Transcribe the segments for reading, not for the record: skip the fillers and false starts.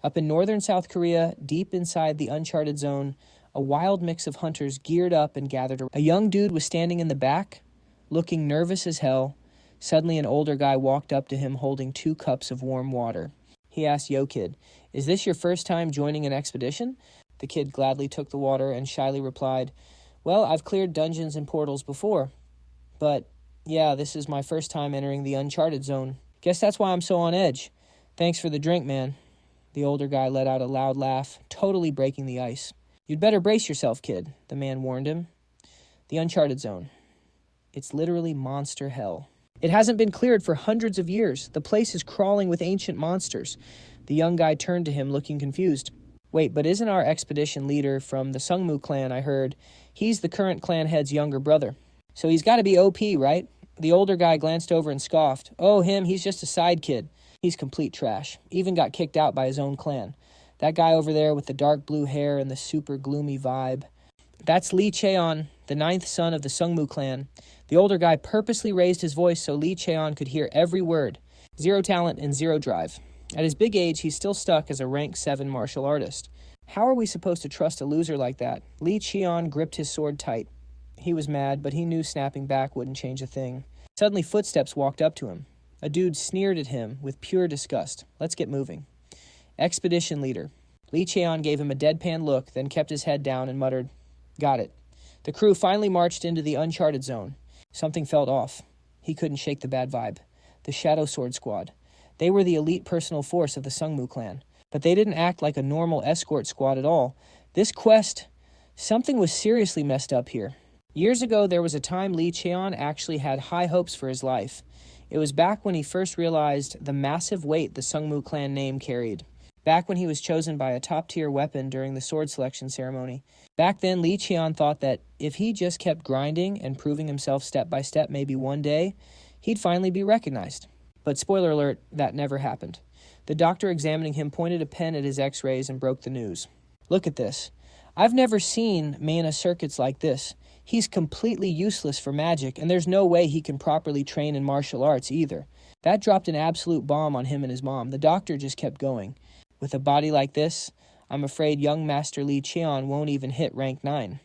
Up in northern South Korea, deep inside the uncharted zone, a wild mix of hunters geared up and gathered around. A young dude was standing in the back, looking nervous as hell. Suddenly, an older guy walked up to him holding 2 cups of warm water. He asked, "Yo, kid, is this your first time joining an expedition?" The kid gladly took the water and shyly replied, "Well, I've cleared dungeons and portals before. But, yeah, this is my first time entering the uncharted zone. Guess that's why I'm so on edge. Thanks for the drink, man." The older guy let out a loud laugh, totally breaking the ice. "You'd better brace yourself, kid," the man warned him. The uncharted zone. It's literally monster hell. It hasn't been cleared for hundreds of years. The place is crawling with ancient monsters. The young guy turned to him, looking confused. "Wait, but isn't our expedition leader from the Sungmu Clan, I heard? He's the current clan head's younger brother. So he's got to be OP, right?" The older guy glanced over and scoffed. "Oh, him, he's just a side kid. He's complete trash. Even got kicked out by his own clan. That guy over there with the dark blue hair and the super gloomy vibe. That's Cheon, the 9th son of the Sungmu Clan." The older guy purposely raised his voice so Cheon could hear every word. 0 talent and 0 drive. At his big age, he's still stuck as a rank 7 martial artist. How are we supposed to trust a loser like that? Cheon gripped his sword tight. He was mad, but he knew snapping back wouldn't change a thing. Suddenly, footsteps walked up to him. A dude sneered at him with pure disgust. "Let's get moving." Expedition leader. Cheon gave him a deadpan look, then kept his head down and muttered, "Got it." The crew finally marched into the uncharted zone. Something felt off. He couldn't shake the bad vibe. The Shadow Sword Squad. They were the elite personal force of the Sungmu Clan. But they didn't act like a normal escort squad at all. This quest, something was seriously messed up here. Years ago, there was a time Cheon actually had high hopes for his life. It was back when he first realized the massive weight the Sungmu Clan name carried. Back when he was chosen by a top-tier weapon during the sword selection ceremony. Back then, Cheon thought that if he just kept grinding and proving himself step by step, maybe one day, he'd finally be recognized. But spoiler alert, that never happened. The doctor examining him pointed a pen at his x-rays and broke the news. "Look at this. I've never seen mana circuits like this. He's completely useless for magic, and there's no way he can properly train in martial arts either." That dropped an absolute bomb on him and his mom. The doctor just kept going. "With a body like this, I'm afraid young Master Cheon won't even hit rank 9.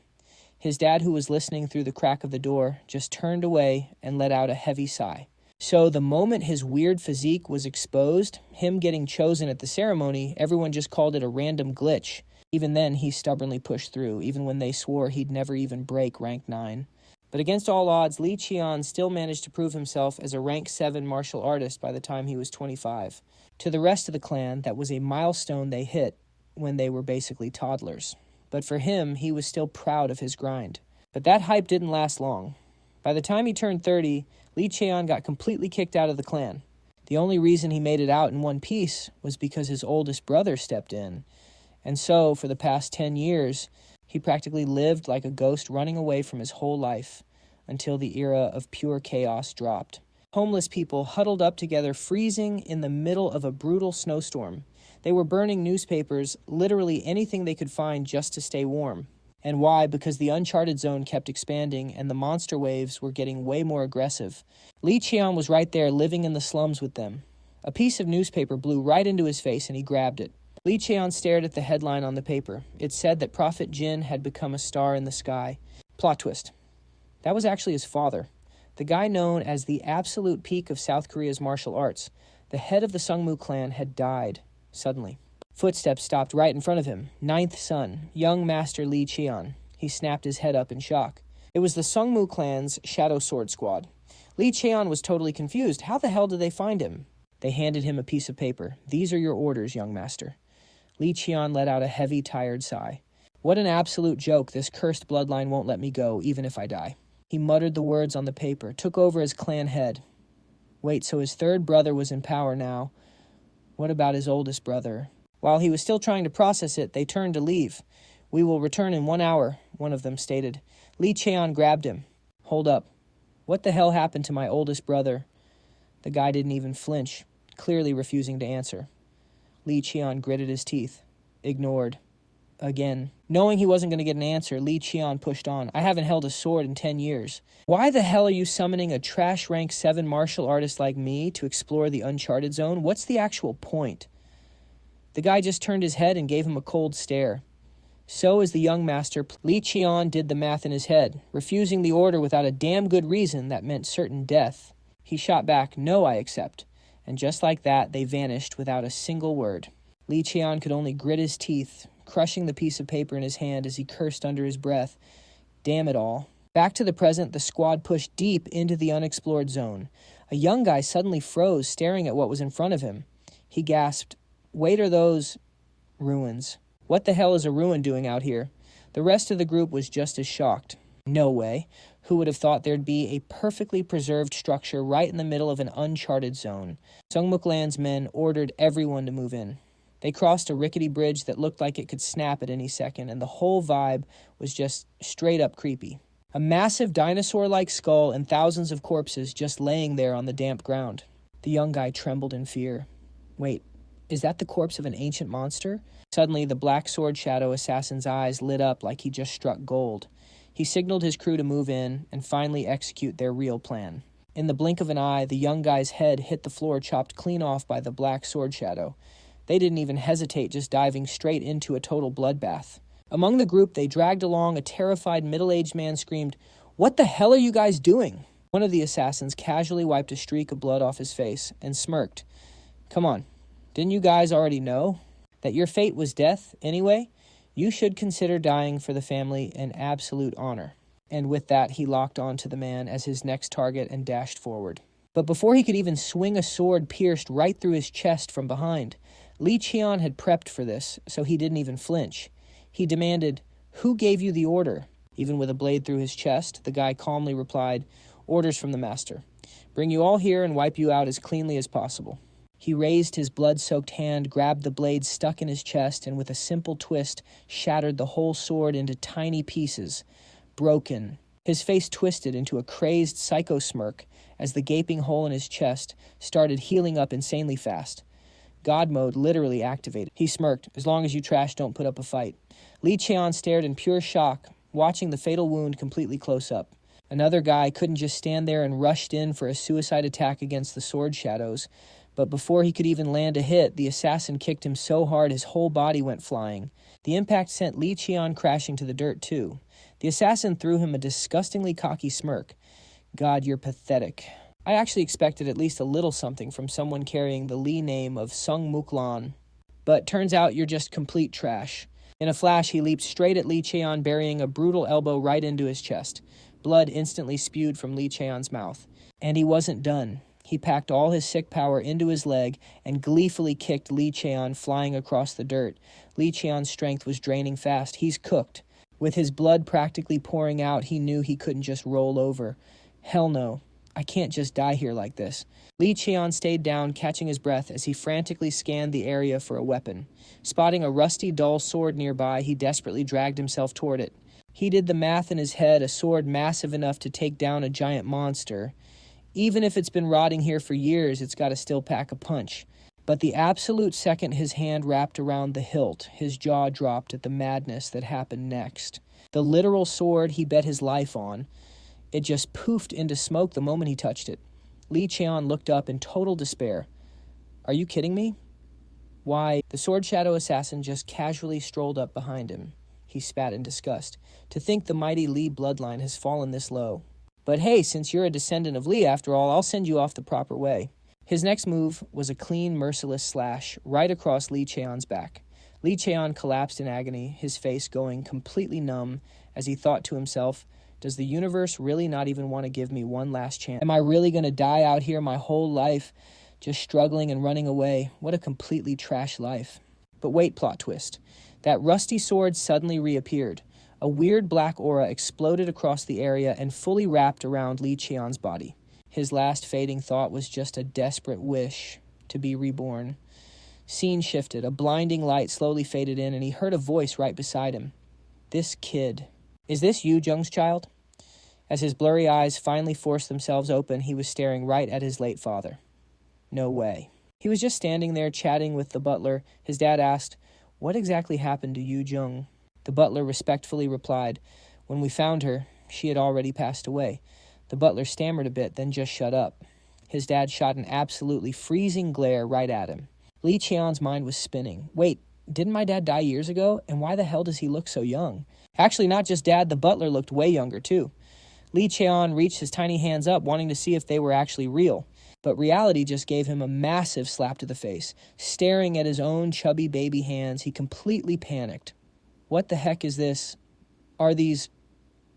His dad, who was listening through the crack of the door, just turned away and let out a heavy sigh. So the moment his weird physique was exposed, him getting chosen at the ceremony, everyone just called it a random glitch. Even then, he stubbornly pushed through, even when they swore he'd never even break rank 9. But against all odds, Cheon still managed to prove himself as a rank 7 martial artist by the time he was 25. To the rest of the clan, that was a milestone they hit when they were basically toddlers. But for him, he was still proud of his grind. But that hype didn't last long. By the time he turned 30, Cheon got completely kicked out of the clan. The only reason he made it out in one piece was because his oldest brother stepped in. And so, for the past 10 years, he practically lived like a ghost running away from his whole life until the era of pure chaos dropped. Homeless people huddled up together, freezing in the middle of a brutal snowstorm. They were burning newspapers, literally anything they could find just to stay warm. And why? Because the uncharted zone kept expanding and the monster waves were getting way more aggressive. Cheon was right there living in the slums with them. A piece of newspaper blew right into his face and he grabbed it. Cheon stared at the headline on the paper. It said that Prophet Jin had become a star in the sky. Plot twist. That was actually his father. The guy known as the absolute peak of South Korea's martial arts. The head of the Sungmu Clan had died, suddenly. Footsteps stopped right in front of him. 9th son, young Master Cheon. He snapped his head up in shock. It was the Sungmu Clan's Shadow Sword Squad. Cheon was totally confused. How the hell did they find him? They handed him a piece of paper. "These are your orders, young master." Cheon let out a heavy, tired sigh. "What an absolute joke. This cursed bloodline won't let me go, even if I die." He muttered the words on the paper, took over as clan head. Wait, so his 3rd brother was in power now. What about his oldest brother? While he was still trying to process it, they turned to leave. "We will return in 1 hour," one of them stated. Cheon grabbed him. "Hold up. What the hell happened to my oldest brother?" The guy didn't even flinch, clearly refusing to answer. Cheon gritted his teeth. Ignored. Again. Knowing he wasn't going to get an answer, Cheon pushed on. "I haven't held a sword in 10 years. Why the hell are you summoning a trash rank 7 martial artist like me to explore the uncharted zone? What's the actual point?" The guy just turned his head and gave him a cold stare. So, as the young master, Lee Cheon did the math in his head, refusing the order without a damn good reason that meant certain death. He shot back, "No, I accept." And just like that, they vanished without a single word. Lee Cheon could only grit his teeth, crushing the piece of paper in his hand as he cursed under his breath. Damn it all. Back to the present, the squad pushed deep into the unexplored zone. A young guy suddenly froze, staring at what was in front of him. He gasped, "Wait, are those ruins? What the hell is a ruin doing out here?" The rest of the group was just as shocked. No way. Who would have thought there'd be a perfectly preserved structure right in the middle of an uncharted zone? Sungmu Clan's men ordered everyone to move in. They crossed a rickety bridge that looked like it could snap at any second, and the whole vibe was just straight up creepy. A massive dinosaur-like skull and thousands of corpses just laying there on the damp ground. The young guy trembled in fear. Wait, is that the corpse of an ancient monster? Suddenly, the black sword shadow assassin's eyes lit up like he just struck gold. He signaled his crew to move in and finally execute their real plan. In the blink of an eye, the young guy's head hit the floor, chopped clean off by the black sword shadow. They didn't even hesitate, just diving straight into a total bloodbath. Among the group they dragged along, a terrified middle-aged man screamed, "What the hell are you guys doing?" One of the assassins casually wiped a streak of blood off his face and smirked. "Come on, didn't you guys already know that your fate was death anyway? You should consider dying for the family an absolute honor." And with that, he locked on to the man as his next target and dashed forward. But before he could even swing, a sword pierced right through his chest from behind. Lee Cheon had prepped for this, so he didn't even flinch. He demanded, "Who gave you the order?" Even with a blade through his chest, the guy calmly replied, "Orders from the master. Bring you all here and wipe you out as cleanly as possible." He raised his blood-soaked hand, grabbed the blade stuck in his chest, and with a simple twist, shattered the whole sword into tiny pieces. Broken. His face twisted into a crazed psycho smirk as the gaping hole in his chest started healing up insanely fast. God mode literally activated. He smirked, "As long as you trash don't put up a fight." Lee Cheon stared in pure shock, watching the fatal wound completely close up. Another guy couldn't just stand there and rushed in for a suicide attack against the sword shadows. But before he could even land a hit, the assassin kicked him so hard his whole body went flying. The impact sent Lee Cheon crashing to the dirt too. The assassin threw him a disgustingly cocky smirk. "God, you're pathetic. I actually expected at least a little something from someone carrying the Lee name of Sungmu Clan. But turns out you're just complete trash." In a flash, he leaped straight at Lee Cheon, burying a brutal elbow right into his chest. Blood instantly spewed from Lee Cheon's mouth. And he wasn't done. He packed all his sick power into his leg and gleefully kicked Lee Cheon flying across the dirt. Lee Cheon's strength was draining fast. He's cooked. With his blood practically pouring out, he knew he couldn't just roll over. Hell no. I can't just die here like this. Lee Cheon stayed down, catching his breath as he frantically scanned the area for a weapon. Spotting a rusty, dull sword nearby, he desperately dragged himself toward it. He did the math in his head, a sword massive enough to take down a giant monster. Even if it's been rotting here for years, it's got to still pack a punch. But the absolute second his hand wrapped around the hilt, his jaw dropped at the madness that happened next. The literal sword he bet his life on, it just poofed into smoke the moment he touched it. Lee Cheon looked up in total despair. "Are you kidding me?" "Why?" The sword shadow assassin just casually strolled up behind him. He spat in disgust. "To think the mighty Lee bloodline has fallen this low. But hey, since you're a descendant of Lee after all, I'll send you off the proper way." His next move was a clean, merciless slash right across Lee Cheon's back. Lee Cheon collapsed in agony, his face going completely numb as he thought to himself, "Does the universe really not even want to give me one last chance? Am I really going to die out here my whole life, just struggling and running away? What a completely trash life." But wait, plot twist. That rusty sword suddenly reappeared. A weird black aura exploded across the area and fully wrapped around Lee Cheon's body. His last fading thought was just a desperate wish to be reborn. Scene shifted. A blinding light slowly faded in, and he heard a voice right beside him. "This kid. Is this Yu Jung's child?" As his blurry eyes finally forced themselves open, he was staring right at his late father. No way. He was just standing there chatting with the butler. His dad asked, "What exactly happened to Yu Jung?" The butler respectfully replied, "When we found her, she had already passed away." The butler stammered a bit, then just shut up. His dad shot an absolutely freezing glare right at him. Li Cheon's mind was spinning. Wait, didn't my dad die years ago? And why the hell does he look so young? Actually, not just Dad, the butler looked way younger too. Li Cheon reached his tiny hands up, wanting to see if they were actually real. But reality just gave him a massive slap to the face. Staring at his own chubby baby hands, he completely panicked. What the heck is this? Are these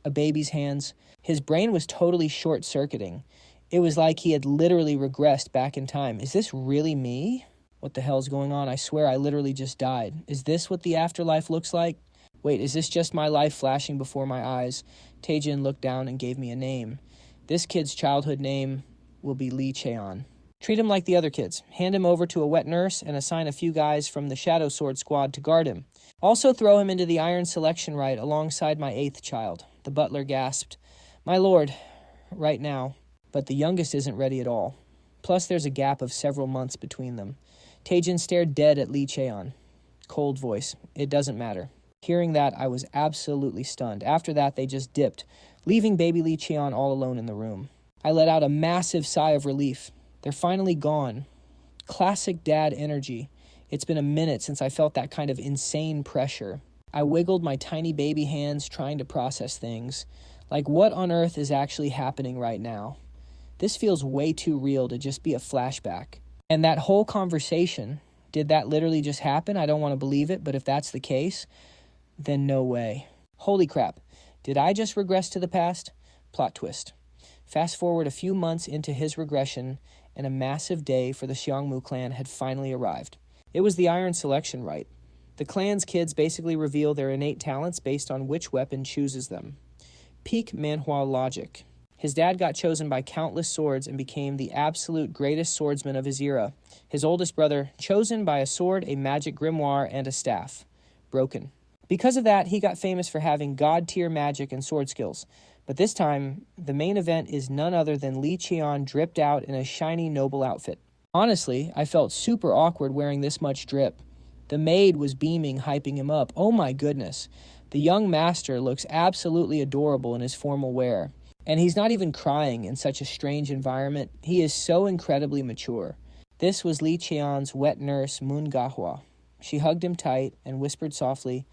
a baby's hands? His brain was totally short-circuiting. It was like he had literally regressed back in time. Is this really me? What the hell's going on? I swear I literally just died. Is this what the afterlife looks like? Wait, is this just my life flashing before my eyes? Taejin looked down and gave me a name. This kid's childhood name will be Li Cheon. Treat him like the other kids. Hand him over to a wet nurse and assign a few guys from the Shadow Sword Squad to guard him. Also throw him into the Iron Selection Rite alongside my 8th child. The butler gasped. My lord, right now. But the youngest isn't ready at all. Plus there's a gap of several months between them. Taejin stared dead at Li Cheon. Cold voice. It doesn't matter. Hearing that, I was absolutely stunned. After that, they just dipped, leaving baby Li Cheon all alone in the room. I let out a massive sigh of relief. They're finally gone. Classic dad energy. It's been a minute since I felt that kind of insane pressure. I wiggled my tiny baby hands trying to process things. Like, what on earth is actually happening right now? This feels way too real to just be a flashback. And that whole conversation, did that literally just happen? I don't want to believe it, but if that's the case, then no way. Holy crap. Did I just regress to the past? Plot twist. Fast forward a few months into his regression, and a massive day for the Sungmu Clan had finally arrived. It was the Iron Selection Rite. The clan's kids basically reveal their innate talents based on which weapon chooses them. Peak Manhwa logic. His dad got chosen by countless swords and became the absolute greatest swordsman of his era. His oldest brother, chosen by a sword, a magic grimoire, and a staff. Broken. Because of that, he got famous for having god-tier magic and sword skills. But this time, the main event is none other than Li Cheon dripped out in a shiny noble outfit. Honestly, I felt super awkward wearing this much drip. The maid was beaming, hyping him up. Oh my goodness. The young master looks absolutely adorable in his formal wear. And he's not even crying in such a strange environment. He is so incredibly mature. This was Li Cheon's wet nurse, Moon Gahwa. She hugged him tight and whispered softly,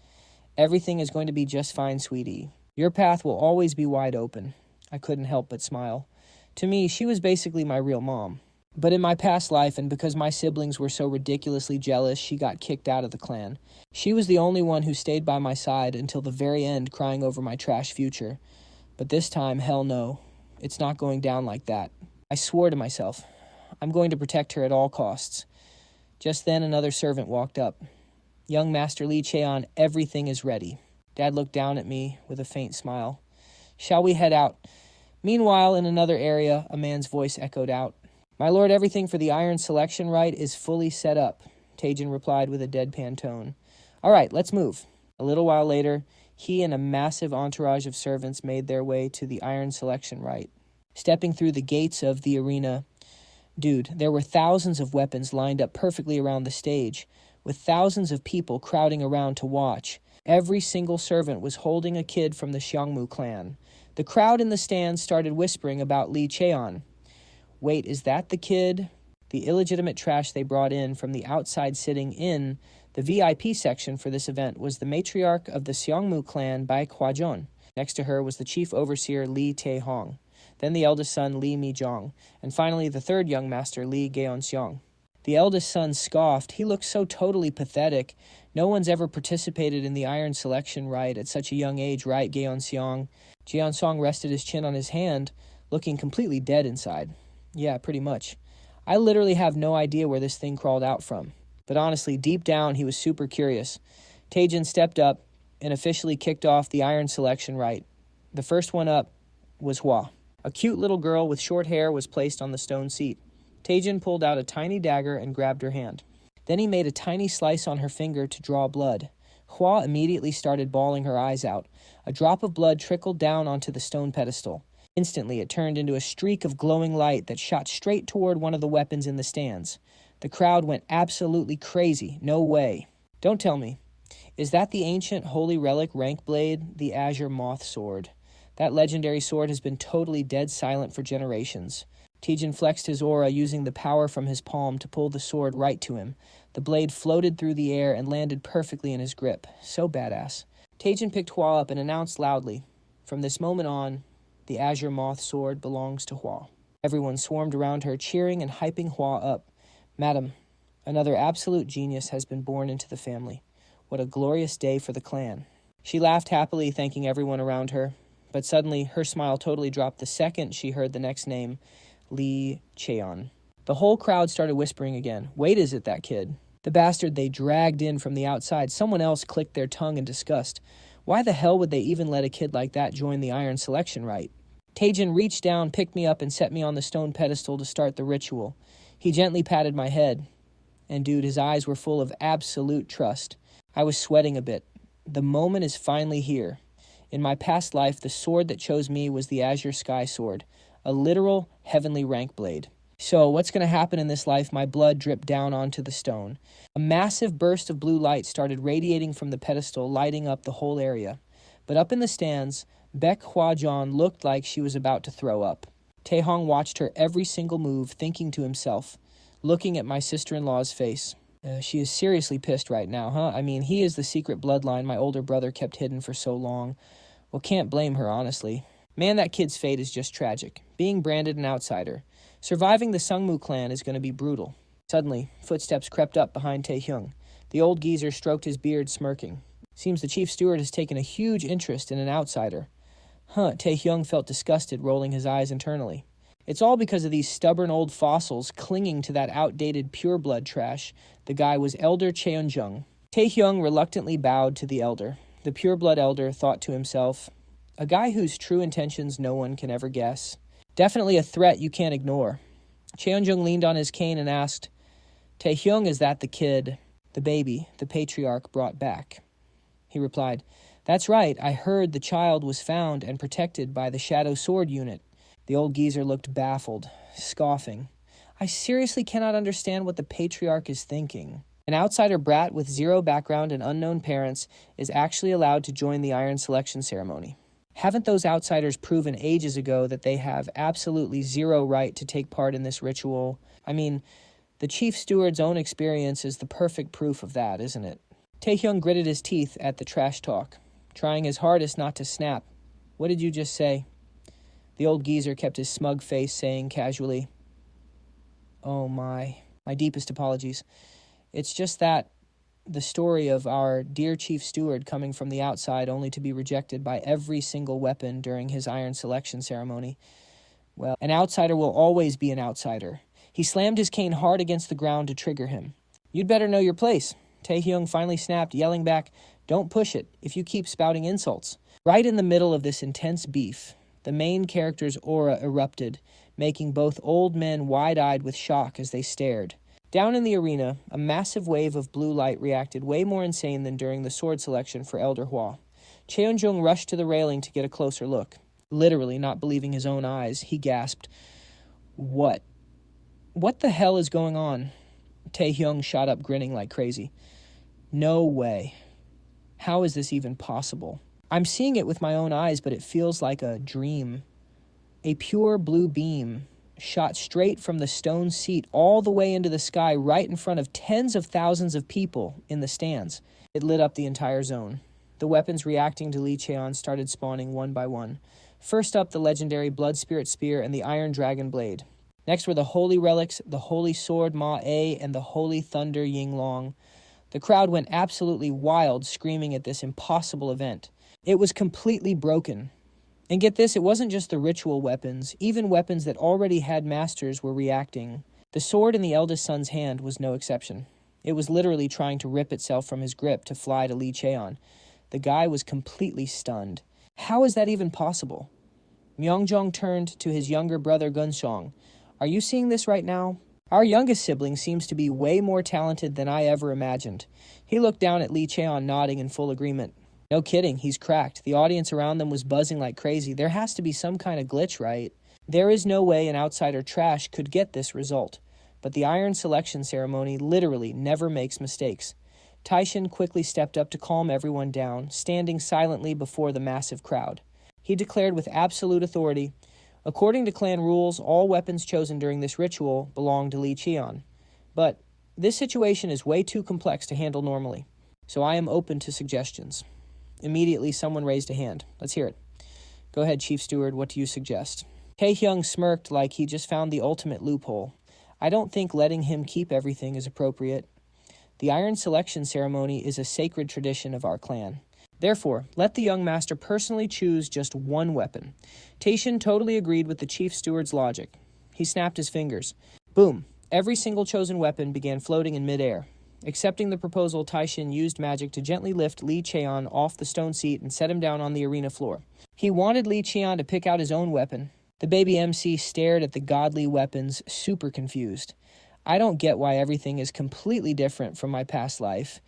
"Everything is going to be just fine, sweetie. Your path will always be wide open." I couldn't help but smile. To me, she was basically my real mom. But in my past life, and because my siblings were so ridiculously jealous, she got kicked out of the clan. She was the only one who stayed by my side until the very end, crying over my trash future. But this time, hell no. It's not going down like that. I swore to myself, I'm going to protect her at all costs. Just then, another servant walked up. "Young Master Li Cheon, everything is ready." Dad looked down at me with a faint smile. "Shall we head out?" Meanwhile, in another area, a man's voice echoed out. "My lord, everything for the Iron Selection Rite is fully set up," Taejin replied with a deadpan tone. "All right, let's move." A little while later, he and a massive entourage of servants made their way to the Iron Selection Rite. Stepping through the gates of the arena, dude, there were thousands of weapons lined up perfectly around the stage, with thousands of people crowding around to watch. Every single servant was holding a kid from the Sungmu Clan. The crowd in the stands started whispering about Li Cheon. Wait, is that the kid? The illegitimate trash they brought in from the outside sitting in the VIP section for this event was the matriarch of the Sungmu Clan, Bai Hwajeon. Next to her was the chief overseer, Lee Tae-hong. Then the eldest son, Lee Mi-jong. And finally, the third young master, Lee Gaeon-seong. The eldest son scoffed. He looked so totally pathetic. No one's ever participated in the Iron Selection Rite at such a young age, right, Gaeon-seong? Jeon-song rested his chin on his hand, looking completely dead inside. Yeah, pretty much. I literally have no idea where this thing crawled out from. But honestly, deep down, he was super curious. Taejin stepped up and officially kicked off the Iron Selection Rite. The first one up was Hwa. A cute little girl with short hair was placed on the stone seat. Taejin pulled out a tiny dagger and grabbed her hand. Then he made a tiny slice on her finger to draw blood. Hwa immediately started bawling her eyes out. A drop of blood trickled down onto the stone pedestal. Instantly, it turned into a streak of glowing light that shot straight toward one of the weapons in the stands. The crowd went absolutely crazy. No way. Don't tell me. Is that the ancient holy relic rank blade, the Azure Moth Sword? That legendary sword has been totally dead silent for generations. Taejin flexed his aura using the power from his palm to pull the sword right to him. The blade floated through the air and landed perfectly in his grip. So badass. Taejin picked Hua up and announced loudly, "From this moment on, the Azure Moth sword belongs to Hua." Everyone swarmed around her, cheering and hyping Hua up. "Madam, another absolute genius has been born into the family. What a glorious day for the clan." She laughed happily, thanking everyone around her. But suddenly, her smile totally dropped the second she heard the next name, Lee Cheon. The whole crowd started whispering again. "Wait, is it that kid? The bastard they dragged in from the outside." Someone else clicked their tongue in disgust. Why the hell would they even let a kid like that join the Iron Selection Rite? Taejin reached down, picked me up, and set me on the stone pedestal to start the ritual. He gently patted my head. And dude, his eyes were full of absolute trust. I was sweating a bit. The moment is finally here. In my past life, the sword that chose me was the Azure Sky Sword, a literal heavenly rank blade. So, what's going to happen in this life? My blood dripped down onto the stone. A massive burst of blue light started radiating from the pedestal, lighting up the whole area. But up in the stands, Baek Hwa-jeon looked like she was about to throw up. Taehong watched her every single move, thinking to himself, looking at my sister-in-law's face. She is seriously pissed right now, huh? I mean, he is the secret bloodline my older brother kept hidden for so long. Well, can't blame her, honestly. Man, that kid's fate is just tragic. Being branded an outsider. Surviving the Sungmu Clan is going to be brutal. Suddenly, footsteps crept up behind Taehyung. The old geezer stroked his beard, smirking. Seems the chief steward has taken a huge interest in an outsider. Taehyung felt disgusted, rolling his eyes internally. It's all because of these stubborn old fossils clinging to that outdated pureblood trash. The guy was Elder Cheon. Taehyung reluctantly bowed to the elder. The pureblood elder thought to himself, a guy whose true intentions no one can ever guess. Definitely a threat you can't ignore. Cheon leaned on his cane and asked, "Taehyung, is that the kid, the baby, the patriarch brought back?" He replied, "That's right, I heard the child was found and protected by the Shadow Sword unit." The old geezer looked baffled, scoffing. "I seriously cannot understand what the patriarch is thinking. An outsider brat with zero background and unknown parents is actually allowed to join the Iron Selection ceremony. Haven't those outsiders proven ages ago that they have absolutely zero right to take part in this ritual? I mean, the chief steward's own experience is the perfect proof of that, isn't it?" Taehyung gritted his teeth at the trash talk, trying his hardest not to snap. "What did you just say?" The old geezer kept his smug face, saying casually, "Oh my deepest apologies. It's just that the story of our dear chief steward coming from the outside only to be rejected by every single weapon during his Iron Selection ceremony. Well, an outsider will always be an outsider." He slammed his cane hard against the ground to trigger him. "You'd better know your place." Taehyung finally snapped, yelling back, "Don't push it if you keep spouting insults." Right in the middle of this intense beef, the main character's aura erupted, making both old men wide-eyed with shock as they stared. Down in the arena, a massive wave of blue light reacted way more insane than during the sword selection for Elder Hua. Cheon rushed to the railing to get a closer look. Literally not believing his own eyes, he gasped, What the hell is going on?" Taehyung shot up, grinning like crazy. "No way. How is this even possible? I'm seeing it with my own eyes, but it feels like a dream." A pure blue beam shot straight from the stone seat all the way into the sky right in front of tens of thousands of people in the stands. It lit up the entire zone. The weapons reacting to Lee Cheon started spawning one by one. First up, the legendary Blood Spirit Spear and the Iron Dragon Blade. Next were the Holy Relics, the Holy Sword Ma-A, and the Holy Thunder Ying-Long. The crowd went absolutely wild, screaming at this impossible event. It was completely broken. And get this, it wasn't just the ritual weapons. Even weapons that already had masters were reacting. The sword in the eldest son's hand was no exception. It was literally trying to rip itself from his grip to fly to Lee Cheon. The guy was completely stunned. How is that even possible? Myeongjong turned to his younger brother Gunsong. "Are you seeing this right now? Our youngest sibling seems to be way more talented than I ever imagined." He looked down at Lee Cheon, nodding in full agreement. No kidding, he's cracked. The audience around them was buzzing like crazy. There has to be some kind of glitch, right? There is no way an outsider trash could get this result. But the Iron Selection ceremony literally never makes mistakes. Taishin quickly stepped up to calm everyone down, standing silently before the massive crowd. He declared with absolute authority, "According to clan rules, all weapons chosen during this ritual belong to Lee Cheon. But This situation is way too complex to handle normally, so I am open to suggestions. Immediately, someone raised a hand. Let's hear it. Go ahead, Chief Steward, what do you suggest? Taehyung smirked like he just found the ultimate loophole. I don't think letting him keep everything is appropriate. The Iron Selection Ceremony is a sacred tradition of our clan. Therefore, let the young master personally choose just one weapon. Taishin totally agreed with the Chief Steward's logic. He snapped his fingers. Boom! Every single chosen weapon began floating in midair. Accepting the proposal, Taishin used magic to gently lift Lee Cheon off the stone seat and set him down on the arena floor. He wanted Lee Cheon to pick out his own weapon. The baby MC stared at the godly weapons, super confused. I don't get why everything is completely different from my past life.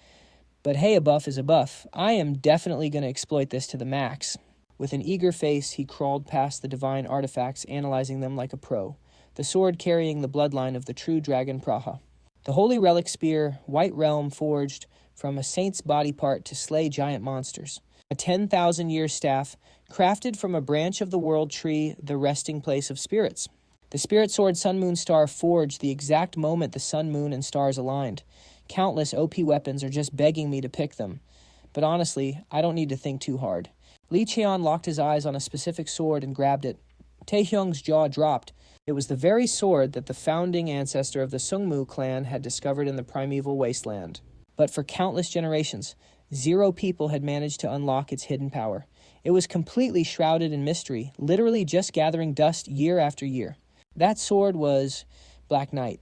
But hey, a buff is a buff. I am definitely going to exploit this to the max. With an eager face, he crawled past the divine artifacts, analyzing them like a pro. The sword carrying the bloodline of the true dragon Praha. The holy relic spear, white realm forged from a saint's body part to slay giant monsters. A 10,000-year staff, crafted from a branch of the world tree, the resting place of spirits. The spirit sword Sun Moon Star forged the exact moment the sun, moon, and stars aligned. Countless OP weapons are just begging me to pick them. But honestly, I don't need to think too hard. Lee Cheon locked his eyes on a specific sword and grabbed it. Taehyung's jaw dropped. It was the very sword that the founding ancestor of the Sungmu Clan had discovered in the primeval wasteland. But for countless generations, 0 people had managed to unlock its hidden power. It was completely shrouded in mystery, literally just gathering dust year after year. That sword was Black Knight.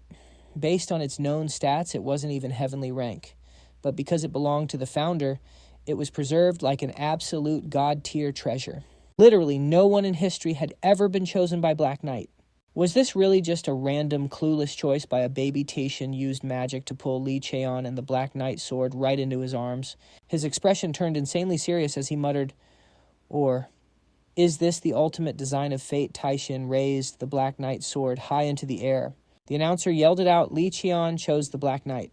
Based on its known stats, it wasn't even heavenly rank. But because it belonged to the founder, it was preserved like an absolute god-tier treasure. Literally, no one in history had ever been chosen by Black Knight. Was this really just a random, clueless choice by a baby Taishin used magic to pull Lee Cheon and the Black Knight sword right into his arms? His expression turned insanely serious as he muttered, or, is this the ultimate design of fate? Taishin raised the Black Knight sword high into the air. The announcer yelled it out. Lee Cheon chose the Black Knight.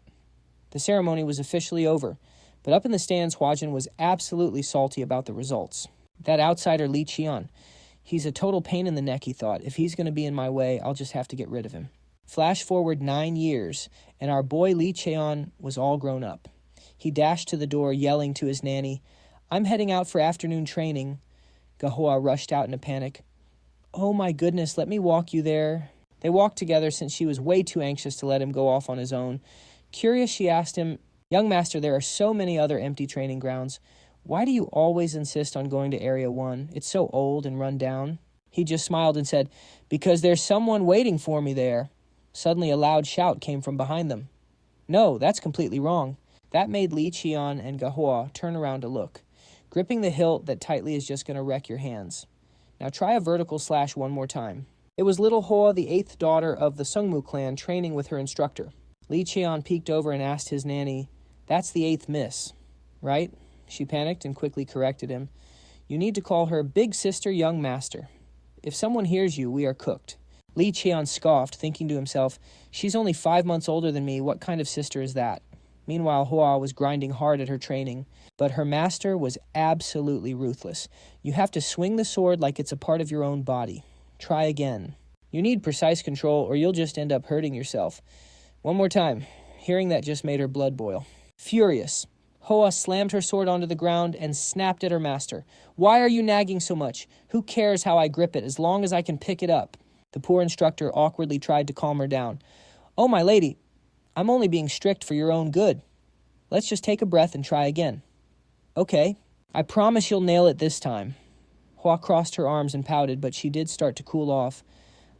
The ceremony was officially over, but up in the stands, Hwajin was absolutely salty about the results. That outsider Lee Cheon, he's a total pain in the neck, he thought. If he's going to be in my way, I'll just have to get rid of him. Flash forward 9 years, and our boy Lee Cheon was all grown up. He dashed to the door, yelling to his nanny, I'm heading out for afternoon training. Gahua rushed out in a panic. Oh my goodness, let me walk you there. They walked together since she was way too anxious to let him go off on his own. Curious, she asked him, Young master, there are so many other empty training grounds. Why do you always insist on going to Area 1? It's so old and run down. He just smiled and said, Because there's someone waiting for me there. Suddenly a loud shout came from behind them. No, that's completely wrong. That made Lee Cheon and Gahua turn around to look. Gripping the hilt that tightly is just going to wreck your hands. Now try a vertical slash one more time. It was little Hoa, the 8th daughter of the Sungmu Clan, training with her instructor. Lee Cheon peeked over and asked his nanny, That's the 8th miss, right? She panicked and quickly corrected him. You need to call her Big Sister Young Master. If someone hears you, we are cooked. Lee Cheon scoffed, thinking to himself, She's only 5 months older than me. What kind of sister is that? Meanwhile, Hoa was grinding hard at her training, but her master was absolutely ruthless. You have to swing the sword like it's a part of your own body. Try again. You need precise control or you'll just end up hurting yourself. One more time. Hearing that just made her blood boil. Furious, Hoa slammed her sword onto the ground and snapped at her master. Why are you nagging so much? Who cares how I grip it as long as I can pick it up? The poor instructor awkwardly tried to calm her down. Oh, my lady, I'm only being strict for your own good. Let's just take a breath and try again. Okay, I promise you'll nail it this time. Hua crossed her arms and pouted, but she did start to cool off.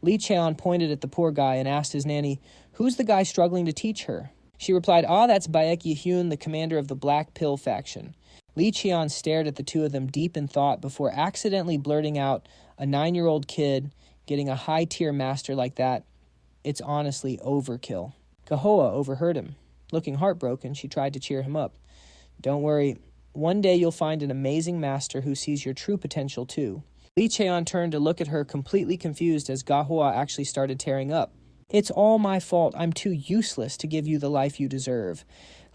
Lee Cheon pointed at the poor guy and asked his nanny, Who's the guy struggling to teach her? She replied, That's Baek Yi-hyun, the commander of the Black Pill faction. Lee Cheon stared at the two of them deep in thought before accidentally blurting out, a 9-year-old kid getting a high-tier master like that. It's honestly overkill. Kahoa overheard him. Looking heartbroken, she tried to cheer him up. Don't worry. One day you'll find an amazing master who sees your true potential too. Lee Cheon turned to look at her completely confused as Gahua actually started tearing up. It's all my fault. I'm too useless to give you the life you deserve.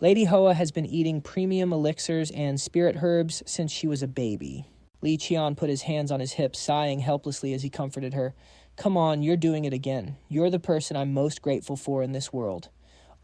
Lady Hoa has been eating premium elixirs and spirit herbs since she was a baby. Lee Cheon put his hands on his hips, sighing helplessly as he comforted her. Come on, you're doing it again. You're the person I'm most grateful for in this world.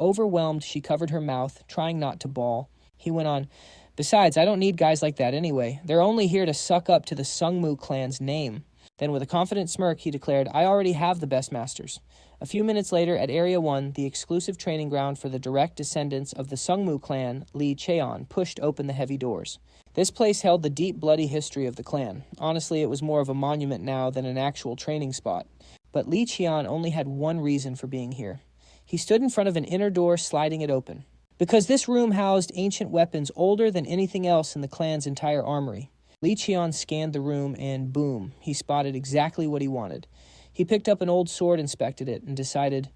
Overwhelmed, she covered her mouth, trying not to bawl. He went on, "Besides, I don't need guys like that anyway. They're only here to suck up to the Sungmu Clan's name." Then with a confident smirk, he declared, "I already have the best masters." A few minutes later, at Area 1, the exclusive training ground for the direct descendants of the Sungmu Clan, Cheon, pushed open the heavy doors. This place held the deep, bloody history of the clan. Honestly, it was more of a monument now than an actual training spot. But Cheon only had one reason for being here. He stood in front of an inner door, sliding it open. Because this room housed ancient weapons older than anything else in the clan's entire armory. Cheon scanned the room and boom, he spotted exactly what he wanted. He picked up an old sword, inspected it, and decided,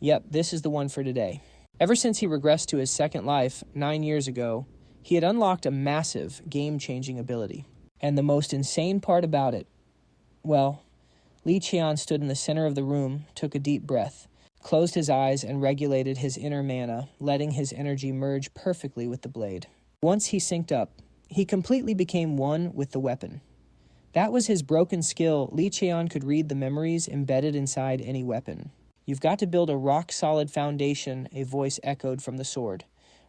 yep, this is the one for today. Ever since he regressed to his second life 9 years ago, he had unlocked a massive, game-changing ability. And the most insane part about it, well, Cheon stood in the center of the room, took a deep breath, closed his eyes, and regulated his inner mana, letting his energy merge perfectly with the blade. Once he synced up, he completely became one with the weapon. That was his broken skill. Cheon could read the memories embedded inside any weapon. "You've got to build a rock-solid foundation," a voice echoed from the sword.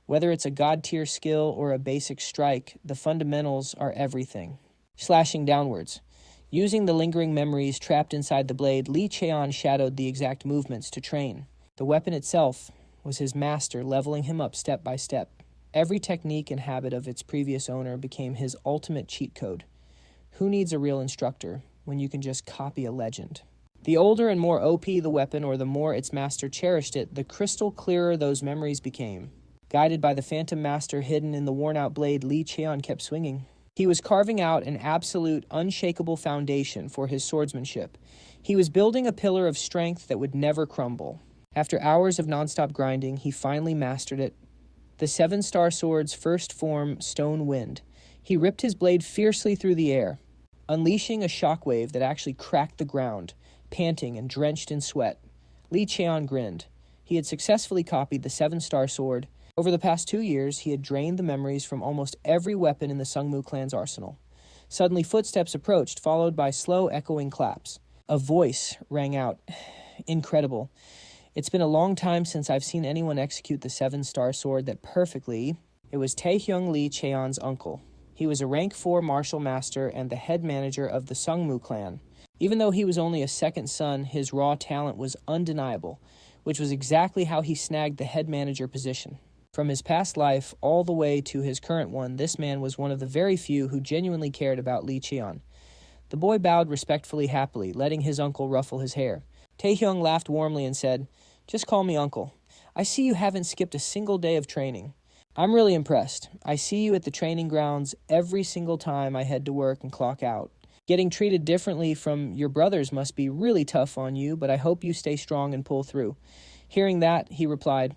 "Whether it's a god-tier skill or a basic strike, the fundamentals are everything." Slashing downwards. Using the lingering memories trapped inside the blade, Cheon shadowed the exact movements to train. The weapon itself was his master, leveling him up step by step. Every technique and habit of its previous owner became his ultimate cheat code. Who needs a real instructor when you can just copy a legend? The older and more OP the weapon, or the more its master cherished it, the crystal clearer those memories became. Guided by the phantom master hidden in the worn-out blade, Cheon kept swinging. He was carving out an absolute, unshakable foundation for his swordsmanship. He was building a pillar of strength that would never crumble. After hours of nonstop grinding, he finally mastered it. The seven-star sword's first form, Stone Wind. He ripped his blade fiercely through the air, unleashing a shockwave that actually cracked the ground, panting and drenched in sweat. Cheon grinned. He had successfully copied the seven-star sword. Over the past 2 years, he had drained the memories from almost every weapon in the Sungmu Clan's arsenal. Suddenly, footsteps approached, followed by slow, echoing claps. A voice rang out. Incredible. It's been a long time since I've seen anyone execute the seven-star sword that perfectly. It was Taehyung Lee, Cheon's uncle. He was a rank 4 martial master and the head manager of the Sungmu Clan. Even though he was only a second son, his raw talent was undeniable, which was exactly how he snagged the head manager position. From his past life all the way to his current one, this man was one of the very few who genuinely cared about Cheon. The boy bowed respectfully, happily, letting his uncle ruffle his hair. Taehyung laughed warmly and said, "Just call me uncle. I see you haven't skipped a single day of training. I'm really impressed. I see you at the training grounds every single time I head to work and clock out. Getting treated differently from your brothers must be really tough on you, but I hope you stay strong and pull through." Hearing that, he replied,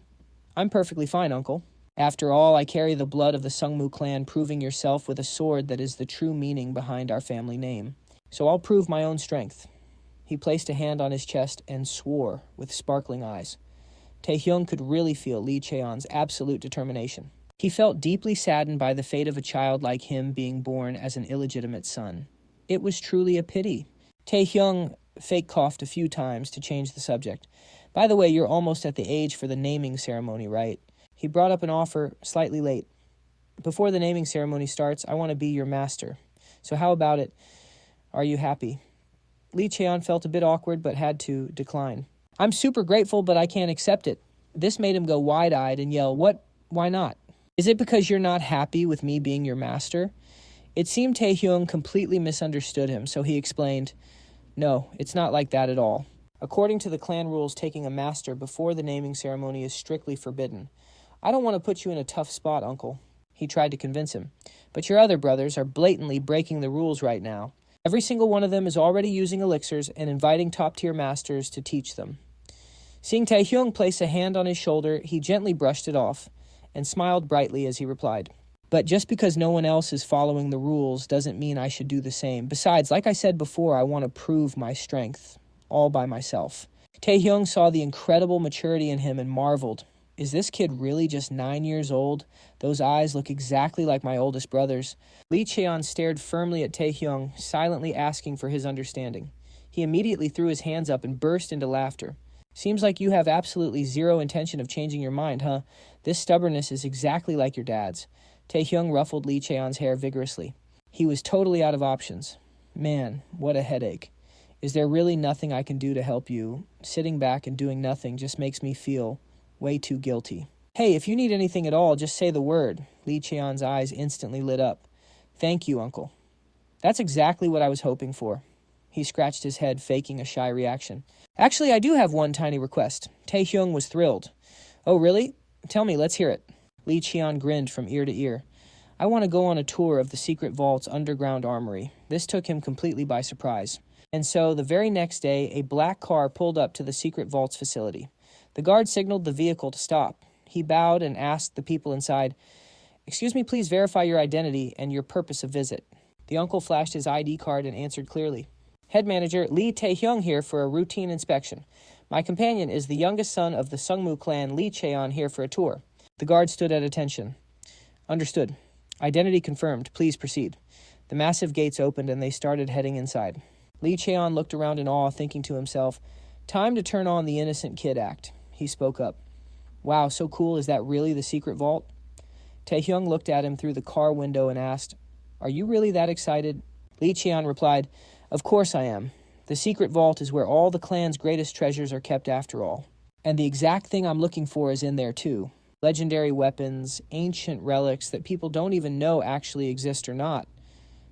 "I'm perfectly fine, uncle. After all, I carry the blood of the Sungmu Clan, proving yourself with a sword that is the true meaning behind our family name. So I'll prove my own strength." He placed a hand on his chest and swore with sparkling eyes. Taehyung could really feel Cheon's absolute determination. He felt deeply saddened by the fate of a child like him being born as an illegitimate son. It was truly a pity. Taehyung fake coughed a few times to change the subject. "By the way, you're almost at the age for the naming ceremony, right?" He brought up an offer slightly late. "Before the naming ceremony starts, I want to be your master. So how about it? Are you happy?" Cheon felt a bit awkward but had to decline. "I'm super grateful, but I can't accept it." This made him go wide-eyed and yell, "What? Why not? Is it because you're not happy with me being your master?" It seemed Taehyung completely misunderstood him, so he explained, "No, it's not like that at all. According to the clan rules, taking a master before the naming ceremony is strictly forbidden. I don't want to put you in a tough spot, uncle." He tried to convince him. "But your other brothers are blatantly breaking the rules right now. Every single one of them is already using elixirs and inviting top-tier masters to teach them." Seeing Taehyung place a hand on his shoulder, he gently brushed it off and smiled brightly as he replied, "But just because no one else is following the rules doesn't mean I should do the same. Besides, like I said before, I want to prove my strength, all by myself." Taehyung saw the incredible maturity in him and marveled. Is this kid really just 9 years old? Those eyes look exactly like my oldest brother's. Cheon stared firmly at Taehyung, silently asking for his understanding. He immediately threw his hands up and burst into laughter. Seems like you have absolutely zero intention of changing your mind, huh? This stubbornness is exactly like your dad's. Taehyung ruffled Lee Cheon's hair vigorously. He was totally out of options. Man, what a headache. Is there really nothing I can do to help you? Sitting back and doing nothing just makes me feel way too guilty. Hey, if you need anything at all, just say the word. Lee Cheon's eyes instantly lit up. Thank you, Uncle. That's exactly what I was hoping for. He scratched his head, faking a shy reaction. Actually, I do have one tiny request. Taehyung was thrilled. Oh, really? Tell me, let's hear it. Lee Cheon grinned from ear to ear. I want to go on a tour of the secret vault's underground armory. This took him completely by surprise. And so, the very next day, a black car pulled up to the secret vault's facility. The guard signaled the vehicle to stop. He bowed and asked the people inside, "Excuse me, please verify your identity and your purpose of visit." The uncle flashed his ID card and answered clearly. Head manager Lee Taehyung here for a routine inspection. My companion is the youngest son of the Sungmu Clan, Lee Cheon, here for a tour. The guard stood at attention. Understood. Identity confirmed. Please proceed. The massive gates opened and they started heading inside. Lee Cheon looked around in awe, thinking to himself, time to turn on the innocent kid act. He spoke up. Wow, so cool. Is that really the secret vault? Taehyung looked at him through the car window and asked, Are you really that excited? Lee Cheon replied, Of course I am. The secret vault is where all the clan's greatest treasures are kept after all. And the exact thing I'm looking for is in there too. Legendary weapons, ancient relics that people don't even know actually exist or not.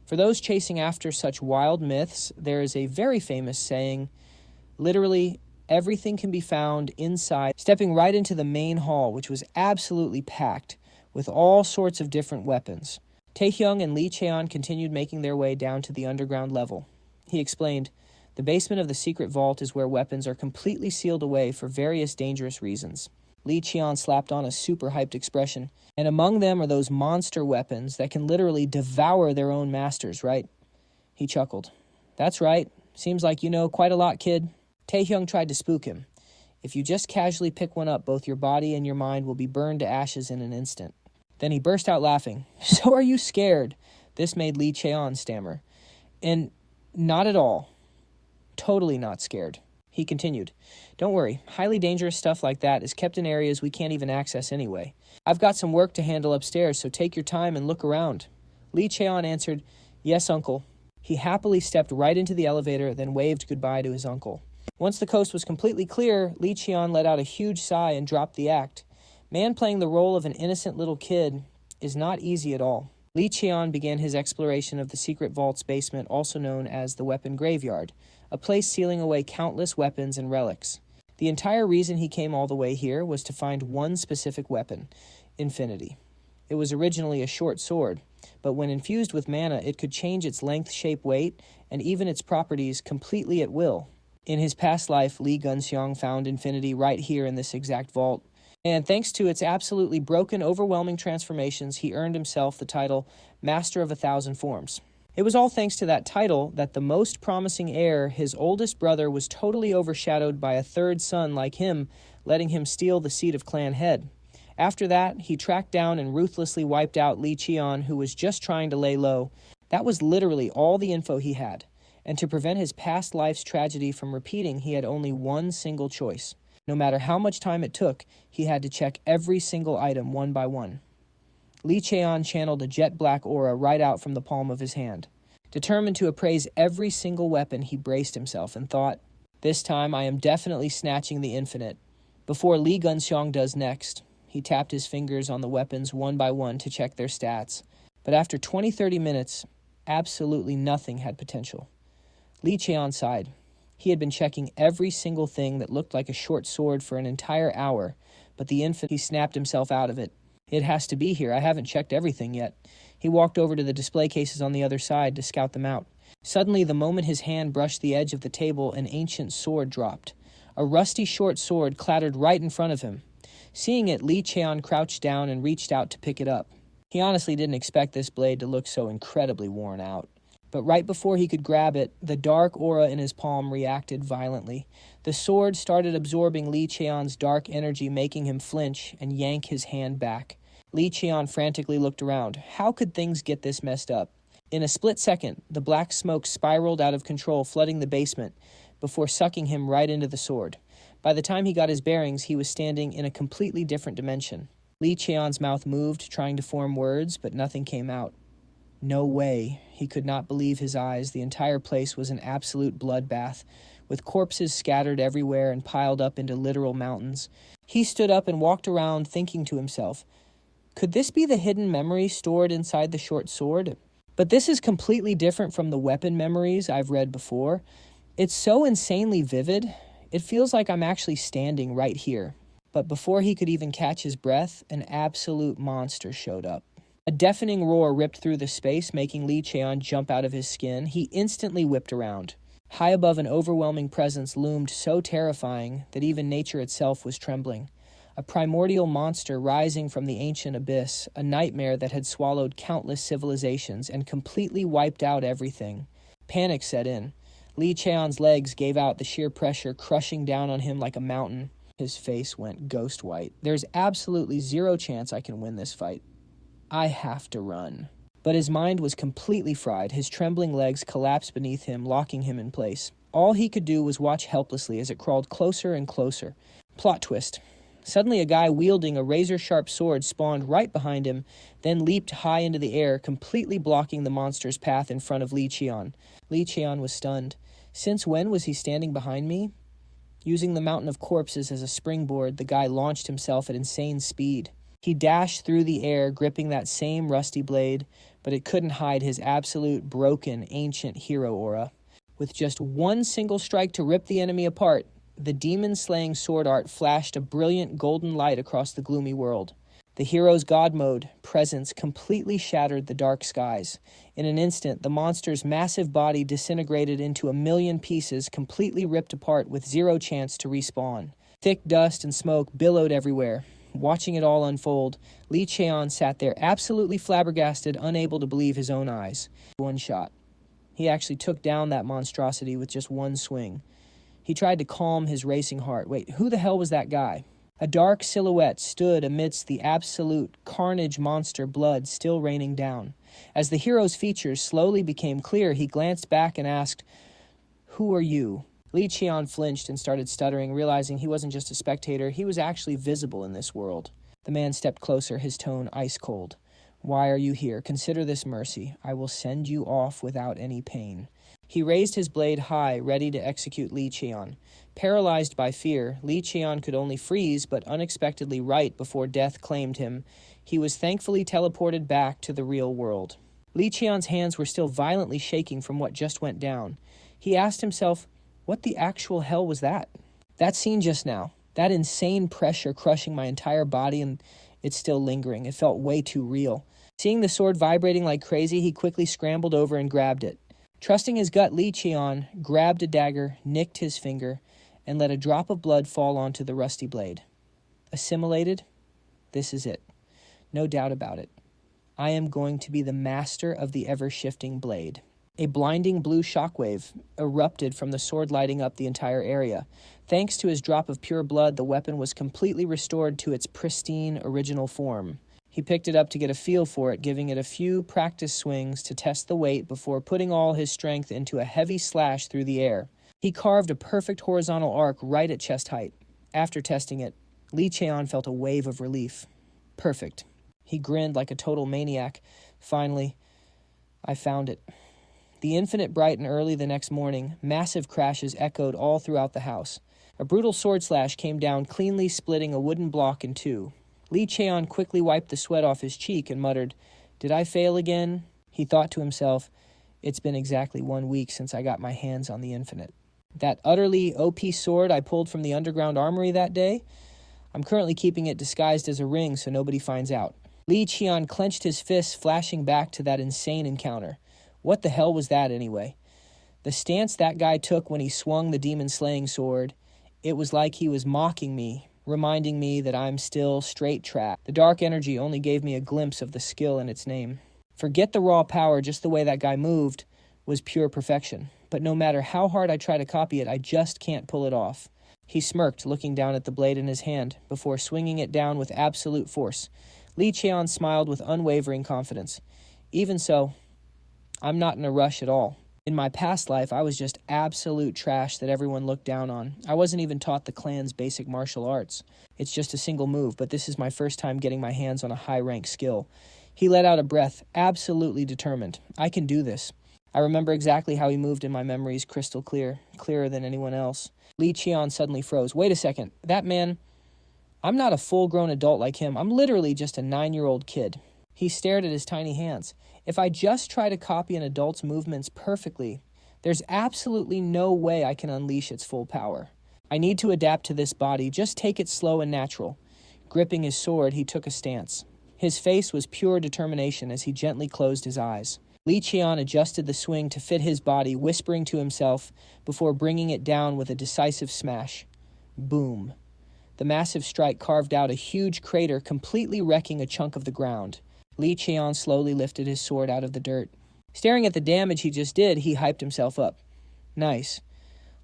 For those chasing after such wild myths, there is a very famous saying, literally, everything can be found inside. Stepping right into the main hall, which was absolutely packed with all sorts of different weapons. Taehyung and Lee Cheon continued making their way down to the underground level. He explained, the basement of the secret vault is where weapons are completely sealed away for various dangerous reasons. Lee Cheon slapped on a super hyped expression, and among them are those monster weapons that can literally devour their own masters, right? He chuckled. That's right. Seems like you know quite a lot, kid. Taehyung tried to spook him. If you just casually pick one up, both your body and your mind will be burned to ashes in an instant. Then he burst out laughing. So are you scared? This made Lee Cheon stammer. And not at all. Totally not scared. He continued, Don't worry, highly dangerous stuff like that is kept in areas we can't even access anyway. I've got some work to handle upstairs, so take your time and look around. Lee Cheon answered, Yes, uncle. He happily stepped right into the elevator, then waved goodbye to his uncle. Once the coast was completely clear, Lee Cheon let out a huge sigh and dropped the act. Man playing the role of an innocent little kid is not easy at all. Lee Cheon began his exploration of the secret vault's basement, also known as the weapon graveyard, a place sealing away countless weapons and relics. The entire reason he came all the way here was to find one specific weapon, infinity. It was originally a short sword, but when infused with mana, it could change its length, shape, weight, and even its properties completely at will. In his past life, Lee Gunseong found infinity right here in this exact vault, and thanks to its absolutely broken, overwhelming transformations, he earned himself the title Master of 1,000 Forms. It was all thanks to that title that the most promising heir, his oldest brother, was totally overshadowed by a third son like him, letting him steal the seat of clan head. After that, he tracked down and ruthlessly wiped out Lee Cheon, who was just trying to lay low. That was literally all the info he had. And to prevent his past life's tragedy from repeating, he had only one single choice. No matter how much time it took, he had to check every single item one by one. Lee Cheon channeled a jet-black aura right out from the palm of his hand. Determined to appraise every single weapon, he braced himself and thought, This time I am definitely snatching the infinite. Before Lee Gunseong does next, he tapped his fingers on the weapons one by one to check their stats. But after 20-30 minutes, absolutely nothing had potential. Lee Cheon sighed. He had been checking every single thing that looked like a short sword for an entire hour, but the infant, he snapped himself out of it. It has to be here. I haven't checked everything yet. He walked over to the display cases on the other side to scout them out. Suddenly, the moment his hand brushed the edge of the table, an ancient sword dropped. A rusty short sword clattered right in front of him. Seeing it, Lee Cheon crouched down and reached out to pick it up. He honestly didn't expect this blade to look so incredibly worn out. But right before he could grab it, the dark aura in his palm reacted violently. The sword started absorbing Lee Cheon's dark energy, making him flinch and yank his hand back. Lee Cheon frantically looked around. How could things get this messed up? In a split second, the black smoke spiraled out of control, flooding the basement, before sucking him right into the sword. By the time he got his bearings, he was standing in a completely different dimension. Li Cheon's mouth moved, trying to form words, but nothing came out. No way. He could not believe his eyes. The entire place was an absolute bloodbath, with corpses scattered everywhere and piled up into literal mountains. He stood up and walked around, thinking to himself, could this be the hidden memory stored inside the short sword? But this is completely different from the weapon memories I've read before. It's so insanely vivid, it feels like I'm actually standing right here. But before he could even catch his breath, an absolute monster showed up. A deafening roar ripped through the space, making Li Cheon jump out of his skin. He instantly whipped around. High above, an overwhelming presence loomed so terrifying that even nature itself was trembling. A primordial monster rising from the ancient abyss, a nightmare that had swallowed countless civilizations and completely wiped out everything. Panic set in. Li Cheon's legs gave out, the sheer pressure crushing down on him like a mountain. His face went ghost white. There's absolutely zero chance I can win this fight. I have to run. But his mind was completely fried. His trembling legs collapsed beneath him, locking him in place. All he could do was watch helplessly as it crawled closer and closer. Plot twist. Suddenly a guy wielding a razor-sharp sword spawned right behind him, then leaped high into the air, completely blocking the monster's path in front of Li Cheon. Li Cheon was stunned. Since when was he standing behind me? Using the mountain of corpses as a springboard, the guy launched himself at insane speed. He dashed through the air, gripping that same rusty blade, but it couldn't hide his absolute broken, ancient hero aura. With just one single strike to rip the enemy apart, the demon-slaying sword art flashed a brilliant golden light across the gloomy world. The hero's god mode presence completely shattered the dark skies. In an instant, the monster's massive body disintegrated into a million pieces, completely ripped apart with zero chance to respawn. Thick dust and smoke billowed everywhere. Watching it all unfold, Li Cheon sat there absolutely flabbergasted, unable to believe his own eyes. One shot. He actually took down that monstrosity with just one swing. He tried to calm his racing heart. Wait, who the hell was that guy? A dark silhouette stood amidst the absolute carnage monster, blood still raining down. As the hero's features slowly became clear, he glanced back and asked, "Who are you?" Li Cheon flinched and started stuttering, realizing he wasn't just a spectator, he was actually visible in this world. The man stepped closer, his tone ice cold. "Why are you here? Consider this mercy. I will send you off without any pain." He raised his blade high, ready to execute Li Cheon. Paralyzed by fear, Li Cheon could only freeze, but unexpectedly right before death claimed him, he was thankfully teleported back to the real world. Li Cheon's hands were still violently shaking from what just went down. He asked himself, what the actual hell was that? That scene just now, that insane pressure crushing my entire body, and it's still lingering. It felt way too real. Seeing the sword vibrating like crazy, he quickly scrambled over and grabbed it. Trusting his gut, Li Cheon grabbed a dagger, nicked his finger, and let a drop of blood fall onto the rusty blade. Assimilated? This is it. No doubt about it. I am going to be the master of the ever-shifting blade. A blinding blue shockwave erupted from the sword, lighting up the entire area. Thanks to his drop of pure blood, the weapon was completely restored to its pristine original form. He picked it up to get a feel for it, giving it a few practice swings to test the weight before putting all his strength into a heavy slash through the air. He carved a perfect horizontal arc right at chest height. After testing it, Li Cheon felt a wave of relief. Perfect. He grinned like a total maniac. Finally, I found it. The infinite bright and early the next morning, massive crashes echoed all throughout the house. A brutal sword slash came down, cleanly splitting a wooden block in two. Li Cheon quickly wiped the sweat off his cheek and muttered, "Did I fail again?" He thought to himself, "It's been exactly 1 week since I got my hands on the infinite. That utterly OP sword I pulled from the underground armory that day, I'm currently keeping it disguised as a ring so nobody finds out." Li Cheon clenched his fists, flashing back to that insane encounter. What the hell was that anyway? The stance that guy took when he swung the demon-slaying sword, it was like he was mocking me, reminding me that I'm still straight track. The dark energy only gave me a glimpse of the skill in its name. Forget the raw power, just the way that guy moved was pure perfection. But no matter how hard I try to copy it, I just can't pull it off. He smirked, looking down at the blade in his hand, before swinging it down with absolute force. Li Cheon smiled with unwavering confidence. Even so, I'm not in a rush at all. In my past life, I was just absolute trash that everyone looked down on. I wasn't even taught the clan's basic martial arts. It's just a single move, but this is my first time getting my hands on a high-rank skill. He let out a breath, absolutely determined. I can do this. I remember exactly how he moved in my memories, crystal clear, clearer than anyone else. Lee Cheon suddenly froze. Wait a second, that man... I'm not a full-grown adult like him. I'm literally just a 9-year-old kid. He stared at his tiny hands. If I just try to copy an adult's movements perfectly, there's absolutely no way I can unleash its full power. I need to adapt to this body. Just take it slow and natural. Gripping his sword, he took a stance. His face was pure determination as he gently closed his eyes. Lee Cheon adjusted the swing to fit his body, whispering to himself before bringing it down with a decisive smash. Boom. The massive strike carved out a huge crater, completely wrecking a chunk of the ground. Lee Cheon slowly lifted his sword out of the dirt. Staring at the damage he just did, he hyped himself up. Nice.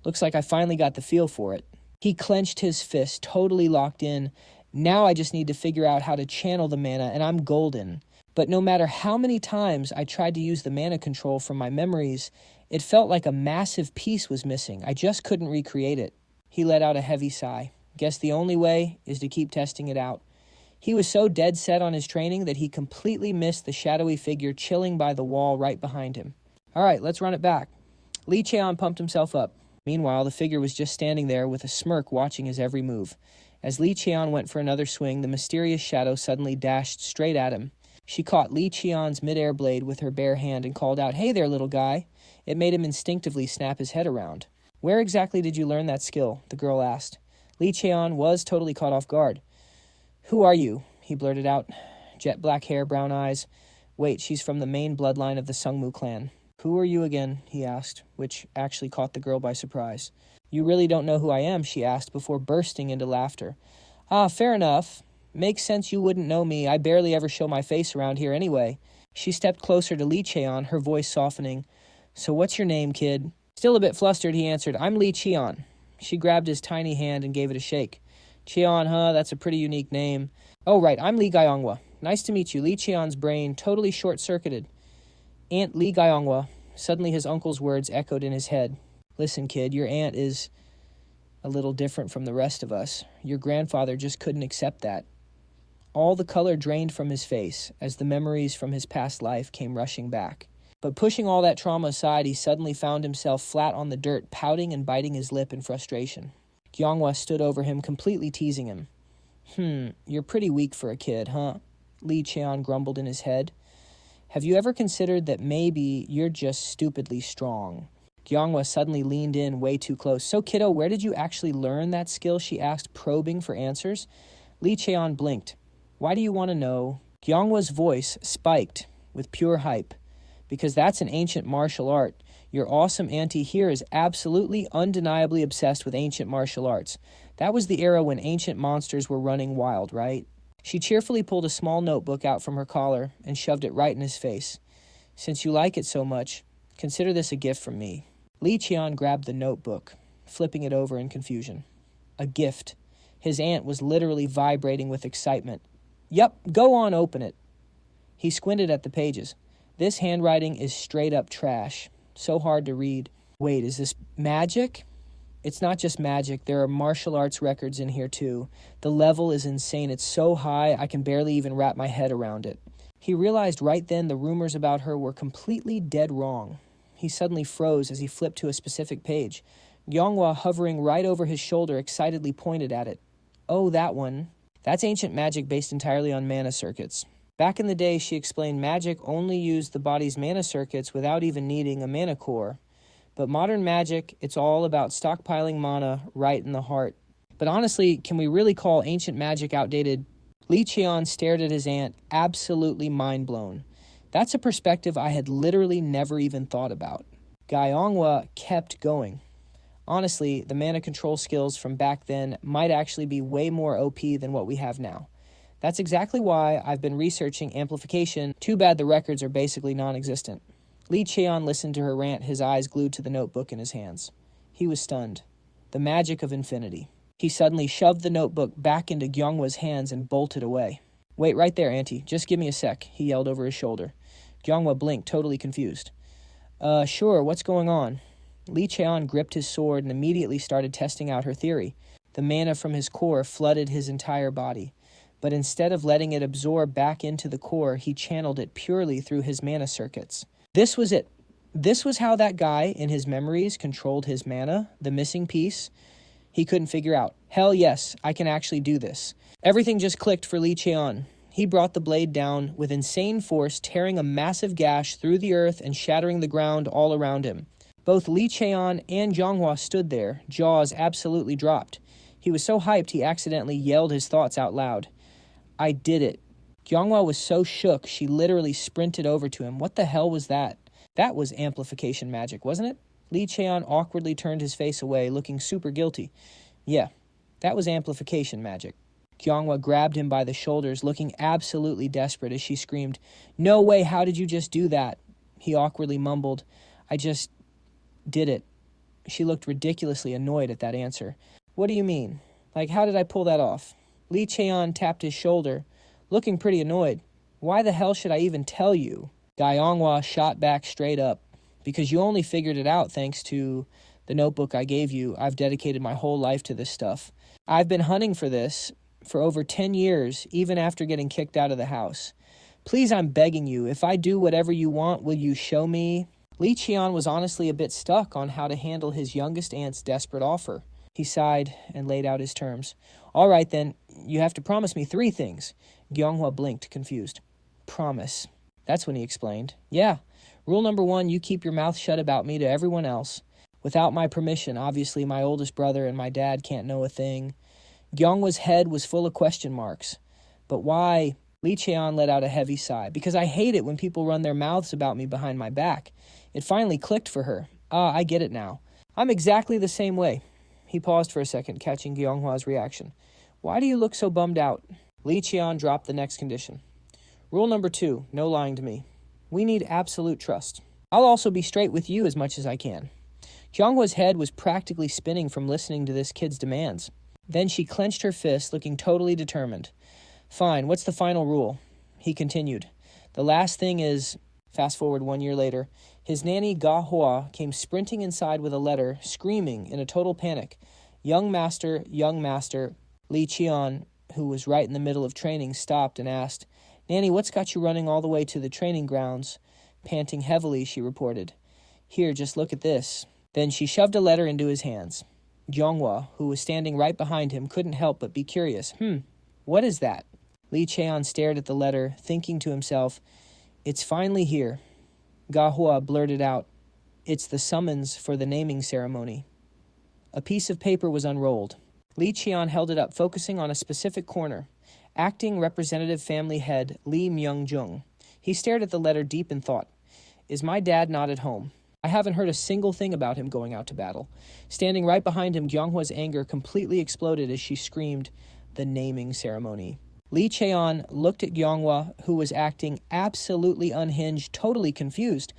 Looks like I finally got the feel for it. He clenched his fist, totally locked in. Now I just need to figure out how to channel the mana, and I'm golden. But no matter how many times I tried to use the mana control from my memories, it felt like a massive piece was missing. I just couldn't recreate it. He let out a heavy sigh. Guess the only way is to keep testing it out. He was so dead set on his training that he completely missed the shadowy figure chilling by the wall right behind him. All right, let's run it back. Lee Cheon pumped himself up. Meanwhile, the figure was just standing there with a smirk watching his every move. As Lee Cheon went for another swing, the mysterious shadow suddenly dashed straight at him. She caught Lee Cheon's mid-air blade with her bare hand and called out, "Hey there, little guy." It made him instinctively snap his head around. "Where exactly did you learn that skill?" the girl asked. Lee Cheon was totally caught off guard. "Who are you?" he blurted out. Jet black hair, brown eyes. Wait, she's from the main bloodline of the Sungmu Clan. "Who are you again?" he asked, which actually caught the girl by surprise. "You really don't know who I am?" she asked before bursting into laughter. "Ah, fair enough. Makes sense you wouldn't know me. I barely ever show my face around here anyway." She stepped closer to Lee Cheon, her voice softening. "So what's your name, kid?" Still a bit flustered, he answered, "I'm Lee Cheon." She grabbed his tiny hand and gave it a shake. "Cheon, huh? That's a pretty unique name." "Oh, right, I'm Lee Gyeongwa. Nice to meet you." Lee Cheon's brain totally short-circuited. "Aunt Lee Gyeongwa." Suddenly his uncle's words echoed in his head. "Listen, kid, your aunt is a little different from the rest of us. Your grandfather just couldn't accept that." All the color drained from his face as the memories from his past life came rushing back. But pushing all that trauma aside, he suddenly found himself flat on the dirt, pouting and biting his lip in frustration. Gyeongwa stood over him, completely teasing him. You're pretty weak for a kid, huh?" Lee Cheon grumbled in his head. "Have you ever considered that maybe you're just stupidly strong?" Gyeongwa suddenly leaned in way too close. "So, kiddo, where did you actually learn that skill?" she asked, probing for answers. Lee Cheon blinked. "Why do you want to know?" Gyeongwa's voice spiked with pure hype. "Because that's an ancient martial art. Your awesome auntie here is absolutely, undeniably obsessed with ancient martial arts. That was the era when ancient monsters were running wild, right?" She cheerfully pulled a small notebook out from her collar and shoved it right in his face. "Since you like it so much, consider this a gift from me." Lee Cheon grabbed the notebook, flipping it over in confusion. A gift. His aunt was literally vibrating with excitement. "Yup, go on, open it." He squinted at the pages. This handwriting is straight up trash. So hard to read. Wait, is this magic? It's not just magic. There are martial arts records in here too. The level is insane. It's so high, I can barely even wrap my head around it. He realized right then the rumors about her were completely dead wrong. He suddenly froze as he flipped to a specific page. Gyeongwa, hovering right over his shoulder, excitedly pointed at it. "Oh, that one. That's ancient magic based entirely on mana circuits." Back in the day, she explained magic only used the body's mana circuits without even needing a mana core. But modern magic, it's all about stockpiling mana right in the heart. But honestly, can we really call ancient magic outdated? Lee Cheon stared at his aunt, absolutely mind-blown. That's a perspective I had literally never even thought about. Gyeongwa kept going. Honestly, the mana control skills from back then might actually be way more OP than what we have now. That's exactly why I've been researching amplification. Too bad the records are basically non-existent. Lee Cheon listened to her rant, his eyes glued to the notebook in his hands. He was stunned. The magic of infinity. He suddenly shoved the notebook back into Gyeongwa's hands and bolted away. "Wait right there, Auntie. Just give me a sec," he yelled over his shoulder. Gyeongwa blinked, totally confused. Sure, what's going on? Lee Cheon gripped his sword and immediately started testing out her theory. The mana from his core flooded his entire body. But instead of letting it absorb back into the core, he channeled it purely through his mana circuits. This was it. This was how that guy, in his memories, controlled his mana, the missing piece. He couldn't figure out. Hell yes, I can actually do this. Everything just clicked for Lee Cheon. He brought the blade down with insane force, tearing a massive gash through the earth and shattering the ground all around him. Both Lee Cheon and Gyeonghwa stood there, jaws absolutely dropped. He was so hyped he accidentally yelled his thoughts out loud. I did it. Gyeonghwa was so shook she literally sprinted over to him. What the hell was that? That was amplification magic, wasn't it? Lee Cheon awkwardly turned his face away, looking super guilty. Yeah, that was amplification magic. Gyeonghwa grabbed him by the shoulders, looking absolutely desperate as she screamed, No way, how did you just do that? He awkwardly mumbled, I just did it. She looked ridiculously annoyed at that answer. What do you mean? Like, how did I pull that off? Lee Cheon tapped his shoulder, looking pretty annoyed. Why the hell should I even tell you? Gyeonghwa shot back straight up. Because you only figured it out thanks to the notebook I gave you. I've dedicated my whole life to this stuff. I've been hunting for this for over 10 years, even after getting kicked out of the house. Please, I'm begging you, if I do whatever you want, will you show me? Lee Cheon was honestly a bit stuck on how to handle his youngest aunt's desperate offer. He sighed and laid out his terms. All right, then, you have to promise me 3 things. Gyeonghwa blinked, confused. Promise. That's when he explained. Yeah. Rule number 1, you keep your mouth shut about me to everyone else. Without my permission, obviously my oldest brother and my dad can't know a thing. Gyeonghwa's head was full of question marks. But why? Lee Cheon let out a heavy sigh. Because I hate it when people run their mouths about me behind my back. It finally clicked for her. I get it now. I'm exactly the same way. He paused for a second, catching Gyeonghwa's reaction. Why do you look so bummed out? Lee Cheon dropped the next condition. Rule number 2, no lying to me. We need absolute trust. I'll also be straight with you as much as I can. Gyeonghwa's head was practically spinning from listening to this kid's demands. Then she clenched her fist, looking totally determined. Fine, what's the final rule? He continued. The last thing is, fast forward 1 year later, his nanny Ga-hwa came sprinting inside with a letter, screaming in a total panic. Young master, Lee Cheon, who was right in the middle of training, stopped and asked, Nanny, what's got you running all the way to the training grounds? Panting heavily, she reported. Here, just look at this. Then she shoved a letter into his hands. Gyeonghwa, who was standing right behind him, couldn't help but be curious. What is that? Lee Cheon stared at the letter, thinking to himself, It's finally here. Ga-hwa blurted out, It's the summons for the naming ceremony. A piece of paper was unrolled. Lee Cheon held it up, focusing on a specific corner. Acting Representative Family Head Lee Myung-jung. He stared at the letter deep in thought. Is my dad not at home? I haven't heard a single thing about him going out to battle. Standing right behind him, Gyeonghwa's anger completely exploded as she screamed, the naming ceremony. Lee Cheon looked at Gyeonghwa, who was acting absolutely unhinged, totally confused.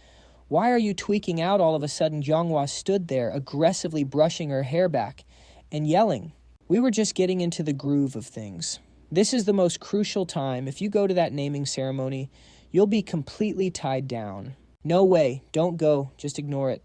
Why are you tweaking out all of a sudden? Gyeonghwa stood there, aggressively brushing her hair back and yelling. We were just getting into the groove of things. This is the most crucial time. If you go to that naming ceremony, you'll be completely tied down. No way. Don't go. Just ignore it.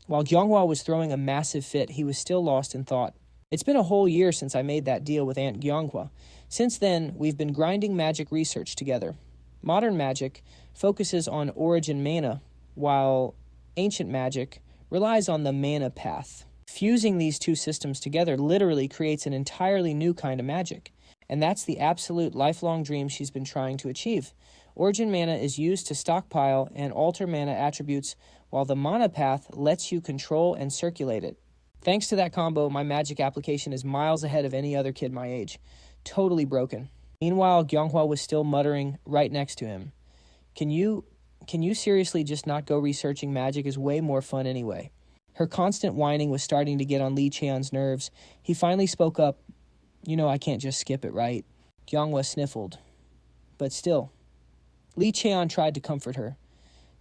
While Gyeonghwa was throwing a massive fit, he was still lost in thought. It's been a whole year since I made that deal with Aunt Gyeonghwa. Since then, we've been grinding magic research together. Modern magic focuses on origin mana, while ancient magic relies on the mana path. Fusing these two systems together literally creates an entirely new kind of magic. And that's the absolute lifelong dream she's been trying to achieve. Origin mana is used to stockpile and alter mana attributes, while the mana path lets you control and circulate it. Thanks to that combo, my magic application is miles ahead of any other kid my age. Totally broken. Meanwhile, Gyeonghwa was still muttering right next to him. Can you seriously just not go researching magic? Is way more fun anyway. Her constant whining was starting to get on Lee Cheon's nerves. He finally spoke up. I can't just skip it, right? Gyeonghwa sniffled. But still. Lee Cheon tried to comfort her.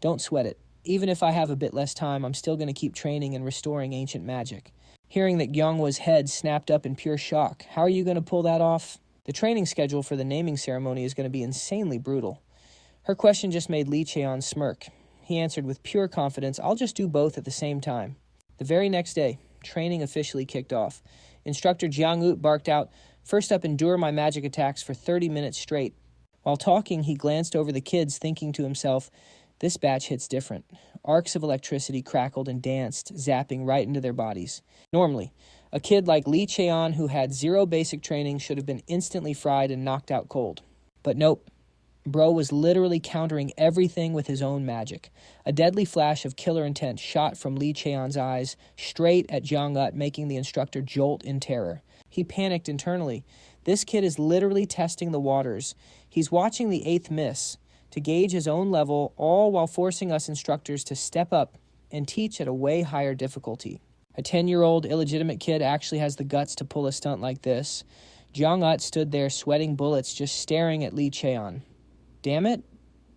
Don't sweat it. Even if I have a bit less time, I'm still going to keep training and restoring ancient magic. Hearing that Gyeonghwa's head snapped up in pure shock. How are you going to pull that off? The training schedule for the naming ceremony is going to be insanely brutal. Her question just made Lee Cheon smirk. he answered with pure confidence. I'll just do both at the same time. The very next day, training officially kicked off. Instructor Jiang-ut barked out, "First up, endure my magic attacks for 30 minutes straight." While talking, he glanced over the kids, thinking to himself, this batch hits different. Arcs of electricity crackled and danced, zapping right into their bodies. Normally, a kid like Lee Cheon, who had zero basic training, should have been instantly fried and knocked out cold. But nope. Bro was literally countering everything with his own magic. A deadly flash of killer intent shot from Lee Cheon's eyes straight at Jiang-ut, making the instructor jolt in terror. He panicked internally. This kid is literally testing the waters. He's watching the 8th miss to gauge his own level, all while forcing us instructors to step up and teach at a way higher difficulty. A 10-year-old illegitimate kid actually has the guts to pull a stunt like this. Jiang-ut stood there sweating bullets, just staring at Lee Cheon. Damn it?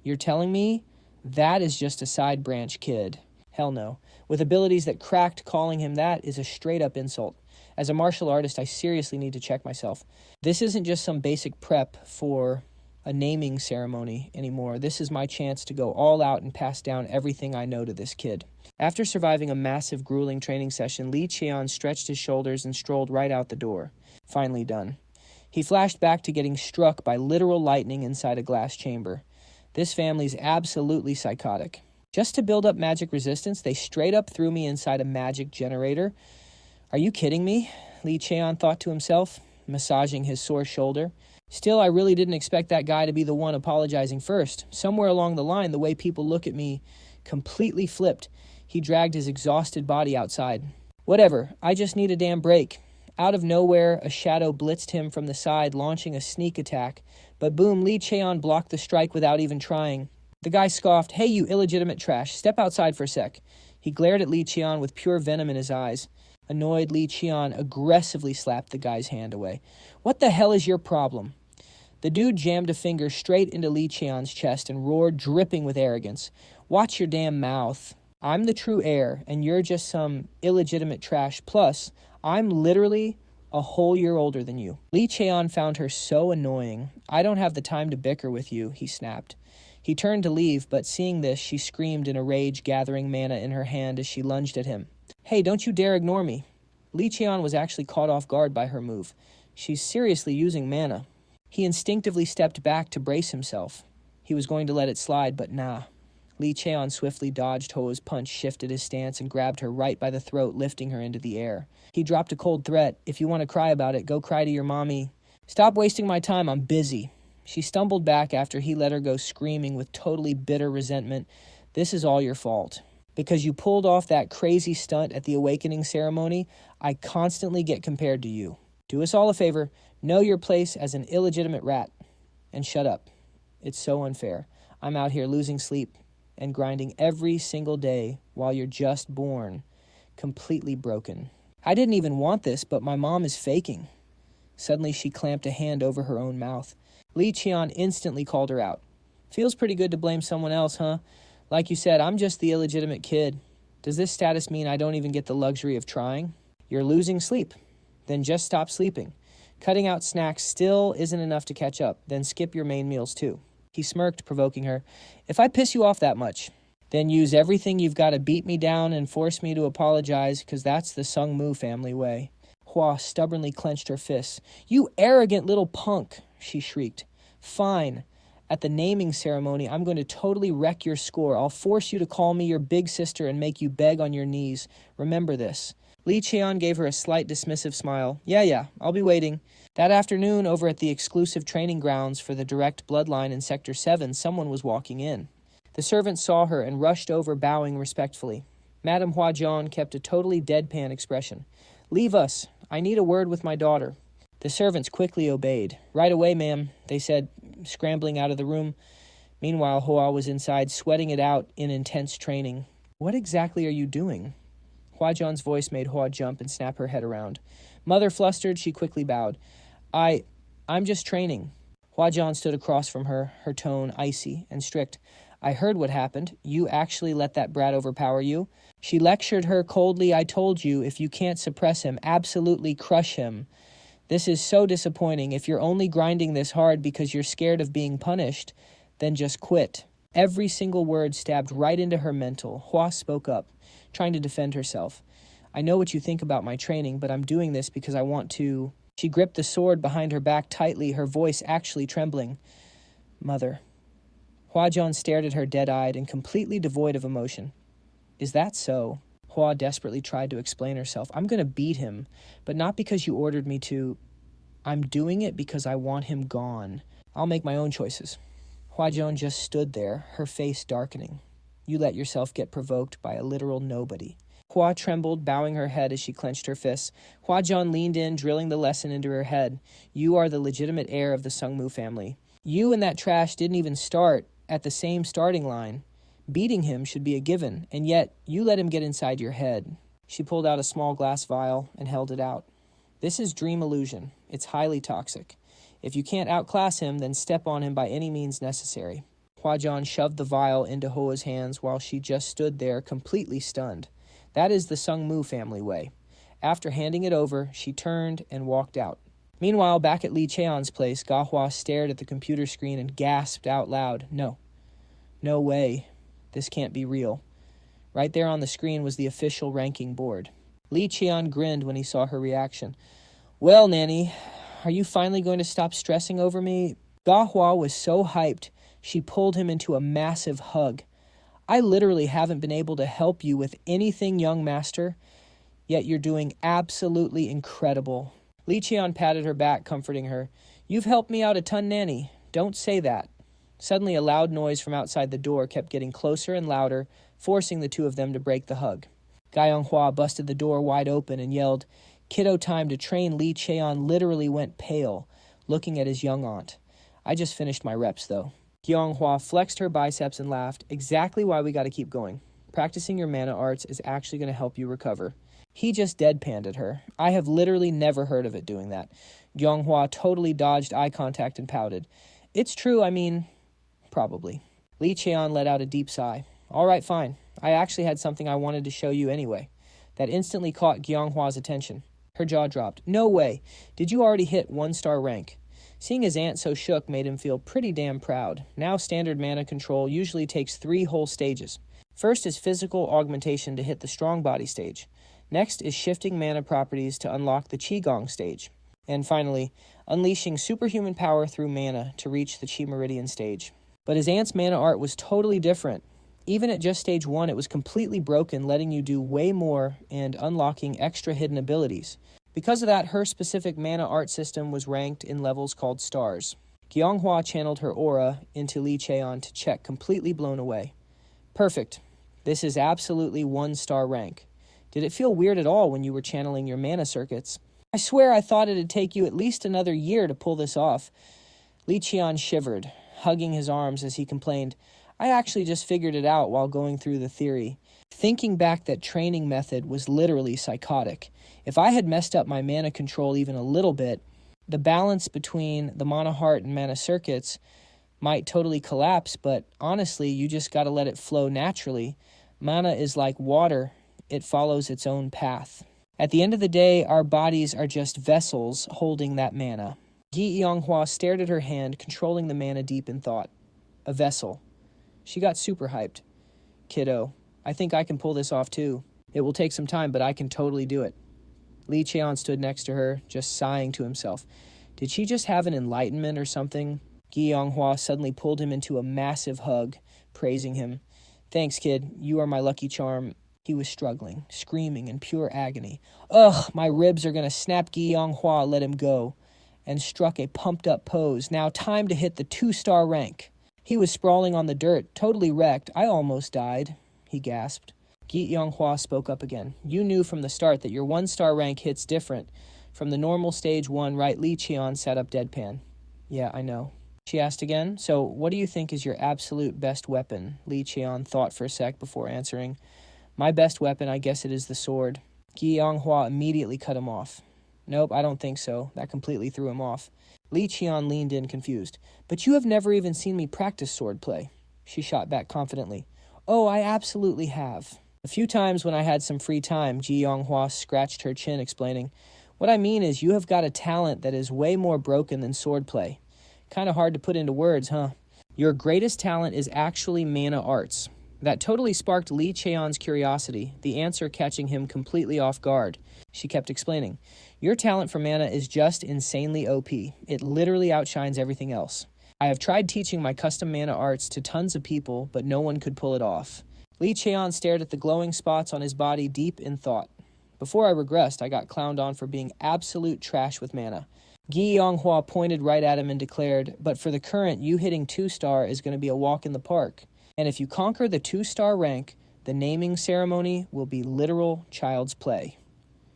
You're telling me that is just a side branch kid? Hell no. With abilities that cracked, calling him that is a straight-up insult. As a martial artist, I seriously need to check myself. This isn't just some basic prep for a naming ceremony anymore. This is my chance to go all out and pass down everything I know to this kid. After surviving a massive, grueling training session, Lee Cheon stretched his shoulders and strolled right out the door. Finally done. He flashed back to getting struck by literal lightning inside a glass chamber. This family's absolutely psychotic. Just to build up magic resistance, they straight up threw me inside a magic generator. Are you kidding me? Lee Cheon thought to himself, massaging his sore shoulder. Still, I really didn't expect that guy to be the one apologizing first. Somewhere along the line, the way people look at me completely flipped. He dragged his exhausted body outside. Whatever, I just need a damn break. Out of nowhere, a shadow blitzed him from the side, launching a sneak attack. But boom, Lee Cheon blocked the strike without even trying. The guy scoffed, "Hey, you illegitimate trash, step outside for a sec." He glared at Lee Cheon with pure venom in his eyes. Annoyed, Lee Cheon aggressively slapped the guy's hand away. "What the hell is your problem?" The dude jammed a finger straight into Lee Cheon's chest and roared, dripping with arrogance. "Watch your damn mouth. I'm the true heir, and you're just some illegitimate trash. Plus, I'm literally a whole year older than you." Lee Cheon found her so annoying. "I don't have the time to bicker with you," he snapped. He turned to leave, but seeing this, she screamed in a rage, gathering mana in her hand as she lunged at him. "Hey, don't you dare ignore me." Lee Cheon was actually caught off guard by her move. She's seriously using mana. He instinctively stepped back to brace himself. He was going to let it slide, but nah. Lee Cheon swiftly dodged Ho's punch, shifted his stance, and grabbed her right by the throat, lifting her into the air. He dropped a cold threat. "If you want to cry about it, go cry to your mommy." "Stop wasting my time, I'm busy." She stumbled back after he let her go, screaming with totally bitter resentment. "This is all your fault. Because you pulled off that crazy stunt at the awakening ceremony, I constantly get compared to you. Do us all a favor, know your place as an illegitimate rat, and shut up. It's so unfair. I'm out here losing sleep and grinding every single day while you're just born, completely broken. I didn't even want this, but my mom is faking." Suddenly, she clamped a hand over her own mouth. Lee Cheon instantly called her out. "Feels pretty good to blame someone else, huh? Like you said, I'm just the illegitimate kid. Does this status mean I don't even get the luxury of trying? You're losing sleep. Then just stop sleeping. Cutting out snacks still isn't enough to catch up. Then skip your main meals too." He smirked, provoking her. "If I piss you off that much, then use everything you've got to beat me down and force me to apologize, because that's the Sungmu family way." Hua stubbornly clenched her fists. "You arrogant little punk," she shrieked. "Fine. At the naming ceremony, I'm going to totally wreck your score. I'll force you to call me your big sister and make you beg on your knees. Remember this." Lee Cheon gave her a slight dismissive smile. Yeah, I'll be waiting." That afternoon, over at the exclusive training grounds for the direct bloodline in Sector 7, someone was walking in. The servant saw her and rushed over, bowing respectfully. Madame Huajian kept a totally deadpan expression. "Leave us. I need a word with my daughter." The servants quickly obeyed. "Right away, ma'am," they said, scrambling out of the room. Meanwhile, Hua was inside, sweating it out in intense training. "What exactly are you doing?" Huajian's voice made Hua jump and snap her head around. Mother flustered, she quickly bowed. I'm just training." Huajian stood across from her, her tone icy and strict. "I heard what happened. You actually let that brat overpower you?" She lectured her coldly. "I told you, if you can't suppress him, absolutely crush him. This is so disappointing. If you're only grinding this hard because you're scared of being punished, then just quit." Every single word stabbed right into her mental. Hua spoke up, trying to defend herself. I know what you think about my training, but I'm doing this because I want to... She gripped the sword behind her back tightly, her voice actually trembling. Mother. Hua-jeon stared at her dead-eyed and completely devoid of emotion. Is that so? Hua desperately tried to explain herself. I'm going to beat him, but not because you ordered me to. I'm doing it because I want him gone. I'll make my own choices. Hua-jeon just stood there, her face darkening. You let yourself get provoked by a literal nobody. Hua trembled, bowing her head as she clenched her fists. Hua-jeon leaned in, drilling the lesson into her head. You are the legitimate heir of the Sungmu family. You and that trash didn't even start at the same starting line. Beating him should be a given, and yet you let him get inside your head. She pulled out a small glass vial and held it out. This is dream illusion. It's highly toxic. If you can't outclass him, then step on him by any means necessary. Hua-jeon shoved the vial into Hoa's hands while she just stood there, completely stunned. That is the Sungmu family way. After handing it over, she turned and walked out. Meanwhile, back at Lee Cheon's place, Gahwa stared at the computer screen and gasped out loud. No. No way. This can't be real. Right there on the screen was the official ranking board. Lee Cheon grinned when he saw her reaction. Well, Nanny, are you finally going to stop stressing over me? Gahwa was so hyped, she pulled him into a massive hug. I literally haven't been able to help you with anything, young master, yet you're doing absolutely incredible. Lee Cheon patted her back, comforting her. You've helped me out a ton, Nanny. Don't say that. Suddenly, a loud noise from outside the door kept getting closer and louder, forcing the two of them to break the hug. Ga-young-hwa busted the door wide open and yelled, Kiddo time to train. Lee Cheon literally went pale, looking at his young aunt. I just finished my reps, though. Ga-young-hwa flexed her biceps and laughed. Exactly why we gotta keep going. Practicing your mana arts is actually gonna help you recover. He just deadpanned at her. I have literally never heard of it doing that. Ga-young-hwa totally dodged eye contact and pouted. It's true, I mean... Probably. Lee Cheon let out a deep sigh. All right, fine. I actually had something I wanted to show you anyway. That instantly caught Ga-young-hwa's attention. Her jaw dropped. No way. Did you already hit 1-star rank? Seeing his aunt so shook made him feel pretty damn proud. Now standard mana control usually takes 3 whole stages. First is physical augmentation to hit the strong body stage. Next is shifting mana properties to unlock the Qigong stage. And finally, unleashing superhuman power through mana to reach the Qi Meridian stage. But his aunt's mana art was totally different. Even at just stage 1, it was completely broken, letting you do way more and unlocking extra hidden abilities. Because of that, her specific mana art system was ranked in levels called stars. Ga-young-hwa channeled her aura into Lee Cheon to check, completely blown away. Perfect. This is absolutely 1-star rank. Did it feel weird at all when you were channeling your mana circuits? I swear I thought it'd take you at least another year to pull this off. Lee Cheon shivered, hugging his arms as he complained, I actually just figured it out while going through the theory. Thinking back, that training method was literally psychotic. If I had messed up my mana control even a little bit, the balance between the mana heart and mana circuits might totally collapse, but honestly, you just gotta let it flow naturally. Mana is like water. It follows its own path. At the end of the day, our bodies are just vessels holding that mana. Ga-young-hwa stared at her hand, controlling the mana deep in thought. A vessel. She got super hyped. Kiddo, I think I can pull this off too. It will take some time, but I can totally do it. Lee Cheon stood next to her, just sighing to himself. Did she just have an enlightenment or something? Ga-young-hwa suddenly pulled him into a massive hug, praising him. Thanks, kid. You are my lucky charm. He was struggling, screaming in pure agony. Ugh, my ribs are gonna snap. Ga-young-hwa let him go and struck a pumped-up pose. Now time to hit the 2-star rank. He was sprawling on the dirt, totally wrecked. I almost died, he gasped. Ga-young-hwa spoke up again. You knew from the start that your 1-star rank hits different from the normal stage 1, right? Lee Cheon sat up deadpan. Yeah, I know. She asked again. So what do you think is your absolute best weapon? Lee Cheon thought for a sec before answering. My best weapon, I guess it is the sword. Ga-young-hwa immediately cut him off. Nope, I don't think so. That completely threw him off. Lee Cheon leaned in, confused. But you have never even seen me practice swordplay. She shot back confidently. Oh, I absolutely have. A few times when I had some free time, Ga-young-hwa scratched her chin, explaining, what I mean is you have got a talent that is way more broken than swordplay. Kind of hard to put into words, huh? Your greatest talent is actually mana arts. That totally sparked Lee Cheon's curiosity, the answer catching him completely off guard. She kept explaining, your talent for mana is just insanely OP. It literally outshines everything else. I have tried teaching my custom mana arts to tons of people, but no one could pull it off. Lee Cheon stared at the glowing spots on his body deep in thought. Before I regressed, I got clowned on for being absolute trash with mana. Gi Yonghua pointed right at him and declared, but for the current, you hitting 2-star is going to be a walk in the park. And if you conquer the 2-star rank, the naming ceremony will be literal child's play.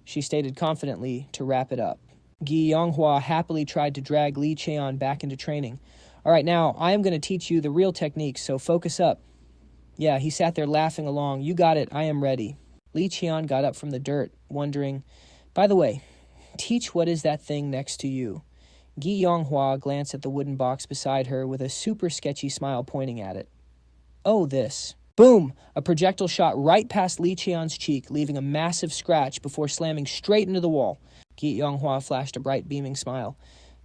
She stated confidently to wrap it up. Gi Yonghua happily tried to drag Lee Cheon back into training. All right, now I am going to teach you the real techniques, so focus up. Yeah, he sat there laughing along. You got it, I am ready. Lee Cheon got up from the dirt, wondering, by the way, teach what is that thing next to you. Gi Yonghua glanced at the wooden box beside her with a super sketchy smile pointing at it. Oh, this. Boom! A projectile shot right past Lee Cheon's cheek, leaving a massive scratch before slamming straight into the wall. Gi Yonghua flashed a bright beaming smile.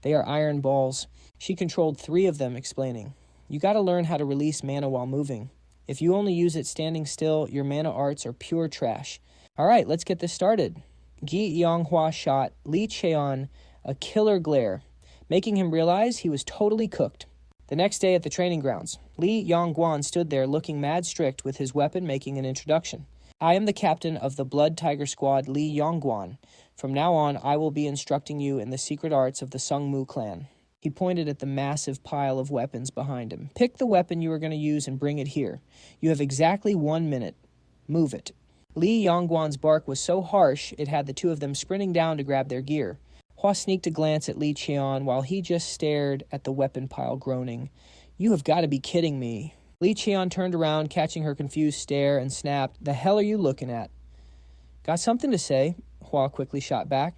They are iron balls. She controlled 3 of them, explaining. You gotta learn how to release mana while moving. If you only use it standing still, your mana arts are pure trash. Alright, let's get this started. Gi Yonghua shot Lee Cheon a killer glare, making him realize he was totally cooked. The next day at the training grounds, Lee Yongguan stood there looking mad strict with his weapon making an introduction. I am the captain of the Blood Tiger Squad, Lee Yongguan. From now on, I will be instructing you in the secret arts of the Sungmu Clan. He pointed at the massive pile of weapons behind him. Pick the weapon you are going to use and bring it here. You have exactly 1 minute. Move it. Lee Yongguan's bark was so harsh, it had the 2 of them sprinting down to grab their gear. Hua sneaked a glance at Lee Cheon while he just stared at the weapon pile, groaning, You have got to be kidding me. Lee Cheon turned around, catching her confused stare, and snapped, The hell are you looking at? Got something to say, Hua quickly shot back.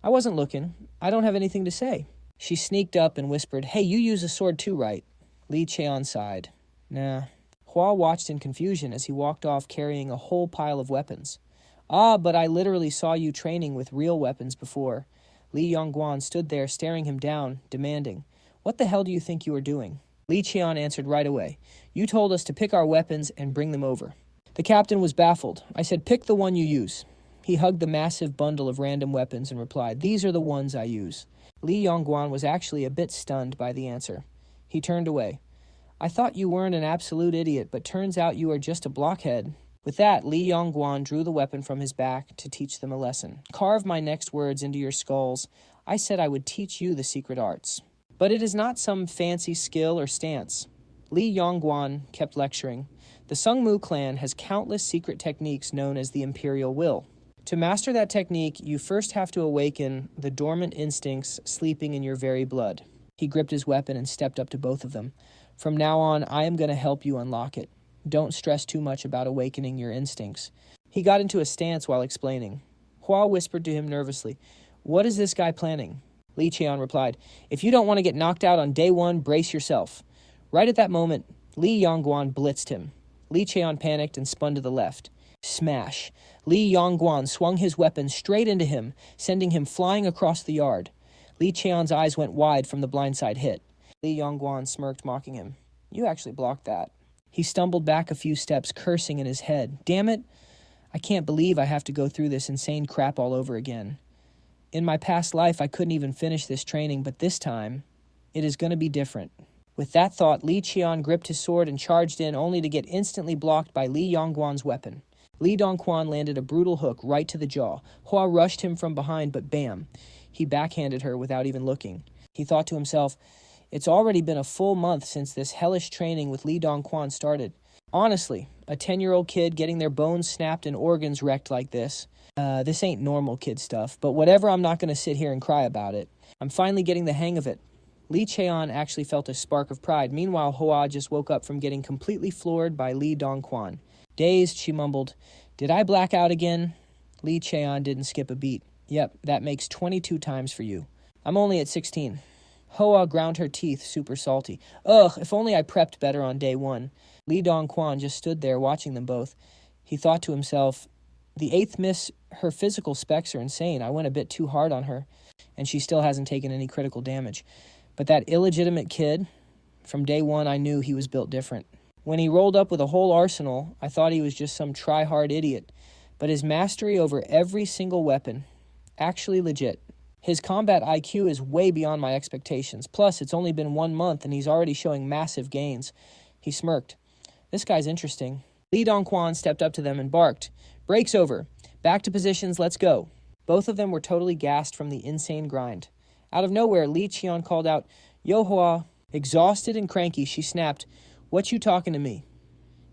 I wasn't looking. I don't have anything to say. She sneaked up and whispered, Hey, you use a sword too, right? Lee Cheon sighed. Nah. Hua watched in confusion as he walked off carrying a whole pile of weapons. Ah, but I literally saw you training with real weapons before. Lee Yongguan stood there staring him down, demanding, What the hell do you think you are doing? Lee Cheon answered right away, You told us to pick our weapons and bring them over. The captain was baffled. I said, Pick the one you use. He hugged the massive bundle of random weapons and replied, These are the ones I use. Lee Yongguan was actually a bit stunned by the answer. He turned away. I thought you weren't an absolute idiot, but turns out you are just a blockhead. With that, Lee Yongguan drew the weapon from his back to teach them a lesson. Carve my next words into your skulls. I said I would teach you the secret arts. But it is not some fancy skill or stance. Lee Yongguan kept lecturing. The Sungmu Clan has countless secret techniques known as the Imperial Will. To master that technique, you first have to awaken the dormant instincts sleeping in your very blood. He gripped his weapon and stepped up to both of them. From now on, I am going to help you unlock it. Don't stress too much about awakening your instincts. He got into a stance while explaining. Hua whispered to him nervously, What is this guy planning? Lee Cheon replied, If you don't want to get knocked out on day 1, brace yourself. Right at that moment, Lee Yongguan blitzed him. Lee Cheon panicked and spun to the left. Smash! Lee Yongguan swung his weapon straight into him, sending him flying across the yard. Lee Cheon's eyes went wide from the blindside hit. Lee Yongguan smirked, mocking him. You actually blocked that. He stumbled back a few steps, cursing in his head. Damn it! I can't believe I have to go through this insane crap all over again. In my past life, I couldn't even finish this training, but this time, it is going to be different. With that thought, Lee Cheon gripped his sword and charged in, only to get instantly blocked by Lee Yongguan's weapon. Lee Dongquan landed a brutal hook right to the jaw. Hua rushed him from behind, but bam! He backhanded her without even looking. He thought to himself, It's already been a full month since this hellish training with Lee Dongquan started. Honestly, a 10-year-old kid getting their bones snapped and organs wrecked like this. This ain't normal kid stuff, but whatever, I'm not going to sit here and cry about it. I'm finally getting the hang of it. Lee Cheon actually felt a spark of pride. Meanwhile, Hua just woke up from getting completely floored by Lee Dongquan. Dazed, she mumbled, Did I black out again? Lee Cheon didn't skip a beat. Yep, that makes 22 times for you. I'm only at 16. Hoa ground her teeth, super salty. Ugh, if only I prepped better on day 1. Lee Dongquan just stood there watching them both. He thought to himself, The 8th miss, her physical specs are insane. I went a bit too hard on her, and she still hasn't taken any critical damage. But that illegitimate kid, From day one, I knew he was built different. When he rolled up with a whole arsenal, I thought he was just some try-hard idiot. But his mastery over every single weapon, actually legit. His combat IQ is way beyond my expectations. Plus, it's only been 1 month and he's already showing massive gains. He smirked. This guy's interesting. Lee Dongquan stepped up to them and barked. Break's over. Back to positions, let's go. Both of them were totally gassed from the insane grind. Out of nowhere, Lee Cheon called out, Yo Hoa. Exhausted and cranky, she snapped, What you talking to me?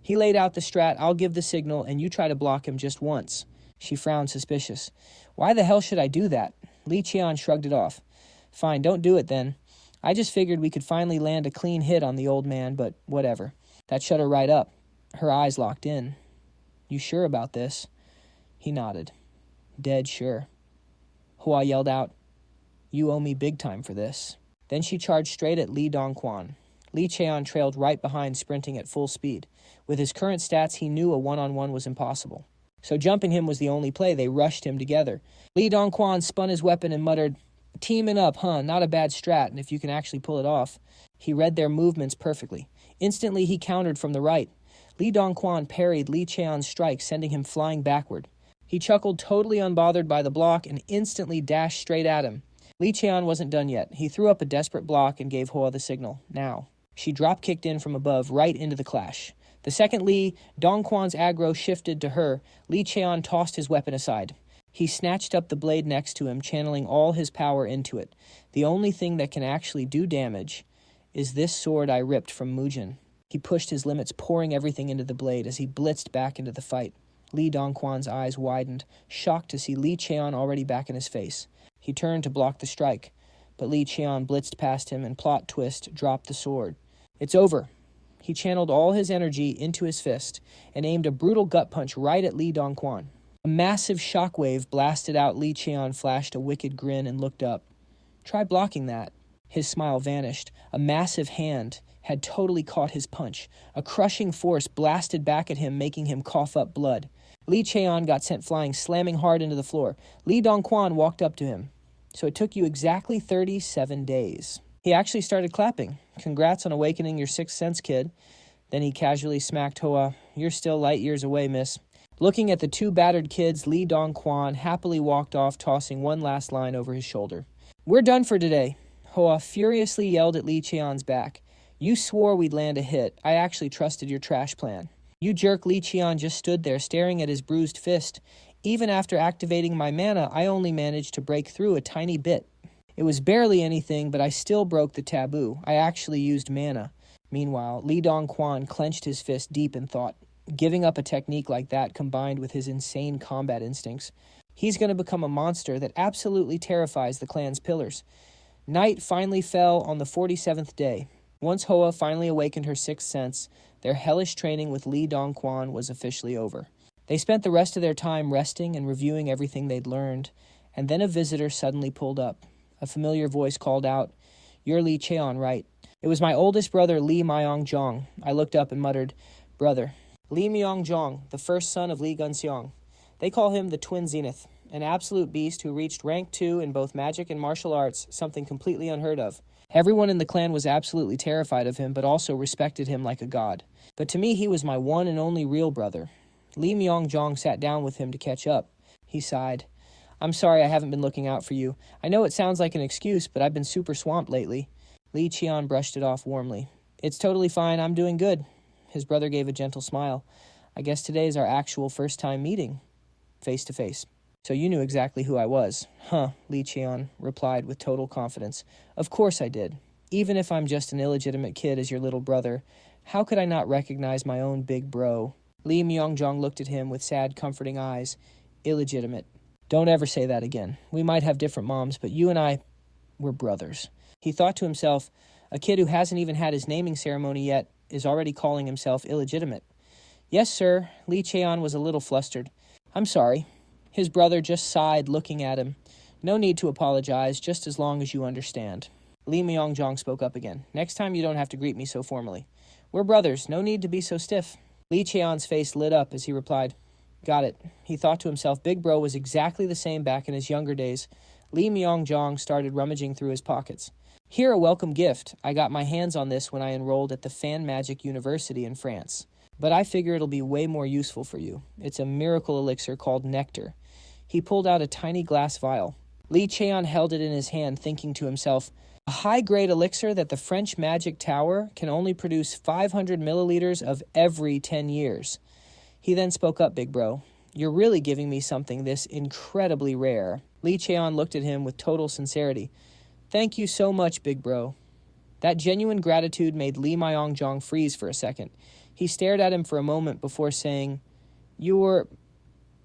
He laid out the strat, I'll give the signal, and you try to block him just once. She frowned suspicious. Why the hell should I do that? Lee Cheon shrugged it off. Fine, don't do it then. I just figured we could finally land a clean hit on the old man, but whatever. That shut her right up. Her eyes locked in. You sure about this? He nodded. Dead sure. Hua yelled out, You owe me big time for this. Then she charged straight at Lee Dongquan. Lee Cheon trailed right behind, sprinting at full speed. With his current stats, he knew a one-on-one was impossible. So jumping him was the only play. They rushed him together. Lee Dongquan spun his weapon and muttered, Teaming up, huh? Not a bad strat, and if you can actually pull it off. He read their movements perfectly. Instantly, he countered from the right. Lee Dongquan parried Lee Cheon's strike, sending him flying backward. He chuckled, totally unbothered by the block, and instantly dashed straight at him. Lee Cheon wasn't done yet. He threw up a desperate block and gave Hoa the signal. Now. She drop-kicked in from above, right into the clash. The second Lee Dongquan's aggro shifted to her, Lee Cheon tossed his weapon aside. He snatched up the blade next to him, channeling all his power into it. The only thing that can actually do damage is this sword I ripped from Mujin. He pushed his limits, pouring everything into the blade as he blitzed back into the fight. Lee Dongquan's eyes widened, shocked to see Lee Cheon already back in his face. He turned to block the strike, but Lee Cheon blitzed past him and, plot twist, dropped the sword. It's over. He channeled all his energy into his fist and aimed a brutal gut punch right at Lee Dongquan. A massive shockwave blasted out. Lee Cheon flashed a wicked grin and looked up. Try blocking that. His smile vanished. A massive hand had totally caught his punch. A crushing force blasted back at him, making him cough up blood. Lee Cheon got sent flying, slamming hard into the floor. Lee Dongquan walked up to him. So it took you exactly 37 days. He actually started clapping. Congrats on awakening your sixth sense, kid. Then he casually smacked Hoa. You're still light years away, miss. Looking at the two battered kids, Lee Dongquan happily walked off, tossing one last line over his shoulder. We're done for today. Hoa furiously yelled at Lee Cheon's back. You swore we'd land a hit. I actually trusted your trash plan. You jerk. Lee Cheon just stood there staring at his bruised fist. Even after activating my mana, I only managed to break through a tiny bit. It was barely anything, but I still broke the taboo. I actually used mana. Meanwhile, Lee Dongquan clenched his fist deep in thought. Giving up a technique like that combined with his insane combat instincts, he's going to become a monster that absolutely terrifies the clan's pillars. Night finally fell on the 47th day. Once Hoa finally awakened her sixth sense, their hellish training with Lee Dongquan was officially over. They spent the rest of their time resting and reviewing everything they'd learned, and then a visitor suddenly pulled up. A familiar voice called out, You're Lee Cheon, right? It was my oldest brother, Lee Myong-jong. I looked up and muttered, Brother. Lee Myong-jong, the first son of Lee Gun-seong. They call him the Twin Zenith, an absolute beast who reached rank 2 in both magic and martial arts, something completely unheard of. Everyone in the clan was absolutely terrified of him, but also respected him like a god. But to me, he was my one and only real brother. Lee Myong-jong sat down with him to catch up. He sighed. I'm sorry I haven't been looking out for you. I know it sounds like an excuse, but I've been super swamped lately. Lee Cheon brushed it off warmly. It's totally fine. I'm doing good. His brother gave a gentle smile. I guess today is our actual first time meeting, face to face. So you knew exactly who I was. Huh, Lee Cheon replied with total confidence. Of course I did. Even if I'm just an illegitimate kid as your little brother, how could I not recognize my own big bro? Lee Myong-jong looked at him with sad, comforting eyes. Illegitimate. Don't ever say that again. We might have different moms, but you and I, we're brothers. He thought to himself, a kid who hasn't even had his naming ceremony yet is already calling himself illegitimate. Yes, sir. Lee Cheon was a little flustered. I'm sorry. His brother just sighed, looking at him. No need to apologize, just as long as you understand. Lee Myong-jong spoke up again. Next time you don't have to greet me so formally. We're brothers. No need to be so stiff. Lee Cheon's face lit up as he replied, Got it. He thought to himself, Big Bro was exactly the same back in his younger days. Lee Myong-jong started rummaging through his pockets. Here, a welcome gift. I got my hands on this when I enrolled at the Fan Magic University in France. But I figure it'll be way more useful for you. It's a miracle elixir called nectar. He pulled out a tiny glass vial. Li Cheon held it in his hand, thinking to himself, a high-grade elixir that the French magic tower can only produce 500 milliliters of every 10 years. He then spoke up, big bro. You're really giving me something this incredibly rare. Li Cheon looked at him with total sincerity. Thank you so much, big bro. That genuine gratitude made Li Myongjong freeze for a second. He stared at him for a moment before saying, You're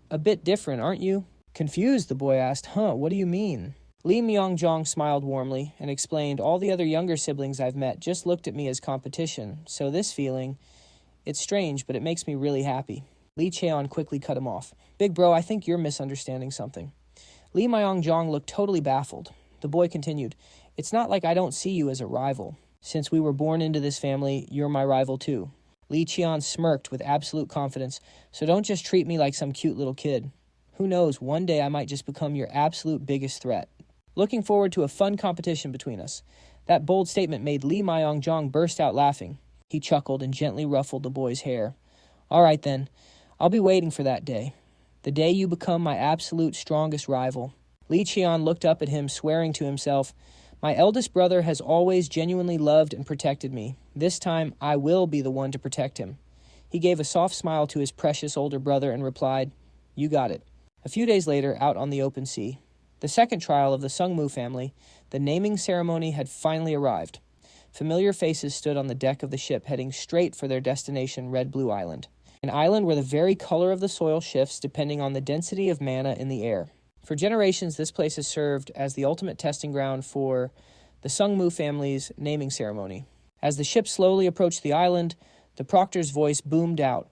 a bit different, aren't you? Confused, the boy asked. What do you mean? Li Myongjong smiled warmly and explained, all the other younger siblings I've met just looked at me as competition, so this feeling, it's strange, but it makes me really happy. Li Cheon quickly cut him off. Big bro, I think you're misunderstanding something. Li Myongjong looked totally baffled. The boy continued, it's not like I don't see you as a rival. Since we were born into this family, you're my rival too. Li Cheon smirked with absolute confidence, so don't just treat me like some cute little kid. Who knows, one day I might just become your absolute biggest threat. Looking forward to a fun competition between us. That bold statement made Li Myongjong burst out laughing. He chuckled and gently ruffled the boy's hair. All right then, I'll be waiting for that day. The day you become my absolute strongest rival. Li Cheon looked up at him, swearing to himself, my eldest brother has always genuinely loved and protected me. This time, I will be the one to protect him. He gave a soft smile to his precious older brother and replied, You got it. A few days later, out on the open sea, the second trial of the Sungmu family, the naming ceremony had finally arrived. Familiar faces stood on the deck of the ship, heading straight for their destination, Red Blue Island. An island where the very color of the soil shifts depending on the density of mana in the air. For generations, this place has served as the ultimate testing ground for the Sungmu family's naming ceremony. As the ship slowly approached the island, the proctor's voice boomed out.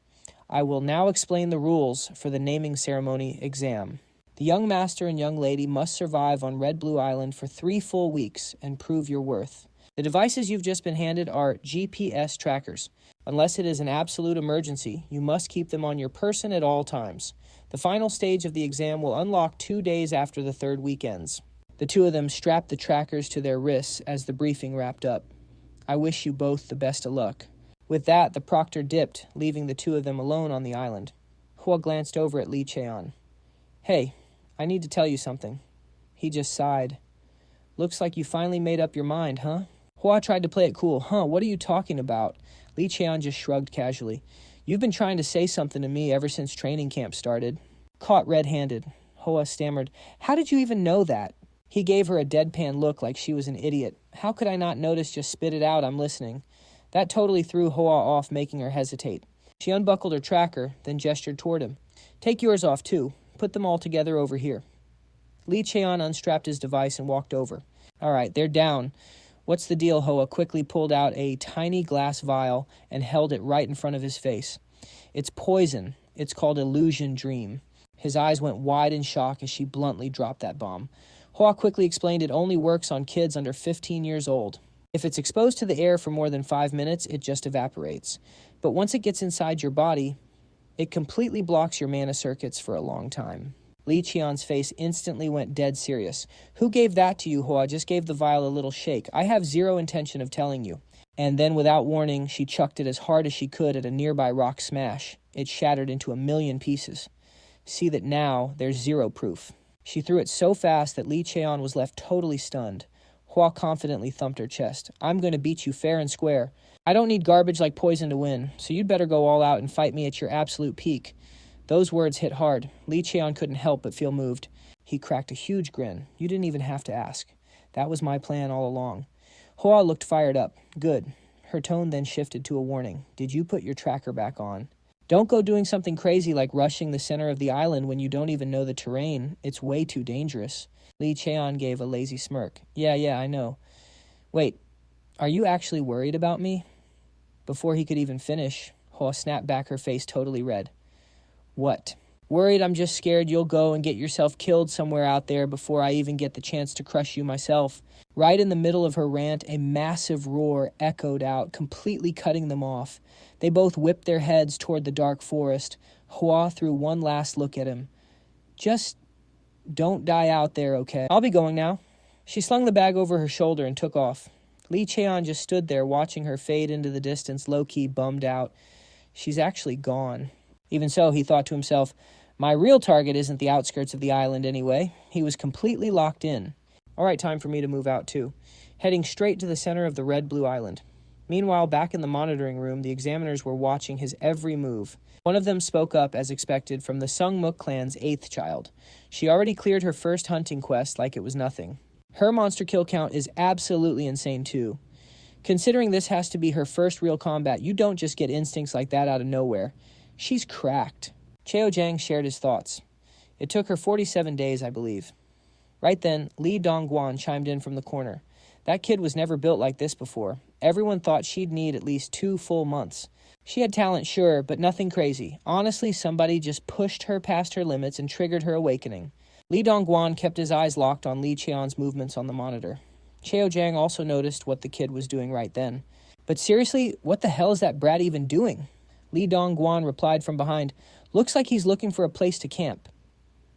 I will now explain the rules for the naming ceremony exam. The young master and young lady must survive on Red Blue Island for 3 full weeks and prove your worth. The devices you've just been handed are GPS trackers. Unless it is an absolute emergency, you must keep them on your person at all times. The final stage of the exam will unlock 2 days after the 3rd week ends. The two of them strapped the trackers to their wrists as the briefing wrapped up. I wish you both the best of luck. With that, the proctor dipped, leaving the two of them alone on the island. Hua glanced over at Li Cheon. Hey, I need to tell you something. He just sighed. Looks like you finally made up your mind, huh? Hua tried to play it cool. What are you talking about? Li Cheon just shrugged casually. You've been trying to say something to me ever since training camp started. Caught red-handed. Hua stammered. How did you even know that? He gave her a deadpan look like she was an idiot. How could I not notice? Just spit it out, I'm listening. That totally threw Hua off, making her hesitate. She unbuckled her tracker, then gestured toward him. Take yours off, too. Put them all together over here. Li Cheon unstrapped his device and walked over. All right, they're down. What's the deal? Hoa quickly pulled out a tiny glass vial and held it right in front of his face. It's poison. It's called Illusion Dream. His eyes went wide in shock as she bluntly dropped that bomb. Hoa quickly explained it only works on kids under 15 years old. If it's exposed to the air for more than 5 minutes, it just evaporates. But once it gets inside your body, it completely blocks your mana circuits for a long time. Li Cheon's face instantly went dead serious. Who gave that to you, Hua? Just gave the vial a little shake. I have zero intention of telling you. And then without warning, she chucked it as hard as she could at a nearby rock smash. It shattered into 1,000,000 pieces. See that now there's zero proof. She threw it so fast that Li Cheon was left totally stunned. Hua confidently thumped her chest. I'm going to beat you fair and square. I don't need garbage like poison to win, so you'd better go all out and fight me at your absolute peak. Those words hit hard. Li Cheon couldn't help but feel moved. He cracked a huge grin. You didn't even have to ask. That was my plan all along. Hua looked fired up. Good. Her tone then shifted to a warning. Did you put your tracker back on? Don't go doing something crazy like rushing the center of the island when you don't even know the terrain. It's way too dangerous. Li Cheon gave a lazy smirk. Yeah, I know. Wait, are you actually worried about me? Before he could even finish, Hua snapped back, her face totally red. What? Worried? I'm just scared you'll go and get yourself killed somewhere out there before I even get the chance to crush you myself. Right in the middle of her rant, a massive roar echoed out, completely cutting them off. They both whipped their heads toward the dark forest. Hua threw one last look at him. Just don't die out there, okay? I'll be going now. She slung the bag over her shoulder and took off. Lee Cheon just stood there watching her fade into the distance, low-key bummed out. She's actually gone. Even so, he thought to himself, my real target isn't the outskirts of the island anyway. He was completely locked in. All right, time for me to move out too. Heading straight to the center of the red-blue island. Meanwhile, back in the monitoring room, the examiners were watching his every move. One of them spoke up, as expected, from the Sungmu Clan's 8th child. She already cleared her first hunting quest like it was nothing. Her monster kill count is absolutely insane too. Considering this has to be her first real combat, you don't just get instincts like that out of nowhere. She's cracked. Cheo Jiang shared his thoughts. It took her 47 days, I believe. Right then, Li Dongguan chimed in from the corner. That kid was never built like this before. Everyone thought she'd need at least 2 full months. She had talent, sure, but nothing crazy. Honestly, somebody just pushed her past her limits and triggered her awakening. Li Dongguan kept his eyes locked on Li Cheon's movements on the monitor. Cheo Jiang also noticed what the kid was doing right then. But seriously, what the hell is that brat even doing? Li Dongguan replied from behind, looks like he's looking for a place to camp.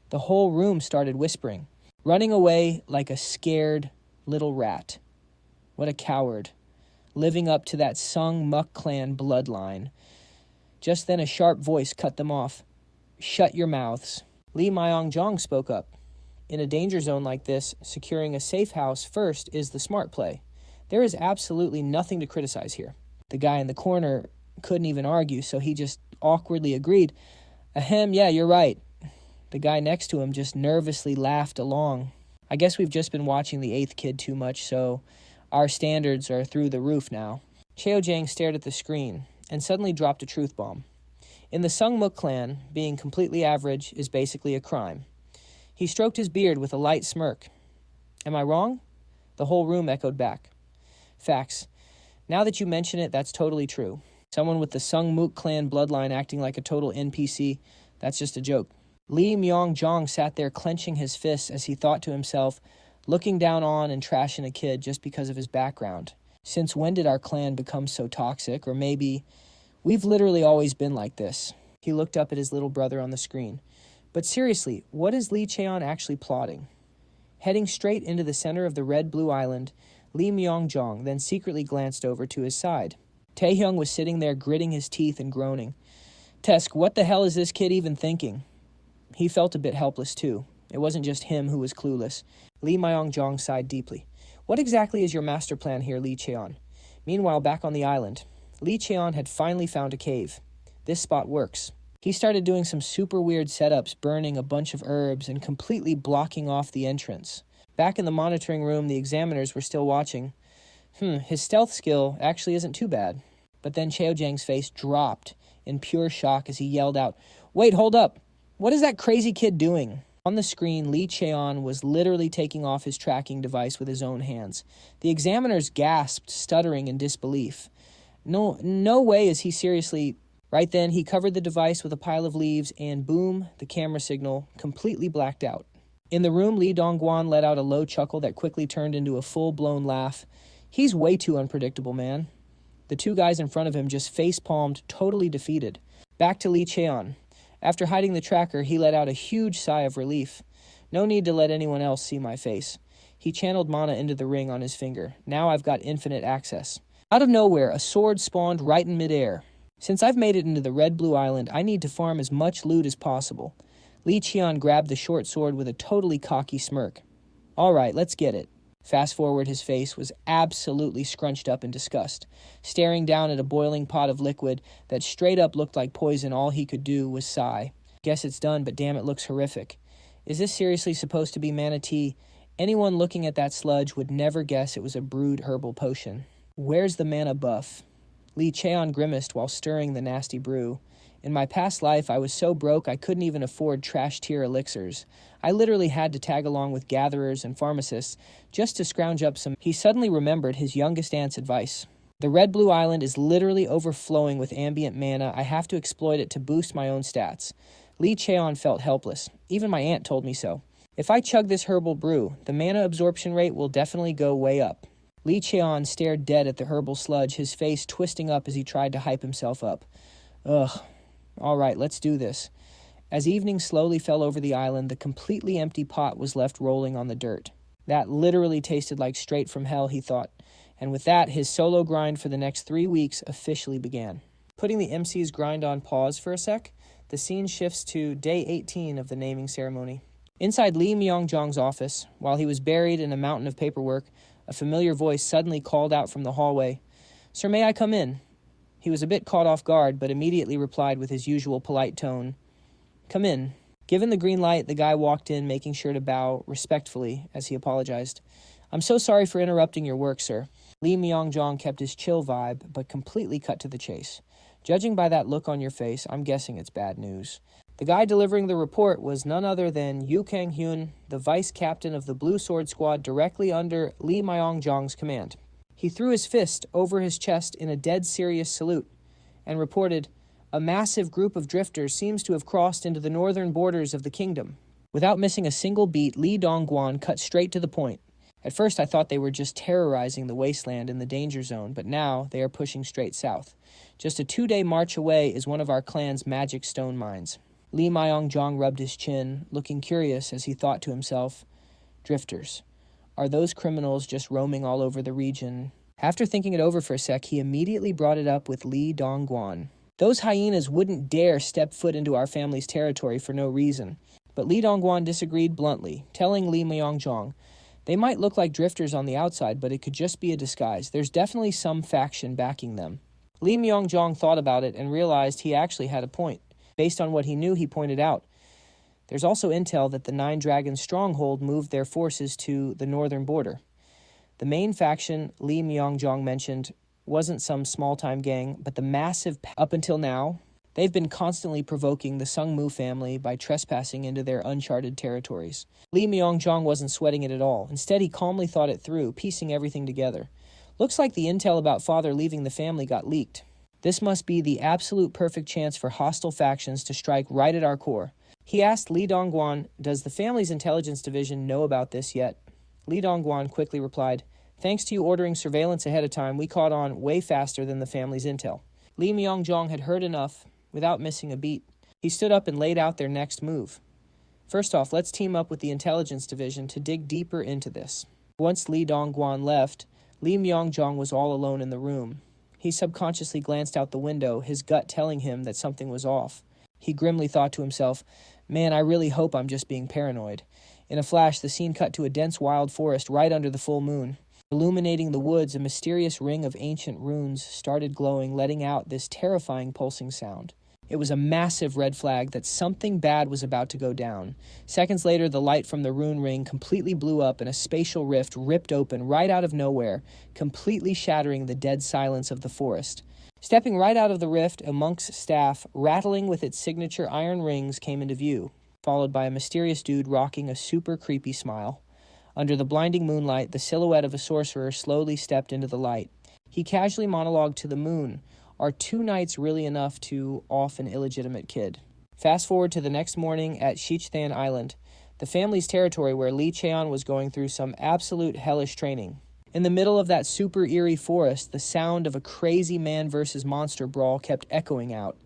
The whole room started whispering, running away like a scared little rat. What a coward. Living up to that Sungmu Clan bloodline. Just then a sharp voice cut them off. Shut your mouths. Li Myongjong spoke up. In a danger zone like this, securing a safe house first is the smart play. There is absolutely nothing to criticize here. The guy in the corner couldn't even argue, so he just awkwardly agreed. Ahem, yeah, you're right. The guy next to him just nervously laughed along. I guess we've just been watching the 8th kid too much, so our standards are through the roof now. Cheo Jiang stared at the screen and suddenly dropped a truth bomb. In the Sungmu Clan, being completely average is basically a crime. He stroked his beard with a light smirk. Am I wrong? The whole room echoed back. Facts. Now that you mention it, that's totally true. Someone with the Sungmu Clan bloodline acting like a total NPC, that's just a joke. Li Myongjong sat there clenching his fists as he thought to himself, looking down on and trashing a kid just because of his background. Since when did our clan become so toxic? Or maybe we've literally always been like this. He looked up at his little brother on the screen. But seriously, what is Li Cheon actually plotting? Heading straight into the center of the red-blue island, Li Myongjong then secretly glanced over to his side. Taehyung was sitting there gritting his teeth and groaning. Tesk, what the hell is this kid even thinking? He felt a bit helpless too. It wasn't just him who was clueless. Li Myongjong sighed deeply. What exactly is your master plan here, Li Cheon? Meanwhile, back on the island, Li Cheon had finally found a cave. This spot works. He started doing some super weird setups, burning a bunch of herbs and completely blocking off the entrance. Back in the monitoring room, the examiners were still watching. His stealth skill actually isn't too bad. But then Cheo Jiang's face dropped in pure shock as he yelled out, Wait, hold up! What is that crazy kid doing? On the screen, Li Cheon was literally taking off his tracking device with his own hands. The examiners gasped, stuttering in disbelief. No way is he seriously... Right then, he covered the device with a pile of leaves and boom, the camera signal completely blacked out. In the room, Li Dongguan let out a low chuckle that quickly turned into a full-blown laugh. He's way too unpredictable, man. The two guys in front of him just face-palmed, totally defeated. Back to Li Cheon. After hiding the tracker, he let out a huge sigh of relief. No need to let anyone else see my face. He channeled mana into the ring on his finger. Now I've got infinite access. Out of nowhere, a sword spawned right in midair. Since I've made it into the red-blue island, I need to farm as much loot as possible. Li Cheon grabbed the short sword with a totally cocky smirk. All right, let's get it. Fast forward, his face was absolutely scrunched up in disgust. Staring down at a boiling pot of liquid that straight up looked like poison, all he could do was sigh. Guess it's done, but damn, it looks horrific. Is this seriously supposed to be mana tea? Anyone looking at that sludge would never guess it was a brewed herbal potion. Where's the mana buff? Li Cheon grimaced while stirring the nasty brew. In my past life, I was so broke I couldn't even afford trash-tier elixirs. I literally had to tag along with gatherers and pharmacists just to scrounge up some. He suddenly remembered his youngest aunt's advice. The red-blue island is literally overflowing with ambient mana. I have to exploit it to boost my own stats. Li Cheon felt helpless. Even my aunt told me so. If I chug this herbal brew, the mana absorption rate will definitely go way up. Li Cheon stared dead at the herbal sludge, his face twisting up as he tried to hype himself up. Ugh. All right, let's do this. As evening slowly fell over the island, the completely empty pot was left rolling on the dirt. That literally tasted like straight from hell, he thought. And with that, his solo grind for the next 3 weeks officially began. Putting the MC's grind on pause for a sec, the scene shifts to day 18 of the naming ceremony. Inside Lee Myong-jong's office, while he was buried in a mountain of paperwork, a familiar voice suddenly called out from the hallway, "Sir, may I come in?" He was a bit caught off guard, but immediately replied with his usual polite tone, "Come in." Given the green light, the guy walked in, making sure to bow respectfully as he apologized. "I'm so sorry for interrupting your work, sir." Lee Myong-jong kept his chill vibe, but completely cut to the chase. "Judging by that look on your face, I'm guessing it's bad news." The guy delivering the report was none other than Yu Kang-hyun, the vice captain of the Blue Sword Squad directly under Lee Myong-jong's command. He threw his fist over his chest in a dead serious salute and reported, "A massive group of drifters seems to have crossed into the northern borders of the kingdom." Without missing a single beat, Lee Dong-guan cut straight to the point. "At first I thought they were just terrorizing the wasteland in the danger zone, but now they are pushing straight south. Just a 2-day march away is one of our clan's magic stone mines." Lee Myong-jong rubbed his chin, looking curious as he thought to himself, "Drifters. Are those criminals just roaming all over the region?" After thinking it over for a sec, he immediately brought it up with Lee Dong-guan. "Those hyenas wouldn't dare step foot into our family's territory for no reason." But Lee Dong-guan disagreed bluntly, telling Lee Myong-jong, "They might look like drifters on the outside, but it could just be a disguise. There's definitely some faction backing them." Lee Myong-jong thought about it and realized he actually had a point. Based on what he knew, he pointed out, "There's also intel that the Nine Dragons stronghold moved their forces to the northern border. The main faction Lee Myong-jong mentioned wasn't some small-time gang, but the massive... Up until now, they've been constantly provoking the Sungmu family by trespassing into their uncharted territories." Lee Myong-jong wasn't sweating it at all. Instead, he calmly thought it through, piecing everything together. "Looks like the intel about father leaving the family got leaked. This must be the absolute perfect chance for hostile factions to strike right at our core." He asked Lee Dong-guan, "Does the family's intelligence division know about this yet?" Lee Dong-guan quickly replied, "Thanks to you ordering surveillance ahead of time, we caught on way faster than the family's intel." Lee Myong-jong had heard enough without missing a beat. He stood up and laid out their next move. "First off, let's team up with the intelligence division to dig deeper into this." Once Lee Dong-guan left, Lee Myong-jong was all alone in the room. He subconsciously glanced out the window, his gut telling him that something was off. He grimly thought to himself, "Man, I really hope I'm just being paranoid." In a flash, the scene cut to a dense wild forest right under the full moon. Illuminating the woods, a mysterious ring of ancient runes started glowing, letting out this terrifying pulsing sound. It was a massive red flag that something bad was about to go down. Seconds later, the light from the rune ring completely blew up and a spatial rift ripped open right out of nowhere, completely shattering the dead silence of the forest. Stepping right out of the rift, a monk's staff, rattling with its signature iron rings, came into view, followed by a mysterious dude rocking a super creepy smile. Under the blinding moonlight, the silhouette of a sorcerer slowly stepped into the light. He casually monologued to the moon, "Are 2 nights really enough to off an illegitimate kid?" Fast forward to the next morning at Shichthan Island, the family's territory where Lee Cheon was going through some absolute hellish training. In the middle of that super eerie forest, the sound of a crazy man versus monster brawl kept echoing out.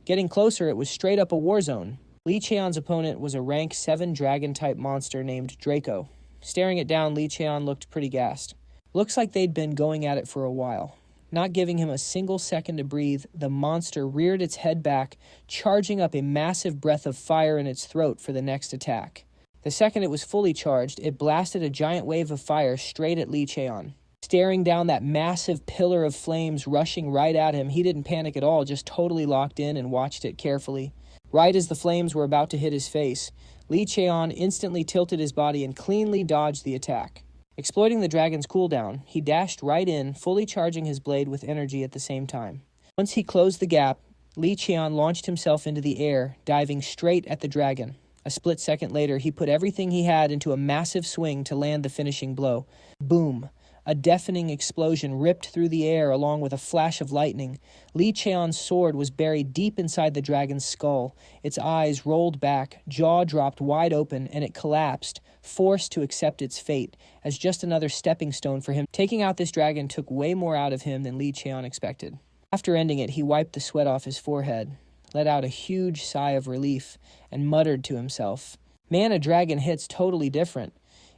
Getting closer, it was straight up a war zone. Lee Cheon's opponent was a rank 7 dragon-type monster named Draco. Staring it down, Lee Cheon looked pretty gassed. Looks like they'd been going at it for a while. Not giving him a single second to breathe, the monster reared its head back, charging up a massive breath of fire in its throat for the next attack. The second it was fully charged, it blasted a giant wave of fire straight at Lee Cheon. Staring down that massive pillar of flames rushing right at him, he didn't panic at all, just totally locked in and watched it carefully. Right as the flames were about to hit his face, Lee Cheon instantly tilted his body and cleanly dodged the attack. Exploiting the dragon's cooldown, he dashed right in, fully charging his blade with energy at the same time. Once he closed the gap, Lee Cheon launched himself into the air, diving straight at the dragon. A split second later, he put everything he had into a massive swing to land the finishing blow. Boom! A deafening explosion ripped through the air along with a flash of lightning. Lee Cheon's sword was buried deep inside the dragon's skull. Its eyes rolled back, jaw dropped wide open, and it collapsed, forced to accept its fate as just another stepping stone for him. Taking out this dragon took way more out of him than Lee Cheon expected. After ending it, he wiped the sweat off his forehead, let out a huge sigh of relief, and muttered to himself, "Man, a dragon hit's totally different.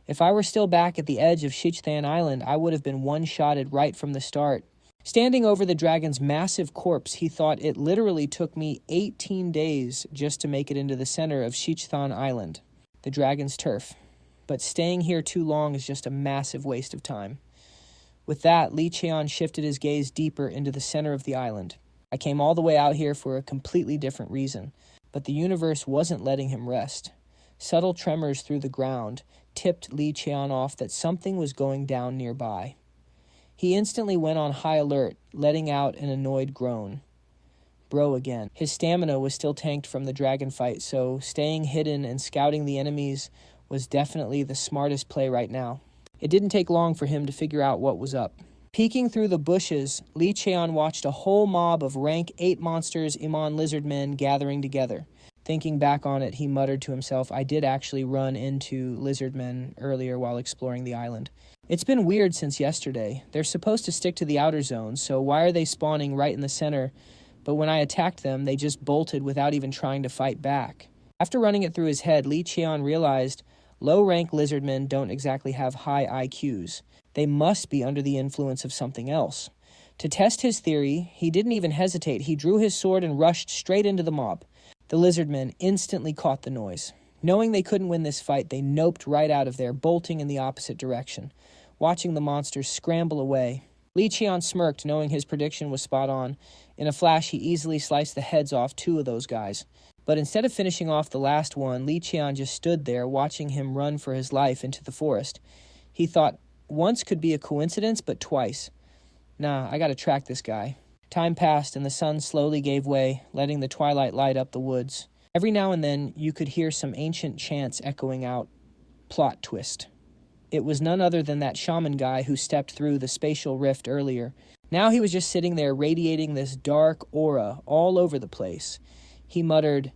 If I were still back at the edge of Shichthan Island, I would have been one-shotted right from the start. Standing over the dragon's massive corpse, he thought it literally took me 18 days just to make it into the center of Shichthan Island, the dragon's turf. But staying here too long is just a massive waste of time. With that, Li Cheon shifted his gaze deeper into the center of the island. I came all the way out here for a completely different reason, but the universe wasn't letting him rest. Subtle tremors through the ground tipped Li Cheon off that something was going down nearby. He instantly went on high alert, letting out an annoyed groan. Bro again. His stamina was still tanked from the dragon fight, so staying hidden and scouting the enemies was definitely the smartest play right now. It didn't take long for him to figure out what was up. Peeking through the bushes, Li Cheon watched a whole mob of rank 8 monsters Iman lizard men gathering together. Thinking back on it, he muttered to himself, I did actually run into lizard men earlier while exploring the island. It's been weird since yesterday. They're supposed to stick to the outer zones, so why are they spawning right in the center? But when I attacked them, they just bolted without even trying to fight back. After running it through his head, Li Cheon realized low-rank lizardmen don't exactly have high IQs. They must be under the influence of something else. To test his theory, he didn't even hesitate. He drew his sword and rushed straight into the mob. The lizardmen instantly caught the noise. Knowing they couldn't win this fight, they noped right out of there, bolting in the opposite direction. Watching the monsters scramble away, Li Cheon smirked, knowing his prediction was spot on. In a flash, he easily sliced the heads off 2 of those guys. But instead of finishing off the last one, Li Cheon just stood there, watching him run for his life into the forest. He thought, once could be a coincidence, but twice. Nah, I gotta track this guy. Time passed, and the sun slowly gave way, letting the twilight light up the woods. Every now and then, you could hear some ancient chants echoing out. Plot twist. It was none other than that shaman guy who stepped through the spatial rift earlier. Now he was just sitting there radiating this dark aura all over the place. He muttered,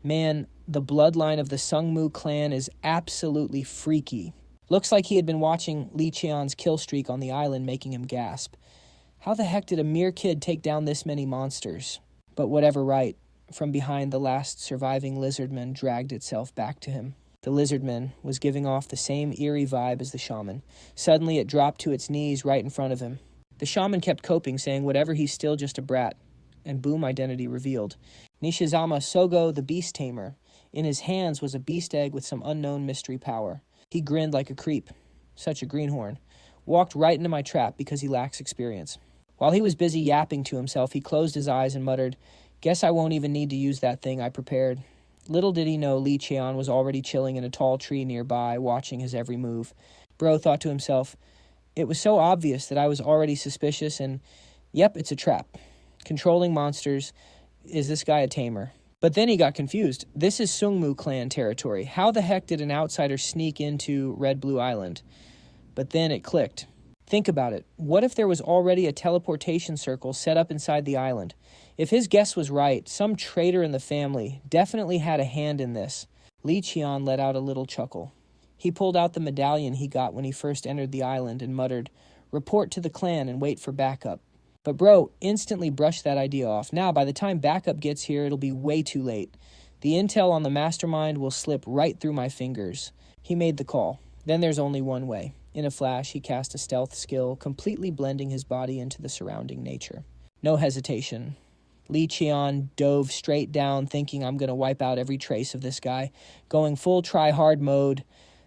Man, the bloodline of the Sungmu Clan is absolutely freaky. Looks like he had been watching Li Cheon's kill streak on the island, making him gasp. How the heck did a mere kid take down this many monsters? But whatever, right. From behind, the last surviving lizardman dragged itself back to him. The lizardman was giving off the same eerie vibe as the shaman. Suddenly, it dropped to its knees right in front of him. The shaman kept coping, saying whatever, he's still just a brat. And boom, identity revealed. Nishizama Sogo, the beast tamer. In his hands was a beast egg with some unknown mystery power. He grinned like a creep. Such a greenhorn. Walked right into my trap because he lacks experience. While he was busy yapping to himself, he closed his eyes and muttered, Guess I won't even need to use that thing I prepared. Little did he know Li Cheon was already chilling in a tall tree nearby, watching his every move. Bro thought to himself, it was so obvious that I was already suspicious and, yep, it's a trap. Controlling monsters. Is this guy a tamer? But then he got confused. This is Sungmu Clan territory. How the heck did an outsider sneak into Red Blue Island? But then it clicked. Think about it. What if there was already a teleportation circle set up inside the island? If his guess was right, some traitor in the family definitely had a hand in this. Li Cheon let out a little chuckle. He pulled out the medallion he got when he first entered the island and muttered, Report to the clan and wait for backup. But bro instantly brushed that idea off. Now, by the time backup gets here, it'll be way too late. The intel on the mastermind will slip right through my fingers. He made the call. Then there's only one way. In a flash, he cast a stealth skill, completely blending his body into the surrounding nature. No hesitation. Li Cheon dove straight down, thinking I'm going to wipe out every trace of this guy. Going full try-hard mode,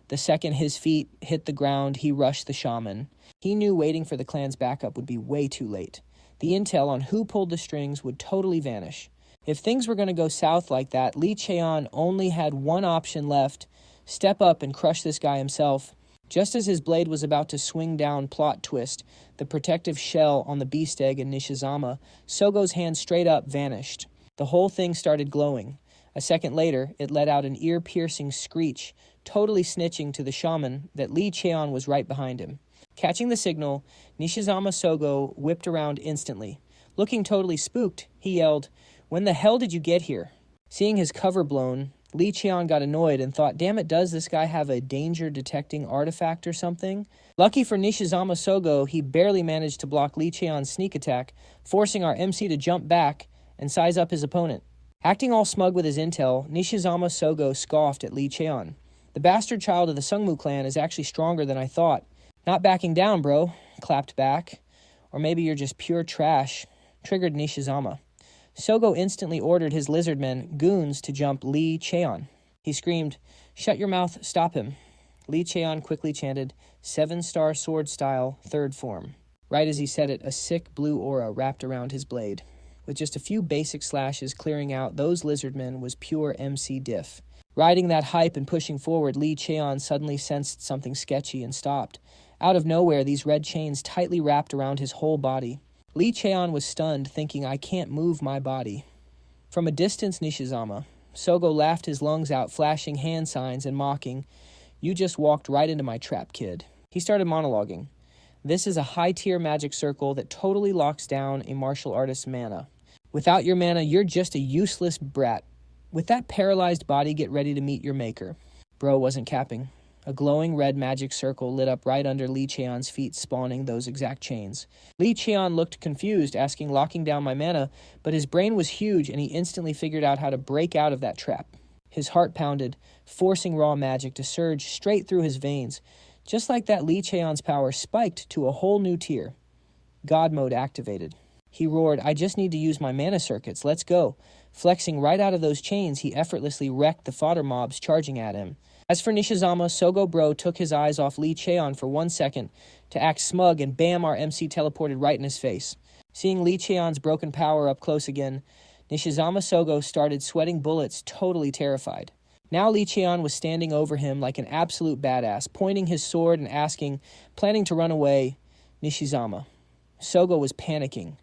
the second his feet hit the ground, he rushed the shaman. He knew waiting for the clan's backup would be way too late. The intel on who pulled the strings would totally vanish. If things were going to go south like that, Li Cheon only had one option left, step up and crush this guy himself. Just as his blade was about to swing down, plot twist, the protective shell on the beast egg in Nishizama, Sogo's hand straight up vanished. The whole thing started glowing. A second later, it let out an ear-piercing screech, totally snitching to the shaman that Li Cheon was right behind him. Catching the signal, Nishizama Sogo whipped around instantly. Looking totally spooked, he yelled, When the hell did you get here? Seeing his cover blown, Li Cheon got annoyed and thought, damn it, does this guy have a danger-detecting artifact or something? Lucky for Nishizama Sogo, he barely managed to block Li Cheon's sneak attack, forcing our MC to jump back and size up his opponent. Acting all smug with his intel, Nishizama Sogo scoffed at Li Cheon. The bastard child of the Sungmu Clan is actually stronger than I thought. Not backing down, bro, clapped back. Or maybe you're just pure trash, triggered Nishizama. Sogo instantly ordered his lizardmen, goons, to jump Lee Cheon. He screamed, "Shut your mouth, stop him." Lee Cheon quickly chanted, "7-star sword style, third form." Right as he said it, a sick blue aura wrapped around his blade. With just a few basic slashes clearing out those lizardmen was pure MC diff. Riding that hype and pushing forward, Lee Cheon suddenly sensed something sketchy and stopped. Out of nowhere, these red chains tightly wrapped around his whole body. Lee Cheon was stunned, thinking, "I can't move my body." From a distance, Nishizama. Sogo laughed his lungs out, flashing hand signs and mocking, "You just walked right into my trap, kid." He started monologuing. "This is a high-tier magic circle that totally locks down a martial artist's mana. Without your mana, you're just a useless brat. With that paralyzed body, get ready to meet your maker." Bro wasn't capping. A glowing red magic circle lit up right under Lee Cheon's feet, spawning those exact chains. Lee Cheon looked confused, asking, "Locking down my mana," but his brain was huge and he instantly figured out how to break out of that trap. His heart pounded, forcing raw magic to surge straight through his veins. Just like that, Lee Cheon's power spiked to a whole new tier. God mode activated. He roared, "I just need to use my mana circuits, let's go." Flexing right out of those chains, he effortlessly wrecked the fodder mobs charging at him. As for Nishizama, Sogo Bro took his eyes off Lee Cheon for 1 second to act smug, and bam, our MC teleported right in his face. Seeing Lee Cheon's broken power up close again, Nishizama Sogo started sweating bullets, totally terrified. Now Lee Cheon was standing over him like an absolute badass, pointing his sword and asking, planning to run away, "Nishizama." Sogo was panicking.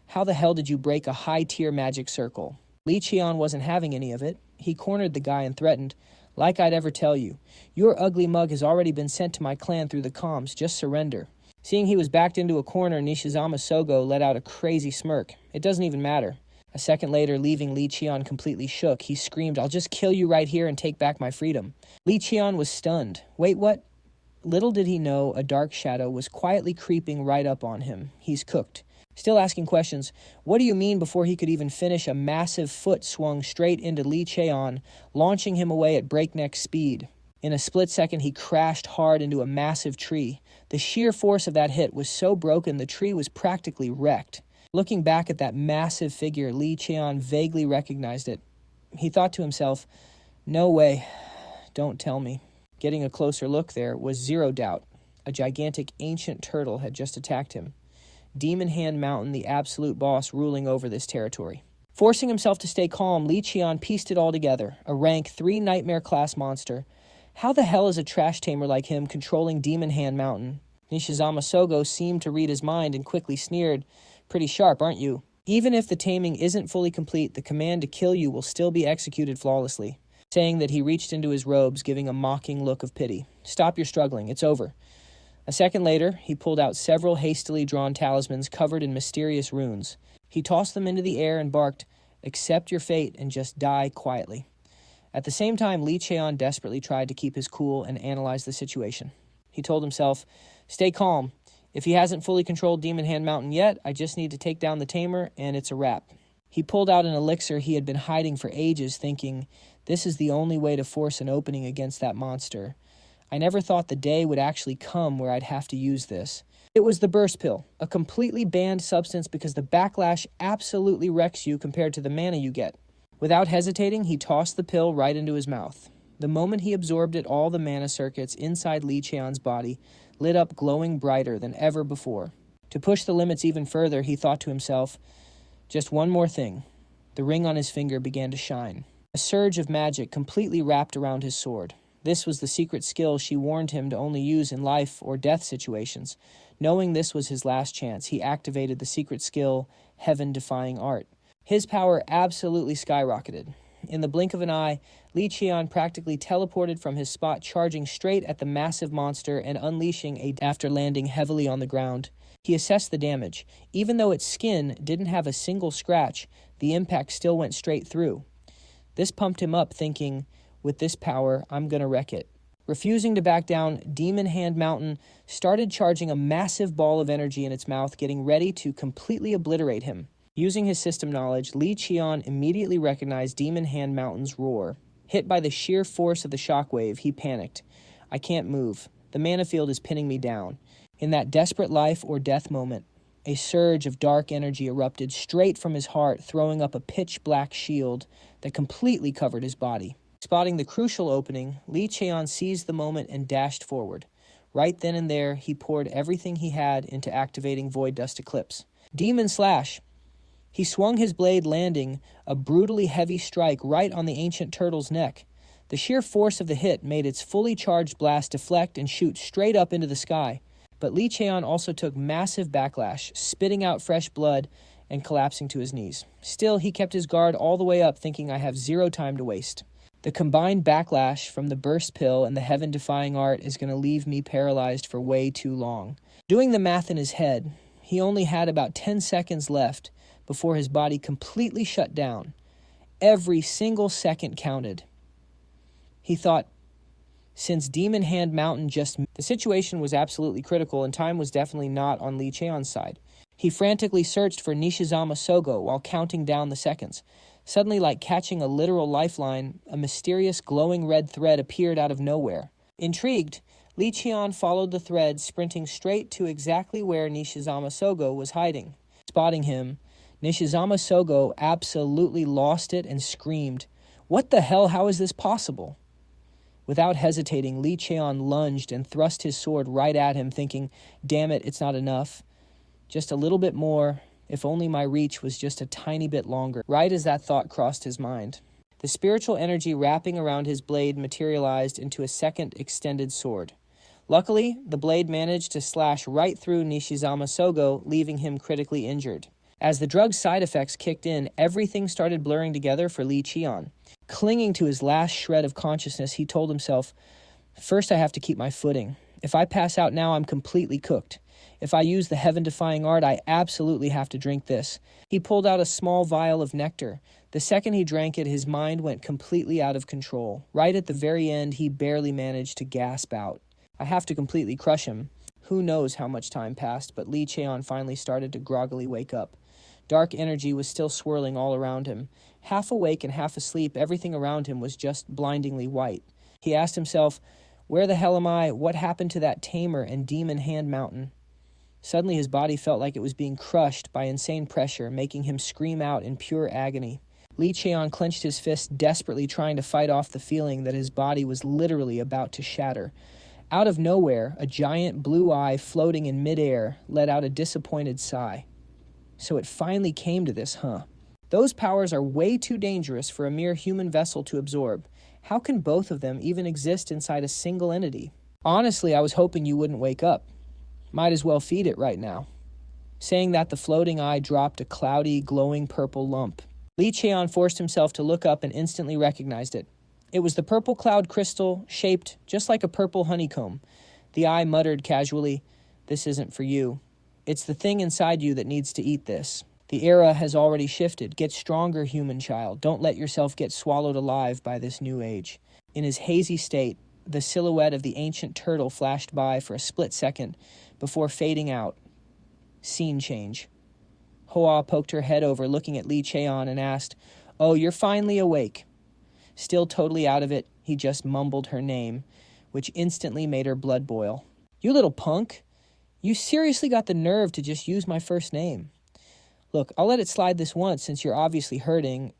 "How the hell did you break a high-tier magic circle?" Lee Cheon wasn't having any of it. He cornered the guy and threatened, "Like I'd ever tell you. Your ugly mug has already been sent to my clan through the comms. Just surrender." Seeing he was backed into a corner, Nishizama Sogo let out a crazy smirk. "It doesn't even matter." A second later, leaving Lee Cheon completely shook, he screamed, "I'll just kill you right here and take back my freedom." Lee Cheon was stunned. Wait, what? Little did he know a dark shadow was quietly creeping right up on him. He's cooked. Still asking questions, "What do you mean?" Before he could even finish, a massive foot swung straight into Lee Cheon, launching him away at breakneck speed. In a split second, he crashed hard into a massive tree. The sheer force of that hit was so broken the tree was practically wrecked. Looking back at that massive figure, Lee Cheon vaguely recognized it. He thought to himself, "No way, don't tell me." Getting a closer look, there was zero doubt. A gigantic ancient turtle had just attacked him. Demon Hand Mountain, the absolute boss ruling over this territory. Forcing himself to stay calm, Lee Cheon pieced it all together. A rank 3 nightmare-class monster. How the hell is a trash tamer like him controlling Demon Hand Mountain? Nishizama Sogo seemed to read his mind and quickly sneered, "Pretty sharp, aren't you? Even if the taming isn't fully complete, the command to kill you will still be executed flawlessly." Saying that, he reached into his robes, giving a mocking look of pity. "Stop your struggling, it's over." A second later, he pulled out several hastily drawn talismans covered in mysterious runes. He tossed them into the air and barked, "Accept your fate and just die quietly." At the same time, Lee Cheon desperately tried to keep his cool and analyze the situation. He told himself, "Stay calm. If he hasn't fully controlled Demon Hand Mountain yet, I just need to take down the tamer, and it's a wrap." He pulled out an elixir he had been hiding for ages, thinking, "This is the only way to force an opening against that monster. I never thought the day would actually come where I'd have to use this." It was the burst pill, a completely banned substance because the backlash absolutely wrecks you compared to the mana you get. Without hesitating, he tossed the pill right into his mouth. The moment he absorbed it, all the mana circuits inside Lee Cheon's body lit up glowing brighter than ever before. To push the limits even further, he thought to himself, "Just one more thing." The ring on his finger began to shine. A surge of magic completely wrapped around his sword. This was the secret skill she warned him to only use in life or death situations. Knowing this was his last chance, he activated the secret skill, Heaven-Defying Art. His power absolutely skyrocketed. In the blink of an eye, Lee Cheon practically teleported from his spot, charging straight at the massive monster and unleashing after landing heavily on the ground. He assessed the damage. Even though its skin didn't have a single scratch, the impact still went straight through. This pumped him up, thinking, "With this power, I'm gonna wreck it." Refusing to back down, Demon Hand Mountain started charging a massive ball of energy in its mouth, getting ready to completely obliterate him. Using his system knowledge, Lee Cheon immediately recognized Demon Hand Mountain's roar. Hit by the sheer force of the shockwave, he panicked. I can't move. The mana field is pinning me down. In that desperate life or death moment, a surge of dark energy erupted straight from his heart, throwing up a pitch-black shield that completely covered his body. Spotting the crucial opening, Cheon seized the moment and dashed forward. Right then and there, he poured everything he had into activating Void Dust Eclipse. Demon Slash! He swung his blade, landing a brutally heavy strike right on the ancient turtle's neck. The sheer force of the hit made its fully charged blast deflect and shoot straight up into the sky. But Cheon also took massive backlash, spitting out fresh blood and collapsing to his knees. Still, he kept his guard all the way up, thinking, I have zero time to waste. The combined backlash from the burst pill and the heaven-defying art is going to leave me paralyzed for way too long. Doing the math in his head, he only had about 10 seconds left before his body completely shut down. Every single second counted. He thought, since Demon Hand Mountain the situation was absolutely critical and time was definitely not on Cheon's side. He frantically searched for Nishizama Sogo while counting down the seconds. Suddenly, like catching a literal lifeline, a mysterious glowing red thread appeared out of nowhere. Intrigued, Cheon followed the thread, sprinting straight to exactly where Nishizama Sogo was hiding. Spotting him, Nishizama Sogo absolutely lost it and screamed, "What the hell? How is this possible?" Without hesitating, Cheon lunged and thrust his sword right at him, thinking, damn it, it's not enough. Just a little bit more. If only my reach was just a tiny bit longer. Right as that thought crossed his mind, the spiritual energy wrapping around his blade materialized into a second extended sword. Luckily, the blade managed to slash right through Nishizama Sogo, leaving him critically injured. As the drug's side effects kicked in, everything started blurring together for Cheon. Clinging to his last shred of consciousness, he told himself, first I have to keep my footing. If I pass out now, I'm completely cooked. If I use the heaven-defying art, I absolutely have to drink this. He pulled out a small vial of nectar. The second he drank it, his mind went completely out of control. Right at the very end, he barely managed to gasp out, I have to completely crush him. Who knows how much time passed, but Cheon finally started to groggily wake up. Dark energy was still swirling all around him. Half awake and half asleep, everything around him was just blindingly white. He asked himself, where the hell am I? What happened to that tamer and demon hand mountain? Suddenly his body felt like it was being crushed by insane pressure, making him scream out in pure agony. Cheon clenched his fist, desperately trying to fight off the feeling that his body was literally about to shatter. Out of nowhere, a giant blue eye floating in midair let out a disappointed sigh. So it finally came to this, huh? Those powers are way too dangerous for a mere human vessel to absorb. How can both of them even exist inside a single entity? Honestly, I was hoping you wouldn't wake up. Might as well feed it right now. Saying that, the floating eye dropped a cloudy, glowing purple lump. Cheon forced himself to look up and instantly recognized it. It was the purple cloud crystal, shaped just like a purple honeycomb. The eye muttered casually, "This isn't for you. It's the thing inside you that needs to eat this. The era has already shifted. Get stronger, human child. Don't let yourself get swallowed alive by this new age." In his hazy state, the silhouette of the ancient turtle flashed by for a split second before fading out. Scene change. Hoa poked her head over, looking at Cheon, and asked, "Oh, you're finally awake." Still totally out of it, he just mumbled her name, which instantly made her blood boil. "You little punk. You seriously got the nerve to just use my first name. Look, I'll let it slide this once since you're obviously hurting,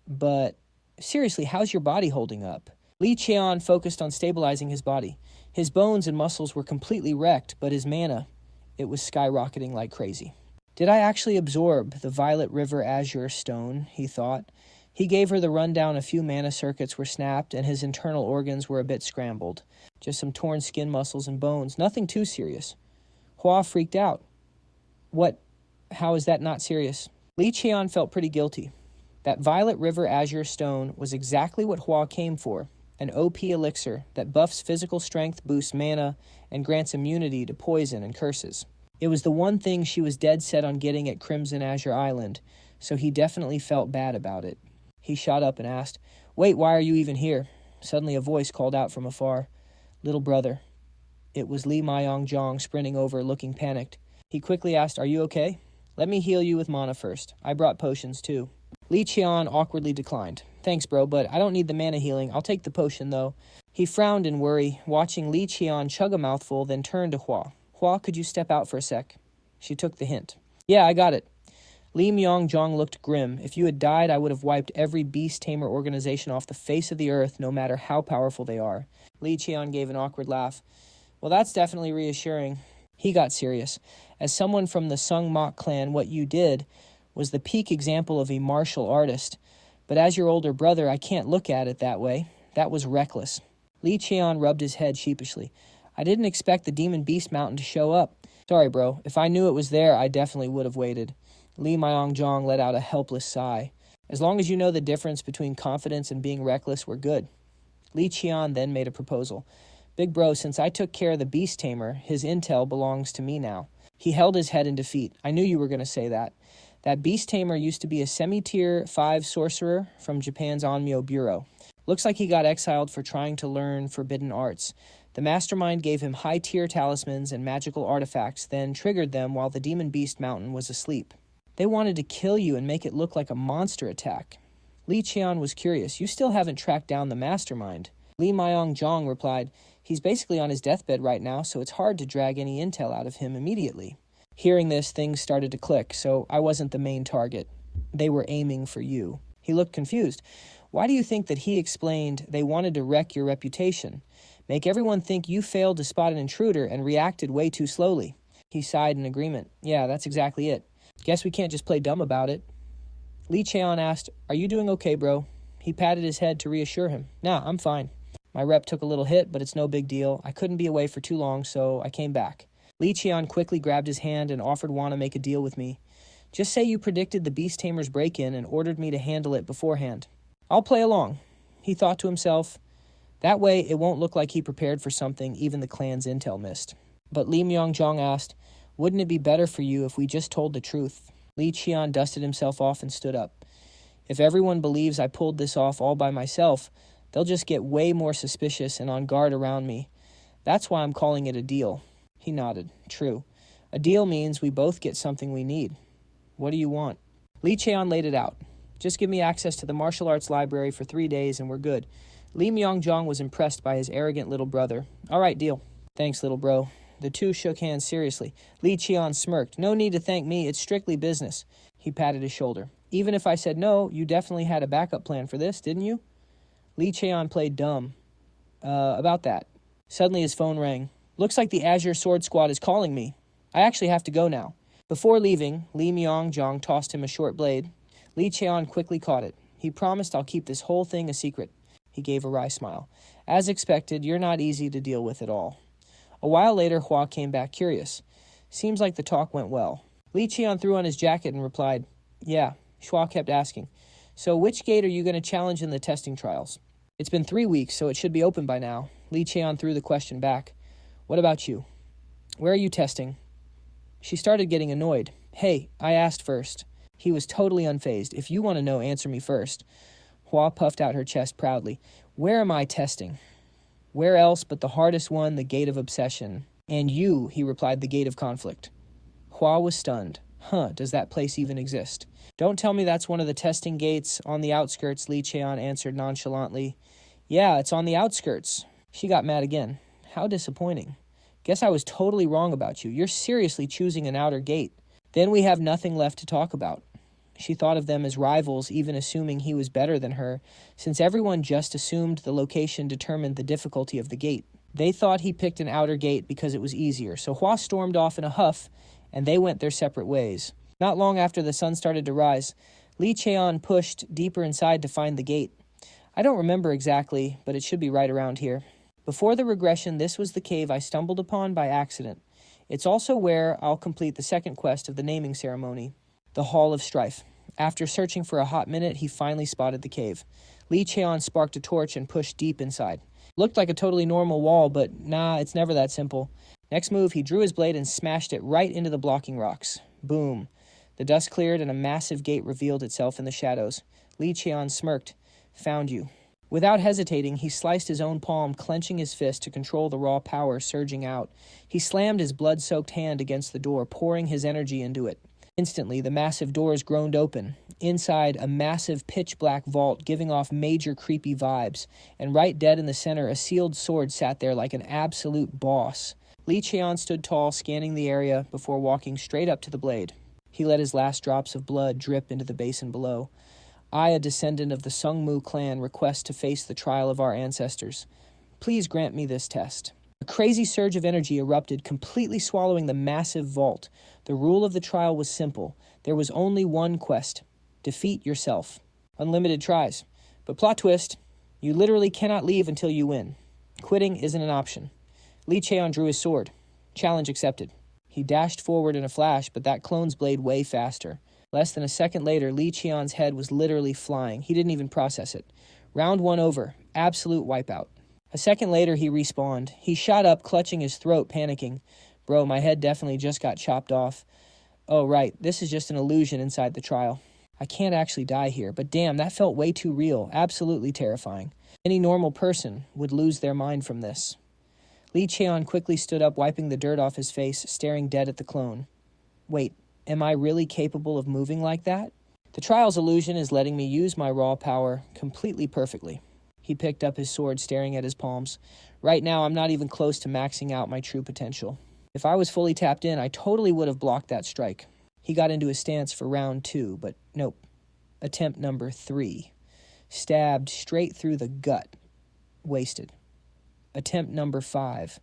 but seriously, how's your body holding up?" Cheon focused on stabilizing his body. His bones and muscles were completely wrecked, but his mana, it was skyrocketing like crazy. Did I actually absorb the Violet River Azure Stone, he thought. He gave her the rundown. A few mana circuits were snapped, and his internal organs were a bit scrambled. Just some torn skin, muscles, and bones. Nothing too serious. Hua freaked out. "What? How is that not serious?" Cheon felt pretty guilty. That Violet River Azure Stone was exactly what Hua came for. An OP elixir that buffs physical strength, boosts mana, and grants immunity to poison and curses. It was the one thing she was dead set on getting at Crimson Azure Island, so he definitely felt bad about it. He shot up and asked, "Wait, why are you even here?" Suddenly a voice called out from afar, "Little brother." It was Li Mayong-jong sprinting over, looking panicked. He quickly asked, "Are you okay? Let me heal you with mana first. I brought potions too." Cheon awkwardly declined. Thanks, bro, but I don't need the mana healing. I'll take the potion, though. He frowned in worry, watching Li Cheon chug a mouthful, then turned to Hua. Hua, could you step out for a sec? She took the hint. Yeah, I got it. Li Myong-jong looked grim. If you had died, I would have wiped every beast tamer organization off the face of the earth, no matter how powerful they are. Li Cheon gave an awkward laugh. Well, that's definitely reassuring. He got serious. As someone from the Sungmu Clan, what you did was the peak example of a martial artist. But as your older brother, I can't look at it that way. That was reckless. Li Cheon rubbed his head sheepishly. I didn't expect the Demon Beast Mountain to show up. Sorry, bro. If I knew it was there, I definitely would have waited. Li Myong-jong let out a helpless sigh. As long as you know the difference between confidence and being reckless, we're good. Li Cheon then made a proposal. Big bro, since I took care of the Beast Tamer, his intel belongs to me now. He held his head in defeat. I knew you were going to say that. That Beast Tamer used to be a semi-tier 5 sorcerer from Japan's Onmyo Bureau. Looks like he got exiled for trying to learn forbidden arts. The mastermind gave him high-tier talismans and magical artifacts, then triggered them while the Demon Beast Mountain was asleep. They wanted to kill you and make it look like a monster attack. Li Cheon was curious. You still haven't tracked down the mastermind. Li Myong-jong replied, he's basically on his deathbed right now, so it's hard to drag any intel out of him immediately. Hearing this, things started to click, so I wasn't the main target. They were aiming for you. He looked confused. Why do you think that he explained they wanted to wreck your reputation? Make everyone think you failed to spot an intruder and reacted way too slowly. He sighed in agreement. Yeah, that's exactly it. Guess we can't just play dumb about it. Li Cheon asked, are you doing okay, bro? He patted his head to reassure him. Nah, I'm fine. My rep took a little hit, but it's no big deal. I couldn't be away for too long, so I came back. Li Cheon quickly grabbed his hand and offered Juan to make a deal with me. Just say you predicted the Beast Tamer's break-in and ordered me to handle it beforehand. I'll play along. He thought to himself. That way, it won't look like he prepared for something even the clan's intel missed. But Li Myong-jong asked, wouldn't it be better for you if we just told the truth? Li Cheon dusted himself off and stood up. If everyone believes I pulled this off all by myself, they'll just get way more suspicious and on guard around me. That's why I'm calling it a deal. He nodded. True. A deal means we both get something we need. What do you want? Li Cheon laid it out. Just give me access to the martial arts library for 3 days and we're good. Li Myong-jong was impressed by his arrogant little brother. All right, deal. Thanks, little bro. The two shook hands seriously. Li Cheon smirked. No need to thank me. It's strictly business. He patted his shoulder. Even if I said no, you definitely had a backup plan for this, didn't you? Li Cheon played dumb. About that. Suddenly his phone rang. Looks like the Azure Sword Squad is calling me. I actually have to go now. Before leaving, Li Myong-jong tossed him a short blade. Li Cheon quickly caught it. He promised I'll keep this whole thing a secret. He gave a wry smile. As expected, you're not easy to deal with at all. A while later, Hua came back curious. Seems like the talk went well. Li Cheon threw on his jacket and replied, yeah. Hua kept asking, so which gate are you going to challenge in the testing trials? It's been 3 weeks, so it should be open by now. Li Cheon threw the question back. What about you? Where are you testing? She started getting annoyed. Hey, I asked first. He was totally unfazed. If you want to know, answer me first. Hua puffed out her chest proudly. Where am I testing? Where else but the hardest one, the Gate of Obsession? And you, he replied, the Gate of Conflict. Hua was stunned. Does that place even exist? Don't tell me that's one of the testing gates on the outskirts, Li Cheon answered nonchalantly. Yeah, it's on the outskirts. She got mad again. How disappointing. Guess I was totally wrong about you. You're seriously choosing an outer gate. Then we have nothing left to talk about. She thought of them as rivals, even assuming he was better than her, since everyone just assumed the location determined the difficulty of the gate. They thought he picked an outer gate because it was easier, so Hua stormed off in a huff, and they went their separate ways. Not long after the sun started to rise, Li Cheon pushed deeper inside to find the gate. I don't remember exactly, but it should be right around here. Before the regression, this was the cave I stumbled upon by accident. It's also where I'll complete the second quest of the naming ceremony. The Hall of Strife. After searching for a hot minute, he finally spotted the cave. Li Cheon sparked a torch and pushed deep inside. Looked like a totally normal wall, but nah, it's never that simple. Next move, he drew his blade and smashed it right into the blocking rocks. Boom. The dust cleared and a massive gate revealed itself in the shadows. Li Cheon smirked. Found you. Without hesitating, he sliced his own palm, clenching his fist to control the raw power surging out. He slammed his blood-soaked hand against the door, pouring his energy into it. Instantly, the massive doors groaned open. Inside, a massive pitch-black vault giving off major creepy vibes, and right dead in the center, a sealed sword sat there like an absolute boss. Li Cheon stood tall, scanning the area before walking straight up to the blade. He let his last drops of blood drip into the basin below. I, a descendant of the Sungmu Clan, request to face the trial of our ancestors. Please grant me this test. A crazy surge of energy erupted, completely swallowing the massive vault. The rule of the trial was simple. There was only one quest. Defeat yourself. Unlimited tries. But plot twist, you literally cannot leave until you win. Quitting isn't an option. Li Cheon drew his sword. Challenge accepted. He dashed forward in a flash, but that clone's blade way faster. Less than a second later, Li Cheon's head was literally flying. He didn't even process it. Round one over. Absolute wipeout. A second later, he respawned. He shot up, clutching his throat, panicking. Bro, my head definitely just got chopped off. Oh, right, this is just an illusion inside the trial. I can't actually die here, but damn, that felt way too real. Absolutely terrifying. Any normal person would lose their mind from this. Li Cheon quickly stood up, wiping the dirt off his face, staring dead at the clone. Wait, am I really capable of moving like that? The trial's illusion is letting me use my raw power completely perfectly. He picked up his sword, staring at his palms. Right now, I'm not even close to maxing out my true potential. If I was fully tapped in, I totally would have blocked that strike. He got into his stance for round 2, but nope. Attempt number 3. Stabbed straight through the gut. Wasted. Attempt number 5.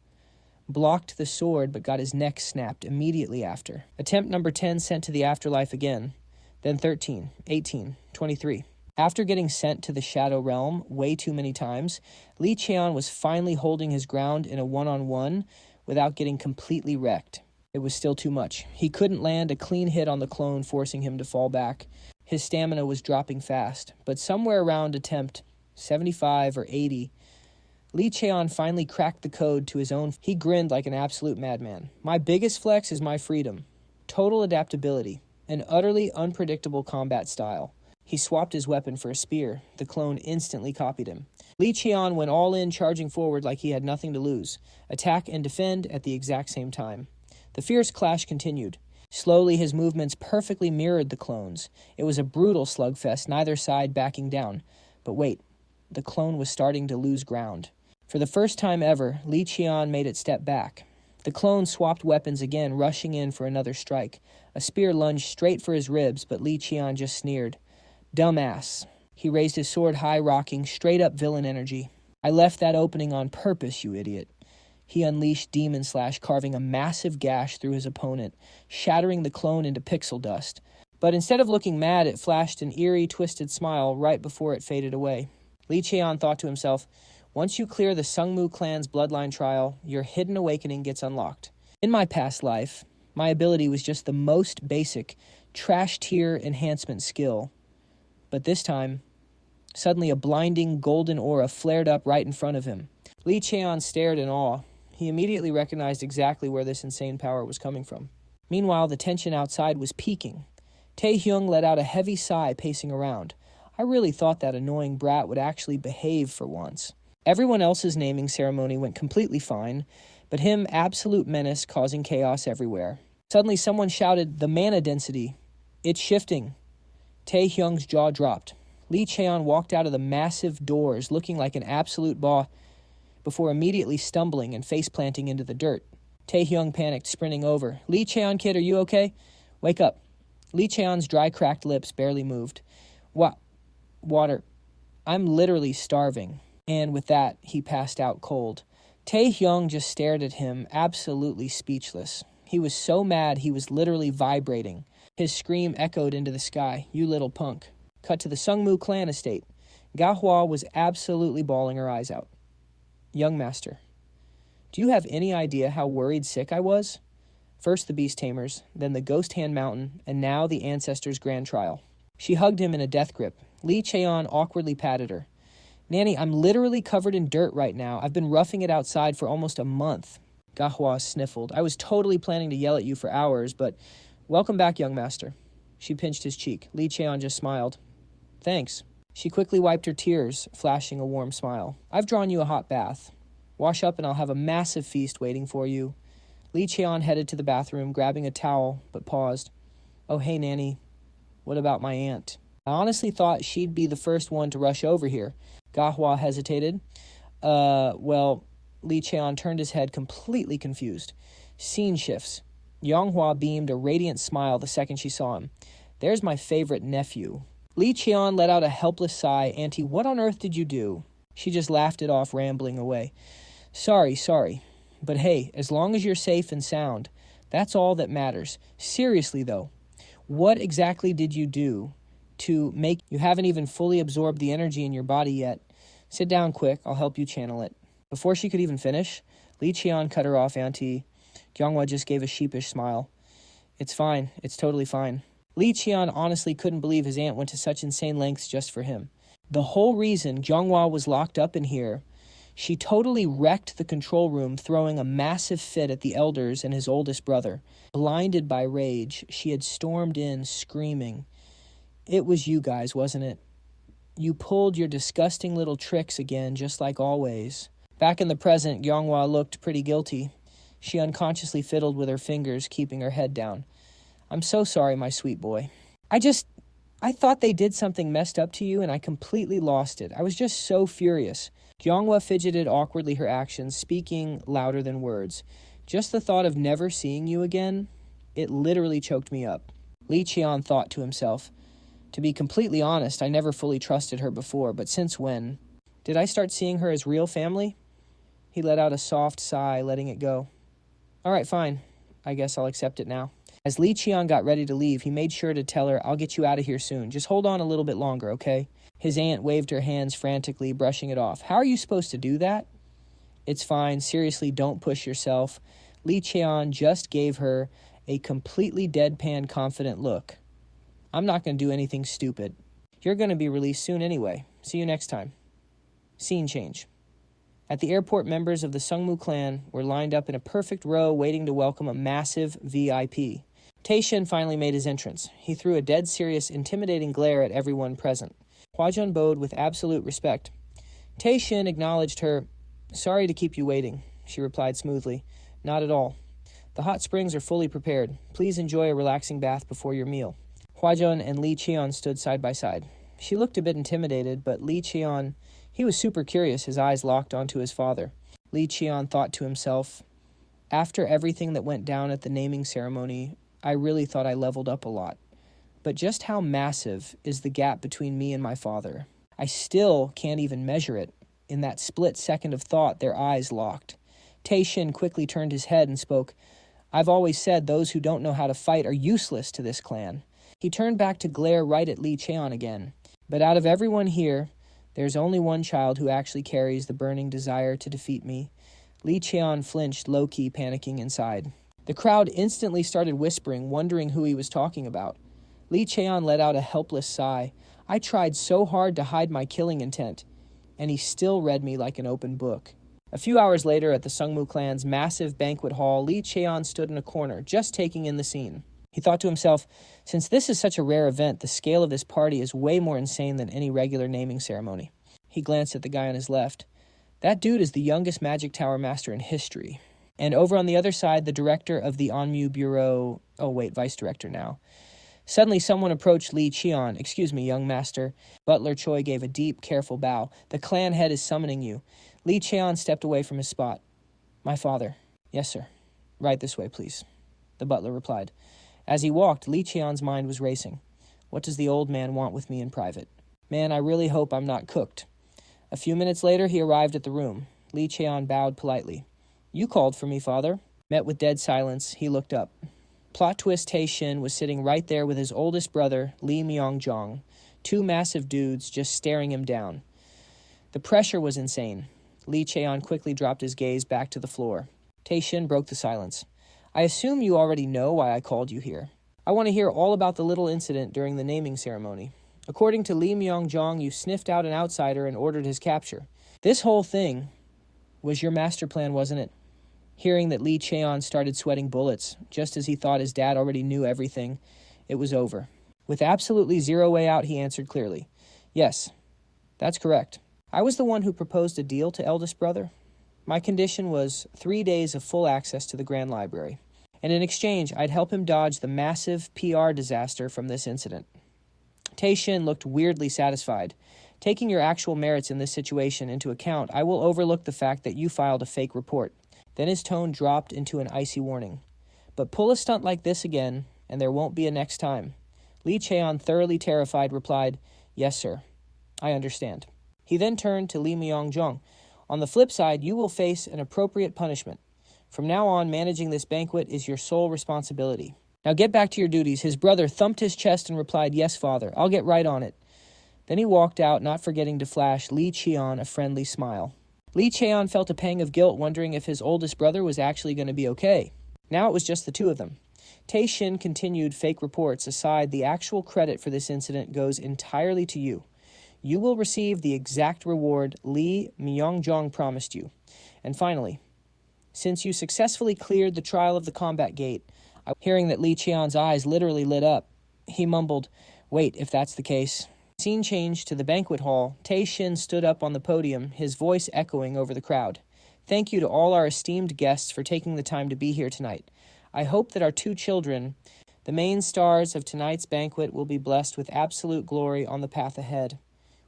Blocked the sword, but got his neck snapped immediately after. Attempt number 10 sent to the afterlife again. Then 13, 18, 23. After getting sent to the Shadow Realm way too many times, Li Cheon was finally holding his ground in a one-on-one without getting completely wrecked. It was still too much. He couldn't land a clean hit on the clone, forcing him to fall back. His stamina was dropping fast, but somewhere around attempt 75 or 80, Li Cheon finally cracked the code to his own. He grinned like an absolute madman. My biggest flex is my freedom, total adaptability, an utterly unpredictable combat style. He swapped his weapon for a spear. The clone instantly copied him. Li Cheon went all in, charging forward like he had nothing to lose. Attack and defend at the exact same time. The fierce clash continued. Slowly, his movements perfectly mirrored the clone's. It was a brutal slugfest, neither side backing down. But wait, the clone was starting to lose ground. For the first time ever, Li Cheon made it step back. The clone swapped weapons again, rushing in for another strike. A spear lunged straight for his ribs, but Li Cheon just sneered. Dumbass. He raised his sword high, rocking straight-up villain energy. I left that opening on purpose, you idiot. He unleashed Demon Slash, carving a massive gash through his opponent, shattering the clone into pixel dust. But instead of looking mad, it flashed an eerie, twisted smile right before it faded away. Li Cheon thought to himself, once you clear the Sungmu Clan's bloodline trial, your hidden awakening gets unlocked. In my past life, my ability was just the most basic, trash-tier enhancement skill. But this time, suddenly a blinding golden aura flared up right in front of him. Li Cheon stared in awe. He immediately recognized exactly where this insane power was coming from. Meanwhile, the tension outside was peaking. Taehyung let out a heavy sigh, pacing around. I really thought that annoying brat would actually behave for once. Everyone else's naming ceremony went completely fine, but him absolute menace causing chaos everywhere. Suddenly someone shouted, "The mana density. It's shifting." Taehyung's jaw dropped. Li Cheon walked out of the massive doors looking like an absolute boss before immediately stumbling and face-planting into the dirt. Taehyung panicked, sprinting over. Li Cheon, kid, are you okay? Wake up. Li Cheon's dry, cracked lips barely moved. Water. I'm literally starving. And with that, he passed out cold. Taehyung just stared at him, absolutely speechless. He was so mad he was literally vibrating. His scream echoed into the sky. You little punk. Cut to the Sungmu Clan estate. Gahwa was absolutely bawling her eyes out. Young master, do you have any idea how worried sick I was? First the Beast Tamers, then the Ghost Hand Mountain, and now the Ancestors' Grand Trial. She hugged him in a death grip. Li Cheon awkwardly patted her. Nanny, I'm literally covered in dirt right now. I've been roughing it outside for almost a month. Gahwa sniffled. I was totally planning to yell at you for hours, but welcome back, young master. She pinched his cheek. Li Cheon just smiled. Thanks. She quickly wiped her tears, flashing a warm smile. I've drawn you a hot bath. Wash up and I'll have a massive feast waiting for you. Li Cheon headed to the bathroom, grabbing a towel, but paused. Oh, hey, Nanny. What about my aunt? I honestly thought she'd be the first one to rush over here. Gahwa hesitated. Well, Lee Cheon turned his head completely confused. Scene shifts. Yonghua beamed a radiant smile the second she saw him. There's my favorite nephew. Lee Cheon let out a helpless sigh. Auntie, what on earth did you do? She just laughed it off, rambling away. Sorry. But hey, as long as you're safe and sound, that's all that matters. Seriously, though, what exactly did you do to make... You haven't even fully absorbed the energy in your body yet. Sit down quick, I'll help you channel it. Before she could even finish, Lee Cheon cut her off. Auntie. Gyeonghwa just gave a sheepish smile. It's fine, it's totally fine. Lee Cheon honestly couldn't believe his aunt went to such insane lengths just for him. The whole reason Gyeonghwa was locked up in here, she totally wrecked the control room, throwing a massive fit at the elders and his oldest brother. Blinded by rage, she had stormed in, screaming. It was you guys, wasn't it? You pulled your disgusting little tricks again, just like always. Back in the present, Gyeonghwa looked pretty guilty. She unconsciously fiddled with her fingers, keeping her head down. I'm so sorry, my sweet boy. I thought they did something messed up to you, and I completely lost it. I was just so furious. Gyeonghwa fidgeted awkwardly her actions, speaking louder than words. Just the thought of never seeing you again, it literally choked me up. Lee Cheon thought to himself, to be completely honest, I never fully trusted her before, but since when? Did I start seeing her as real family? He let out a soft sigh, letting it go. All right, fine. I guess I'll accept it now. As Lee Cheon got ready to leave, he made sure to tell her, I'll get you out of here soon. Just hold on a little bit longer, okay? His aunt waved her hands frantically, brushing it off. How are you supposed to do that? It's fine. Seriously, don't push yourself. Lee Cheon just gave her a completely deadpan, confident look. I'm not going to do anything stupid. You're going to be released soon anyway. See you next time. Scene change. At the airport, members of the Sungmu Clan were lined up in a perfect row waiting to welcome a massive VIP. Cheon finally made his entrance. He threw a dead serious, intimidating glare at everyone present. Hwajun bowed with absolute respect. Cheon acknowledged her. Sorry to keep you waiting, she replied smoothly. Not at all. The hot springs are fully prepared. Please enjoy a relaxing bath before your meal. Hwajun and Lee Cheon stood side by side. She looked a bit intimidated, but Lee Cheon, he was super curious, his eyes locked onto his father. Lee Cheon thought to himself, after everything that went down at the naming ceremony, I really thought I leveled up a lot. But just how massive is the gap between me and my father? I still can't even measure it. In that split second of thought, their eyes locked. Cheon quickly turned his head and spoke, I've always said those who don't know how to fight are useless to this clan. He turned back to glare right at Lee Cheon again. But out of everyone here, there's only one child who actually carries the burning desire to defeat me. Lee Cheon flinched, low-key panicking inside. The crowd instantly started whispering, wondering who he was talking about. Lee Cheon let out a helpless sigh. I tried so hard to hide my killing intent, and he still read me like an open book. A few hours later, at the Sungmu Clan's massive banquet hall, Lee Cheon stood in a corner, just taking in the scene. He thought to himself, since this is such a rare event, the scale of this party is way more insane than any regular naming ceremony. He glanced at the guy on his left. That dude is the youngest Magic Tower Master in history. And over on the other side, the director of the Onmu Bureau... vice director now. Suddenly, someone approached Lee Cheon. Excuse me, young master. Butler Choi gave a deep, careful bow. The clan head is summoning you. Lee Cheon stepped away from his spot. My father. Yes, sir. Right this way, please. The butler replied. As he walked, Lee Cheon's mind was racing. What does the old man want with me in private? Man, I really hope I'm not cooked. A few minutes later, he arrived at the room. Lee Cheon bowed politely. You called for me, father. Met with dead silence, he looked up. Plot twist, Tae-shin was sitting right there with his oldest brother, Lee Myong-jong. Two massive dudes just staring him down. The pressure was insane. Lee Cheon quickly dropped his gaze back to the floor. Tae-shin broke the silence. I assume you already know why I called you here. I want to hear all about the little incident during the naming ceremony. According to Lee Myong-jong, you sniffed out an outsider and ordered his capture. This whole thing was your master plan, wasn't it? Hearing that Lee Cheon started sweating bullets, just as he thought his dad already knew everything, it was over. With absolutely zero way out, he answered clearly. Yes, that's correct. I was the one who proposed a deal to eldest brother. My condition was 3 days of full access to the Grand Library. And in exchange, I'd help him dodge the massive PR disaster from this incident. Tae-shin looked weirdly satisfied. Taking your actual merits in this situation into account, I will overlook the fact that you filed a fake report. Then his tone dropped into an icy warning. But pull a stunt like this again, and there won't be a next time. Lee Cheon, thoroughly terrified, replied, "Yes, sir. I understand." He then turned to Lee Myong-jong. "On the flip side, you will face an appropriate punishment. From now on, managing this banquet is your sole responsibility. Now get back to your duties." His brother thumped his chest and replied, "Yes, father. I'll get right on it." Then he walked out, not forgetting to flash Lee Cheon a friendly smile. Lee Cheon felt a pang of guilt, wondering if his oldest brother was actually going to be okay. Now it was just the two of them. Tae-shin continued, "Fake reports aside, the actual credit for this incident goes entirely to you. You will receive the exact reward Lee Myong-jong promised you. And finally, since you successfully cleared the trial of the combat gate," hearing that Lee Cheon's eyes literally lit up, he mumbled, "Wait, if that's the case." Scene changed to the banquet hall. Tae-shin stood up on the podium, his voice echoing over the crowd. "Thank you to all our esteemed guests for taking the time to be here tonight. I hope that our two children, the main stars of tonight's banquet, will be blessed with absolute glory on the path ahead.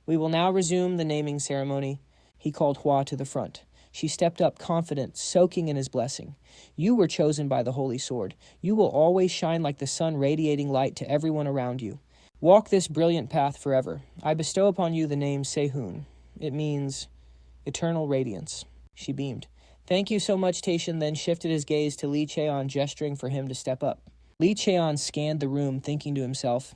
We will now resume the naming ceremony." He called Hwa to the front. She stepped up, confident, soaking in his blessing. "You were chosen by the Holy Sword. You will always shine like the sun, radiating light to everyone around you. Walk this brilliant path forever. I bestow upon you the name Sehun. It means eternal radiance." She beamed. "Thank you so much." Tae-shin then shifted his gaze to Lee Cheon, gesturing for him to step up. Lee Cheon scanned the room, thinking to himself,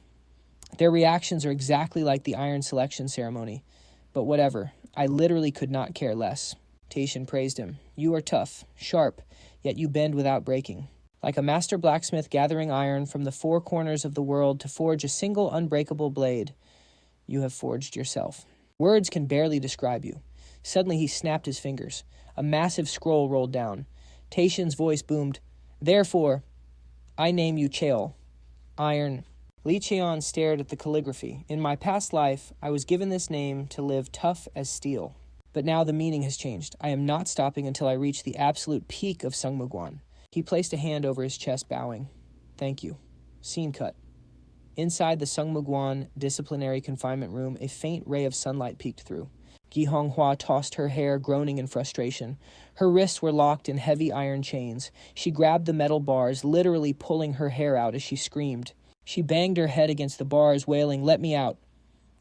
"Their reactions are exactly like the iron selection ceremony. But whatever, I literally could not care less." Tae-shin praised him. "You are tough, sharp, yet you bend without breaking. Like a master blacksmith gathering iron from the four corners of the world to forge a single unbreakable blade, you have forged yourself. Words can barely describe you." Suddenly he snapped his fingers. A massive scroll rolled down. Tae-shin's voice boomed, "Therefore, I name you Cheol, Iron." Lee Cheon stared at the calligraphy. "In my past life, I was given this name to live tough as steel. But now the meaning has changed. I am not stopping until I reach the absolute peak of Sungmu Clan." He placed a hand over his chest, bowing. "Thank you." Scene cut. Inside the Sungmu Clan disciplinary confinement room, a faint ray of sunlight peeked through. Gi Hong-hwa tossed her hair, groaning in frustration. Her wrists were locked in heavy iron chains. She grabbed the metal bars, literally pulling her hair out as she screamed. She banged her head against the bars, wailing, "Let me out.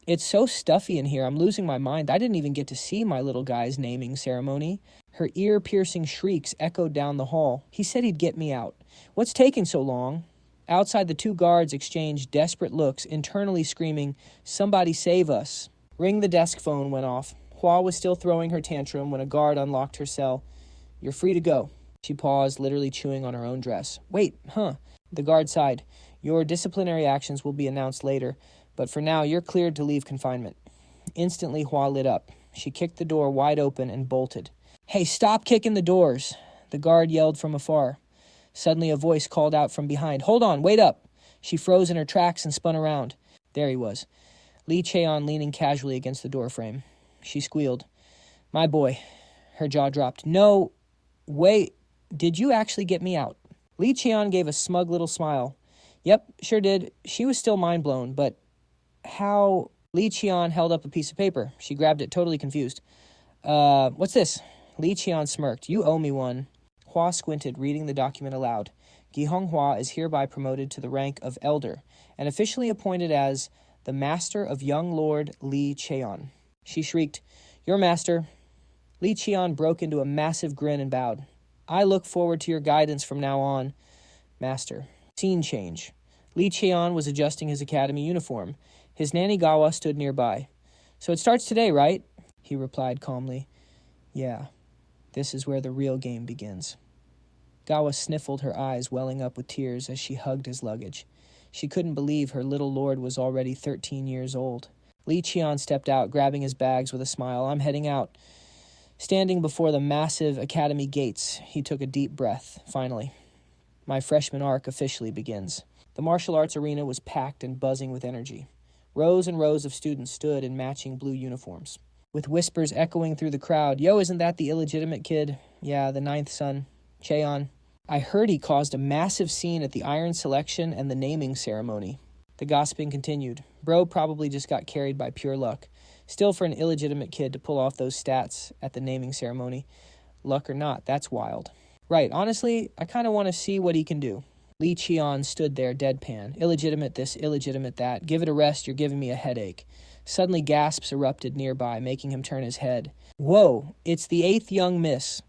It's so stuffy in here, I'm losing my mind. I didn't even get to see my little guy's naming ceremony." Her ear-piercing shrieks echoed down the hall. "He said he'd get me out. What's taking so long?" Outside, the two guards exchanged desperate looks, internally screaming, "Somebody save us." Ring the desk phone went off. Hwa was still throwing her tantrum when a guard unlocked her cell. "You're free to go." She paused, literally chewing on her own dress. "Wait, huh?" The guard sighed. "Your disciplinary actions will be announced later, but for now, you're cleared to leave confinement." Instantly, Hwa lit up. She kicked the door wide open and bolted. "Hey, stop kicking the doors!" The guard yelled from afar. Suddenly, a voice called out from behind, "Hold on, wait up!" She froze in her tracks and spun around. There he was, Lee Cheon leaning casually against the doorframe. She squealed, "My boy." Her jaw dropped. "No, wait, did you actually get me out?" Lee Cheon gave a smug little smile. "Yep, sure did." She was still mind-blown, but how... Lee Cheon held up a piece of paper. She grabbed it, totally confused. What's this?" Lee Cheon smirked. "You owe me one." Hwa squinted, reading the document aloud. Gi Hong-hwa is hereby promoted to the rank of Elder and officially appointed as the Master of Young Lord Lee Cheon. She shrieked, "Your master." Lee Cheon broke into a massive grin and bowed. "I look forward to your guidance from now on, Master." Scene change. Lee Cheon was adjusting his academy uniform. His nanny Gawa stood nearby. "So it starts today, right?" He replied calmly. "Yeah, this is where the real game begins." Gawa sniffled, her eyes welling up with tears as she hugged his luggage. She couldn't believe her little lord was already 13 years old. Lee Cheon stepped out, grabbing his bags with a smile. "I'm heading out." Standing before the massive academy gates, he took a deep breath. Finally, "My freshman arc officially begins." The martial arts arena was packed and buzzing with energy. Rows and rows of students stood in matching blue uniforms, with whispers echoing through the crowd. "Yo, isn't that the illegitimate kid? Yeah, the ninth son, Cheon." I heard he caused a massive scene at the iron selection and the naming ceremony. The gossiping continued. Bro probably just got carried by pure luck. Still, for an illegitimate kid to pull off those stats at the naming ceremony, luck or not, that's wild. Right, honestly, I kind of want to see what he can do. Lee Cheon stood there deadpan. Illegitimate this, illegitimate that. Give it a rest, you're giving me a headache. Suddenly gasps erupted nearby, making him turn his head. Whoa, it's the 8th young miss.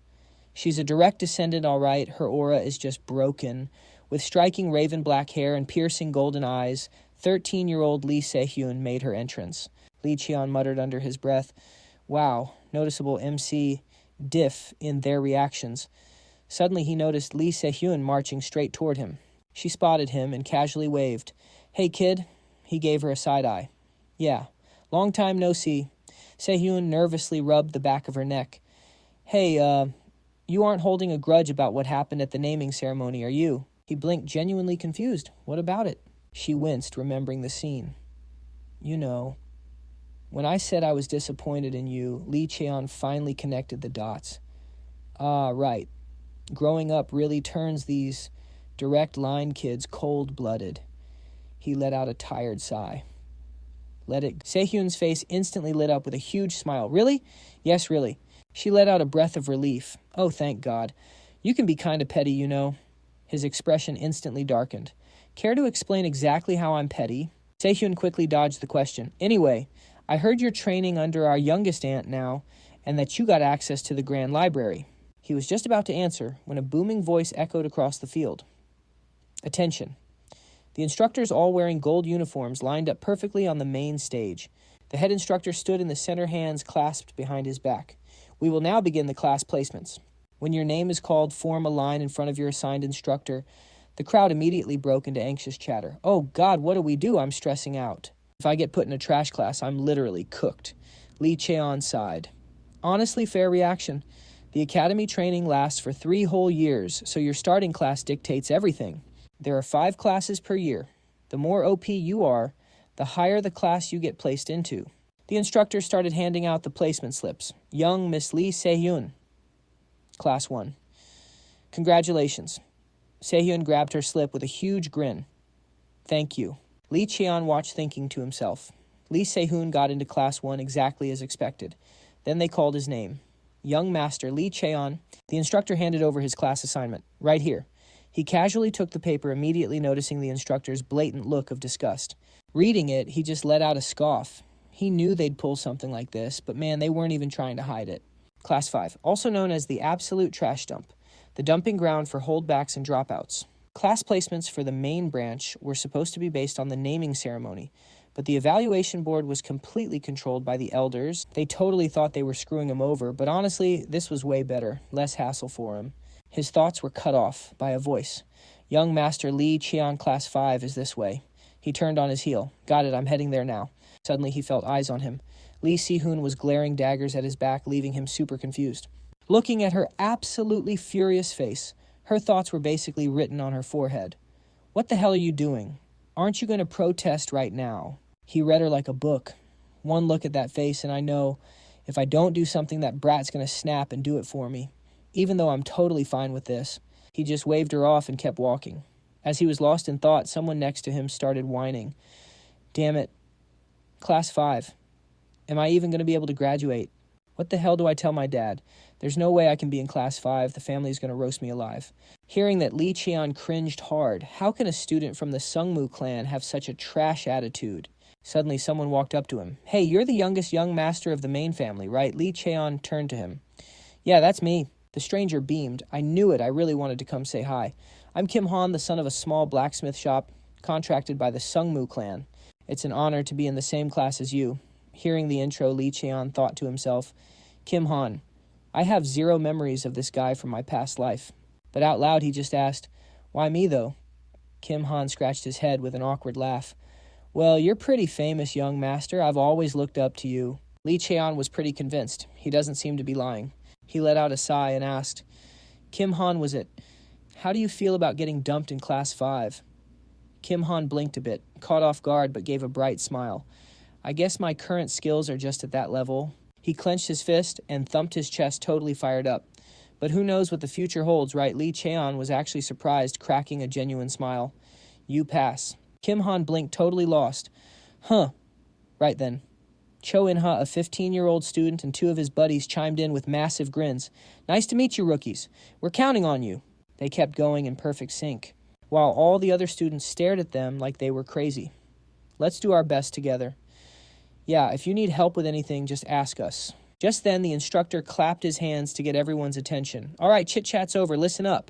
She's a direct descendant, all right. Her aura is just broken. With striking raven black hair and piercing golden eyes, 13-year-old Lee Se-hyun made her entrance. Lee Cheon muttered under his breath, wow, noticeable MC diff in their reactions. Suddenly he noticed Lee Se-hyun marching straight toward him. She spotted him and casually waved. Hey, kid. He gave her a side eye. Yeah, long time no see. Se-hyun nervously rubbed the back of her neck. Hey, you aren't holding a grudge about what happened at the naming ceremony, are you? He blinked, genuinely confused. What about it? She winced, remembering the scene. You know, when I said I was disappointed in you, Lee Cheon finally connected the dots. Ah, right. Growing up really turns these direct line kids cold-blooded. He let out a tired sigh. Let it. Se-hyun's face instantly lit up with a huge smile. Really? Yes, really. She let out a breath of relief. Oh, thank God. You can be kind of petty, you know. His expression instantly darkened. Care to explain exactly how I'm petty? Se-hyun quickly dodged the question. Anyway, I heard you're training under our youngest aunt now, and that you got access to the Grand Library. He was just about to answer when a booming voice echoed across the field. Attention. The instructors, all wearing gold uniforms, lined up perfectly on the main stage. The head instructor stood in the center, hands clasped behind his back. We will now begin the class placements. When your name is called, form a line in front of your assigned instructor. The crowd immediately broke into anxious chatter. Oh, God, what do we do? I'm stressing out. If I get put in a trash class, I'm literally cooked. Lee Cheon sighed. Honestly, fair reaction. The academy training lasts for 3 whole years, so your starting class dictates everything. There are 5 classes per year. The more OP you are, the higher the class you get placed into. The instructor started handing out the placement slips. Young Miss Lee Se-hyun. Class 1. Congratulations. Se-hyun grabbed her slip with a huge grin. Thank you. Lee Cheon watched, thinking to himself. Lee Se-hyun got into Class 1 exactly as expected. Then they called his name. Young Master Lee Cheon. The instructor handed over his class assignment. Right here. He casually took the paper, immediately noticing the instructor's blatant look of disgust. Reading it, he just let out a scoff. He knew they'd pull something like this, but man, they weren't even trying to hide it. Class 5, also known as the absolute trash dump, the dumping ground for holdbacks and dropouts. Class placements for the main branch were supposed to be based on the naming ceremony, but the evaluation board was completely controlled by the elders. They totally thought they were screwing him over, but honestly, this was way better, less hassle for him. His thoughts were cut off by a voice. Young Master Lee Cheon Class 5 is this way. He turned on his heel. Got it, I'm heading there now. Suddenly he felt eyes on him. Lee Se-hyun was glaring daggers at his back, leaving him super confused. Looking at her absolutely furious face, her thoughts were basically written on her forehead. What the hell are you doing? Aren't you going to protest right now? He read her like a book. One look at that face and I know if I don't do something, that brat's going to snap and do it for me. Even though I'm totally fine with this. He just waved her off and kept walking. As he was lost in thought, someone next to him started whining. Damn it. Class 5. Am I even going to be able to graduate? What the hell do I tell my dad? There's no way I can be in Class 5. The family's going to roast me alive. Hearing that, Lee Cheon cringed hard. How can a student from the Sungmu Clan have such a trash attitude? Suddenly, someone walked up to him. Hey, you're the youngest young master of the main family, right? Lee Cheon turned to him. Yeah, that's me. The stranger beamed. I knew it. I really wanted to come say hi. I'm Kim Han, the son of a small blacksmith shop, contracted by the Sungmu Clan. It's an honor to be in the same class as you. Hearing the intro, Lee Cheon thought to himself, Kim Han, I have 0 memories of this guy from my past life. But out loud, he just asked, why me, though? Kim Han scratched his head with an awkward laugh. Well, you're pretty famous, young master. I've always looked up to you. Lee Cheon was pretty convinced. He doesn't seem to be lying. He let out a sigh and asked, Kim Han was it. How do you feel about getting dumped in Class 5? Kim Han blinked a bit, caught off guard, but gave a bright smile. I guess my current skills are just at that level. He clenched his fist and thumped his chest, totally fired up. But who knows what the future holds, right? Lee Cheon was actually surprised, cracking a genuine smile. You pass. Kim Han blinked, totally lost. Huh. Right then. Cho In-ha, a 15-year-old student, and two of his buddies chimed in with massive grins. Nice to meet you, rookies. We're counting on you. They kept going in perfect sync, while all the other students stared at them like they were crazy. Let's do our best together. Yeah, if you need help with anything, just ask us. Just then, the instructor clapped his hands to get everyone's attention. All right, chit-chat's over. Listen up.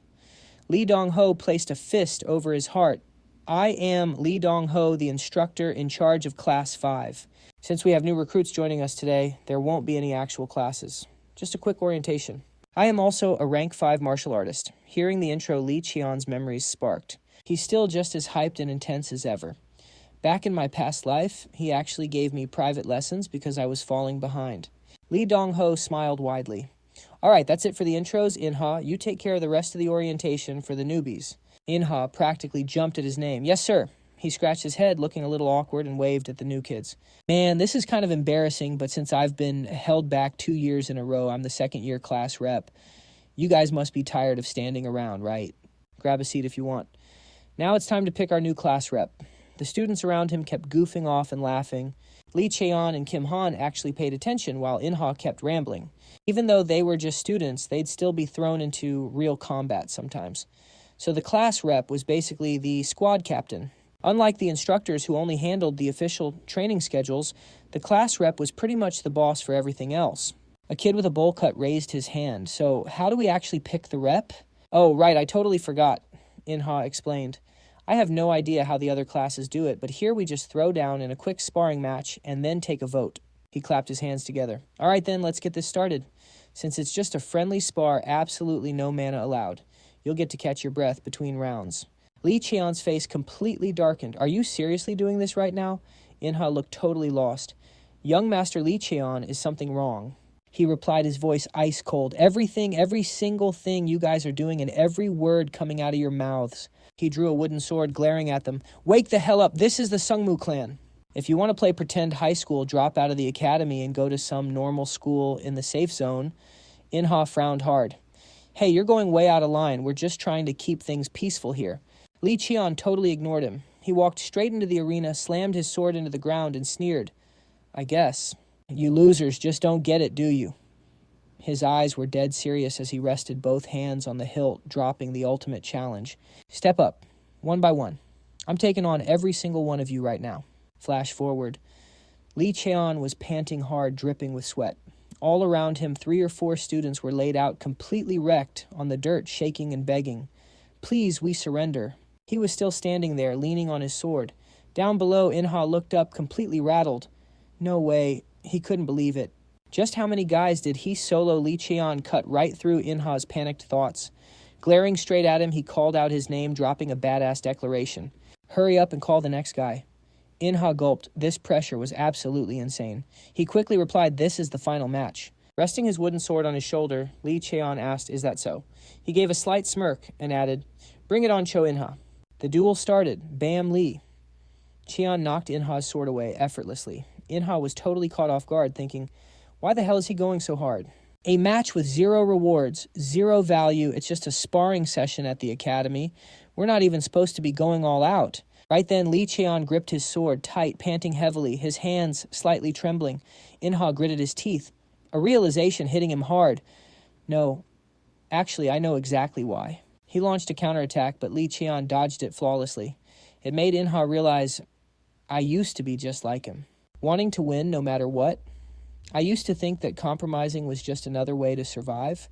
Lee Dong-ho placed a fist over his heart. I am Lee Dong-ho, the instructor in charge of Class 5. Since we have new recruits joining us today, there won't be any actual classes. Just a quick orientation. I am also a rank 5 martial artist. Hearing the intro, Lee Cheon's memories sparked. He's still just as hyped and intense as ever. Back in my past life, he actually gave me private lessons because I was falling behind. Lee Dong-ho smiled widely. All right, that's it for the intros. In-ha, you take care of the rest of the orientation for the newbies. In-ha practically jumped at his name. Yes, sir. He scratched his head, looking a little awkward, and waved at the new kids. Man, this is kind of embarrassing, but since I've been held back 2 years in a row, I'm the second-year class rep. You guys must be tired of standing around, right? Grab a seat if you want. Now it's time to pick our new class rep. The students around him kept goofing off and laughing. Lee Cheon and Kim Han actually paid attention while In-ha kept rambling. Even though they were just students, they'd still be thrown into real combat sometimes. So the class rep was basically the squad captain. Unlike the instructors who only handled the official training schedules, the class rep was pretty much the boss for everything else. A kid with a bowl cut raised his hand. So how do we actually pick the rep? Oh, right, I totally forgot, In-ha explained. I have no idea how the other classes do it, but here we just throw down in a quick sparring match and then take a vote. He clapped his hands together. All right then, let's get this started. Since it's just a friendly spar, absolutely no mana allowed. You'll get to catch your breath between rounds. Lee Cheon's face completely darkened. Are you seriously doing this right now? In-ha looked totally lost. Young Master Lee Cheon, is something wrong? He replied, his voice ice cold. Everything, every single thing you guys are doing and every word coming out of your mouths. He drew a wooden sword, glaring at them. Wake the hell up, this is the Sungmu Clan. If you want to play pretend high school, drop out of the academy and go to some normal school in the safe zone. In-ha frowned hard. Hey, you're going way out of line. We're just trying to keep things peaceful here. Lee Cheon totally ignored him. He walked straight into the arena, slammed his sword into the ground, and sneered. I guess. You losers just don't get it, do you? His eyes were dead serious as he rested both hands on the hilt, dropping the ultimate challenge. Step up, one by one. I'm taking on every single one of you right now. Flash forward. Lee Cheon was panting hard, dripping with sweat. All around him, 3 or 4 students were laid out completely wrecked on the dirt, shaking and begging. Please, we surrender. He was still standing there, leaning on his sword. Down below, In-ha looked up, completely rattled. No way. He couldn't believe it. Just how many guys did he solo Lee Cheon cut right through In-ha's panicked thoughts? Glaring straight at him, he called out his name, dropping a badass declaration. Hurry up and call the next guy. In-ha gulped. This pressure was absolutely insane. He quickly replied, this is the final match. Resting his wooden sword on his shoulder, Lee Cheon asked, is that so? He gave a slight smirk and added, bring it on, Cho In-ha. The duel started. Bam Lee. Cheon knocked In-ha's sword away effortlessly. In-ha was totally caught off guard, thinking, why the hell is he going so hard? A match with 0 rewards, 0 value. It's just a sparring session at the academy. We're not even supposed to be going all out. Right then, Lee Cheon gripped his sword tight, panting heavily, his hands slightly trembling. In-ha gritted his teeth, a realization hitting him hard. No, actually, I know exactly why. He launched a counterattack, but Lee Cheon dodged it flawlessly. It made In-ha realize, I used to be just like him. Wanting to win no matter what. I used to think that compromising was just another way to survive,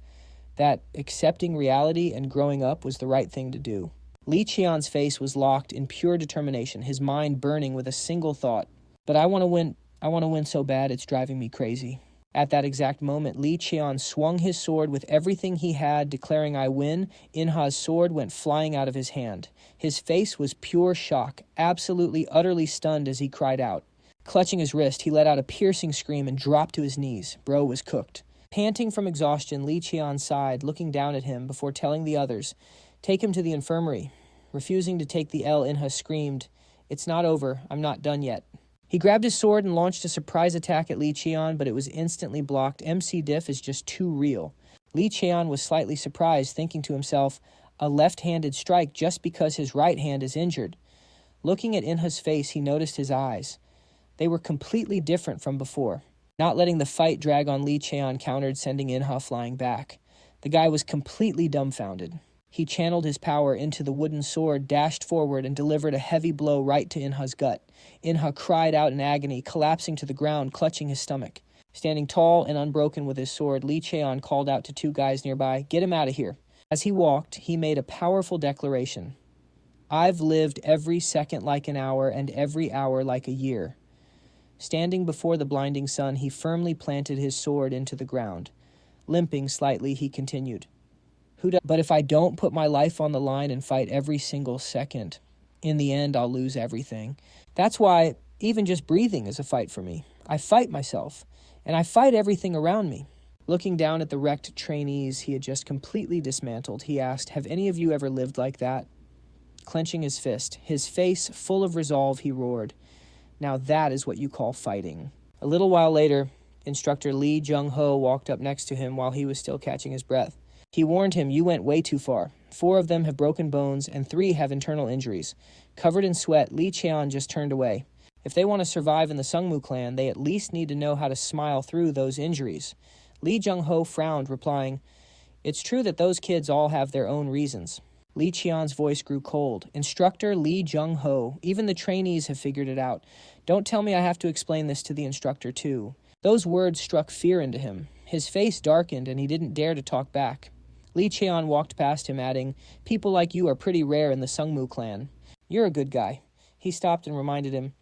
that accepting reality and growing up was the right thing to do. Lee Cheon's face was locked in pure determination, his mind burning with a single thought. But I want to win so bad it's driving me crazy. At that exact moment, Lee Cheon swung his sword with everything he had, declaring I win. In-ha's sword went flying out of his hand. His face was pure shock, absolutely, utterly stunned as he cried out. Clutching his wrist, he let out a piercing scream and dropped to his knees. Bro was cooked. Panting from exhaustion, Lee Cheon sighed, looking down at him before telling the others, take him to the infirmary. Refusing to take the L, In-ha screamed, it's not over, I'm not done yet. He grabbed his sword and launched a surprise attack at Lee Cheon, but it was instantly blocked. MC Diff is just too real. Lee Cheon was slightly surprised, thinking to himself, a left-handed strike just because his right hand is injured. Looking at Inha's face, he noticed his eyes. They were completely different from before. Not letting the fight drag on, Lee Cheon countered, sending Inha flying back. The guy was completely dumbfounded. He channeled his power into the wooden sword, dashed forward, and delivered a heavy blow right to Inha's gut. Inha cried out in agony, collapsing to the ground, clutching his stomach. Standing tall and unbroken with his sword, Lee Cheon called out to two guys nearby, "Get him out of here." As he walked, he made a powerful declaration. "I've lived every second like an hour and every hour like a year." Standing before the blinding sun, he firmly planted his sword into the ground. Limping slightly, he continued, "But if I don't put my life on the line and fight every single second, in the end I'll lose everything. That's why even just breathing is a fight for me. I fight myself, and I fight everything around me." Looking down at the wrecked trainees he had just completely dismantled, he asked, "Have any of you ever lived like that?" Clenching his fist, his face full of resolve, he roared, "Now that is what you call fighting." A little while later, Instructor Lee Jung-ho walked up next to him while he was still catching his breath. He warned him, "You went way too far. 4 of them have broken bones and 3 have internal injuries." Covered in sweat, Lee Cheon just turned away. If they want to survive in the Sungmu Clan, they at least need to know how to smile through those injuries. Lee Jung-ho frowned, replying, "It's true that those kids all have their own reasons." Lee Cheon's voice grew cold. "Instructor Lee Jung-ho, even the trainees have figured it out. Don't tell me I have to explain this to the instructor too." Those words struck fear into him. His face darkened and he didn't dare to talk back. Lee Cheon walked past him, adding, "People like you are pretty rare in the Sungmu Clan. You're a good guy." He stopped and reminded him,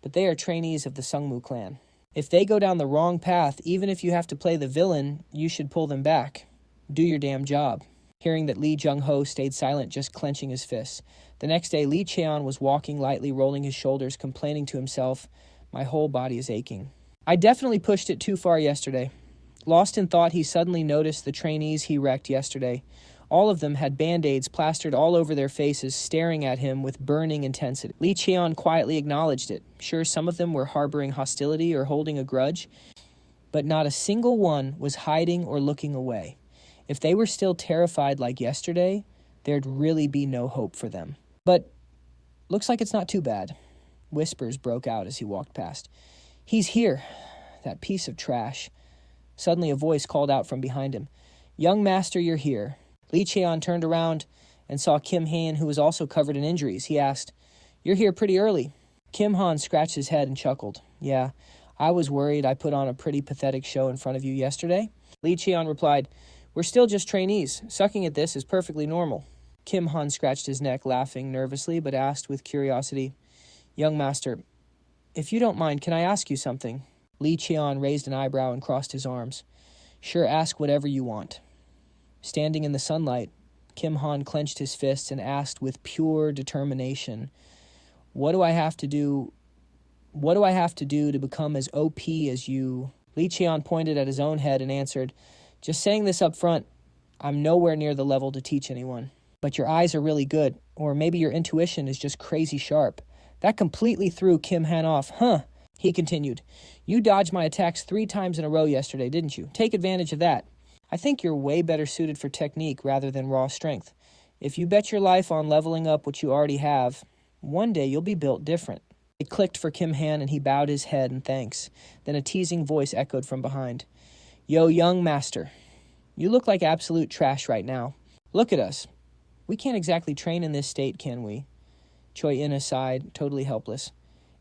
"But they are trainees of the Sungmu Clan. If they go down the wrong path, even if you have to play the villain, you should pull them back. Do your damn job." Hearing that, Lee Jung-ho stayed silent, just clenching his fists. The next day, Lee Cheon was walking lightly, rolling his shoulders, complaining to himself, "My whole body is aching. I definitely pushed it too far yesterday." Lost in thought, he suddenly noticed the trainees he wrecked yesterday. All of them had band-aids plastered all over their faces, staring at him with burning intensity. Lee Cheon quietly acknowledged it. Sure, some of them were harboring hostility or holding a grudge, but not a single one was hiding or looking away. If they were still terrified like yesterday, there'd really be no hope for them. But looks like it's not too bad. Whispers broke out as he walked past. "He's here, that piece of trash." Suddenly a voice called out from behind him, "Young master, you're here." Lee Cheon turned around and saw Kim Han, who was also covered in injuries. He asked, "You're here pretty early." Kim Han scratched his head and chuckled. "Yeah, I was worried I put on a pretty pathetic show in front of you yesterday." Lee Cheon replied, "We're still just trainees. Sucking at this is perfectly normal." Kim Han scratched his neck, laughing nervously, but asked with curiosity, "Young master, if you don't mind, can I ask you something?" Lee Cheon raised an eyebrow and crossed his arms. "Sure, ask whatever you want." Standing in the sunlight, Kim Han clenched his fists and asked with pure determination, What do I have to do to become as OP as you?" Lee Cheon pointed at his own head and answered, "Just saying this up front, I'm nowhere near the level to teach anyone. But your eyes are really good, or maybe your intuition is just crazy sharp." That completely threw Kim Han off. "Huh," he continued. "You dodged my attacks 3 times in a row yesterday, didn't you? Take advantage of that. I think you're way better suited for technique rather than raw strength. If you bet your life on leveling up what you already have, one day you'll be built different." It clicked for Kim Han and he bowed his head in thanks. Then a teasing voice echoed from behind. "Yo, young master, you look like absolute trash right now. Look at us. We can't exactly train in this state, can we?" Choi In sighed, totally helpless.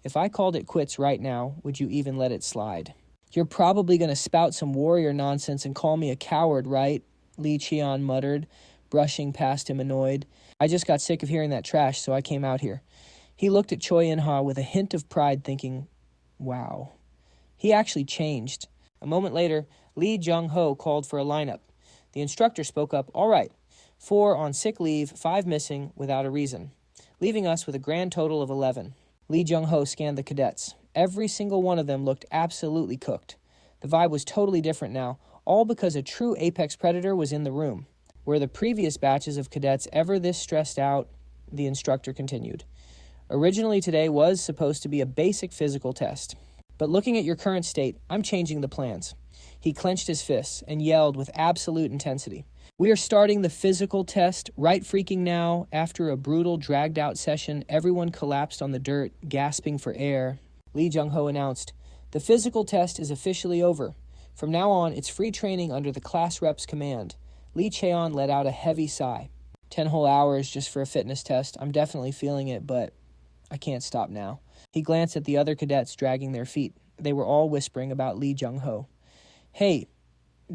"If I called it quits right now, would you even let it slide?" "You're probably going to spout some warrior nonsense and call me a coward, right?" Lee Cheon muttered, brushing past him annoyed. "I just got sick of hearing that trash, so I came out here." He looked at Choi In-ha with a hint of pride, thinking, wow, he actually changed. A moment later, Lee Jung-ho called for a lineup. The instructor spoke up, "All right, 4 on sick leave, 5 missing without a reason, leaving us with a grand total of 11. Lee Jung-ho scanned the cadets. Every single one of them looked absolutely cooked. The vibe was totally different now, all because a true apex predator was in the room. Were the previous batches of cadets ever this stressed out? The instructor continued. Originally today was supposed to be a basic physical test. But looking at your current state, I'm changing the plans. He clenched his fists and yelled with absolute intensity. We are starting the physical test right freaking now. After a brutal, dragged-out session, everyone collapsed on the dirt, gasping for air. Lee Jung-ho announced, "The physical test is officially over. From now on, it's free training under the class rep's command." Lee Cheon let out a heavy sigh. 10 whole hours just for a fitness test. I'm definitely feeling it, but I can't stop now. He glanced at the other cadets dragging their feet. They were all whispering about Lee Jung-ho. Hey,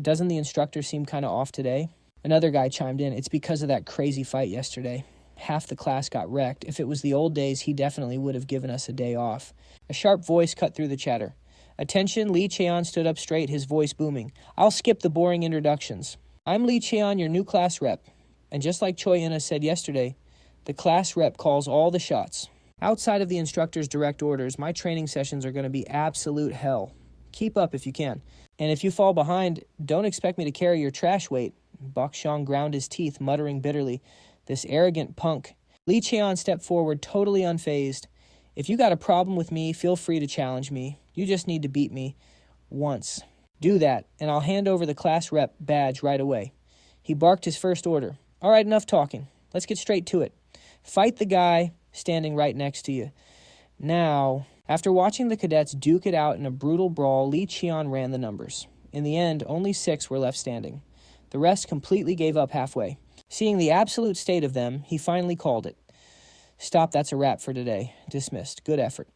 doesn't the instructor seem kind of off today? Another guy chimed in. It's because of that crazy fight yesterday. Half the class got wrecked. If it was the old days, he definitely would have given us a day off. A sharp voice cut through the chatter. Attention, Lee Cheon stood up straight, his voice booming. I'll skip the boring introductions. I'm Lee Cheon, your new class rep. And just like Choi In-ha said yesterday, the class rep calls all the shots. Outside of the instructor's direct orders, my training sessions are going to be absolute hell. Keep up if you can. And if you fall behind, don't expect me to carry your trash weight. Bok Xiong ground his teeth, muttering bitterly, "This arrogant punk." Lee Cheon stepped forward, totally unfazed. "If you got a problem with me, feel free to challenge me. You just need to beat me once. Do that, and I'll hand over the class rep badge right away." He barked his first order. "All right, enough talking. Let's get straight to it. Fight the guy standing right next to you." Now, after watching the cadets duke it out in a brutal brawl, Lee Cheon ran the numbers. In the end, only 6 were left standing. The rest completely gave up halfway. Seeing the absolute state of them, he finally called it. "Stop, that's a wrap for today. Dismissed. Good effort."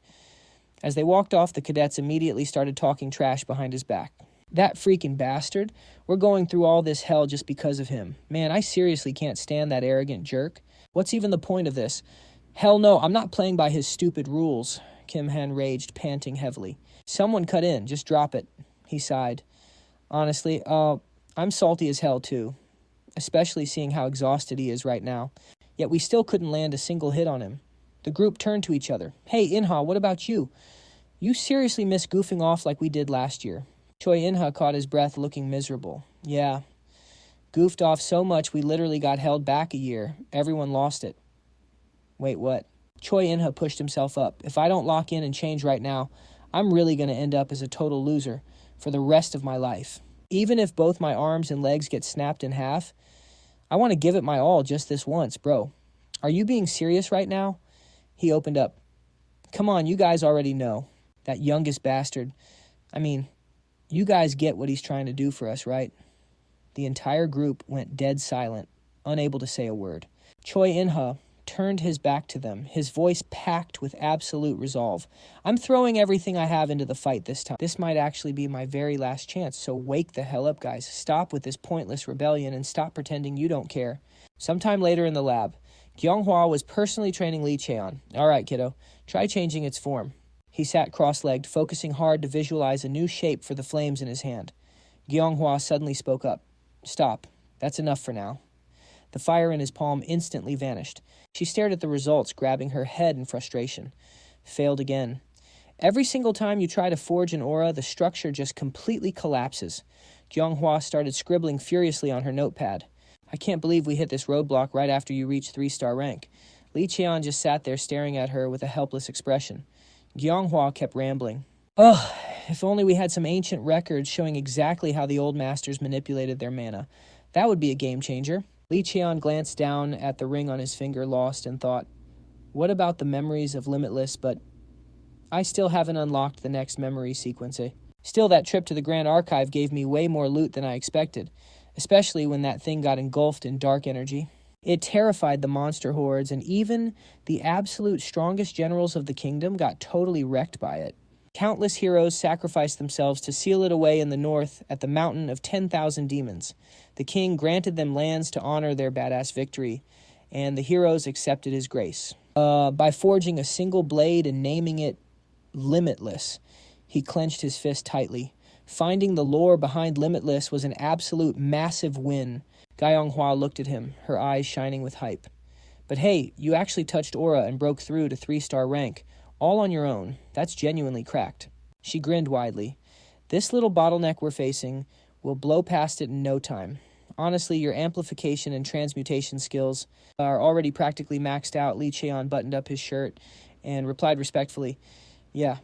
As they walked off, the cadets immediately started talking trash behind his back. "That freaking bastard. We're going through all this hell just because of him. Man, I seriously can't stand that arrogant jerk. What's even the point of this? Hell no, I'm not playing by his stupid rules." Kim Han raged, panting heavily. "Someone cut in. Just drop it." He sighed. "Honestly, I'm salty as hell too, especially seeing how exhausted he is right now. Yet we still couldn't land a single hit on him." The group turned to each other. "Hey, In-ha, what about you? You seriously miss goofing off like we did last year?" Choi In-ha caught his breath, looking miserable. "Yeah. Goofed off so much we literally got held back a year. Everyone lost it." "Wait, what?" Choi In-ha pushed himself up. "If I don't lock in and change right now, I'm really going to end up as a total loser for the rest of my life. Even if both my arms and legs get snapped in half, I want to give it my all just this once, bro. Are you being serious right now?" He opened up. "Come on, you guys already know. That youngest bastard. I mean, you guys get what he's trying to do for us, right?" The entire group went dead silent, unable to say a word. Choi In-ha turned his back to them, his voice packed with absolute resolve. "I'm throwing everything I have into the fight this time. This might actually be my very last chance, so wake the hell up, guys. Stop with this pointless rebellion and stop pretending you don't care." Sometime later in the lab, Gyeonghwa was personally training Lee Cheon. "All right, kiddo, try changing its form." He sat cross-legged, focusing hard to visualize a new shape for the flames in his hand. Gyeonghwa suddenly spoke up. "Stop. That's enough for now." The fire in his palm instantly vanished. She stared at the results, grabbing her head in frustration. Failed again. "Every single time you try to forge an aura, the structure just completely collapses." Gyeonghwa started scribbling furiously on her notepad. "I can't believe we hit this roadblock right after you reached 3-star rank." Lee Cheon just sat there staring at her with a helpless expression. Gyeonghwa kept rambling. "Ugh, if only we had some ancient records showing exactly how the old masters manipulated their mana. That would be a game changer." Lee Cheon glanced down at the ring on his finger, lost, and thought, "What about the memories of Limitless? But I still haven't unlocked the next memory sequence. Still, that trip to the Grand Archive gave me way more loot than I expected, especially when that thing got engulfed in dark energy. It terrified the monster hordes, and even the absolute strongest generals of the kingdom got totally wrecked by it. Countless heroes sacrificed themselves to seal it away in the north at the Mountain of 10,000 Demons. The king granted them lands to honor their badass victory, and the heroes accepted his grace. By forging a single blade and naming it Limitless." He clenched his fist tightly. Finding the lore behind Limitless was an absolute massive win. Gyeonghwa looked at him, her eyes shining with hype. "But hey, you actually touched aura and broke through to 3-star rank. All on your own. That's genuinely cracked." She grinned widely. "This little bottleneck we're facing will blow past it in no time. Honestly, your amplification and transmutation skills are already practically maxed out." Lee Cheon buttoned up his shirt and replied respectfully, "Yeah,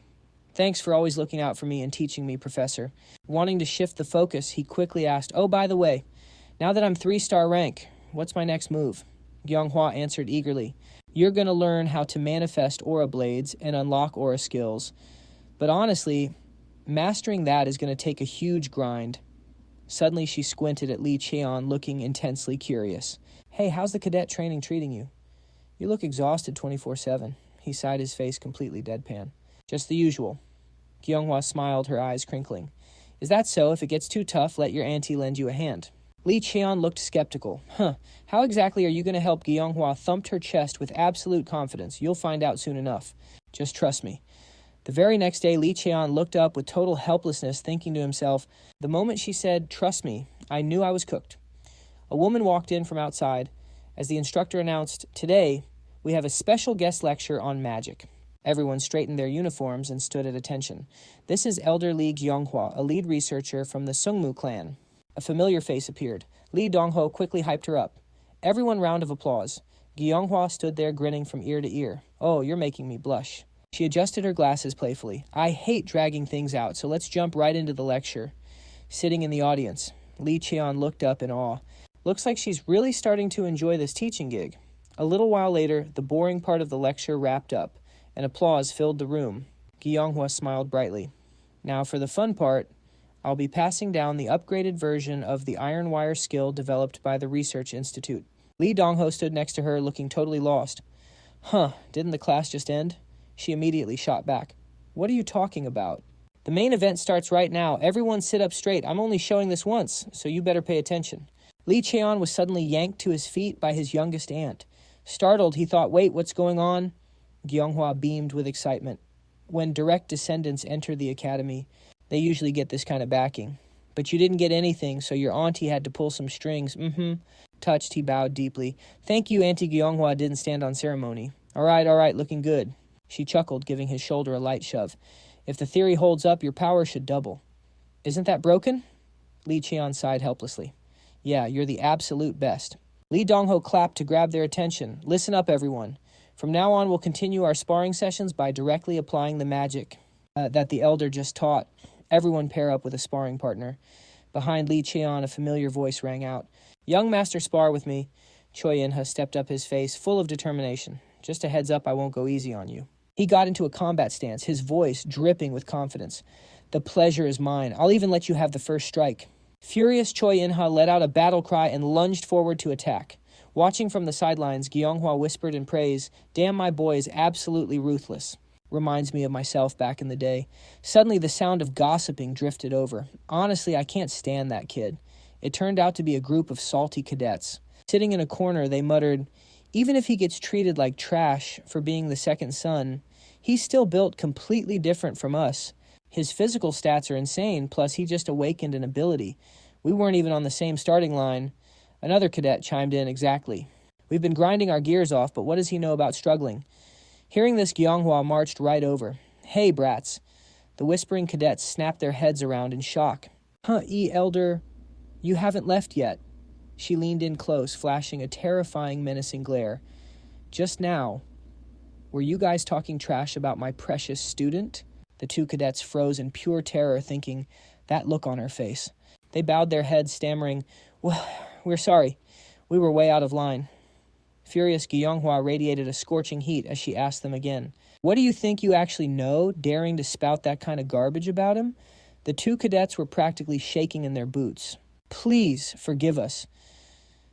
Thanks for always looking out for me and teaching me, Professor. Wanting to shift the focus, he quickly asked, oh, by the way, now that I'm 3-star rank, what's my next move? Gyeonghwa answered eagerly, you're going to learn how to manifest aura blades and unlock aura skills. But honestly, mastering that is going to take a huge grind. Suddenly she squinted at Lee Cheon, looking intensely curious. Hey, how's the cadet training treating you? You look exhausted 24/7. He sighed, his face completely deadpan. Just the usual. Gyeonghwa smiled, her eyes crinkling. Is that so? If it gets too tough, let your auntie lend you a hand. Lee Cheon looked skeptical. How exactly are you going to help? Gyeonghwa thumped her chest with absolute confidence. You'll find out soon enough. Just trust me. The very next day, Lee Cheon looked up with total helplessness, thinking to himself, the moment she said, trust me, I knew I was cooked. A woman walked in from outside as the instructor announced, today, we have a special guest lecture on magic. Everyone straightened their uniforms and stood at attention. This is Elder Lee Gyeonghwa, a lead researcher from the Sungmu Clan. A familiar face appeared. Lee Dongho quickly hyped her up. Everyone round of applause. Gyeonghwa stood there grinning from ear to ear. Oh, you're making me blush. She adjusted her glasses playfully. I hate dragging things out, so let's jump right into the lecture. Sitting in the audience, Lee Cheon looked up in awe. Looks like she's really starting to enjoy this teaching gig. A little while later, the boring part of the lecture wrapped up, and applause filled the room. Gyeonghwa smiled brightly. Now for the fun part, I'll be passing down the upgraded version of the iron wire skill developed by the Research Institute. Lee Dongho stood next to her, looking totally lost. Didn't the class just end? She immediately shot back. What are you talking about? The main event starts right now. Everyone sit up straight. I'm only showing this once, so you better pay attention. Lee Cheon was suddenly yanked to his feet by his youngest aunt. Startled, he thought, wait, what's going on? Gyeonghwa beamed with excitement. When direct descendants enter the academy, they usually get this kind of backing. But you didn't get anything, so your auntie had to pull some strings. Touched, he bowed deeply. Thank you, Auntie Gyeonghwa didn't stand on ceremony. All right, looking good. She chuckled, giving his shoulder a light shove. If the theory holds up, your power should double. Isn't that broken? Lee Cheon sighed helplessly. Yeah, you're the absolute best. Lee Dongho clapped to grab their attention. Listen up, everyone. From now on, we'll continue our sparring sessions by directly applying the magic that the elder just taught. Everyone pair up with a sparring partner. Behind Lee Cheon, a familiar voice rang out. Young master, spar with me. Choi In-ha stepped up, his face full of determination. Just a heads up, I won't go easy on you. He got into a combat stance, his voice dripping with confidence. The pleasure is mine. I'll even let you have the first strike. Furious, Choi In-ha let out a battle cry and lunged forward to attack. Watching from the sidelines, Gyeonghwa whispered in praise, damn, my boy is absolutely ruthless. Reminds me of myself back in the day. Suddenly, the sound of gossiping drifted over. Honestly, I can't stand that kid. It turned out to be a group of salty cadets. Sitting in a corner, they muttered, even if he gets treated like trash for being the second son, he's still built completely different from us. His physical stats are insane, plus he just awakened an ability. We weren't even on the same starting line. Another cadet chimed in, exactly. We've been grinding our gears off, but what does he know about struggling? Hearing this, Gyeonghwa marched right over. Hey, brats. The whispering cadets snapped their heads around in shock. Elder, you haven't left yet. She leaned in close, flashing a terrifying, menacing glare. Just now, were you guys talking trash about my precious student? The two cadets froze in pure terror, thinking that look on her face. They bowed their heads, stammering, well, we're sorry. We were way out of line. Furious, Gyeonghwa radiated a scorching heat as she asked them again. What do you think you actually know, daring to spout that kind of garbage about him? The two cadets were practically shaking in their boots. Please forgive us.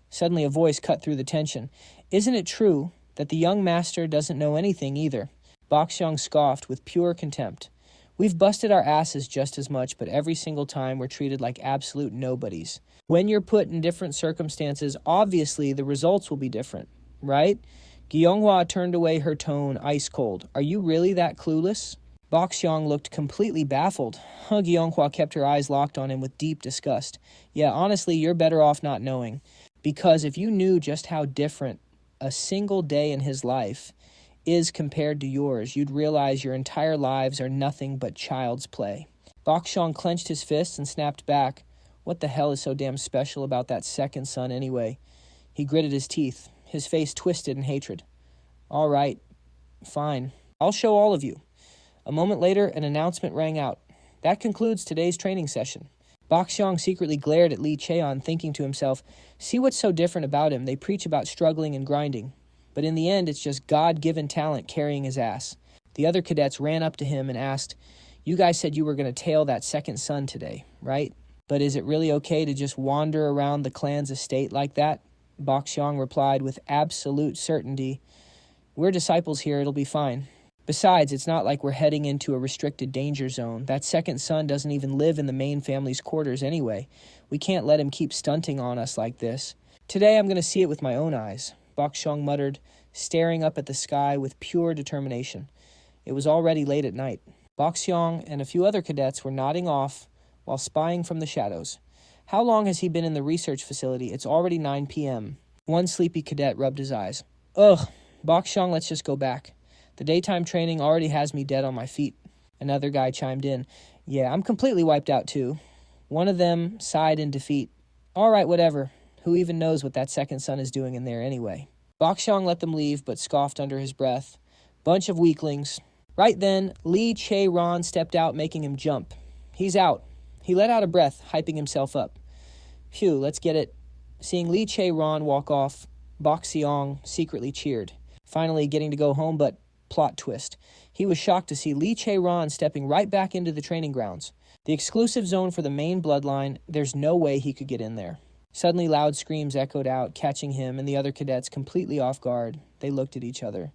Suddenly a voice cut through the tension. Isn't it true that the young master doesn't know anything either? Bok Seong scoffed with pure contempt. We've busted our asses just as much, but every single time we're treated like absolute nobodies. When you're put in different circumstances, obviously the results will be different, right? Gyeonghwa turned away, her tone ice cold. Are you really that clueless? Bok Seong looked completely baffled. Gyeonghwa kept her eyes locked on him with deep disgust. Yeah, honestly, you're better off not knowing. Because if you knew just how different a single day in his life is compared to yours, you'd realize your entire lives are nothing but child's play. Bok Seong clenched his fists and snapped back. What the hell is so damn special about that second son anyway? He gritted his teeth, his face twisted in hatred. All right, fine. I'll show all of you. A moment later, an announcement rang out. That concludes today's training session. Bok Xiong secretly glared at Lee Cheon, thinking to himself, see what's so different about him. They preach about struggling and grinding. But in the end, it's just God-given talent carrying his ass. The other cadets ran up to him and asked, you guys said you were going to tail that second son today, right? But is it really okay to just wander around the clan's estate like that? Bok Xiong replied with absolute certainty, we're disciples here, it'll be fine. Besides, it's not like we're heading into a restricted danger zone. That second son doesn't even live in the main family's quarters anyway. We can't let him keep stunting on us like this. Today I'm going to see it with my own eyes, Bok Xiong muttered, staring up at the sky with pure determination. It was already late at night. Bok Xiong and a few other cadets were nodding off while spying from the shadows. How long has he been in the research facility? It's already 9 p.m. One sleepy cadet rubbed his eyes. Ugh, Bok Xiong, let's just go back. The daytime training already has me dead on my feet. Another guy chimed in. Yeah, I'm completely wiped out too. One of them sighed in defeat. All right, whatever. Who even knows what that second son is doing in there anyway? Bok Xiong let them leave, but scoffed under his breath. Bunch of weaklings. Right then, Lee Che-ron stepped out, making him jump. He's out. He let out a breath, hyping himself up. Phew, let's get it. Seeing Lee Che-ron walk off, Bok Xiong secretly cheered. Finally getting to go home, but plot twist. He was shocked to see Lee Che-ron stepping right back into the training grounds. The exclusive zone for the main bloodline, there's no way he could get in there. Suddenly loud screams echoed out, catching him and the other cadets completely off guard. They looked at each other.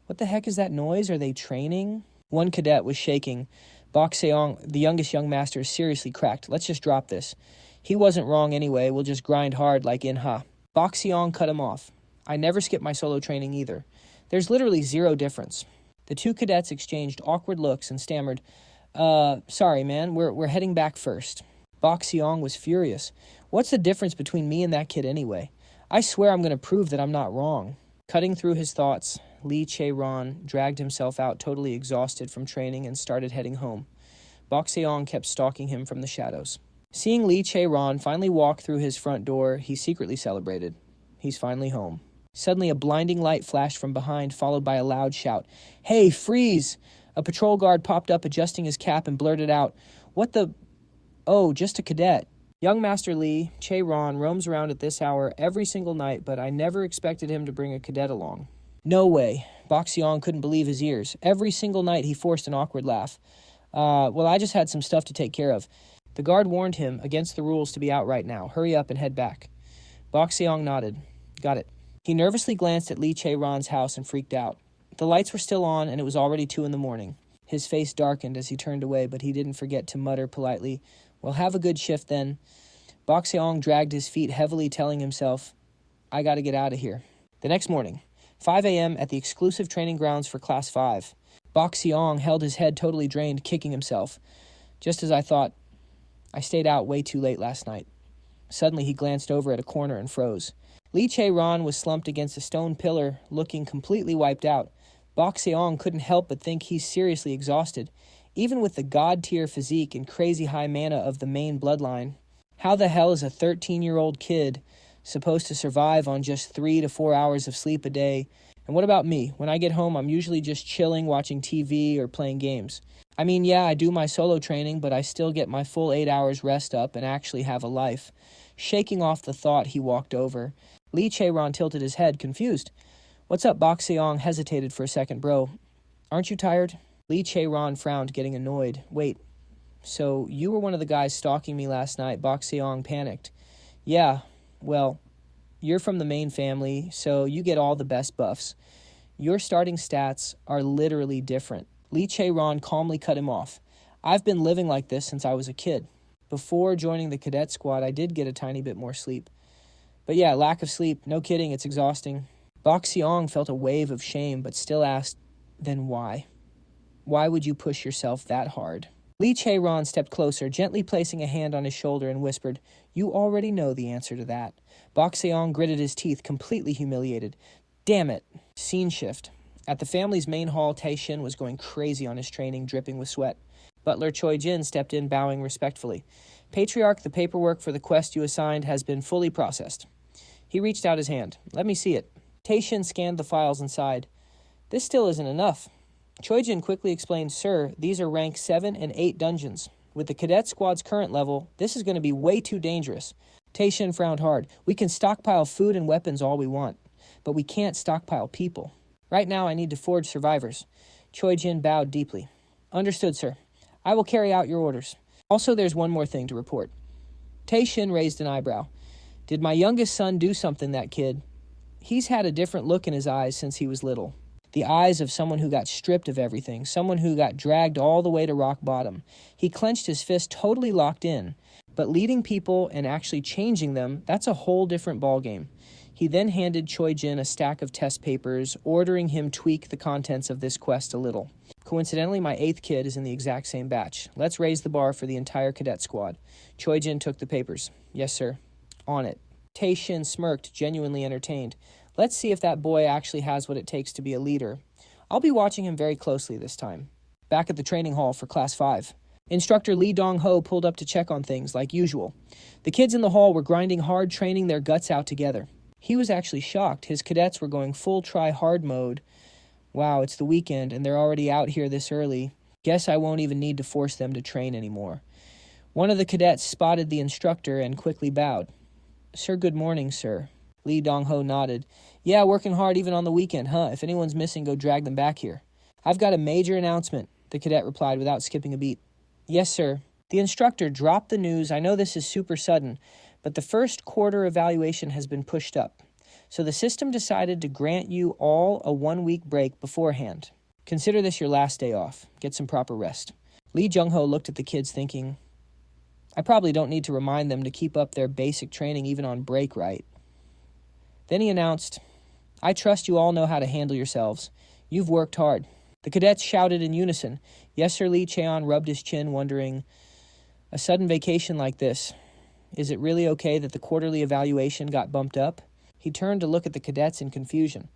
What the heck is that noise? Are they training? One cadet was shaking. Bok Xiong, the youngest young master, is seriously cracked. Let's just drop this. He wasn't wrong anyway. We'll just grind hard like In-ha. Bok Xiong cut him off. I never skip my solo training either. There's literally zero difference. The two cadets exchanged awkward looks and stammered, sorry, man, we're heading back first. Bok Xiong was furious. What's the difference between me and that kid anyway? I swear I'm going to prove that I'm not wrong. Cutting through his thoughts, Lee Che-ron dragged himself out totally exhausted from training and started heading home. Bok Xiong kept stalking him from the shadows. Seeing Lee Che-ron finally walk through his front door, he secretly celebrated. He's finally home. Suddenly, a blinding light flashed from behind, followed by a loud shout. Hey, freeze! A patrol guard popped up, adjusting his cap, and blurted out, What the... Oh, just a cadet. Young Master Lee Che-ron roams around at this hour every single night, but I never expected him to bring a cadet along. No way. Bok Xiong couldn't believe his ears. Every single night he forced an awkward laugh. Well, I just had some stuff to take care of. The guard warned him against the rules to be out right now. Hurry up and head back. Bok Xiong nodded. Got it. He nervously glanced at Lee Che-ron's house and freaked out. The lights were still on, and it was already 2 a.m. His face darkened as he turned away, but he didn't forget to mutter politely, Well, have a good shift then. Bok Xiong dragged his feet heavily, telling himself, I gotta get out of here. The next morning, 5 a.m. at the exclusive training grounds for Class 5. Bok Xiong held his head totally drained, kicking himself. Just as I thought, I stayed out way too late last night. Suddenly he glanced over at a corner and froze. Lee Che-ron was slumped against a stone pillar, looking completely wiped out. Bok Xiong couldn't help but think he's seriously exhausted. Even with the god-tier physique and crazy high mana of the main bloodline, how the hell is a 13-year-old kid supposed to survive on just 3 to 4 hours of sleep a day? And what about me? When I get home, I'm usually just chilling, watching TV or playing games. I mean, yeah, I do my solo training, but I still get my full 8 hours rest up and actually have a life. Shaking off the thought, he walked over. Lee Che-ron tilted his head, confused. What's up? Bok Xiong hesitated for a second. Bro, aren't you tired? Lee Che-ron frowned, getting annoyed. Wait, so you were one of the guys stalking me last night? Bok Xiong panicked. Yeah, well, you're from the main family, so you get all the best buffs. Your starting stats are literally different. Lee Che-ron calmly cut him off. I've been living like this since I was a kid. Before joining the cadet squad, I did get a tiny bit more sleep. But yeah, lack of sleep, no kidding, it's exhausting. Bok Xiong felt a wave of shame, but still asked, then why? Why would you push yourself that hard? Lee Che-ron stepped closer, gently placing a hand on his shoulder and whispered, You already know the answer to that. Bok Xiong gritted his teeth, completely humiliated. Damn it. Scene shift. At the family's main hall, Tae-shin was going crazy on his training, dripping with sweat. Butler Choi-jin stepped in, bowing respectfully. Patriarch, the paperwork for the quest you assigned has been fully processed. He reached out his hand. Let me see it. Tae-shin scanned the files and sighed. This still isn't enough. Choijin quickly explained, "Sir, these are rank 7 and 8 dungeons. With the cadet squad's current level, this is going to be way too dangerous." Taishin frowned hard. "We can stockpile food and weapons all we want, but we can't stockpile people. Right now I need to forge survivors." Choijin bowed deeply. "Understood, sir. I will carry out your orders. Also, there's one more thing to report." Taishin raised an eyebrow. "Did my youngest son do something, that kid? He's had a different look in his eyes since he was little. The eyes of someone who got stripped of everything, someone who got dragged all the way to rock bottom. He clenched his fist totally locked in. But leading people and actually changing them, that's a whole different ballgame." He then handed Choijin a stack of test papers, ordering him tweak the contents of this quest a little. "Coincidentally, my 8th kid is in the exact same batch. Let's raise the bar for the entire cadet squad." Choijin took the papers. "Yes, sir." "On it." Taishin smirked, genuinely entertained. "Let's see if that boy actually has what it takes to be a leader. I'll be watching him very closely this time." Back at the training hall for Class 5. Instructor Lee Dong-ho pulled up to check on things, like usual. The kids in the hall were grinding hard, training their guts out together. He was actually shocked. His cadets were going full try-hard mode. Wow, it's the weekend, and they're already out here this early. Guess I won't even need to force them to train anymore. One of the cadets spotted the instructor and quickly bowed. "Sir, good morning, sir." Lee Dong-ho nodded. "Yeah, working hard even on the weekend, huh? If anyone's missing, go drag them back here." "I've got a major announcement," the cadet replied without skipping a beat. "Yes, sir." The instructor dropped the news. "I know this is super sudden, but the first quarter evaluation has been pushed up. So the system decided to grant you all a 1-week break beforehand. Consider this your last day off. Get some proper rest." Lee Jung-ho looked at the kids thinking, "I probably don't need to remind them to keep up their basic training even on break, right?" Then he announced, "I trust you all know how to handle yourselves. You've worked hard." The cadets shouted in unison. "Yes, sir." Lee Cheon rubbed his chin, wondering, a sudden vacation like this, is it really okay that the quarterly evaluation got bumped up? He turned to look at the cadets in confusion.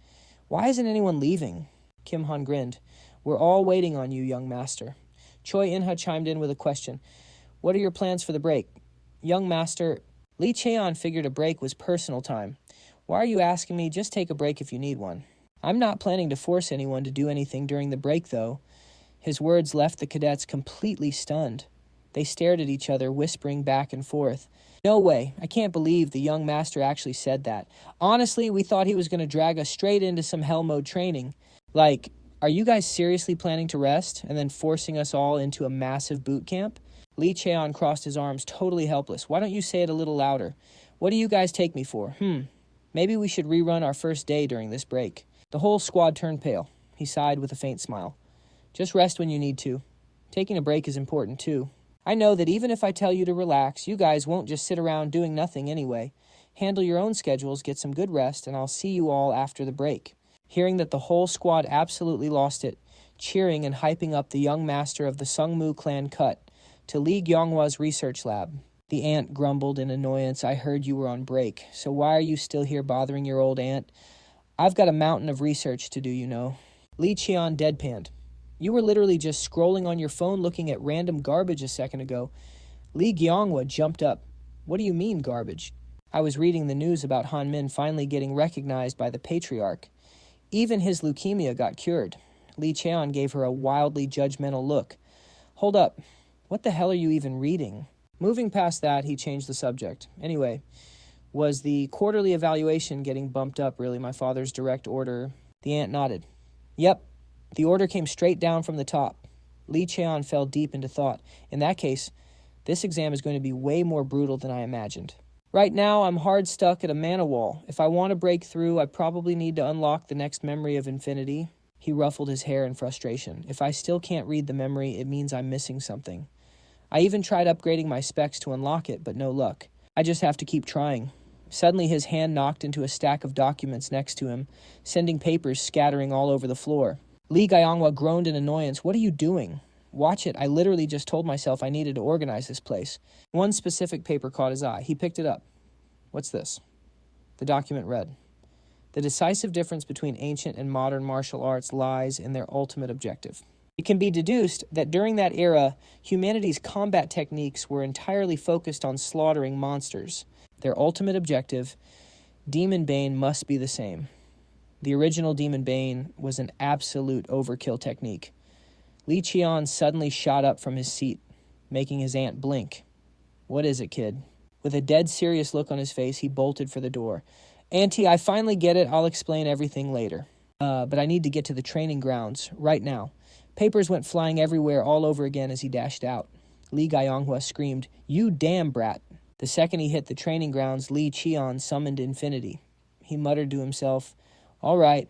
"Why isn't anyone leaving?" Kim Han grinned. "We're all waiting on you, young master." Choi In-ha chimed in with a question. "What are your plans for the break?" "Young master..." Lee Cheon figured a break was personal time. "Why are you asking me? Just take a break if you need one." "I'm not planning to force anyone to do anything during the break, though." His words left the cadets completely stunned. They stared at each other, whispering back and forth. "No way. I can't believe the young master actually said that. Honestly, we thought he was going to drag us straight into some hell mode training. Like, are you guys seriously planning to rest and then forcing us all into a massive boot camp?" Lee Cheon crossed his arms, totally helpless. "Why don't you say it a little louder? What do you guys take me for? Maybe we should rerun our first day during this break." The whole squad turned pale. He sighed with a faint smile. "Just rest when you need to. Taking a break is important, too. I know that even if I tell you to relax, you guys won't just sit around doing nothing anyway. Handle your own schedules, get some good rest, and I'll see you all after the break." Hearing that the whole squad absolutely lost it, cheering and hyping up the young master of the Sungmu Clan cut to Lee Gyeonghwa's research lab. The aunt grumbled in annoyance. "I heard you were on break, so why are you still here bothering your old aunt? I've got a mountain of research to do, you know." Lee Cheon deadpanned. "You were literally just scrolling on your phone looking at random garbage a second ago." Lee Gyeonghwa jumped up. "What do you mean, garbage?" "I was reading the news about Han Min finally getting recognized by the patriarch. Even his leukemia got cured." Lee Cheon gave her a wildly judgmental look. "Hold up. What the hell are you even reading?" Moving past that, he changed the subject. "Anyway, was the quarterly evaluation getting bumped up really my father's direct order?" The aunt nodded. "Yep. The order came straight down from the top." Lee Cheon fell deep into thought. "In that case, this exam is going to be way more brutal than I imagined. Right now, I'm hard stuck at a mana wall. If I want to break through, I probably need to unlock the next memory of infinity." He ruffled his hair in frustration. "If I still can't read the memory, it means I'm missing something. I even tried upgrading my specs to unlock it, but no luck. I just have to keep trying." Suddenly, his hand knocked into a stack of documents next to him, sending papers scattering all over the floor. Lee Gyeonghwa groaned in annoyance. "What are you doing?" "Watch it. I literally just told myself I needed to organize this place." One specific paper caught his eye. He picked it up. "What's this?" The document read, "The decisive difference between ancient and modern martial arts lies in their ultimate objective. It can be deduced that during that era, humanity's combat techniques were entirely focused on slaughtering monsters. Their ultimate objective, Demon Bane, must be the same. The original Demon Bane was an absolute overkill technique. Lee Cheon suddenly shot up from his seat, making his aunt blink. "What is it, kid?" With a dead serious look on his face, he bolted for the door. "Auntie, I finally get it. I'll explain everything later. But I need to get to the training grounds right now." Papers went flying everywhere all over again as he dashed out. Lee Gyeonghwa screamed, "You damn brat." The second he hit the training grounds, Lee Cheon summoned infinity. He muttered to himself, "All right,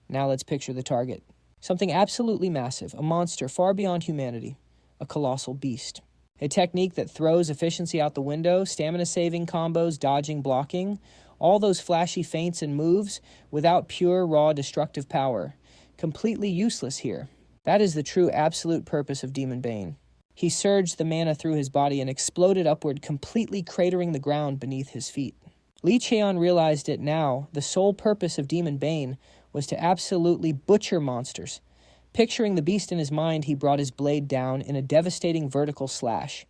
now let's picture the target. Something absolutely massive, a monster far beyond humanity, a colossal beast. A technique that throws efficiency out the window, stamina-saving combos, dodging, blocking, all those flashy feints and moves without pure, raw, destructive power. Completely useless here. That is the true absolute purpose of Demon Bane." He surged the mana through his body and exploded upward, completely cratering the ground beneath his feet. Lee Cheon realized it now. The sole purpose of Demon Bane was to absolutely butcher monsters. Picturing the beast in his mind, he brought his blade down in a devastating vertical slash.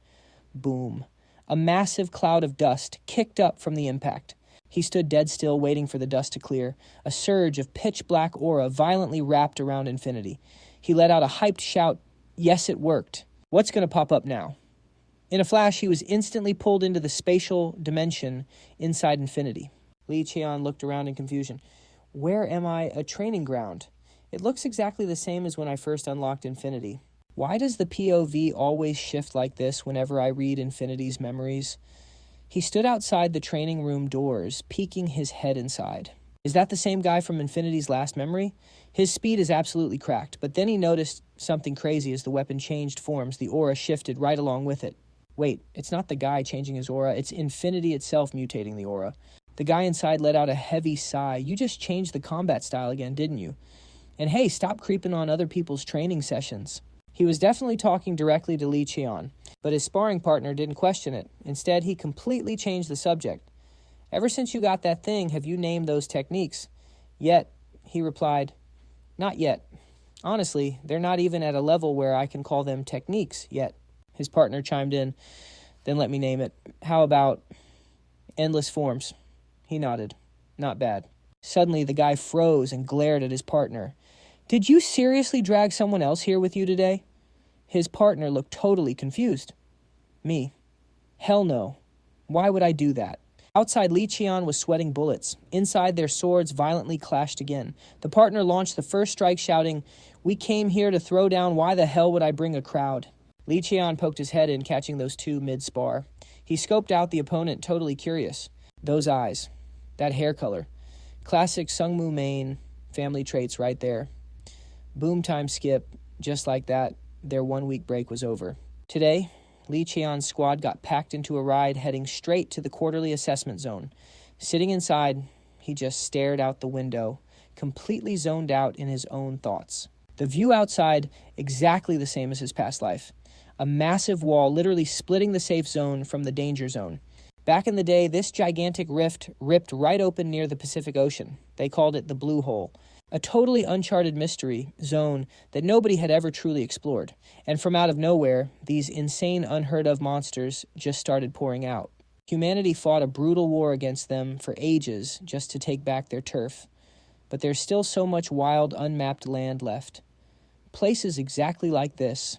Boom. A massive cloud of dust kicked up from the impact. He stood dead still, waiting for the dust to clear. A surge of pitch-black aura violently wrapped around infinity. He let out a hyped shout, "Yes, it worked. What's going to pop up now?" In a flash, he was instantly pulled into the spatial dimension inside infinity. Lee Cheon looked around in confusion. "Where am I? A training ground? It looks exactly the same as when I first unlocked infinity. Why does the POV always shift like this whenever I read infinity's memories?" He stood outside the training room doors, peeking his head inside. Is that the same guy from infinity's last memory? His speed is absolutely cracked, but then he noticed something crazy as the weapon changed forms. The aura shifted right along with it. Wait, it's not the guy changing his aura, it's infinity itself mutating the aura. The guy inside let out a heavy sigh. "You just changed the combat style again, didn't you? And hey, stop creeping on other people's training sessions." He was definitely talking directly to Lee Cheon, but his sparring partner didn't question it. Instead, he completely changed the subject. "Ever since you got that thing, have you named those techniques?" "Yet," he replied. "Not yet. Honestly, they're not even at a level where I can call them techniques yet." His partner chimed in. "Then let me name it. How about endless forms?" He nodded. "Not bad." Suddenly, the guy froze and glared at his partner. "Did you seriously drag someone else here with you today?" His partner looked totally confused. "Me? Hell no. Why would I do that?" Outside, Lee Cheon was sweating bullets. Inside, their swords violently clashed again. The partner launched the first strike, shouting, "We came here to throw down. Why the hell would I bring a crowd?" Lee Cheon poked his head in, catching those two mid-spar. He scoped out the opponent, totally curious. Those eyes. That hair color. Classic Sungmu Main family traits right there. Boom time skip. Just like that, their 1-week break was over. Today, Lee Cheon's squad got packed into a ride heading straight to the quarterly assessment zone. Sitting inside, he just stared out the window, completely zoned out in his own thoughts. The view outside, exactly the same as his past life. A massive wall literally splitting the safe zone from the danger zone. Back in the day, this gigantic rift ripped right open near the Pacific Ocean. They called it the Blue Hole. A totally uncharted mystery zone that nobody had ever truly explored. And from out of nowhere, these insane, unheard-of monsters just started pouring out. Humanity fought a brutal war against them for ages just to take back their turf. But there's still so much wild, unmapped land left. Places exactly like this.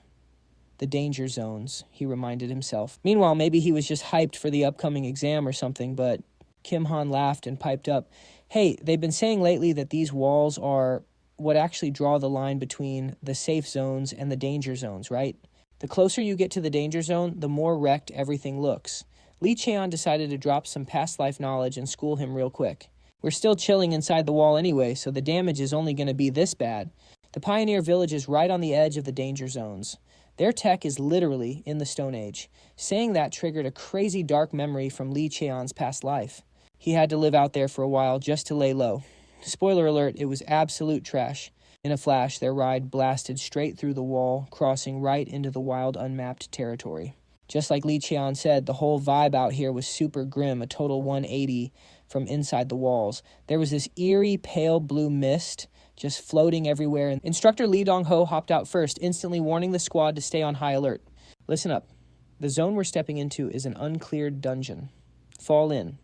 The danger zones, he reminded himself. Meanwhile, maybe he was just hyped for the upcoming exam or something, but Kim Han laughed and piped up, "Hey, they've been saying lately that these walls are what actually draw the line between the safe zones and the danger zones, right? The closer you get to the danger zone, the more wrecked everything looks." Lee Cheon decided to drop some past life knowledge and school him real quick. "We're still chilling inside the wall anyway, so the damage is only going to be this bad. The Pioneer Village is right on the edge of the danger zones. Their tech is literally in the Stone Age." Saying that triggered a crazy dark memory from Lee Cheon's past life. He had to live out there for a while just to lay low. Spoiler alert, it was absolute trash. In a flash, their ride blasted straight through the wall, crossing right into the wild, unmapped territory. Just like Lee Cheon said, the whole vibe out here was super grim, a total 180 from inside the walls. There was this eerie, pale blue mist just floating everywhere. Instructor Lee Dong-ho hopped out first, instantly warning the squad to stay on high alert. "Listen up. The zone we're stepping into is an uncleared dungeon. Fall in.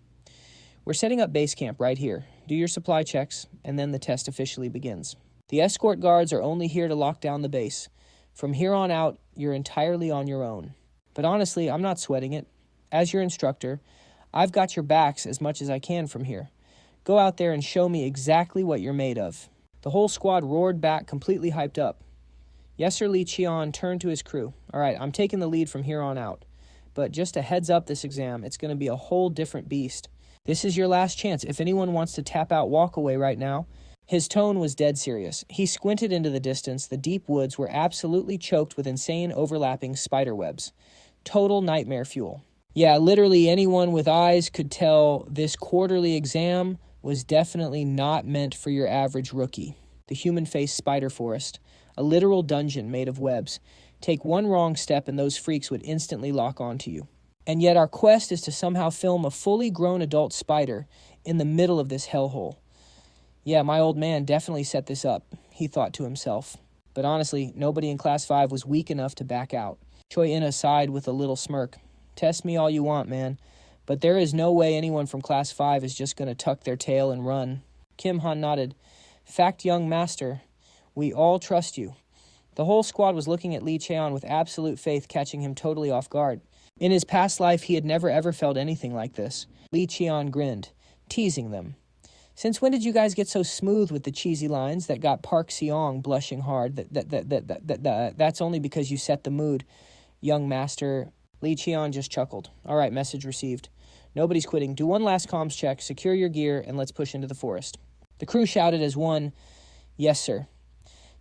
We're setting up base camp right here. do your supply checks, and then the test officially begins. The escort guards are only here to lock down the base. From here on out, you're entirely on your own. But honestly, I'm not sweating it. As your instructor, I've got your backs as much as I can from here. Go out there and show me exactly what you're made of." The whole squad roared back, completely hyped up. Yes, Sir. Lee Cheon turned to his crew. "All right, I'm taking the lead from here on out. But just a heads up this exam, it's going to be a whole different beast. This is your last chance. If anyone wants to tap out walk away right now." His tone was dead serious. He squinted into the distance. The deep woods were absolutely choked with insane overlapping spider webs. Total nightmare fuel. Yeah, literally anyone with eyes could tell this quarterly exam was definitely not meant for your average rookie. The human-faced spider forest, a literal dungeon made of webs. Take one wrong step and those freaks would instantly lock onto you. And yet our quest is to somehow film a fully grown adult spider in the middle of this hellhole. Yeah, my old man definitely set this up, he thought to himself. But honestly, nobody in Class 5 was weak enough to back out. Choi In sighed with a little smirk. "Test me all you want, man. But there is no way anyone from Class 5 is just going to tuck their tail and run." Kim Han nodded. "Fact, young master, we all trust you." The whole squad was looking at Lee Cheon with absolute faith, catching him totally off guard. In his past life, he had never ever felt anything like this. Lee Cheon grinned, teasing them. "Since when did you guys get so smooth with the cheesy lines that got Park Seong blushing hard? That's only because you set the mood, young master." Lee Cheon just chuckled. "All right, message received. Nobody's quitting. Do one last comms check, secure your gear, and let's push into the forest." The crew shouted as one, "Yes, sir."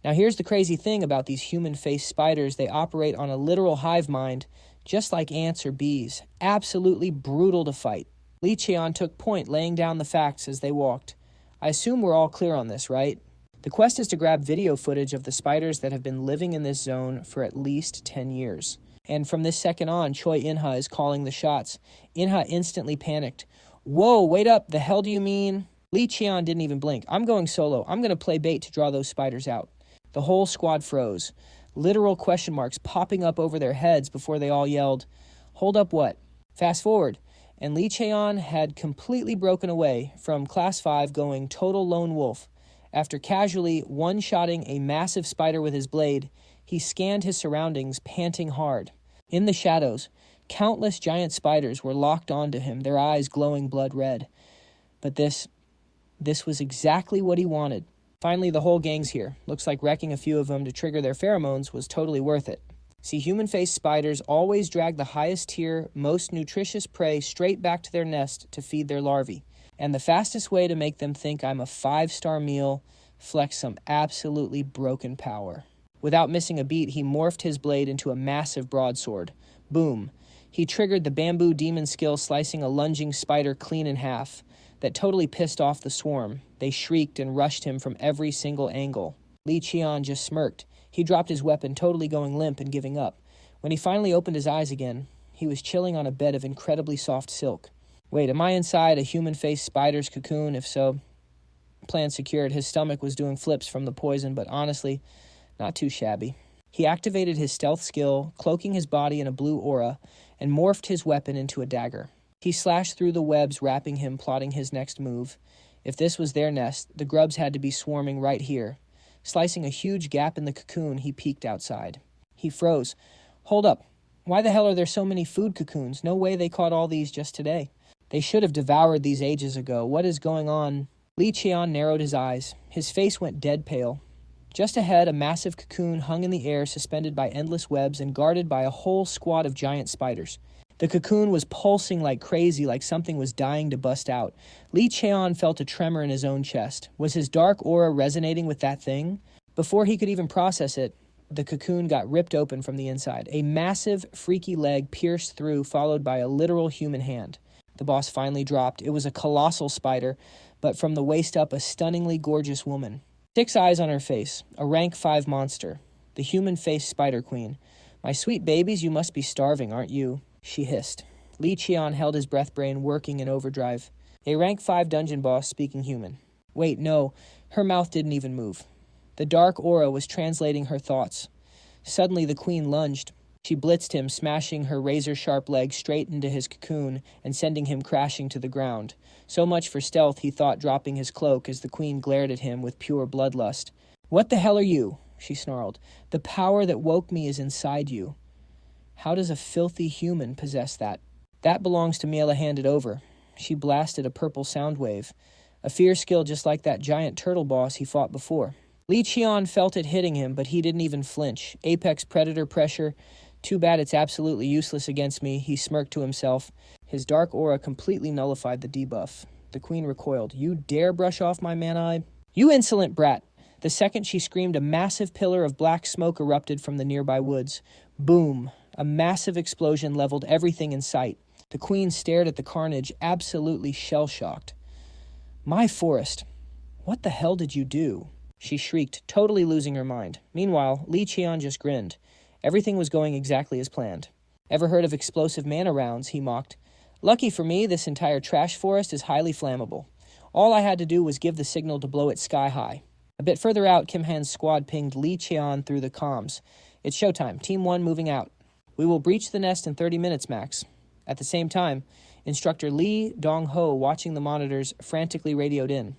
Now here's the crazy thing about these human-faced spiders. They operate on a literal hive mind, just like ants or bees. Absolutely brutal to fight. Lee Cheon took point, laying down the facts as they walked. "I assume we're all clear on this, right? The quest is to grab video footage of the spiders that have been living in this zone for at least 10 years. And from this second on, Choi In-ha is calling the shots." In-ha instantly panicked. "Whoa, wait up, the hell do you mean?" Lee Cheon didn't even blink. "I'm going solo. I'm going to play bait to draw those spiders out." The whole squad froze. Literal question marks popping up over their heads before they all yelled, "Hold up what?" Fast forward, and Lee Cheon had completely broken away from Class 5 going total lone wolf. After casually one-shotting a massive spider with his blade, he scanned his surroundings, panting hard. In the shadows, countless giant spiders were locked onto him, their eyes glowing blood red. But this was exactly what he wanted. Finally, the whole gang's here. Looks like wrecking a few of them to trigger their pheromones was totally worth it. See, human-faced spiders always drag the highest tier, most nutritious prey straight back to their nest to feed their larvae. And the fastest way to make them think I'm a 5-star meal, flex some absolutely broken power. Without missing a beat, he morphed his blade into a massive broadsword. Boom. He triggered the bamboo demon skill, slicing a lunging spider clean in half. That totally pissed off the swarm. They shrieked and rushed him from every single angle. Lee Cheon just smirked. He dropped his weapon, totally going limp and giving up. When he finally opened his eyes again, he was chilling on a bed of incredibly soft silk. Wait, am I inside a human-faced spider's cocoon? If so, plan secured. His stomach was doing flips from the poison, but honestly, not too shabby. He activated his stealth skill, cloaking his body in a blue aura, and morphed his weapon into a dagger. He slashed through the webs, wrapping him, plotting his next move. If this was their nest, the grubs had to be swarming right here. Slicing a huge gap in the cocoon, he peeked outside. He froze. Hold up. Why the hell are there so many food cocoons? No way they caught all these just today. They should have devoured these ages ago. What is going on? Lee Cheon narrowed his eyes. His face went dead pale. Just ahead, a massive cocoon hung in the air, suspended by endless webs and guarded by a whole squad of giant spiders. The cocoon was pulsing like crazy, like something was dying to bust out. Lee Cheon felt a tremor in his own chest. Was his dark aura resonating with that thing? Before he could even process it, the cocoon got ripped open from the inside. A massive, freaky leg pierced through, followed by a literal human hand. The boss finally dropped. It was a colossal spider, but from the waist up, a stunningly gorgeous woman. 6 eyes on her face, a rank 5 monster. The human-faced spider queen. "My sweet babies, you must be starving, aren't you?" she hissed. Lee Cheon held his breath brain working in overdrive. A rank 5 dungeon boss speaking human. Wait, no, her mouth didn't even move. The dark aura was translating her thoughts. Suddenly the queen lunged. She blitzed him, smashing her razor-sharp leg straight into his cocoon and sending him crashing to the ground. So much for stealth, he thought, dropping his cloak as the queen glared at him with pure bloodlust. "What the hell are you?" she snarled. "The power that woke me is inside you. How does a filthy human possess that?" "That belongs to Miela, hand it over." She blasted a purple sound wave. A fierce skill just like that giant turtle boss he fought before. Cheon felt it hitting him, but he didn't even flinch. Apex predator pressure. Too bad it's absolutely useless against me, he smirked to himself. His dark aura completely nullified the debuff. The queen recoiled. "You dare brush off my man-eye?" "You insolent brat!" The second she screamed, a massive pillar of black smoke erupted from the nearby woods. Boom! A massive explosion leveled everything in sight. The queen stared at the carnage, absolutely shell-shocked. "My forest! What the hell did you do?" she shrieked, totally losing her mind. Meanwhile, Cheon just grinned. Everything was going exactly as planned. "Ever heard of explosive mana rounds?" he mocked. "Lucky for me, this entire trash forest is highly flammable. All I had to do was give the signal to blow it sky high." A bit further out, Kim Han's squad pinged Cheon through the comms. "It's showtime. Team 1 moving out. We will breach the nest in 30 minutes max." At the same time, Instructor Lee Dong-ho, watching the monitors, frantically radioed in.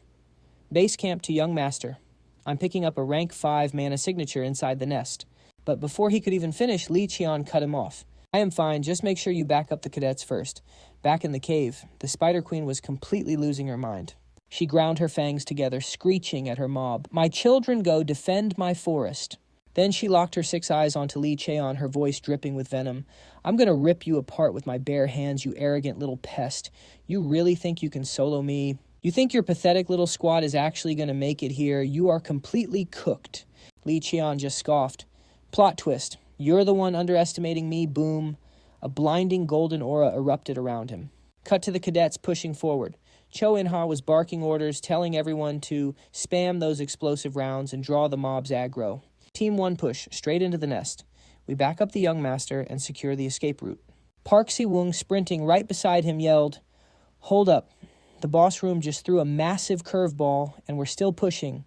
"Base camp to Young Master. I'm picking up a rank 5 mana signature inside the nest." But before he could even finish, Cheon cut him off. "I am fine, just make sure you back up the cadets first." Back in the cave, the Spider Queen was completely losing her mind. She ground her fangs together, screeching at her mob. "My children go defend my forest." Then she locked her 6 eyes onto Cheon, her voice dripping with venom. "I'm gonna rip you apart with my bare hands, you arrogant little pest. You really think you can solo me? You think your pathetic little squad is actually gonna make it here? You are completely cooked." Cheon just scoffed. Plot twist. "You're the one underestimating me, boom." A blinding golden aura erupted around him. Cut to the cadets pushing forward. Cho In-ha was barking orders, telling everyone to spam those explosive rounds and draw the mob's aggro. Team 1 push, straight into the nest. We back up the young master and secure the escape route. Park Si-woong, sprinting right beside him, yelled, "Hold up." The boss room just threw a massive curveball, and we're still pushing.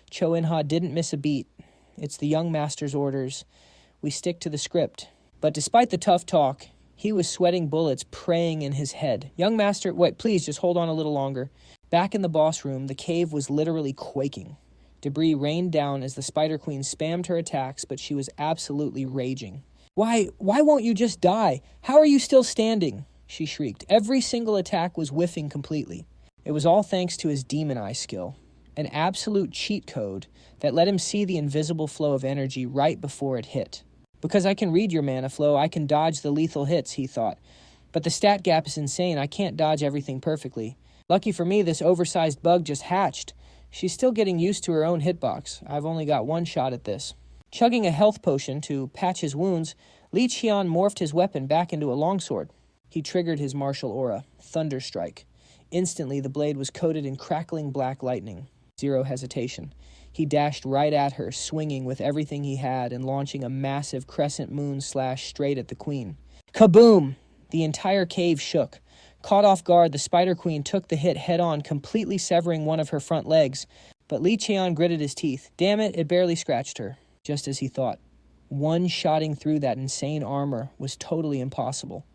Cho In-ha didn't miss a beat. It's the young master's orders. We stick to the script. But despite the tough talk, he was sweating bullets praying in his head. "Young master, wait, please just hold on a little longer." Back in the boss room, the cave was literally quaking. Debris rained down as the Spider Queen spammed her attacks, but she was absolutely raging. Why won't you just die? How are you still standing?" she shrieked. Every single attack was whiffing completely. It was all thanks to his Demon Eye skill, an absolute cheat code that let him see the invisible flow of energy right before it hit. "Because I can read your mana flow, I can dodge the lethal hits," he thought. "But the stat gap is insane. I can't dodge everything perfectly. Lucky for me, this oversized bug just hatched. She's still getting used to her own hitbox. I've only got one shot at this." Chugging a health potion to patch his wounds, Cheon morphed his weapon back into a longsword. He triggered his martial aura, Thunder Strike. Instantly, the blade was coated in crackling black lightning. Zero hesitation. He dashed right at her, swinging with everything he had and launching a massive crescent moon slash straight at the queen. Kaboom! The entire cave shook. Caught off guard, the Spider Queen took the hit head-on, completely severing one of her front legs. But Cheon gritted his teeth. Damn it, it barely scratched her. Just as he thought. One-shotting through that insane armor was totally impossible.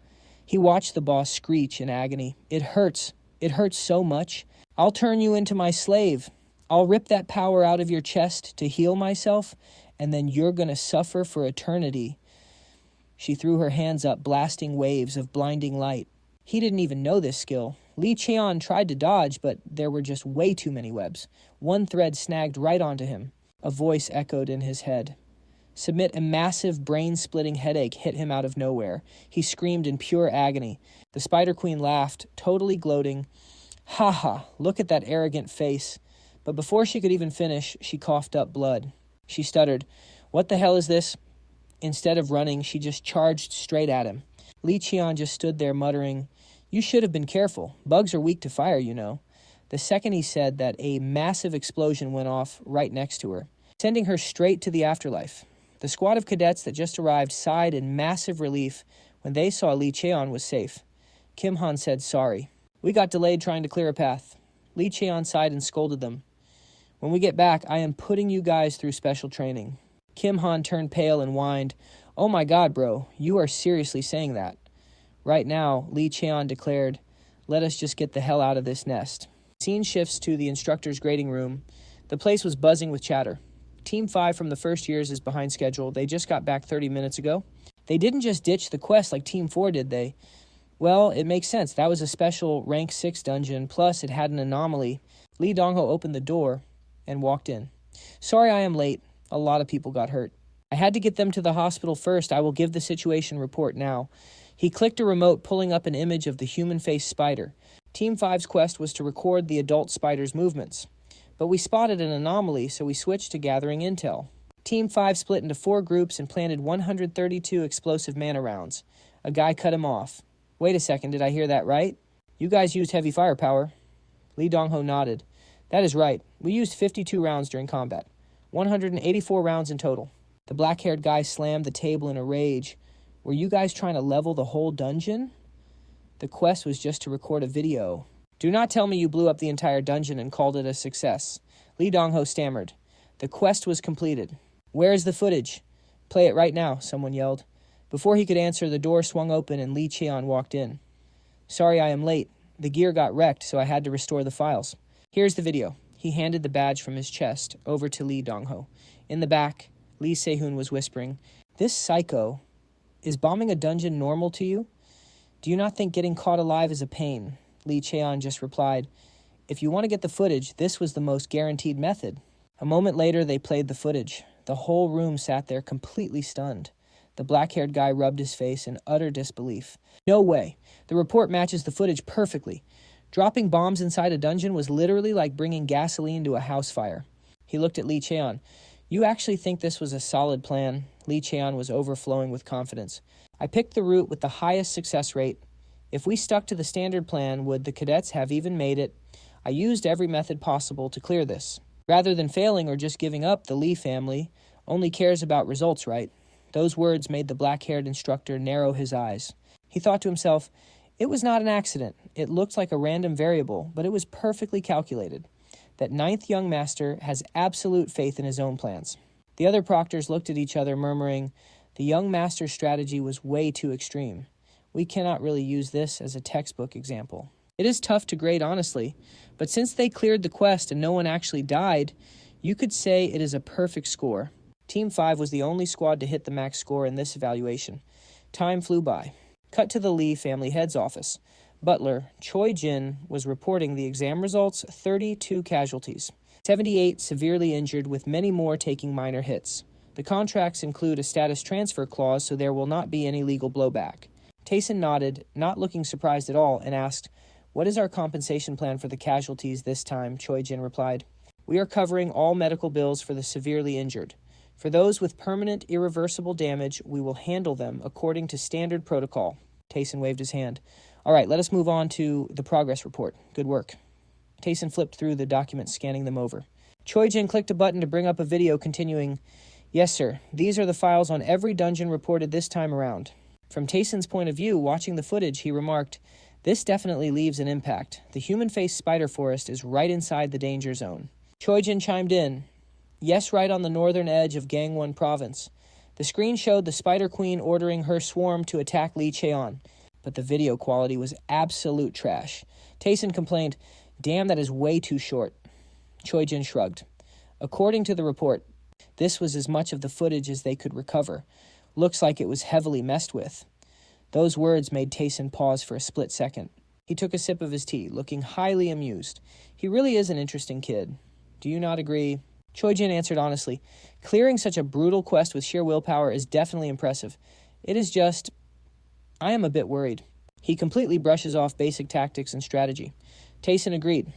He watched the boss screech in agony. "It hurts. It hurts so much. I'll turn you into my slave. I'll rip that power out of your chest to heal myself, and then you're gonna suffer for eternity." She threw her hands up, blasting waves of blinding light. He didn't even know this skill. Cheon tried to dodge, but there were just way too many webs. One thread snagged right onto him. A voice echoed in his head. A massive brain-splitting headache hit him out of nowhere. He screamed in pure agony. The Spider Queen laughed, totally gloating. "Ha ha, look at that arrogant face." But before she could even finish, she coughed up blood. She stuttered, "What the hell is this?" Instead of running, she just charged straight at him. Cheon just stood there muttering, "You should have been careful. Bugs are weak to fire, you know." The second he said that, a massive explosion went off right next to her, sending her straight to the afterlife. The squad of cadets that just arrived sighed in massive relief when they saw Cheon was safe. Kim Han said sorry. "We got delayed trying to clear a path." Cheon sighed and scolded them. "When we get back, I am putting you guys through special training." Kim Han turned pale and whined, Oh my god, bro, you are seriously saying that. Right now, Cheon declared, let us just get the hell out of this nest. Scene shifts to the instructor's grading room. The place was buzzing with chatter. Team 5 from the first years is behind schedule. They just got back 30 minutes ago. They didn't just ditch the quest like Team 4 did, they? Well, it makes sense. That was a special rank 6 dungeon, plus it had an anomaly. Lee Dongho opened the door and walked in. Sorry I am late. A lot of people got hurt. I had to get them to the hospital first. I will give the situation report now. He clicked a remote, pulling up an image of the human-faced spider. Team 5's quest was to record the adult spider's movements. But we spotted an anomaly, so we switched to gathering intel. Team 5 split into 4 groups and planted 132 explosive mana rounds. A guy cut him off. Wait a second, did I hear that right? You guys used heavy firepower. Lee Dongho nodded. That is right. We used 52 rounds during combat. 184 rounds in total. The black-haired guy slammed the table in a rage. Were you guys trying to level the whole dungeon? The quest was just to record a video. Do not tell me you blew up the entire dungeon and called it a success. Lee Dongho stammered. The quest was completed. Where is the footage? Play it right now, someone yelled. Before he could answer, the door swung open and Lee Cheon walked in. Sorry I am late. The gear got wrecked, so I had to restore the files. Here's the video. He handed the badge from his chest over to Lee Dongho. In the back, Lee Sehun was whispering, This psycho, is bombing a dungeon normal to you? Do you not think getting caught alive is a pain? Lee Cheon just replied, If you want to get the footage, this was the most guaranteed method. A moment later, they played the footage. The whole room sat there completely stunned. The black-haired guy rubbed his face in utter disbelief. No way. The report matches the footage perfectly. Dropping bombs inside a dungeon was literally like bringing gasoline to a house fire. He looked at Lee Cheon. You actually think this was a solid plan? Lee Cheon was overflowing with confidence. I picked the route with the highest success rate. If we stuck to the standard plan, would the cadets have even made it? I used every method possible to clear this. Rather than failing or just giving up, the Lee family only cares about results, right? Those words made the black-haired instructor narrow his eyes. He thought to himself, it was not an accident. It looked like a random variable, but it was perfectly calculated. That ninth young master has absolute faith in his own plans. The other proctors looked at each other, murmuring, the young master's strategy was way too extreme. We cannot really use this as a textbook example. It is tough to grade honestly, but since they cleared the quest and no one actually died, you could say it is a perfect score. Team 5 was the only squad to hit the max score in this evaluation. Time flew by. Cut to the Lee family head's office. Butler, Choi Jin, was reporting the exam results, 32 casualties. 78 severely injured, with many more taking minor hits. The contracts include a status transfer clause, so there will not be any legal blowback. Tayson nodded, not looking surprised at all, and asked, What is our compensation plan for the casualties this time? Choi Jin replied. We are covering all medical bills for the severely injured. For those with permanent, irreversible damage, we will handle them according to standard protocol. Tayson waved his hand. All right, let us move on to the progress report. Good work. Tayson flipped through the documents, scanning them over. Choi Jin clicked a button to bring up a video, continuing, Yes, sir. These are the files on every dungeon reported this time around. From Tayson's point of view, watching the footage, he remarked, This definitely leaves an impact. The human-faced spider forest is right inside the danger zone. Choi Jin chimed in, Yes, right on the northern edge of Gangwon province. The screen showed the Spider Queen ordering her swarm to attack Lee Cheon, but the video quality was absolute trash. Tayson complained, Damn, that is way too short. Choi Jin shrugged. According to the report, this was as much of the footage as they could recover. Looks like it was heavily messed with. Those words made Tayson pause for a split second. He took a sip of his tea, looking highly amused. He really is an interesting kid. Do you not agree? Choi Jin answered honestly, Clearing such a brutal quest with sheer willpower is definitely impressive. It is just, I am a bit worried. He completely brushes off basic tactics and strategy. Tayson agreed.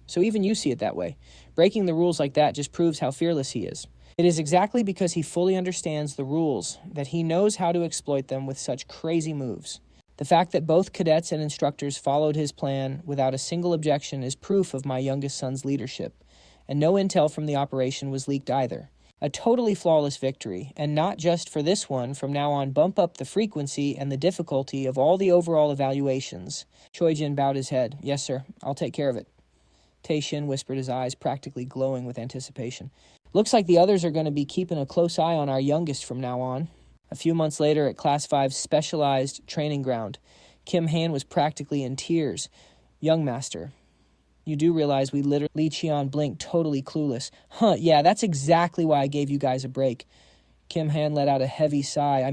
So even you see it that way. Breaking the rules like that just proves how fearless he is. It is exactly because he fully understands the rules that he knows how to exploit them with such crazy moves. The fact that both cadets and instructors followed his plan without a single objection is proof of my youngest son's leadership. And no intel from the operation was leaked either. A totally flawless victory, and not just for this one. From now on, bump up the frequency and the difficulty of all the overall evaluations. Choi Jin bowed his head. Yes, sir. I'll take care of it. Tae-shin whispered, his eyes practically glowing with anticipation. Looks like the others are going to be keeping a close eye on our youngest from now on. A few months later at Class 5's specialized training ground, Kim Han was practically in tears. Young master, you do realize we literally... Lee Cheon blinked, totally clueless. Huh, yeah, that's exactly why I gave you guys a break. Kim Han let out a heavy sigh.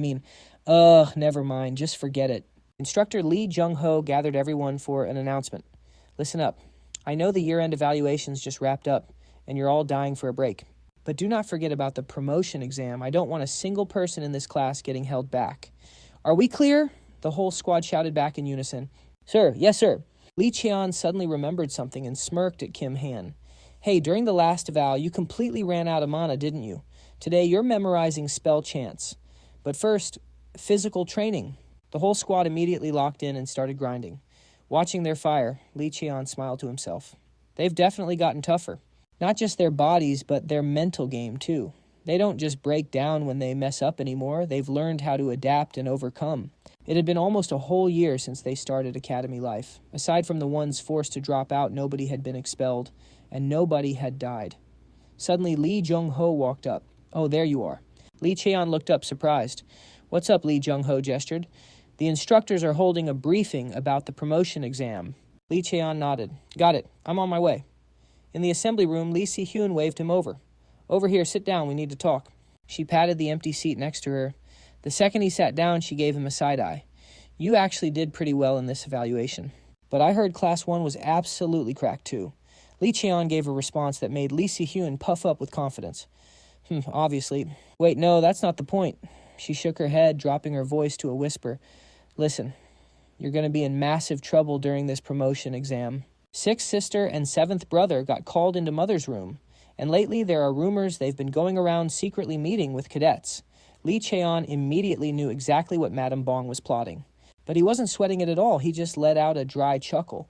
Never mind, just forget it. Instructor Lee Jung-ho gathered everyone for an announcement. Listen up. I know the year-end evaluations just wrapped up, and you're all dying for a break. But do not forget about the promotion exam. I don't want a single person in this class getting held back. Are we clear? The whole squad shouted back in unison. Sir, yes, sir. Lee Cheon suddenly remembered something and smirked at Kim Han. Hey, during the last eval, you completely ran out of mana, didn't you? Today, you're memorizing spell chants. But first, physical training. The whole squad immediately locked in and started grinding. Watching their fire, Lee Cheon smiled to himself. They've definitely gotten tougher. Not just their bodies, but their mental game, too. They don't just break down when they mess up anymore. They've learned how to adapt and overcome. It had been almost a whole year since they started academy life. Aside from the ones forced to drop out, nobody had been expelled, and nobody had died. Suddenly, Lee Jung-ho walked up. Oh, there you are. Lee Cheon looked up, surprised. What's up, Lee Jung-ho gestured. The instructors are holding a briefing about the promotion exam. Lee Cheon nodded. Got it. I'm on my way. In the assembly room, Lee Si-hyun waved him over. Over here, sit down, we need to talk. She patted the empty seat next to her. The second he sat down, she gave him a side-eye. You actually did pretty well in this evaluation. But I heard Class 1 was absolutely cracked too. Lee Cheon gave a response that made Lee Si-hyun puff up with confidence. Obviously. Wait, no, that's not the point. She shook her head, dropping her voice to a whisper. Listen, you're going to be in massive trouble during this promotion exam. Sixth sister and seventh brother got called into mother's room, and lately there are rumors they've been going around secretly meeting with cadets. Lee Cheon immediately knew exactly what Madame Bong was plotting. But he wasn't sweating it at all. He just let out a dry chuckle.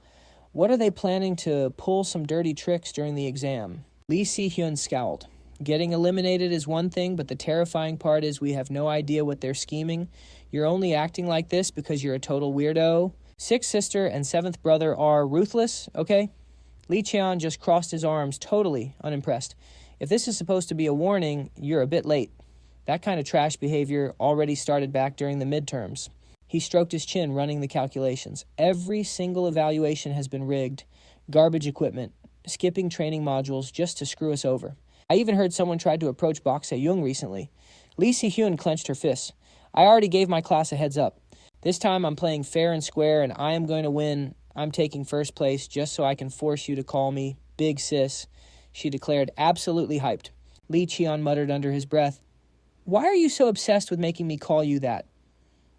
What are they planning to pull some dirty tricks during the exam? Lee Si-hyun scowled. Getting eliminated is one thing, but the terrifying part is we have no idea what they're scheming. You're only acting like this because you're a total weirdo. Sixth sister and seventh brother are ruthless, okay? Lee Cheon just crossed his arms, totally unimpressed. If this is supposed to be a warning, you're a bit late. That kind of trash behavior already started back during the midterms. He stroked his chin, running the calculations. Every single evaluation has been rigged. Garbage equipment, skipping training modules just to screw us over. I even heard someone tried to approach Bok Se-young recently. Lee Si-hyun clenched her fists. I already gave my class a heads up. This time I'm playing fair and square, and I am going to win. I'm taking first place just so I can force you to call me Big Sis, she declared, absolutely hyped. Lee Cheon muttered under his breath, Why are you so obsessed with making me call you that?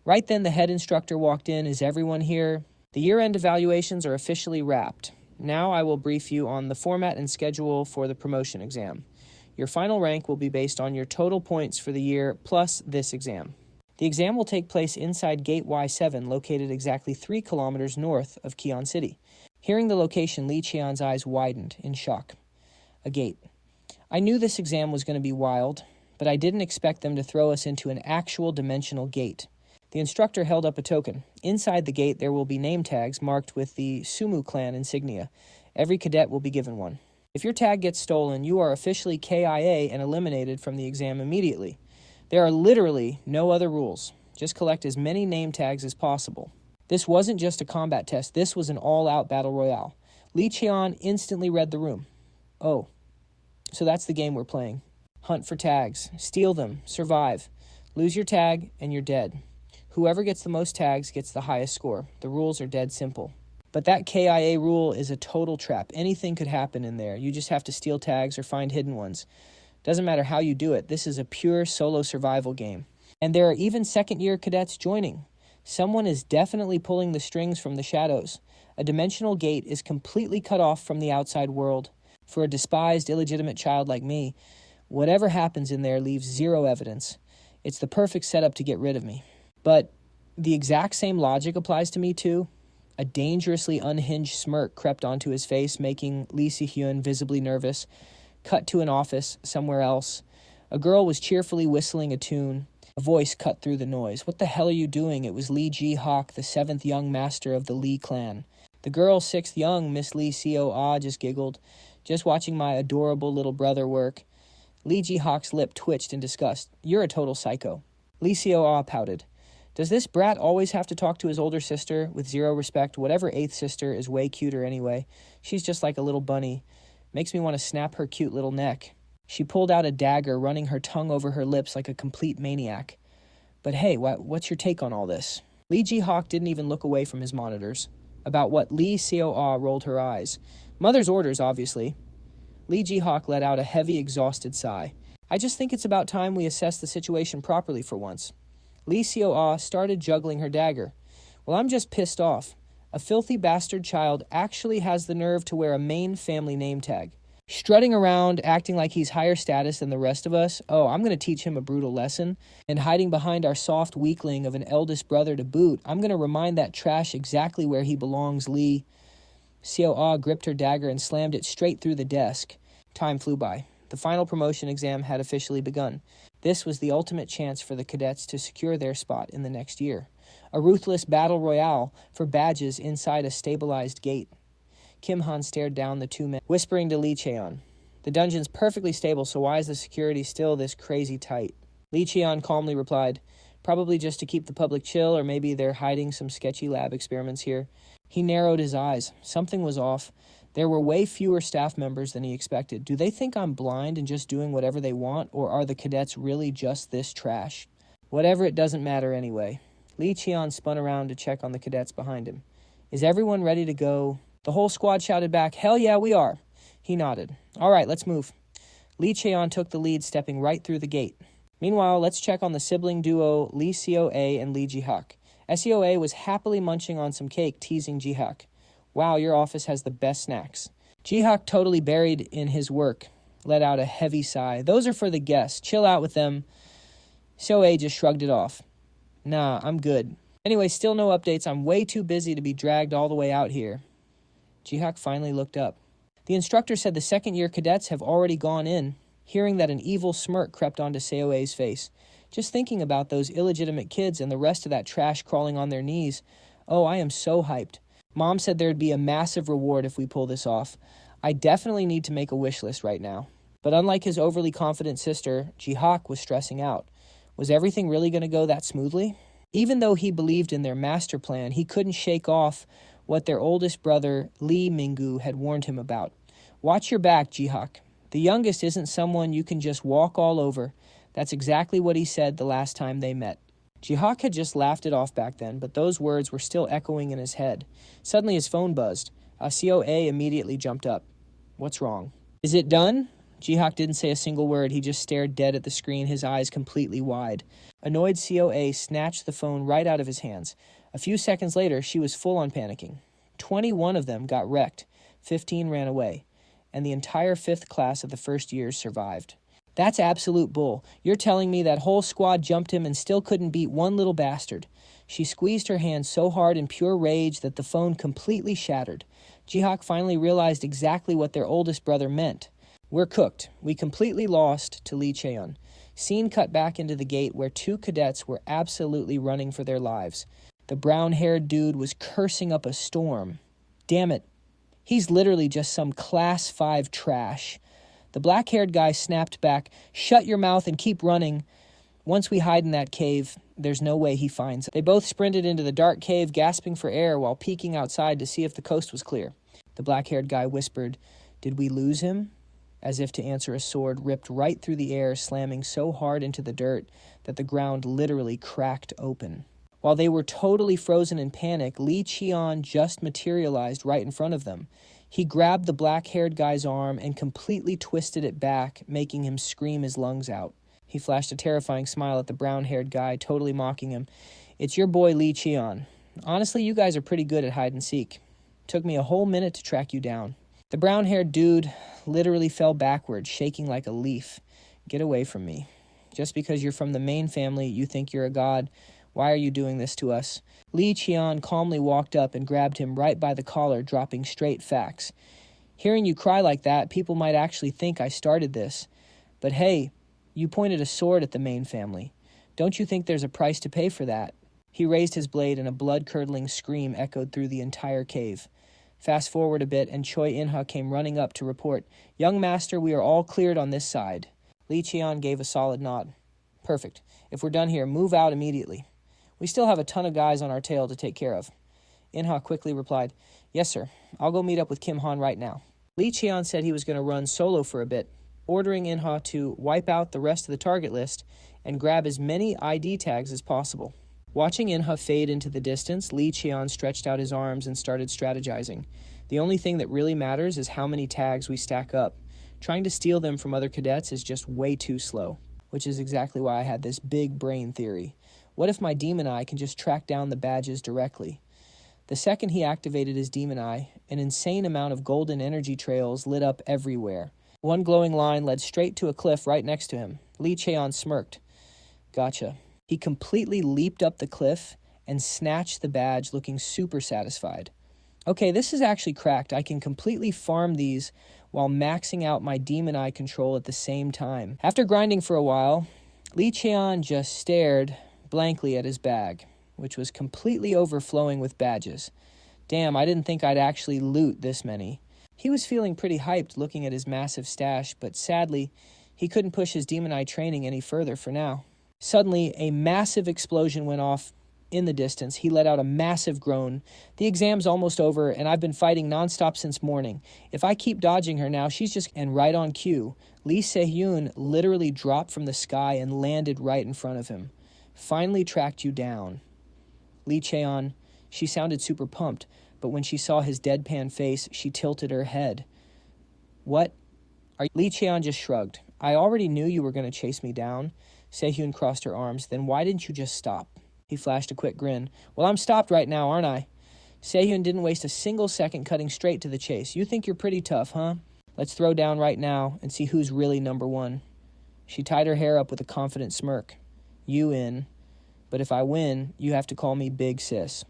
Right then the head instructor walked in. Is everyone here? The year-end evaluations are officially wrapped. Now I will brief you on the format and schedule for the promotion exam. Your final rank will be based on your total points for the year plus this exam. The exam will take place inside Gate Y7, located exactly 3 kilometers north of Cheon City. Hearing the location, Lee Cheon's eyes widened in shock. A gate. I knew this exam was going to be wild, but I didn't expect them to throw us into an actual dimensional gate. The instructor held up a token. Inside the gate, there will be name tags marked with the Sungmu Clan insignia. Every cadet will be given one. If your tag gets stolen, you are officially KIA and eliminated from the exam immediately. There are literally no other rules. Just collect as many name tags as possible. This wasn't just a combat test. This was an all-out battle royale. Lee Cheon instantly read the room. Oh, so that's the game we're playing. Hunt for tags. Steal them. Survive. Lose your tag, and you're dead. Whoever gets the most tags gets the highest score. The rules are dead simple. But that KIA rule is a total trap. Anything could happen in there. You just have to steal tags or find hidden ones. Doesn't matter how you do it. This is a pure solo survival game. And there are even second-year cadets joining. Someone is definitely pulling the strings from the shadows. A dimensional gate is completely cut off from the outside world. For a despised, illegitimate child like me, whatever happens in there leaves zero evidence. It's the perfect setup to get rid of me. But the exact same logic applies to me, too. A dangerously unhinged smirk crept onto his face, making Lee Si-hyun visibly nervous. Cut to an office somewhere else. A girl was cheerfully whistling a tune. A voice cut through the noise. What the hell are you doing? It was Lee Ji-hawk, the 7th young master of the Lee clan. The girl 6th young, Miss Lee Co-ah, just giggled. Just watching my adorable little brother work. Lee Ji-hawk's lip twitched in disgust. You're a total psycho. Lee Seo-ah pouted. Does this brat always have to talk to his older sister with zero respect? Whatever eighth sister is way cuter anyway. She's just like a little bunny. Makes me want to snap her cute little neck. She pulled out a dagger, running her tongue over her lips like a complete maniac. But hey, what's your take on all this? Lee Ji-hak didn't even look away from his monitors. About what? Lee Seo-ah rolled her eyes. Mother's orders, obviously. Lee Ji-hak let out a heavy, exhausted sigh. I just think it's about time we assess the situation properly for once. Lee Seo-ah started juggling her dagger. Well, I'm just pissed off. A filthy bastard child actually has the nerve to wear a main family name tag. Strutting around, acting like he's higher status than the rest of us. Oh, I'm going to teach him a brutal lesson. And hiding behind our soft weakling of an eldest brother to boot, I'm going to remind that trash exactly where he belongs, Lee. Seo-ah gripped her dagger and slammed it straight through the desk. Time flew by. The final promotion exam had officially begun. This was the ultimate chance for the cadets to secure their spot in the next year. A ruthless battle royale for badges inside a stabilized gate. Kim Han stared down the two men, whispering to Lee Cheon. The dungeon's perfectly stable, so why is the security still this crazy tight? Lee Cheon calmly replied, probably just to keep the public chill, or maybe they're hiding some sketchy lab experiments here. He narrowed his eyes. Something was off. There were way fewer staff members than he expected. Do they think I'm blind and just doing whatever they want, or are the cadets really just this trash? Whatever, it doesn't matter anyway. Lee Cheon spun around to check on the cadets behind him. Is everyone ready to go? The whole squad shouted back, hell yeah, we are. He nodded. All right, let's move. Lee Cheon took the lead, stepping right through the gate. Meanwhile, let's check on the sibling duo Lee Seo-a and Lee Ji-hak. Seo-a was happily munching on some cake, teasing Ji-hak. Wow, your office has the best snacks. Ji-hak, totally buried in his work, let out a heavy sigh. Those are for the guests. Chill out with them. Seo-a just shrugged it off. Nah, I'm good. Anyway, still no updates. I'm way too busy to be dragged all the way out here. Ji-hak finally looked up. The instructor said the second-year cadets have already gone in. Hearing that, an evil smirk crept onto Seo-a's face. Just thinking about those illegitimate kids and the rest of that trash crawling on their knees. Oh, I am so hyped. Mom said there'd be a massive reward if we pull this off. I definitely need to make a wish list right now. But unlike his overly confident sister, Ji-hak was stressing out. Was everything really going to go that smoothly? Even though he believed in their master plan, he couldn't shake off what their oldest brother, Lee Minggu, had warned him about. Watch your back, Ji-hak. The youngest isn't someone you can just walk all over. That's exactly what he said the last time they met. Ji-hak had just laughed it off back then, but those words were still echoing in his head. Suddenly his phone buzzed. Seo-a immediately jumped up. What's wrong? Is it done? Ji-hak didn't say a single word. He just stared dead at the screen, his eyes completely wide. Annoyed, Seo-a snatched the phone right out of his hands. A few seconds later, she was full on panicking. 21 of them got wrecked. 15 ran away. And the entire 5th class of the first years survived. That's absolute bull. You're telling me that whole squad jumped him and still couldn't beat one little bastard. She squeezed her hand so hard in pure rage that the phone completely shattered. Ji-hak finally realized exactly what their oldest brother meant. We're cooked. We completely lost to Lee Cheon. Scene cut back into the gate where 2 cadets were absolutely running for their lives. The brown-haired dude was cursing up a storm. Damn it. He's literally just some class 5 trash. The black-haired guy snapped back, shut your mouth and keep running. Once we hide in that cave, there's no way he finds us. They both sprinted into the dark cave, gasping for air while peeking outside to see if the coast was clear. The black-haired guy whispered, "Did we lose him?" As if to answer, a sword ripped right through the air, slamming so hard into the dirt that the ground literally cracked open. While they were totally frozen in panic, Lee Cheon just materialized right in front of them. He grabbed the black-haired guy's arm and completely twisted it back, making him scream his lungs out. He flashed a terrifying smile at the brown-haired guy, totally mocking him. "It's your boy Lee Cheon. Honestly, you guys are pretty good at hide-and-seek. Took me a whole minute to track you down." The brown-haired dude literally fell backward, shaking like a leaf. "Get away from me. Just because you're from the main family, you think you're a god. Why are you doing this to us?" Lee Cheon calmly walked up and grabbed him right by the collar, dropping straight facts. "Hearing you cry like that, people might actually think I started this. But hey, you pointed a sword at the main family. Don't you think there's a price to pay for that?" He raised his blade and a blood-curdling scream echoed through the entire cave. Fast forward a bit and Choi In-ha came running up to report, "Young master, we are all cleared on this side." Lee Cheon gave a solid nod. Perfect. If we're done here, move out immediately. We still have a ton of guys on our tail to take care of. In-ha quickly replied, yes, sir. I'll go meet up with Kim Han right now. Lee Cheon said he was going to run solo for a bit, ordering In-ha to wipe out the rest of the target list and grab as many ID tags as possible. Watching In-ha fade into the distance, Lee Cheon stretched out his arms and started strategizing. The only thing that really matters is how many tags we stack up. Trying to steal them from other cadets is just way too slow, which is exactly why I had this big brain theory. What if my demon eye can just track down the badges directly? The second he activated his demon eye, an insane amount of golden energy trails lit up everywhere. One glowing line led straight to a cliff right next to him. Lee Cheon smirked. Gotcha. He completely leaped up the cliff and snatched the badge, looking super satisfied. Okay, this is actually cracked. I can completely farm these while maxing out my demon eye control at the same time. After grinding for a while, Lee Cheon just stared blankly at his bag, which was completely overflowing with badges. Damn, I didn't think I'd actually loot this many. He was feeling pretty hyped looking at his massive stash, but sadly, he couldn't push his demon eye training any further for now. Suddenly, a massive explosion went off in the distance. He let out a massive groan. The exam's almost over, and I've been fighting nonstop since morning. If I keep dodging her now, she's just... And right on cue, Lee Se-hyun literally dropped from the sky and landed right in front of him. Finally tracked you down. Lee Cheon, she sounded super pumped, but when she saw his deadpan face, she tilted her head. What? Lee Cheon just shrugged. I already knew you were going to chase me down. Se-hyun crossed her arms. Then why didn't you just stop? He flashed a quick grin. Well, I'm stopped right now, aren't I? Se-hyun didn't waste a single second, cutting straight to the chase. You think you're pretty tough, huh? Let's throw down right now and see who's really number one. She tied her hair up with a confident smirk. You in. But if I win, you have to call me Big Sis.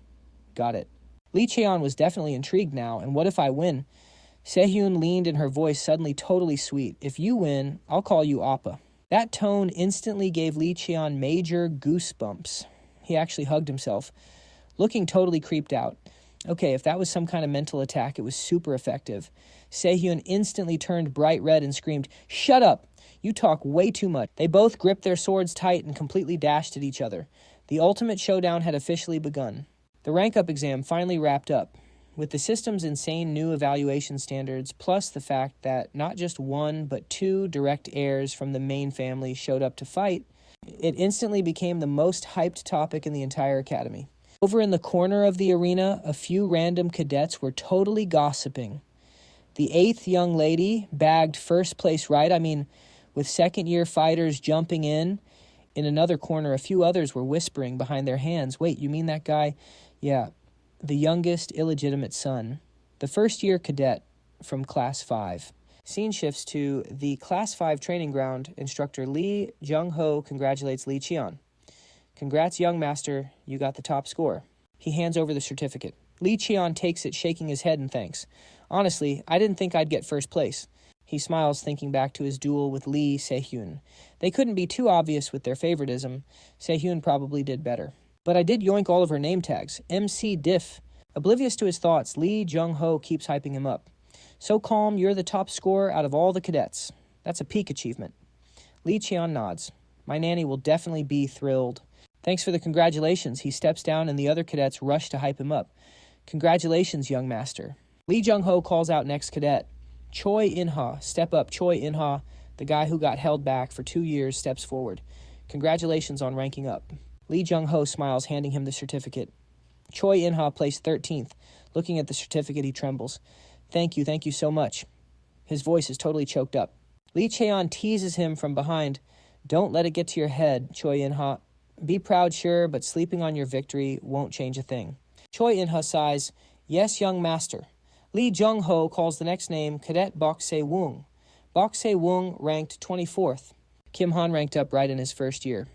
Got it. Lee Cheon was definitely intrigued now, and what if I win? Se-hyun leaned in her voice suddenly totally sweet. If you win, I'll call you Appa. That tone instantly gave Lee Cheon major goosebumps. He actually hugged himself, looking totally creeped out. Okay, if that was some kind of mental attack, it was super effective. Se-hyun instantly turned bright red and screamed, "Shut up! You talk way too much." They both gripped their swords tight and completely dashed at each other. The ultimate showdown had officially begun. The rank-up exam finally wrapped up. With the system's insane new evaluation standards, plus the fact that not just one, but two direct heirs from the main family showed up to fight, it instantly became the most hyped topic in the entire academy. Over in the corner of the arena, a few random cadets were totally gossiping. The 8th young lady bagged first place, right? I mean, with second-year fighters jumping in another corner, a few others were whispering behind their hands, "Wait, you mean that guy?" Yeah, the youngest illegitimate son, the first-year cadet from Class 5. Scene shifts to the Class 5 training ground. Instructor Lee Jung-ho congratulates Lee Cheon. "Congrats, young master, you got the top score." He hands over the certificate. Lee Cheon takes it, shaking his head in thanks. "Honestly, I didn't think I'd get first place." He smiles, thinking back to his duel with Lee Se-hyun. They couldn't be too obvious with their favoritism. Se-hyun probably did better. "But I did yoink all of her name tags. MC Diff." Oblivious to his thoughts, Lee Jung-ho keeps hyping him up. "So calm, you're the top scorer out of all the cadets. That's a peak achievement." Lee Cheon nods. "My nanny will definitely be thrilled." "Thanks for the congratulations." He steps down and the other cadets rush to hype him up. "Congratulations, young master." Lee Jung-ho calls out next cadet. Choi In-ha. Step up, Choi In-ha. The guy who got held back for 2 years steps forward. "Congratulations on ranking up." Lee Jung-ho smiles, handing him the certificate. Choi In-ha placed 13th. Looking at the certificate, he trembles. Thank you so much." His voice is totally choked up. Lee Cheon teases him from behind. "Don't let it get to your head, Choi In-ha. Be proud, sure, but sleeping on your victory won't change a thing." Choi In-ha sighs. "Yes, young master." Lee Jung-ho calls the next name Cadet Bok Se-woong. Bok Se-woong ranked 24th. Kim Han ranked up right in his first year.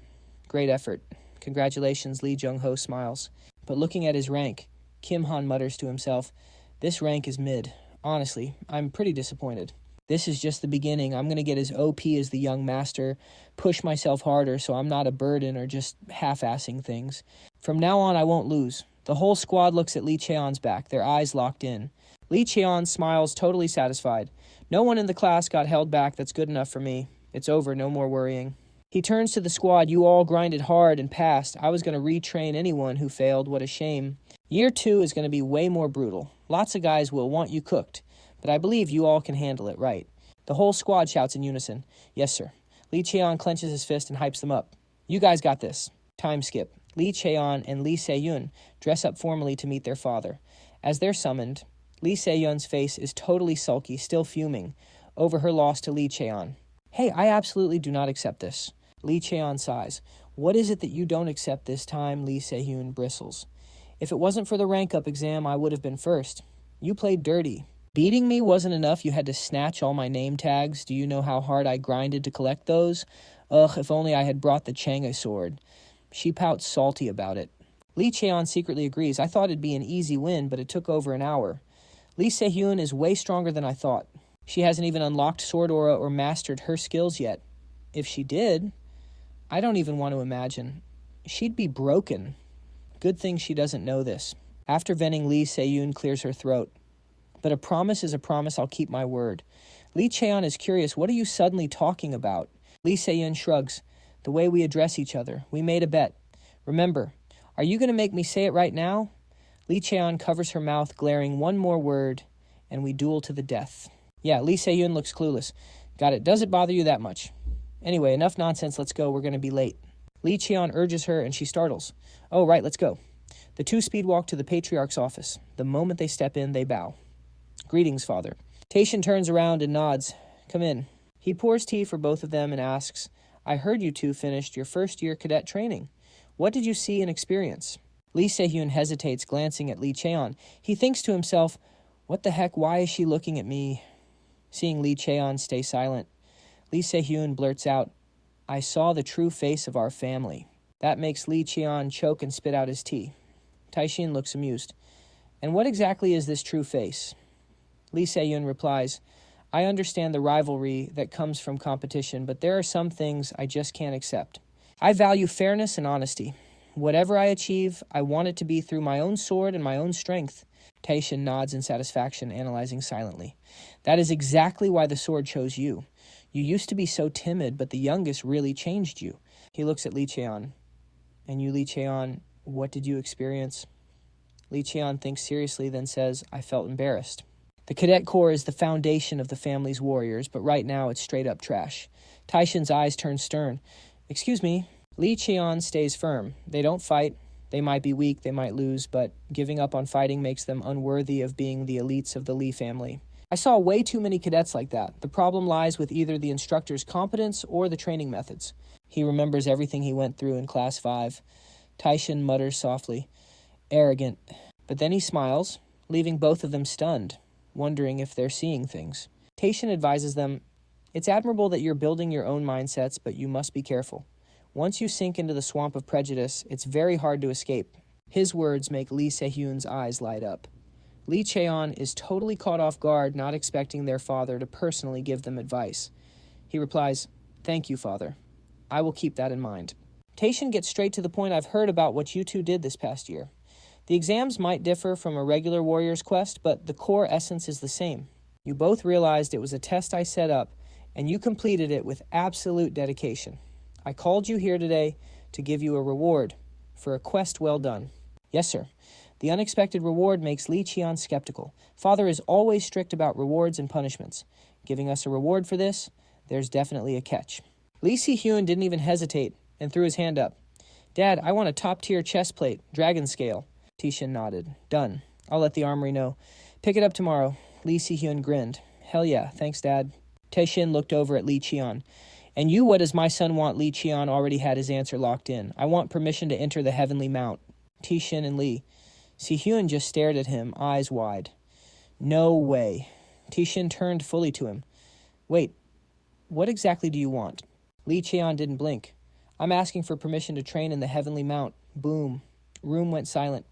"Great effort. Congratulations," Lee Jung-ho smiles. But looking at his rank, Kim Han mutters to himself, "This rank is mid. Honestly, I'm pretty disappointed. This is just the beginning. I'm going to get as OP as the young master, push myself harder so I'm not a burden or just half-assing things. From now on, I won't lose." The whole squad looks at Lee Cheon's back, their eyes locked in. Lee Cheon smiles, totally satisfied. "No one in the class got held back. That's good enough for me. It's over, no more worrying." He turns to the squad. You all grinded hard and passed. I was going to retrain anyone who failed. What a shame. Year 2 is going to be way more brutal. Lots of guys will want you cooked, but I believe you all can handle it right. The whole squad shouts in unison. Yes, sir. Lee Cheon clenches his fist and hypes them up. You guys got this. Time skip. Lee Cheon and Lee Se-yun dress up formally to meet their father. As they're summoned, Lee Se-yun's face is totally sulky, still fuming, over her loss to Lee Cheon. Hey, I absolutely do not accept this. Lee Cheon sighs. What is it that you don't accept this time? Lee Se-yun bristles. If it wasn't for the rank-up exam, I would have been first. You played dirty. Beating me wasn't enough. You had to snatch all my name tags. Do you know how hard I grinded to collect those? Ugh, if only I had brought the Chang'e sword. She pouts salty about it. Lee Cheon secretly agrees. I thought it'd be an easy win, but it took over an hour. Lee Se-hyun is way stronger than I thought. She hasn't even unlocked sword aura or mastered her skills yet. If she did, I don't even want to imagine. She'd be broken. Good thing she doesn't know this. After venting, Lee Se-yun clears her throat. But a promise is a promise. I'll keep my word. Lee Cheon is curious. What are you suddenly talking about? Lee Se-yun shrugs. The way we address each other. We made a bet. Remember, are you going to make me say it right now? Lee Cheon covers her mouth, glaring one more word, and we duel to the death. Yeah, Lee Se-yun looks clueless. Got it. Does it bother you that much? Anyway, enough nonsense. Let's go. We're going to be late. Lee Cheon urges her, and she startles. Oh, right, let's go. The two speedwalk to the Patriarch's office. The moment they step in, they bow. Greetings, Father. Taishan turns around and nods. Come in. He pours tea for both of them and asks, I heard you two finished your first-year cadet training. What did you see and experience? Lee Se-hyun hesitates, glancing at Lee Cheon. He thinks to himself, what the heck, why is she looking at me? Seeing Lee Cheon stay silent, Lee Se-hyun blurts out, I saw the true face of our family. That makes Lee Cheon choke and spit out his tea. Taishin looks amused. And what exactly is this true face? Lee Se-hyun replies, I understand the rivalry that comes from competition, but there are some things I just can't accept. I value fairness and honesty. Whatever I achieve, I want it to be through my own sword and my own strength. Taishin nods in satisfaction, analyzing silently. That is exactly why the sword chose you. You used to be so timid, but the youngest really changed you. He looks at Lee Cheon. And you, Lee Cheon, what did you experience? Lee Cheon thinks seriously, then says, I felt embarrassed. The Cadet Corps is the foundation of the family's warriors, but right now it's straight up trash. Taishin's eyes turn stern. Excuse me. Lee Cheon stays firm. They don't fight. They might be weak, they might lose, but giving up on fighting makes them unworthy of being the elites of the Lee family. I saw way too many cadets like that. The problem lies with either the instructor's competence or the training methods. He remembers everything he went through in Class 5. Taishin mutters softly, arrogant. But then he smiles, leaving both of them stunned, wondering if they're seeing things. Taishin advises them, it's admirable that you're building your own mindsets, but you must be careful. Once you sink into the swamp of prejudice, it's very hard to escape. His words make Lee Se-hyun's eyes light up. Lee Cheon is totally caught off guard, not expecting their father to personally give them advice. He replies, thank you, Father. I will keep that in mind. Taishin gets straight to the point. I've heard about what you two did this past year. The exams might differ from a regular warrior's quest, but the core essence is the same. You both realized it was a test I set up, and you completed it with absolute dedication. I called you here today to give you a reward for a quest well done. Yes, sir. The unexpected reward makes Lee Cheon skeptical. Father is always strict about rewards and punishments. Giving us a reward for this, there's definitely a catch. Lee Se-hyun didn't even hesitate and threw his hand up. Dad, I want a top-tier chest plate, dragon scale. Taishin nodded. Done. I'll let the armory know. Pick it up tomorrow. Lee Se-hyun grinned. Hell yeah, thanks, Dad. Taishin looked over at Lee Cheon. And you, what does my son want? Lee Cheon already had his answer locked in. I want permission to enter the Heavenly Mount. Taishin and Lee. Se-hyun just stared at him, eyes wide. No way. Taishin turned fully to him. Wait, what exactly do you want? Lee Cheon didn't blink. I'm asking for permission to train in the Heavenly Mount. Boom. Room went silent.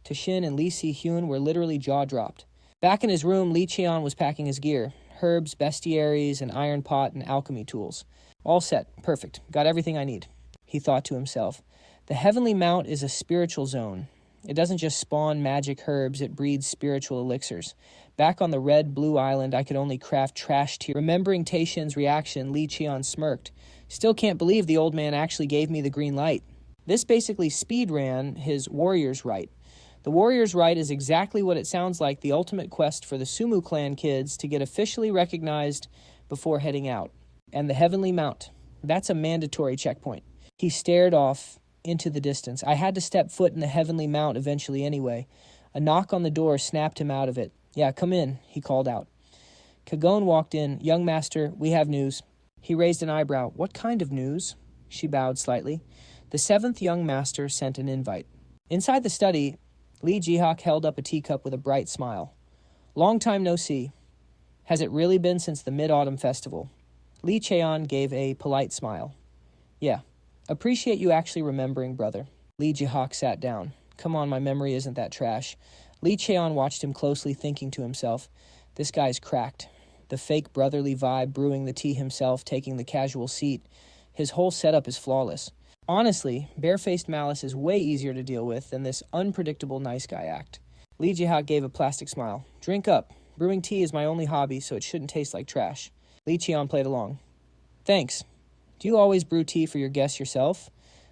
Taishin and Lee Se-hyun were literally jaw-dropped. Back in his room, Lee Cheon was packing his gear. Herbs, bestiaries, an iron pot, and alchemy tools. All set. Perfect. Got everything I need. He thought to himself. The Heavenly Mount is a spiritual zone. It doesn't just spawn magic herbs, it breeds spiritual elixirs. Back on the red-blue island, I could only craft trash tears. Remembering Taishin's reaction, Li Cheon smirked. Still can't believe the old man actually gave me the green light. This basically speed ran his warrior's rite. The warrior's rite is exactly what it sounds like, the ultimate quest for the Sungmu Clan kids to get officially recognized before heading out. And the Heavenly Mount. That's a mandatory checkpoint. He stared off into the distance. I had to step foot in the Heavenly Mount eventually anyway. A knock on the door snapped him out of it. Yeah, come in, he called out. Kagon walked in. Young master, we have news. He raised an eyebrow. What kind of news? She bowed slightly. The 7th young master sent an invite. Inside the study, Lee Jihak held up a teacup with a bright smile. Long time no see. Has it really been since the Mid-Autumn Festival? Lee Cheon gave a polite smile. Yeah. Appreciate you actually remembering, brother. Lee Jihak sat down. Come on, my memory isn't that trash. Lee Cheon watched him closely, thinking to himself, this guy's cracked. The fake brotherly vibe, brewing the tea himself, taking the casual seat. His whole setup is flawless. Honestly, barefaced malice is way easier to deal with than this unpredictable nice guy act. Lee Jihak gave a plastic smile. Drink up. Brewing tea is my only hobby, so it shouldn't taste like trash. Lee Cheon played along. Thanks. Do you always brew tea for your guests yourself?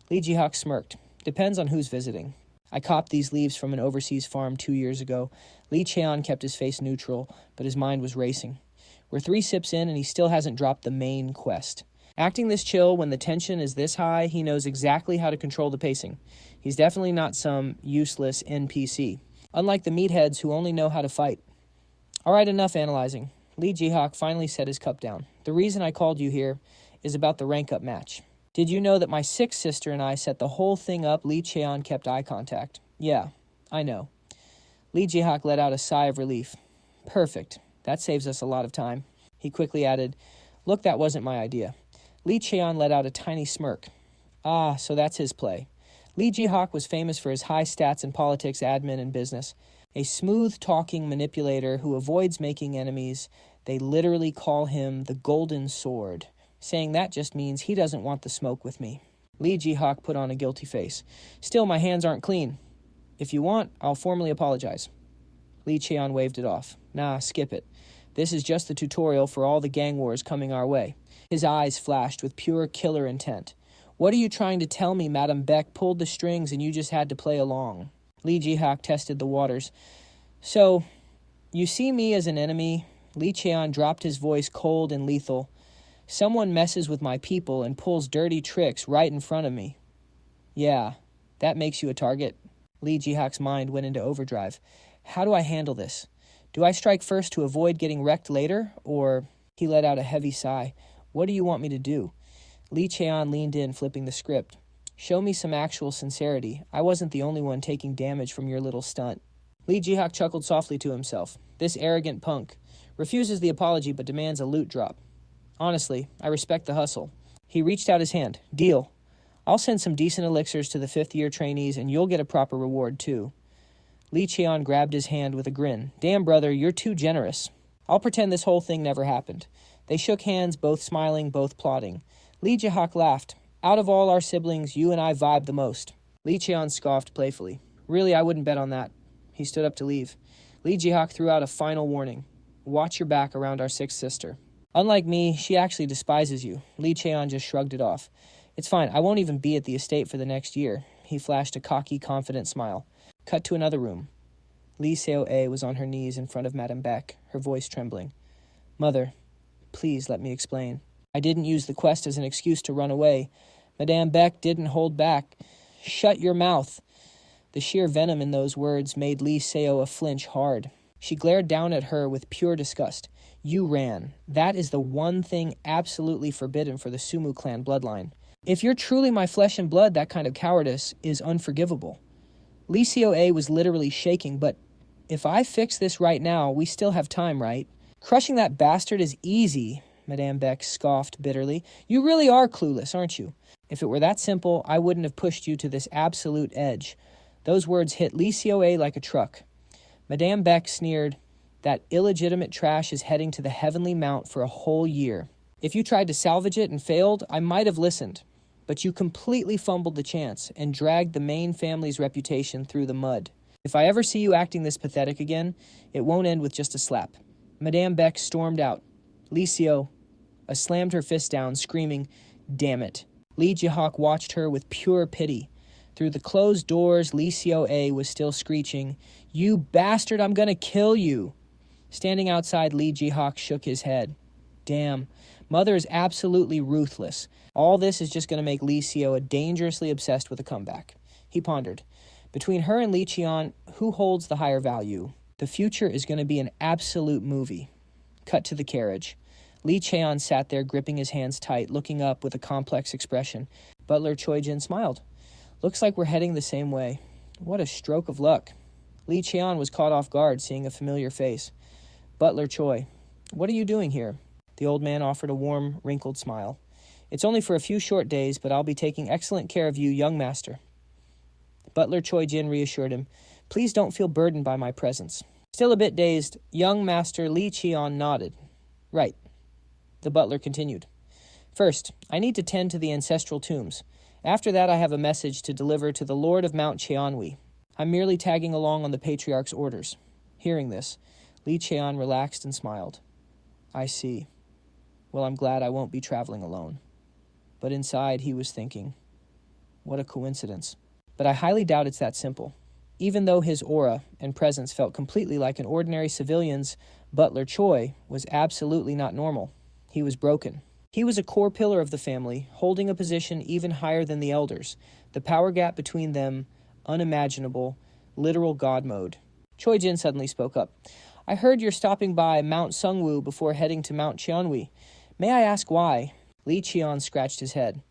Lee Jihak smirked. Depends on who's visiting. I copped these leaves from an overseas farm 2 years ago. Lee Cheon kept his face neutral, but his mind was racing. We're 3 sips in and he still hasn't dropped the main quest. Acting this chill when the tension is this high, he knows exactly how to control the pacing. He's definitely not some useless NPC. Unlike the meatheads who only know how to fight. All right, enough analyzing. Lee Jihak finally set his cup down. The reason I called you here is about the rank-up match. Did you know that my 6th sister and I set the whole thing up? Lee Cheon kept eye contact. Yeah, I know. Lee Jihak let out a sigh of relief. Perfect. That saves us a lot of time. He quickly added, look, that wasn't my idea. Lee Cheon let out a tiny smirk. Ah, so that's his play. Lee Jihak was famous for his high stats in politics, admin, and business. A smooth-talking manipulator who avoids making enemies. They literally call him the Golden Sword. Saying that just means he doesn't want the smoke with me. Lee Jihak put on a guilty face. Still, my hands aren't clean. If you want, I'll formally apologize. Lee Cheon waved it off. Nah, skip it. This is just the tutorial for all the gang wars coming our way. His eyes flashed with pure killer intent. What are you trying to tell me? Madame Beck pulled the strings and you just had to play along. Lee Jihak tested the waters. So, you see me as an enemy? Lee Cheon dropped his voice cold and lethal. Someone messes with my people and pulls dirty tricks right in front of me. Yeah, that makes you a target. Lee Jihak's mind went into overdrive. How do I handle this? Do I strike first to avoid getting wrecked later? Or... He let out a heavy sigh. What do you want me to do? Lee Cheon leaned in, flipping the script. Show me some actual sincerity. I wasn't the only one taking damage from your little stunt. Lee Jihak chuckled softly to himself. This arrogant punk refuses the apology but demands a loot drop. Honestly, I respect the hustle. He reached out his hand. Deal. I'll send some decent elixirs to the 5th-year trainees and you'll get a proper reward too. Lee Cheon grabbed his hand with a grin. Damn, brother, you're too generous. I'll pretend this whole thing never happened. They shook hands, both smiling, both plotting. Lee Jihak laughed. Out of all our siblings, you and I vibe the most. Lee Cheon scoffed playfully. Really, I wouldn't bet on that. He stood up to leave. Lee Jihak threw out a final warning. Watch your back around our 6th sister. Unlike me, she actually despises you. Lee Cheon just shrugged it off. It's fine, I won't even be at the estate for the next year. He flashed a cocky, confident smile. Cut to another room. Lee Seo-a was on her knees in front of Madame Beck, her voice trembling. Mother, please let me explain. I didn't use the quest as an excuse to run away. Madame Beck didn't hold back. Shut your mouth. The sheer venom in those words made Lee Seo-a flinch hard. She glared down at her with pure disgust. You ran. That is the one thing absolutely forbidden for the Sungmu Clan bloodline. If you're truly my flesh and blood, that kind of cowardice is unforgivable. Lee Seo-a was literally shaking, but if I fix this right now, we still have time, right? Crushing that bastard is easy, Madame Beck scoffed bitterly. You really are clueless, aren't you? If it were that simple, I wouldn't have pushed you to this absolute edge. Those words hit Lee Seo-a like a truck. Madame Beck sneered, that illegitimate trash is heading to the Heavenly Mount for a whole year. If you tried to salvage it and failed, I might have listened. but you completely fumbled the chance and dragged the main family's reputation through the mud. If I ever see you acting this pathetic again, it won't end with just a slap." Madame Beck stormed out. Lee Seo slammed her fist down, screaming, "Damn it." Lee Jihak watched her with pure pity. Through the closed doors, Lee Seo was still screeching, "You bastard, I'm gonna kill you." Standing outside, Lee Jihak shook his head. Damn, Mother is absolutely ruthless. All this is just going to make Lee Seo dangerously obsessed with a comeback. He pondered. Between her and Lee Cheon, who holds the higher value? The future is going to be an absolute movie. Cut to the carriage. Lee Cheon sat there gripping his hands tight, looking up with a complex expression. Butler Choi-jin smiled. "Looks like we're heading the same way." What a stroke of luck. Lee Cheon was caught off guard, seeing a familiar face. "Butler Choi, what are you doing here?" The old man offered a warm, wrinkled smile. "It's only for a few short days, but I'll be taking excellent care of you, young master." Butler Choi-jin reassured him, "Please don't feel burdened by my presence." Still a bit dazed, young master Lee Cheon nodded. "Right." The butler continued. "First, I need to tend to the ancestral tombs. After that, I have a message to deliver to the Lord of Mount Cheonwi. I'm merely tagging along on the patriarch's orders." Hearing this, Lee Cheon relaxed and smiled. "I see. Well, I'm glad I won't be traveling alone." But inside, he was thinking, what a coincidence. But I highly doubt it's that simple. Even though his aura and presence felt completely like an ordinary civilian's, Butler Choi was absolutely not normal. He was broken. He was a core pillar of the family, holding a position even higher than the elders. The power gap between them, unimaginable, literal God mode. Choi-jin suddenly spoke up. "I heard you're stopping by Mount Sungwoo before heading to Mount Cheonwi. May I ask why?" Lee Cheon scratched his head.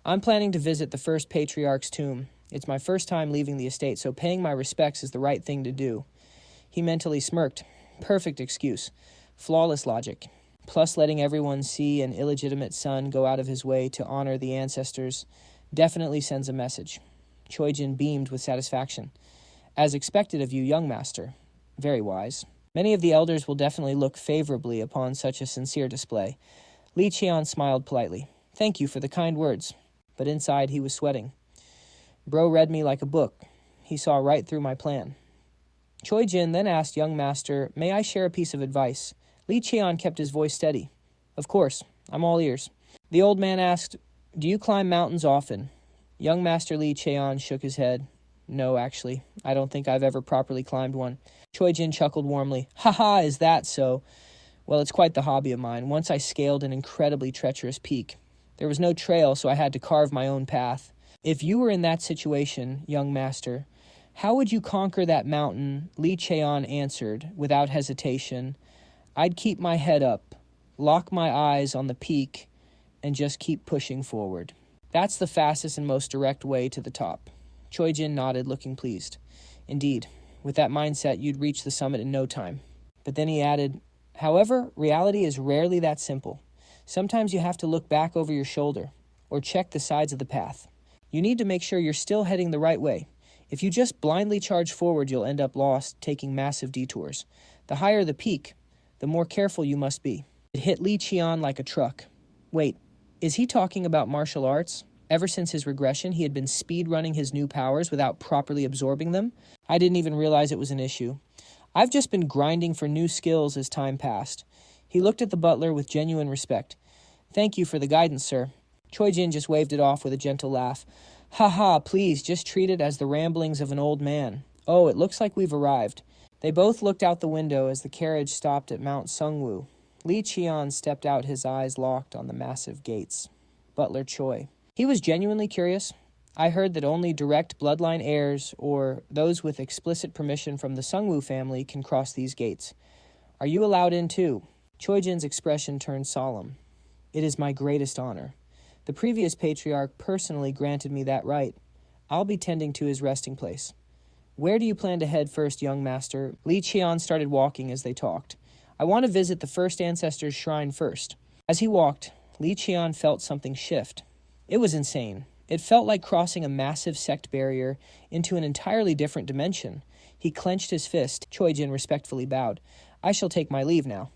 "I'm planning to visit the first patriarch's tomb. It's my first time leaving the estate, so paying my respects is the right thing to do." He mentally smirked. Perfect excuse. Flawless logic. Plus, letting everyone see an illegitimate son go out of his way to honor the ancestors definitely sends a message. Choi-jin beamed with satisfaction. "As expected of you, young master. Very wise. Many of the elders will definitely look favorably upon such a sincere display." Lee Cheon smiled politely. "Thank you for the kind words." But inside he was sweating. Bro read me like a book. He saw right through my plan. Choi-jin then asked young master, "May I share a piece of advice?" Lee Cheon kept his voice steady. "Of course, I'm all ears." The old man asked, "Do you climb mountains often?" Young master Lee Cheon shook his head. "No, actually. I don't think I've ever properly climbed one." Choi-jin chuckled warmly. "Ha ha, is that so? Well, it's quite the hobby of mine. Once I scaled an incredibly treacherous peak. There was no trail, so I had to carve my own path. If you were in that situation, young master, how would you conquer that mountain?" Lee Cheon answered, without hesitation. "I'd keep my head up, lock my eyes on the peak, and just keep pushing forward. That's the fastest and most direct way to the top." Choi-jin nodded, looking pleased. "Indeed, with that mindset, you'd reach the summit in no time." But then he added, "However, reality is rarely that simple. Sometimes you have to look back over your shoulder, or check the sides of the path. You need to make sure you're still heading the right way. If you just blindly charge forward, you'll end up lost, taking massive detours. The higher the peak, the more careful you must be." It hit Lee Cheon like a truck. Wait, is he talking about martial arts? Ever since his regression, he had been speed-running his new powers without properly absorbing them? I didn't even realize it was an issue. I've just been grinding for new skills as time passed. He looked at the butler with genuine respect. "Thank you for the guidance, sir." Choi-jin just waved it off with a gentle laugh. "Ha ha, please, just treat it as the ramblings of an old man. Oh, it looks like we've arrived." They both looked out the window as the carriage stopped at Mount Sungwoo. Lee Cheon stepped out, his eyes locked on the massive gates. Butler Choi. He was genuinely curious. "I heard that only direct bloodline heirs, or those with explicit permission from the Sungwoo family, can cross these gates. Are you allowed in too?" Choi-jin's expression turned solemn. "It is my greatest honor. The previous patriarch personally granted me that right. I'll be tending to his resting place." "Where do you plan to head first, young master?" Lee Cheon started walking as they talked. "I want to visit the first ancestor's shrine first." As he walked, Lee Cheon felt something shift. It was insane. It felt like crossing a massive sect barrier into an entirely different dimension. He clenched his fist. Choi-jin respectfully bowed. "I shall take my leave now.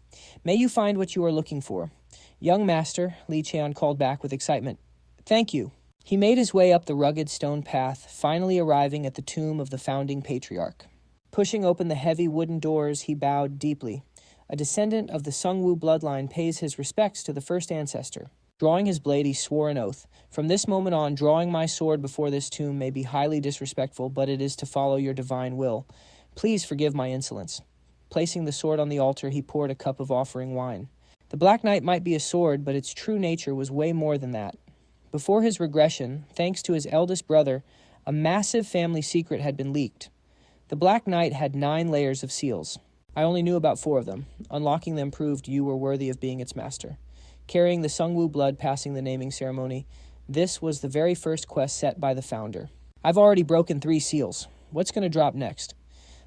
May you find what you are looking for." "Young master," Lee Cheon called back with excitement. "Thank you." He made his way up the rugged stone path, finally arriving at the tomb of the founding patriarch. Pushing open the heavy wooden doors, he bowed deeply. A descendant of the Sungmu bloodline pays his respects to the first ancestor. Drawing his blade, he swore an oath. From this moment on, drawing my sword before this tomb may be highly disrespectful, but it is to follow your divine will. Please forgive my insolence. Placing the sword on the altar, he poured a cup of offering wine. The Black Knight might be a sword, but its true nature was way more than that. Before his regression, thanks to his eldest brother, a massive family secret had been leaked. The Black Knight had 9 layers of seals. I only knew about 4 of them. Unlocking them proved you were worthy of being its master. Carrying the Sungwoo blood passing the naming ceremony, this was the very first quest set by the founder. I've already broken 3 seals. What's going to drop next?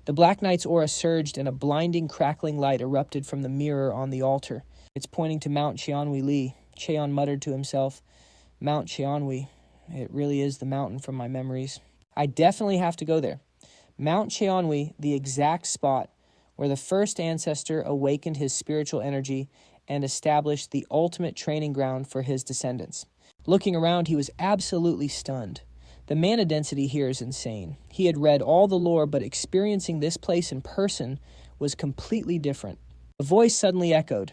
The Black Knight's aura surged and a blinding, crackling light erupted from the mirror on the altar. It's pointing to Mount Cheonwi Li. Cheon muttered to himself, Mount Cheonwi. It really is the mountain from my memories. I definitely have to go there. Mount Cheonwi, the exact spot where the first ancestor awakened his spiritual energy and established the ultimate training ground for his descendants. Looking around, he was absolutely stunned. The mana density here is insane. He had read all the lore, but experiencing this place in person was completely different. A voice suddenly echoed.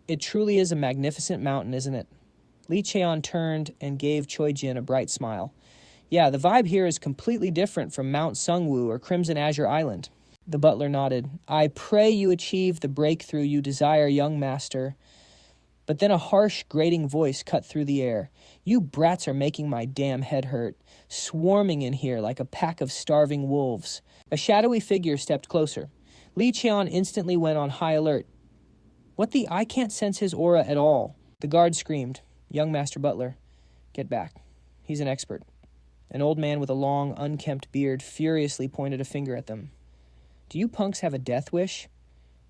It truly is a magnificent mountain, isn't it? Li Cheon turned and gave Choi Jin a bright smile. Yeah, the vibe here is completely different from Mount Sungwoo or Crimson Azure Island. The butler nodded. I pray you achieve the breakthrough you desire, young master. But then a harsh, grating voice cut through the air. You brats are making my damn head hurt, swarming in here like a pack of starving wolves. A shadowy figure stepped closer. Li Cheon instantly went on high alert. What the? I can't sense his aura at all. The guard screamed. Young Master Butler, get back. He's an expert. An old man with a long, unkempt beard furiously pointed a finger at them. Do you punks have a death wish?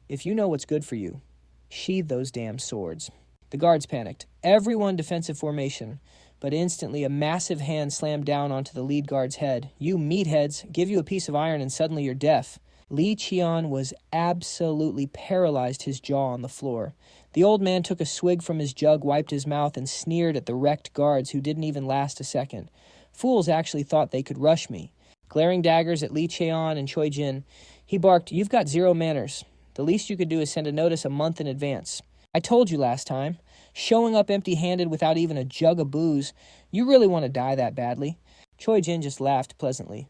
If you know what's good for you, sheathe those damn swords. The guards panicked. Everyone defensive formation, but instantly a massive hand slammed down onto the lead guard's head. You meatheads, give you a piece of iron and suddenly you're deaf. Li Cheon was absolutely paralyzed, his jaw on the floor. The old man took a swig from his jug, wiped his mouth, and sneered at the wrecked guards who didn't even last a second. Fools actually thought they could rush me. Glaring daggers at Li Cheon and Choi Jin, he barked, You've got 0 manners. The least you could do is send a notice a month in advance. I told you last time. Showing up empty-handed without even a jug of booze. You really want to die that badly? Choi Jin just laughed pleasantly.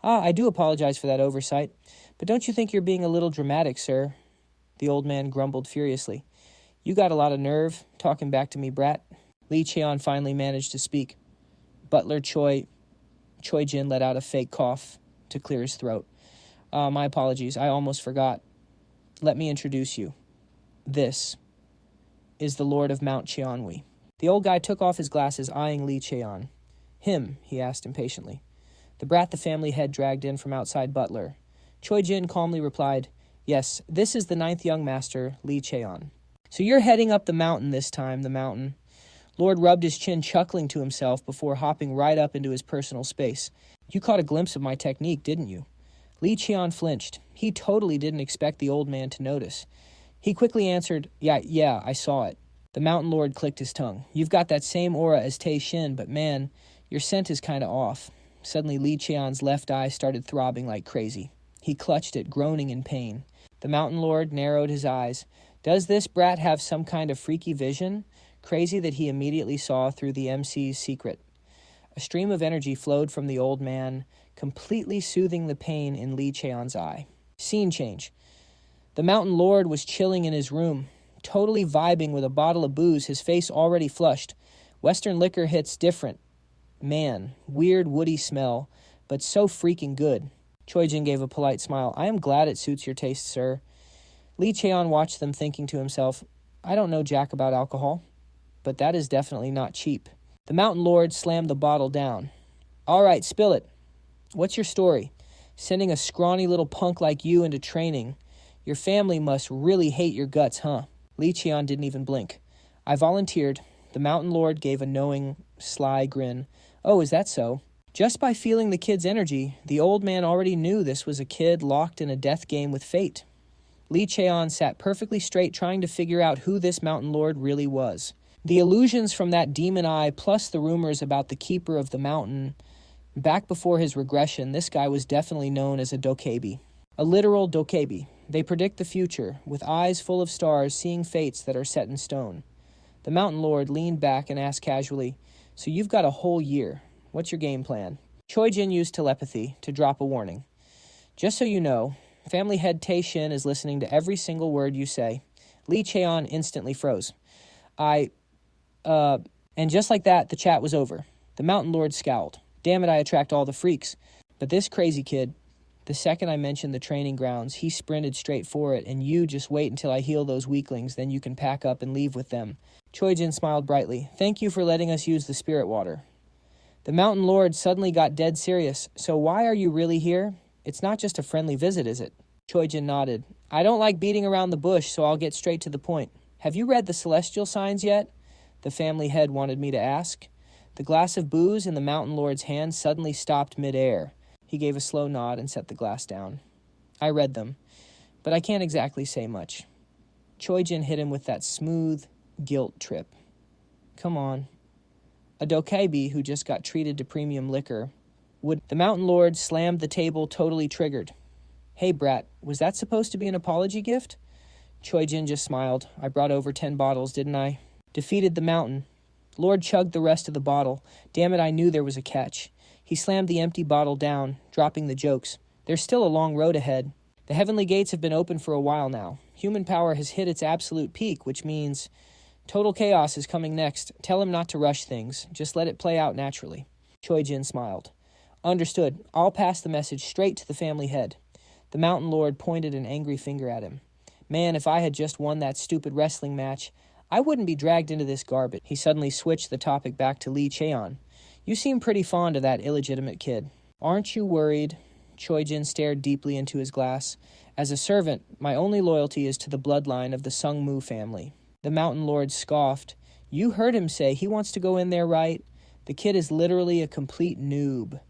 I do apologize for that oversight. But don't you think you're being a little dramatic, sir? The old man grumbled furiously. You got a lot of nerve, talking back to me, brat. Li Cheon finally managed to speak. Butler Choi Jin let out a fake cough to clear his throat. My apologies, I almost forgot. Let me introduce you. This is the Lord of Mount Cheonwi. The old guy took off his glasses, eyeing Li Cheon. Him, he asked impatiently. The brat the family had dragged in from outside Butler. Choi Jin calmly replied, Yes, this is the 9th young master, Li Cheon. So you're heading up the mountain this time, the mountain. Lord rubbed his chin, chuckling to himself before hopping right up into his personal space. You caught a glimpse of my technique, didn't you? Li Cheon flinched. He totally didn't expect the old man to notice. He quickly answered, Yeah, I saw it. The mountain lord clicked his tongue. You've got that same aura as Tae Shin, but man, your scent is kind of off. Suddenly, Li Cheon's left eye started throbbing like crazy. He clutched it, groaning in pain. The mountain lord narrowed his eyes. Does this brat have some kind of freaky vision? Crazy that he immediately saw through the MC's secret. A stream of energy flowed from the old man, completely soothing the pain in Li Cheon's eye. Scene change. The mountain lord was chilling in his room, totally vibing with a bottle of booze, his face already flushed. Western liquor hits different. Man, weird woody smell, but so freaking good. Choi Jin gave a polite smile. I am glad it suits your taste, sir. Li Cheon watched them, thinking to himself, I don't know jack about alcohol, but that is definitely not cheap. The mountain lord slammed the bottle down. All right, spill it. What's your story? Sending a scrawny little punk like you into training. Your family must really hate your guts, huh? Li Cheon didn't even blink. I volunteered. The mountain lord gave a knowing, sly grin. Oh, is that so? Just by feeling the kid's energy, the old man already knew this was a kid locked in a death game with fate. Li Cheon sat perfectly straight, trying to figure out who this mountain lord really was. The illusions from that demon eye, plus the rumors about the keeper of the mountain. Back before his regression, this guy was definitely known as a dokebi. A literal dokebi. They predict the future, with eyes full of stars, seeing fates that are set in stone. The mountain lord leaned back and asked casually, "So you've got a whole year. What's your game plan?" Cheon used telepathy to drop a warning. "Just so you know, family head Cheon is listening to every single word you say." Cheon instantly froze. And just like that, the chat was over. The mountain lord scowled. "Damn it, I attract all the freaks. But this crazy kid, the second I mentioned the training grounds, he sprinted straight for it, and you just wait until I heal those weaklings, then you can pack up and leave with them." Cheon smiled brightly. "Thank you for letting us use the spirit water." The mountain lord suddenly got dead serious. "So why are you really here? It's not just a friendly visit, is it?" Cheon nodded. "I don't like beating around the bush, so I'll get straight to the point. Have you read the celestial signs yet?" The family head wanted me to ask. The glass of booze in the mountain lord's hand suddenly stopped midair. He gave a slow nod and set the glass down. "I read them, but I can't exactly say much." Cheon hit him with that smooth guilt trip. "Come on." A dokebi who just got treated to premium liquor would... The mountain lord slammed the table, totally triggered. "Hey, brat, was that supposed to be an apology gift?" Cheon just smiled. "I brought over 10 bottles, didn't I?" Defeated the mountain. Lord chugged the rest of the bottle. Damn it, I knew there was a catch. He slammed the empty bottle down, dropping the jokes. There's still a long road ahead. The heavenly gates have been open for a while now. Human power has hit its absolute peak, which means total chaos is coming next. Tell him not to rush things. Just let it play out naturally. Cheon smiled. "Understood. I'll pass the message straight to the family head." The mountain lord pointed an angry finger at him. "Man, if I had just won that stupid wrestling match, I wouldn't be dragged into this garbage." He suddenly switched the topic back to Cheon. "You seem pretty fond of that illegitimate kid. Aren't you worried?" Cheon stared deeply into his glass. "As a servant, my only loyalty is to the bloodline of the Sungmu family." The mountain lord scoffed. "You heard him say he wants to go in there, right? The kid is literally a complete noob."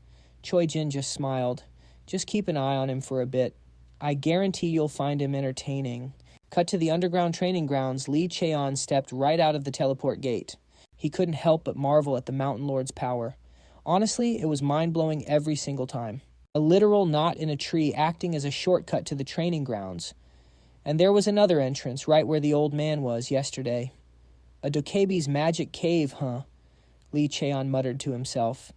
Cheon just smiled. "Just keep an eye on him for a bit. I guarantee you'll find him entertaining." Cut to the underground training grounds, Cheon stepped right out of the teleport gate. He couldn't help but marvel at the mountain lord's power. Honestly, it was mind-blowing every single time. A literal knot in a tree acting as a shortcut to the training grounds. And there was another entrance right where the old man was yesterday. "A dokebi's magic cave, huh?" Cheon muttered to himself.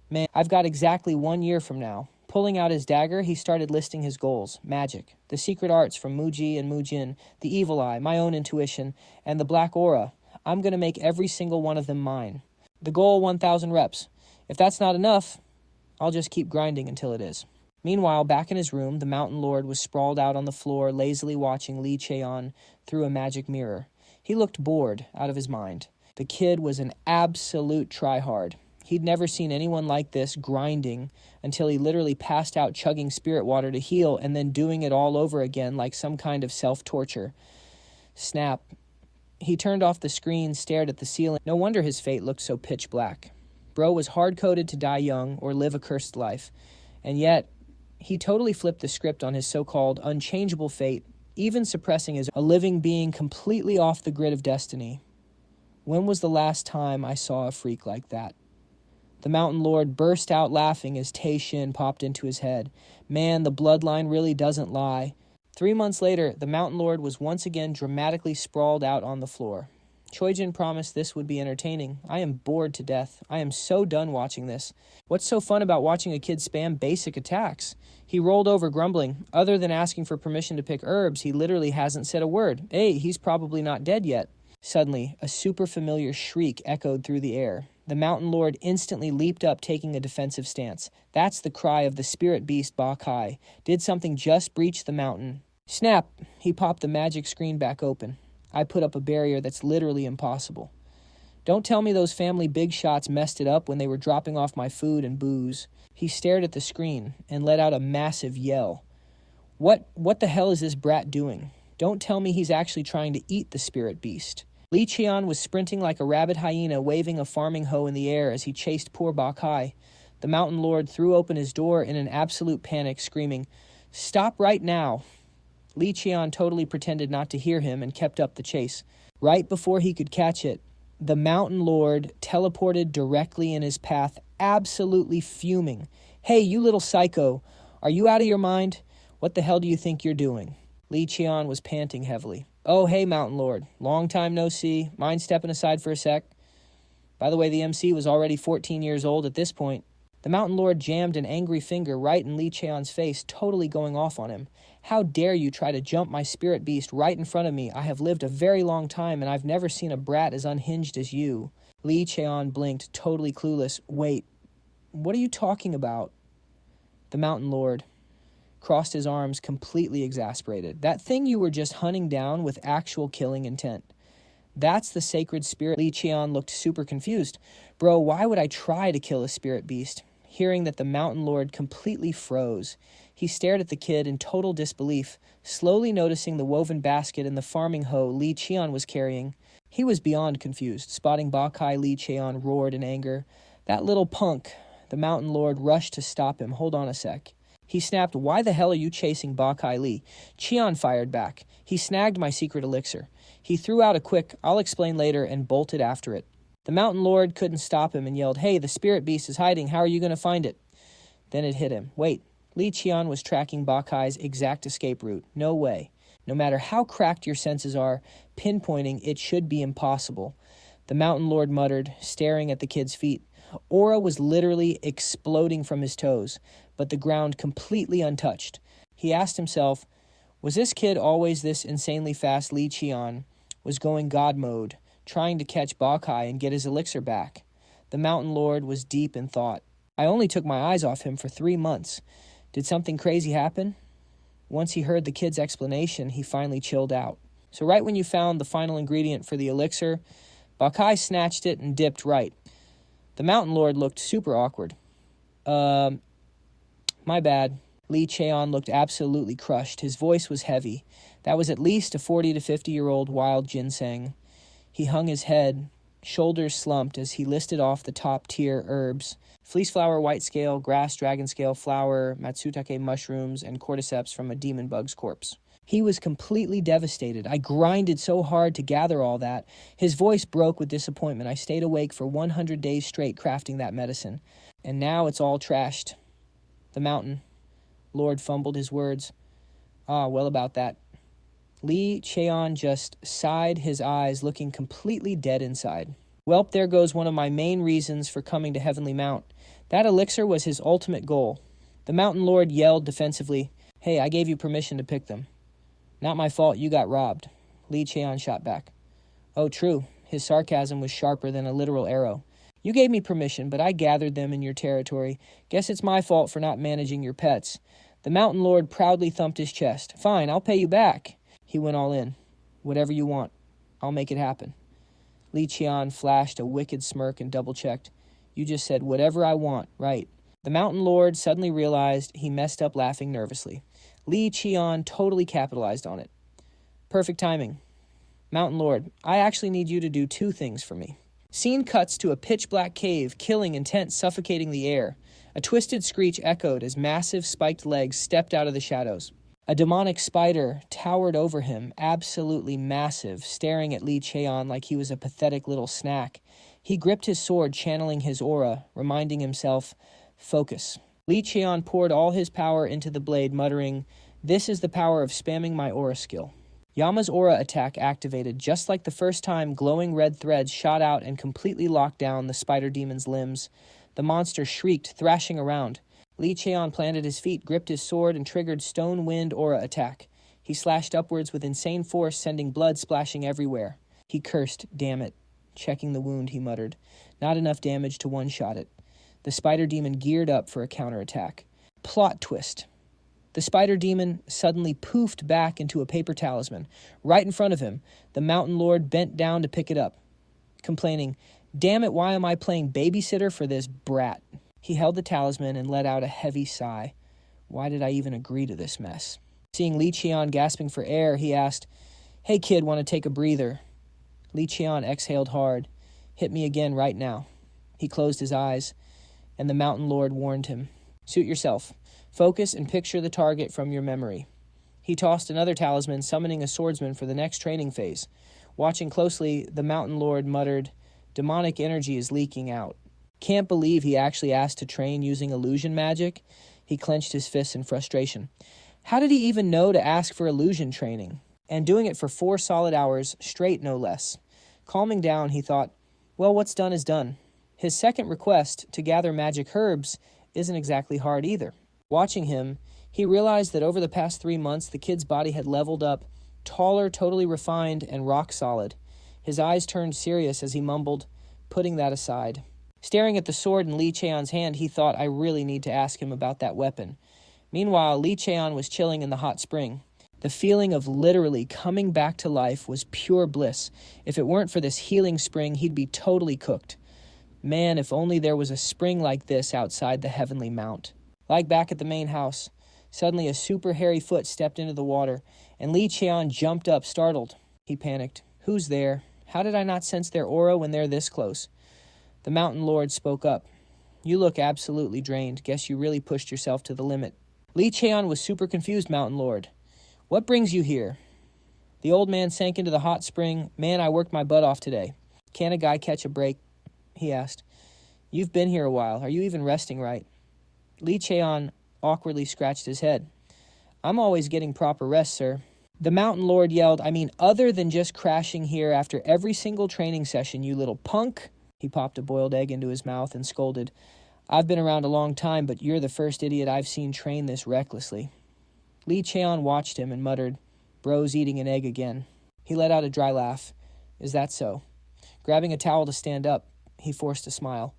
"Man, I've got exactly 1 year from now." Pulling out his dagger, he started listing his goals. Magic, the secret arts from Muji and Mujin, the evil eye, my own intuition, and the black aura. I'm going to make every single one of them mine. The goal, 1,000 reps. If that's not enough, I'll just keep grinding until it is. Meanwhile, back in his room, the mountain lord was sprawled out on the floor, lazily watching Cheon through a magic mirror. He looked bored, out of his mind. The kid was an absolute tryhard. He'd never seen anyone like this grinding until he literally passed out chugging spirit water to heal and then doing it all over again like some kind of self-torture. Snap. He turned off the screen, stared at the ceiling. No wonder his fate looked so pitch black. Bro was hard-coded to die young or live a cursed life. And yet, he totally flipped the script on his so-called unchangeable fate, even suppressing his a living being completely off the grid of destiny. When was the last time I saw a freak like that? The mountain lord burst out laughing as Cheon popped into his head. Man, the bloodline really doesn't lie. 3 months later, the mountain lord was once again dramatically sprawled out on the floor. Cheon promised this would be entertaining. I am bored to death. I am so done watching this. What's so fun about watching a kid spam basic attacks? He rolled over grumbling. Other than asking for permission to pick herbs, he literally hasn't said a word. Hey, he's probably not dead yet. Suddenly, a super familiar shriek echoed through the air. The mountain lord instantly leaped up, taking a defensive stance. That's the cry of the spirit beast Bakai. Did something just breach the mountain? Snap! He popped the magic screen back open. I put up a barrier that's literally impossible. Don't tell me those family big shots messed it up when they were dropping off my food and booze. He stared at the screen and let out a massive yell. What the hell is this brat doing? Don't tell me he's actually trying to eat the spirit beast. Cheon was sprinting like a rabid hyena, waving a farming hoe in the air as he chased poor Bakai. The mountain lord threw open his door in an absolute panic, screaming, "Stop right now!" Cheon totally pretended not to hear him and kept up the chase. Right before he could catch it, the Mountain Lord teleported directly in his path, absolutely fuming. "Hey, you little psycho, are you out of your mind? What the hell do you think you're doing?" Cheon was panting heavily. "Oh, hey, Mountain Lord. Long time no see. Mind stepping aside for a sec?" By the way, the MC was already 14 years old at this point. The Mountain Lord jammed an angry finger right in Cheon's face, totally going off on him. "How dare you try to jump my spirit beast right in front of me? I have lived a very long time, and I've never seen a brat as unhinged as you." Cheon blinked, totally clueless. "Wait, what are you talking about?" The Mountain Lord crossed his arms, completely exasperated. "That thing you were just hunting down with actual killing intent. That's the sacred spirit." Cheon looked super confused. "Bro, why would I try to kill a spirit beast?" Hearing that, the Mountain Lord completely froze. He stared at the kid in total disbelief, slowly noticing the woven basket and the farming hoe Cheon was carrying. He was beyond confused. Spotting Bakai, Cheon roared in anger. "That little punk." The Mountain Lord rushed to stop him. "Hold on a sec." He snapped, "Why the hell are you chasing Bakai Lee?" Cheon fired back. "He snagged my secret elixir." He threw out a quick, "I'll explain later," and bolted after it. The Mountain Lord couldn't stop him and yelled, "Hey, the spirit beast is hiding. How are you going to find it?" Then it hit him. Wait, Cheon was tracking Bakai's exact escape route. No way. No matter how cracked your senses are, pinpointing it should be impossible. The Mountain Lord muttered, staring at the kid's feet. Aura was literally exploding from his toes, but the ground completely untouched. He asked himself, was this kid always this insanely fast? Cheon was going God mode, trying to catch Bakai and get his elixir back. The Mountain Lord was deep in thought. "I only took my eyes off him for 3 months. Did something crazy happen?" Once he heard the kid's explanation, he finally chilled out. "So right when you found the final ingredient for the elixir, Bakai snatched it and dipped right." The Mountain Lord looked super awkward. My bad." Cheon looked absolutely crushed. His voice was heavy. That was at least a 40 to 50-year-old wild ginseng. He hung his head, shoulders slumped as he listed off the top-tier herbs: fleece flower, white scale, grass, dragon scale, flower, matsutake mushrooms, and cordyceps from a demon bug's corpse. He was completely devastated. "I grinded so hard to gather all that." His voice broke with disappointment. "I stayed awake for 100 days straight crafting that medicine. And now it's all trashed." The Mountain Lord fumbled his words. Well, about that." Cheon just sighed, his eyes looking completely dead inside. "Welp, there goes one of my main reasons for coming to Heavenly Mount. That elixir was his ultimate goal." The Mountain Lord yelled defensively, "Hey, I gave you permission to pick them." "Not my fault, you got robbed." Cheon shot back. "Oh, true." His sarcasm was sharper than a literal arrow. "You gave me permission, but I gathered them in your territory. Guess it's my fault for not managing your pets." The Mountain Lord proudly thumped his chest. "Fine, I'll pay you back." He went all in. "Whatever you want. I'll make it happen." Cheon flashed a wicked smirk and double-checked. "You just said whatever I want, right?" The Mountain Lord suddenly realized he messed up, laughing nervously. Cheon totally capitalized on it. "Perfect timing. Mountain Lord, I actually need you to do 2 things for me." Scene cuts to a pitch-black cave, killing intent suffocating the air. A twisted screech echoed as massive spiked legs stepped out of the shadows. A demonic spider towered over him, absolutely massive, staring at Cheon like he was a pathetic little snack. He gripped his sword, channeling his aura, reminding himself, "Focus." Cheon poured all his power into the blade, muttering, "This is the power of spamming my aura skill." Yama's aura attack activated. Just like the first time, glowing red threads shot out and completely locked down the spider demon's limbs. The monster shrieked, thrashing around. Cheon planted his feet, gripped his sword, and triggered Stone Wind aura attack. He slashed upwards with insane force, sending blood splashing everywhere. He cursed, "Damn it." Checking the wound, he muttered, "Not enough damage to one-shot it." The spider demon geared up for a counterattack. Plot twist. The spider demon suddenly poofed back into a paper talisman. Right in front of him, the Mountain Lord bent down to pick it up, complaining, "Damn it, why am I playing babysitter for this brat?" He held the talisman and let out a heavy sigh. Why did I even agree to this mess? Seeing Cheon gasping for air, he asked, "Hey kid, want to take a breather?" Cheon exhaled hard. "Hit me again right now." He closed his eyes, and the Mountain Lord warned him, "Suit yourself. Focus and picture the target from your memory." He tossed another talisman, summoning a swordsman for the next training phase. Watching closely, the Mountain Lord muttered, "Demonic energy is leaking out." Can't believe he actually asked to train using illusion magic. He clenched his fists in frustration. How did he even know to ask for illusion training? And doing it for 4 solid hours, straight no less. Calming down, he thought, well, what's done is done. His second request, to gather magic herbs, isn't exactly hard either. Watching him, he realized that over the past 3 months, the kid's body had leveled up, taller, totally refined, and rock solid. His eyes turned serious as he mumbled, putting that aside. Staring at the sword in Lee Cheon's hand, he thought, I really need to ask him about that weapon. Meanwhile, Lee Cheon was chilling in the hot spring. The feeling of literally coming back to life was pure bliss. If it weren't for this healing spring, he'd be totally cooked. Man, if only there was a spring like this outside the heavenly mount. Like back at the main house, suddenly a super hairy foot stepped into the water, and Lee Cheon jumped up, startled. He panicked. Who's there? How did I not sense their aura when they're this close? The Mountain Lord spoke up. You look absolutely drained. Guess you really pushed yourself to the limit. Lee Cheon was super confused, Mountain Lord. What brings you here? The old man sank into the hot spring. Man, I worked my butt off today. Can a guy catch a break? He asked. You've been here a while. Are you even resting right? Lee Cheon awkwardly scratched his head. I'm always getting proper rest, sir. The Mountain Lord yelled, other than just crashing here after every single training session, you little punk. He popped a boiled egg into his mouth and scolded, I've been around a long time, but you're the first idiot I've seen train this recklessly. Lee Cheon watched him and muttered, Bro's eating an egg again. He let out a dry laugh. Is that so? Grabbing a towel to stand up, he forced a smile.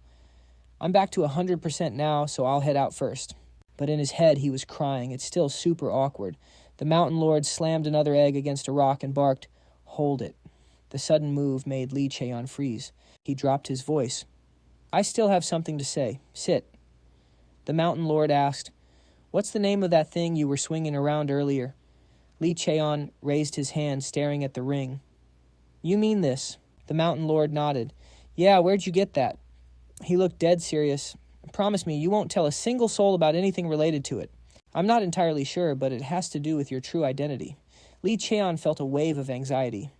I'm back to 100% now, so I'll head out first. But in his head, he was crying. It's still super awkward. The Mountain Lord slammed another egg against a rock and barked, Hold it. The sudden move made Lee Cheon freeze. He dropped his voice. I still have something to say. Sit. The Mountain Lord asked, What's the name of that thing you were swinging around earlier? Lee Cheon raised his hand, staring at the ring. You mean this? The Mountain Lord nodded. Yeah, where'd you get that? He looked dead serious. Promise me you won't tell a single soul about anything related to it. I'm not entirely sure, but it has to do with your true identity. Lee Cheon felt a wave of anxiety.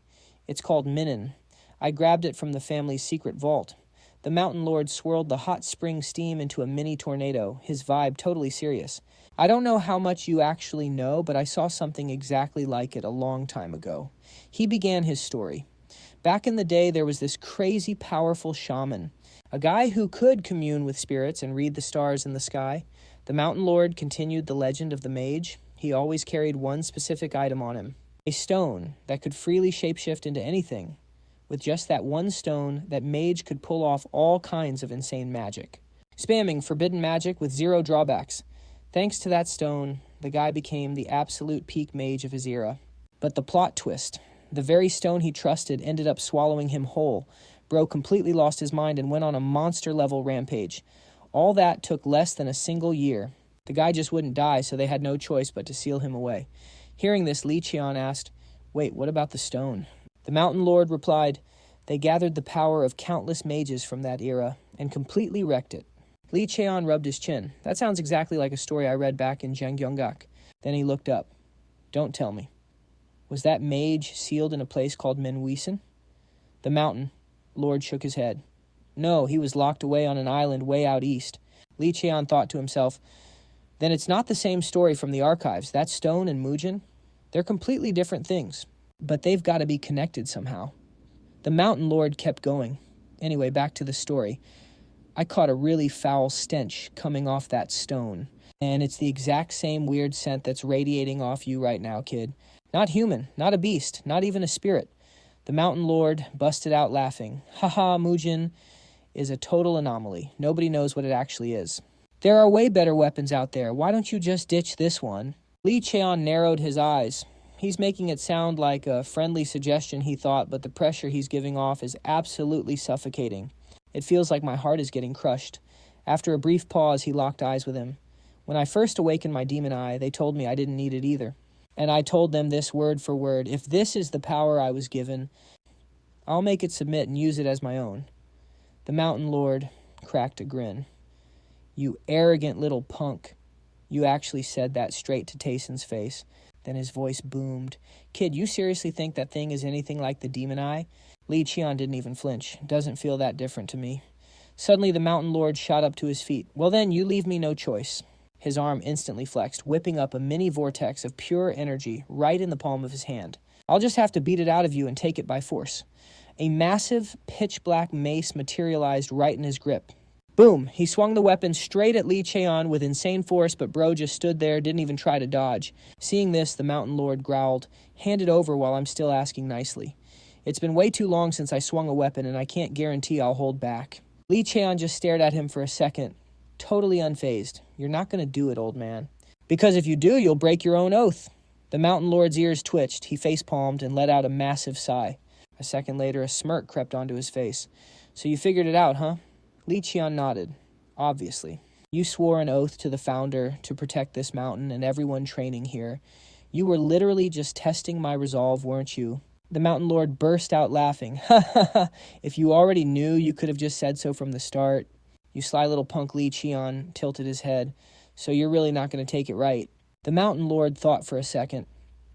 It's called Minin. I grabbed it from the family's secret vault. The Mountain Lord swirled the hot spring steam into a mini tornado, his vibe totally serious. I don't know how much you actually know, but I saw something exactly like it a long time ago. He began his story. Back in the day, there was this crazy, powerful shaman, a guy who could commune with spirits and read the stars in the sky. The Mountain Lord continued the legend of the mage. He always carried one specific item on him, a stone that could freely shapeshift into anything. With just that one stone, that mage could pull off all kinds of insane magic, spamming forbidden magic with 0 drawbacks. Thanks to that stone, the guy became the absolute peak mage of his era. But the plot twist, the very stone he trusted ended up swallowing him whole. Bro completely lost his mind and went on a monster-level rampage. All that took less than a single year. The guy just wouldn't die, so they had no choice but to seal him away. Hearing this, Lee Cheon asked, Wait, what about the stone? The Mountain Lord replied, They gathered the power of countless mages from that era and completely wrecked it. Lee Cheon rubbed his chin. That sounds exactly like a story I read back in Janggyeonggak. Then he looked up. Don't tell me. Was that mage sealed in a place called Minwisen? The Mountain Lord shook his head. No, he was locked away on an island way out east. Lee Cheon thought to himself, Then it's not the same story from the archives. That stone and Mujin, they're completely different things. But they've got to be connected somehow. The Mountain Lord kept going. Anyway, back to the story. I caught a really foul stench coming off that stone. And it's the exact same weird scent that's radiating off you right now, kid. Not human, not a beast, not even a spirit. The Mountain Lord busted out laughing. Haha, Mujin is a total anomaly. Nobody knows what it actually is. There are way better weapons out there. Why don't you just ditch this one? Lee Cheon narrowed his eyes. He's making it sound like a friendly suggestion, he thought, but the pressure he's giving off is absolutely suffocating. It feels like my heart is getting crushed. After a brief pause, he locked eyes with him. When I first awakened my demon eye, they told me I didn't need it either. And I told them this word for word. If this is the power I was given, I'll make it submit and use it as my own. The Mountain Lord cracked a grin. You arrogant little punk. You actually said that straight to Tayson's face. Then his voice boomed. Kid, you seriously think that thing is anything like the demon eye? Li Cheon didn't even flinch. Doesn't feel that different to me. Suddenly, the mountain lord shot up to his feet. Well then, you leave me no choice. His arm instantly flexed, whipping up a mini vortex of pure energy right in the palm of his hand. I'll just have to beat it out of you and take it by force. A massive, pitch-black mace materialized right in his grip. Boom! He swung the weapon straight at Li Cheon with insane force, but bro just stood there, didn't even try to dodge. Seeing this, the mountain lord growled, "Hand it over while I'm still asking nicely. It's been way too long since I swung a weapon, and I can't guarantee I'll hold back." Li Cheon just stared at him for a second, totally unfazed. "You're not going to do it, old man. Because if you do, you'll break your own oath." The mountain lord's ears twitched. He face-palmed and let out a massive sigh. A second later, a smirk crept onto his face. "So you figured it out, huh?" Li Cheon nodded. "Obviously. You swore an oath to the founder to protect this mountain and everyone training here. You were literally just testing my resolve, weren't you?" The mountain lord burst out laughing. "Ha ha ha! If you already knew, you could have just said so from the start." "You sly little punk," Li Cheon tilted his head. "So you're really not going to take it right." The mountain lord thought for a second.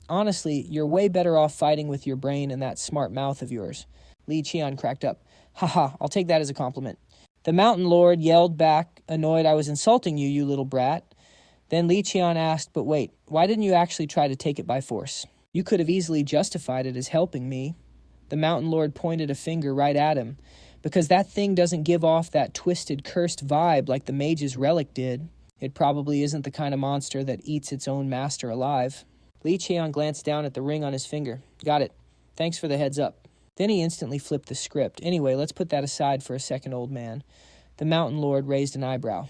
"Honestly, you're way better off fighting with your brain and that smart mouth of yours." Li Cheon cracked up. "Haha, I'll take that as a compliment." The mountain lord yelled back, annoyed, "I was insulting you, you little brat." Then Li Cheon asked, "But wait, why didn't you actually try to take it by force? You could have easily justified it as helping me." The mountain lord pointed a finger right at him. "Because that thing doesn't give off that twisted, cursed vibe like the mage's relic did. It probably isn't the kind of monster that eats its own master alive." Li Cheon glanced down at the ring on his finger. "Got it. Thanks for the heads up." Then he instantly flipped the script. "Anyway, let's put that aside for a second, old man." The mountain lord raised an eyebrow.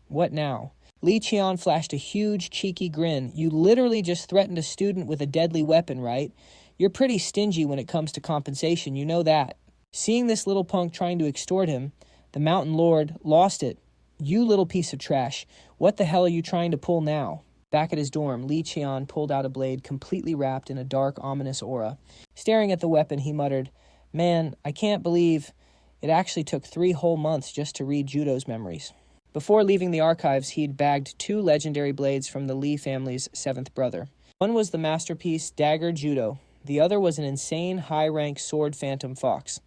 What now?" Li Cheon flashed a huge, cheeky grin. "You literally just threatened a student with a deadly weapon, right? You're pretty stingy when it comes to compensation, you know that." Seeing this little punk trying to extort him, the mountain lord lost it. "You little piece of trash. What the hell are you trying to pull now?" Back at his dorm, Li Cheon pulled out a blade completely wrapped in a dark, ominous aura. Staring at the weapon, he muttered, "Man, I can't believe it actually took 3 whole months just to read Judo's memories." Before leaving the archives, he'd bagged 2 legendary blades from the Li family's 7th brother. One was the masterpiece Dagger Judo. The other was an insane high-rank sword Phantom Fox.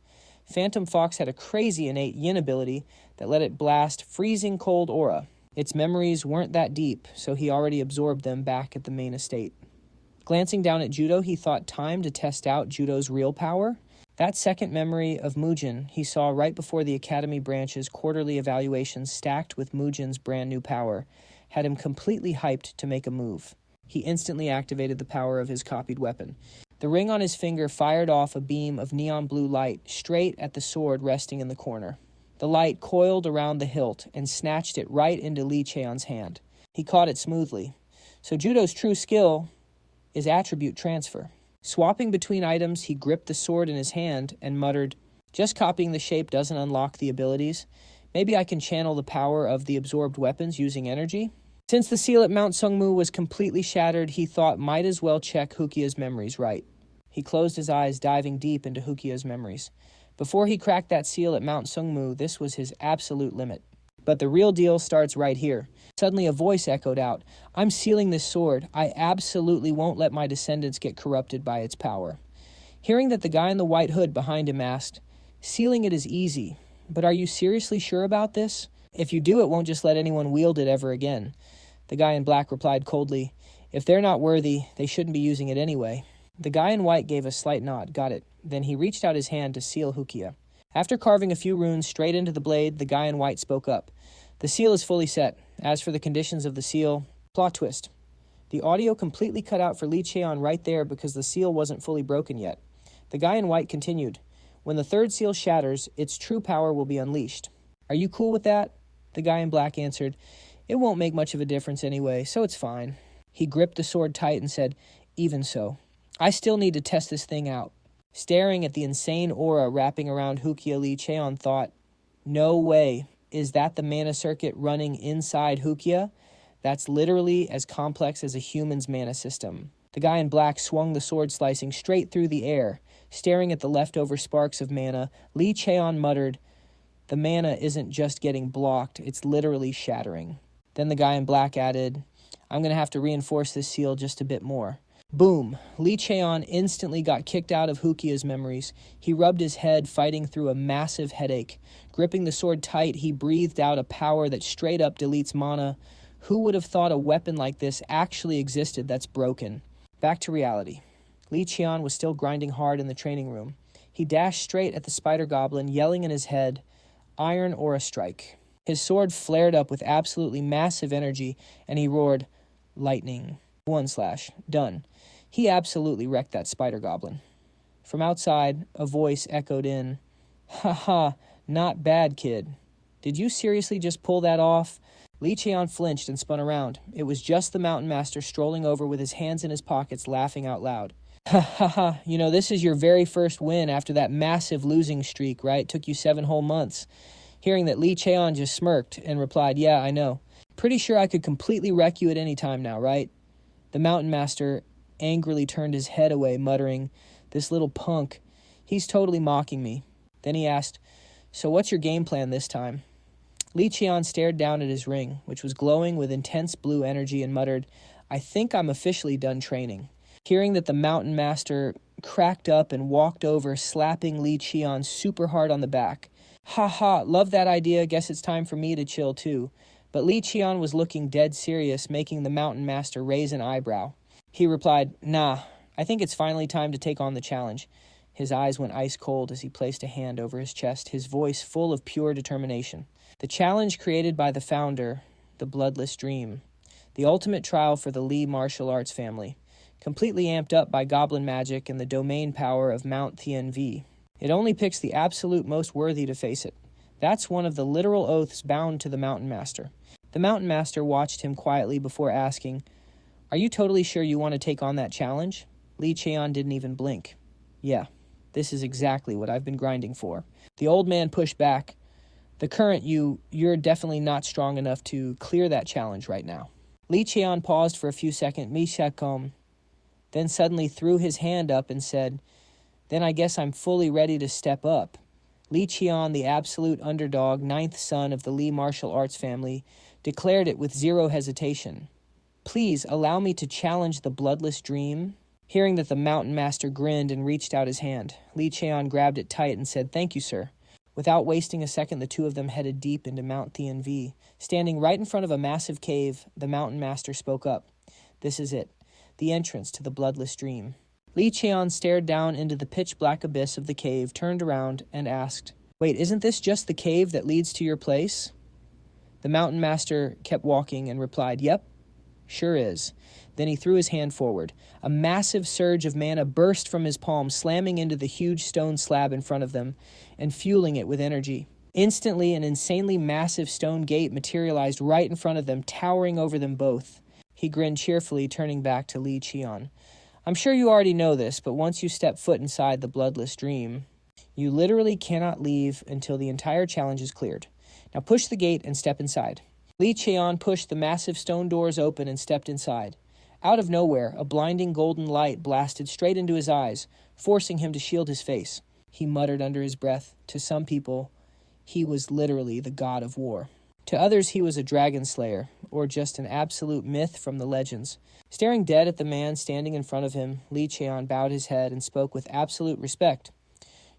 Phantom Fox had a crazy innate yin ability that let it blast freezing cold aura. Its memories weren't that deep, so he already absorbed them back at the main estate. Glancing down at Judo, he thought time to test out Judo's real power. That second memory of Mujin he saw right before the Academy branch's quarterly evaluation stacked with Mujin's brand new power had him completely hyped to make a move. He instantly activated the power of his copied weapon. The ring on his finger fired off a beam of neon blue light straight at the sword resting in the corner. The light coiled around the hilt and snatched it right into Li Cheon's hand. He caught it smoothly. So Judo's true skill is attribute transfer. Swapping between items, he gripped the sword in his hand and muttered, "Just copying the shape doesn't unlock the abilities. Maybe I can channel the power of the absorbed weapons using energy?" Since the seal at Mount Sungmu was completely shattered, he thought might as well check Hukia's memories right. He closed his eyes, diving deep into Hukia's memories. Before he cracked that seal at Mount Sungmu, this was his absolute limit. But the real deal starts right here. Suddenly a voice echoed out, "I'm sealing this sword. I absolutely won't let my descendants get corrupted by its power." Hearing that the guy in the white hood behind him asked, "Sealing it is easy, but are you seriously sure about this? If you do, it won't just let anyone wield it ever again." The guy in black replied coldly, "If they're not worthy, they shouldn't be using it anyway." The guy in white gave a slight nod. "Got it." Then he reached out his hand to seal Hukia. After carving a few runes straight into the blade, the guy in white spoke up. "The seal is fully set. As for the conditions of the seal," plot twist. The audio completely cut out for Li Cheon right there because the seal wasn't fully broken yet. The guy in white continued, "When the 3rd seal shatters, its true power will be unleashed. Are you cool with that?" The guy in black answered, "It won't make much of a difference anyway, so it's fine." He gripped the sword tight and said, "Even so. I still need to test this thing out." Staring at the insane aura wrapping around Hukia, Li Cheon thought, "No way. Is that the mana circuit running inside Hukia? That's literally as complex as a human's mana system." The guy in black swung the sword slicing straight through the air. Staring at the leftover sparks of mana, Li Cheon muttered, "The mana isn't just getting blocked, it's literally shattering." Then the guy in black added, I'm going to have to reinforce this seal just a bit more. Boom! Lee Cheon instantly got kicked out of Hukia's memories. He rubbed his head, fighting through a massive headache. Gripping the sword tight, he breathed out a power that straight up deletes mana. Who would have thought a weapon like this actually existed that's broken? Back to reality. Lee Cheon was still grinding hard in the training room. He dashed straight at the spider goblin, yelling in his head, "Iron or a strike." His sword flared up with absolutely massive energy, and he roared, "Lightning. 1/. Done." He absolutely wrecked that spider goblin. From outside, a voice echoed in, "Ha ha, not bad, kid. Did you seriously just pull that off?" Lee Cheon flinched and spun around. It was just the Mountain Master strolling over with his hands in his pockets, laughing out loud. "Ha ha ha, this is your very first win after that massive losing streak, right? Took you 7 whole months. Hearing that, Lee Cheon just smirked and replied, "Yeah, I know. Pretty sure I could completely wreck you at any time now, right?" The Mountain Master angrily turned his head away, muttering, "This little punk, he's totally mocking me." Then he asked, "So what's your game plan this time?" Lee Cheon stared down at his ring, which was glowing with intense blue energy, and muttered, "I think I'm officially done training." Hearing that, the Mountain Master cracked up and walked over, slapping Lee Cheon super hard on the back. "Ha ha, love that idea, guess it's time for me to chill too." But Lee Cheon was looking dead serious, making the Mountain Master raise an eyebrow. He replied, "Nah, I think it's finally time to take on the challenge." His eyes went ice cold as he placed a hand over his chest, his voice full of pure determination. The challenge created by the founder, the Bloodless Dream, the ultimate trial for the Lee martial arts family, completely amped up by goblin magic and the domain power of Mount Tianvi. It only picks the absolute most worthy to face it. That's one of the literal oaths bound to the Mountain Master. The Mountain Master watched him quietly before asking, "Are you totally sure you want to take on that challenge?" Lee Cheon didn't even blink. "Yeah, this is exactly what I've been grinding for." The old man pushed back. "The current you're definitely not strong enough to clear that challenge right now." Lee Cheon paused for a few seconds, then suddenly threw his hand up and said, "Then I guess I'm fully ready to step up." Lee Cheon, the absolute underdog, 9th son of the Lee martial arts family, declared it with zero hesitation. "Please allow me to challenge the Bloodless Dream." Hearing that, the Mountain Master grinned and reached out his hand. Lee Cheon grabbed it tight and said, "Thank you, sir." Without wasting a second, the two of them headed deep into Mount Tianvi. Standing right in front of a massive cave, the Mountain Master spoke up. "This is it, the entrance to the Bloodless Dream." Lee Cheon stared down into the pitch-black abyss of the cave, turned around, and asked, "Wait, isn't this just the cave that leads to your place?" The Mountain Master kept walking and replied, "Yep, sure is." Then he threw his hand forward. A massive surge of mana burst from his palm, slamming into the huge stone slab in front of them and fueling it with energy. Instantly, an insanely massive stone gate materialized right in front of them, towering over them both. He grinned cheerfully, turning back to Lee Cheon. "I'm sure you already know this, but once you step foot inside the Bloodless Dream, you literally cannot leave until the entire challenge is cleared. Now push the gate and step inside." Lee Cheon pushed the massive stone doors open and stepped inside. Out of nowhere, a blinding golden light blasted straight into his eyes, forcing him to shield his face. He muttered under his breath. To some people, he was literally the god of war. To others, he was a dragon slayer, or just an absolute myth from the legends. Staring dead at the man standing in front of him, Lee Cheon bowed his head and spoke with absolute respect.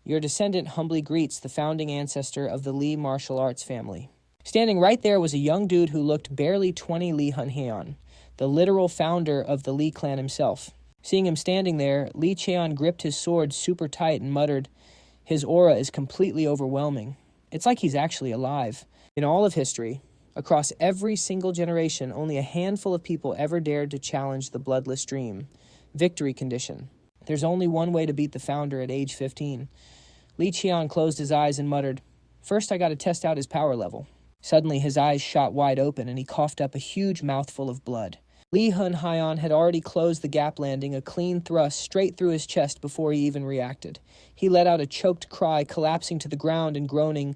"Your descendant humbly greets the founding ancestor of the Lee martial arts family." Standing right there was a young dude who looked barely 20 Lee Hunheon, the literal founder of the Lee clan himself. Seeing him standing there, Lee Cheon gripped his sword super tight and muttered, "His aura is completely overwhelming. It's like he's actually alive." In all of history, across every single generation, only a handful of people ever dared to challenge the Bloodless Dream. Victory condition. There's only one way to beat the founder at age 15. Lee Cheon closed his eyes and muttered, "First I gotta test out his power level." Suddenly his eyes shot wide open and he coughed up a huge mouthful of blood. Lee Hunheon had already closed the gap, landing a clean thrust straight through his chest before he even reacted. He let out a choked cry, collapsing to the ground and groaning,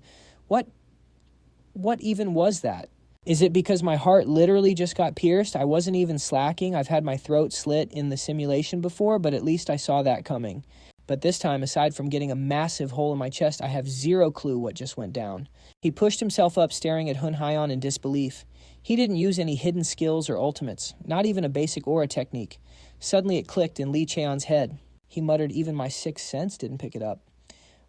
What even was that? Is it because my heart literally just got pierced? I wasn't even slacking. I've had my throat slit in the simulation before, but at least I saw that coming." But this time, aside from getting a massive hole in my chest, I have zero clue what just went down. He pushed himself up, staring at Hun Hyeon in disbelief. He didn't use any hidden skills or ultimates, not even a basic aura technique. Suddenly it clicked in Lee Cheon's head. He muttered, even my sixth sense didn't pick it up.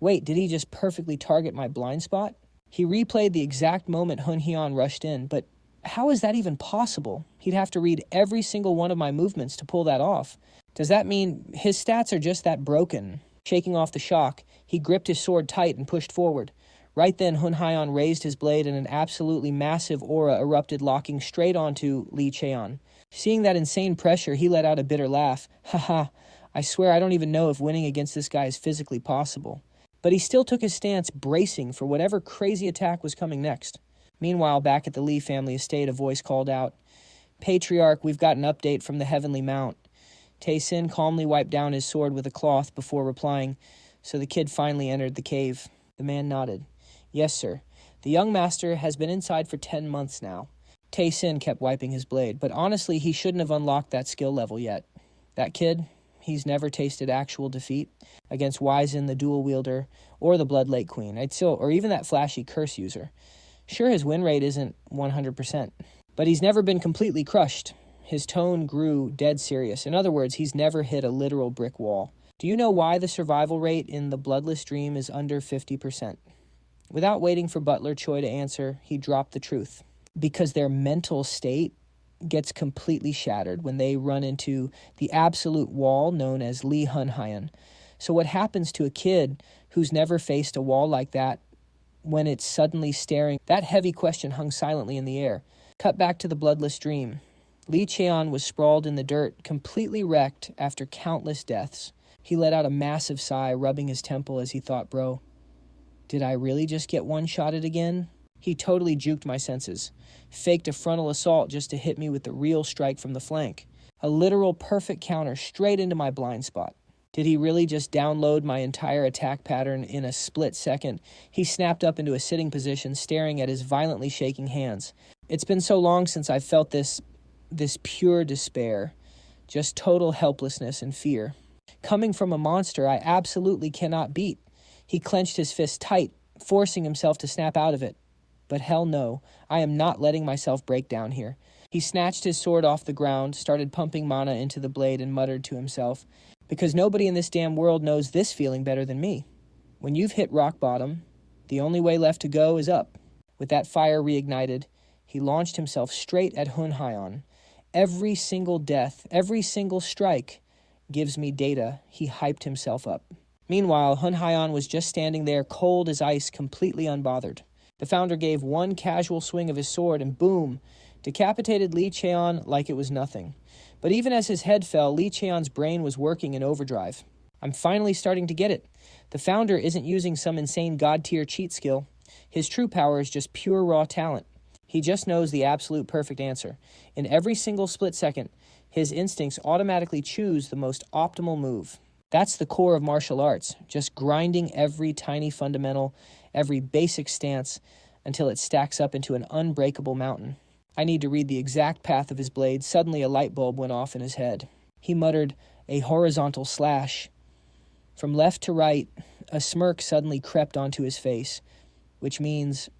Wait, did he just perfectly target my blind spot? He replayed the exact moment Hun Hyeon rushed in, but how is that even possible? He'd have to read every single one of my movements to pull that off. Does that mean his stats are just that broken? Shaking off the shock, he gripped his sword tight and pushed forward. Right then, Hun Hyeon raised his blade and an absolutely massive aura erupted, locking straight onto Lee Cheon. Seeing that insane pressure, he let out a bitter laugh. Haha, I swear I don't even know if winning against this guy is physically possible. But he still took his stance, bracing for whatever crazy attack was coming next. Meanwhile, back at the Lee family estate, a voice called out, Patriarch, we've got an update from the Heavenly Mount. Tae-sin calmly wiped down his sword with a cloth before replying, so the kid finally entered the cave. The man nodded. Yes, sir. The young master has been inside for 10 months now. Tae-sin kept wiping his blade, but honestly, he shouldn't have unlocked that skill level yet. That kid, he's never tasted actual defeat against Wizen, the dual wielder, or the Blood Lake Queen, or even that flashy curse user. Sure, his win rate isn't 100%, but he's never been completely crushed. His tone grew dead serious. In other words, he's never hit a literal brick wall. Do you know why the survival rate in the Bloodless Dream is under 50%? Without waiting for Butler Choi to answer, he dropped the truth. Because their mental state gets completely shattered when they run into the absolute wall known as Lee Hun Hyeon. So what happens to a kid who's never faced a wall like that when it's suddenly staring? That heavy question hung silently in the air. Cut back to the Bloodless Dream. Lee Cheon was sprawled in the dirt, completely wrecked after countless deaths. He let out a massive sigh, rubbing his temple as he thought, bro, did I really just get one-shotted again? He totally juked my senses, faked a frontal assault just to hit me with the real strike from the flank. A literal perfect counter straight into my blind spot. Did he really just download my entire attack pattern in a split second? He snapped up into a sitting position, staring at his violently shaking hands. It's been so long since I've felt this pure despair, just total helplessness and fear. Coming from a monster I absolutely cannot beat. He clenched his fist tight, forcing himself to snap out of it. But hell no, I am not letting myself break down here. He snatched his sword off the ground, started pumping mana into the blade, and muttered to himself, because nobody in this damn world knows this feeling better than me. When you've hit rock bottom, the only way left to go is up. With that fire reignited, he launched himself straight at Hun Hyeon. Every single death, every single strike gives me data. He hyped himself up. Meanwhile, Hun Hyeon was just standing there, cold as ice, completely unbothered. The founder gave one casual swing of his sword and boom, decapitated Lee Cheon like it was nothing. But even as his head fell, Lee Cheon's brain was working in overdrive. I'm finally starting to get it. The founder isn't using some insane god-tier cheat skill. His true power is just pure raw talent. He just knows the absolute perfect answer. In every single split second, his instincts automatically choose the most optimal move. That's the core of martial arts, just grinding every tiny fundamental, every basic stance, until it stacks up into an unbreakable mountain. I need to read the exact path of his blade. Suddenly a light bulb went off in his head. He muttered, a horizontal slash. From left to right, a smirk suddenly crept onto his face, which means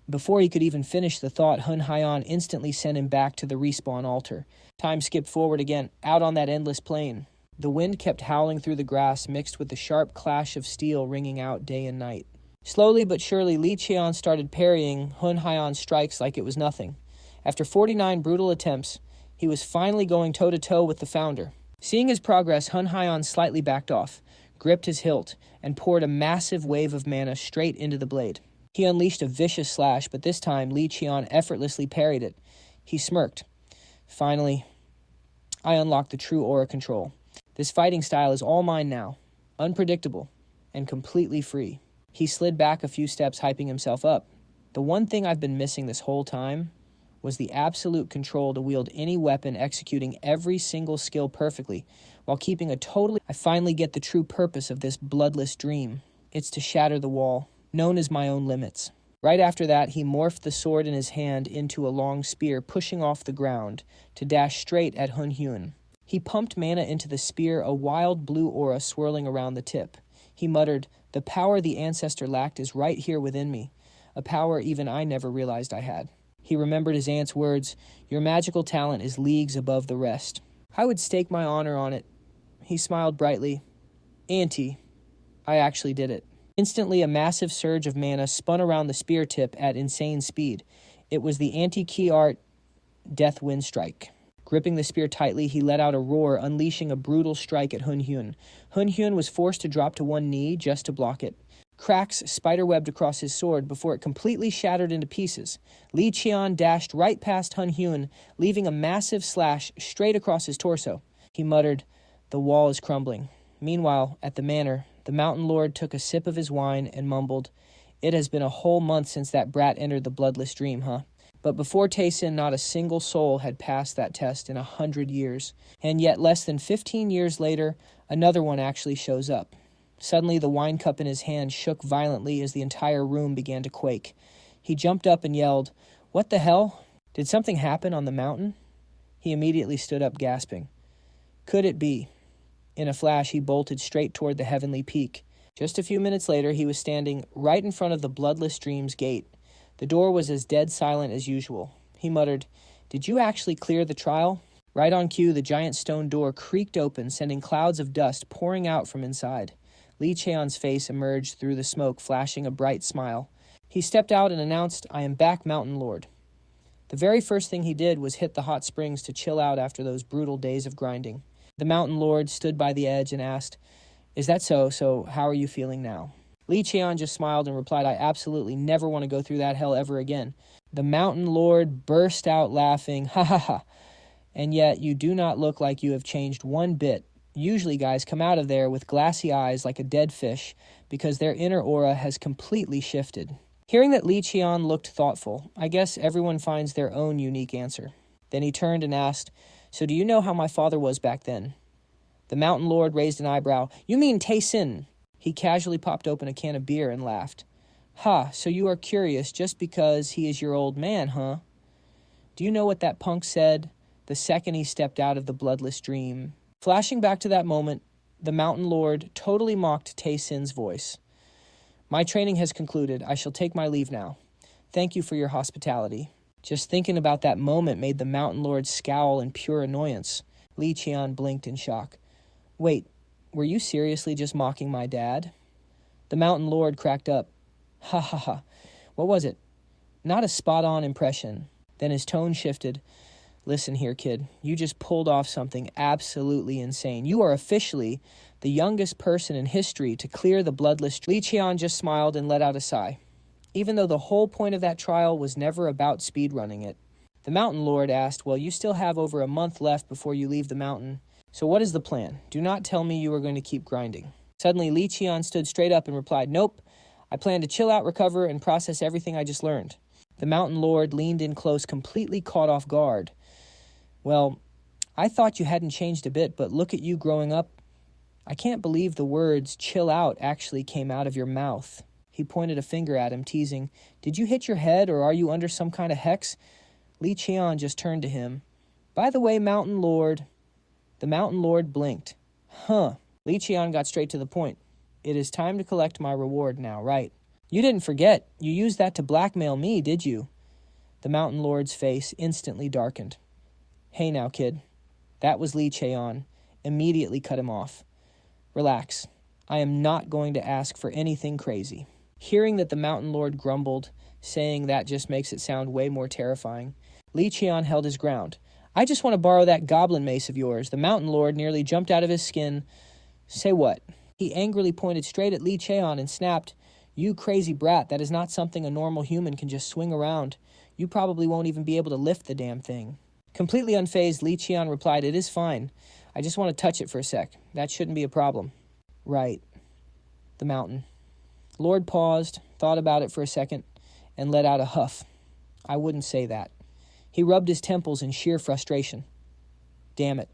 before he could even finish the thought, Hun Hyeon instantly sent him back to the respawn altar. Time skipped forward again, out on that endless plain. The wind kept howling through the grass, mixed with the sharp clash of steel ringing out day and night. Slowly but surely, Lee Cheon started parrying Hun Hyeon's strikes like it was nothing. After 49 brutal attempts, he was finally going toe-to-toe with the founder. Seeing his progress, Hun Hyeon slightly backed off, gripped his hilt, and poured a massive wave of mana straight into the blade. He unleashed a vicious slash, but this time Lee Cheon effortlessly parried it. He smirked. Finally, I unlocked the true aura control. This fighting style is all mine now, unpredictable, and completely free. He slid back a few steps, hyping himself up. The one thing I've been missing this whole time was the absolute control to wield any weapon, executing every single skill perfectly, while keeping a totally... I finally get the true purpose of this bloodless dream. It's to shatter the wall, known as my own limits. Right after that, he morphed the sword in his hand into a long spear, pushing off the ground to dash straight at Hun Hyun. He pumped mana into the spear, a wild blue aura swirling around the tip. He muttered, "The power the ancestor lacked is right here within me, a power even I never realized I had." He remembered his aunt's words, "Your magical talent is leagues above the rest." "I would stake my honor on it." He smiled brightly. "Auntie, I actually did it." Instantly, a massive surge of mana spun around the spear tip at insane speed. It was the anti-key art Death Wind Strike. Gripping the spear tightly, he let out a roar, unleashing a brutal strike at Hun Hyun. Hun Hyun was forced to drop to one knee just to block it. Cracks spiderwebbed across his sword before it completely shattered into pieces. Lee Cheon dashed right past Hun Hyun, leaving a massive slash straight across his torso. He muttered, "The wall is crumbling." Meanwhile, at the manor, the Mountain Lord took a sip of his wine and mumbled, "It has been a whole month since that brat entered the bloodless dream, huh?" But before Taesin, not a single soul had passed that test in 100 years. And yet, less than 15 years later, another one actually shows up. Suddenly, the wine cup in his hand shook violently as the entire room began to quake. He jumped up and yelled, "What the hell? Did something happen on the mountain?" He immediately stood up, gasping. Could it be? In a flash, he bolted straight toward the heavenly peak. Just a few minutes later, he was standing right in front of the Bloodless Dream's gate. The door was as dead silent as usual. He muttered, "Did you actually clear the trial?" Right on cue, the giant stone door creaked open, sending clouds of dust pouring out from inside. Lee Cheon's face emerged through the smoke, flashing a bright smile. He stepped out and announced, "I am back, Mountain Lord." The very first thing he did was hit the hot springs to chill out after those brutal days of grinding. The Mountain Lord stood by the edge and asked, "Is that so? So how are you feeling now?" Lee Cheon just smiled and replied, "I absolutely never want to go through that hell ever again." The Mountain Lord burst out laughing, "Ha ha ha. And yet you do not look like you have changed one bit. Usually guys come out of there with glassy eyes like a dead fish because their inner aura has completely shifted." Hearing that Lee Cheon looked thoughtful, I guess everyone finds their own unique answer. Then he turned and asked, "So do you know how my father was back then?" The Mountain Lord raised an eyebrow. "You mean Taesin?" He casually popped open a can of beer and laughed. "Ha, so you are curious just because he is your old man, huh? Do you know what that punk said the second he stepped out of the bloodless dream?" Flashing back to that moment, the Mountain Lord totally mocked Taesin's voice. "My training has concluded. I shall take my leave now. Thank you for your hospitality." Just thinking about that moment made the Mountain Lord scowl in pure annoyance. Lee Cheon blinked in shock. "Wait, were you seriously just mocking my dad?" The Mountain Lord cracked up. "Ha ha ha. What was it? Not a spot-on impression." Then his tone shifted. "Listen here, kid. You just pulled off something absolutely insane. You are officially the youngest person in history to clear the bloodless." Lee Cheon just smiled and let out a sigh. Even though the whole point of that trial was never about speedrunning it. The Mountain Lord asked, "Well, you still have over a month left before you leave the mountain. So what is the plan? Do not tell me you are going to keep grinding." Suddenly, Lee Cheon stood straight up and replied, "Nope. I plan to chill out, recover, and process everything I just learned." The Mountain Lord leaned in close, completely caught off guard. "Well, I thought you hadn't changed a bit, but look at you growing up. I can't believe the words 'chill out' actually came out of your mouth." He pointed a finger at him, teasing, "Did you hit your head, or are you under some kind of hex?" Lee Cheon just turned to him. "By the way, Mountain Lord." The Mountain Lord blinked. "Huh." Lee Cheon got straight to the point. "It is time to collect my reward now, right? You didn't forget. You used that to blackmail me, did you?" The Mountain Lord's face instantly darkened. "Hey now, kid." That was Lee Cheon. Immediately cut him off. "Relax. I am not going to ask for anything crazy." Hearing that the Mountain Lord grumbled, saying that just makes it sound way more terrifying, Lee Cheon held his ground. "I just want to borrow that goblin mace of yours." The Mountain Lord nearly jumped out of his skin. "Say what?" He angrily pointed straight at Lee Cheon and snapped, "You crazy brat, that is not something a normal human can just swing around. You probably won't even be able to lift the damn thing." Completely unfazed, Lee Cheon replied, "It is fine. I just want to touch it for a sec. That shouldn't be a problem." "Right." The Mountain Lord paused, thought about it for a second, and let out a huff. "I wouldn't say that." He rubbed his temples in sheer frustration. "Damn it.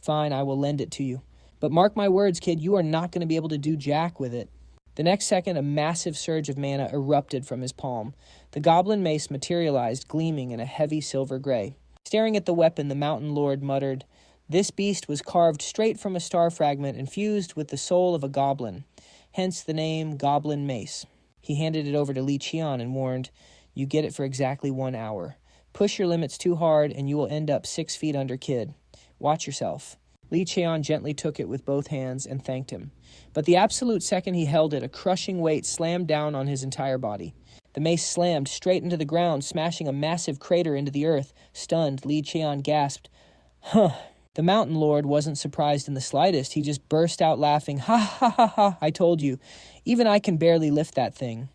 Fine, I will lend it to you. But mark my words, kid, you are not going to be able to do jack with it." The next second, a massive surge of mana erupted from his palm. The goblin mace materialized, gleaming in a heavy silver gray. Staring at the weapon, the Mountain Lord muttered, This beast was carved straight from a star fragment and fused with the soul of a goblin, hence the name Goblin Mace. He handed it over to Li Cheon and warned, "You get it for exactly 1 hour. Push your limits too hard and you will end up 6 feet under kid. Watch yourself." Li Cheon gently took it with both hands and thanked him. But the absolute second he held it, a crushing weight slammed down on his entire body. The mace slammed straight into the ground, smashing a massive crater into the earth. Stunned, Li Cheon gasped, "Huh." The Mountain Lord wasn't surprised in the slightest. He just burst out laughing. "Ha ha ha ha, I told you. Even I can barely lift that thing."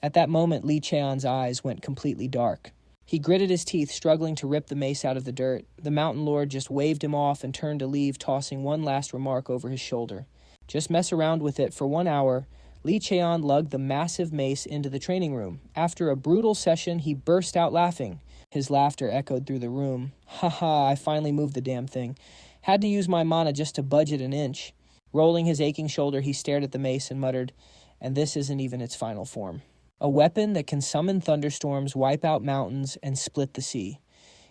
At that moment, Li Cheon's eyes went completely dark. He gritted his teeth, struggling to rip the mace out of the dirt. The Mountain Lord just waved him off and turned to leave, tossing one last remark over his shoulder. "Just mess around with it for 1 hour." Li Cheon lugged the massive mace into the training room. After a brutal session, he burst out laughing. His laughter echoed through the room. "Ha ha, I finally moved the damn thing. Had to use my mana just to budge it an inch." Rolling his aching shoulder, he stared at the mace and muttered, "And this isn't even its final form. A weapon that can summon thunderstorms, wipe out mountains, and split the sea.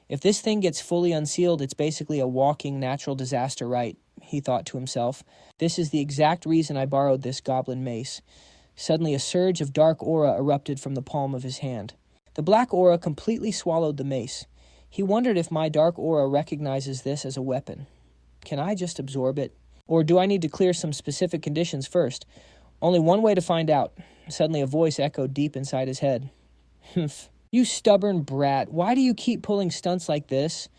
If this thing gets fully unsealed, it's basically a walking natural disaster, right?" he thought to himself. "This is the exact reason I borrowed this goblin mace." Suddenly, a surge of dark aura erupted from the palm of his hand. The black aura completely swallowed the mace. He wondered if my dark aura recognizes this as a weapon. Can I just absorb it? Or do I need to clear some specific conditions first? Only one way to find out. Suddenly a voice echoed deep inside his head. "Humph. You stubborn brat, why do you keep pulling stunts like this?"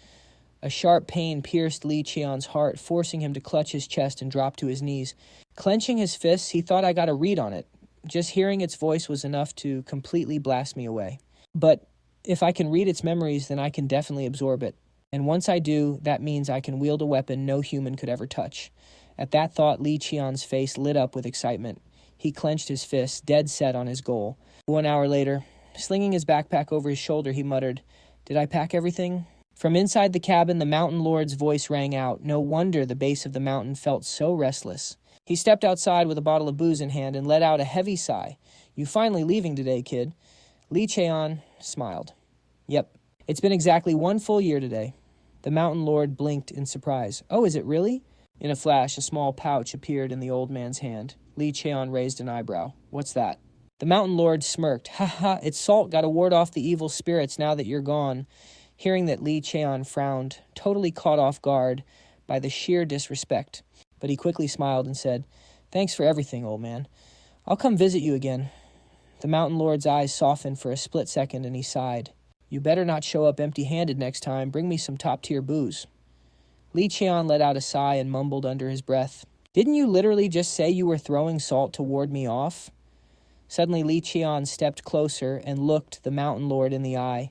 A sharp pain pierced Li Cheon's heart, forcing him to clutch his chest and drop to his knees. Clenching his fists, he thought I got a read on it. Just hearing its voice was enough to completely blast me away. But if I can read its memories, then I can definitely absorb it. And once I do, that means I can wield a weapon no human could ever touch. At that thought, Li Cheon's face lit up with excitement. He clenched his fists, dead set on his goal. 1 hour later, slinging his backpack over his shoulder, he muttered, "Did I pack everything?" From inside the cabin, the Mountain Lord's voice rang out. No wonder the base of the mountain felt so restless. He stepped outside with a bottle of booze in hand and let out a heavy sigh. "You finally leaving today, kid?" Li Cheon smiled. "Yep. It's been exactly 1 full year today." The Mountain Lord blinked in surprise. "Oh, is it really?" In a flash, a small pouch appeared in the old man's hand. Li Cheon raised an eyebrow. "What's that?" The Mountain Lord smirked. "Ha ha, it's salt. Gotta ward off the evil spirits now that you're gone." Hearing that, Li Cheon frowned, totally caught off guard by the sheer disrespect. But he quickly smiled and said, "Thanks for everything, old man. I'll come visit you again." The Mountain Lord's eyes softened for a split second and he sighed. "You better not show up empty-handed next time. Bring me some top-tier booze." Li Cheon let out a sigh and mumbled under his breath, "Didn't you literally just say you were throwing salt to ward me off?" Suddenly, Li Cheon stepped closer and looked the Mountain Lord in the eye.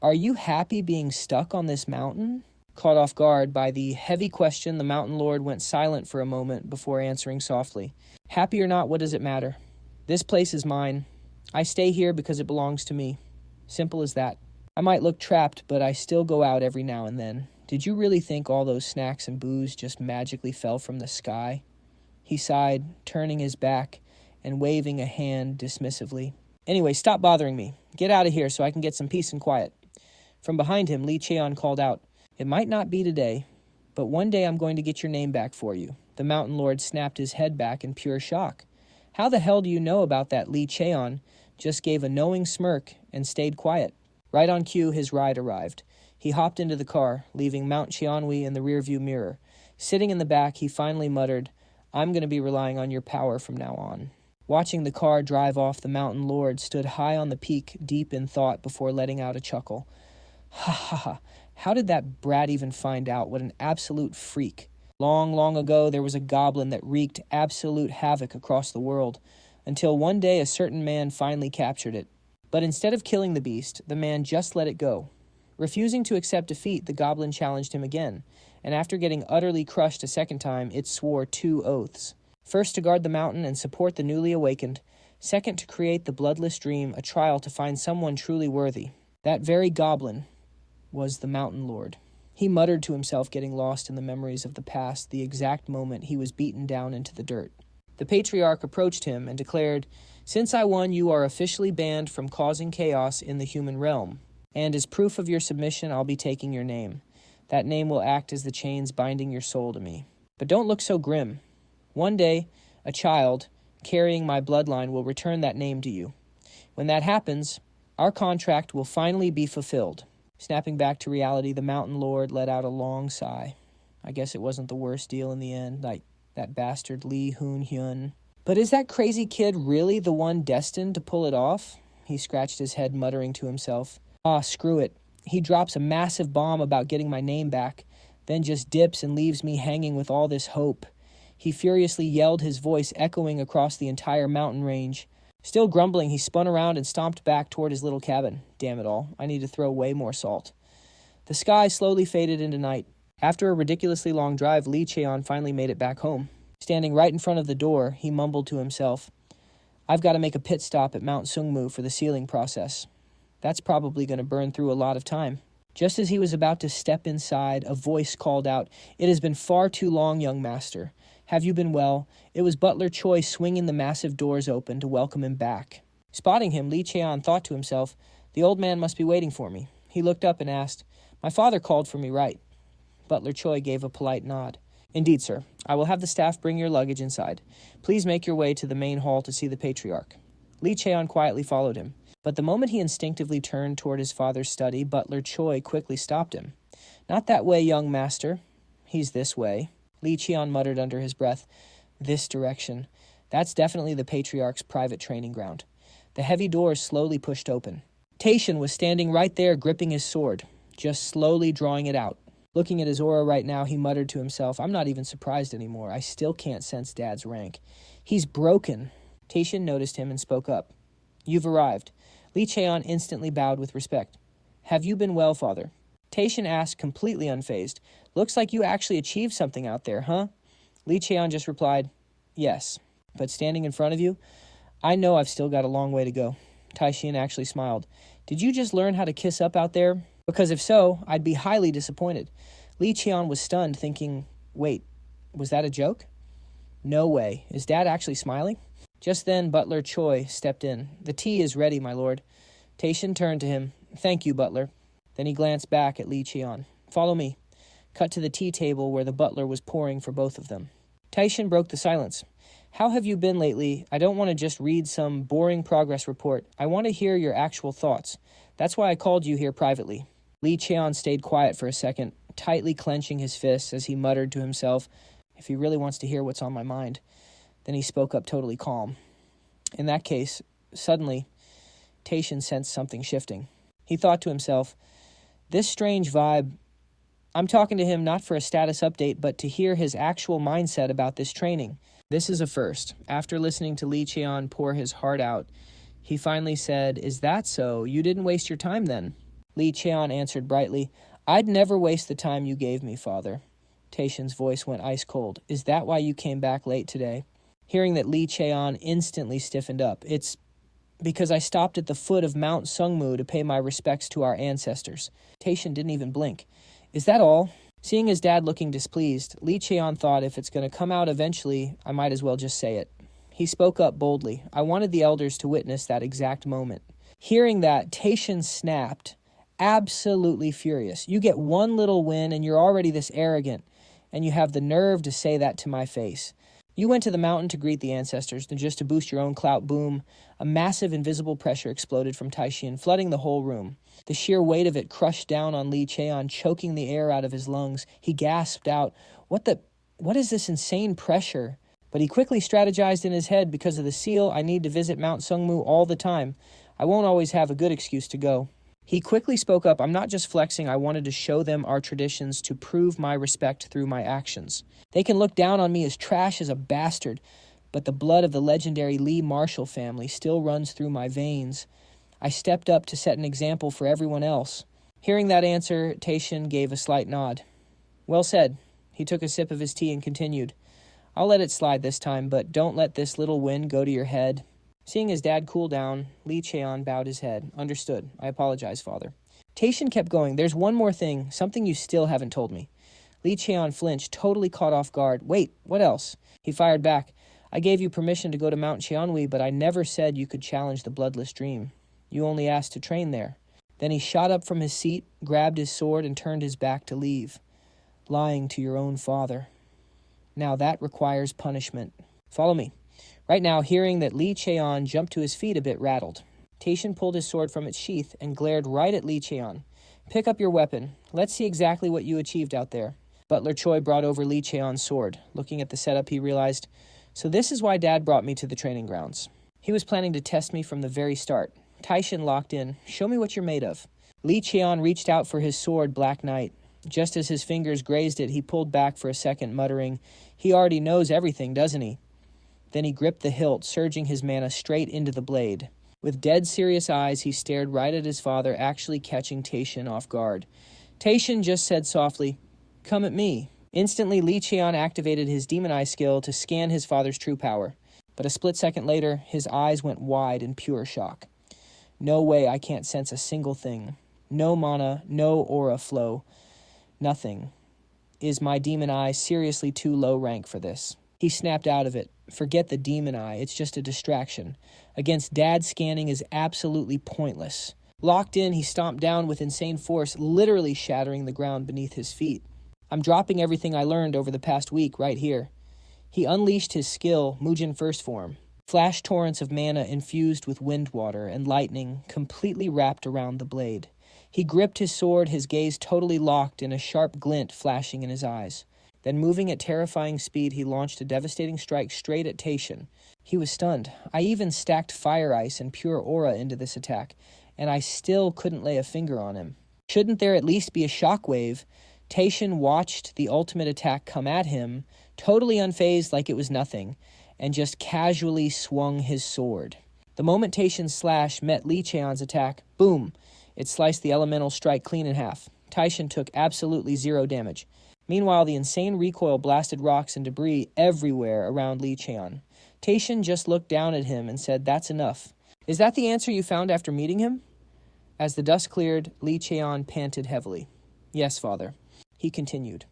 "Are you happy being stuck on this mountain?" Caught off guard by the heavy question, the Mountain Lord went silent for a moment before answering softly. "Happy or not, what does it matter? This place is mine. I stay here because it belongs to me. Simple as that. I might look trapped, but I still go out every now and then. Did you really think all those snacks and booze just magically fell from the sky?" He sighed, turning his back and waving a hand dismissively. "Anyway, stop bothering me. Get out of here so I can get some peace and quiet." From behind him, Li Cheon called out, "It might not be today, but one day I'm going to get your name back for you." The Mountain Lord snapped his head back in pure shock. "How the hell do you know about that?" Li Cheon just gave a knowing smirk and stayed quiet. Right on cue, his ride arrived. He hopped into the car, leaving Mount Cheonwi in the rearview mirror. Sitting in the back, he finally muttered, "I'm going to be relying on your power from now on." Watching the car drive off, the Mountain Lord stood high on the peak, deep in thought, before letting out a chuckle. "Ha ha ha. How did that brat even find out? What an absolute freak. Long, long ago, there was a goblin that wreaked absolute havoc across the world, until one day a certain man finally captured it. But instead of killing the beast, the man just let it go. Refusing to accept defeat, the goblin challenged him again, and after getting utterly crushed a second time, it swore 2 oaths. First, to guard the mountain and support the newly awakened. Second, to create the bloodless dream, a trial to find someone truly worthy. That very goblin was the Mountain Lord. He muttered to himself, getting lost in the memories of the past, the exact moment he was beaten down into the dirt. The patriarch approached him and declared, "Since I won, you are officially banned from causing chaos in the human realm. And as proof of your submission, I'll be taking your name." That name will act as the chains binding your soul to me. But don't look so grim. One day, a child carrying my bloodline will return that name to you. When that happens, our contract will finally be fulfilled." Snapping back to reality, the Mountain Lord let out a long sigh. I guess it wasn't the worst deal in the end, like that bastard Lee Hoon-hyun. But is that crazy kid really the one destined to pull it off? He scratched his head, muttering to himself. Ah, screw it. He drops a massive bomb about getting my name back, then just dips and leaves me hanging with all this hope. He furiously yelled, his voice echoing across the entire mountain range. Still grumbling, he spun around and stomped back toward his little cabin. Damn it all, I need to throw way more salt. The sky slowly faded into night. After a ridiculously long drive, Lee Cheon finally made it back home. Standing right in front of the door, he mumbled to himself, "I've got to make a pit stop at Mount Sungmu for the sealing process. That's probably going to burn through a lot of time." Just as he was about to step inside, a voice called out, "It has been far too long, young master. Have you been well?" It was Butler Choi swinging the massive doors open to welcome him back. Spotting him, Lee Cheon thought to himself, "The old man must be waiting for me." He looked up and asked, "My father called for me, right?" Butler Choi gave a polite nod. "Indeed, sir. I will have the staff bring your luggage inside. Please make your way to the main hall to see the patriarch." Lee Cheon quietly followed him. But the moment he instinctively turned toward his father's study, Butler Choi quickly stopped him. "Not that way, young master. He's this way." Lee Cheon muttered under his breath, "This direction. That's definitely the patriarch's private training ground." The heavy doors slowly pushed open. Taishan was standing right there gripping his sword, just slowly drawing it out. Looking at his aura right now, he muttered to himself, "I'm not even surprised anymore. I still can't sense Dad's rank. He's broken." Taishan noticed him and spoke up. "You've arrived." Lee Cheon instantly bowed with respect. "Have you been well, father?" Taishan asked, completely unfazed. "Looks like you actually achieved something out there, huh?" Lee Cheon just replied, "Yes. But standing in front of you, I know I've still got a long way to go." Taishan actually smiled. "Did you just learn how to kiss up out there? Because if so, I'd be highly disappointed." Lee Cheon was stunned, thinking, "Wait, was that a joke? No way. Is Dad actually smiling?" Just then, Butler Choi stepped in. "The tea is ready, my lord." Taishan turned to him. "Thank you, Butler." Then he glanced back at Lee Cheon. "Follow me." Cut to the tea table where the butler was pouring for both of them. Taishan broke the silence. "How have you been lately? I don't want to just read some boring progress report. I want to hear your actual thoughts. That's why I called you here privately." Lee Cheon stayed quiet for a second, tightly clenching his fists as he muttered to himself, "If he really wants to hear what's on my mind." Then he spoke up totally calm. In that case, suddenly, Taishan sensed something shifting. He thought to himself, "This strange vibe, I'm talking to him not for a status update, but to hear his actual mindset about this training. This is a first." After listening to Lee Cheon pour his heart out, he finally said, "Is that so? You didn't waste your time then?" Lee Cheon answered brightly, "I'd never waste the time you gave me, father." Taishan's voice went ice cold. "Is that why you came back late today?" Hearing that, Lee Cheon instantly stiffened up. "It's because I stopped at the foot of Mount Sungmu to pay my respects to our ancestors." Taishan didn't even blink. "Is that all?" Seeing his dad looking displeased, Lee Cheon thought, if it's going to come out eventually, I might as well just say it. He spoke up boldly. I wanted the elders to witness that exact moment. Hearing that, Taishan snapped, absolutely furious. "You get one little win and you're already this arrogant, and you have the nerve to say that to my face. You went to the mountain to greet the ancestors, then just to boost your own clout, boom." A massive invisible pressure exploded from Taishan, flooding the whole room. The sheer weight of it crushed down on Lee Cheon, choking the air out of his lungs. He gasped out, What is this insane pressure?" But he quickly strategized in his head, "Because of the seal, I need to visit Mount Sungmu all the time. I won't always have a good excuse to go." He quickly spoke up, "I'm not just flexing, I wanted to show them our traditions to prove my respect through my actions. They can look down on me as trash as a bastard, but the blood of the legendary Lee Marshall family still runs through my veins. I stepped up to set an example for everyone else." Hearing that answer, Taishan gave a slight nod. "Well said." He took a sip of his tea and continued, "I'll let it slide this time, but don't let this little win go to your head." Seeing his dad cool down, Lee Cheon bowed his head. "Understood. I apologize, father." Taishan kept going. "There's one more thing, something you still haven't told me." Lee Cheon flinched, totally caught off guard. "Wait, what else?" He fired back. "I gave you permission to go to Mount Cheonwi, but I never said you could challenge the Bloodless Dream. You only asked to train there." Then he shot up from his seat, grabbed his sword, and turned his back to leave. Lying to your own father. Now that requires punishment. Follow me. Right now, hearing that Lee Cheon jumped to his feet a bit rattled. Taishin pulled his sword from its sheath and glared right at Lee Cheon. Pick up your weapon. Let's see exactly what you achieved out there. Butler Choi brought over Lee Cheon's sword. Looking at the setup, he realized, so this is why Dad brought me to the training grounds. He was planning to test me from the very start. Taishin locked in. Show me what you're made of. Lee Cheon reached out for his sword, Black Knight. Just as his fingers grazed it, he pulled back for a second, muttering, he already knows everything, doesn't he? Then he gripped the hilt, surging his mana straight into the blade. With dead serious eyes, he stared right at his father, actually catching Taishin off guard. Taishin just said softly, come at me. Instantly, Lee Cheon activated his Demon Eye skill to scan his father's true power. But a split second later, his eyes went wide in pure shock. No way I can't sense a single thing. No mana, no aura flow. Nothing. Is my Demon Eye seriously too low rank for this? He snapped out of it. Forget the Demon Eye, it's just a distraction. Against Dad, scanning is absolutely pointless. Locked in, he stomped down with insane force, literally shattering the ground beneath his feet. I'm dropping everything I learned over the past week right here. He unleashed his skill, Mujin First Form. Flash torrents of mana infused with wind water and lightning completely wrapped around the blade. He gripped his sword, his gaze totally locked in a sharp glint flashing in his eyes. Then moving at terrifying speed, he launched a devastating strike straight at Taishin. He was stunned. I even stacked fire ice and pure aura into this attack, and I still couldn't lay a finger on him. Shouldn't there at least be a shockwave? Taishin watched the ultimate attack come at him, totally unfazed like it was nothing, and just casually swung his sword. The moment Taishin's slash met Lee Cheon's attack, boom, it sliced the elemental strike clean in half. Taishin took absolutely zero damage. Meanwhile, the insane recoil blasted rocks and debris everywhere around Lee Cheon. Taishin just looked down at him and said, that's enough. Is that the answer you found after meeting him? As the dust cleared, Lee Cheon panted heavily. Yes, father. He continued.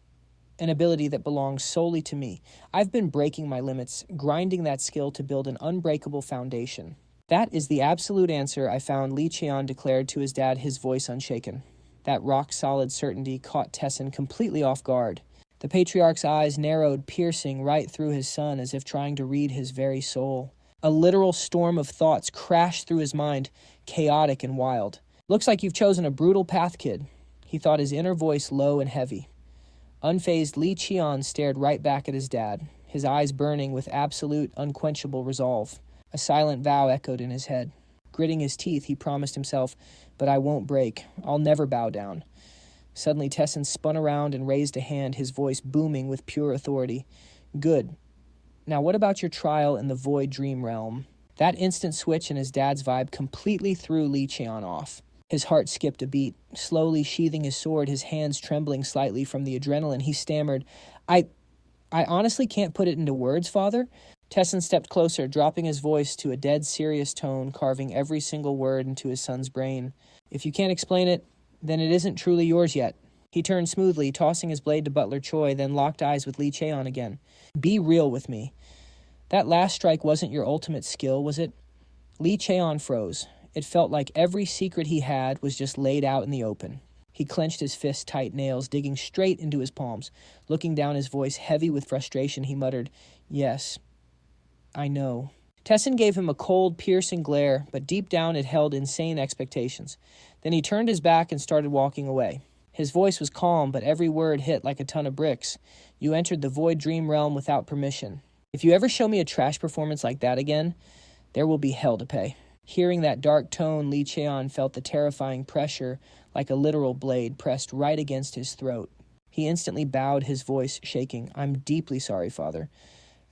An ability that belongs solely to me. I've been breaking my limits, grinding that skill to build an unbreakable foundation. That is the absolute answer, I found, Lee Cheon declared to his dad, his voice unshaken. That rock-solid certainty caught Tessin completely off guard. The patriarch's eyes narrowed, piercing right through his son as if trying to read his very soul. A literal storm of thoughts crashed through his mind, chaotic and wild. Looks like you've chosen a brutal path, kid. He thought, his inner voice low and heavy. Unfazed, Lee Cheon stared right back at his dad, his eyes burning with absolute, unquenchable resolve. A silent vow echoed in his head. Gritting his teeth, he promised himself, but I won't break. I'll never bow down. Suddenly, Tessin spun around and raised a hand, his voice booming with pure authority. Good. Now, what about your trial in the Void Dream Realm? That instant switch in his dad's vibe completely threw Lee Cheon off. His heart skipped a beat. Slowly sheathing his sword, his hands trembling slightly from the adrenaline, he stammered, I honestly can't put it into words, father. Tessin stepped closer, dropping his voice to a dead serious tone, carving every single word into his son's brain. If you can't explain it, then it isn't truly yours yet. He turned smoothly, tossing his blade to Butler Choi, then locked eyes with Lee Cheon again. Be real with me. That last strike wasn't your ultimate skill, was it? Lee Cheon froze. It felt like every secret he had was just laid out in the open. He clenched his fist tight, nails digging straight into his palms. Looking down, his voice heavy with frustration, he muttered, Yes, I know. Tessin gave him a cold, piercing glare, but deep down it held insane expectations. Then he turned his back and started walking away. His voice was calm, but every word hit like a ton of bricks. You entered the Void Dream Realm without permission. If you ever show me a trash performance like that again, there will be hell to pay. Hearing that dark tone, Lee Cheon felt the terrifying pressure like a literal blade pressed right against his throat. He instantly bowed, his voice shaking. I'm deeply sorry, father.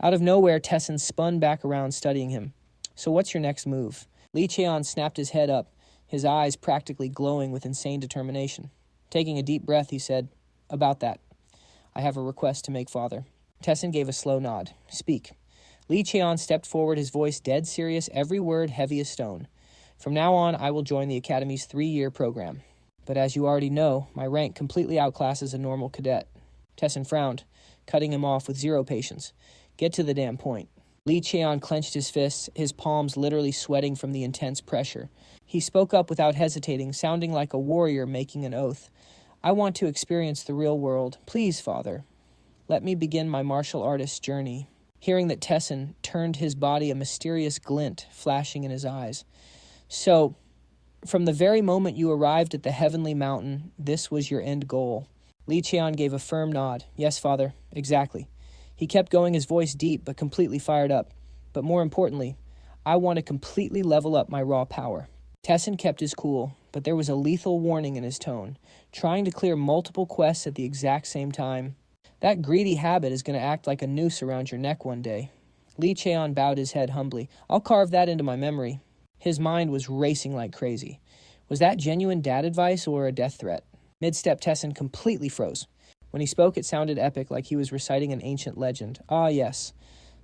Out of nowhere, Tessin spun back around, studying him. So what's your next move? Lee Cheon snapped his head up, his eyes practically glowing with insane determination. Taking a deep breath, he said, About that. I have a request to make, father. Tessin gave a slow nod. Speak. Lee Cheon stepped forward, his voice dead serious, every word heavy as stone. From now on, I will join the Academy's 3-year program. But as you already know, my rank completely outclasses a normal cadet. Tessin frowned, cutting him off with zero patience. Get to the damn point. Li Cheon clenched his fists, his palms literally sweating from the intense pressure. He spoke up without hesitating, sounding like a warrior making an oath. I want to experience the real world. Please, Father. Let me begin my martial artist's journey. Hearing that Tessin turned his body, a mysterious glint flashing in his eyes. So, from the very moment you arrived at the heavenly mountain, this was your end goal. Li Cheon gave a firm nod. Yes, Father, exactly. He kept going, his voice deep but completely fired up. But more importantly, I want to completely level up my raw power. Tessin kept his cool, but there was a lethal warning in his tone, trying to clear multiple quests at the exact same time. That greedy habit is going to act like a noose around your neck one day. Li Cheon bowed his head humbly. I'll carve that into my memory. His mind was racing like crazy. Was that genuine dad advice or a death threat? Mid-step Tessin completely froze. When he spoke, it sounded epic, like he was reciting an ancient legend. Ah, yes.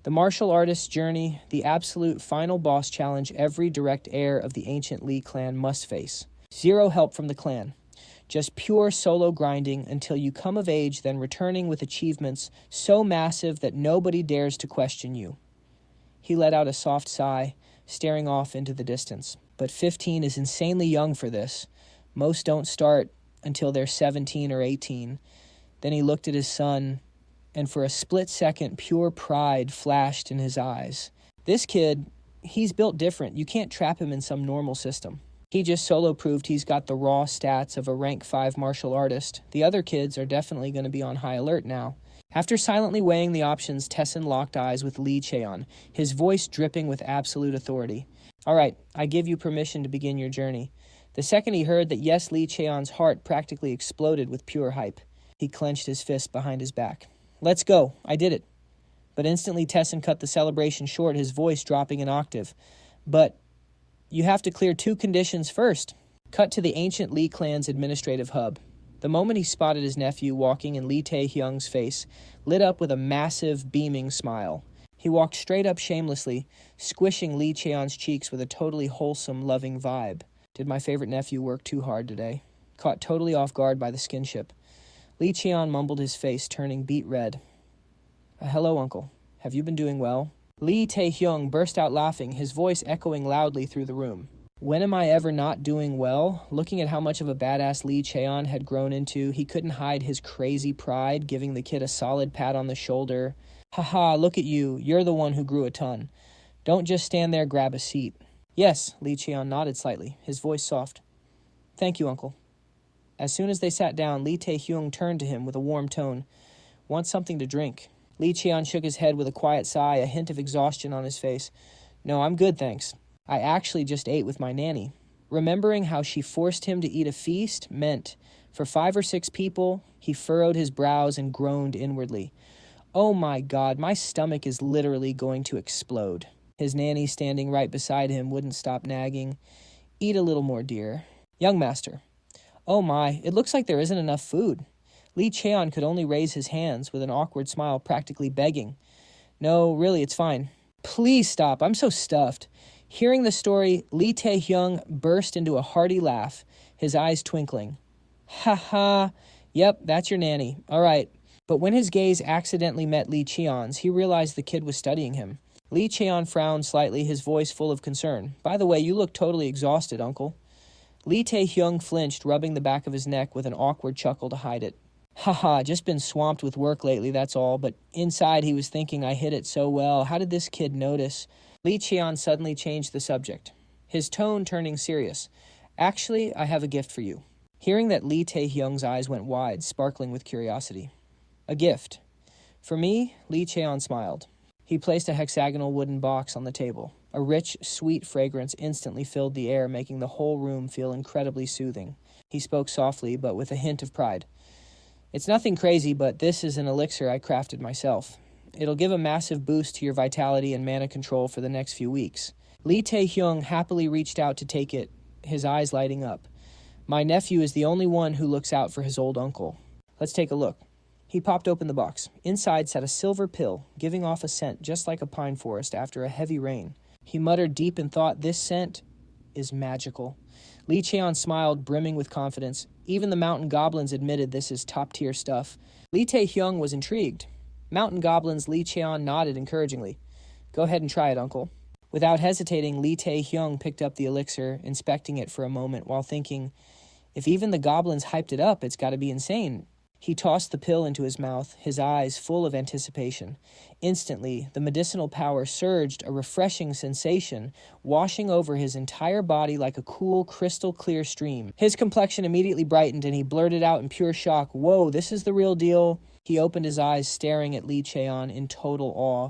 The martial artist's journey, the absolute final boss challenge every direct heir of the ancient Li clan must face. Zero help from the clan. Just pure solo grinding until you come of age, then returning with achievements so massive that nobody dares to question you. He let out a soft sigh, staring off into the distance. But 15 is insanely young for this. Most don't start until they're 17 or 18. Then he looked at his son, and for a split second, pure pride flashed in his eyes. This kid, he's built different. You can't trap him in some normal system. He just solo proved he's got the raw stats of a rank 5 martial artist. The other kids are definitely going to be on high alert now. After silently weighing the options, Tessin locked eyes with Li Cheon, his voice dripping with absolute authority. All right, I give you permission to begin your journey. The second he heard that yes, Li Cheon's heart practically exploded with pure hype. He clenched his fist behind his back. Let's go, I did it. But instantly Tessin cut the celebration short, his voice dropping an octave. But you have to clear 2 conditions first. Cut to the ancient Li clan's administrative hub. The moment he spotted his nephew walking in Lee Tae-hyung's face, lit up with a massive, beaming smile. He walked straight up shamelessly, squishing Li Cheon's cheeks with a totally wholesome, loving vibe. Did my favorite nephew work too hard today? Caught totally off guard by the skinship. Li Cheon mumbled, his face turning beet red. Hello, uncle. Have you been doing well? Lee Tae-hyung burst out laughing, his voice echoing loudly through the room. When am I ever not doing well? Looking at how much of a badass Li Cheon had grown into, he couldn't hide his crazy pride, giving the kid a solid pat on the shoulder. Haha, look at you. You're the one who grew a ton. Don't just stand there, grab a seat. Yes, Li Cheon nodded slightly, his voice soft. Thank you, uncle. As soon as they sat down, Lee Tae-hyung turned to him with a warm tone. Want something to drink? Li Cheon shook his head with a quiet sigh, a hint of exhaustion on his face. No, I'm good, thanks. I actually just ate with my nanny. Remembering how she forced him to eat a feast meant, for 5 or 6 people, he furrowed his brows and groaned inwardly. Oh my God, my stomach is literally going to explode. His nanny, standing right beside him, wouldn't stop nagging. Eat a little more, dear. Young master. Oh my, it looks like there isn't enough food. Li Cheon could only raise his hands with an awkward smile, practically begging. No, really, it's fine. Please stop, I'm so stuffed. Hearing the story, Lee Tae-hyung burst into a hearty laugh, his eyes twinkling. Ha ha, yep, that's your nanny. All right. But when his gaze accidentally met Li Cheon's, he realized the kid was studying him. Li Cheon frowned slightly, his voice full of concern. By the way, you look totally exhausted, uncle. Lee Tae-hyung flinched, rubbing the back of his neck with an awkward chuckle to hide it. Haha, just been swamped with work lately, that's all, but inside he was thinking I hit it so well. How did this kid notice? Li Cheon suddenly changed the subject, his tone turning serious. Actually, I have a gift for you. Hearing that, Lee Tae-hyung's eyes went wide, sparkling with curiosity. A gift. For me, Li Cheon smiled. He placed a hexagonal wooden box on the table. A rich, sweet fragrance instantly filled the air, making the whole room feel incredibly soothing. He spoke softly, but with a hint of pride. It's nothing crazy, but this is an elixir I crafted myself. It'll give a massive boost to your vitality and mana control for the next few weeks. Lee Tae-hyung happily reached out to take it, his eyes lighting up. My nephew is the only one who looks out for his old uncle. Let's take a look. He popped open the box. Inside sat a silver pill, giving off a scent just like a pine forest after a heavy rain. He muttered deep in thought, this scent is magical. Li Cheon smiled, brimming with confidence. Even the mountain goblins admitted this is top-tier stuff. Lee Tae-hyung was intrigued. Mountain goblins, Li Cheon nodded encouragingly. Go ahead and try it, uncle. Without hesitating, Lee Tae-hyung picked up the elixir, inspecting it for a moment while thinking, if even the goblins hyped it up, it's got to be insane. He tossed the pill into his mouth, his eyes full of anticipation. Instantly, the medicinal power surged, a refreshing sensation, washing over his entire body like a cool, crystal-clear stream. His complexion immediately brightened, and he blurted out in pure shock, "Whoa, this is the real deal." He opened his eyes, staring at Lee Cheon in total awe.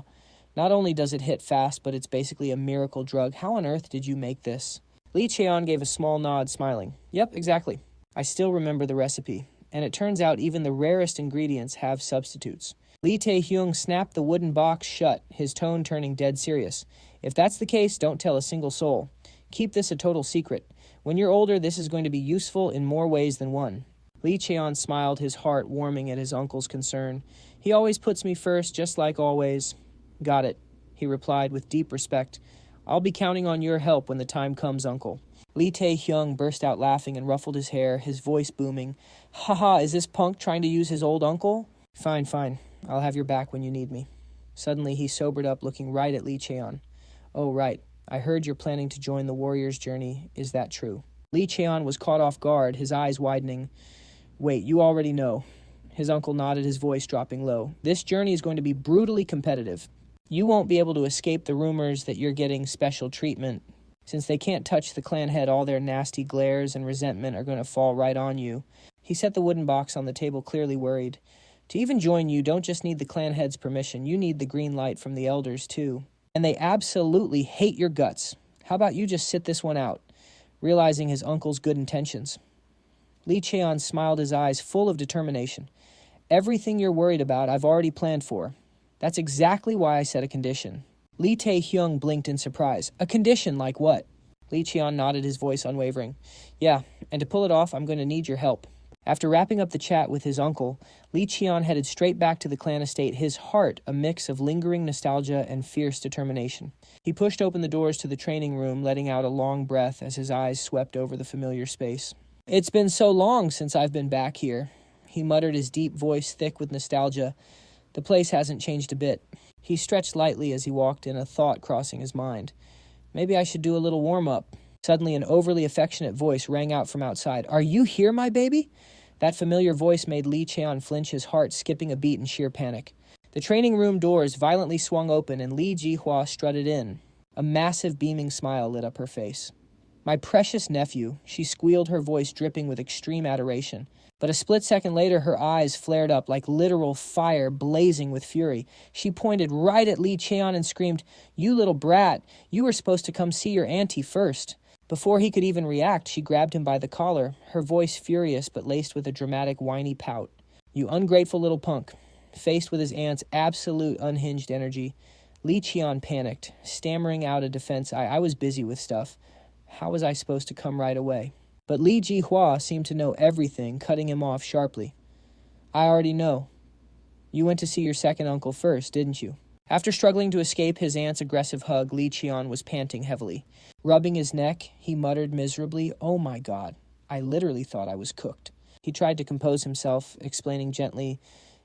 Not only does it hit fast, but it's basically a miracle drug. How on earth did you make this? Lee Cheon gave a small nod, smiling. Yep, exactly. I still remember the recipe. And it turns out even the rarest ingredients have substitutes. Lee Tae-hyung snapped the wooden box shut, his tone turning dead serious. If that's the case, don't tell a single soul. Keep this a total secret. When you're older, this is going to be useful in more ways than one. Lee Cheon smiled, his heart warming at his uncle's concern. He always puts me first, just like always. Got it, he replied with deep respect. I'll be counting on your help when the time comes, uncle. Lee Tae-hyung burst out laughing and ruffled his hair, his voice booming. Haha, is this punk trying to use his old uncle? Fine. I'll have your back when you need me. Suddenly, he sobered up, looking right at Lee Cheon. Oh, right. I heard you're planning to join the warrior's journey. Is that true? Lee Cheon was caught off guard, his eyes widening. Wait, you already know. His uncle nodded, his voice dropping low. This journey is going to be brutally competitive. You won't be able to escape the rumors that you're getting special treatment. Since they can't touch the clan head, all their nasty glares and resentment are going to fall right on you. He set the wooden box on the table, clearly worried. To even join you, don't just need the clan head's permission. You need the green light from the elders, too. And they absolutely hate your guts. How about you just sit this one out, realizing his uncle's good intentions? Lee Cheon smiled, his eyes full of determination. Everything you're worried about, I've already planned for. That's exactly why I set a condition. Lee Tae-hyung blinked in surprise. A condition like what? Lee Cheon nodded, his voice unwavering. Yeah, and to pull it off, I'm going to need your help. After wrapping up the chat with his uncle, Lee Cheon headed straight back to the clan estate, his heart a mix of lingering nostalgia and fierce determination. He pushed open the doors to the training room, letting out a long breath as his eyes swept over the familiar space. It's been so long since I've been back here, he muttered, his deep voice thick with nostalgia. The place hasn't changed a bit. He stretched lightly as he walked in, a thought crossing his mind. Maybe I should do a little warm-up. Suddenly, an overly affectionate voice rang out from outside. Are you here, my baby? That familiar voice made Lee Cheon flinch, his heart skipping a beat in sheer panic. The training room doors violently swung open, and Lee Ji-hwa strutted in. A massive beaming smile lit up her face. My precious nephew, she squealed, her voice dripping with extreme adoration. But a split second later, her eyes flared up like literal fire, blazing with fury. She pointed right at Lee Cheon and screamed, You little brat, you were supposed to come see your auntie first. Before he could even react, she grabbed him by the collar, her voice furious but laced with a dramatic whiny pout. You ungrateful little punk. Faced with his aunt's absolute unhinged energy, Lee Cheon panicked, stammering out a defense. I was busy with stuff. How was I supposed to come right away? But Lee Ji-hwa seemed to know everything, cutting him off sharply. I already know. You went to see your second uncle first, didn't you? After struggling to escape his aunt's aggressive hug, Lee Cheon was panting heavily. Rubbing his neck, he muttered miserably, Oh my God, I literally thought I was cooked. He tried to compose himself, explaining gently,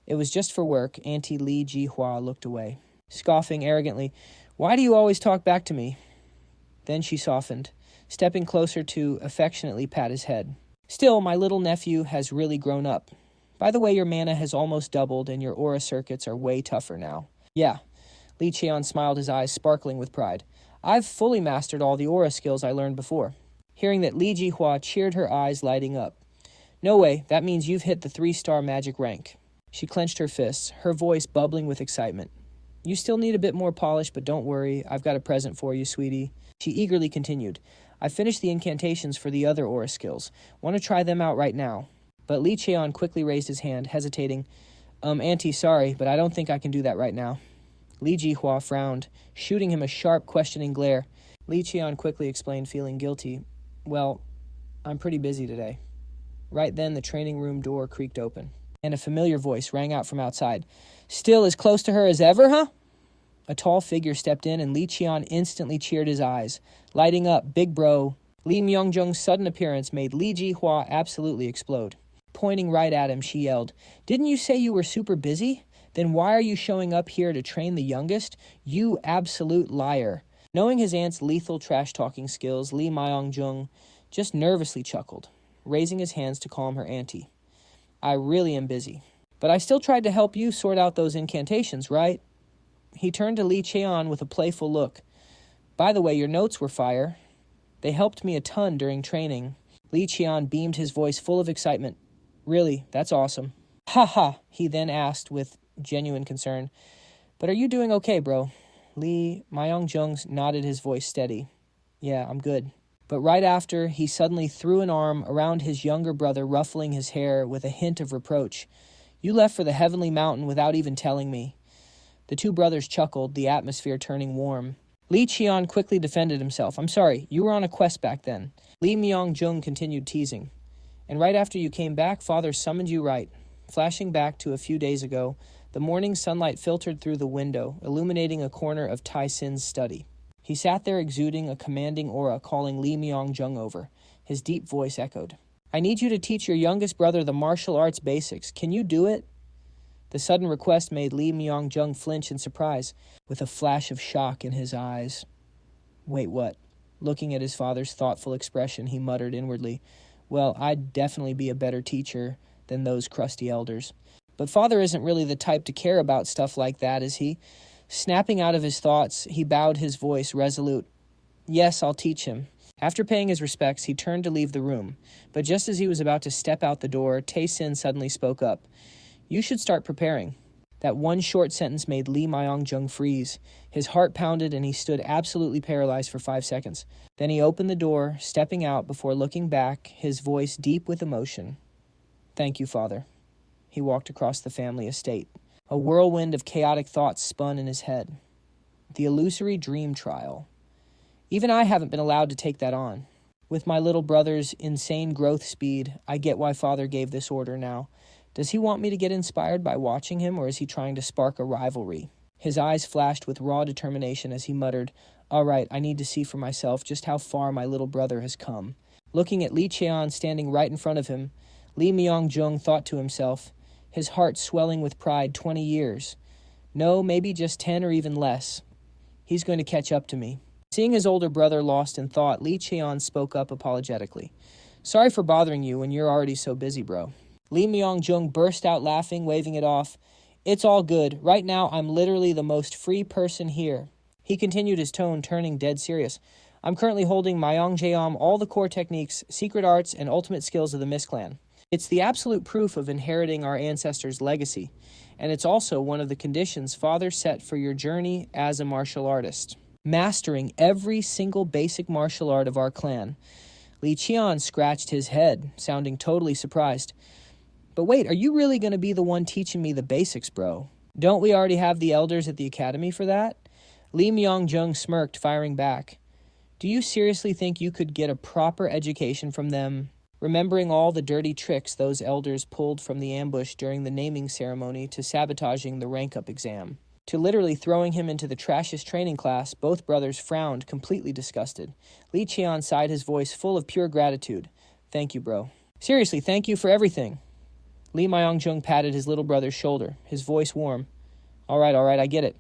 It was just for work. Auntie Lee Ji-hwa looked away, scoffing arrogantly, Why do you always talk back to me? Then she softened, stepping closer to affectionately pat his head. Still, my little nephew has really grown up. By the way, your mana has almost doubled and your aura circuits are way tougher now. Yeah, Lee Cheon smiled, his eyes sparkling with pride. I've fully mastered all the aura skills I learned before. Hearing that, Lee Ji-hwa cheered, her eyes lighting up. No way, that means you've hit the 3-star magic rank. She clenched her fists, her voice bubbling with excitement. You still need a bit more polish, but don't worry, I've got a present for you, sweetie. She eagerly continued. I finished the incantations for the other aura skills. Want to try them out right now? But Lee Cheon quickly raised his hand, hesitating. Auntie, sorry, but I don't think I can do that right now. Lee Ji-hwa frowned, shooting him a sharp, questioning glare. Lee Cheon quickly explained, feeling guilty. Well, I'm pretty busy today. Right then, the training room door creaked open, and a familiar voice rang out from outside. Still as close to her as ever, huh? A tall figure stepped in, and Lee Cheon instantly cheered, his eyes lighting up. Big bro. Lee Myung-jung's sudden appearance made Lee Ji-hwa absolutely explode. Pointing right at him, she yelled, Didn't you say you were super busy? Then why are you showing up here to train the youngest? You absolute liar. Knowing his aunt's lethal trash-talking skills, Lee Myong-jung just nervously chuckled, raising his hands to calm her auntie. I really am busy. But I still tried to help you sort out those incantations, right? He turned to Lee Cheon with a playful look. By the way, your notes were fire. They helped me a ton during training. Lee Cheon beamed, his voice full of excitement. Really, that's awesome. Ha ha, he then asked with genuine concern. But are you doing okay, bro? Lee Myong-jung nodded, his voice steady. Yeah, I'm good. But right after, he suddenly threw an arm around his younger brother, ruffling his hair with a hint of reproach. You left for the heavenly mountain without even telling me. The two brothers chuckled, the atmosphere turning warm. Lee Cheon quickly defended himself. I'm sorry, you were on a quest back then. Lee Myong-jung continued teasing. And right after you came back, Father summoned you right. Flashing back to a few days ago, the morning sunlight filtered through the window, illuminating a corner of Tai Sin's study. He sat there exuding a commanding aura, calling Lee Myong-jung over. His deep voice echoed. I need you to teach your youngest brother the martial arts basics. Can you do it? The sudden request made Lee Myong-jung flinch in surprise, with a flash of shock in his eyes. Wait, what? Looking at his father's thoughtful expression, he muttered inwardly, Well, I'd definitely be a better teacher than those crusty elders. But Father isn't really the type to care about stuff like that, is he? Snapping out of his thoughts, he bowed, his voice resolute. Yes, I'll teach him. After paying his respects, he turned to leave the room. But just as he was about to step out the door, Tai Sin suddenly spoke up. You should start preparing. That one short sentence made Lee Myong-jung freeze. His heart pounded and he stood absolutely paralyzed for 5 seconds. Then he opened the door, stepping out before looking back, his voice deep with emotion. Thank you, Father. He walked across the family estate. A whirlwind of chaotic thoughts spun in his head. The illusory dream trial. Even I haven't been allowed to take that on. With my little brother's insane growth speed, I get why Father gave this order now. Does he want me to get inspired by watching him, or is he trying to spark a rivalry? His eyes flashed with raw determination as he muttered, All right, I need to see for myself just how far my little brother has come. Looking at Lee Cheon standing right in front of him, Lee Myong-jung thought to himself, his heart swelling with pride, 20 years. No, maybe just 10 or even less. He's going to catch up to me. Seeing his older brother lost in thought, Lee Cheon spoke up apologetically. Sorry for bothering you when you're already so busy, bro. Lee Myong-jung burst out laughing, waving it off. It's all good. Right now, I'm literally the most free person here. He continued, his tone turning dead serious. I'm currently holding Myong-jaeom, all the core techniques, secret arts, and ultimate skills of the Mist Clan. It's the absolute proof of inheriting our ancestors' legacy, and it's also one of the conditions Father set for your journey as a martial artist. Mastering every single basic martial art of our clan. Lee Cheon scratched his head, sounding totally surprised. But wait, are you really going to be the one teaching me the basics, bro? Don't we already have the elders at the academy for that? Lee Myong-jung smirked, firing back. Do you seriously think you could get a proper education from them? Remembering all the dirty tricks those elders pulled from the ambush during the naming ceremony to sabotaging the rank-up exam, to literally throwing him into the trashiest training class, both brothers frowned, completely disgusted. Lee Cheon sighed, his voice full of pure gratitude. Thank you, bro. Seriously, thank you for everything. Lee Myong-jung patted his little brother's shoulder, his voice warm. All right, I get it.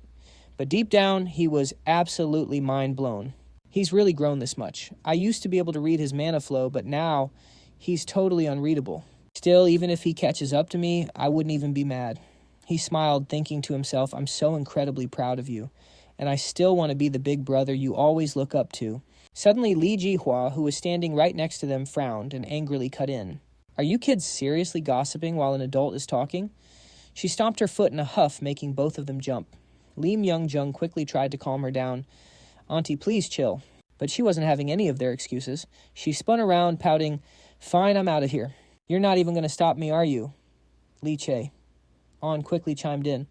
But deep down, he was absolutely mind-blown. He's really grown this much. I used to be able to read his mana flow, but now he's totally unreadable. Still, even if he catches up to me, I wouldn't even be mad. He smiled, thinking to himself, I'm so incredibly proud of you, and I still want to be the big brother you always look up to. Suddenly, Lee Ji-hwa, who was standing right next to them, frowned and angrily cut in. Are you kids seriously gossiping while an adult is talking? She stomped her foot in a huff, making both of them jump. Lee Myong-jung quickly tried to calm her down. Auntie, please chill. But she wasn't having any of their excuses. She spun around, pouting, Fine, I'm out of here. You're not even going to stop me, are you? Lee Che. An quickly chimed in.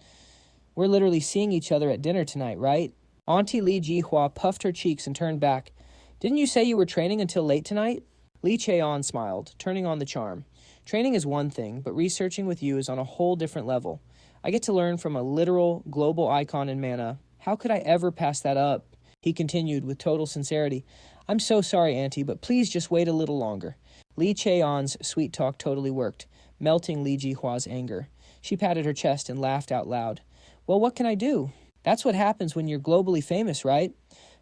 We're literally seeing each other at dinner tonight, right? Auntie Lee Ji-hwa puffed her cheeks and turned back. Didn't you say you were training until late tonight? Lee Cheon smiled, turning on the charm. Training is one thing, but researching with you is on a whole different level. I get to learn from a literal global icon in mana. How could I ever pass that up? He continued with total sincerity. I'm so sorry, Auntie, but please just wait a little longer. Lee Cheon's sweet talk totally worked, melting Lee Ji-hwa's anger. She patted her chest and laughed out loud. Well, what can I do? That's what happens when you're globally famous, right?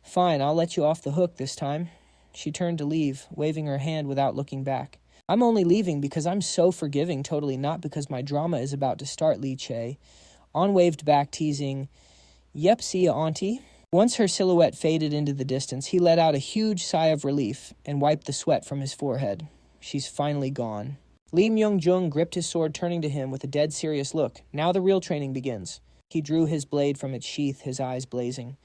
Fine, I'll let you off the hook this time. She turned to leave, waving her hand without looking back. I'm only leaving because I'm so forgiving, totally not because my drama is about to start, Lee Che. An waved back, teasing, Yep, see ya, auntie. Once her silhouette faded into the distance, he let out a huge sigh of relief and wiped the sweat from his forehead. She's finally gone. Lee Myung-jung gripped his sword, turning to him with a dead serious look. Now the real training begins. He drew his blade from its sheath, his eyes blazing.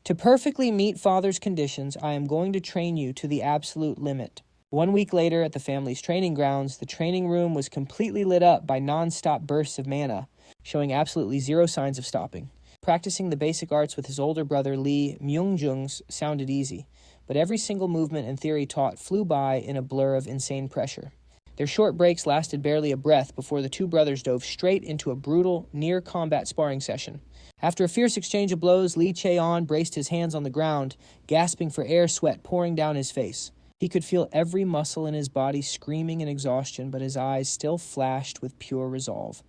To perfectly meet father's conditions, I am going to train you to the absolute limit. 1 week later, at the family's training grounds, the training room was completely lit up by non-stop bursts of mana, showing absolutely zero signs of stopping. Practicing the basic arts with his older brother Lee Myung-jung's sounded easy, but every single movement and theory taught flew by in a blur of insane pressure. Their short breaks lasted barely a breath before the two brothers dove straight into a brutal, near-combat sparring session. After a fierce exchange of blows, Lee Cheon braced his hands on the ground, gasping for air, sweat pouring down his face. He could feel every muscle in his body screaming in exhaustion, but his eyes still flashed with pure resolve.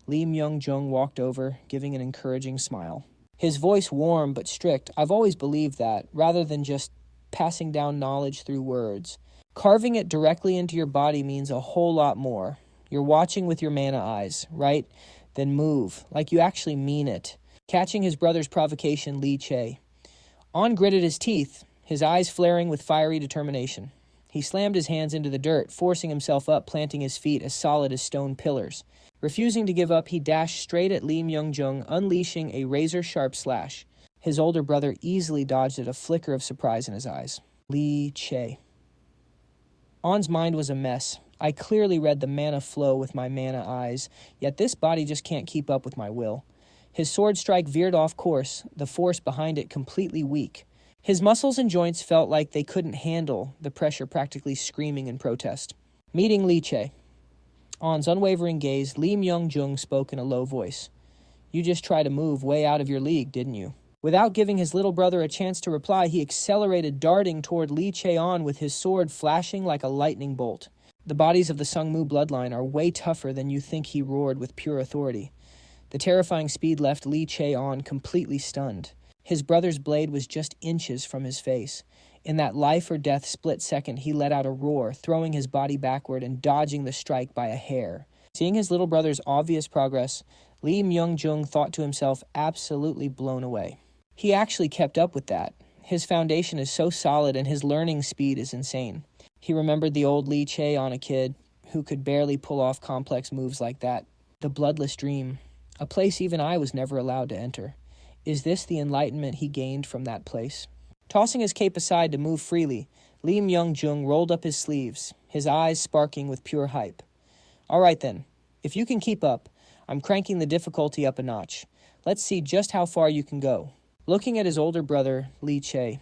Lee Myung-jung walked over, giving an encouraging smile. His voice warm but strict. I've always believed that, rather than just passing down knowledge through words. Carving it directly into your body means a whole lot more. You're watching with your mana eyes, right? Then move, like you actually mean it. Catching his brother's provocation, Lee Che. An gritted his teeth, his eyes flaring with fiery determination. He slammed his hands into the dirt, forcing himself up, planting his feet as solid as stone pillars. Refusing to give up, he dashed straight at Lee Myung-jung, unleashing a razor-sharp slash. His older brother easily dodged it, a flicker of surprise in his eyes. Lee Che. An's mind was a mess. I clearly read the mana flow with my mana eyes, yet this body just can't keep up with my will. His sword strike veered off course, the force behind it completely weak. His muscles and joints felt like they couldn't handle the pressure, practically screaming in protest. Meeting Lee Che. An's unwavering gaze, Lee Myung-jung spoke in a low voice. You just tried to move way out of your league, didn't you? Without giving his little brother a chance to reply, he accelerated, darting toward Lee Cheon with his sword flashing like a lightning bolt. The bodies of the Sungmu bloodline are way tougher than you think, he roared with pure authority. The terrifying speed left Lee Cheon completely stunned. His brother's blade was just inches from his face. In that life-or-death split second, he let out a roar, throwing his body backward and dodging the strike by a hair. Seeing his little brother's obvious progress, Lee Myung-jung thought to himself, absolutely blown away. He actually kept up with that. His foundation is so solid and his learning speed is insane. He remembered the old Lee Che on a kid who could barely pull off complex moves like that. The bloodless dream, a place even I was never allowed to enter. Is this the enlightenment he gained from that place? Tossing his cape aside to move freely, Lee Myung-jung rolled up his sleeves, his eyes sparking with pure hype. All right then, if you can keep up, I'm cranking the difficulty up a notch. Let's see just how far you can go. Looking at his older brother, Lee Che,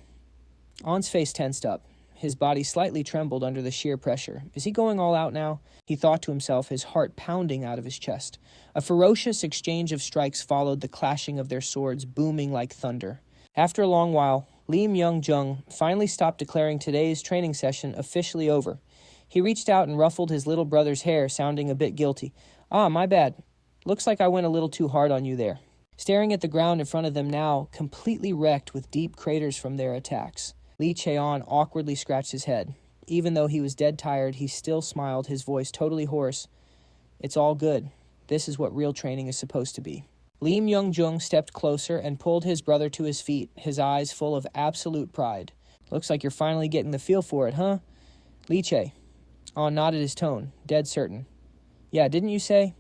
An's face tensed up. His body slightly trembled under the sheer pressure. Is he going all out now? He thought to himself, his heart pounding out of his chest. A ferocious exchange of strikes followed, the clashing of their swords booming like thunder. After a long while, Lee Myung-jung finally stopped, declaring today's training session officially over. He reached out and ruffled his little brother's hair, sounding a bit guilty. Ah, my bad. Looks like I went a little too hard on you there. Staring at the ground in front of them now, completely wrecked with deep craters from their attacks, Lee Cheon awkwardly scratched his head. Even though he was dead tired, he still smiled, his voice totally hoarse. It's all good. This is what real training is supposed to be. Lee Myung-jung stepped closer and pulled his brother to his feet, his eyes full of absolute pride. Looks like you're finally getting the feel for it, huh? Lee Che. An nodded his tone, dead certain. Yeah, didn't you say?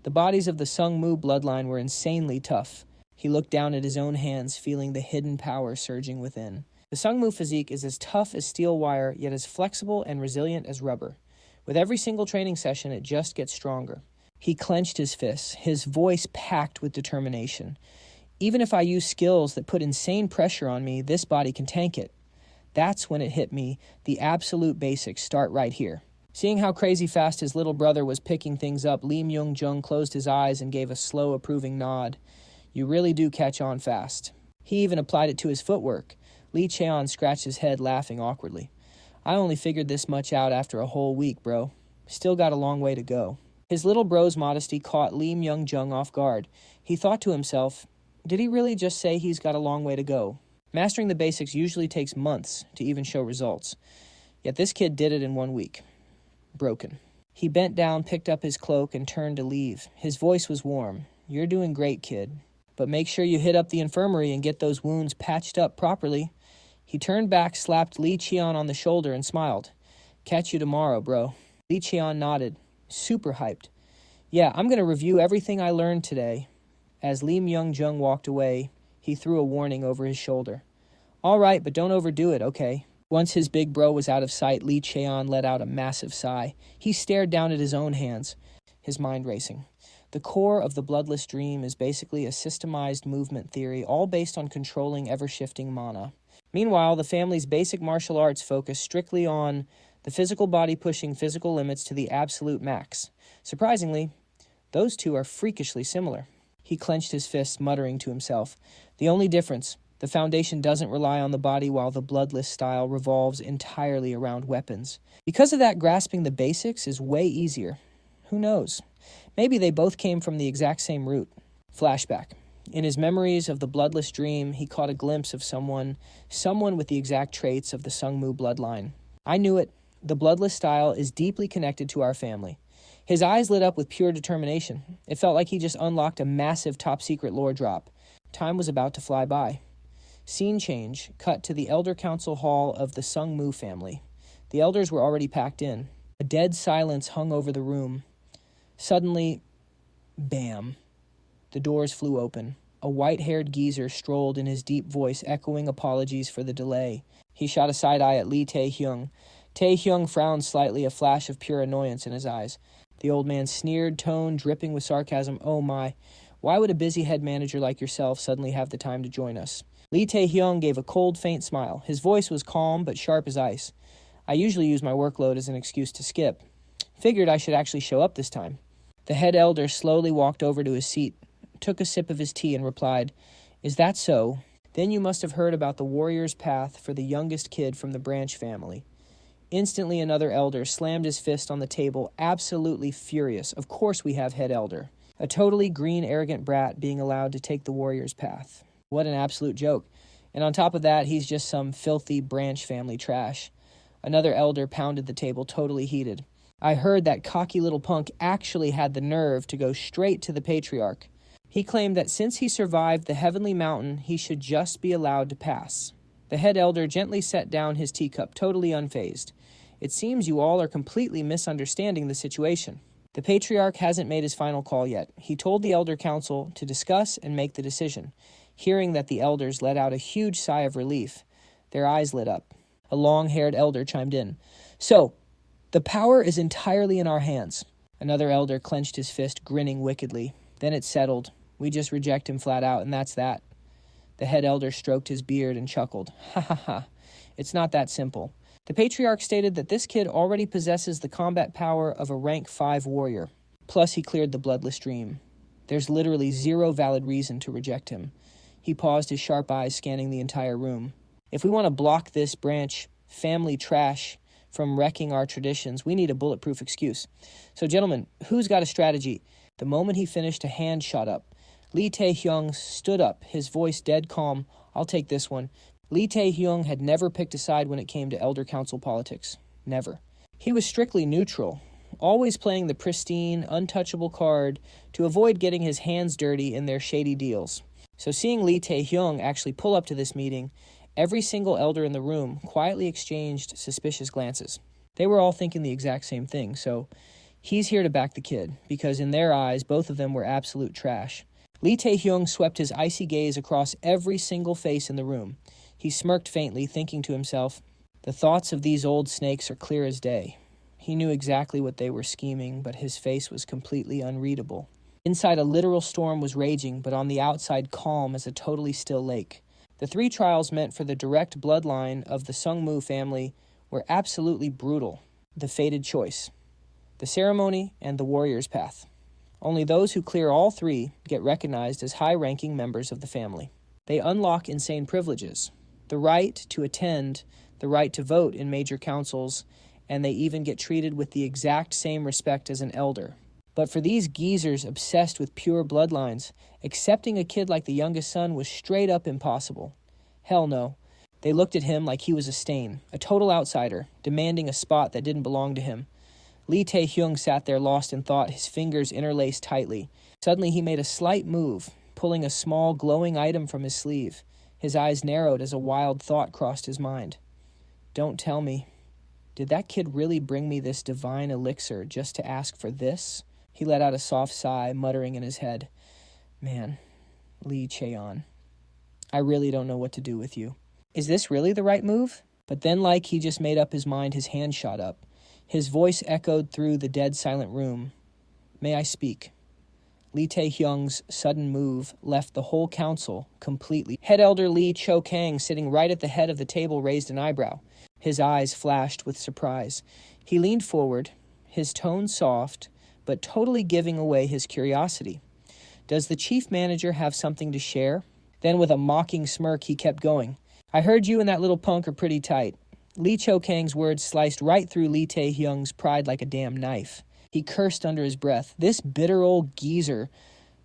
The bodies of the Sungmu bloodline were insanely tough. He looked down at his own hands, feeling the hidden power surging within. The Sungmu physique is as tough as steel wire, yet as flexible and resilient as rubber. With every single training session, it just gets stronger. He clenched his fists, his voice packed with determination. Even if I use skills that put insane pressure on me, this body can tank it. That's when it hit me. The absolute basics start right here. Seeing how crazy fast his little brother was picking things up, Lee Myung-jung closed his eyes and gave a slow, approving nod. You really do catch on fast. He even applied it to his footwork. Lee Cheon scratched his head, laughing awkwardly. I only figured this much out after a whole week, bro. Still got a long way to go. His little bro's modesty caught Lee Myung-jung off guard. He thought to himself, did he really just say he's got a long way to go? Mastering the basics usually takes months to even show results. Yet this kid did it in 1 week. Broken. He bent down, picked up his cloak, and turned to leave. His voice was warm. You're doing great, kid. But make sure you hit up the infirmary and get those wounds patched up properly. He turned back, slapped Lee Cheon on the shoulder, and smiled. Catch you tomorrow, bro. Lee Cheon nodded, super hyped. Yeah, I'm going to review everything I learned today. As Lee Myung-jung walked away, he threw a warning over his shoulder. All right, but don't overdo it, okay? Once his big bro was out of sight, Lee Cheon let out a massive sigh. He stared down at his own hands, his mind racing. The core of the bloodless dream is basically a systemized movement theory, all based on controlling ever-shifting mana. Meanwhile, the family's basic martial arts focus strictly on the physical body pushing physical limits to the absolute max. Surprisingly, those two are freakishly similar. He clenched his fists, muttering to himself. The only difference, the foundation doesn't rely on the body while the bloodless style revolves entirely around weapons. Because of that, grasping the basics is way easier. Who knows? Maybe they both came from the exact same root. Flashback. In his memories of the bloodless dream, he caught a glimpse of someone with the exact traits of the Sungmu bloodline. I knew it. The bloodless style is deeply connected to our family. His eyes lit up with pure determination. It felt like he just unlocked a massive top-secret lore drop. Time was about to fly by. Scene change, cut to the Elder Council Hall of the Sungmu family. The elders were already packed in. A dead silence hung over the room. Suddenly, bam. The doors flew open. A white-haired geezer strolled in his deep voice, echoing apologies for the delay. He shot a side eye at Lee Tae-hyung. Tae-hyung frowned slightly, a flash of pure annoyance in his eyes. The old man sneered, tone dripping with sarcasm. Oh my, why would a busy head manager like yourself suddenly have the time to join us? Lee Tae-hyung gave a cold, faint smile. His voice was calm but sharp as ice. I usually use my workload as an excuse to skip. Figured I should actually show up this time. The head elder slowly walked over to his seat, took a sip of his tea, and replied, Is that so? Then you must have heard about the warrior's path for the youngest kid from the branch family. Instantly, another elder slammed his fist on the table, absolutely furious. Of course we have head elder. A totally green, arrogant brat being allowed to take the warrior's path. What an absolute joke. And on top of that, he's just some filthy branch family trash. Another elder pounded the table, totally heated. I heard that cocky little punk actually had the nerve to go straight to the patriarch. He claimed that since he survived the heavenly mountain, he should just be allowed to pass. The head elder gently set down his teacup, totally unfazed. It seems you all are completely misunderstanding the situation. The patriarch hasn't made his final call yet. He told the elder council to discuss and make the decision. Hearing that, the elders let out a huge sigh of relief. Their eyes lit up. A long-haired elder chimed in. So, the power is entirely in our hands. Another elder clenched his fist, grinning wickedly. Then it settled. We just reject him flat out, and that's that. The head elder stroked his beard and chuckled. Ha ha ha. It's not that simple. The patriarch stated that this kid already possesses the combat power of a rank 5 warrior. Plus, he cleared the bloodless dream. There's literally zero valid reason to reject him. He paused, his sharp eyes scanning the entire room. If we want to block this branch family trash from wrecking our traditions, we need a bulletproof excuse. So, gentlemen, who's got a strategy? The moment he finished, a hand shot up. Lee Tae-hyung stood up, his voice dead calm. I'll take this one. Lee Tae-hyung had never picked a side when it came to elder council politics. Never. He was strictly neutral, always playing the pristine, untouchable card to avoid getting his hands dirty in their shady deals. So seeing Lee Tae-hyung actually pull up to this meeting, every single elder in the room quietly exchanged suspicious glances. They were all thinking the exact same thing, so he's here to back the kid, because in their eyes, both of them were absolute trash. Lee Tae-hyung swept his icy gaze across every single face in the room. He smirked faintly, thinking to himself, the thoughts of these old snakes are clear as day. He knew exactly what they were scheming, but his face was completely unreadable. Inside, a literal storm was raging, but on the outside, calm as a totally still lake. The 3 trials meant for the direct bloodline of the Sungmu family were absolutely brutal. The fated choice, the ceremony, and the warrior's path. Only those who clear all 3 get recognized as high-ranking members of the family. They unlock insane privileges, the right to attend, the right to vote in major councils, and they even get treated with the exact same respect as an elder. But for these geezers obsessed with pure bloodlines, accepting a kid like the youngest son was straight up impossible. Hell no. They looked at him like he was a stain, a total outsider, demanding a spot that didn't belong to him. Lee Tae-hyung sat there lost in thought, his fingers interlaced tightly. Suddenly he made a slight move, pulling a small glowing item from his sleeve. His eyes narrowed as a wild thought crossed his mind. Don't tell me. Did that kid really bring me this divine elixir just to ask for this? He let out a soft sigh, muttering in his head. Man, Lee Cheon, I really don't know what to do with you. Is this really the right move? But then, like he just made up his mind, his hand shot up. His voice echoed through the dead silent room. May I speak? Lee Tae-hyung's sudden move left the whole council completely. Head Elder Lee Cho-kang, sitting right at the head of the table, raised an eyebrow. His eyes flashed with surprise. He leaned forward, his tone soft, but totally giving away his curiosity. Does the chief manager have something to share? Then with a mocking smirk, he kept going. I heard you and that little punk are pretty tight. Lee Cho-kang's words sliced right through Lee Tae-hyung's pride like a damn knife. He cursed under his breath. This bitter old geezer.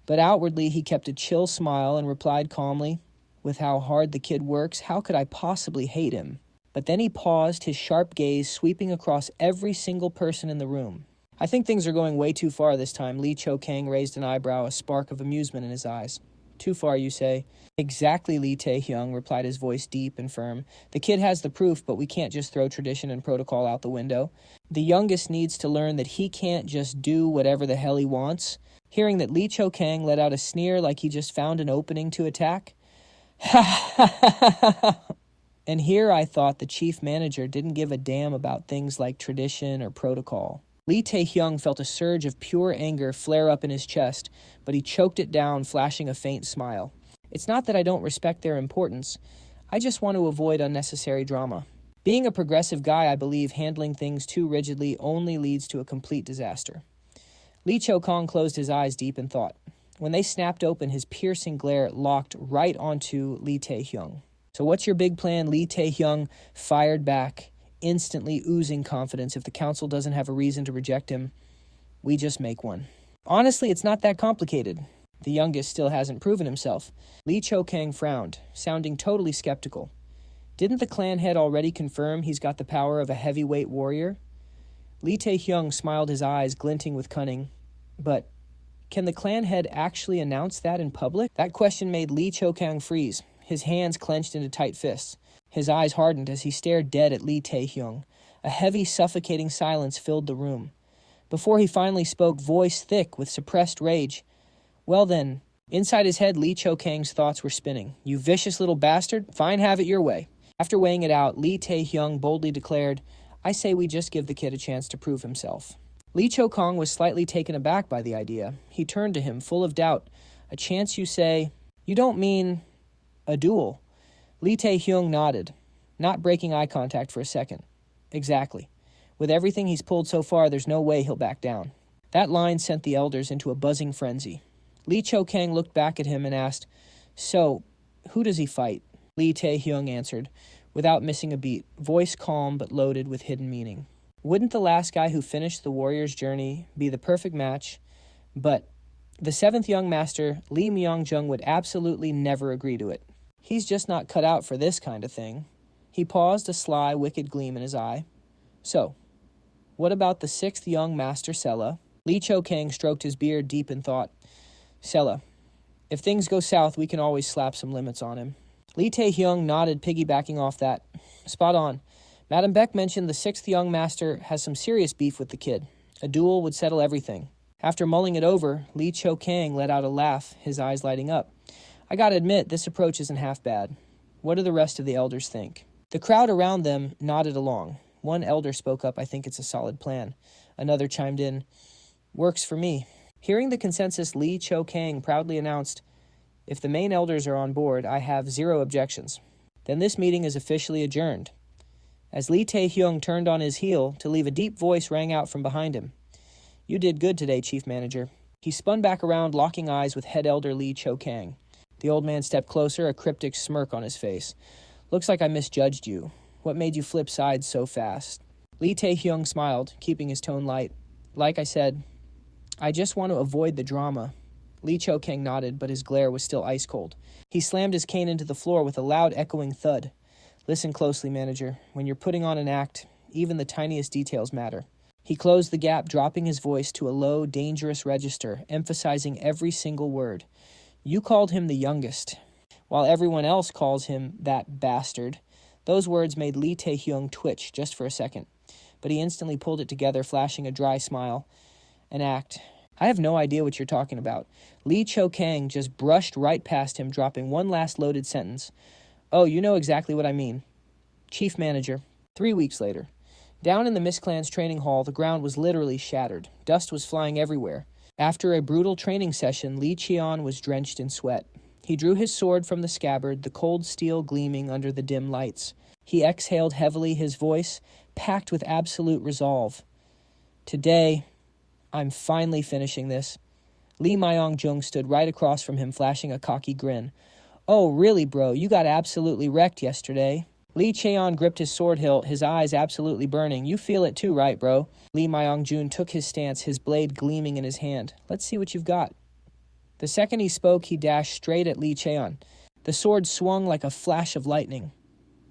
But outwardly he kept a chill smile and replied calmly, with how hard the kid works, how could I possibly hate him? But then he paused, his sharp gaze sweeping across every single person in the room. I think things are going way too far this time. Lee Cho-kang raised an eyebrow, a spark of amusement in his eyes. Too far, you say? Exactly, Lee Tae-hyung, replied, his voice deep and firm. The kid has the proof, but we can't just throw tradition and protocol out the window. The youngest needs to learn that he can't just do whatever the hell he wants. Hearing that, Lee Cho-kang let out a sneer like he just found an opening to attack. Ha ha ha ha ha! And here I thought the chief manager didn't give a damn about things like tradition or protocol. Lee Tae-hyung felt a surge of pure anger flare up in his chest, but he choked it down, flashing a faint smile. It's not that I don't respect their importance. I just want to avoid unnecessary drama. Being a progressive guy, I believe handling things too rigidly only leads to a complete disaster. Lee Cho-kang closed his eyes deep in thought. When they snapped open, his piercing glare locked right onto Lee Tae-hyung. So what's your big plan? Lee Tae-hyung fired back, instantly oozing confidence. If the council doesn't have a reason to reject him, we just make one. Honestly, it's not that complicated. The youngest still hasn't proven himself. Lee Cho-kang frowned, sounding totally skeptical. Didn't the clan head already confirm he's got the power of a heavyweight warrior? Lee Tae-hyung smiled, his eyes glinting with cunning. But can the clan head actually announce that in public? That question made Lee Cho-kang freeze, his hands clenched into tight fists. His eyes hardened as he stared dead at Lee Tae-hyung. A heavy, suffocating silence filled the room. Before he finally spoke, voice thick with suppressed rage. Well then, inside his head, Lee Cho-kang's thoughts were spinning. You vicious little bastard, fine, have it your way. After weighing it out, Lee Tae-hyung boldly declared, I say we just give the kid a chance to prove himself. Lee Cho-kang was slightly taken aback by the idea. He turned to him, full of doubt. A chance, you say? You don't mean a duel? Lee Tae-hyung nodded, not breaking eye contact for a second. Exactly. With everything he's pulled so far, there's no way he'll back down. That line sent the elders into a buzzing frenzy. Lee Cho-kang looked back at him and asked, So, who does he fight? Lee Tae-hyung answered, without missing a beat, voice calm but loaded with hidden meaning. Wouldn't the last guy who finished the warrior's journey be the perfect match? But the seventh young master, Lee Myung-jung, would absolutely never agree to it. He's just not cut out for this kind of thing. He paused, a sly, wicked gleam in his eye. So, what about the sixth young master, Sella? Lee Cho-kang stroked his beard deep in thought. Sella, if things go south, we can always slap some limits on him. Lee Tae-hyung nodded, piggybacking off that. Spot on. Madam Beck mentioned the sixth young master has some serious beef with the kid. A duel would settle everything. After mulling it over, Lee Cho-kang let out a laugh, his eyes lighting up. I gotta admit, this approach isn't half bad. What do the rest of the elders think? The crowd around them nodded along. One elder spoke up, I think it's a solid plan. Another chimed in, works for me. Hearing the consensus, Lee Cho-kang proudly announced, if the main elders are on board, I have 0 objections. Then this meeting is officially adjourned. As Lee Tae-hyung turned on his heel to leave, a deep voice rang out from behind him. You did good today, Chief Manager. He spun back around, locking eyes with head elder Lee Cho-kang. The old man stepped closer, a cryptic smirk on his face. Looks like I misjudged you. What made you flip sides so fast? Lee Tae-hyung smiled, keeping his tone light. Like I said, I just want to avoid the drama. Lee Cho-kang nodded, but his glare was still ice cold. He slammed his cane into the floor with a loud echoing thud. Listen closely, manager. When you're putting on an act, even the tiniest details matter. He closed the gap, dropping his voice to a low, dangerous register, emphasizing every single word. You called him the youngest, while everyone else calls him that bastard. Those words made Lee Tae-hyung twitch just for a second, but he instantly pulled it together, flashing a dry smile. An act. I have no idea what you're talking about. Lee Cho-kang just brushed right past him, dropping one last loaded sentence. Oh, you know exactly what I mean. Chief Manager. 3 weeks later. Down in the Miss Clan's training hall, the ground was literally shattered. Dust was flying everywhere. After a brutal training session, Lee Cheon was drenched in sweat. He drew his sword from the scabbard, the cold steel gleaming under the dim lights. He exhaled heavily, his voice packed with absolute resolve. Today, I'm finally finishing this. Lee Myong-jung stood right across from him, flashing a cocky grin. Oh, really, bro? You got absolutely wrecked yesterday. Lee Cheon gripped his sword hilt, his eyes absolutely burning. You feel it too, right, bro? Lee Myong-jun took his stance, his blade gleaming in his hand. Let's see what you've got. The second he spoke, he dashed straight at Lee Cheon. The sword swung like a flash of lightning.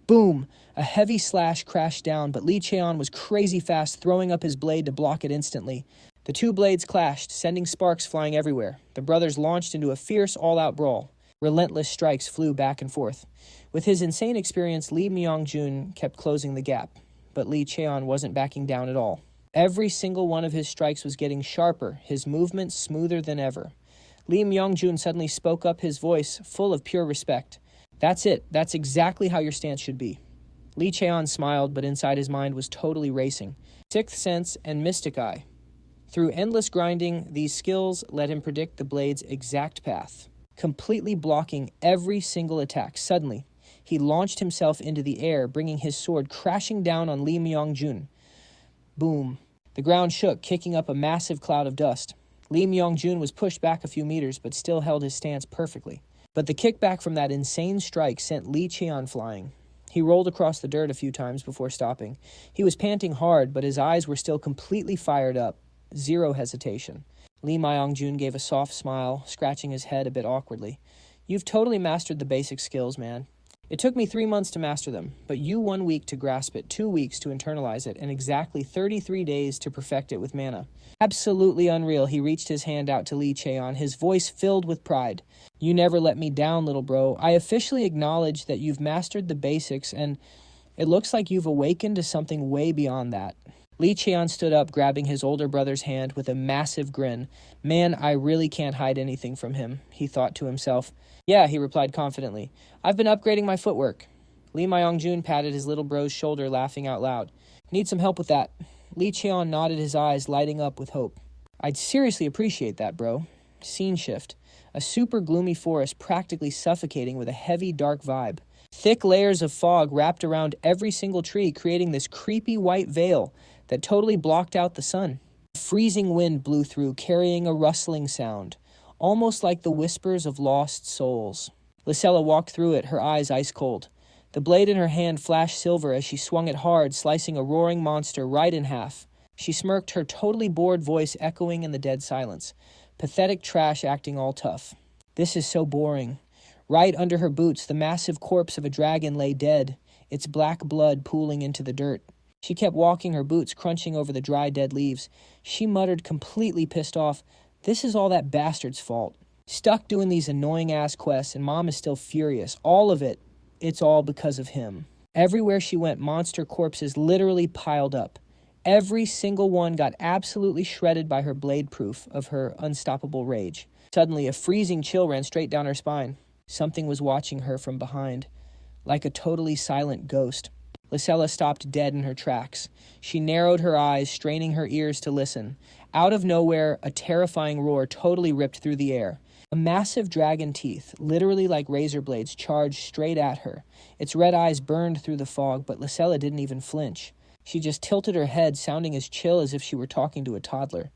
Boom! A heavy slash crashed down, but Lee Cheon was crazy fast, throwing up his blade to block it instantly. The two blades clashed, sending sparks flying everywhere. The brothers launched into a fierce, all-out brawl. Relentless strikes flew back and forth. With his insane experience, Lee Myong-jun kept closing the gap, but Lee Cheon wasn't backing down at all. Every single one of his strikes was getting sharper, his movements smoother than ever. Lee Myong-jun suddenly spoke up, his voice full of pure respect. That's it. That's exactly how your stance should be. Lee Cheon smiled, but inside his mind was totally racing. Sixth sense and mystic eye. Through endless grinding, these skills let him predict the blade's exact path, completely blocking every single attack. Suddenly, he launched himself into the air, bringing his sword crashing down on Lee Myong-jun. Boom. The ground shook, kicking up a massive cloud of dust. Lee Myong-jun was pushed back a few meters, but still held his stance perfectly. But the kickback from that insane strike sent Lee Cheon flying. He rolled across the dirt a few times before stopping. He was panting hard, but his eyes were still completely fired up. Zero hesitation. Lee Myong-jun gave a soft smile, scratching his head a bit awkwardly. You've totally mastered the basic skills, man. It took me 3 months to master them, but you 1 week to grasp it, 2 weeks to internalize it, and exactly 33 days to perfect it with mana. Absolutely unreal. He reached his hand out to Lee Cheon, his voice filled with pride. You never let me down, little bro. I officially acknowledge that you've mastered the basics, and it looks like you've awakened to something way beyond that. Lee Cheon stood up, grabbing his older brother's hand with a massive grin. Man, I really can't hide anything from him, he thought to himself. Yeah, he replied confidently. I've been upgrading my footwork. Lee Myong-jun patted his little bro's shoulder, laughing out loud. Need some help with that. Lee Cheon nodded, his eyes lighting up with hope. I'd seriously appreciate that, bro. Scene shift. A super gloomy forest practically suffocating with a heavy, dark vibe. Thick layers of fog wrapped around every single tree, creating this creepy white veil that totally blocked out the sun. A freezing wind blew through, carrying a rustling sound, almost like the whispers of lost souls. Lysella walked through it, her eyes ice cold. The blade in her hand flashed silver as she swung it hard, slicing a roaring monster right in half. She smirked, her totally bored voice echoing in the dead silence. Pathetic trash acting all tough. This is so boring. Right under her boots, the massive corpse of a dragon lay dead, its black blood pooling into the dirt. She kept walking, her boots crunching over the dry, dead leaves. She muttered, completely pissed off, this is all that bastard's fault. Stuck doing these annoying-ass quests, and Mom is still furious. All of it, it's all because of him. Everywhere she went, monster corpses literally piled up. Every single one got absolutely shredded by her blade proof of her unstoppable rage. Suddenly, a freezing chill ran straight down her spine. Something was watching her from behind, like a totally silent ghost. Lysella stopped dead in her tracks. She narrowed her eyes, straining her ears to listen. Out of nowhere, a terrifying roar totally ripped through the air. A massive dragon teeth, literally like razor blades, charged straight at her. Its red eyes burned through the fog, but Lysella didn't even flinch. She just tilted her head, sounding as chill as if she were talking to a toddler.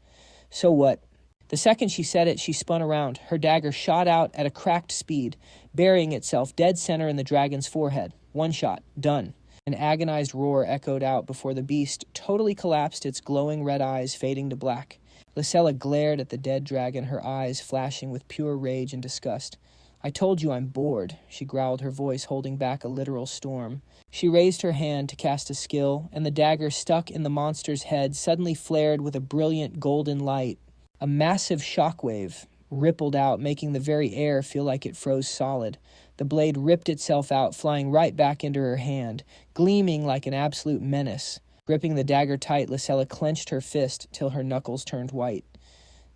So what? The second she said it, she spun around. Her dagger shot out at a cracked speed, burying itself dead center in the dragon's forehead. One shot. Done. An agonized roar echoed out before the beast totally collapsed, its glowing red eyes fading to black. Lysella glared at the dead dragon, her eyes flashing with pure rage and disgust. "I told you I'm bored," she growled, her voice holding back a literal storm. She raised her hand to cast a skill, and the dagger stuck in the monster's head suddenly flared with a brilliant golden light. A massive shockwave rippled out, making the very air feel like it froze solid. The blade ripped itself out, flying right back into her hand, gleaming like an absolute menace. Gripping the dagger tight, Lysella clenched her fist till her knuckles turned white.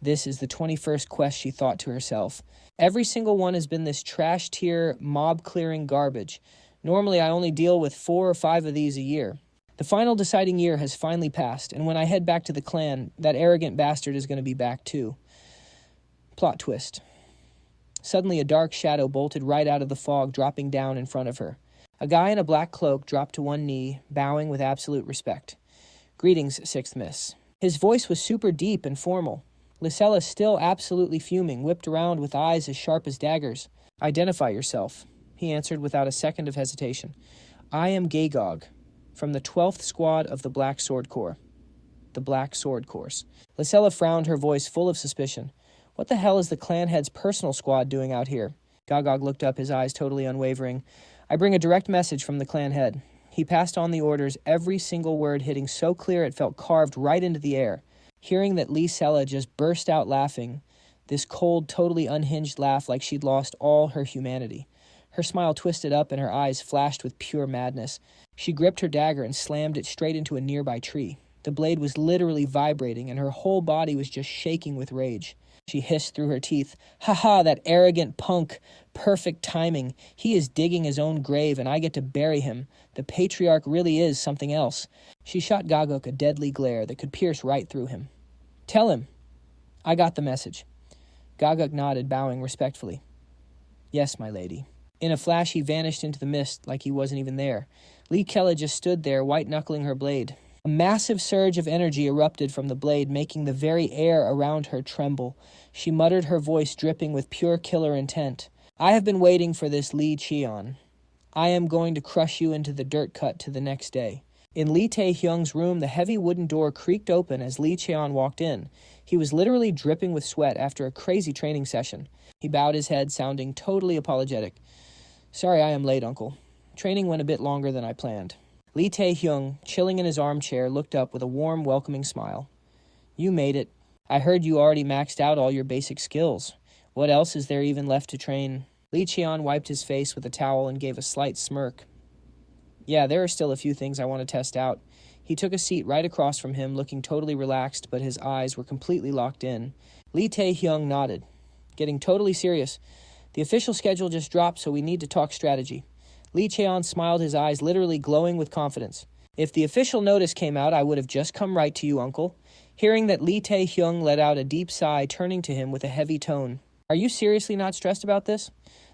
This is the 21st quest, she thought to herself. Every single one has been this trash-tier, mob-clearing garbage. Normally, I only deal with 4 or 5 of these a year. The final deciding year has finally passed, and when I head back to the clan, that arrogant bastard is going to be back too. Plot twist. Suddenly, a dark shadow bolted right out of the fog, dropping down in front of her. A guy in a black cloak dropped to one knee, bowing with absolute respect. "Greetings, Sixth Miss." His voice was super deep and formal. Lysella, still absolutely fuming, whipped around with eyes as sharp as daggers. "Identify yourself," he answered without a second of hesitation. "I am Gagog, from the 12th Squad of the Black Sword Corps." The Black Sword Course. Lysella frowned, her voice full of suspicion. "What the hell is the clan head's personal squad doing out here?" Gagog looked up, his eyes totally unwavering. "I bring a direct message from the clan head." He passed on the orders, every single word hitting so clear it felt carved right into the air. Hearing that Lysella just burst out laughing, this cold, totally unhinged laugh like she'd lost all her humanity. Her smile twisted up and her eyes flashed with pure madness. She gripped her dagger and slammed it straight into a nearby tree. The blade was literally vibrating and her whole body was just shaking with rage. She hissed through her teeth, "Ha ha, that arrogant punk. Perfect timing. He is digging his own grave and I get to bury him. The patriarch really is something else." She shot Gagok a deadly glare that could pierce right through him. "Tell him. I got the message." Gagok nodded, bowing respectfully. "Yes, my lady." In a flash, he vanished into the mist like he wasn't even there. Lykella just stood there, white-knuckling her blade. A massive surge of energy erupted from the blade, making the very air around her tremble. She muttered, her voice dripping with pure killer intent. "I have been waiting for this, Cheon. I am going to crush you into the dirt cut to the next day." In Lee Tae-hyung's room, the heavy wooden door creaked open as Lee Cheon walked in. He was literally dripping with sweat after a crazy training session. He bowed his head, sounding totally apologetic. "Sorry I am late, uncle. Training went a bit longer than I planned." Lee Tae-hyung, chilling in his armchair, looked up with a warm, welcoming smile. "You made it. I heard you already maxed out all your basic skills. What else is there even left to train?" Lee Cheon wiped his face with a towel and gave a slight smirk. "Yeah, there are still a few things I want to test out." He took a seat right across from him, looking totally relaxed, but his eyes were completely locked in. Lee Tae-hyung nodded, getting totally serious. "The official schedule just dropped, so we need to talk strategy." Lee Cheon smiled, his eyes literally glowing with confidence. "If the official notice came out, I would have just come right to you, uncle." Hearing that, Lee Tae-hyung let out a deep sigh, turning to him with a heavy tone. "Are you seriously not stressed about this?"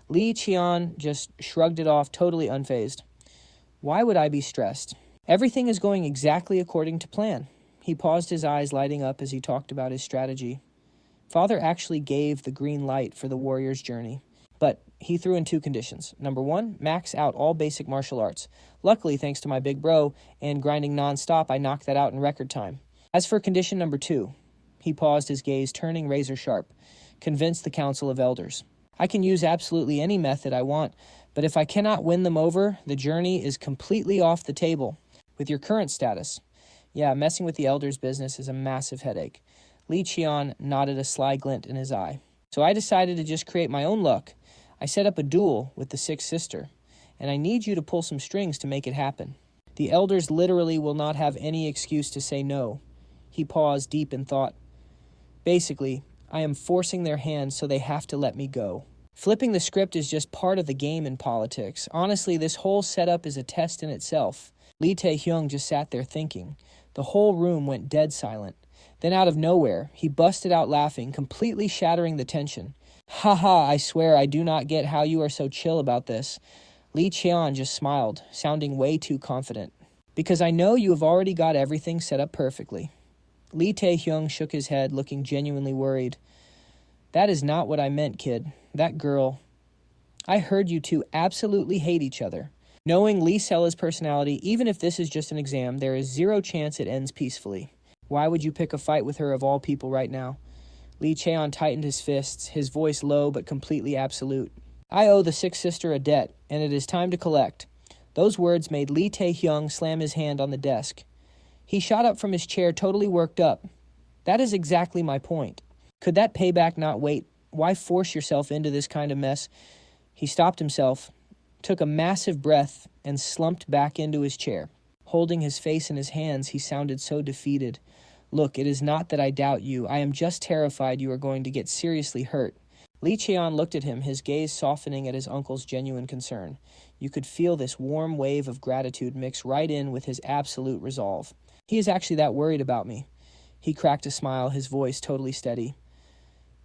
Lee Cheon just shrugged it off, totally unfazed. "Why would I be stressed? Everything is going exactly according to plan." He paused, his eyes lighting up as he talked about his strategy. Father actually gave the green light for the warrior's journey. But he threw in 2 conditions. Number 1, max out all basic martial arts. Luckily, thanks to my big bro and grinding non-stop, I knocked that out in record time. As for condition number 2, he paused, his gaze turning razor sharp, convince the Council of Elders. "I can use absolutely any method I want, but if I cannot win them over, the journey is completely off the table. With your current status, yeah, messing with the Elders' business is a massive headache." Lee Cheon nodded, a sly glint in his eye. "So I decided to just create my own luck. I set up a duel with the 6th sister, and I need you to pull some strings to make it happen. The Elders literally will not have any excuse to say no." He paused, deep in thought. "Basically, I am forcing their hand so they have to let me go." Flipping the script is just part of the game in politics. Honestly, this whole setup is a test in itself. Lee Tae-hyung just sat there thinking. The whole room went dead silent. Then out of nowhere, he busted out laughing, completely shattering the tension. "Ha ha, I swear I do not get how you are so chill about this." Lee Cheon just smiled, sounding way too confident. "Because I know you have already got everything set up perfectly." Lee Tae-hyung shook his head, looking genuinely worried. "That is not what I meant, kid. That girl... I heard you two absolutely hate each other. Knowing Lee Sella's personality, even if this is just an exam, there is zero chance it ends peacefully. Why would you pick a fight with her of all people right now? Lee Cheon tightened his fists, his voice low but completely absolute. I owe the sixth sister a debt, and it is time to collect. Those words made Lee Tae-hyung slam his hand on the desk. He shot up from his chair, totally worked up. That is exactly my point. Could that payback not wait? Why force yourself into this kind of mess? He stopped himself, took a massive breath, and slumped back into his chair. Holding his face in his hands, he sounded so defeated. Look, it is not that I doubt you. I am just terrified you are going to get seriously hurt. Lee Cheon looked at him, his gaze softening at his uncle's genuine concern. You could feel this warm wave of gratitude mix right in with his absolute resolve. He is actually that worried about me. He cracked a smile, his voice totally steady.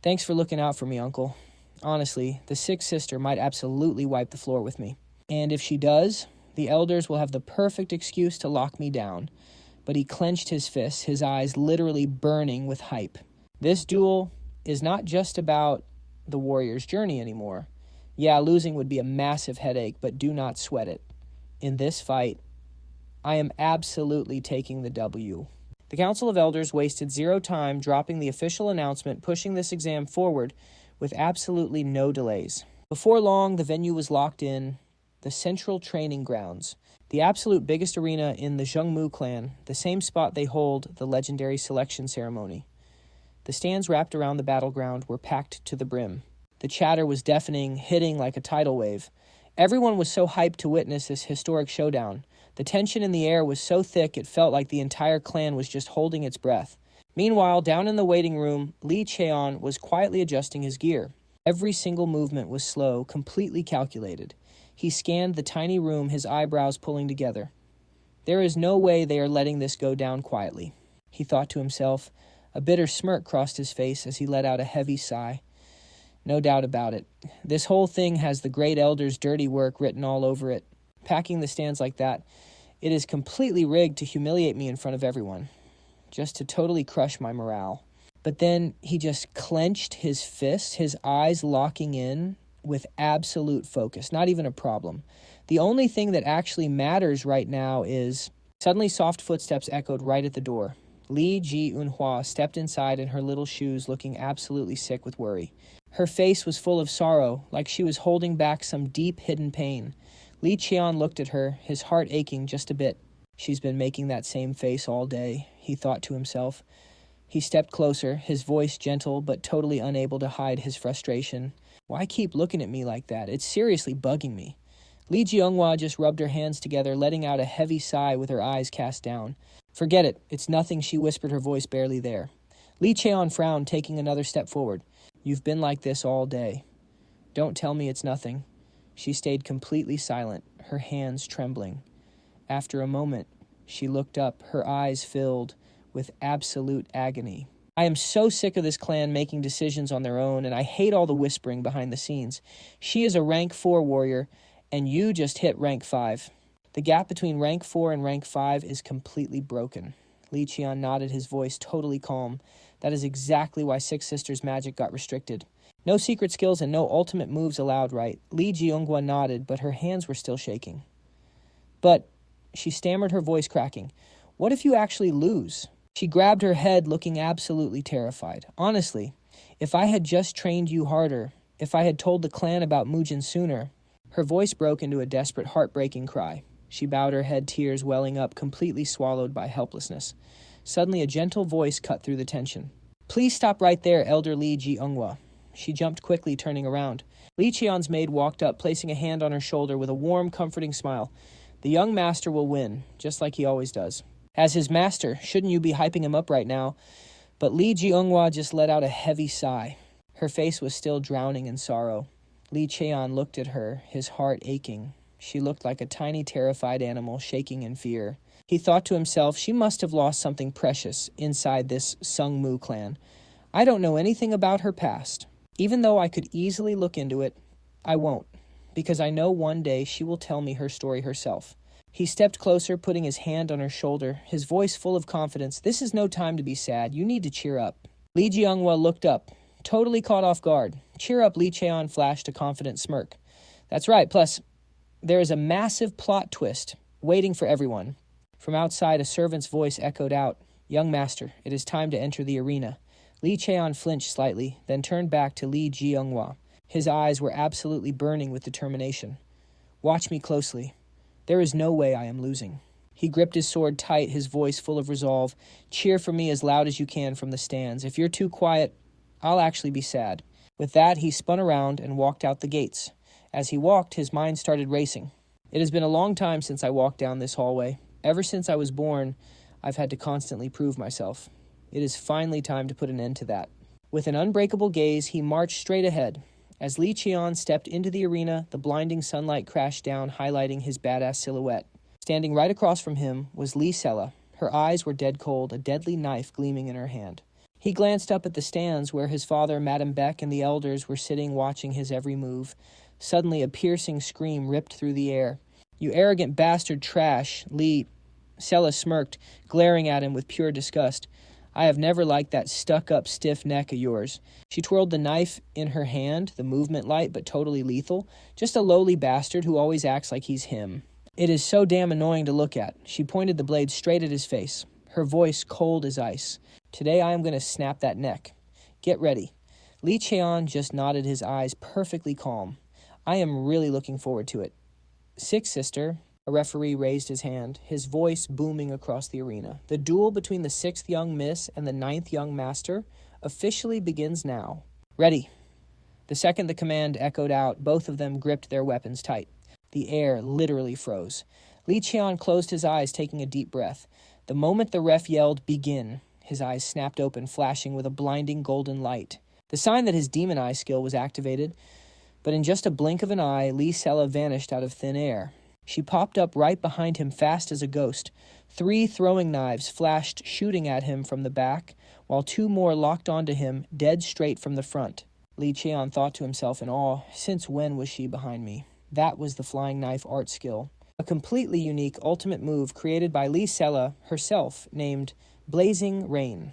Thanks for looking out for me, Uncle. Honestly, the sixth sister might absolutely wipe the floor with me. And if she does, the elders will have the perfect excuse to lock me down. But he clenched his fists, his eyes literally burning with hype. This duel is not just about the warrior's journey anymore. Yeah, losing would be a massive headache, but do not sweat it. In this fight, I am absolutely taking the W. The Council of Elders wasted zero time dropping the official announcement, pushing this exam forward with absolutely no delays. Before long, the venue was locked in, the central training grounds, the absolute biggest arena in the Sungmu Clan, the same spot they hold the legendary selection ceremony. The stands wrapped around the battleground were packed to the brim. The chatter was deafening, hitting like a tidal wave. Everyone was so hyped to witness this historic showdown. The tension in the air was so thick it felt like the entire clan was just holding its breath. Meanwhile, down in the waiting room, Lee Cheon was quietly adjusting his gear. Every single movement was slow, completely calculated. He scanned the tiny room, his eyebrows pulling together. There is no way they are letting this go down quietly, he thought to himself. A bitter smirk crossed his face as he let out a heavy sigh. No doubt about it. This whole thing has the great elder's dirty work written all over it. Packing the stands like that, it is completely rigged to humiliate me in front of everyone, just to totally crush my morale. But then he just clenched his fist, his eyes locking in with absolute focus, not even a problem. The only thing that actually matters right now is... Suddenly soft footsteps echoed right at the door. Lee Ji-eunhwa stepped inside in her little shoes, looking absolutely sick with worry. Her face was full of sorrow, like she was holding back some deep hidden pain. Lee Cheon looked at her, his heart aching just a bit. She's been making that same face all day, he thought to himself. He stepped closer, his voice gentle but totally unable to hide his frustration. Why keep looking at me like that? It's seriously bugging me. Lee Ji-eunhwa just rubbed her hands together, letting out a heavy sigh with her eyes cast down. Forget it. It's nothing, she whispered, her voice barely there. Lee Cheon frowned, taking another step forward. You've been like this all day. Don't tell me it's nothing. She stayed completely silent, her hands trembling. After a moment, she looked up, her eyes filled with absolute agony. I am so sick of this clan making decisions on their own, and I hate all the whispering behind the scenes. She is a rank 4 warrior, and you just hit rank 5. The gap between rank 4 and rank 5 is completely broken. Lee Cheon nodded, his voice totally calm. That is exactly why Six Sisters magic got restricted. No secret skills and no ultimate moves allowed, right? Lee Ji-eunhwa nodded, but her hands were still shaking. But, she stammered, her voice cracking, what if you actually lose? She grabbed her head, looking absolutely terrified. Honestly, if I had just trained you harder, if I had told the clan about Mujin sooner... Her voice broke into a desperate, heartbreaking cry. She bowed her head, tears welling up, completely swallowed by helplessness. Suddenly, a gentle voice cut through the tension. Please stop right there, Elder Lee Ji-eunhwa. She jumped quickly, turning around. Lee Cheon's maid walked up, placing a hand on her shoulder with a warm, comforting smile. The young master will win, just like he always does. As his master, shouldn't you be hyping him up right now? But Lee Ji-eunhwa just let out a heavy sigh. Her face was still drowning in sorrow. Lee Cheon looked at her, his heart aching. She looked like a tiny, terrified animal, shaking in fear. He thought to himself, she must have lost something precious inside this Sungmu Clan. I don't know anything about her past. Even though I could easily look into it, I won't, because I know one day she will tell me her story herself. He stepped closer, putting his hand on her shoulder, his voice full of confidence. This is no time to be sad. You need to cheer up. Lee Ji-eunhwa looked up, totally caught off guard. Cheer up, Lee Cheon flashed a confident smirk. That's right, plus, There is a massive plot twist waiting for everyone. From outside, a servant's voice echoed out, "Young master, it is time to enter the arena." Lee Cheon flinched slightly, then turned back to Lee Ji-younghwa. His eyes were absolutely burning with determination. "Watch me closely. There is no way I am losing." He gripped his sword tight, his voice full of resolve. "Cheer for me as loud as you can from the stands. If you're too quiet, I'll actually be sad." With that, he spun around and walked out the gates. As he walked, his mind started racing. It has been a long time since I walked down this hallway. Ever since I was born, I've had to constantly prove myself. It is finally time to put an end to that. With an unbreakable gaze, he marched straight ahead. As Lee Cheon stepped into the arena, the blinding sunlight crashed down, highlighting his badass silhouette. Standing right across from him was Lee Sella. Her eyes were dead cold, a deadly knife gleaming in her hand. He glanced up at the stands where his father, Madame Beck, and the elders were sitting watching his every move. Suddenly, a piercing scream ripped through the air. "You arrogant bastard trash," Lee Sella smirked, glaring at him with pure disgust. "I have never liked that stuck-up stiff neck of yours." She twirled the knife in her hand, the movement light but totally lethal. Just a lowly bastard who always acts like he's him. It is so damn annoying to look at. She pointed the blade straight at his face, her voice cold as ice. "Today I am going to snap that neck. Get ready." Lee Cheon just nodded, his eyes perfectly calm. "I am really looking forward to it." "Sixth sister," a referee raised his hand, his voice booming across the arena. "The duel between the 6th young miss and the 9th young master officially begins now. Ready." The second the command echoed out, both of them gripped their weapons tight. The air literally froze. Lee Cheon closed his eyes, taking a deep breath. The moment the ref yelled, "Begin," his eyes snapped open, flashing with a blinding golden light. The sign that his demon eye skill was activated, but in just a blink of an eye, Lee Sella vanished out of thin air. She popped up right behind him fast as a ghost. 3 throwing knives flashed, shooting at him from the back, while 2 more locked onto him, dead straight from the front. Lee Cheon thought to himself in awe, since when was she behind me? That was the flying knife art skill. A completely unique ultimate move created by Lee Sella herself, named Blazing Rain.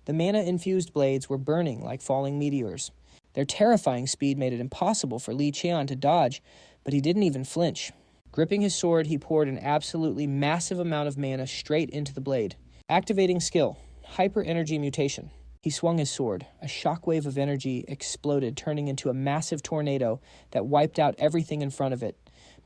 The mana-infused blades were burning like falling meteors. Their terrifying speed made it impossible for Lee Cheon to dodge, but he didn't even flinch. Gripping his sword, he poured an absolutely massive amount of mana straight into the blade. Activating skill, Hyper Energy Mutation. He swung his sword. A shockwave of energy exploded, turning into a massive tornado that wiped out everything in front of it.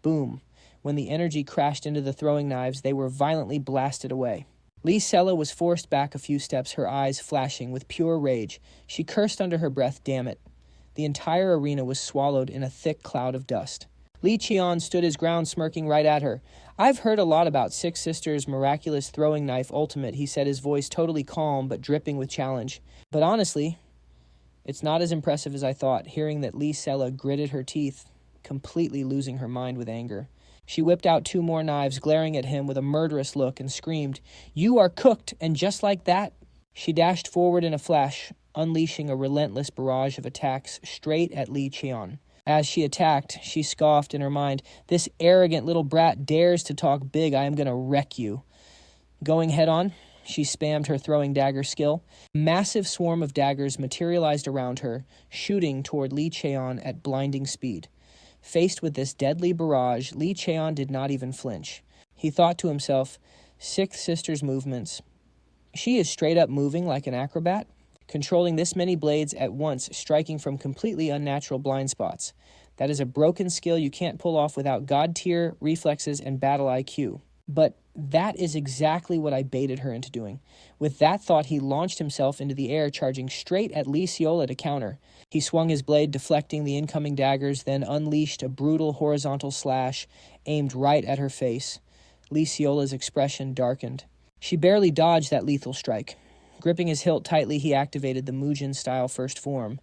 Boom. When the energy crashed into the throwing knives, they were violently blasted away. Lee Sella was forced back a few steps, her eyes flashing with pure rage. She cursed under her breath, "Damn it." The entire arena was swallowed in a thick cloud of dust. Lee Cheon stood his ground, smirking right at her. "I've heard a lot about Six Sisters' miraculous throwing knife ultimate," he said, his voice totally calm but dripping with challenge. "But honestly, it's not as impressive as I thought." Hearing that, Lee Sella gritted her teeth, completely losing her mind with anger. She whipped out 2 more knives, glaring at him with a murderous look, and screamed, "You are cooked!" And just like that, she dashed forward in a flash, unleashing a relentless barrage of attacks straight at Lee Cheon. As she attacked, she scoffed in her mind, "This arrogant little brat dares to talk big. I am going to wreck you." Going head-on, she spammed her throwing dagger skill. A massive swarm of daggers materialized around her, shooting toward Lee Cheon at blinding speed. Faced with this deadly barrage, Lee Cheon did not even flinch. He thought to himself, "Sixth Sister's movements. She is straight up moving like an acrobat, controlling this many blades at once, striking from completely unnatural blind spots. That is a broken skill you can't pull off without god-tier reflexes and battle IQ. But that is exactly what I baited her into doing." With that thought, he launched himself into the air, charging straight at Lee Seola to counter. He swung his blade, deflecting the incoming daggers, then unleashed a brutal horizontal slash aimed right at her face. Lee Seola's expression darkened. She barely dodged that lethal strike. Gripping his hilt tightly, he activated the Muujin-style first form,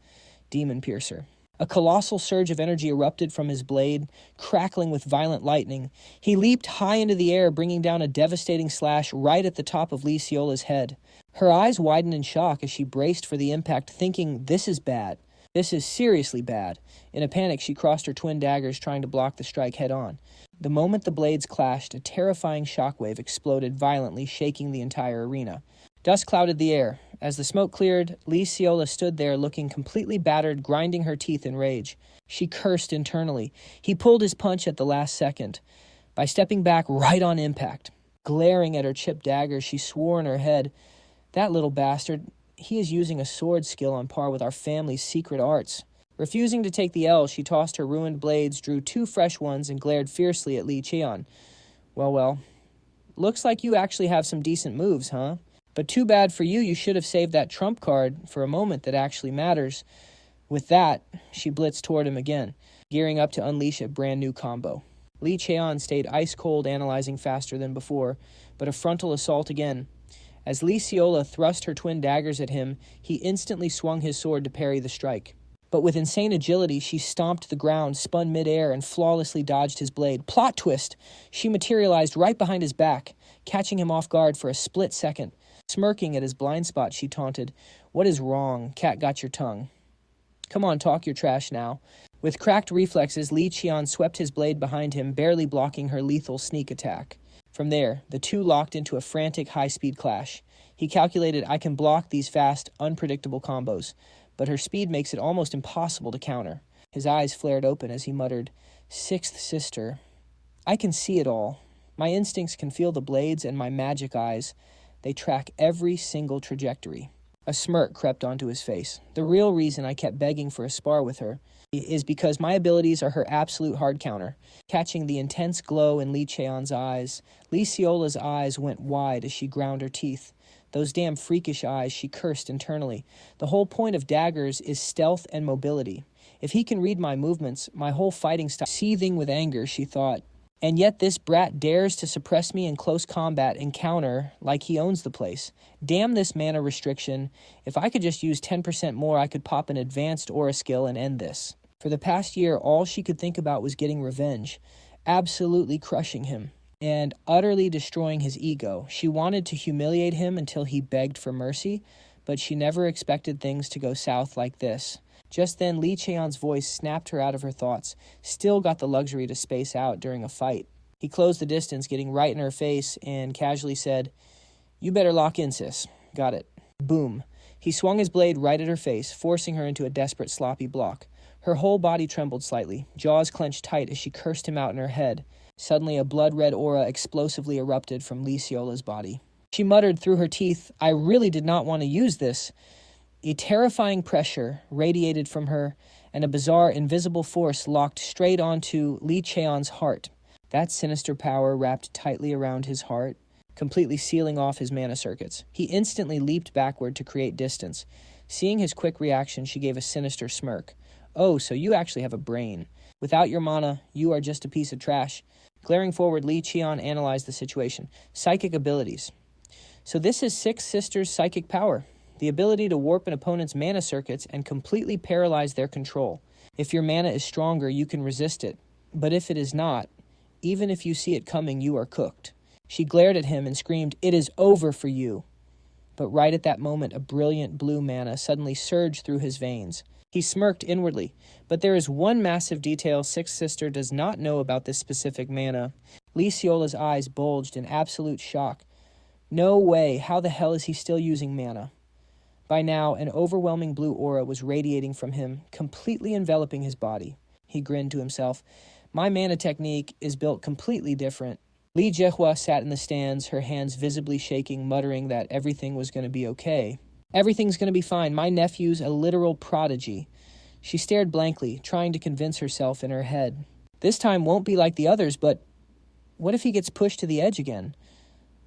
Demon Piercer. A colossal surge of energy erupted from his blade, crackling with violent lightning. He leaped high into the air, bringing down a devastating slash right at the top of Lee Seola's head. Her eyes widened in shock as she braced for the impact, thinking, "This is bad. This is seriously bad." In a panic, she crossed her twin daggers, trying to block the strike head-on. The moment the blades clashed, a terrifying shockwave exploded violently, shaking the entire arena. Dust clouded the air. As the smoke cleared, Lee Seola stood there looking completely battered, grinding her teeth in rage. She cursed internally. He pulled his punch at the last second, by stepping back right on impact. Glaring at her chipped dagger, she swore in her head, "That little bastard, he is using a sword skill on par with our family's secret arts." Refusing to take the L, she tossed her ruined blades, drew 2 fresh ones, and glared fiercely at Lee Cheon. Well, looks like you actually have some decent moves, huh? But too bad for you, you should have saved that trump card for a moment that actually matters. With that, she blitzed toward him again, gearing up to unleash a brand new combo. Lee Cheon stayed ice-cold, analyzing faster than before, but a frontal assault again. As Lee Seola thrust her twin daggers at him, he instantly swung his sword to parry the strike. But with insane agility, she stomped the ground, spun midair, and flawlessly dodged his blade. Plot twist! She materialized right behind his back, catching him off guard for a split second. Smirking at his blind spot, she taunted, "What is wrong? Cat got your tongue. Come on, talk your trash now." With cracked reflexes, Lee Cheon swept his blade behind him, barely blocking her lethal sneak attack. From there, the two locked into a frantic high-speed clash. He calculated, "I can block these fast, unpredictable combos, but her speed makes it almost impossible to counter." His eyes flared open as he muttered, "Sixth sister. I can see it all. My instincts can feel the blades, and my magic eyes, they track every single trajectory." A smirk crept onto his face. "The real reason I kept begging for a spar with her is because my abilities are her absolute hard counter." Catching the intense glow in Lee Cheon's eyes, Lee Seola's eyes went wide as she ground her teeth. Those damn freakish eyes, she cursed internally. The whole point of daggers is stealth and mobility. If he can read my movements, my whole fighting style. Seething with anger, she thought. And yet this brat dares to suppress me in close combat and counter like he owns the place. Damn this mana restriction. If I could just use 10% more, I could pop an advanced aura skill and end this. For the past year, all she could think about was getting revenge, absolutely crushing him, and utterly destroying his ego. She wanted to humiliate him until he begged for mercy, but she never expected things to go south like this. Just then, Lee Cheon's voice snapped her out of her thoughts. Still got the luxury to space out during a fight. He closed the distance, getting right in her face, and casually said, "You better lock in, sis." "Got it." Boom. He swung his blade right at her face, forcing her into a desperate sloppy block. Her whole body trembled slightly, jaws clenched tight as she cursed him out in her head. Suddenly, a blood-red aura explosively erupted from Lee Seola's body. She muttered through her teeth, "I really did not want to use this." A terrifying pressure radiated from her, and a bizarre invisible force locked straight onto Lee Cheon's heart. That sinister power wrapped tightly around his heart, completely sealing off his mana circuits. He instantly leaped backward to create distance. Seeing his quick reaction, she gave a sinister smirk. "Oh, so you actually have a brain. Without your mana, you are just a piece of trash." Glaring forward, Lee Cheon analyzed the situation. Psychic abilities. So this is Six Sisters' psychic power. The ability to warp an opponent's mana circuits and completely paralyze their control. If your mana is stronger, you can resist it. But if it is not, even if you see it coming, you are cooked. She glared at him and screamed, "It is over for you." But right at that moment, a brilliant blue mana suddenly surged through his veins. He smirked inwardly, but there is one massive detail Sixth Sister does not know about this specific mana. Lee Seola's eyes bulged in absolute shock. No way, how the hell is he still using mana? By now, an overwhelming blue aura was radiating from him, completely enveloping his body. He grinned to himself. "My mana technique is built completely different." Lee Jehua sat in the stands, her hands visibly shaking, muttering that everything was going to be okay. "Everything's going to be fine. My nephew's a literal prodigy." She stared blankly, trying to convince herself in her head. "This time won't be like the others, but what if he gets pushed to the edge again?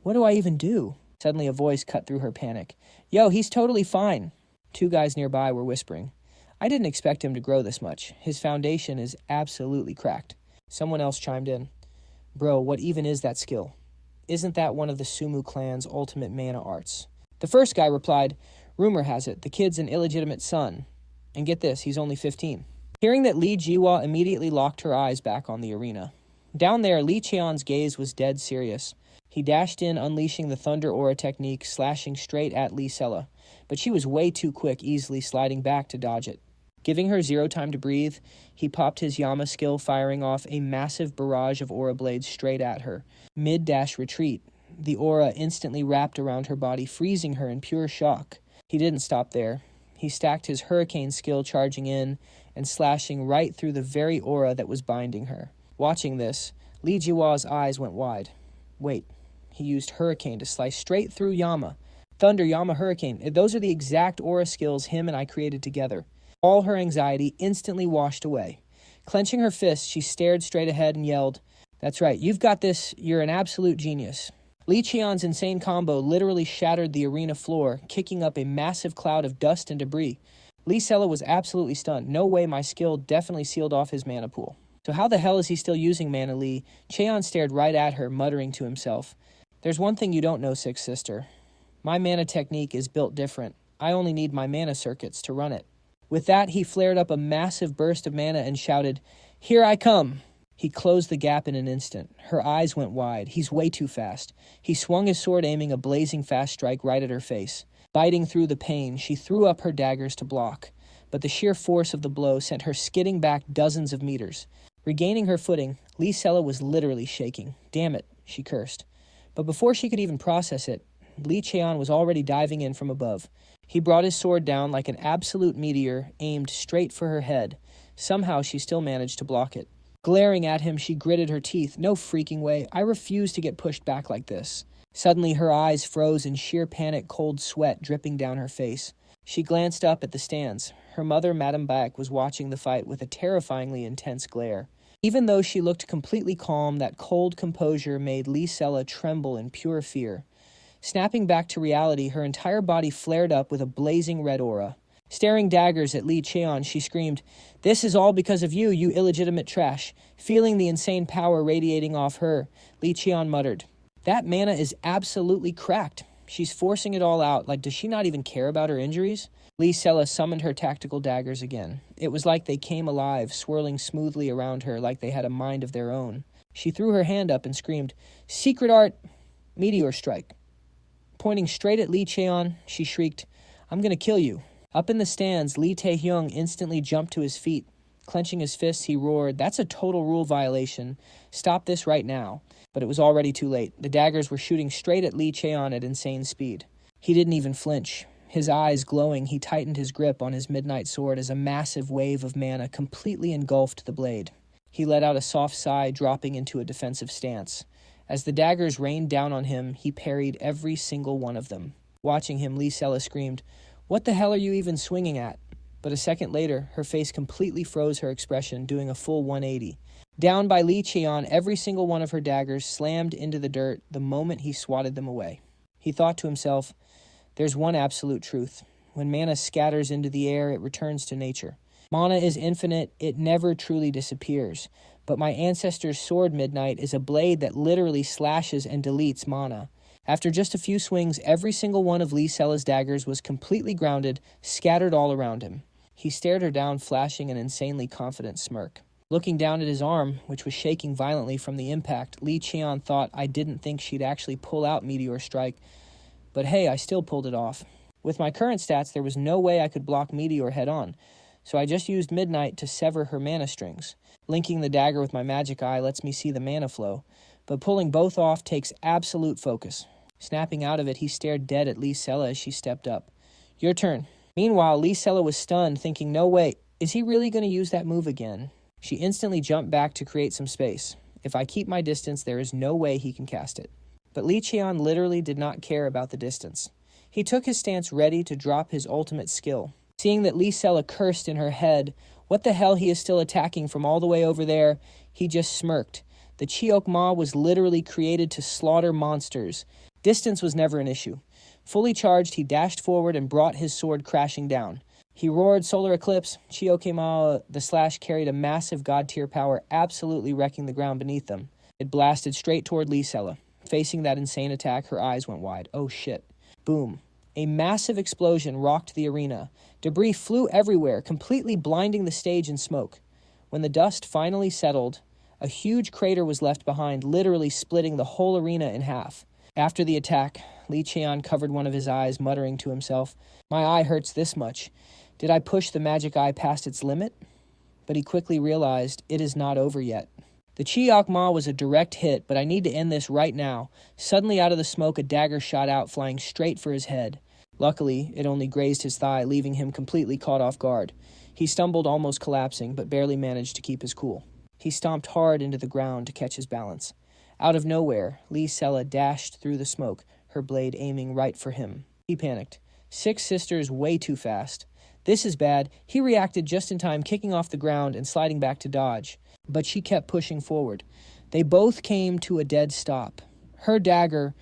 What do I even do?" Suddenly a voice cut through her panic. "Yo, he's totally fine." Two guys nearby were whispering. "I didn't expect him to grow this much. His foundation is absolutely cracked." Someone else chimed in. "Bro, what even is that skill? Isn't that one of the Sungmu Clan's ultimate mana arts?" The first guy replied, "Rumor has it, the kid's an illegitimate son. And get this, he's only 15. Hearing that, Lee Jiwa immediately locked her eyes back on the arena. Down there, Lee Cheon's gaze was dead serious. He dashed in, unleashing the Thunder Aura technique, slashing straight at Lee Sela. But she was way too quick, easily sliding back to dodge it. Giving her zero time to breathe, he popped his Yama skill, firing off a massive barrage of aura blades straight at her. Mid-dash retreat, the aura instantly wrapped around her body, freezing her in pure shock. He He didn't stop there. He stacked his hurricane skill, charging in and slashing right through the very aura that was binding her. Watching this, Lee Jiwa's eyes went wide. Wait, he used hurricane to slice straight through Yama. Thunder, Yama, hurricane. Those are the exact aura skills him and I created together. All her anxiety instantly washed away. Clenching her fists, she stared straight ahead and yelled, "That's right, you've got this. You're an absolute genius." Lee Cheon's insane combo literally shattered the arena floor, kicking up a massive cloud of dust and debris. Lee Sella was absolutely stunned. No way, my skill definitely sealed off his mana pool. So how the hell is he still using Mana Lee? Cheon stared right at her, muttering to himself, "There's one thing you don't know, Sixth Sister. My mana technique is built different. I only need my mana circuits to run it." With that, he flared up a massive burst of mana and shouted, "Here I come!" He closed the gap in an instant. Her eyes went wide. He's way too fast. He swung his sword, aiming a blazing fast strike right at her face. Biting through the pain, she threw up her daggers to block, but the sheer force of the blow sent her skidding back dozens of meters. Regaining her footing, Lee Sella was literally shaking. "Damn it," she cursed. But before she could even process it, Lee Cheon was already diving in from above. He brought his sword down like an absolute meteor, aimed straight for her head. Somehow she still managed to block it. Glaring at him, she gritted her teeth. "No freaking way. I refuse to get pushed back like this." Suddenly, her eyes froze in sheer panic, cold sweat dripping down her face. She glanced up at the stands. Her mother, Madame Baek, was watching the fight with a terrifyingly intense glare. Even though she looked completely calm, that cold composure made Lee Sella tremble in pure fear. Snapping back to reality, her entire body flared up with a blazing red aura. Staring daggers at Lee Cheon, she screamed, "This is all because of you, you illegitimate trash." Feeling the insane power radiating off her, Lee Cheon muttered, "That mana is absolutely cracked. She's forcing it all out. Like, does she not even care about her injuries?" Lee Sella summoned her tactical daggers again. It was like they came alive, swirling smoothly around her like they had a mind of their own. She threw her hand up and screamed, "Secret art, meteor strike." Pointing straight at Lee Cheon, she shrieked, "I'm gonna kill you." Up in the stands, Lee Tae-hyung instantly jumped to his feet. Clenching his fists, he roared, "That's a total rule violation. Stop this right now." But it was already too late. The daggers were shooting straight at Lee Cheon at insane speed. He didn't even flinch. His eyes glowing, he tightened his grip on his midnight sword as a massive wave of mana completely engulfed the blade. He let out a soft sigh, dropping into a defensive stance. As the daggers rained down on him, he parried every single one of them. Watching him, Lee Sella screamed, "What the hell are you even swinging at?" But a second later, her face completely froze her expression, doing a full 180. Down by Lee Cheon, every single one of her daggers slammed into the dirt the moment he swatted them away. He thought to himself, "There's one absolute truth. When mana scatters into the air, it returns to nature. Mana is infinite, it never truly disappears. But my ancestor's sword Midnight is a blade that literally slashes and deletes mana." After just a few swings, every single one of Lee Sella's daggers was completely grounded, scattered all around him. He stared her down, flashing an insanely confident smirk. Looking down at his arm, which was shaking violently from the impact, Lee Cheon thought, "I didn't think she'd actually pull out Meteor Strike. But hey, I still pulled it off. With my current stats, there was no way I could block Meteor head-on, so I just used Midnight to sever her mana strings. Linking the dagger with my magic eye lets me see the mana flow, but pulling both off takes absolute focus." Snapping out of it, he stared dead at Lee Sella as she stepped up. "Your turn." Meanwhile, Lee Sella was stunned, thinking, "No way, is he really going to use that move again?" She instantly jumped back to create some space. "If I keep my distance, there is no way he can cast it." But Lee Cheon literally did not care about the distance. He took his stance ready to drop his ultimate skill. Seeing that Lee Sella cursed in her head, "What the hell, he is still attacking from all the way over there," he just smirked. The Cheok Ma was literally created to slaughter monsters. Distance was never an issue. Fully charged, he dashed forward and brought his sword crashing down. He roared Solar Eclipse. Cheok, the slash carried a massive god-tier power, absolutely wrecking the ground beneath them. It blasted straight toward Lee Sella. Facing that insane attack, her eyes went wide. Oh shit. Boom. A massive explosion rocked the arena. Debris flew everywhere, completely blinding the stage in smoke. When the dust finally settled, a huge crater was left behind, literally splitting the whole arena in half. After the attack, Lee Cheon covered one of his eyes, muttering to himself, "My eye hurts this much. Did I push the magic eye past its limit?" But he quickly realized it is not over yet. The Cheok Ma was a direct hit, but I need to end this right now. Suddenly out of the smoke, a dagger shot out, flying straight for his head. Luckily, it only grazed his thigh, leaving him completely caught off guard. He stumbled, almost collapsing, but barely managed to keep his cool. He stomped hard into the ground to catch his balance. Out of nowhere, Lee Sella dashed through the smoke, her blade aiming right for him. He panicked. Six sisters way too fast. This is bad. He reacted just in time, kicking off the ground and sliding back to dodge. But she kept pushing forward. They both came to a dead stop. Her dagger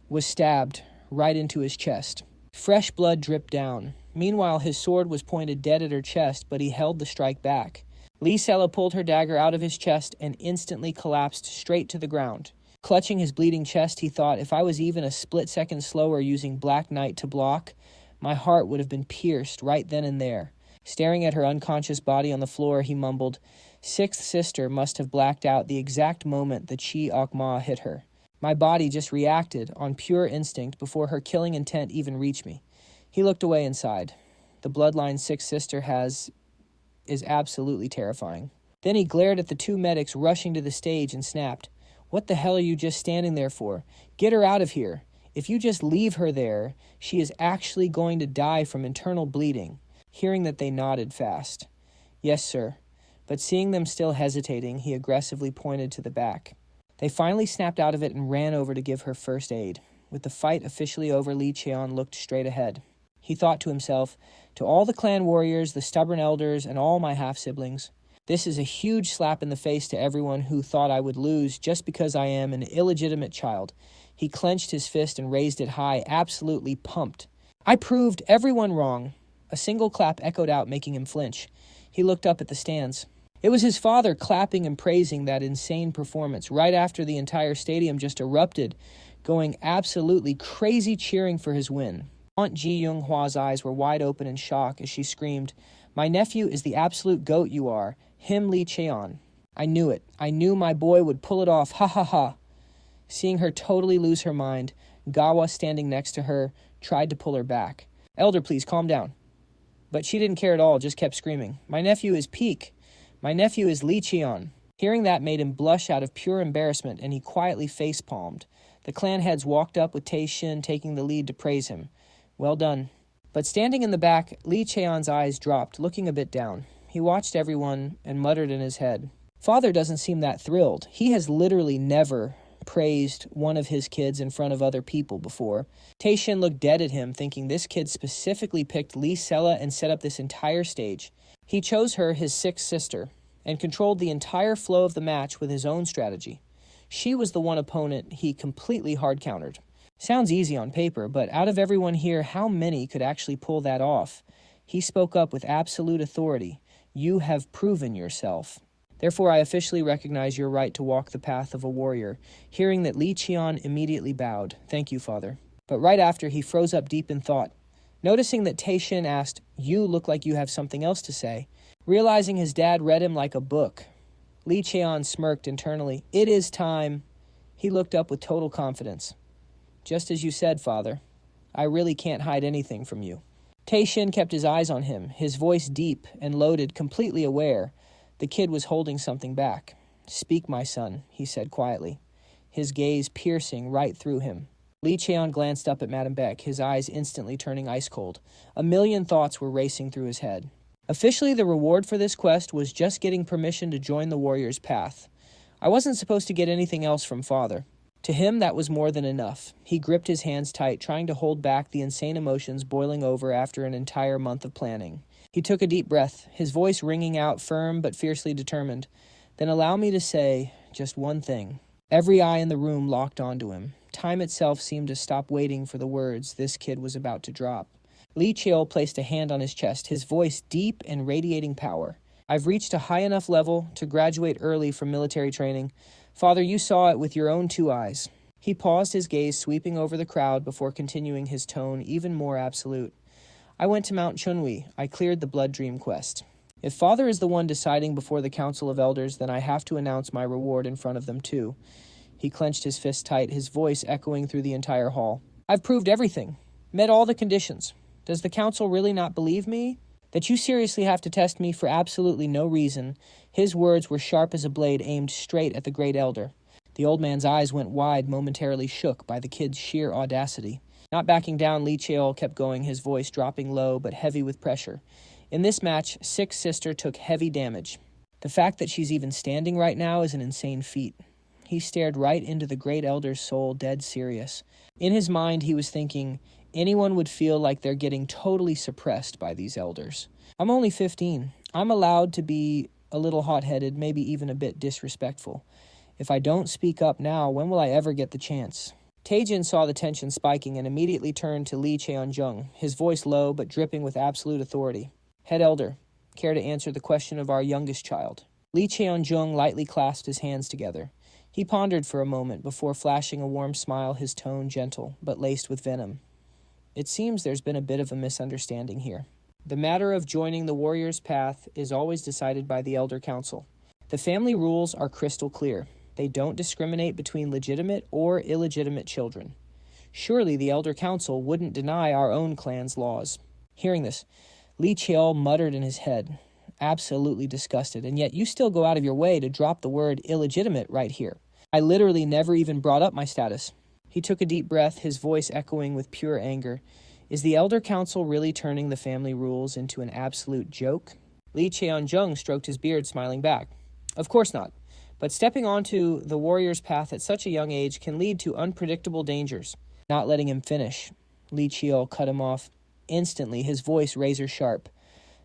was stabbed right into his chest. Fresh blood dripped down. Meanwhile, his sword was pointed dead at her chest, but he held the strike back. Lee Sella pulled her dagger out of his chest and instantly collapsed straight to the ground. Clutching his bleeding chest, he thought, if I was even a split second slower using Black Knight to block, my heart would have been pierced right then and there. Staring at her unconscious body on the floor, he mumbled, "Sixth sister must have blacked out the exact moment the Chi Akma hit her. My body just reacted on pure instinct before her killing intent even reached me." He looked away and sighed. The bloodline sixth sister is absolutely terrifying. Then he glared at the two medics rushing to the stage and snapped, "What the hell are you just standing there for? Get her out of here. If you just leave her there, she is actually going to die from internal bleeding." Hearing that, they nodded fast. "Yes, sir." But seeing them still hesitating, he aggressively pointed to the back. They finally snapped out of it and ran over to give her first aid. With the fight officially over, Lee Cheon looked straight ahead. He thought to himself, "To all the clan warriors, the stubborn elders, and all my half-siblings, this is a huge slap in the face to everyone who thought I would lose just because I am an illegitimate child." He clenched his fist and raised it high, absolutely pumped. "I proved everyone wrong." A single clap echoed out, making him flinch. He looked up at the stands. It was his father clapping and praising that insane performance right after the entire stadium just erupted, going absolutely crazy cheering for his win. Aunt Ji Young-hwa's eyes were wide open in shock as she screamed, "My nephew is the absolute goat you are, him Lee Cheon. I knew it. I knew my boy would pull it off, ha ha ha." Seeing her totally lose her mind, Gawa, standing next to her, tried to pull her back. "Elder, please, calm down." But she didn't care at all, just kept screaming, "My nephew is Peak. My nephew is Lee Cheon." Hearing that made him blush out of pure embarrassment, and he quietly face-palmed. The clan heads walked up with Tae-shin taking the lead to praise him. Well done. But standing in the back, Lee Cheon's eyes dropped, looking a bit down. He watched everyone and muttered in his head, "Father doesn't seem that thrilled. He has literally never praised one of his kids in front of other people before." Tae-shin looked dead at him, thinking this kid specifically picked Lee Sella and set up this entire stage. He chose her, his sixth sister, and controlled the entire flow of the match with his own strategy. She was the one opponent he completely hard-countered. Sounds easy on paper, but out of everyone here, how many could actually pull that off? He spoke up with absolute authority. "You have proven yourself. Therefore, I officially recognize your right to walk the path of a warrior." Hearing that, Lee Cheon immediately bowed. "Thank you, father." But right after, he froze up deep in thought. Noticing that Tae-shin asked, "You look like you have something else to say." Realizing his dad read him like a book, Lee Cheon smirked internally. "It is time." He looked up with total confidence. "Just as you said, father. I really can't hide anything from you." Tae-shin kept his eyes on him, his voice deep and loaded, completely aware. The kid was holding something back. "Speak, my son," he said quietly, his gaze piercing right through him. Lee Cheon glanced up at Madame Beck, his eyes instantly turning ice cold. A million thoughts were racing through his head. Officially, the reward for this quest was just getting permission to join the warrior's path. I wasn't supposed to get anything else from father. To him, that was more than enough. He gripped his hands tight, trying to hold back the insane emotions boiling over after an entire month of planning. He took a deep breath, his voice ringing out firm but fiercely determined. "Then allow me to say just one thing." Every eye in the room locked onto him. Time itself seemed to stop waiting for the words this kid was about to drop. Lee Cheol placed a hand on his chest, his voice deep and radiating power. "I've reached a high enough level to graduate early from military training. Father, you saw it with your own two eyes." He paused, his gaze sweeping over the crowd before continuing, his tone even more absolute. "I went to Mount Chunwi. I cleared the Blood Dream quest. If father is the one deciding before the Council of Elders, then I have to announce my reward in front of them too." He clenched his fist tight, his voice echoing through the entire hall. "I've proved everything. Met all the conditions. Does the council really not believe me? That you seriously have to test me for absolutely no reason." His words were sharp as a blade aimed straight at the great elder. The old man's eyes went wide, momentarily shook by the kid's sheer audacity. Not backing down, Lee Cheol kept going, his voice dropping low but heavy with pressure. In this match, Sixth Sister took heavy damage. The fact that she's even standing right now is an insane feat. He stared right into the Great Elder's soul, dead serious. In his mind, he was thinking, anyone would feel like they're getting totally suppressed by these elders. I'm only 15. I'm allowed to be a little hot-headed, maybe even a bit disrespectful. If I don't speak up now, when will I ever get the chance? Taejin saw the tension spiking and immediately turned to Lee Cheon-jung, his voice low but dripping with absolute authority. Head Elder, care to answer the question of our youngest child? Lee Cheon-jung lightly clasped his hands together. He pondered for a moment before flashing a warm smile, his tone gentle but laced with venom. It seems there's been a bit of a misunderstanding here. The matter of joining the warrior's path is always decided by the Elder Council. The family rules are crystal clear. They don't discriminate between legitimate or illegitimate children. Surely the Elder Council wouldn't deny our own clan's laws. Hearing this, Lee Cheol muttered in his head, absolutely disgusted, and yet you still go out of your way to drop the word illegitimate right here. I literally never even brought up my status. He took a deep breath, his voice echoing with pure anger. Is the Elder Council really turning the family rules into an absolute joke? Lee Cheon-jung stroked his beard, smiling back. Of course not. But stepping onto the warrior's path at such a young age can lead to unpredictable dangers. Not letting him finish, Lee Cheol cut him off instantly, his voice razor sharp.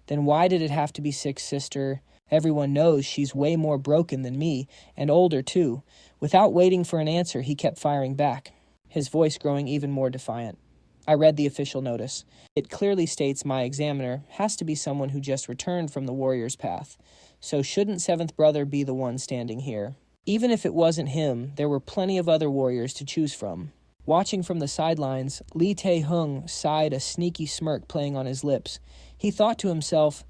Then why did it have to be Sixth Sister? Everyone knows she's way more broken than me, and older too. Without waiting for an answer, he kept firing back, his voice growing even more defiant. I read the official notice. It clearly states my examiner has to be someone who just returned from the warrior's path. So shouldn't Seventh Brother be the one standing here? Even if it wasn't him, there were plenty of other warriors to choose from. Watching from the sidelines, Lee Tae-hung sighed, a sneaky smirk playing on his lips. He thought to himself,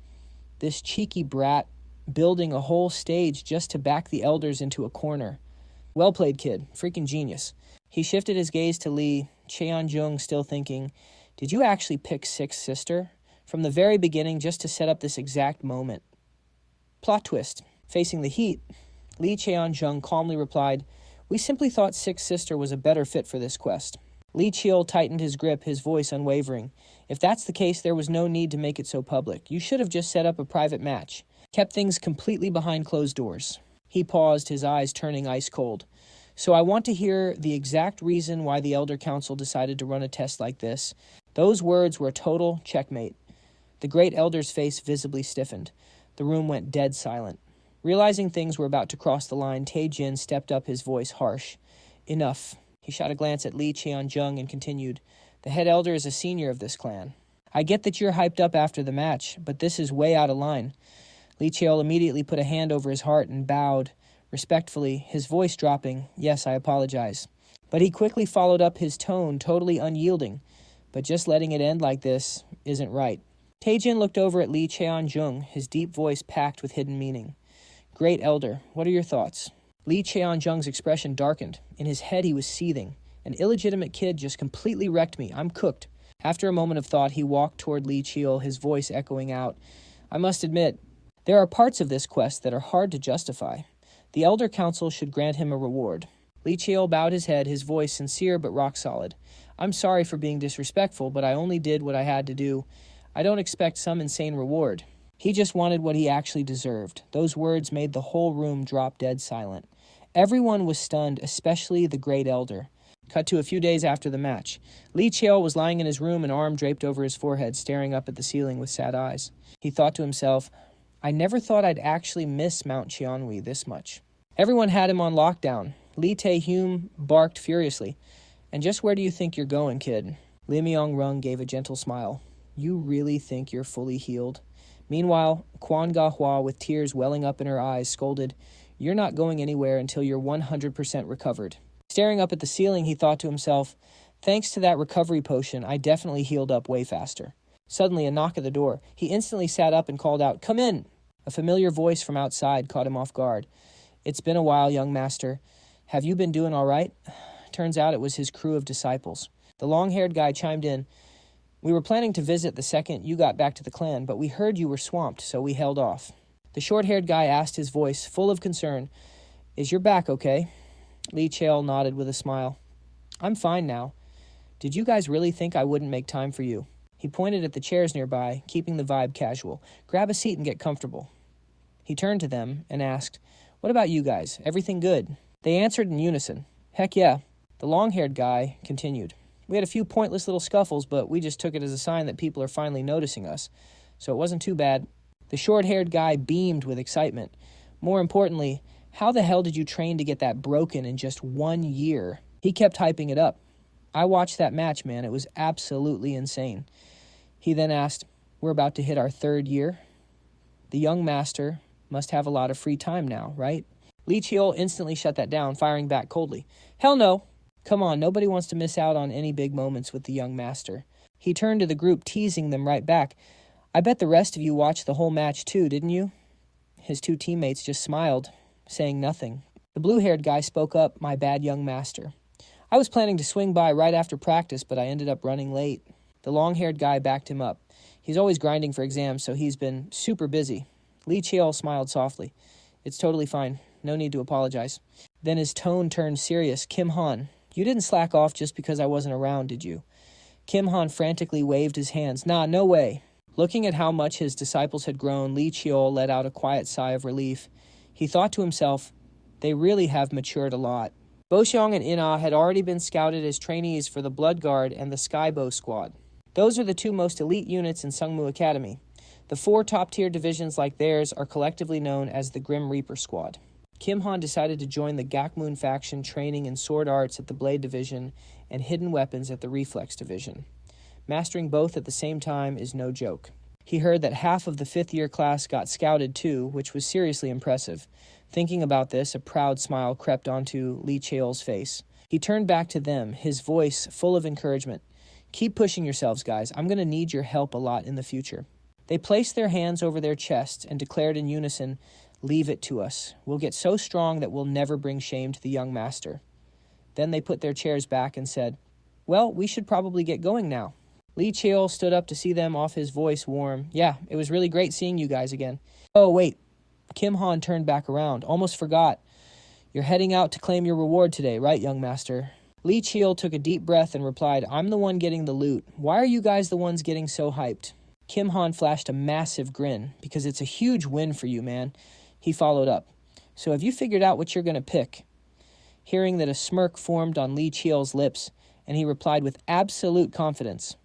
this cheeky brat building a whole stage just to back the elders into a corner. Well played, kid. Freaking genius. He shifted his gaze to Lee Cheon-jung, still thinking, did you actually pick Sixth Sister? From the very beginning, just to set up this exact moment. Plot twist. Facing the heat, Lee Cheon-jung calmly replied, we simply thought Sixth Sister was a better fit for this quest. Lee Cheol tightened his grip, his voice unwavering. If that's the case, there was no need to make it so public. You should have just set up a private match. Kept things completely behind closed doors. He paused, his eyes turning ice cold. So I want to hear the exact reason why the Elder Council decided to run a test like this. Those words were a total checkmate. The Great Elder's face visibly stiffened. The room went dead silent. Realizing things were about to cross the line, Tae-jin stepped up, his voice harsh. Enough. He shot a glance at Lee Cheon-jung and continued, the head elder is a senior of this clan. I get that you're hyped up after the match, but this is way out of line. Lee Cheol immediately put a hand over his heart and bowed, respectfully, his voice dropping, yes, I apologize. But he quickly followed up, his tone totally unyielding. But just letting it end like this isn't right. Tae-jin looked over at Lee Cheon-jung, his deep voice packed with hidden meaning. Great Elder, what are your thoughts? Lee Cheon-jung's expression darkened. In his head, he was seething. An illegitimate kid just completely wrecked me. I'm cooked. After a moment of thought, he walked toward Lee Cheol, his voice echoing out. I must admit, there are parts of this quest that are hard to justify. The Elder Council should grant him a reward. Lee Cheol bowed his head, his voice sincere but rock solid. I'm sorry for being disrespectful, but I only did what I had to do. I don't expect some insane reward. He just wanted what he actually deserved. Those words made the whole room drop dead silent. Everyone was stunned, especially the Great Elder. Cut to a few days after the match. Lee Cheol was lying in his room, an arm draped over his forehead, staring up at the ceiling with sad eyes. He thought to himself, I never thought I'd actually miss Mount Cheonwi this much. Everyone had him on lockdown. Lee Tae-hyum barked furiously. And just where do you think you're going, kid? Lee Myung-rung gave a gentle smile. You really think you're fully healed? Meanwhile, Kwon Ga-hwa, with tears welling up in her eyes, scolded, You're not going anywhere until you're 100% recovered. Staring up at the ceiling, he thought to himself, thanks to that recovery potion, I definitely healed up way faster. Suddenly, a knock at the door. He instantly sat up and called out, Come in! A familiar voice from outside caught him off guard. It's been a while, young master. Have you been doing all right? Turns out it was his crew of disciples. The long-haired guy chimed in, We were planning to visit the second you got back to the clan, but we heard you were swamped, so we held off. The short-haired guy asked, his voice full of concern, Is your back okay? Lee Cheol nodded with a smile. I'm fine now. Did you guys really think I wouldn't make time for you? He pointed at the chairs nearby, keeping the vibe casual. Grab a seat and get comfortable. He turned to them and asked, what about you guys? Everything good? They answered in unison. Heck yeah. The long-haired guy continued. We had a few pointless little scuffles, but we just took it as a sign that people are finally noticing us. So it wasn't too bad. The short-haired guy beamed with excitement. More importantly, how the hell did you train to get that broken in just 1 year? He kept hyping it up. I watched that match, man. It was absolutely insane. He then asked, we're about to hit our 3rd year. The young master must have a lot of free time now, right? Lee Cheol instantly shut that down, firing back coldly. Hell no. Come on, nobody wants to miss out on any big moments with the young master. He turned to the group, teasing them right back. I bet the rest of you watched the whole match too, didn't you? His 2 teammates just smiled, saying nothing. The blue-haired guy spoke up, my bad, young master. I was planning to swing by right after practice, but I ended up running late. The long-haired guy backed him up. He's always grinding for exams, so he's been super busy. Lee Cheol smiled softly. It's totally fine. No need to apologize. Then his tone turned serious. Kim Han, you didn't slack off just because I wasn't around, did you? Kim Han frantically waved his hands. Nah, no way. Looking at how much his disciples had grown, Lee Cheol let out a quiet sigh of relief. He thought to himself, they really have matured a lot. Bo Xiong and Ina had already been scouted as trainees for the Blood Guard and the Skybow Squad. Those are the 2 most elite units in Sungmu Academy. The 4 top-tier divisions like theirs are collectively known as the Grim Reaper Squad. Kim Han decided to join the Gakmoon faction training in sword arts at the Blade Division and hidden weapons at the Reflex Division. Mastering both at the same time is no joke. He heard that half of the 5th-year class got scouted too, which was seriously impressive. Thinking about this, a proud smile crept onto Lee Cheol's face. He turned back to them, his voice full of encouragement. Keep pushing yourselves, guys. I'm going to need your help a lot in the future. They placed their hands over their chests and declared in unison, leave it to us. We'll get so strong that we'll never bring shame to the young master. Then they put their chairs back and said, well, we should probably get going now. Lee Cheol stood up to see them, off his voice warm. Yeah, it was really great seeing you guys again. Oh, wait. Kim Han turned back around. Almost forgot. You're heading out to claim your reward today, right, young master? Lee Cheol took a deep breath and replied, I'm the one getting the loot. Why are you guys the ones getting so hyped? Kim Han flashed a massive grin, because it's a huge win for you, man. He followed up. So have you figured out what you're going to pick? Hearing that a smirk formed on Lee Cheol's lips, and he replied with absolute confidence.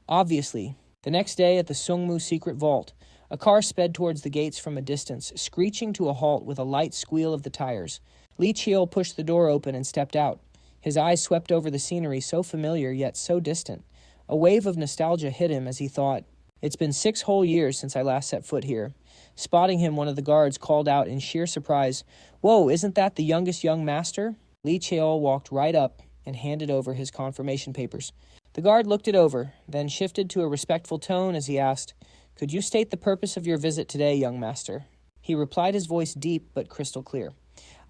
Obviously, the next day at the Sungmu secret vault, a car sped towards the gates from a distance, screeching to a halt with a light squeal of the tires. Lee Cheol pushed the door open and stepped out. His eyes swept over the scenery so familiar yet so distant. A wave of nostalgia hit him as he thought, it's been 6 whole years since I last set foot here. Spotting him, one of the guards called out in sheer surprise, Whoa, isn't that the youngest young master? Lee Cheol walked right up and handed over his confirmation papers. The guard looked it over, then shifted to a respectful tone as he asked, Could you state the purpose of your visit today, young master? He replied, his voice deep but crystal clear.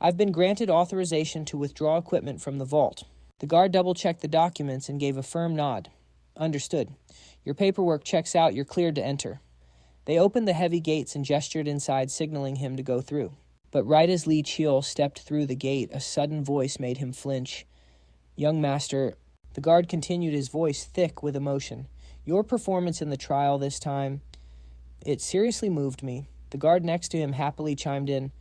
I've been granted authorization to withdraw equipment from the vault. The guard double-checked the documents and gave a firm nod. Understood. Your paperwork checks out. You're cleared to enter. They opened the heavy gates and gestured inside, signaling him to go through. But right as Lee Cheol stepped through the gate, a sudden voice made him flinch. Young master, the guard continued, his voice thick with emotion. Your performance in the trial this time, it seriously moved me. The guard next to him happily chimed in.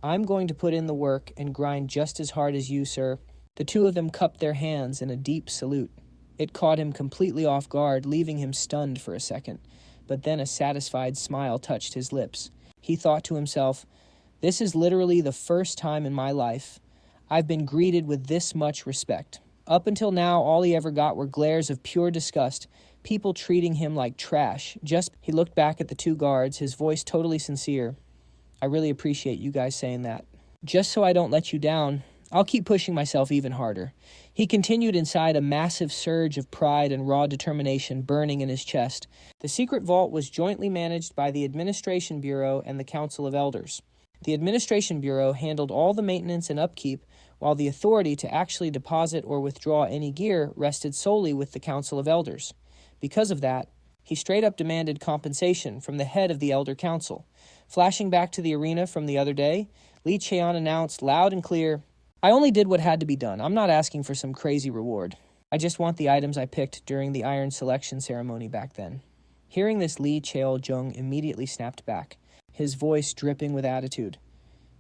I'm going to put in the work and grind just as hard as you, sir. The 2 of them cupped their hands in a deep salute. It caught him completely off guard, leaving him stunned for a second. But then a satisfied smile touched his lips. He thought to himself, this is literally the first time in my life I've been greeted with this much respect. Up until now, all he ever got were glares of pure disgust, people treating him like trash. He looked back at the 2 guards, his voice totally sincere. I really appreciate you guys saying that. Just so I don't let you down, I'll keep pushing myself even harder. He continued inside, a massive surge of pride and raw determination burning in his chest. The secret vault was jointly managed by the Administration Bureau and the Council of Elders. The Administration Bureau handled all the maintenance and upkeep, while the authority to actually deposit or withdraw any gear rested solely with the Council of Elders. Because of that, he straight up demanded compensation from the head of the Elder Council. Flashing back to the arena from the other day, Lee Cheon announced loud and clear, I only did what had to be done. I'm not asking for some crazy reward. I just want the items I picked during the iron selection ceremony back then. Hearing this, Lee Cheol-jung immediately snapped back, his voice dripping with attitude.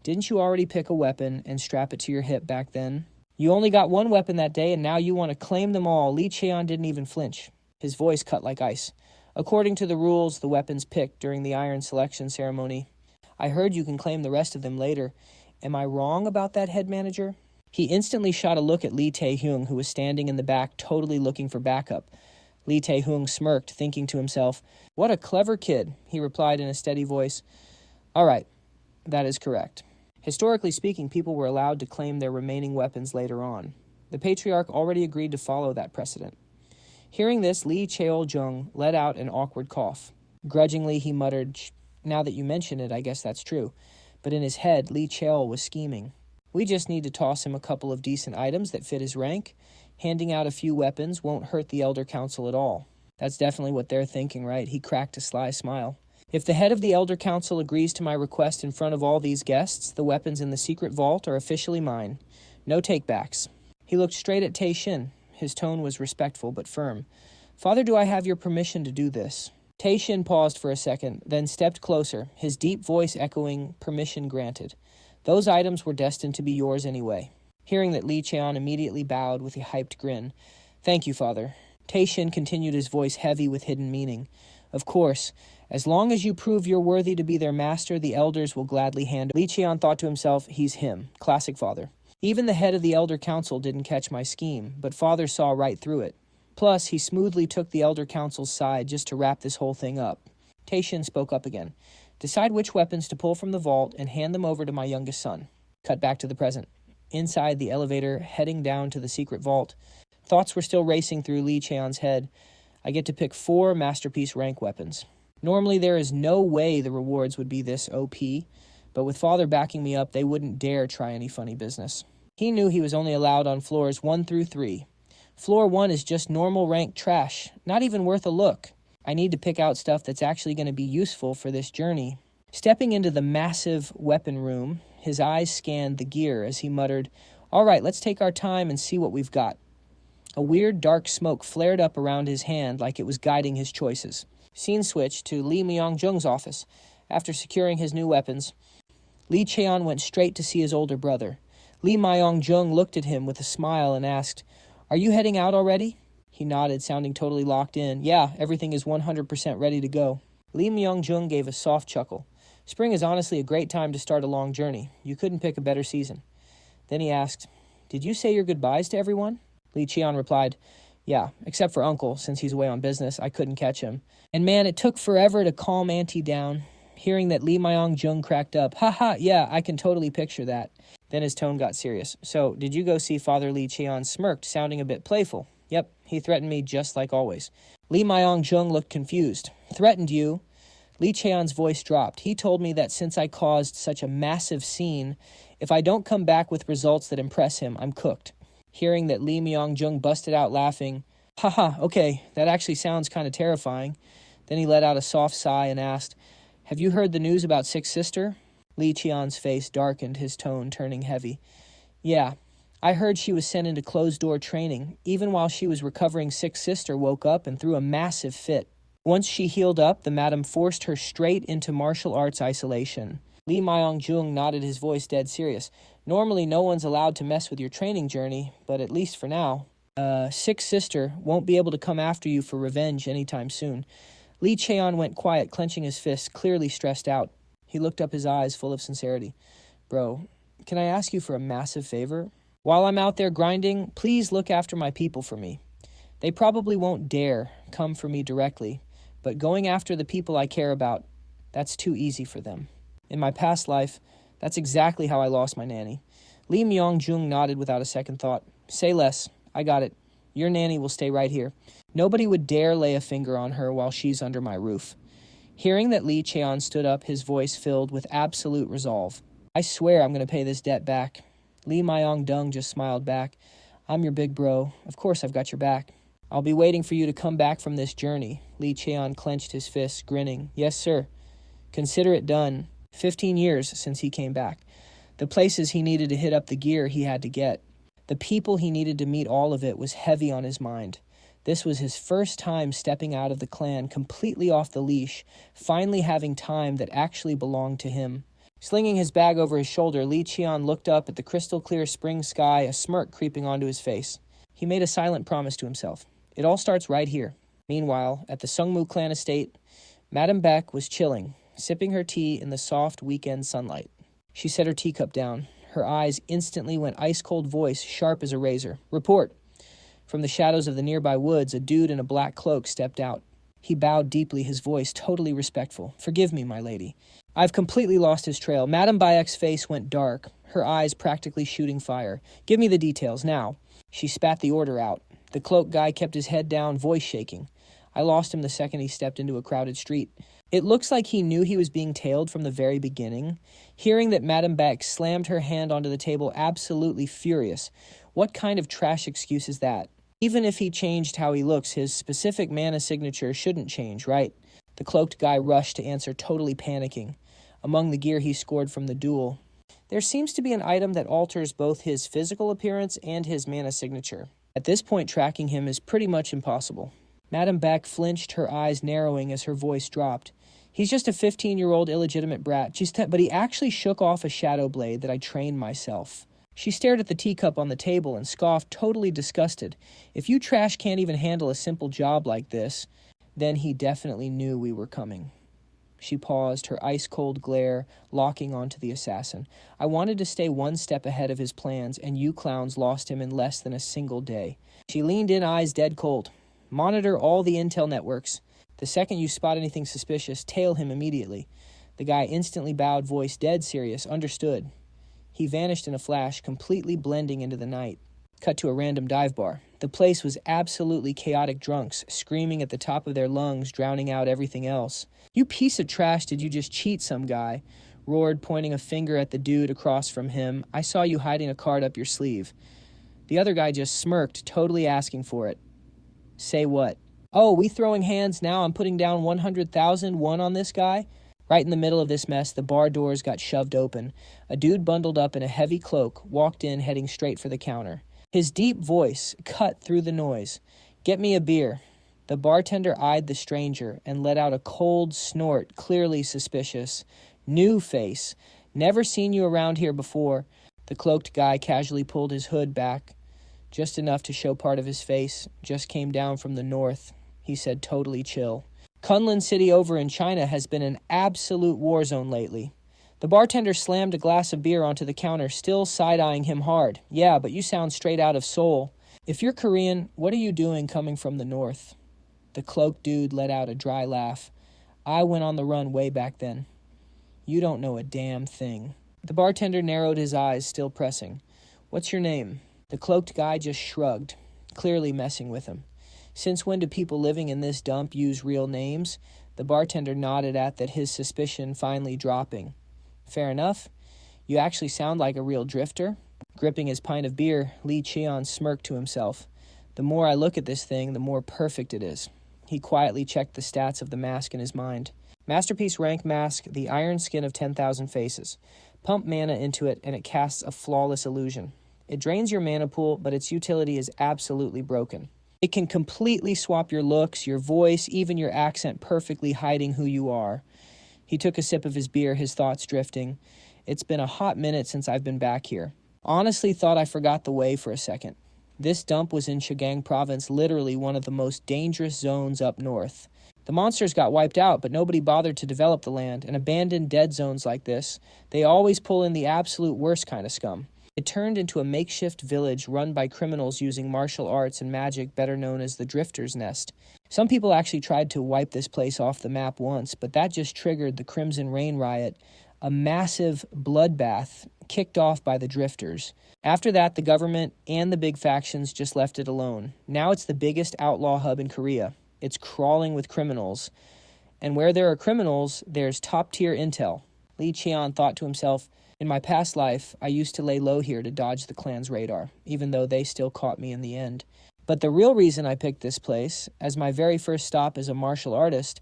Didn't you already pick a weapon and strap it to your hip back then? You only got one weapon that day, and now you want to claim them all. Lee Cheon didn't even flinch. His voice cut like ice. According to the rules, the weapons picked during the iron selection ceremony. I heard you can claim the rest of them later. Am I wrong about that, head manager? He instantly shot a look at Lee Tae-hyung, who was standing in the back, totally looking for backup. Lee Tae-hyung smirked, thinking to himself, "What a clever kid," he replied in a steady voice. "All right, that is correct." Historically speaking, people were allowed to claim their remaining weapons later on. The patriarch already agreed to follow that precedent. Hearing this, Lee Cheol-jung let out an awkward cough. Grudgingly, he muttered, "Now that you mention it, I guess that's true." But in his head, Lee Cheol was scheming. We just need to toss him a couple of decent items that fit his rank. Handing out a few weapons won't hurt the Elder Council at all. That's definitely what they're thinking, right? He cracked a sly smile. If the head of the Elder Council agrees to my request in front of all these guests, the weapons in the secret vault are officially mine. No takebacks. He looked straight at Tae-shin. His tone was respectful but firm. "Father, do I have your permission to do this?" Tae-shin paused for a second, then stepped closer, his deep voice echoing, "Permission granted." Those items were destined to be yours anyway. Hearing that, Lee Cheon immediately bowed with a hyped grin. "Thank you, Father." Tae-shin continued, his voice heavy with hidden meaning. "Of course, as long as you prove you're worthy to be their master, the elders will gladly hand." Lee Cheon thought to himself, he's him, classic father. Even the head of the Elder Council didn't catch my scheme, but Father saw right through it. Plus, he smoothly took the Elder Council's side just to wrap this whole thing up. Tae-shin spoke up again. "Decide which weapons to pull from the vault and hand them over to my youngest son." Cut back to the present. Inside the elevator, heading down to the secret vault, thoughts were still racing through Lee Cheon's head. I get to pick 4 masterpiece rank weapons. Normally, there is no way the rewards would be this OP, but with Father backing me up, they wouldn't dare try any funny business. He knew he was only allowed on floors 1 through 3. Floor 1 is just normal rank trash, not even worth a look. I need to pick out stuff that's actually going to be useful for this journey. Stepping into the massive weapon room, his eyes scanned the gear as he muttered, "All right, let's take our time and see what we've got." A weird dark smoke flared up around his hand like it was guiding his choices. Scene switched to Lee Myong-jung's office. After securing his new weapons, Lee Cheon went straight to see his older brother. Lee Myong-jung looked at him with a smile and asked, "Are you heading out already?" He nodded, sounding totally locked in. "Yeah, everything is 100% ready to go." Lee Myong-jung gave a soft chuckle. "Spring is honestly a great time to start a long journey. You couldn't pick a better season." Then he asked, "Did you say your goodbyes to everyone?" Lee Cheon replied, "Yeah, except for Uncle, since he's away on business. I couldn't catch him. And man, it took forever to calm Auntie down." Hearing that, Lee Myong-jung cracked up. "Ha, yeah, I can totally picture that." Then his tone got serious. "So, did you go see Father?" Lee Cheon smirked, sounding a bit playful. "Yep, he threatened me just like always." Lee Myong-jung looked confused. "Threatened you?" Lee Cheon's voice dropped. "He told me that since I caused such a massive scene, if I don't come back with results that impress him, I'm cooked." Hearing that, Lee Myong-jung busted out laughing. "Haha, okay, that actually sounds kind of terrifying." Then he let out a soft sigh and asked, "Have you heard the news about Sixth Sister?" Lee Cheon's face darkened, his tone turning heavy. "Yeah, I heard she was sent into closed-door training. Even while she was recovering, Sixth Sister woke up and threw a massive fit. Once she healed up, the madam forced her straight into martial arts isolation." Lee Myong-jung nodded, his voice dead serious. "Normally, no one's allowed to mess with your training journey, but at least for now. Sixth Sister won't be able to come after you for revenge anytime soon." Lee Cheon went quiet, clenching his fists, clearly stressed out. He looked up, his eyes full of sincerity. "Bro, can I ask you for a massive favor? While I'm out there grinding, please look after my people for me. They probably won't dare come for me directly, but going after the people I care about, that's too easy for them. In my past life, that's exactly how I lost my nanny." Lee Myong-jung nodded without a second thought. "Say less. I got it. Your nanny will stay right here. Nobody would dare lay a finger on her while she's under my roof." Hearing that, Lee Cheon stood up, his voice filled with absolute resolve. "I swear I'm going to pay this debt back." Lee Myong-jung just smiled back. "I'm your big bro. Of course I've got your back. I'll be waiting for you to come back from this journey." Lee Cheon clenched his fists, grinning. "Yes, sir. Consider it done." 15 years since he came back. The places he needed to hit up the gear he had to get. The people he needed to meet, all of it was heavy on his mind. This was his first time stepping out of the clan completely off the leash, finally having time that actually belonged to him. Slinging his bag over his shoulder, Cheon looked up at the crystal-clear spring sky, a smirk creeping onto his face. He made a silent promise to himself. It all starts right here. Meanwhile, at the Sungmu Clan estate, Madame Beck was chilling, sipping her tea in the soft weekend sunlight. She set her teacup down. Her eyes instantly went ice-cold, voice sharp as a razor. "Report." From the shadows of the nearby woods, a dude in a black cloak stepped out. He bowed deeply, his voice totally respectful. "Forgive me, my lady. I've completely lost his trail." Madame Bayek's face went dark, her eyes practically shooting fire. "Give me the details, now." She spat the order out. The cloaked guy kept his head down, voice shaking. "I lost him the second he stepped into a crowded street." It looks like he knew he was being tailed from the very beginning. Hearing that Madame Beck slammed her hand onto the table, absolutely furious. What kind of trash excuse is that? Even if he changed how he looks, his specific mana signature shouldn't change, right? The cloaked guy rushed to answer, totally panicking. Among the gear he scored from the duel, there seems to be an item that alters both his physical appearance and his mana signature. At this point, tracking him is pretty much impossible. Madame Beck flinched, her eyes narrowing as her voice dropped. "He's just a 15-year-old illegitimate brat, but he actually shook off a shadow blade that I trained myself." She stared at the teacup on the table and scoffed, totally disgusted. "If you trash can't even handle a simple job like this, then he definitely knew we were coming." She paused, her ice-cold glare locking onto the assassin. "I wanted to stay one step ahead of his plans, and you clowns lost him in less than a single day." She leaned in, eyes dead cold. "Monitor all the intel networks. The second you spot anything suspicious, tail him immediately." The guy instantly bowed, voice dead serious. "Understood." He vanished in a flash, completely blending into the night. Cut to a random dive bar. The place was absolutely chaotic, drunks, screaming at the top of their lungs, drowning out everything else. "You piece of trash, did you just cheat some guy?" roared, pointing a finger at the dude across from him. "I saw you hiding a card up your sleeve." The other guy just smirked, totally asking for it. "Say what?" "Oh, we throwing hands now? I'm putting down 100,001 on this guy?" Right in the middle of this mess, the bar doors got shoved open. A dude bundled up in a heavy cloak walked in, heading straight for the counter. His deep voice cut through the noise. "Get me a beer." The bartender eyed the stranger and let out a cold snort, clearly suspicious. "New face. Never seen you around here before." The cloaked guy casually pulled his hood back, just enough to show part of his face. "Just came down from the north," he said, totally chill. "Kunlun City over in China has been an absolute war zone lately." The bartender slammed a glass of beer onto the counter, still side-eyeing him hard. "Yeah, but you sound straight out of Seoul. If you're Korean, what are you doing coming from the north?" The cloaked dude let out a dry laugh. "I went on the run way back then." "You don't know a damn thing." The bartender narrowed his eyes, still pressing. "What's your name?" The cloaked guy just shrugged, clearly messing with him. "Since when do people living in this dump use real names?" The bartender nodded at that, his suspicion finally dropping. "Fair enough. You actually sound like a real drifter." Gripping his pint of beer, Cheon smirked to himself. "The more I look at this thing, the more perfect it is." He quietly checked the stats of the mask in his mind. Masterpiece rank mask, the iron skin of 10,000 faces. Pump mana into it, and it casts a flawless illusion. It drains your mana pool, but its utility is absolutely broken. It can completely swap your looks, your voice, even your accent, perfectly hiding who you are. He took a sip of his beer, his thoughts drifting. "It's been a hot minute since I've been back here. Honestly thought I forgot the way for a second." This dump was in Cheon province, literally one of the most dangerous zones up north. The monsters got wiped out, but nobody bothered to develop the land, and abandoned dead zones like this, they always pull in the absolute worst kind of scum. It turned into a makeshift village run by criminals using martial arts and magic, better known as the Drifter's Nest. Some people actually tried to wipe this place off the map once, but that just triggered the Crimson Rain riot, a massive bloodbath kicked off by the Drifters. After that, the government and the big factions just left it alone. Now it's the biggest outlaw hub in Korea. It's crawling with criminals. And where there are criminals, there's top-tier intel. Cheon thought to himself, "In my past life, I used to lay low here to dodge the clan's radar, even though they still caught me in the end. But the real reason I picked this place, as my very first stop as a martial artist,"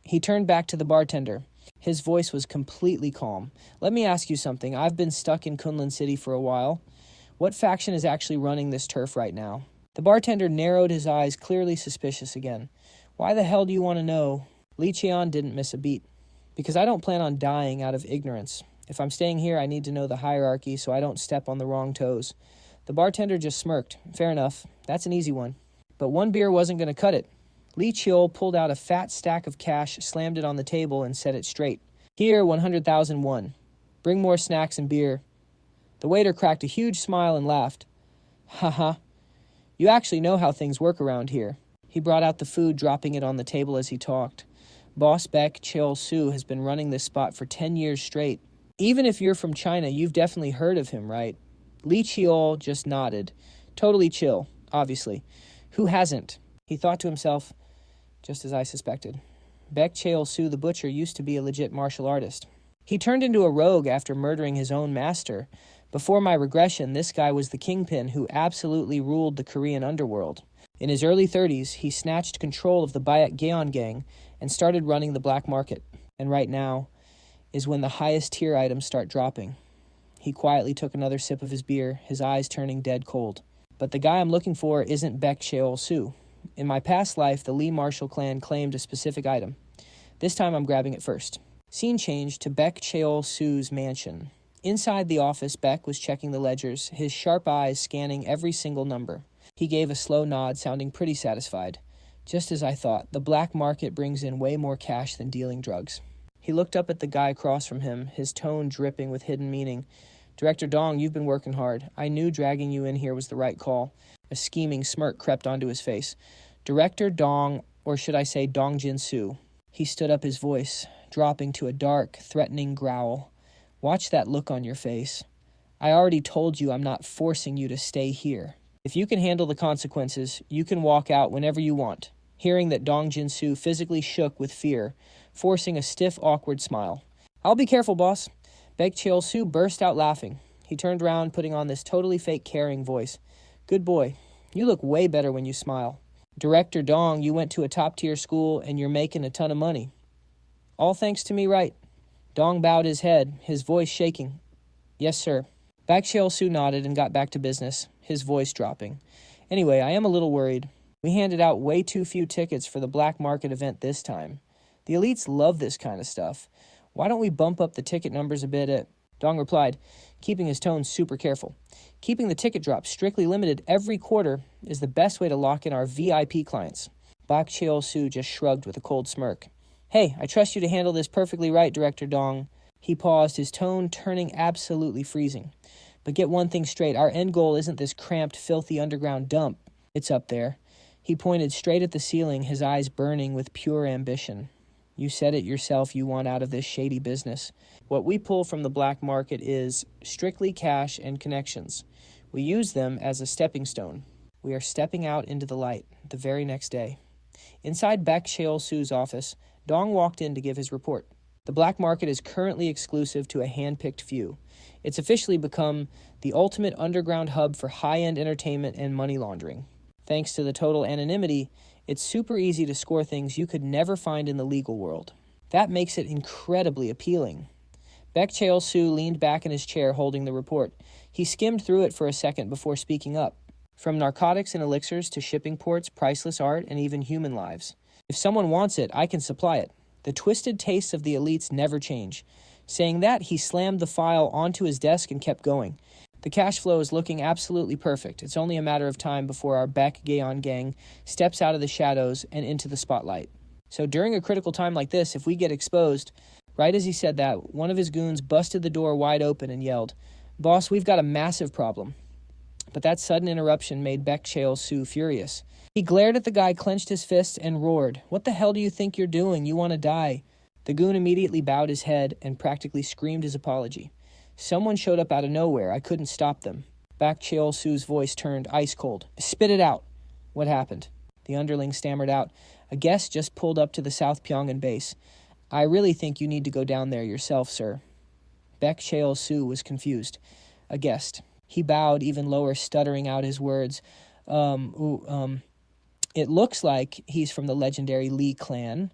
he turned back to the bartender. His voice was completely calm. "Let me ask you something. I've been stuck in Kunlun City for a while. What faction is actually running this turf right now? The bartender narrowed his eyes, clearly suspicious again. Why the hell do you want to know? Lee Cheon didn't miss a beat. Because I don't plan on dying out of ignorance. If I'm staying here, I need to know the hierarchy so I don't step on the wrong toes. The bartender just smirked. Fair enough. That's an easy one. But one beer wasn't going to cut it. Lee Cheol pulled out a fat stack of cash, slammed it on the table, and set it straight. Here, 100,001. Bring more snacks and beer. The waiter cracked a huge smile and laughed. Haha. You actually know how things work around here. He brought out the food, dropping it on the table as he talked. Boss Beck Cheol-soo has been running this spot for 10 years straight. Even if you're from China, you've definitely heard of him, right? Lee Cheol just nodded. Totally chill, obviously. Who hasn't? He thought to himself, just as I suspected. Beck Cheol-soo the butcher used to be a legit martial artist. He turned into a rogue after murdering his own master. Before my regression, this guy was the kingpin who absolutely ruled the Korean underworld. In his early 30s, he snatched control of the Baek Gaeon gang and started running the black market. And right now is when the highest tier items start dropping. He quietly took another sip of his beer, his eyes turning dead cold. But the guy I'm looking for isn't Beck Cheol-soo. In my past life, the Lee Marshall clan claimed a specific item. This time I'm grabbing it first. Scene changed to Beck Cheol-soo's mansion. Inside the office, Beck was checking the ledgers, his sharp eyes scanning every single number. He gave a slow nod, sounding pretty satisfied. Just as I thought, the black market brings in way more cash than dealing drugs. He looked up at the guy across from him, his tone dripping with hidden meaning. Director Dong, you've been working hard. I knew dragging you in here was the right call. A scheming smirk crept onto his face. Director Dong, or should I say Dong Jin-soo. He stood up, his voice dropping to a dark, threatening growl. Watch that look on your face. I already told you I'm not forcing you to stay here. If you can handle the consequences, you can walk out whenever you want. Hearing that, Dong Jin-soo physically shook with fear, forcing a stiff, awkward smile. I'll be careful, boss. Beck Cheol-soo burst out laughing. He turned around, putting on this totally fake caring voice. Good boy. You look way better when you smile. Director Dong, you went to a top-tier school and you're making a ton of money. All thanks to me, right? Dong bowed his head, his voice shaking. Yes, sir. Beck Cheol-soo nodded and got back to business, his voice dropping. Anyway, I am a little worried. We handed out way too few tickets for the black market event this time. The elites love this kind of stuff. Why don't we bump up the ticket numbers a bit? Dong replied, keeping his tone super careful. Keeping the ticket drop strictly limited every quarter is the best way to lock in our VIP clients. Beck Cheol-soo just shrugged with a cold smirk. Hey, I trust you to handle this perfectly right, Director Dong. He paused, his tone turning absolutely freezing. But get one thing straight, our end goal isn't this cramped, filthy underground dump. It's up there. He pointed straight at the ceiling, his eyes burning with pure ambition. You said it yourself, you want out of this shady business. What we pull from the black market is strictly cash and connections. We use them as a stepping stone. We are stepping out into the light the very next day. Inside Beck Cheol-soo's office, Dong walked in to give his report. The black market is currently exclusive to a hand-picked few. It's officially become the ultimate underground hub for high-end entertainment and money laundering. Thanks to the total anonymity, it's super easy to score things you could never find in the legal world. That makes it incredibly appealing. Beck Cheol-soo leaned back in his chair holding the report. He skimmed through it for a second before speaking up. From narcotics and elixirs to shipping ports, priceless art, and even human lives. If someone wants it, I can supply it. The twisted tastes of the elites never change. Saying that, he slammed the file onto his desk and kept going. The cash flow is looking absolutely perfect. It's only a matter of time before our Baek Gaeon gang steps out of the shadows and into the spotlight. So during a critical time like this, if we get exposed, right as he said that, one of his goons busted the door wide open and yelled, "Boss, we've got a massive problem." But that sudden interruption made Beck Cheol-soo furious. He glared at the guy, clenched his fists, and roared, "What the hell do you think you're doing? You want to die." The goon immediately bowed his head and practically screamed his apology. Someone showed up out of nowhere. I couldn't stop them. Beck Cheol-soo's voice turned ice cold. "Spit it out." What happened? The underling stammered out. "A guest just pulled up to the South Pyongan base. I really think you need to go down there yourself, sir." Beck Cheol-soo was confused. A guest. He bowed even lower, stuttering out his words. It looks like he's from the legendary Lee clan.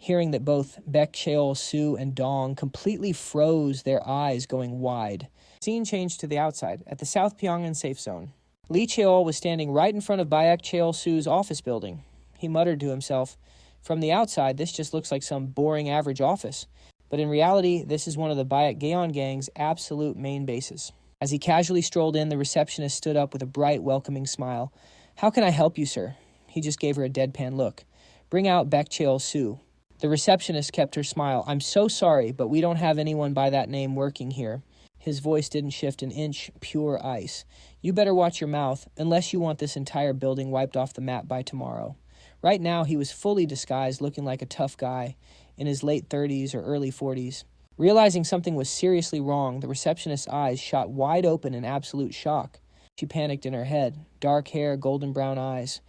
Hearing that both Baek Cheol-soo and Dong completely froze, their eyes going wide. Scene changed to the outside, at the South Pyongan safe zone. Lee Cheol was standing right in front of Baek Cheol-soo's office building. He muttered to himself, "From the outside, this just looks like some boring average office. But in reality, this is one of the Baek Gaon gang's absolute main bases." As he casually strolled in, the receptionist stood up with a bright, welcoming smile. "How can I help you, sir?" He just gave her a deadpan look. "Bring out Baek Cheol-soo." The receptionist kept her smile. "I'm so sorry, but we don't have anyone by that name working here." His voice didn't shift an inch, pure ice. "You better watch your mouth, unless you want this entire building wiped off the map by tomorrow." Right now, he was fully disguised, looking like a tough guy, in his late 30s or early 40s. Realizing something was seriously wrong, the receptionist's eyes shot wide open in absolute shock. She panicked in her head. Dark hair, golden brown eyes.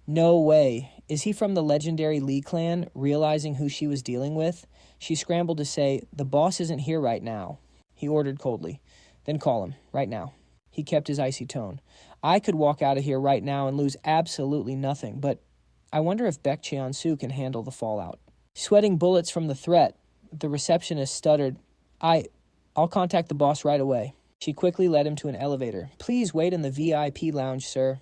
No way. Is he from the legendary Lee clan? Realizing who she was dealing with, she scrambled to say, "The boss isn't here right now." He ordered coldly. "Then call him, right now." He kept his icy tone. "I could walk out of here right now and lose absolutely nothing, but I wonder if Baek Cheon-soo can handle the fallout." Sweating bullets from the threat, the receptionist stuttered, I'll contact the boss right away." She quickly led him to an elevator. "Please wait in the VIP lounge, sir."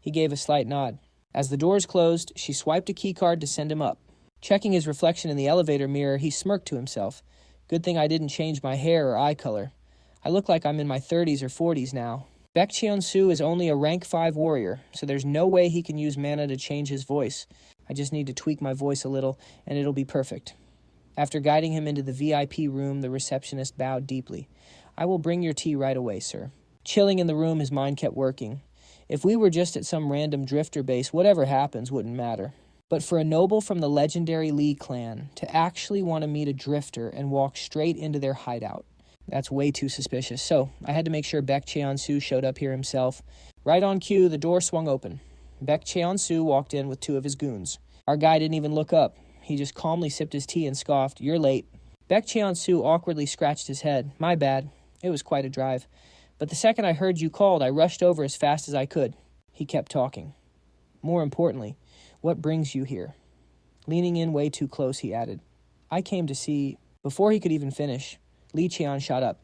He gave a slight nod. As the doors closed, she swiped a keycard to send him up. Checking his reflection in the elevator mirror, he smirked to himself. "Good thing I didn't change my hair or eye color. I look like I'm in my 30s or 40s now." Baek Cheon-soo is only a rank 5 warrior, so there's no way he can use mana to change his voice. I just need to tweak my voice a little, and it'll be perfect. After guiding him into the VIP room, the receptionist bowed deeply. "I will bring your tea right away, sir." Chilling in the room, his mind kept working. If we were just at some random drifter base, whatever happens wouldn't matter. But for a noble from the legendary Lee clan to actually want to meet a drifter and walk straight into their hideout, that's way too suspicious. So I had to make sure Baek Cheon-soo showed up here himself. Right on cue, the door swung open. Baek Cheon-soo walked in with 2 of his goons. Our guy didn't even look up. He just calmly sipped his tea and scoffed, "You're late." Baek Cheon-soo awkwardly scratched his head. "My bad. It was quite a drive. But the second I heard you called, I rushed over as fast as I could." He kept talking. "More importantly, what brings you here?" Leaning in way too close, he added, "I came to see..." Before he could even finish, Lee Cheon shot up.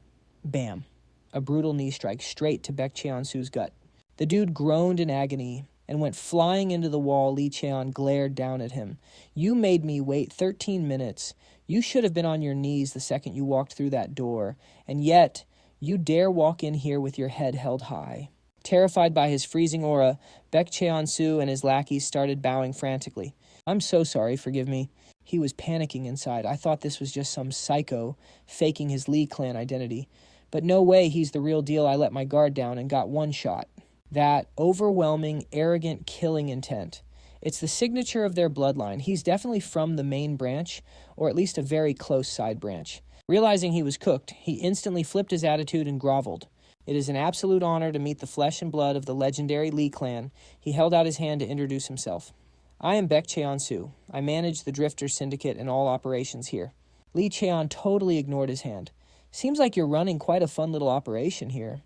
Bam. A brutal knee strike straight to Baek Cheon-soo's gut. The dude groaned in agony and went flying into the wall. Lee Cheon glared down at him. "You made me wait 13 minutes. You should have been on your knees the second you walked through that door. And yet, you dare walk in here with your head held high." Terrified by his freezing aura, Baek Cheon-soo and his lackeys started bowing frantically. "I'm so sorry, forgive me." He was panicking inside. I thought this was just some psycho faking his Lee clan identity. But no way, he's the real deal. I let my guard down and got one shot. That overwhelming, arrogant killing intent. It's the signature of their bloodline. He's definitely from the main branch, or at least a very close side branch. Realizing he was cooked, he instantly flipped his attitude and groveled. "It is an absolute honor to meet the flesh and blood of the legendary Lee clan." He held out his hand to introduce himself. "I am Baek Cheon-soo. I manage the Drifter Syndicate and all operations here." Lee Cheon totally ignored his hand. "Seems like you're running quite a fun little operation here."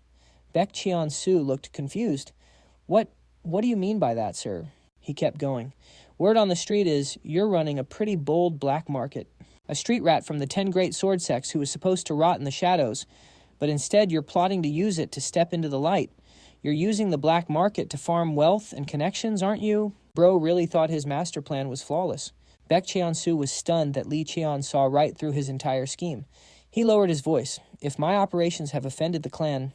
Baek Cheon-soo looked confused. What do you mean by that, sir?" He kept going. "Word on the street is you're running a pretty bold black market. A street rat from the 10 great sword sects who was supposed to rot in the shadows, but instead you're plotting to use it to step into the light. You're using the black market to farm wealth and connections, aren't you?" Bro really thought his master plan was flawless. Baek Cheon-soo was stunned that Lee Cheon saw right through his entire scheme. He lowered his voice. "If my operations have offended the clan,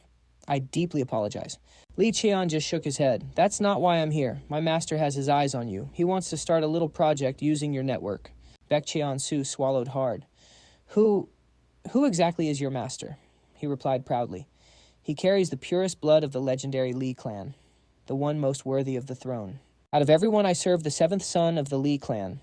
I deeply apologize." Lee Cheon just shook his head. "That's not why I'm here. My master has his eyes on you. He wants to start a little project using your network." Baek Cheon-soo swallowed hard. Who exactly is your master?" He replied proudly. "He carries the purest blood of the legendary Lee clan, the one most worthy of the throne. Out of everyone I serve the 7th son of the Lee clan,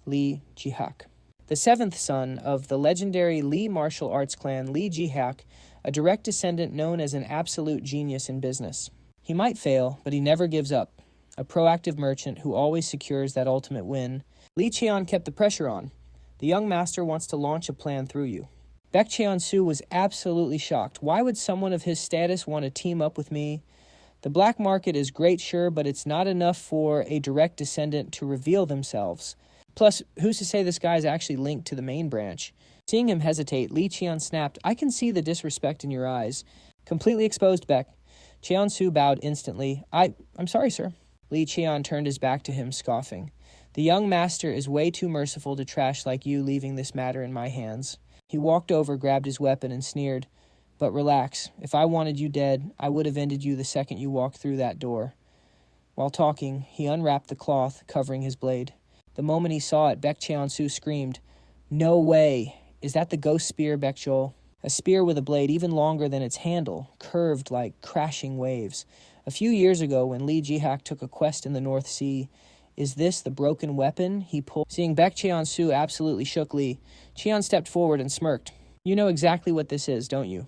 Lee Ji-hak. The 7th son of the legendary Lee martial arts clan, Lee Ji-hak, a direct descendant known as an absolute genius in business. He might fail, but he never gives up. A proactive merchant who always secures that ultimate win." Lee Cheon kept the pressure on. "The young master wants to launch a plan through you." Baek Cheon-soo was absolutely shocked. Why would someone of his status want to team up with me? The black market is great, sure, but it's not enough for a direct descendant to reveal themselves. Plus, who's to say this guy's actually linked to the main branch? Seeing him hesitate, Lee Cheon snapped, "I can see the disrespect in your eyes." Completely exposed Beck. Cheon-su bowed instantly. I'm sorry, sir." Lee Cheon turned his back to him, scoffing. "The young master is way too merciful to trash like you, leaving this matter in my hands." He walked over, grabbed his weapon, and sneered, "But relax. If I wanted you dead, I would have ended you the second you walked through that door." While talking, he unwrapped the cloth covering his blade. The moment he saw it, Baek Cheon-su screamed, "No way! Is that the ghost spear, Baekjol?" A spear with a blade even longer than its handle, curved like crashing waves. A few years ago, when Lee Ji-hak took a quest in the North Sea, "Is this the broken weapon?" he pulled. Seeing Baek Cheon-su absolutely shook Lee, Cheon stepped forward and smirked. "You know exactly what this is, don't you?"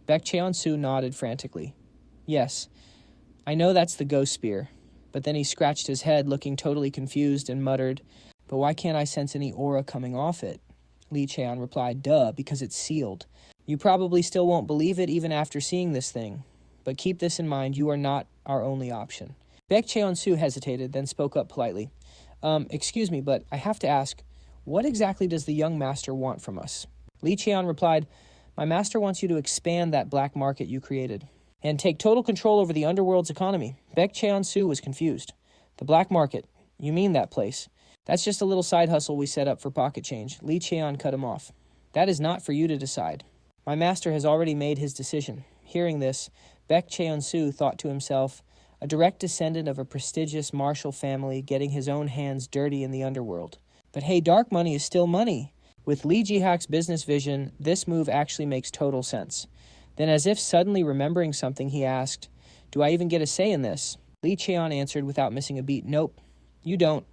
Baek Cheon-su nodded frantically. "Yes, I know that's the ghost spear." But then he scratched his head, looking totally confused, and muttered, "But why can't I sense any aura coming off it?" Lee Cheon replied, "Duh, because it's sealed. You probably still won't believe it even after seeing this thing. But keep this in mind, you are not our only option." Baek Cheon-su hesitated, then spoke up politely. Excuse me, but I have to ask, what exactly does the young master want from us?" Lee Cheon replied, "My master wants you to expand that black market you created and take total control over the underworld's economy." Baek Cheon-su was confused. "The black market? You mean that place? That's just a little side hustle we set up for pocket change." Lee Cheon cut him off. "That is not for you to decide. My master has already made his decision." Hearing this, Baek Cheon-su thought to himself, a direct descendant of a prestigious martial family getting his own hands dirty in the underworld. But hey, dark money is still money. With Lee Ji-hak's business vision, this move actually makes total sense. Then, as if suddenly remembering something, he asked, "Do I even get a say in this?" Lee Cheon answered without missing a beat, "Nope, you don't."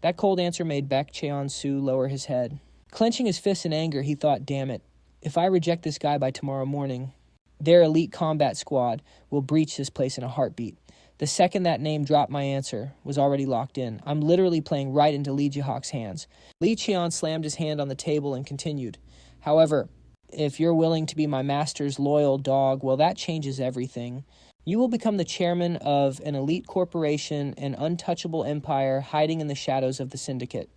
That cold answer made Baek Cheon-su lower his head. Clenching his fists in anger, he thought, "Damn it. If I reject this guy by tomorrow morning, their elite combat squad will breach this place in a heartbeat." The second that name dropped, my answer was already locked in. I'm literally playing right into Lee Ji-hak's hands. Lee Cheon slammed his hand on the table and continued, "However, if you're willing to be my master's loyal dog, well, that changes everything. You will become the chairman of an elite corporation, an untouchable empire hiding in the shadows of the syndicate.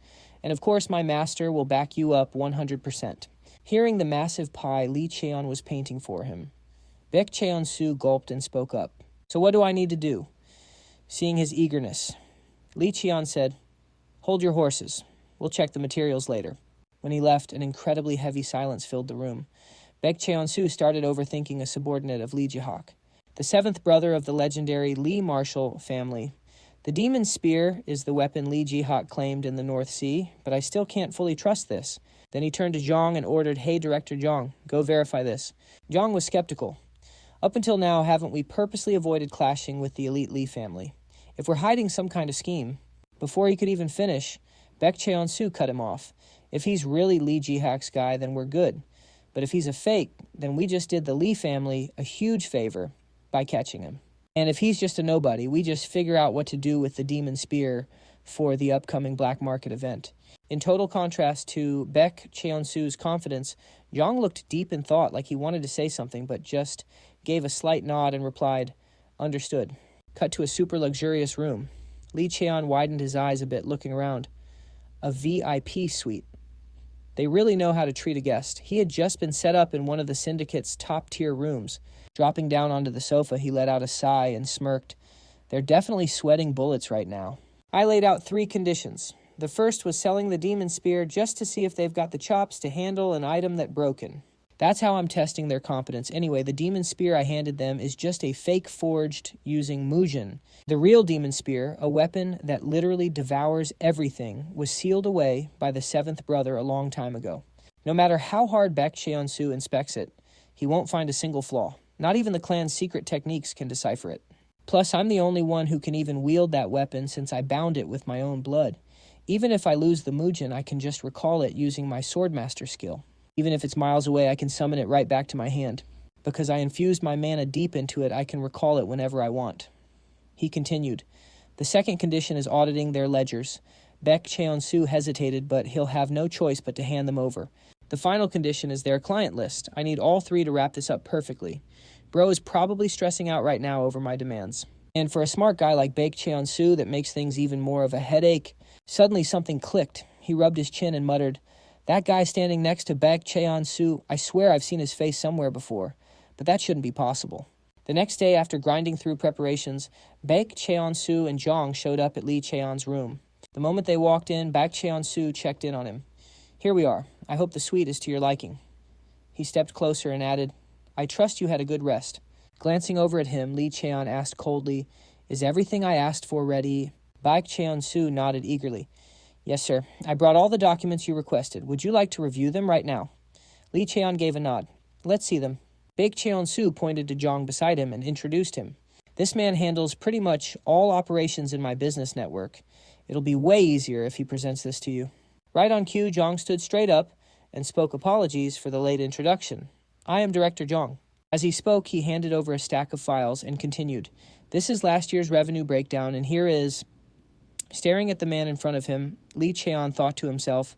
And of course, my master will back you up 100%. Hearing the massive pie Lee Cheon was painting for him, Baek Cheon-su gulped and spoke up. "So what do I need to do?" Seeing his eagerness, Lee Cheon said, "Hold your horses. We'll check the materials later." When he left, an incredibly heavy silence filled the room. Baek Cheon-su started overthinking a subordinate of Lee Ji-hak, the seventh brother of the legendary Lee Marshall family. The demon spear is the weapon Lee Ji-hak claimed in the North Sea, but I still can't fully trust this. Then he turned to Jong and ordered, "Hey, Director Jong, go verify this." Jong was skeptical. "Up until now, haven't we purposely avoided clashing with the elite Lee family? If we're hiding some kind of scheme..." Before he could even finish, Baek Cheon-su cut him off. "If he's really Lee Ji-hak's guy, then we're good. But if he's a fake, then we just did the Lee family a huge favor by catching him. And if he's just a nobody, we just figure out what to do with the demon spear for the upcoming black market event." In total contrast to Baek Cheon-su's confidence, Jong looked deep in thought, like he wanted to say something, but just gave a slight nod and replied, "Understood." Cut to a super luxurious room. Lee Cheon widened his eyes a bit, looking around. A VIP suite. They really know how to treat a guest. He had just been set up in one of the syndicate's top-tier rooms. Dropping down onto the sofa, he let out a sigh and smirked. "They're definitely sweating bullets right now." I laid out 3 conditions. The first was selling the demon spear just to see if they've got the chops to handle an item that broken. That's how I'm testing their competence. Anyway, the demon spear I handed them is just a fake forged using Mujin. The real demon spear, a weapon that literally devours everything, was sealed away by the 7th brother a long time ago. No matter how hard Baek Cheon-su inspects it, he won't find a single flaw. Not even the clan's secret techniques can decipher it. Plus, I'm the only one who can even wield that weapon since I bound it with my own blood. Even if I lose the Mujin, I can just recall it using my Swordmaster skill. Even if it's miles away, I can summon it right back to my hand. Because I infused my mana deep into it, I can recall it whenever I want. He continued, "The second condition is auditing their ledgers." Baek Cheon-su hesitated, but he'll have no choice but to hand them over. "The final condition is their client list. I need all 3 to wrap this up perfectly. Bro is probably stressing out right now over my demands." And for a smart guy like Baek Cheon-su, that makes things even more of a headache. Suddenly something clicked. He rubbed his chin and muttered, "That guy standing next to Baek Cheon-soo, I swear I've seen his face somewhere before, but that shouldn't be possible." The next day, after grinding through preparations, Baek Cheon-soo and Jong showed up at Lee Cheon's room. The moment they walked in, Baek Cheon-soo checked in on him. "Here we are. I hope the suite is to your liking." He stepped closer and added, "I trust you had a good rest." Glancing over at him, Lee Cheon asked coldly, "Is everything I asked for ready?" Baek Cheon-soo nodded eagerly. "Yes, sir. I brought all the documents you requested. Would you like to review them right now?" Lee Cheon gave a nod. "Let's see them." Baek Cheon-soo pointed to Jong beside him and introduced him. "This man handles pretty much all operations in my business network. It'll be way easier if he presents this to you." Right on cue, Jong stood straight up and spoke apologies for the late introduction. "I am Director Jong." As he spoke, he handed over a stack of files and continued, "This is last year's revenue breakdown, and here is..." Staring at the man in front of him, Lee Cheon thought to himself,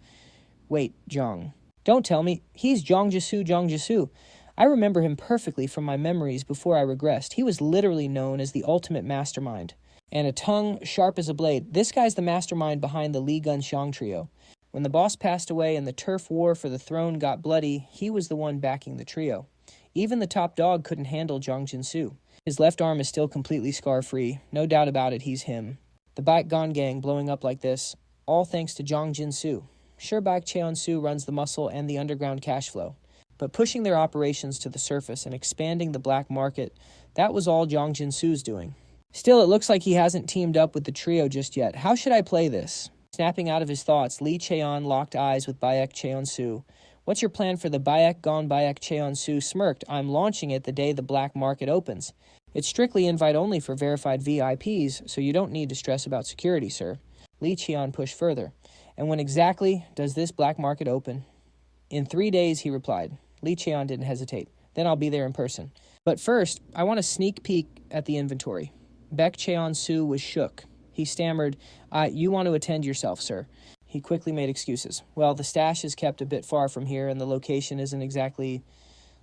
"Wait, Jong. Don't tell me. He's Jong Jisoo. I remember him perfectly from my memories before I regressed. He was literally known as the ultimate mastermind. And a tongue sharp as a blade. This guy's the mastermind behind the Lee Gun-xiang trio. When the boss passed away and the turf war for the throne got bloody, he was the one backing the trio. Even the top dog couldn't handle Jong Jin-soo. His left arm is still completely scar-free. No doubt about it, he's him. The Baek Gon gang blowing up like this, all thanks to Jong Jin-soo. Sure, Baek Cheon-soo runs the muscle and the underground cash flow. But pushing their operations to the surface and expanding the black market, that was all Jong Jin-soo's doing. Still, it looks like he hasn't teamed up with the trio just yet. How should I play this?" Snapping out of his thoughts, Lee Cheon locked eyes with Baek Cheon-soo. "What's your plan for the Baek Gon Baek Cheon-soo?" Smirked. "I'm launching it the day the black market opens. It's strictly invite only for verified VIPs, so you don't need to stress about security, sir." Lee Cheon pushed further. "And when exactly does this black market open?" "In 3 days," he replied. Lee Cheon didn't hesitate. "Then I'll be there in person. But first, I want a sneak peek at the inventory." Baek Cheon-soo was shook. He stammered, "You want to attend yourself, sir." He quickly made excuses. "Well, the stash is kept a bit far from here, and the location isn't exactly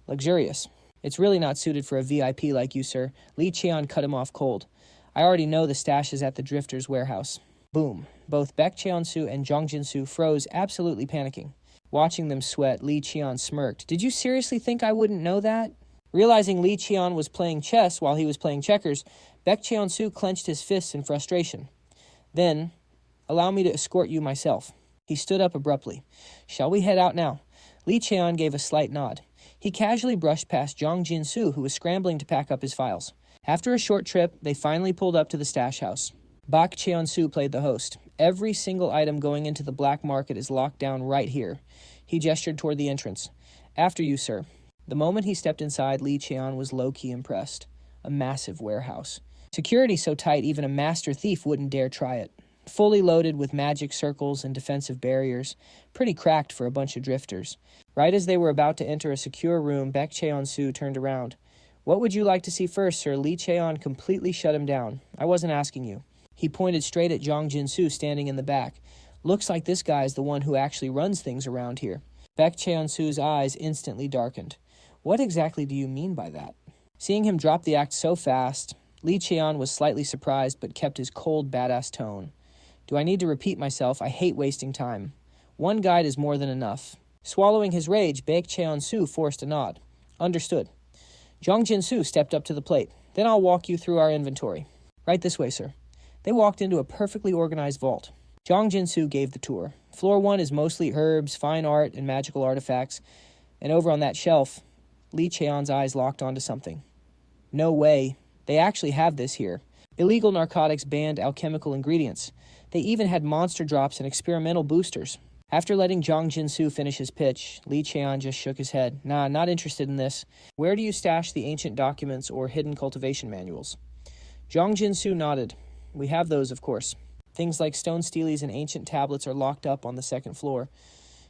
luxurious. It's really not suited for a VIP like you, sir." Lee Cheon cut him off cold. "I already know the stash is at the Drifter's warehouse." Boom. Both Baek Cheon-soo and Jong Jin-soo froze, absolutely panicking. Watching them sweat, Lee Cheon smirked. "Did you seriously think I wouldn't know that?" Realizing Lee Cheon was playing chess while he was playing checkers, Baek Cheon-soo clenched his fists in frustration. "Then, allow me to escort you myself." He stood up abruptly. "Shall we head out now?" Lee Cheon gave a slight nod. He casually brushed past Jong Jin-soo, who was scrambling to pack up his files. After a short trip, they finally pulled up to the stash house. Baek Cheon-soo played the host. "Every single item going into the black market is locked down right here." He gestured toward the entrance. "After you, sir." The moment he stepped inside, Lee Cheon was low-key impressed. A massive warehouse. Security so tight even a master thief wouldn't dare try it. Fully loaded with magic circles and defensive barriers. Pretty cracked for a bunch of drifters. Right as they were about to enter a secure room, Baek Cheon-soo turned around. "What would you like to see first, sir?" Lee Cheon completely shut him down. "I wasn't asking you." He pointed straight at Jong Jin-soo standing in the back. "Looks like this guy is the one who actually runs things around here." Baek Cheon-soo's eyes instantly darkened. "What exactly do you mean by that?" Seeing him drop the act so fast, Lee Cheon was slightly surprised but kept his cold, badass tone. "Do I need to repeat myself? I hate wasting time. One guide is more than enough." Swallowing his rage, Baek Cheon-soo forced a nod. "Understood." Jong Jin-soo stepped up to the plate. "Then I'll walk you through our inventory." "Right this way, sir." They walked into a perfectly organized vault. Jong Jin-soo gave the tour. Floor 1 is mostly herbs, fine art, and magical artifacts. And over on that shelf, Lee Cheon's eyes locked onto something. "No way. They actually have this here. Illegal narcotics banned alchemical ingredients. They even had monster drops and experimental boosters." After letting Jong Jin-soo finish his pitch, Lee Cheon just shook his head. "Nah, not interested in this. Where do you stash the ancient documents or hidden cultivation manuals?" Jong Jin-soo nodded. "We have those, of course. Things like stone steelies and ancient tablets are locked up on the second floor."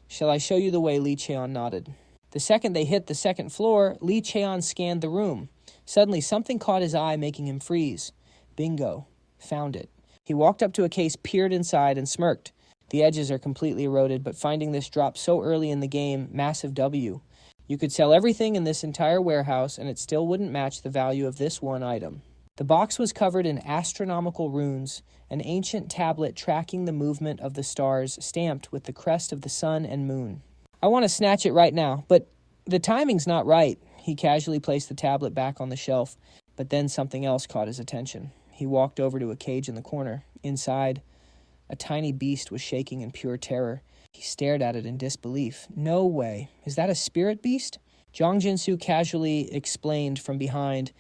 "Shall I show you the way?" Lee Cheon nodded. The second they hit the second floor, Lee Cheon scanned the room. Suddenly, something caught his eye, making him freeze. Bingo. Found it. He walked up to a case, peered inside, and smirked. The edges are completely eroded, but finding this drop so early in the game, massive W. You could sell everything in this entire warehouse, and it still wouldn't match the value of this one item. The box was covered in astronomical runes, an ancient tablet tracking the movement of the stars stamped with the crest of the sun and moon. I want to snatch it right now, but the timing's not right. He casually placed the tablet back on the shelf, but then something else caught his attention. He walked over to a cage in the corner. Inside, a tiny beast was shaking in pure terror. He stared at it in disbelief. No way. Is that a spirit beast? Jong Jin-soo casually explained from behind,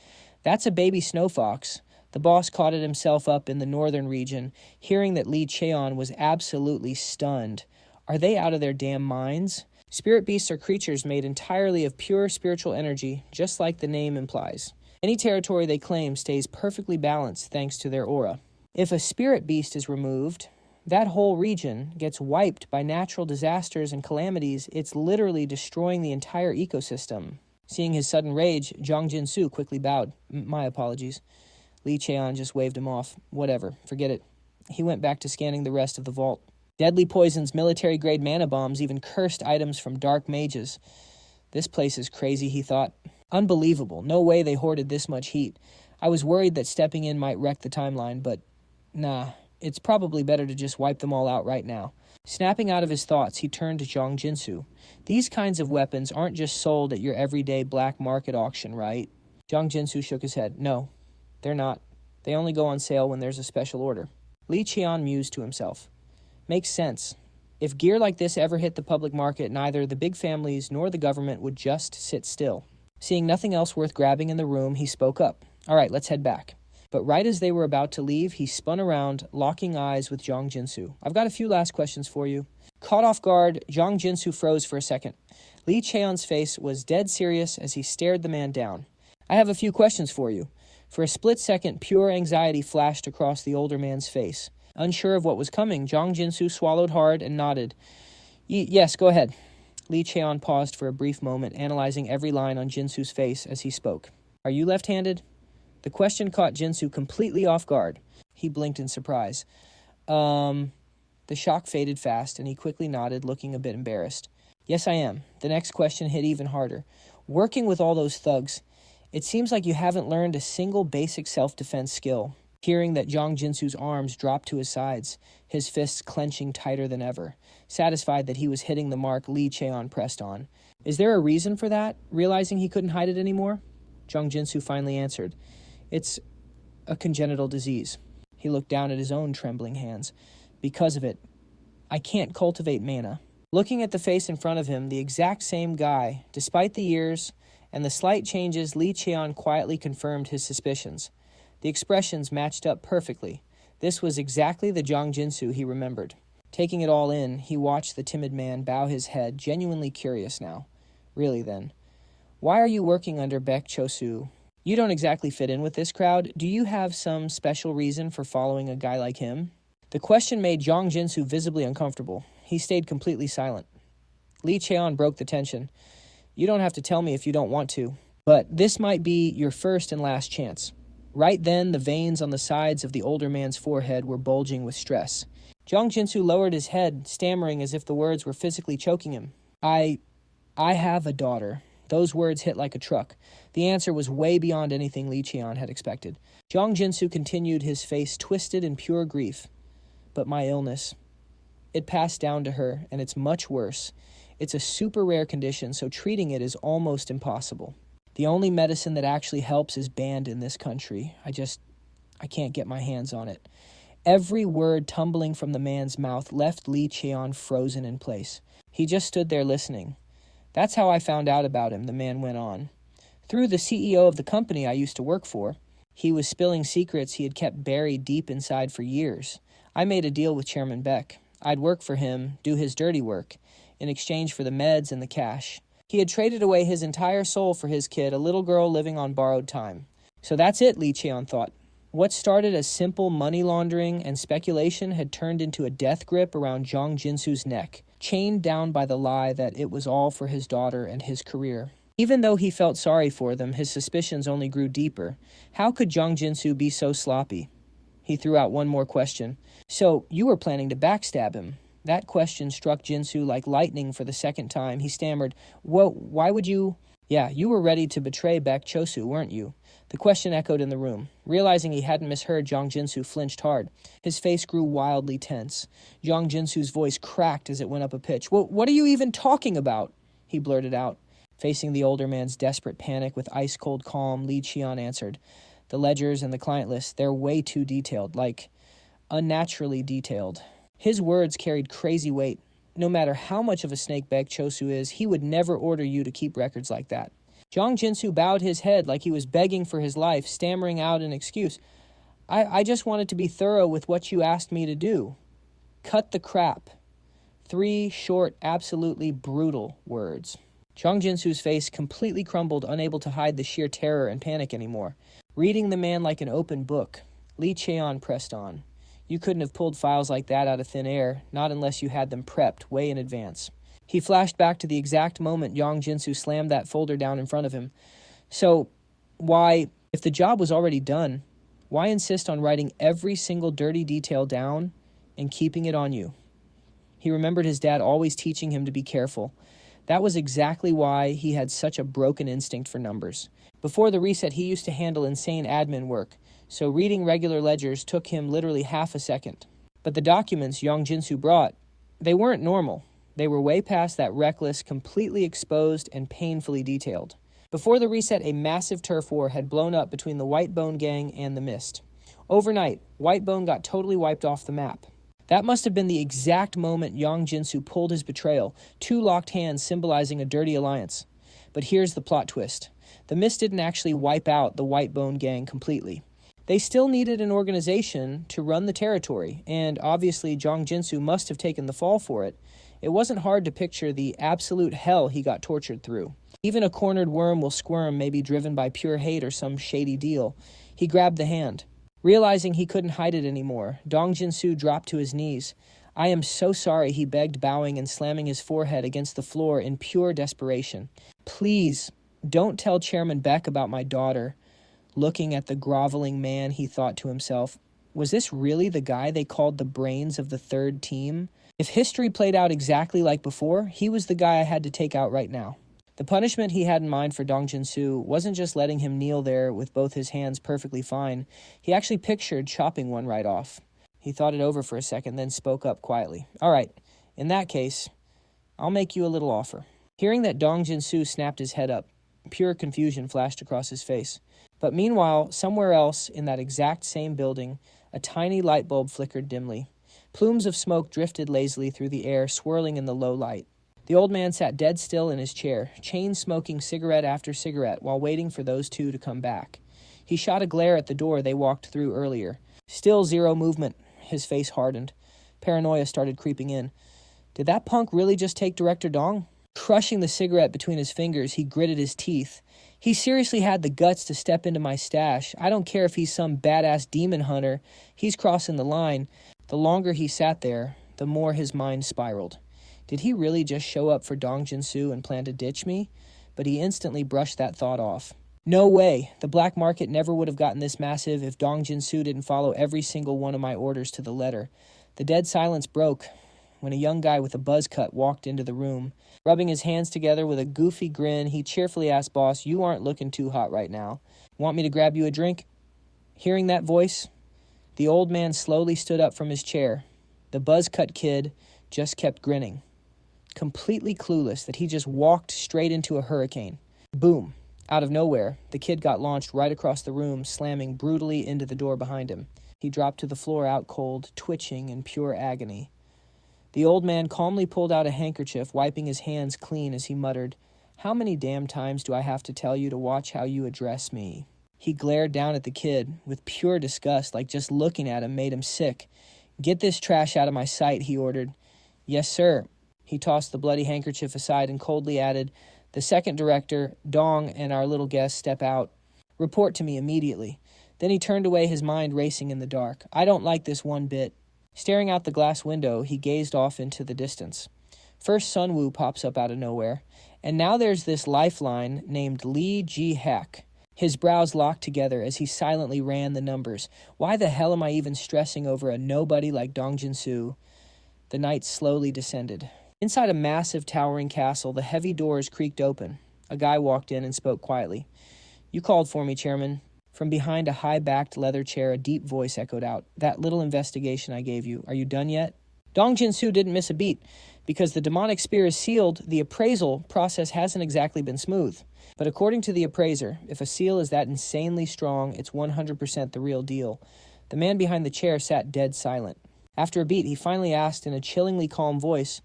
"That's a baby snow fox." The boss caught it himself up in the northern region. Hearing that Lee Cheon was absolutely stunned. Are they out of their damn minds? Spirit beasts are creatures made entirely of pure spiritual energy, just like the name implies. Any territory they claim stays perfectly balanced thanks to their aura. If a spirit beast is removed, that whole region gets wiped by natural disasters and calamities. It's literally destroying the entire ecosystem. Seeing his sudden rage, Jong Jin-soo quickly bowed. My apologies. Lee Cheon just waved him off. Whatever, forget it. He went back to scanning the rest of the vault. Deadly poisons, military-grade mana bombs, even cursed items from dark mages. This place is crazy, he thought. Unbelievable. No way they hoarded this much heat. I was worried that stepping in might wreck the timeline, but nah, it's probably better to just wipe them all out right now. Snapping out of his thoughts, he turned to Jong Jin-soo. These kinds of weapons aren't just sold at your everyday black market auction, right? Jong Jin-soo shook his head. No, they're not. They only go on sale when there's a special order. Lee Cheon mused to himself. Makes sense. If gear like this ever hit the public market, neither the big families nor the government would just sit still. Seeing nothing else worth grabbing in the room, he spoke up. All right, let's head back. But right as they were about to leave, he spun around, locking eyes with Jong Jin-soo. I've got a few last questions for you. Caught off guard, Jong Jin-soo froze for a second. Lee Cheon's face was dead serious as he stared the man down. I have a few questions for you. For a split second, pure anxiety flashed across the older man's face. Unsure of what was coming, Jong Jin-soo swallowed hard and nodded. Yes, go ahead. Lee Cheon paused for a brief moment, analyzing every line on Jin-soo's face as he spoke. Are you left-handed? The question caught Jin-soo completely off guard. He blinked in surprise. The shock faded fast, and he quickly nodded, looking a bit embarrassed. Yes, I am. The next question hit even harder. Working with all those thugs, it seems like you haven't learned a single basic self-defense skill. Hearing that Jong Jin-soo's arms dropped to his sides, his fists clenching tighter than ever. Satisfied that he was hitting the mark Lee Cheon pressed on. Is there a reason for that? Realizing he couldn't hide it anymore? Jong Jin-soo finally answered. It's a congenital disease. He looked down at his own trembling hands. Because of it, I can't cultivate mana. Looking at the face in front of him, the exact same guy, despite the years and the slight changes, Lee Cheon quietly confirmed his suspicions. The expressions matched up perfectly. This was exactly the Jong Jin-soo he remembered. Taking it all in, he watched the timid man bow his head, genuinely curious now. Really then, why are you working under Baek Cho-soo? You don't exactly fit in with this crowd. Do you have some special reason for following a guy like him? The question made Jong Jin-soo visibly uncomfortable. He stayed completely silent. Lee Cheon broke the tension. You don't have to tell me if you don't want to, but this might be your first and last chance. Right then, the veins on the sides of the older man's forehead were bulging with stress. Jong Jin-soo lowered his head, stammering as if the words were physically choking him. I have a daughter. Those words hit like a truck. The answer was way beyond anything Lee Cheon had expected. Jong Jin-soo continued, his face twisted in pure grief. But my illness, it passed down to her, and it's much worse. It's a super rare condition, so treating it is almost impossible. The only medicine that actually helps is banned in this country. I can't get my hands on it. Every word tumbling from the man's mouth left Lee Cheon frozen in place. He just stood there listening. That's how I found out about him, the man went on. Through the CEO of the company I used to work for. He was spilling secrets he had kept buried deep inside for years. I made a deal with Chairman Beck. I'd work for him, do his dirty work, in exchange for the meds and the cash. He had traded away his entire soul for his kid, a little girl living on borrowed time. So that's it, Lee Cheon thought. What started as simple money laundering and speculation had turned into a death grip around Jong Jin-soo's neck, chained down by the lie that it was all for his daughter and his career. Even though he felt sorry for them, his suspicions only grew deeper. How could Jong Jin-soo be so sloppy? He threw out one more question. So, you were planning to backstab him? That question struck Jin-soo like lightning for the second time. He stammered, why would you... Yeah, you were ready to betray Baek Chosu, weren't you? The question echoed in the room. Realizing he hadn't misheard, Jong Jinsu flinched hard. His face grew wildly tense. Jong Jinsu's voice cracked as it went up a pitch. What are you even talking about? He blurted out. Facing the older man's desperate panic with ice-cold calm, Lee Cheon answered. The ledgers and the client list, they're way too detailed, like unnaturally detailed. His words carried crazy weight. No matter how much of a snake Baek Chosu is, he would never order you to keep records like that. Jong Jinsu bowed his head like he was begging for his life, stammering out an excuse. I just wanted to be thorough with what you asked me to do. Cut the crap. 3 short, absolutely brutal words. Jong Jinsu's face completely crumbled, unable to hide the sheer terror and panic anymore. Reading the man like an open book, Lee Cheon pressed on. You couldn't have pulled files like that out of thin air, not unless you had them prepped way in advance. He flashed back to the exact moment Jong Jinsu slammed that folder down in front of him. So, why, if the job was already done, why insist on writing every single dirty detail down and keeping it on you? He remembered his dad always teaching him to be careful. That was exactly why he had such a broken instinct for numbers. Before the reset, he used to handle insane admin work, so reading regular ledgers took him literally half a second. But the documents Jong Jinsu brought, they weren't normal. They were way past that reckless, completely exposed, and painfully detailed. Before the reset, a massive turf war had blown up between the White Bone gang and the Mist. Overnight, White Bone got totally wiped off the map. That must have been the exact moment Jong Jinsu pulled his betrayal, 2 locked hands symbolizing a dirty alliance. But here's the plot twist. The Mist didn't actually wipe out the White Bone gang completely. They still needed an organization to run the territory, and obviously Jong Jinsu must have taken the fall for it. It wasn't hard to picture the absolute hell he got tortured through. Even a cornered worm will squirm, maybe driven by pure hate or some shady deal. He grabbed the hand. Realizing he couldn't hide it anymore, Jong Jinsu dropped to his knees. I am so sorry, he begged, bowing and slamming his forehead against the floor in pure desperation. Please, don't tell Chairman Beck about my daughter. Looking at the groveling man, he thought to himself, was this really the guy they called the brains of the third team? If history played out exactly like before, he was the guy I had to take out right now. The punishment he had in mind for Jong Jinsu wasn't just letting him kneel there with both his hands perfectly fine. He actually pictured chopping one right off. He thought it over for a second, then spoke up quietly. All right, in that case, I'll make you a little offer. Hearing that, Jong Jinsu snapped his head up. Pure confusion flashed across his face. But meanwhile, somewhere else in that exact same building, a tiny light bulb flickered dimly. Plumes of smoke drifted lazily through the air, swirling in the low light. The old man sat dead still in his chair, chain-smoking cigarette after cigarette while waiting for those 2 to come back. He shot a glare at the door they walked through earlier. Still zero movement. His face hardened. Paranoia started creeping in. Did that punk really just take Director Dong? Crushing the cigarette between his fingers, he gritted his teeth. He seriously had the guts to step into my stash. I don't care if he's some badass demon hunter. He's crossing the line. The longer he sat there, the more his mind spiraled. Did he really just show up for Jong Jinsu and plan to ditch me? But he instantly brushed that thought off. No way. The black market never would have gotten this massive if Jong Jinsu didn't follow every single one of my orders to the letter. The dead silence broke when a young guy with a buzz cut walked into the room. Rubbing his hands together with a goofy grin, he cheerfully asked, "Boss, you aren't looking too hot right now. Want me to grab you a drink?" Hearing that voice, the old man slowly stood up from his chair. The buzz-cut kid just kept grinning, completely clueless that he just walked straight into a hurricane. Boom. Out of nowhere, the kid got launched right across the room, slamming brutally into the door behind him. He dropped to the floor out cold, twitching in pure agony. The old man calmly pulled out a handkerchief, wiping his hands clean as he muttered, "How many damn times do I have to tell you to watch how you address me?" He glared down at the kid with pure disgust, like just looking at him made him sick. "Get this trash out of my sight," he ordered. "Yes, sir." He tossed the bloody handkerchief aside and coldly added, "The second director, Dong, and our little guest step out. Report to me immediately." Then he turned away, his mind racing in the dark. "I don't like this one bit." Staring out the glass window, he gazed off into the distance. First Sunwoo pops up out of nowhere, and now there's this lifeline named Lee Ji-Hak. His brows locked together as he silently ran the numbers. Why the hell am I even stressing over a nobody like Jong Jinsu? The night slowly descended. Inside a massive towering castle, the heavy doors creaked open. A guy walked in and spoke quietly. "You called for me, Chairman." From behind a high-backed leather chair, a deep voice echoed out. "That little investigation I gave you, are you done yet?" Dong Jin-soo didn't miss a beat. Because the demonic spear is sealed, the appraisal process hasn't exactly been smooth. But according to the appraiser, if a seal is that insanely strong, it's 100% the real deal. The man behind the chair sat dead silent. After a beat, he finally asked in a chillingly calm voice,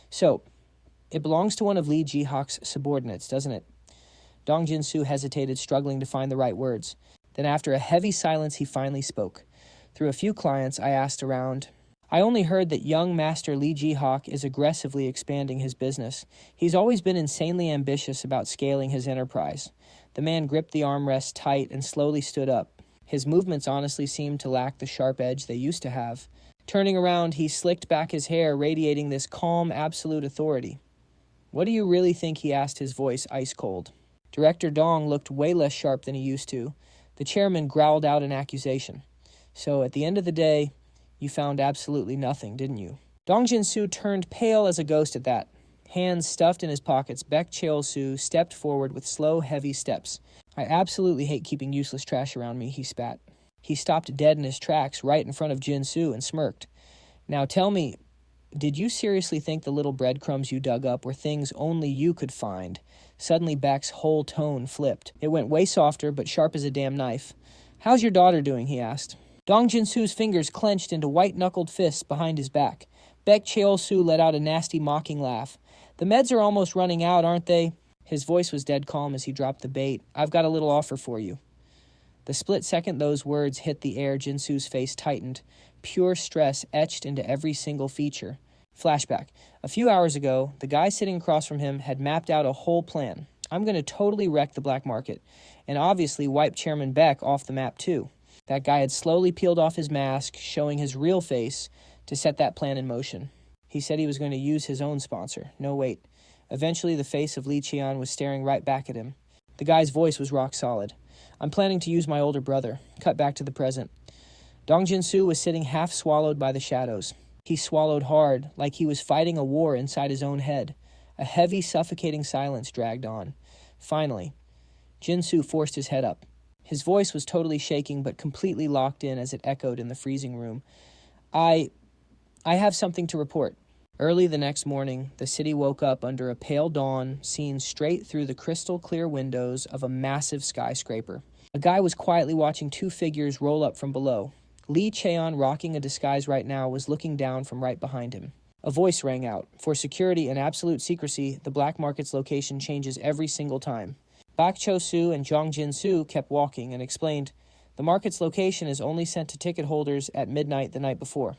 "So, it belongs to one of Lee Ji-hak's subordinates, doesn't it?" Dong Jin-soo hesitated, struggling to find the right words. Then after a heavy silence, he finally spoke. "Through a few clients, I asked around. I only heard that young Master Lee Ji-hak is aggressively expanding his business. He's always been insanely ambitious about scaling his enterprise." The man gripped the armrest tight and slowly stood up. His movements honestly seemed to lack the sharp edge they used to have. Turning around, he slicked back his hair, radiating this calm, absolute authority. "What do you really think?" he asked, his voice ice cold. Director Dong looked way less sharp than he used to. The chairman growled out an accusation. "So, at the end of the day, you found absolutely nothing, didn't you?" Dong Jin-soo turned pale as a ghost at that. Hands stuffed in his pockets, Baek Cheol-soo stepped forward with slow, heavy steps. "I absolutely hate keeping useless trash around me," he spat. He stopped dead in his tracks right in front of Jin-soo and smirked. "Now tell me, did you seriously think the little breadcrumbs you dug up were things only you could find?" Suddenly Baek's whole tone flipped. It went way softer, but sharp as a damn knife. "How's your daughter doing?" he asked. Dong Jin-soo's fingers clenched into white-knuckled fists behind his back. Baek Cheol-soo let out a nasty mocking laugh. "The meds are almost running out, aren't they?" His voice was dead calm as he dropped the bait. "I've got a little offer for you." The split second those words hit the air, Jin-soo's face tightened. Pure stress etched into every single feature. Flashback. A few hours ago, the guy sitting across from him had mapped out a whole plan. "I'm going to totally wreck the black market, and obviously wipe Chairman Baek off the map too." That guy had slowly peeled off his mask, showing his real face, to set that plan in motion. He said he was going to use his own sponsor. No, wait. Eventually, the face of Lee Cheon was staring right back at him. The guy's voice was rock solid. "I'm planning to use my older brother." Cut back to the present. Dong Jin-soo was sitting half swallowed by the shadows. He swallowed hard, like he was fighting a war inside his own head. A heavy, suffocating silence dragged on. Finally, Jin-soo forced his head up. His voice was totally shaking, but completely locked in as it echoed in the freezing room. I have something to report." Early the next morning, the city woke up under a pale dawn, seen straight through the crystal-clear windows of a massive skyscraper. A guy was quietly watching two figures roll up from below. Lee Cheon, rocking a disguise right now, was looking down from right behind him. A voice rang out. "For security and absolute secrecy, the black market's location changes every single time." Baek Cho-soo and Jong Jin-soo kept walking and explained, "The market's location is only sent to ticket holders at midnight the night before.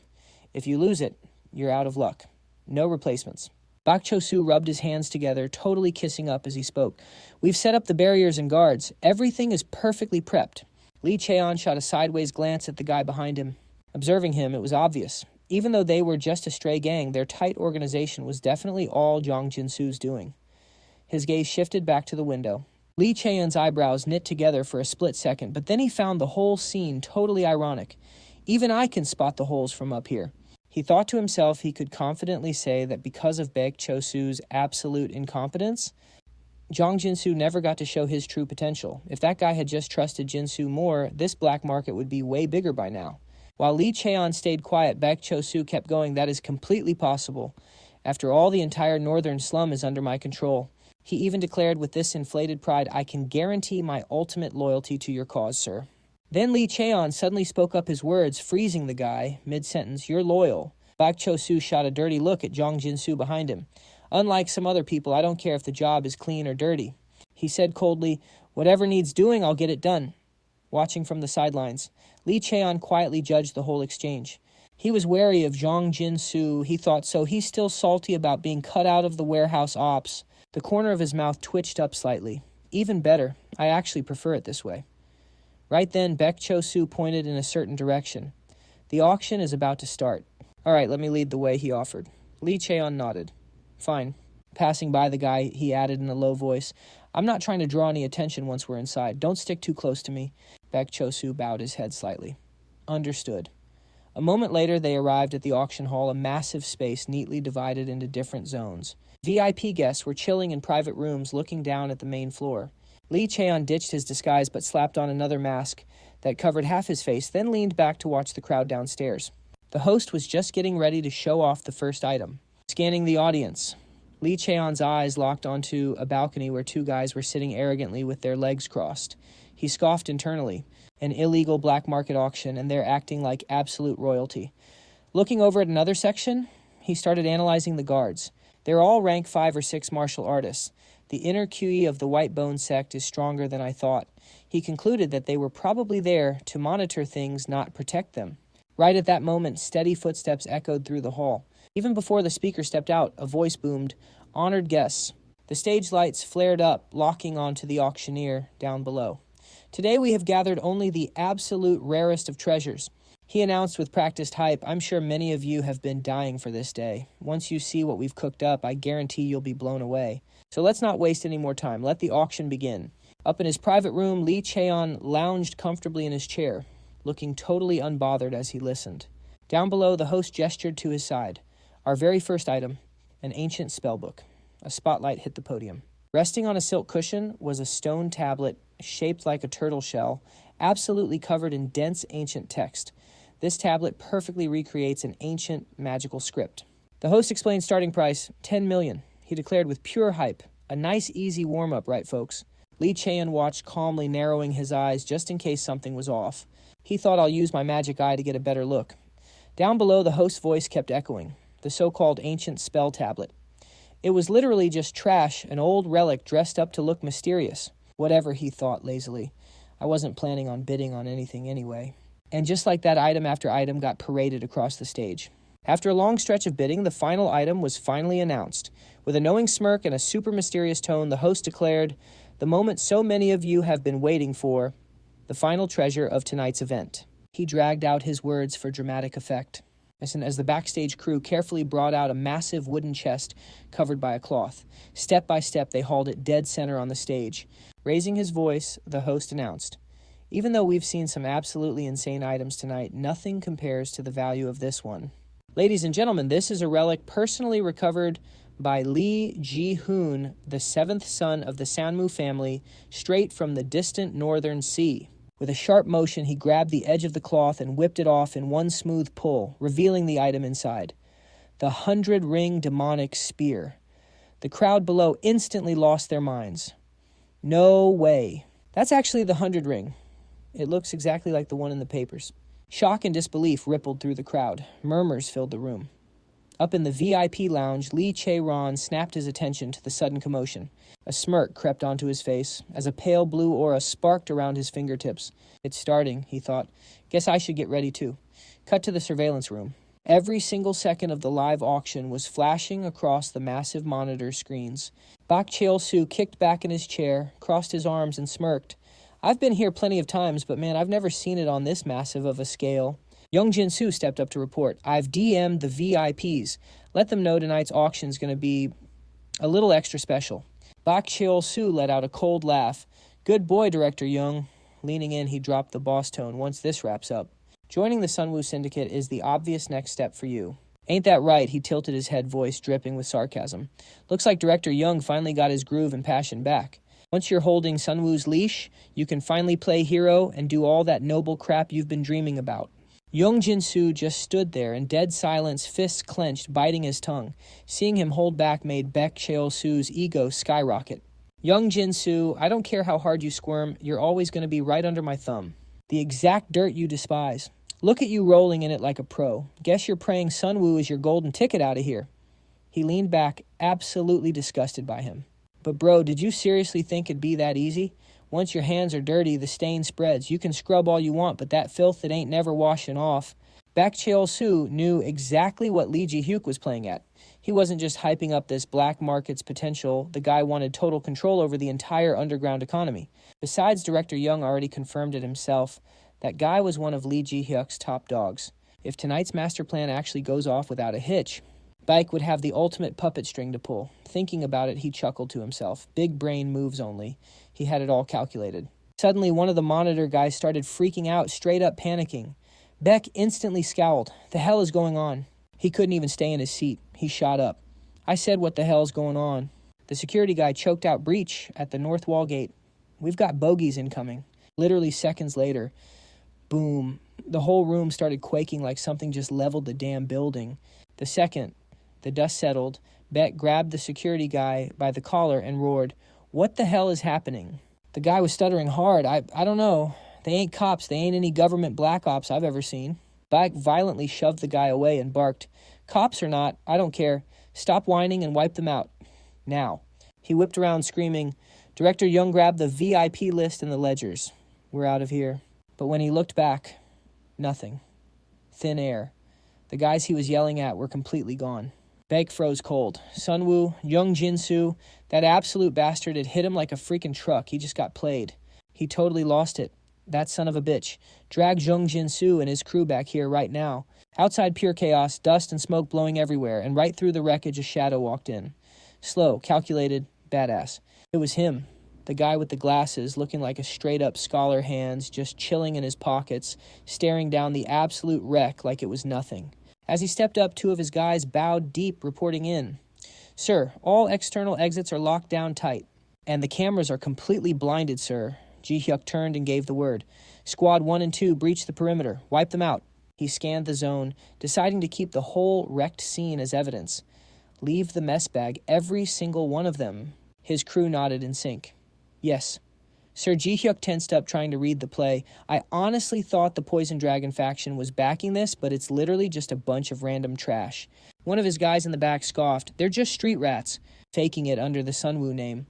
If you lose it, you're out of luck. No replacements." Baek Cho-soo rubbed his hands together, totally kissing up as he spoke. "We've set up the barriers and guards. Everything is perfectly prepped." Lee Cheon shot a sideways glance at the guy behind him. Observing him, it was obvious. Even though they were just a stray gang, their tight organization was definitely all Jong Jin-soo's doing. His gaze shifted back to the window. Lee Cheon's eyebrows knit together for a split second, but then he found the whole scene totally ironic. "Even I can spot the holes from up here." He thought to himself he could confidently say that because of Baek Cho-soo's absolute incompetence, Jong Jin-soo never got to show his true potential. If that guy had just trusted Jin-soo more, this black market would be way bigger by now. While Lee Cheon stayed quiet, Baek Cho-soo kept going. "That is completely possible. After all, the entire northern slum is under my control." He even declared with this inflated pride, "I can guarantee my ultimate loyalty to your cause, sir." Then Lee Cheon suddenly spoke up his words, freezing the guy mid-sentence. "You're loyal." Baek Cho-soo shot a dirty look at Jong Jin-soo behind him. "Unlike some other people, I don't care if the job is clean or dirty." He said coldly, "Whatever needs doing, I'll get it done." Watching from the sidelines, Lee Cheon quietly judged the whole exchange. He was wary of Jong Jin-soo, he thought, so he's still salty about being cut out of the warehouse ops. The corner of his mouth twitched up slightly. "Even better. I actually prefer it this way." Right then, Baek Cho-soo pointed in a certain direction. "The auction is about to start." "All right, let me lead the way," he offered. Lee Cheon nodded. "Fine." Passing by the guy, he added in a low voice, "I'm not trying to draw any attention once we're inside. Don't stick too close to me." Baek Cho-soo bowed his head slightly. "Understood." A moment later, they arrived at the auction hall, a massive space neatly divided into different zones. VIP guests were chilling in private rooms looking down at the main floor. Lee Cheon ditched his disguise but slapped on another mask that covered half his face, then leaned back to watch the crowd downstairs. The host was just getting ready to show off the first item. Scanning the audience, Lee Cheon's eyes locked onto a balcony where two guys were sitting arrogantly with their legs crossed. He scoffed internally. An illegal black market auction, and they're acting like absolute royalty. Looking over at another section, he started analyzing the guards. They're all rank 5 or 6 martial artists. The inner QE of the White Bone sect is stronger than I thought. He concluded that they were probably there to monitor things, not protect them. Right at that moment, steady footsteps echoed through the hall. Even before the speaker stepped out, a voice boomed, "Honored guests." The stage lights flared up, locking onto the auctioneer down below. "Today we have gathered only the absolute rarest of treasures," he announced with practiced hype. "I'm sure many of you have been dying for this day. Once you see what we've cooked up, I guarantee you'll be blown away. So let's not waste any more time. Let the auction begin." Up in his private room, Lee Cheon lounged comfortably in his chair, looking totally unbothered as he listened. Down below, the host gestured to his side. "Our very first item, an ancient spellbook." A spotlight hit the podium. Resting on a silk cushion was a stone tablet shaped like a turtle shell, absolutely covered in dense ancient text. This tablet perfectly recreates an ancient magical script. The host explained starting price, 10 million. He declared with pure hype. A nice, easy warm-up, right, folks? Lee Cheon watched calmly, narrowing his eyes just in case something was off. He thought, "I'll use my magic eye to get a better look." Down below, the host's voice kept echoing. The so-called ancient spell tablet. It was literally just trash, an old relic dressed up to look mysterious. Whatever, he thought lazily. I wasn't planning on bidding on anything anyway. And just like that, item after item got paraded across the stage. After a long stretch of bidding, the final item was finally announced. With a knowing smirk and a super mysterious tone, the host declared, "The moment so many of you have been waiting for, the final treasure of tonight's event." He dragged out his words for dramatic effect. As the backstage crew carefully brought out a massive wooden chest covered by a cloth. Step by step, they hauled it dead center on the stage. Raising his voice, the host announced, "Even though we've seen some absolutely insane items tonight, nothing compares to the value of this one. Ladies and gentlemen, this is a relic personally recovered by Lee Ji-hoon, the 7th son of the Sungmu family, straight from the distant northern sea." With a sharp motion, he grabbed the edge of the cloth and whipped it off in one smooth pull, revealing the item inside. The 100-ring demonic spear. The crowd below instantly lost their minds. "No way. That's actually the 100 ring. It looks exactly like the one in the papers." Shock and disbelief rippled through the crowd. Murmurs filled the room. Up in the VIP lounge, Lee Chae-ron snapped his attention to the sudden commotion. A smirk crept onto his face as a pale blue aura sparked around his fingertips. "It's starting," he thought. "Guess I should get ready too." Cut to the surveillance room. Every single second of the live auction was flashing across the massive monitor screens. Bak Cheol-soo kicked back in his chair, crossed his arms, and smirked. "I've been here plenty of times, but man, I've never seen it on this massive of a scale." Young Jin-soo stepped up to report, "I've DM'd the VIPs. Let them know tonight's auction's going to be a little extra special." Bak Cheol-soo let out a cold laugh. "Good boy, Director Young." Leaning in, he dropped the boss tone. "Once this wraps up, joining the Sungmu Syndicate is the obvious next step for you." "Ain't that right?" He tilted his head, voice dripping with sarcasm. "Looks like Director Young finally got his groove and passion back. Once you're holding Sunwoo's leash, you can finally play hero and do all that noble crap you've been dreaming about." Young Jin-soo just stood there in dead silence, fists clenched, biting his tongue. Seeing him hold back made Bak Cheol-soo's ego skyrocket. "Young Jin-soo, I don't care how hard you squirm, you're always going to be right under my thumb. The exact dirt you despise. Look at you rolling in it like a pro. Guess you're praying Sunwoo is your golden ticket out of here." He leaned back, absolutely disgusted by him. "But bro, did you seriously think it'd be that easy? Once your hands are dirty, the stain spreads. You can scrub all you want, but that filth, it ain't never washing off." Bak Cheol-soo knew exactly what Lee Ji-hyuk was playing at. He wasn't just hyping up this black market's potential. The guy wanted total control over the entire underground economy. Besides, Director Young already confirmed it himself. That guy was one of Lee Ji-hyuk's top dogs. If tonight's master plan actually goes off without a hitch, Baek would have the ultimate puppet string to pull. Thinking about it, he chuckled to himself. Big brain moves only. He had it all calculated. Suddenly, one of the monitor guys started freaking out, straight up panicking. Beck instantly scowled. The hell is going on? He couldn't even stay in his seat. He shot up. I said, what the hell's going on? The security guy choked out breach at the north wall gate. We've got bogeys incoming. Literally seconds later, boom, the whole room started quaking like something just leveled the damn building. The second the dust settled, Beck grabbed the security guy by the collar and roared, "What the hell is happening?" The guy was stuttering hard. I don't know. They ain't cops. They ain't any government black ops I've ever seen. Beck violently shoved the guy away and barked, "Cops or not, I don't care. Stop whining and wipe them out. Now." He whipped around screaming, "Director Young grabbed the VIP list and the ledgers. We're out of here." But when he looked back, nothing. Thin air. The guys he was yelling at were completely gone. Beck froze cold. Sunwoo, Young Jin-soo, that absolute bastard had hit him like a freaking truck. He just got played. He totally lost it. That son of a bitch. Drag Young Jin-soo and his crew back here right now. Outside pure chaos, dust and smoke blowing everywhere, and right through the wreckage a shadow walked in. Slow, calculated, badass. It was him. The guy with the glasses, looking like a straight-up scholar hands, just chilling in his pockets, staring down the absolute wreck like it was nothing. As he stepped up, two of his guys bowed deep, reporting in. "Sir, all external exits are locked down tight, and the cameras are completely blinded, sir." Ji-hyuk turned and gave the word. "Squad 1 and 2, breach the perimeter. Wipe them out." He scanned the zone, deciding to keep the whole wrecked scene as evidence. "Leave the mess bag, every single one of them." His crew nodded in sync. "Yes." Sir Ji-hyuk tensed up, trying to read the play. "I honestly thought the Poison Dragon faction was backing this, but it's literally just a bunch of random trash." One of his guys in the back scoffed, "They're just street rats," faking it under the Sunwoo name.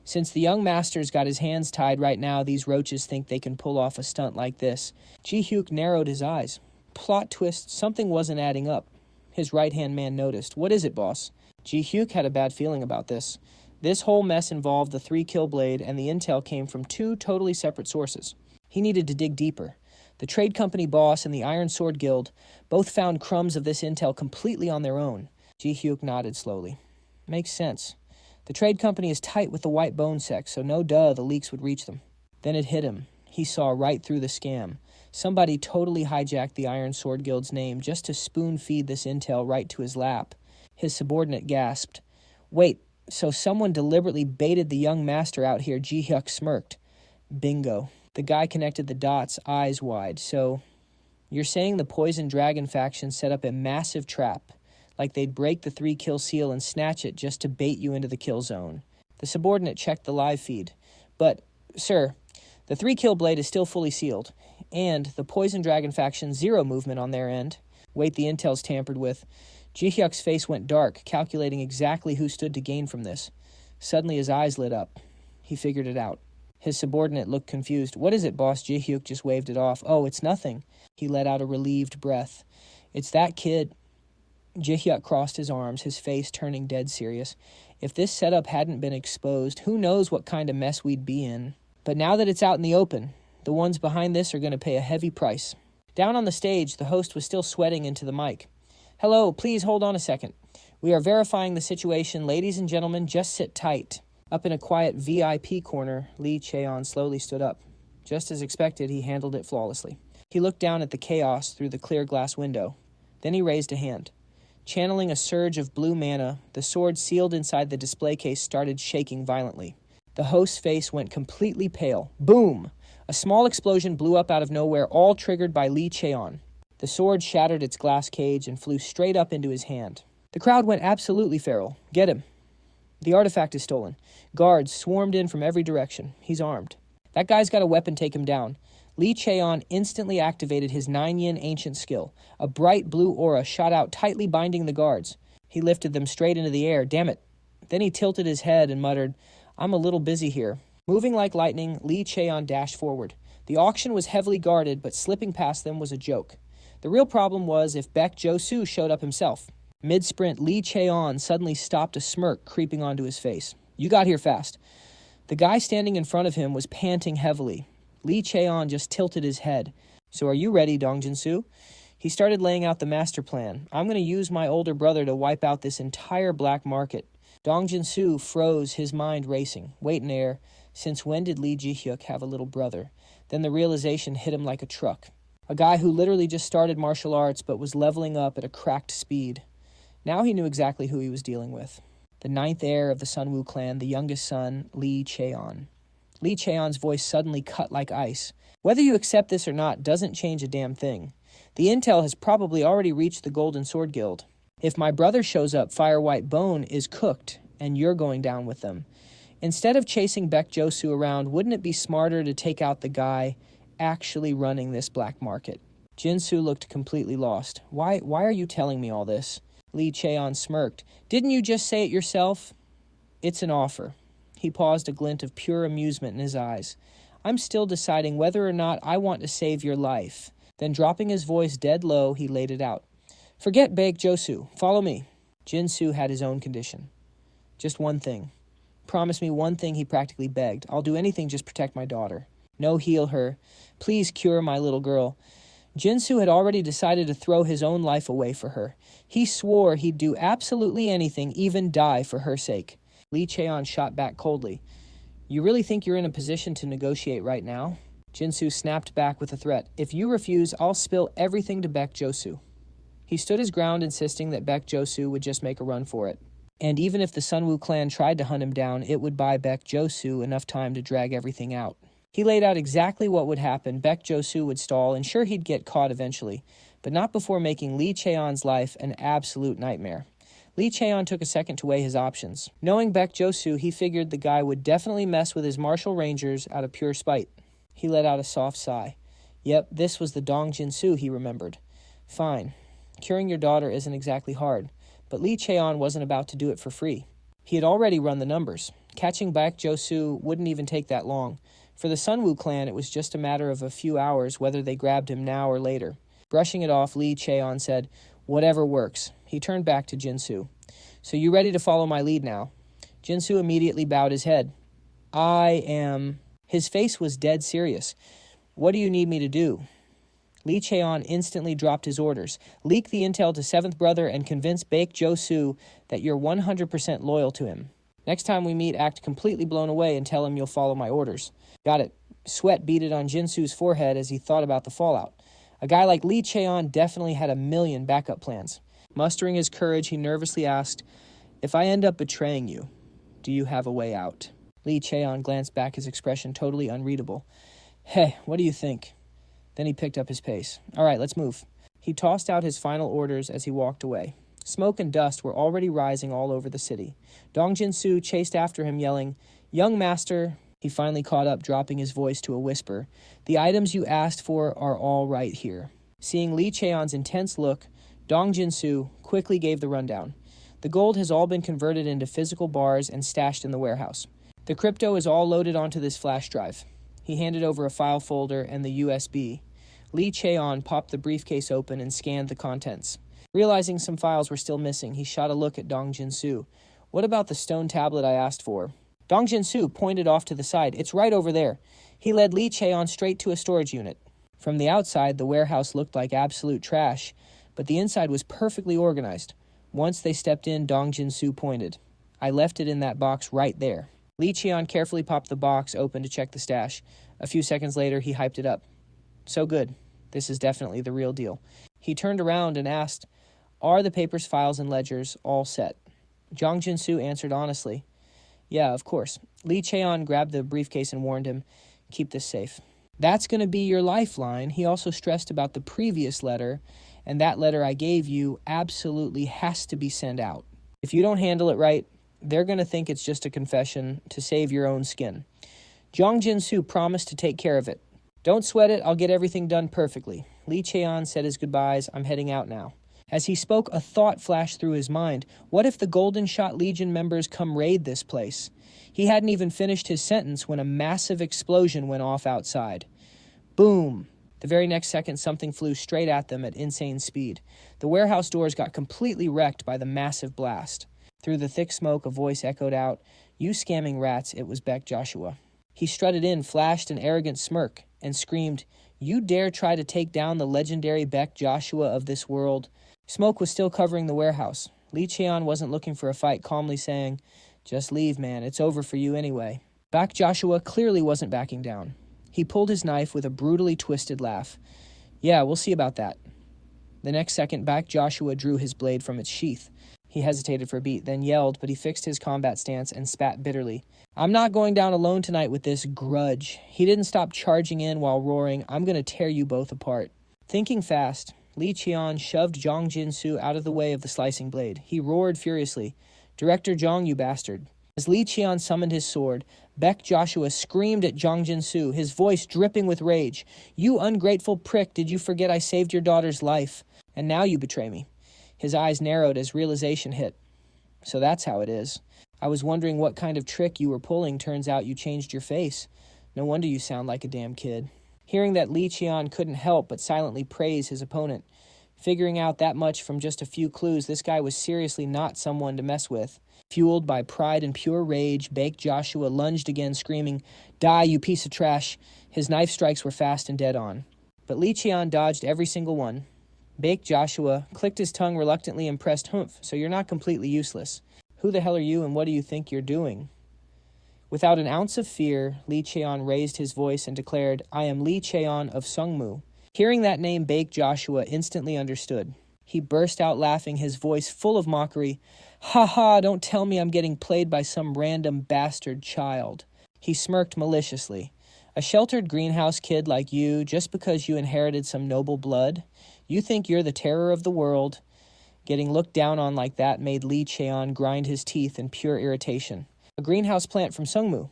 Since the young master's got his hands tied right now, these roaches think they can pull off a stunt like this. Ji-hyuk narrowed his eyes. Plot twist, something wasn't adding up. His right-hand man noticed. "What is it, boss?" Ji-hyuk had a bad feeling about this. This whole mess involved the 3-kill blade, and the intel came from 2 totally separate sources. He needed to dig deeper. The trade company boss and the Iron Sword Guild both found crumbs of this intel completely on their own. Ji-hyuk nodded slowly. "Makes sense. The trade company is tight with the White Bone sect, so no duh the leaks would reach them." Then it hit him. He saw right through the scam. Somebody totally hijacked the Iron Sword Guild's name just to spoon-feed this intel right to his lap. His subordinate gasped. "Wait, so someone deliberately baited the young master out here?" Ji-hyuk smirked. "Bingo." The guy connected the dots, eyes wide. "So, you're saying the Poison Dragon faction set up a massive trap, like they'd break the 3-kill seal and snatch it just to bait you into the kill zone?" The subordinate checked the live feed. "But, sir, the 3-kill blade is still fully sealed, and the Poison Dragon faction 0 movement on their end. Wait, the intel's tampered with." Ji-hyuk's face went dark, calculating exactly who stood to gain from this. Suddenly his eyes lit up. He figured it out. His subordinate looked confused. "What is it, boss?" Ji-hyuk just waved it off. "Oh, it's nothing." He let out a relieved breath. "It's that kid." Ji-hyuk crossed his arms, his face turning dead serious. If this setup hadn't been exposed, who knows what kind of mess we'd be in. But now that it's out in the open, the ones behind this are going to pay a heavy price. Down on the stage, the host was still sweating into the mic. "Hello, please hold on a second. We are verifying the situation. Ladies and gentlemen, just sit tight." Up in a quiet VIP corner, Lee Cheon slowly stood up. Just as expected, he handled it flawlessly. He looked down at the chaos through the clear glass window. Then he raised a hand. Channeling a surge of blue mana, the sword sealed inside the display case started shaking violently. The host's face went completely pale. Boom! A small explosion blew up out of nowhere, all triggered by Lee Cheon. The sword shattered its glass cage and flew straight up into his hand. The crowd went absolutely feral. "Get him." "The artifact is stolen." Guards swarmed in from every direction. "He's armed." "That guy's got a weapon, take him down." Lee Cheon instantly activated his 9-yin ancient skill. A bright blue aura shot out, tightly binding the guards. He lifted them straight into the air. "Damn it." Then he tilted his head and muttered, "I'm a little busy here." Moving like lightning, Lee Cheon dashed forward. The auction was heavily guarded, but slipping past them was a joke. The real problem was if Baek Jo-soo showed up himself. Mid-sprint, Lee Cheon suddenly stopped, a smirk creeping onto his face. "You got here fast." The guy standing in front of him was panting heavily. Lee Cheon just tilted his head. "So are you ready, Dong Jin-soo?" He started laying out the master plan. "I'm going to use my older brother to wipe out this entire black market." Dong Jin-soo froze, his mind racing. Wait in air. Since when did Lee Ji-hyuk have a little brother? Then the realization hit him like a truck. A guy who literally just started martial arts but was leveling up at a cracked speed. Now he knew exactly who he was dealing with. The ninth heir of the Sungmu Clan, the youngest son, Lee Cheon. Lee Cheon's voice suddenly cut like ice. Whether you accept this or not doesn't change a damn thing. The intel has probably already reached the Golden Sword Guild. If my brother shows up, Fire White Bone is cooked, and you're going down with them. Instead of chasing Baek Josu around, wouldn't it be smarter to take out the guy actually running this black market? Jinsu looked completely lost. Why are you telling me all this? Lee Cheon smirked. Didn't you just say it yourself? It's an offer. He paused, a glint of pure amusement in his eyes. I'm still deciding whether or not I want to save your life. Then dropping his voice dead low, he laid it out. Forget Baek Josu. Follow me. Jinsu had his own condition. Just one thing. Promise me one thing, he practically begged. I'll do anything, just protect my daughter. No, heal her. Please cure my little girl. Jinsu had already decided to throw his own life away for her. He swore he'd do absolutely anything, even die for her sake. Lee Cheon shot back coldly. You really think you're in a position to negotiate right now? Jinsu snapped back with a threat. If you refuse, I'll spill everything to Baek Josu. He stood his ground, insisting that Baek Josu would just make a run for it. And even if the Sungmu Clan tried to hunt him down, it would buy Baek Josu enough time to drag everything out. He laid out exactly what would happen. Baek Josu would stall, and sure, he'd get caught eventually, but not before making Lee Cheon's life an absolute nightmare. Lee Cheon took a second to weigh his options. Knowing Baek Josu, he figured the guy would definitely mess with his martial rangers out of pure spite. He let out a soft sigh. Yep, this was the Dong Jinsu he remembered. Fine. Curing your daughter isn't exactly hard, but Lee Cheon wasn't about to do it for free. He had already run the numbers. Catching Baek Josu wouldn't even take that long. For the Sungmu Clan, it was just a matter of a few hours whether they grabbed him now or later. Brushing it off, Lee Cheon said, Whatever works. He turned back to Jinsu. So you ready to follow my lead now? Jinsu immediately bowed his head. I am... His face was dead serious. What do you need me to do? Lee Cheon instantly dropped his orders. Leak the intel to 7th Brother and convince Baek Josu that you're 100% loyal to him. Next time we meet, act completely blown away and tell him you'll follow my orders. Got it. Sweat beaded on Jinsu's forehead as he thought about the fallout. A guy like Lee Cheon definitely had a million backup plans. Mustering his courage, he nervously asked, If I end up betraying you, do you have a way out? Lee Cheon glanced back, his expression totally unreadable. Hey, what do you think? Then he picked up his pace. All right, let's move. He tossed out his final orders as he walked away. Smoke and dust were already rising all over the city. Dong Jinsu chased after him, yelling, Young master. He finally caught up, dropping his voice to a whisper. The items you asked for are all right here. Seeing Lee Cheon's intense look, Dong Jinsu quickly gave the rundown. The gold has all been converted into physical bars and stashed in the warehouse. The crypto is all loaded onto this flash drive. He handed over a file folder and the USB. Lee Cheon popped the briefcase open and scanned the contents. Realizing some files were still missing, he shot a look at Dong Jinsu. What about the stone tablet I asked for? Dong Jinsu pointed off to the side. It's right over there. He led Lee Cheon straight to a storage unit. From the outside, the warehouse looked like absolute trash, but the inside was perfectly organized. Once they stepped in, Dong Jinsu pointed. I left it in that box right there. Lee Cheon carefully popped the box open to check the stash. A few seconds later, he hyped it up. So good. This is definitely the real deal. He turned around and asked, Are the papers, files, and ledgers all set? Dong Jinsu answered honestly, Yeah, of course. Lee Cheon grabbed the briefcase and warned him, Keep this safe. That's going to be your lifeline. He also stressed about the previous letter, and that letter I gave you absolutely has to be sent out. If you don't handle it right, they're going to think it's just a confession to save your own skin. Dong Jinsu promised to take care of it. Don't sweat it, I'll get everything done perfectly. Lee Cheon said his goodbyes. I'm heading out now. As he spoke, a thought flashed through his mind. What if the Golden Shot Legion members come raid this place? He hadn't even finished his sentence when a massive explosion went off outside. Boom! The very next second, something flew straight at them at insane speed. The warehouse doors got completely wrecked by the massive blast. Through the thick smoke, a voice echoed out, You scamming rats, it was Baek Joshua. He strutted in, flashed an arrogant smirk, and screamed, You dare try to take down the legendary Baek Joshua of this world? Smoke was still covering the warehouse. Lee Cheon wasn't looking for a fight, calmly saying, Just leave, man, it's over for you anyway. Baek Joshua clearly wasn't backing down. He pulled his knife with a brutally twisted laugh. Yeah, we'll see about that. The next second, Baek Joshua drew his blade from its sheath. He hesitated for a beat, then yelled, but he fixed his combat stance and spat bitterly. I'm not going down alone tonight with this grudge. He didn't stop charging in while roaring, I'm going to tear you both apart. Thinking fast, Lee Cheon shoved Jong Jin-soo out of the way of the slicing blade. He roared furiously, Director Jong, you bastard. As Lee Cheon summoned his sword, Baek Joshua screamed at Jong Jin-soo, his voice dripping with rage. You ungrateful prick, did you forget I saved your daughter's life? And now you betray me. His eyes narrowed as realization hit. So that's how it is. I was wondering what kind of trick you were pulling. Turns out you changed your face. No wonder you sound like a damn kid. Hearing that Lee Cheon couldn't help but silently praise his opponent. Figuring out that much from just a few clues, this guy was seriously not someone to mess with. Fueled by pride and pure rage, Baek Joshua lunged again, screaming, Die, you piece of trash. His knife strikes were fast and dead on. But Lee Cheon dodged every single one. Baek Joshua clicked his tongue reluctantly and pressed humph, so you're not completely useless. Who the hell are you and what do you think you're doing? Without an ounce of fear, Lee Cheon raised his voice and declared, I am Lee Cheon of Sungmu. Hearing that name, Baek Joshua instantly understood. He burst out laughing, his voice full of mockery. Ha ha, don't tell me I'm getting played by some random bastard child. He smirked maliciously. A sheltered greenhouse kid like you, just because you inherited some noble blood? You think you're the terror of the world? Getting looked down on like that made Lee Cheon grind his teeth in pure irritation. A greenhouse plant from Sungmu.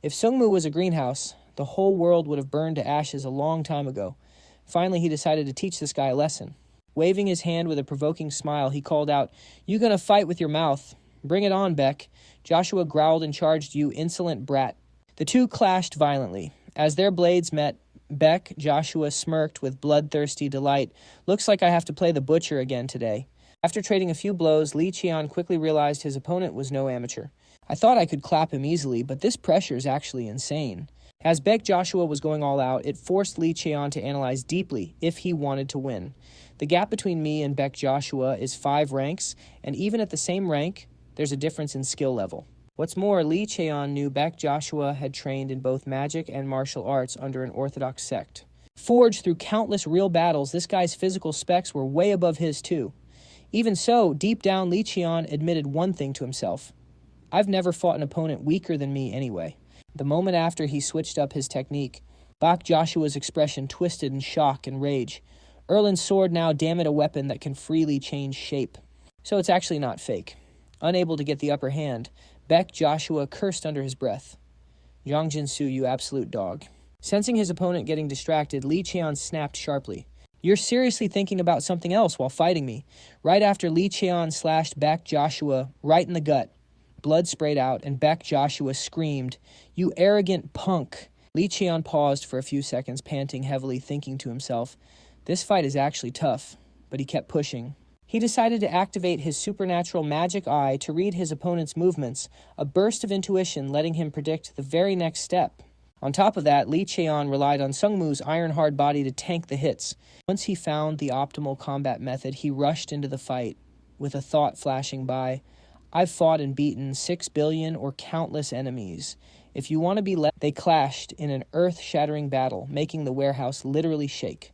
If Sungmu was a greenhouse, the whole world would have burned to ashes a long time ago. Finally, he decided to teach this guy a lesson. Waving his hand with a provoking smile, he called out, You gonna fight with your mouth? Bring it on, Beck. Joshua growled and charged, You insolent brat. The two clashed violently. As their blades met, Baek Joshua smirked with bloodthirsty delight. Looks like I have to play the butcher again today. After trading a few blows, Lee Cheon quickly realized his opponent was no amateur. I thought I could clap him easily, but this pressure is actually insane. As Baek Joshua was going all out, it forced Lee Cheon to analyze deeply if he wanted to win. The gap between me and Baek Joshua is 5 ranks, and even at the same rank, there's a difference in skill level. What's more, Lee Cheon knew Baek Joshua had trained in both magic and martial arts under an orthodox sect. Forged through countless real battles, this guy's physical specs were way above his too. Even so, deep down, Lee Cheon admitted one thing to himself. I've never fought an opponent weaker than me anyway. The moment after he switched up his technique, Baek Joshua's expression twisted in shock and rage. Erlin's sword now, damn it, a weapon that can freely change shape. So it's actually not fake. Unable to get the upper hand, Baek Joshua cursed under his breath. Jong Jin-soo, you absolute dog. Sensing his opponent getting distracted, Lee Cheon snapped sharply. You're seriously thinking about something else while fighting me. Right after Lee Cheon slashed Baek Joshua right in the gut. Blood sprayed out, and Baek Joshua screamed, You arrogant punk! Lee Cheon paused for a few seconds, panting heavily, thinking to himself, This fight is actually tough, but he kept pushing. He decided to activate his supernatural magic eye to read his opponent's movements, a burst of intuition letting him predict the very next step. On top of that, Lee Cheon relied on Sungmu's iron-hard body to tank the hits. Once he found the optimal combat method, he rushed into the fight, with a thought flashing by, I've fought and beaten 6 billion or countless enemies. If you want to be they clashed in an earth-shattering battle, making the warehouse literally shake.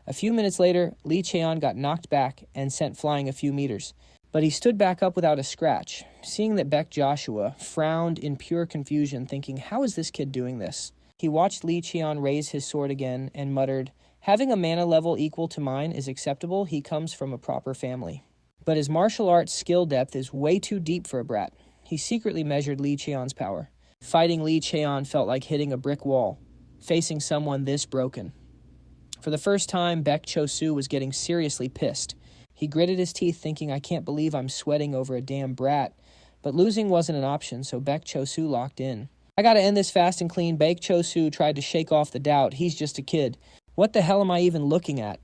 A few minutes later, Lee Cheon got knocked back and sent flying a few meters. But he stood back up without a scratch. Seeing that Baek Joshua frowned in pure confusion, thinking, how is this kid doing this? He watched Lee Cheon raise his sword again and muttered, Having a mana level equal to mine is acceptable. He comes from a proper family. But his martial arts skill depth is way too deep for a brat. He secretly measured Lee Cheon's power. Fighting Lee Cheon felt like hitting a brick wall, facing someone this broken. For the first time, Baek Cho-soo was getting seriously pissed. He gritted his teeth, thinking, I can't believe I'm sweating over a damn brat. But losing wasn't an option, so Baek Cho-soo locked in. I gotta end this fast and clean. Baek Cho-soo tried to shake off the doubt. He's just a kid. What the hell am I even looking at?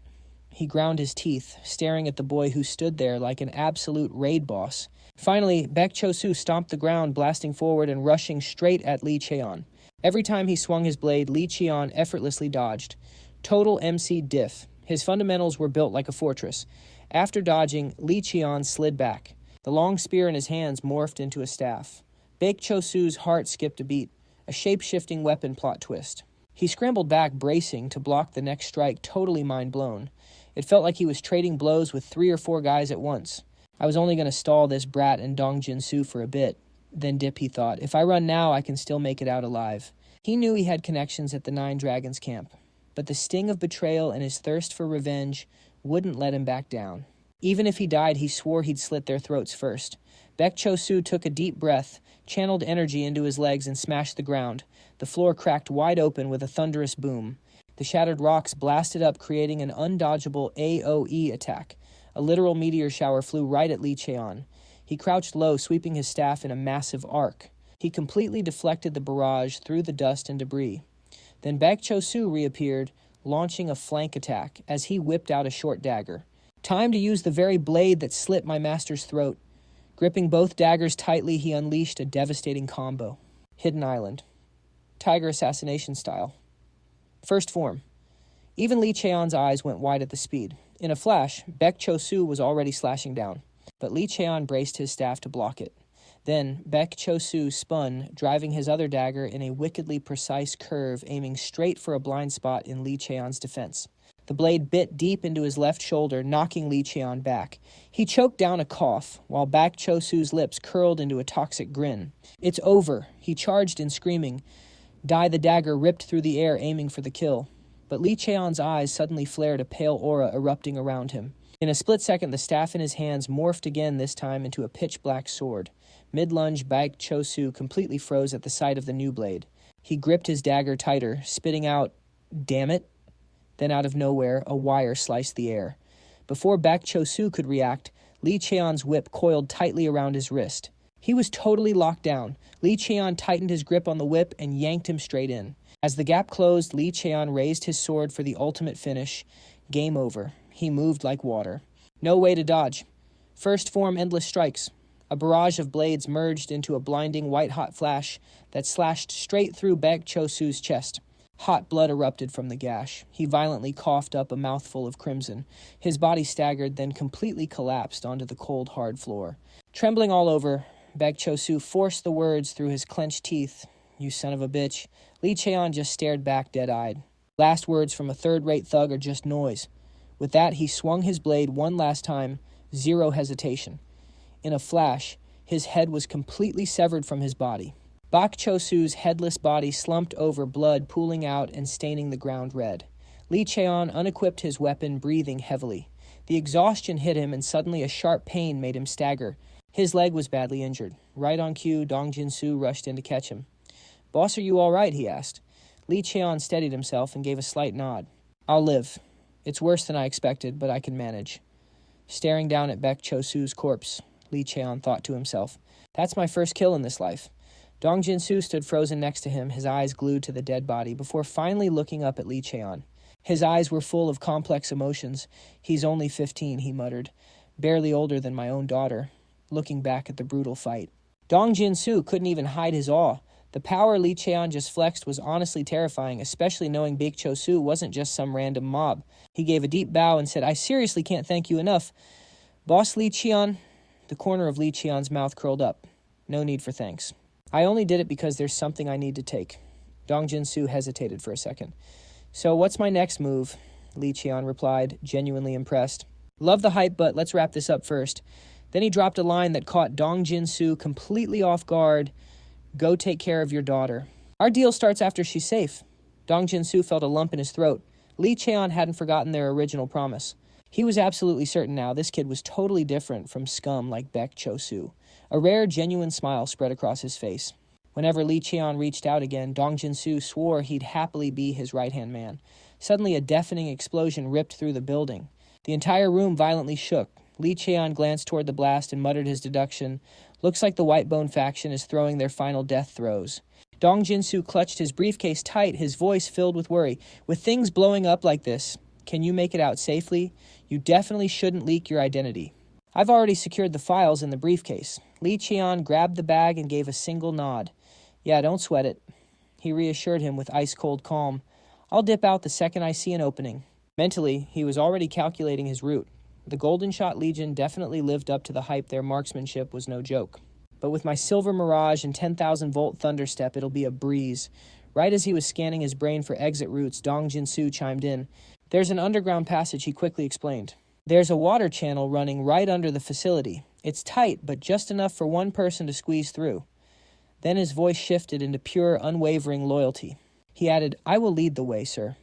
He ground his teeth, staring at the boy who stood there like an absolute raid boss. Finally, Baek Cho-soo stomped the ground, blasting forward and rushing straight at Lee Cheon. Every time he swung his blade, Lee Cheon effortlessly dodged. Total MC diff. His fundamentals were built like a fortress. After dodging, Lee Cheon slid back. The long spear in his hands morphed into a staff. Baek Cho-soo's heart skipped a beat, a shape-shifting weapon plot twist. He scrambled back, bracing to block the next strike, totally mind blown. It felt like he was trading blows with 3 or 4 guys at once. I was only going to stall this brat and Dong Jin-soo for a bit. Then dip, he thought. If I run now, I can still make it out alive. He knew he had connections at the Nine Dragons camp, but the sting of betrayal and his thirst for revenge wouldn't let him back down. Even if he died, he swore he'd slit their throats first. Baek Cho-soo took a deep breath, channeled energy into his legs, and smashed the ground. The floor cracked wide open with a thunderous boom. The shattered rocks blasted up, creating an undodgeable AoE attack. A literal meteor shower flew right at Lee Cheon. He crouched low, sweeping his staff in a massive arc. He completely deflected the barrage through the dust and debris. Then Baek Cho-soo reappeared, launching a flank attack as he whipped out a short dagger. Time to use the very blade that slit my master's throat. Gripping both daggers tightly, he unleashed a devastating combo. Hidden Island. Tiger assassination style. First form. Even Lee Cheon's eyes went wide at the speed. In a flash, Baek Cho-soo was already slashing down, but Lee Cheon braced his staff to block it. Then, Baek Cho-soo spun, driving his other dagger in a wickedly precise curve, aiming straight for a blind spot in Lee Cheon's defense. The blade bit deep into his left shoulder, knocking Lee Cheon back. He choked down a cough, while Baek Cho-soo's lips curled into a toxic grin. "It's over," he charged in, screaming. Dai the dagger ripped through the air, aiming for the kill. But Lee Cheon's eyes suddenly flared, a pale aura erupting around him. In a split second, the staff in his hands morphed again, this time into a pitch-black sword. Mid-lunge, Baek Cho-soo completely froze at the sight of the new blade. He gripped his dagger tighter, spitting out, "Damn it." Then out of nowhere, a wire sliced the air. Before Baek Cho-soo could react, Lee Cheon's whip coiled tightly around his wrist. He was totally locked down. Lee Cheon tightened his grip on the whip and yanked him straight in. As the gap closed, Lee Cheon raised his sword for the ultimate finish. Game over. He moved like water. No way to dodge. First form endless strikes. A barrage of blades merged into a blinding white-hot flash that slashed straight through Baek Cho-soo's chest. Hot blood erupted from the gash. He violently coughed up a mouthful of crimson. His body staggered, then completely collapsed onto the cold, hard floor. Trembling all over, Baek Cho-soo forced the words through his clenched teeth. "You son of a bitch." Lee Cheon just stared back dead-eyed. Last words from a third-rate thug are just noise. With that, he swung his blade one last time, zero hesitation. In a flash, his head was completely severed from his body. Baek Cho-soo's headless body slumped over, blood pooling out and staining the ground red. Lee Cheon unequipped his weapon, breathing heavily. The exhaustion hit him, and suddenly a sharp pain made him stagger. His leg was badly injured. Right on cue, Dong Jin-soo rushed in to catch him. "Boss, are you all right?" he asked. Lee Cheon steadied himself and gave a slight nod. "I'll live. It's worse than I expected, but I can manage." Staring down at Baek Cho-soo's corpse, Lee Cheon thought to himself, "That's my first kill in this life." Dong Jin-soo stood frozen next to him, his eyes glued to the dead body, before finally looking up at Lee Cheon. His eyes were full of complex emotions. "He's only 15, he muttered. "Barely older than my own daughter," looking back at the brutal fight. Dong Jin-soo couldn't even hide his awe. The power Lee Cheon just flexed was honestly terrifying, especially knowing Baek Cho-soo wasn't just some random mob. He gave a deep bow and said, "I seriously can't thank you enough. Boss Lee Cheon." The corner of Lee Cheon's mouth curled up. "No need for thanks. I only did it because there's something I need to take." Dong Jin-soo hesitated for a second. "So what's my next move?" Lee Cheon replied, genuinely impressed. "Love the hype, but let's wrap this up first." Then he dropped a line that caught Dong Jin-soo completely off guard. "Go take care of your daughter. Our deal starts after she's safe." Dong Jin-soo felt a lump in his throat. Lee Cheon hadn't forgotten their original promise. He was absolutely certain now this kid was totally different from scum like Baek Cho-soo. A rare, genuine smile spread across his face. Whenever Lee Cheon reached out again, Dong Jin-soo swore he'd happily be his right-hand man. Suddenly, a deafening explosion ripped through the building. The entire room violently shook. Lee Cheon glanced toward the blast and muttered his deduction. "Looks like the Whitebone faction is throwing their final death throes." Dong Jin-soo clutched his briefcase tight, his voice filled with worry. "With things blowing up like this, can you make it out safely? You definitely shouldn't leak your identity." "I've already secured the files in the briefcase." Lee Cheon grabbed the bag and gave a single nod. "Yeah, don't sweat it." He reassured him with ice-cold calm. "I'll dip out the second I see an opening." Mentally, he was already calculating his route. The Golden Shot Legion definitely lived up to the hype. Their marksmanship was no joke. But with my Silver Mirage and 10,000-volt Thunderstep, it'll be a breeze. Right as he was scanning his brain for exit routes, Dong Jin-soo chimed in. There's an underground passage, he quickly explained. There's a water channel running right under the facility. It's tight, but just enough for one person to squeeze through. Then his voice shifted into pure, unwavering loyalty. He added, I will lead the way, sir.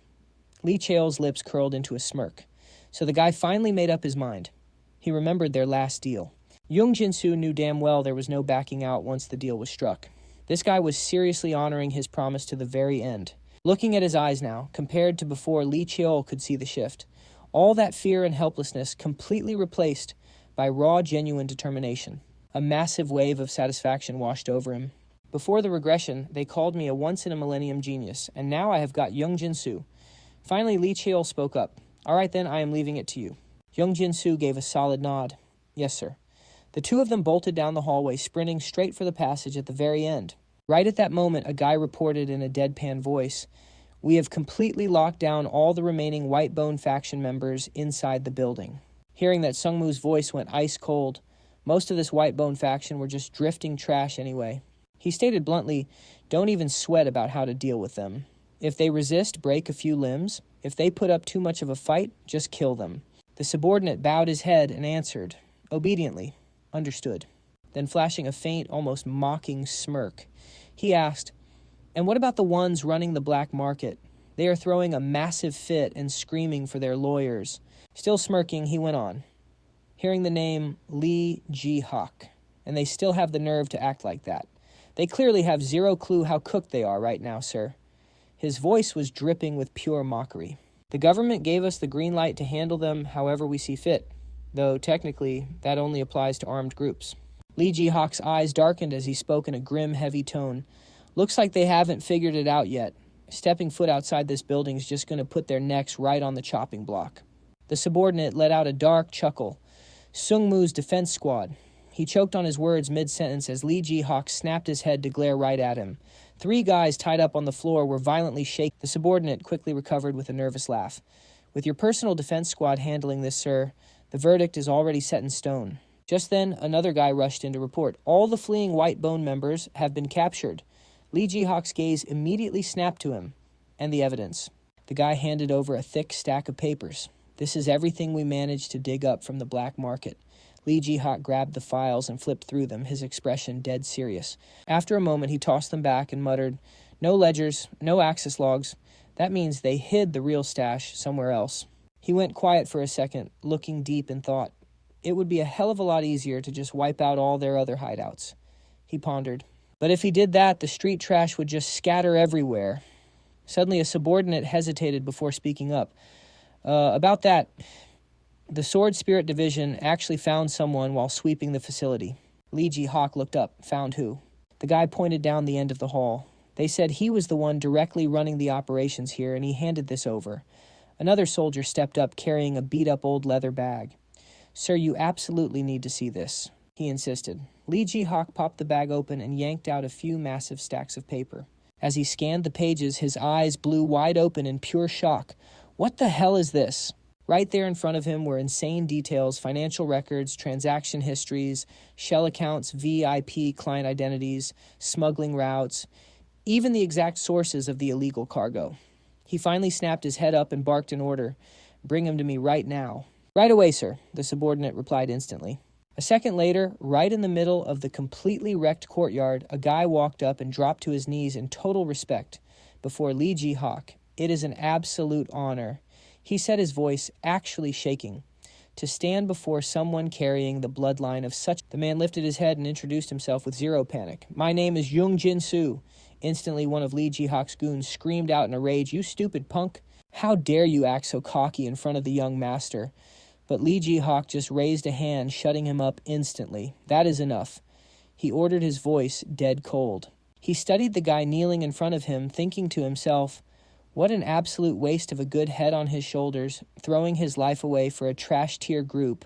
Lee Cheol's lips curled into a smirk. So the guy finally made up his mind. He remembered their last deal. Jung Jin-soo knew damn well there was no backing out once the deal was struck. This guy was seriously honoring his promise to the very end. Looking at his eyes now, compared to before Lee Cheol could see the shift, all that fear and helplessness completely replaced by raw, genuine determination. A massive wave of satisfaction washed over him. Before the regression, they called me a once-in-a-millennium genius, and now I have got Jung Jin-soo. Finally, Lee Cheol spoke up. All right then, I am leaving it to you. Jung Jin-soo gave a solid nod. Yes, sir. The two of them bolted down the hallway, sprinting straight for the passage at the very end. Right at that moment, a guy reported in a deadpan voice, we have completely locked down all the remaining White Bone faction members inside the building. Hearing that, Sungmu's voice went ice cold. Most of this White Bone faction were just drifting trash anyway. He stated bluntly, don't even sweat about how to deal with them. If they resist, break a few limbs. If they put up too much of a fight, just kill them. The subordinate bowed his head and answered, obediently, understood. Then flashing a faint, almost mocking smirk, he asked, and what about the ones running the black market? They are throwing a massive fit and screaming for their lawyers. Still smirking, he went on, hearing the name Lee Ji-hak, and they still have the nerve to act like that. They clearly have zero clue how cooked they are right now, sir. His voice was dripping with pure mockery. The government gave us the green light to handle them however we see fit, though technically that only applies to armed groups. Lee Ji-hak's eyes darkened as he spoke in a grim, heavy tone. Looks like they haven't figured it out yet. Stepping foot outside this building is just going to put their necks right on the chopping block. The subordinate let out a dark chuckle. Sungmu's defense squad. He choked on his words mid-sentence as Lee Ji-hak snapped his head to glare right at him. 3 guys tied up on the floor were violently shaken. The subordinate quickly recovered with a nervous laugh. With your personal defense squad handling this, sir, the verdict is already set in stone. Just then, another guy rushed in to report. All the fleeing White Bone members have been captured. Lee Ji-hak's gaze immediately snapped to him, and the evidence. The guy handed over a thick stack of papers. This is everything we managed to dig up from the black market. Lee Ji-hak grabbed the files and flipped through them, his expression dead serious. After a moment, he tossed them back and muttered, no ledgers, no access logs. That means they hid the real stash somewhere else. He went quiet for a second, looking deep in thought. It would be a hell of a lot easier to just wipe out all their other hideouts. He pondered. But if he did that, the street trash would just scatter everywhere. Suddenly, a subordinate hesitated before speaking up. About that, the Sword Spirit Division actually found someone while sweeping the facility. Lee Ji-hak looked up. Found who? The guy pointed down the end of the hall. They said he was the one directly running the operations here, and he handed this over. Another soldier stepped up, carrying a beat-up old leather bag. Sir, you absolutely need to see this, he insisted. Lee Ji-hak popped the bag open and yanked out a few massive stacks of paper. As he scanned the pages, his eyes blew wide open in pure shock. What the hell is this? Right there in front of him were insane details, financial records, transaction histories, shell accounts, VIP client identities, smuggling routes, even the exact sources of the illegal cargo. He finally snapped his head up and barked an order. Bring him to me right now. Right away, sir, the subordinate replied instantly. A second later, right in the middle of the completely wrecked courtyard, a guy walked up and dropped to his knees in total respect before Lee Ji-hak. It is an absolute honor, he said, his voice actually shaking, to stand before someone carrying the bloodline of such. The man lifted his head and introduced himself with zero panic. My name is Jung Jin-soo. Instantly, one of Lee Ji-hak's goons screamed out in a rage, you stupid punk. How dare you act so cocky in front of the young master? But Lee Ji-hak just raised a hand, shutting him up instantly. That is enough. He ordered, his voice dead cold. He studied the guy kneeling in front of him, thinking to himself, what an absolute waste of a good head on his shoulders, throwing his life away for a trash-tier group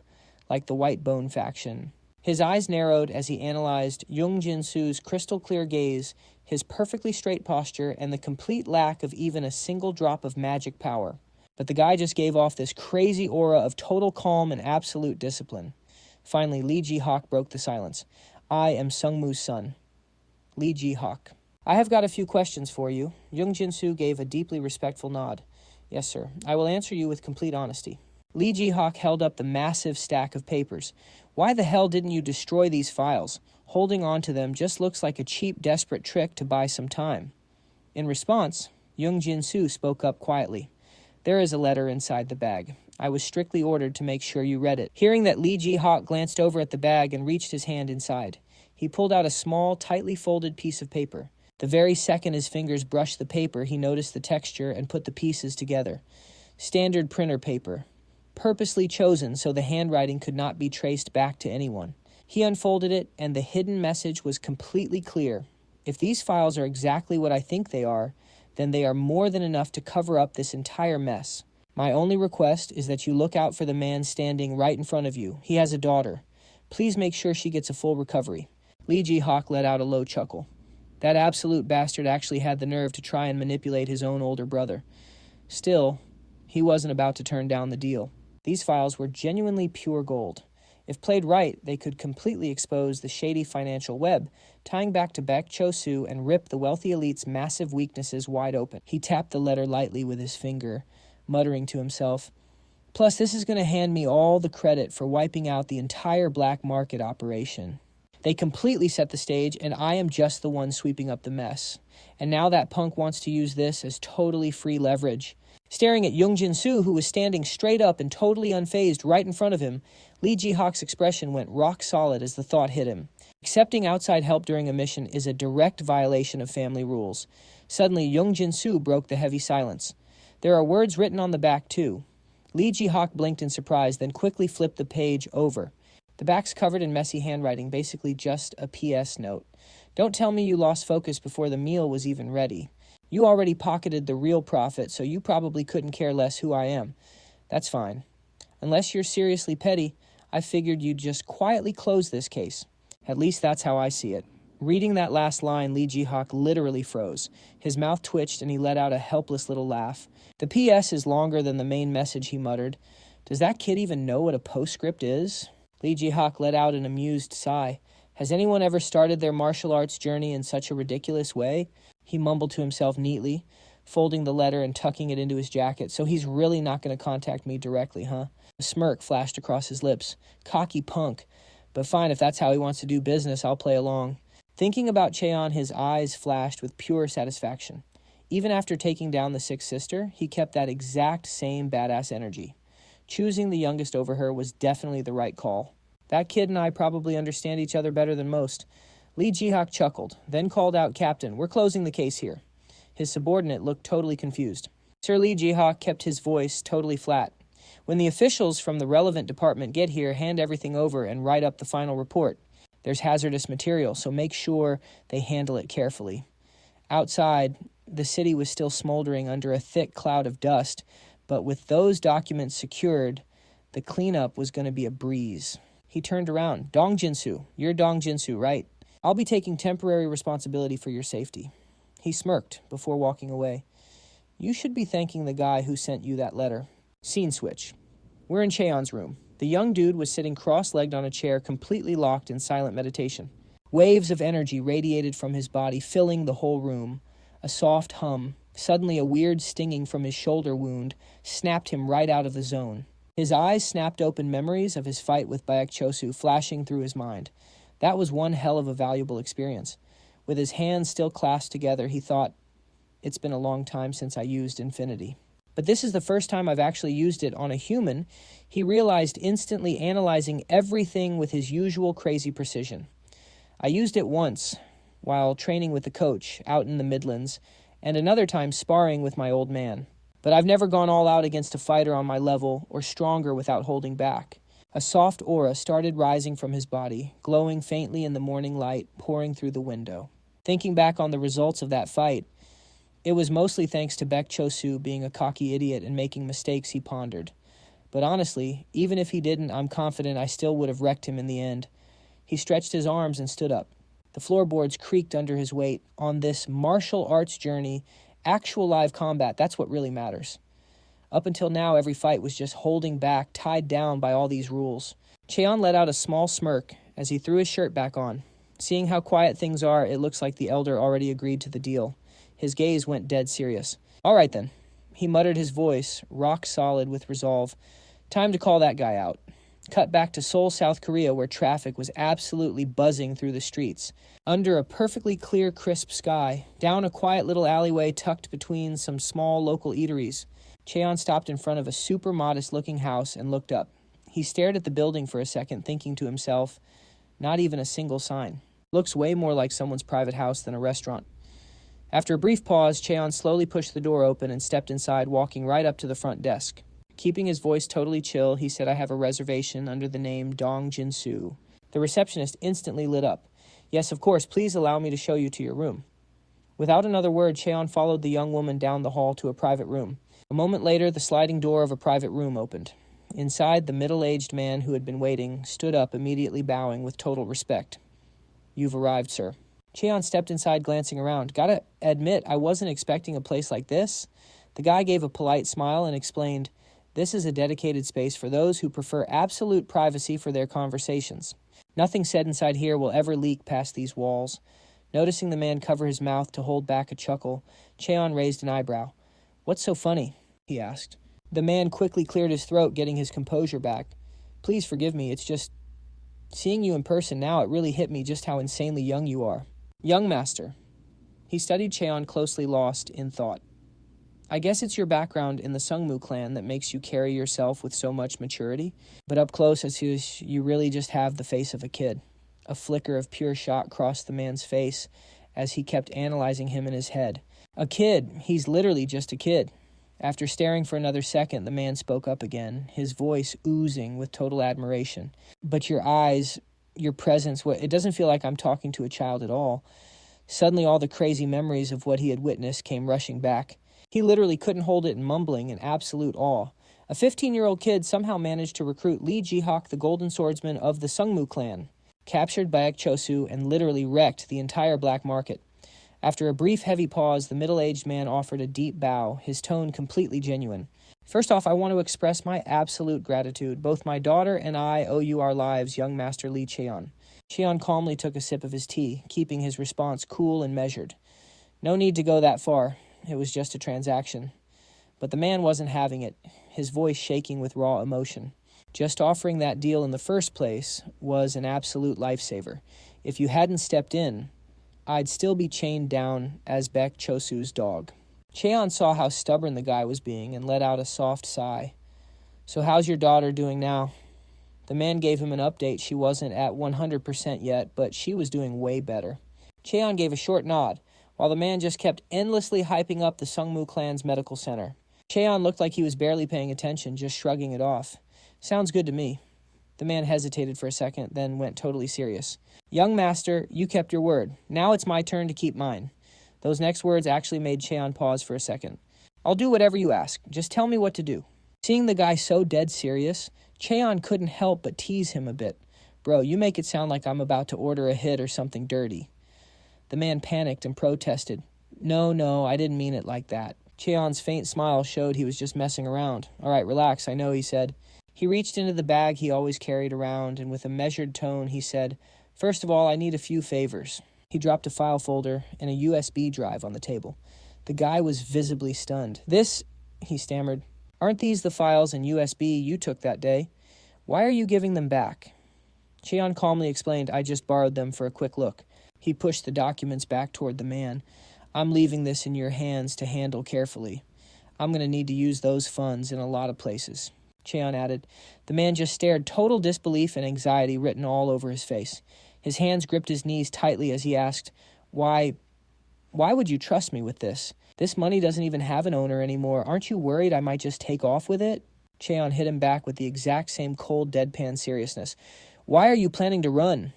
like the White Bone faction. His eyes narrowed as he analyzed Jung Jin-soo's crystal-clear gaze, his perfectly straight posture, and the complete lack of even a single drop of magic power. But the guy just gave off this crazy aura of total calm and absolute discipline. Finally, Lee Ji-hak broke the silence. I am Sungmu's son. Lee Ji-hak. I have got a few questions for you. Jung Jin-soo gave a deeply respectful nod. Yes, sir. I will answer you with complete honesty. Lee Ji-hawk held up the massive stack of papers. Why the hell didn't you destroy these files? Holding on to them just looks like a cheap, desperate trick to buy some time. In response, Young Jin-soo spoke up quietly. There is a letter inside the bag. I was strictly ordered to make sure you read it. Hearing that, Lee Ji-hawk glanced over at the bag and reached his hand inside. He pulled out a small, tightly folded piece of paper. The very second his fingers brushed the paper, he noticed the texture and put the pieces together. Standard printer paper. Purposely chosen so the handwriting could not be traced back to anyone. He unfolded it, and the hidden message was completely clear. If these files are exactly what I think they are, then they are more than enough to cover up this entire mess. My only request is that you look out for the man standing right in front of you. He has a daughter. Please make sure she gets a full recovery. Lee Ji-hawk let out a low chuckle. That absolute bastard actually had the nerve to try and manipulate his own older brother. Still, he wasn't about to turn down the deal. These files were genuinely pure gold. If played right, they could completely expose the shady financial web, tying back to Baek Cho-soo and rip the wealthy elite's massive weaknesses wide open. He tapped the letter lightly with his finger, muttering to himself, "Plus, this is going to hand me all the credit for wiping out the entire black market operation. They completely set the stage, and I am just the one sweeping up the mess. And now that punk wants to use this as totally free leverage." Staring at Young Jin-soo, who was standing straight up and totally unfazed right in front of him, Lee Ji-hawk's expression went rock solid as the thought hit him. Accepting outside help during a mission is a direct violation of family rules. Suddenly, Young Jin-soo broke the heavy silence. There are words written on the back, too. Lee Ji-hawk blinked in surprise, then quickly flipped the page over. The back's covered in messy handwriting, basically just a P.S. note. Don't tell me you lost focus before the meal was even ready. You already pocketed the real profit, so you probably couldn't care less who I am. That's fine. Unless you're seriously petty, I figured you'd just quietly close this case. At least that's how I see it. Reading that last line, Lee Ji-hawk literally froze. His mouth twitched and he let out a helpless little laugh. The P.S. is longer than the main message, he muttered. Does that kid even know what a postscript is? Lee Ji-hawk let out an amused sigh. Has anyone ever started their martial arts journey in such a ridiculous way? He mumbled to himself neatly, folding the letter and tucking it into his jacket. So he's really not going to contact me directly, huh? A smirk flashed across his lips. Cocky punk. But fine, if that's how he wants to do business, I'll play along. Thinking about Cheon, his eyes flashed with pure satisfaction. Even after taking down the sixth sister, he kept that exact same badass energy. Choosing the youngest over her was definitely the right call. That kid and I probably understand each other better than most. Lee Ji-hawk chuckled, then called out, "Captain, we're closing the case here." His subordinate looked totally confused. Sir Lee Ji-hawk kept his voice totally flat. "When the officials from the relevant department get here, hand everything over and write up the final report. There's hazardous material, so make sure they handle it carefully." Outside, the city was still smoldering under a thick cloud of dust, but with those documents secured, the cleanup was going to be a breeze. He turned around. "Dong Jinsu, you're Dong Jinsu, right? I'll be taking temporary responsibility for your safety." He smirked before walking away. "You should be thanking the guy who sent you that letter." Scene switch. We're in Cheon's room. The young dude was sitting cross-legged on a chair, completely locked in silent meditation. Waves of energy radiated from his body, filling the whole room. A soft hum. Suddenly, a weird stinging from his shoulder wound snapped him right out of the zone. His eyes snapped open, memories of his fight with Baek Cho-soo flashing through his mind. That was one hell of a valuable experience. With his hands still clasped together, he thought, "It's been a long time since I used infinity. But this is the first time I've actually used it on a human," he realized, instantly analyzing everything with his usual crazy precision. "I used it once, while training with the coach out in the Midlands, and another time sparring with my old man. But I've never gone all out against a fighter on my level or stronger without holding back." A soft aura started rising from his body, glowing faintly in the morning light pouring through the window. Thinking back on the results of that fight, it was mostly thanks to Baek Cho-soo being a cocky idiot and making mistakes, he pondered. But honestly, even if he didn't, I'm confident I still would have wrecked him in the end. He stretched his arms and stood up. The floorboards creaked under his weight. On this martial arts journey, actual live combat, that's what really matters. Up until now, every fight was just holding back, tied down by all these rules. Cheon let out a small smirk as he threw his shirt back on. Seeing how quiet things are, it looks like the elder already agreed to the deal. His gaze went dead serious. "All right then. He muttered, his voice rock solid with resolve. Time to call that guy out. Cut back to Seoul, South Korea, where traffic was absolutely buzzing through the streets. Under a perfectly clear, crisp sky, down a quiet little alleyway tucked between some small local eateries, Cheon stopped in front of a super modest-looking house and looked up. He stared at the building for a second, thinking to himself, not even a single sign. Looks way more like someone's private house than a restaurant. After a brief pause, Cheon slowly pushed the door open and stepped inside, walking right up to the front desk. Keeping his voice totally chill, he said, "I have a reservation under the name Dong Jin-soo." The receptionist instantly lit up. "Yes, of course, please allow me to show you to your room." Without another word, Cheon followed the young woman down the hall to a private room. A moment later, the sliding door of a private room opened. Inside, the middle-aged man who had been waiting stood up, immediately bowing with total respect. "You've arrived, sir." Cheon stepped inside, glancing around. "Gotta admit, I wasn't expecting a place like this." The guy gave a polite smile and explained, "This is a dedicated space for those who prefer absolute privacy for their conversations. Nothing said inside here will ever leak past these walls." Noticing the man cover his mouth to hold back a chuckle, Cheon raised an eyebrow. "What's so funny?" he asked. The man quickly cleared his throat, getting his composure back. "Please forgive me, it's just... seeing you in person now, it really hit me just how insanely young you are." "Young master." He studied Cheon, closely lost in thought. "I guess it's your background in the Sungmu Clan that makes you carry yourself with so much maturity, but up close as you really just have the face of a kid." A flicker of pure shock crossed the man's face as he kept analyzing him in his head. "A kid? He's literally just a kid." After staring for another second, the man spoke up again, his voice oozing with total admiration. "But your eyes, your presence, it doesn't feel like I'm talking to a child at all." Suddenly, all the crazy memories of what he had witnessed came rushing back. He literally couldn't hold it, and mumbling in absolute awe. A 15-year-old kid somehow managed to recruit Lee Jihak, the Golden Swordsman of the Sungmu Clan, captured Baek Chosu, and literally wrecked the entire black market. After a brief, heavy pause, the middle-aged man offered a deep bow, his tone completely genuine. "First off, I want to express my absolute gratitude. Both my daughter and I owe you our lives, young Master Lee Cheon." Cheon calmly took a sip of his tea, keeping his response cool and measured. "No need to go that far. It was just a transaction." But the man wasn't having it, his voice shaking with raw emotion. "Just offering that deal in the first place was an absolute lifesaver. If you hadn't stepped in, I'd still be chained down as Baek Chosu's dog." Cheon saw how stubborn the guy was being and let out a soft sigh. "So how's your daughter doing now?" The man gave him an update. She wasn't at 100% yet, but she was doing way better. Cheon gave a short nod, while the man just kept endlessly hyping up the Sungmu Clan's medical center. Cheon looked like he was barely paying attention, just shrugging it off. "Sounds good to me." The man hesitated for a second, then went totally serious. "Young master, you kept your word. Now it's my turn to keep mine." Those next words actually made Cheon pause for a second. "I'll do whatever you ask. Just tell me what to do." Seeing the guy so dead serious, Cheon couldn't help but tease him a bit. "Bro, you make it sound like I'm about to order a hit or something dirty." The man panicked and protested. No, I didn't mean it like that." Cheon's faint smile showed he was just messing around. "All right, relax, I know," he said. He reached into the bag he always carried around, and with a measured tone, he said, "First of all, I need a few favors." He dropped a file folder and a USB drive on the table. The guy was visibly stunned. "This," he stammered, "aren't these the files and USB you took that day? Why are you giving them back?" Cheon calmly explained, "I just borrowed them for a quick look." He pushed the documents back toward the man. "I'm leaving this in your hands to handle carefully. I'm going to need to use those funds in a lot of places." Cheon added. The man just stared, total disbelief and anxiety written all over his face. His hands gripped his knees tightly as he asked, Why would you trust me with this? This money doesn't even have an owner anymore. Aren't you worried I might just take off with it?" Cheon hit him back with the exact same cold, deadpan seriousness. "Why are you planning to run?"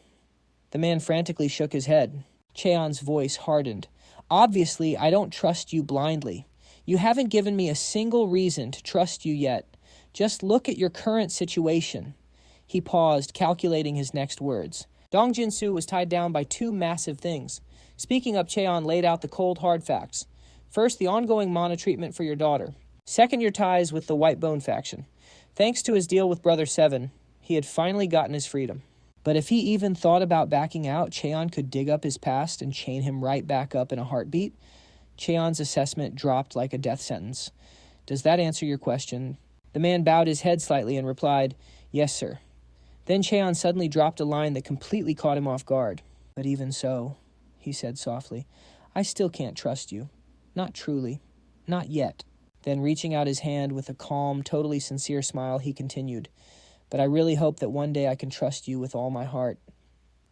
The man frantically shook his head. Cheon's voice hardened. "Obviously, I don't trust you blindly. You haven't given me a single reason to trust you yet. Just look at your current situation." He paused, calculating his next words. Dong Jin-soo was tied down by two massive things. Speaking up, Cheon laid out the cold, hard facts. First, the ongoing mana treatment for your daughter. Second, your ties with the White Bone faction. Thanks to his deal with Brother Seven, he had finally gotten his freedom. But if he even thought about backing out, Cheon could dig up his past and chain him right back up in a heartbeat. Cheon's assessment dropped like a death sentence. Does that answer your question?" The man bowed his head slightly and replied, "Yes, sir." Then Cheon suddenly dropped a line that completely caught him off guard. "But even so," he said softly, "I still can't trust you. Not truly. Not yet." Then reaching out his hand with a calm, totally sincere smile, he continued, "But I really hope that one day I can trust you with all my heart."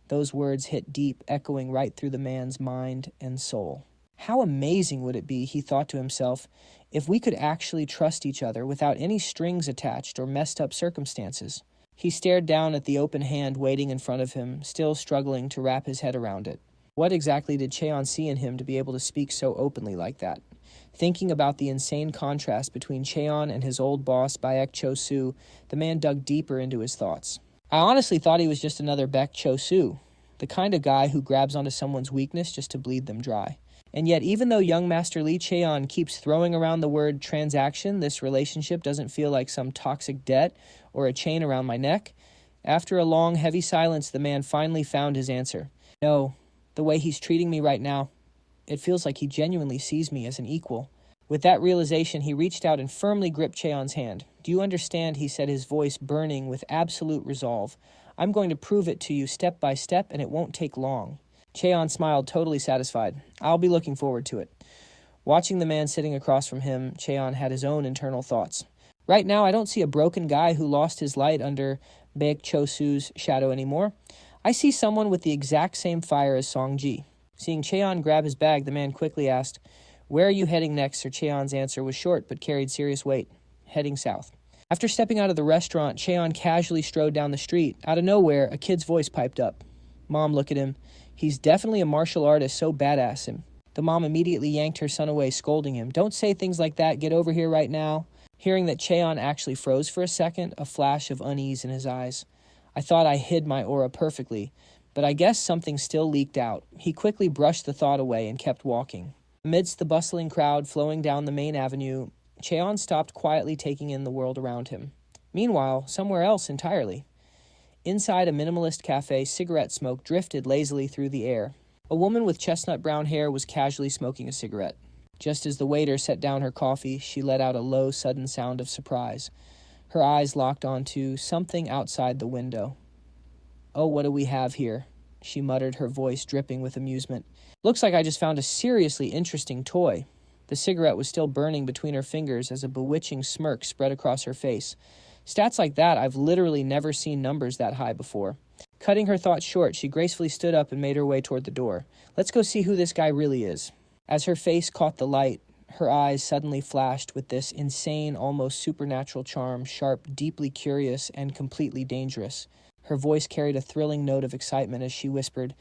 Those words hit deep, echoing right through the man's mind and soul. How amazing would it be, he thought to himself, if we could actually trust each other without any strings attached or messed up circumstances? He stared down at the open hand waiting in front of him, still struggling to wrap his head around it. What exactly did Cheon see in him to be able to speak so openly like that? Thinking about the insane contrast between Cheon and his old boss, Baek Cho-soo, the man dug deeper into his thoughts. "I honestly thought he was just another Baek Cho-soo, the kind of guy who grabs onto someone's weakness just to bleed them dry. And yet, even though young Master Lee Cheon keeps throwing around the word transaction, this relationship doesn't feel like some toxic debt or a chain around my neck." After a long, heavy silence, the man finally found his answer. "No, the way he's treating me right now, it feels like he genuinely sees me as an equal." With that realization, he reached out and firmly gripped Cheon's hand. "Do you understand?" he said, his voice burning with absolute resolve. "I'm going to prove it to you step by step, and it won't take long." Cheon smiled, totally satisfied. "I'll be looking forward to it." Watching the man sitting across from him, Cheon had his own internal thoughts. "Right now, I don't see a broken guy who lost his light under Baek Cho-soo's shadow anymore. I see someone with the exact same fire as Song-ji." Seeing Cheon grab his bag, the man quickly asked, "Where are you heading next?" Sir Cheon's answer was short but carried serious weight. "Heading south." After stepping out of the restaurant, Cheon casually strode down the street. Out of nowhere, a kid's voice piped up. "Mom, look at him. He's definitely a martial artist, so badass him." The mom immediately yanked her son away, scolding him. "Don't say things like that. Get over here right now." Hearing that, Cheon actually froze for a second, a flash of unease in his eyes. "I thought I hid my aura perfectly, but I guess something still leaked out." He quickly brushed the thought away and kept walking. Amidst the bustling crowd flowing down the main avenue, Cheon stopped quietly taking in the world around him. Meanwhile, somewhere else entirely. Inside a minimalist cafe, cigarette smoke drifted lazily through the air. A woman with chestnut brown hair was casually smoking a cigarette. Just as the waiter set down her coffee, she let out a low, sudden sound of surprise. Her eyes locked onto something outside the window. "Oh, what do we have here?" she muttered, her voice dripping with amusement. "Looks like I just found a seriously interesting toy." The cigarette was still burning between her fingers as a bewitching smirk spread across her face. Stats like that, I've literally never seen numbers that high before. Cutting her thoughts short, she gracefully stood up and made her way toward the door. "Let's go see who this guy really is." As her face caught the light, her eyes suddenly flashed with this insane, almost supernatural charm, sharp, deeply curious, and completely dangerous. Her voice carried a thrilling note of excitement as she whispered,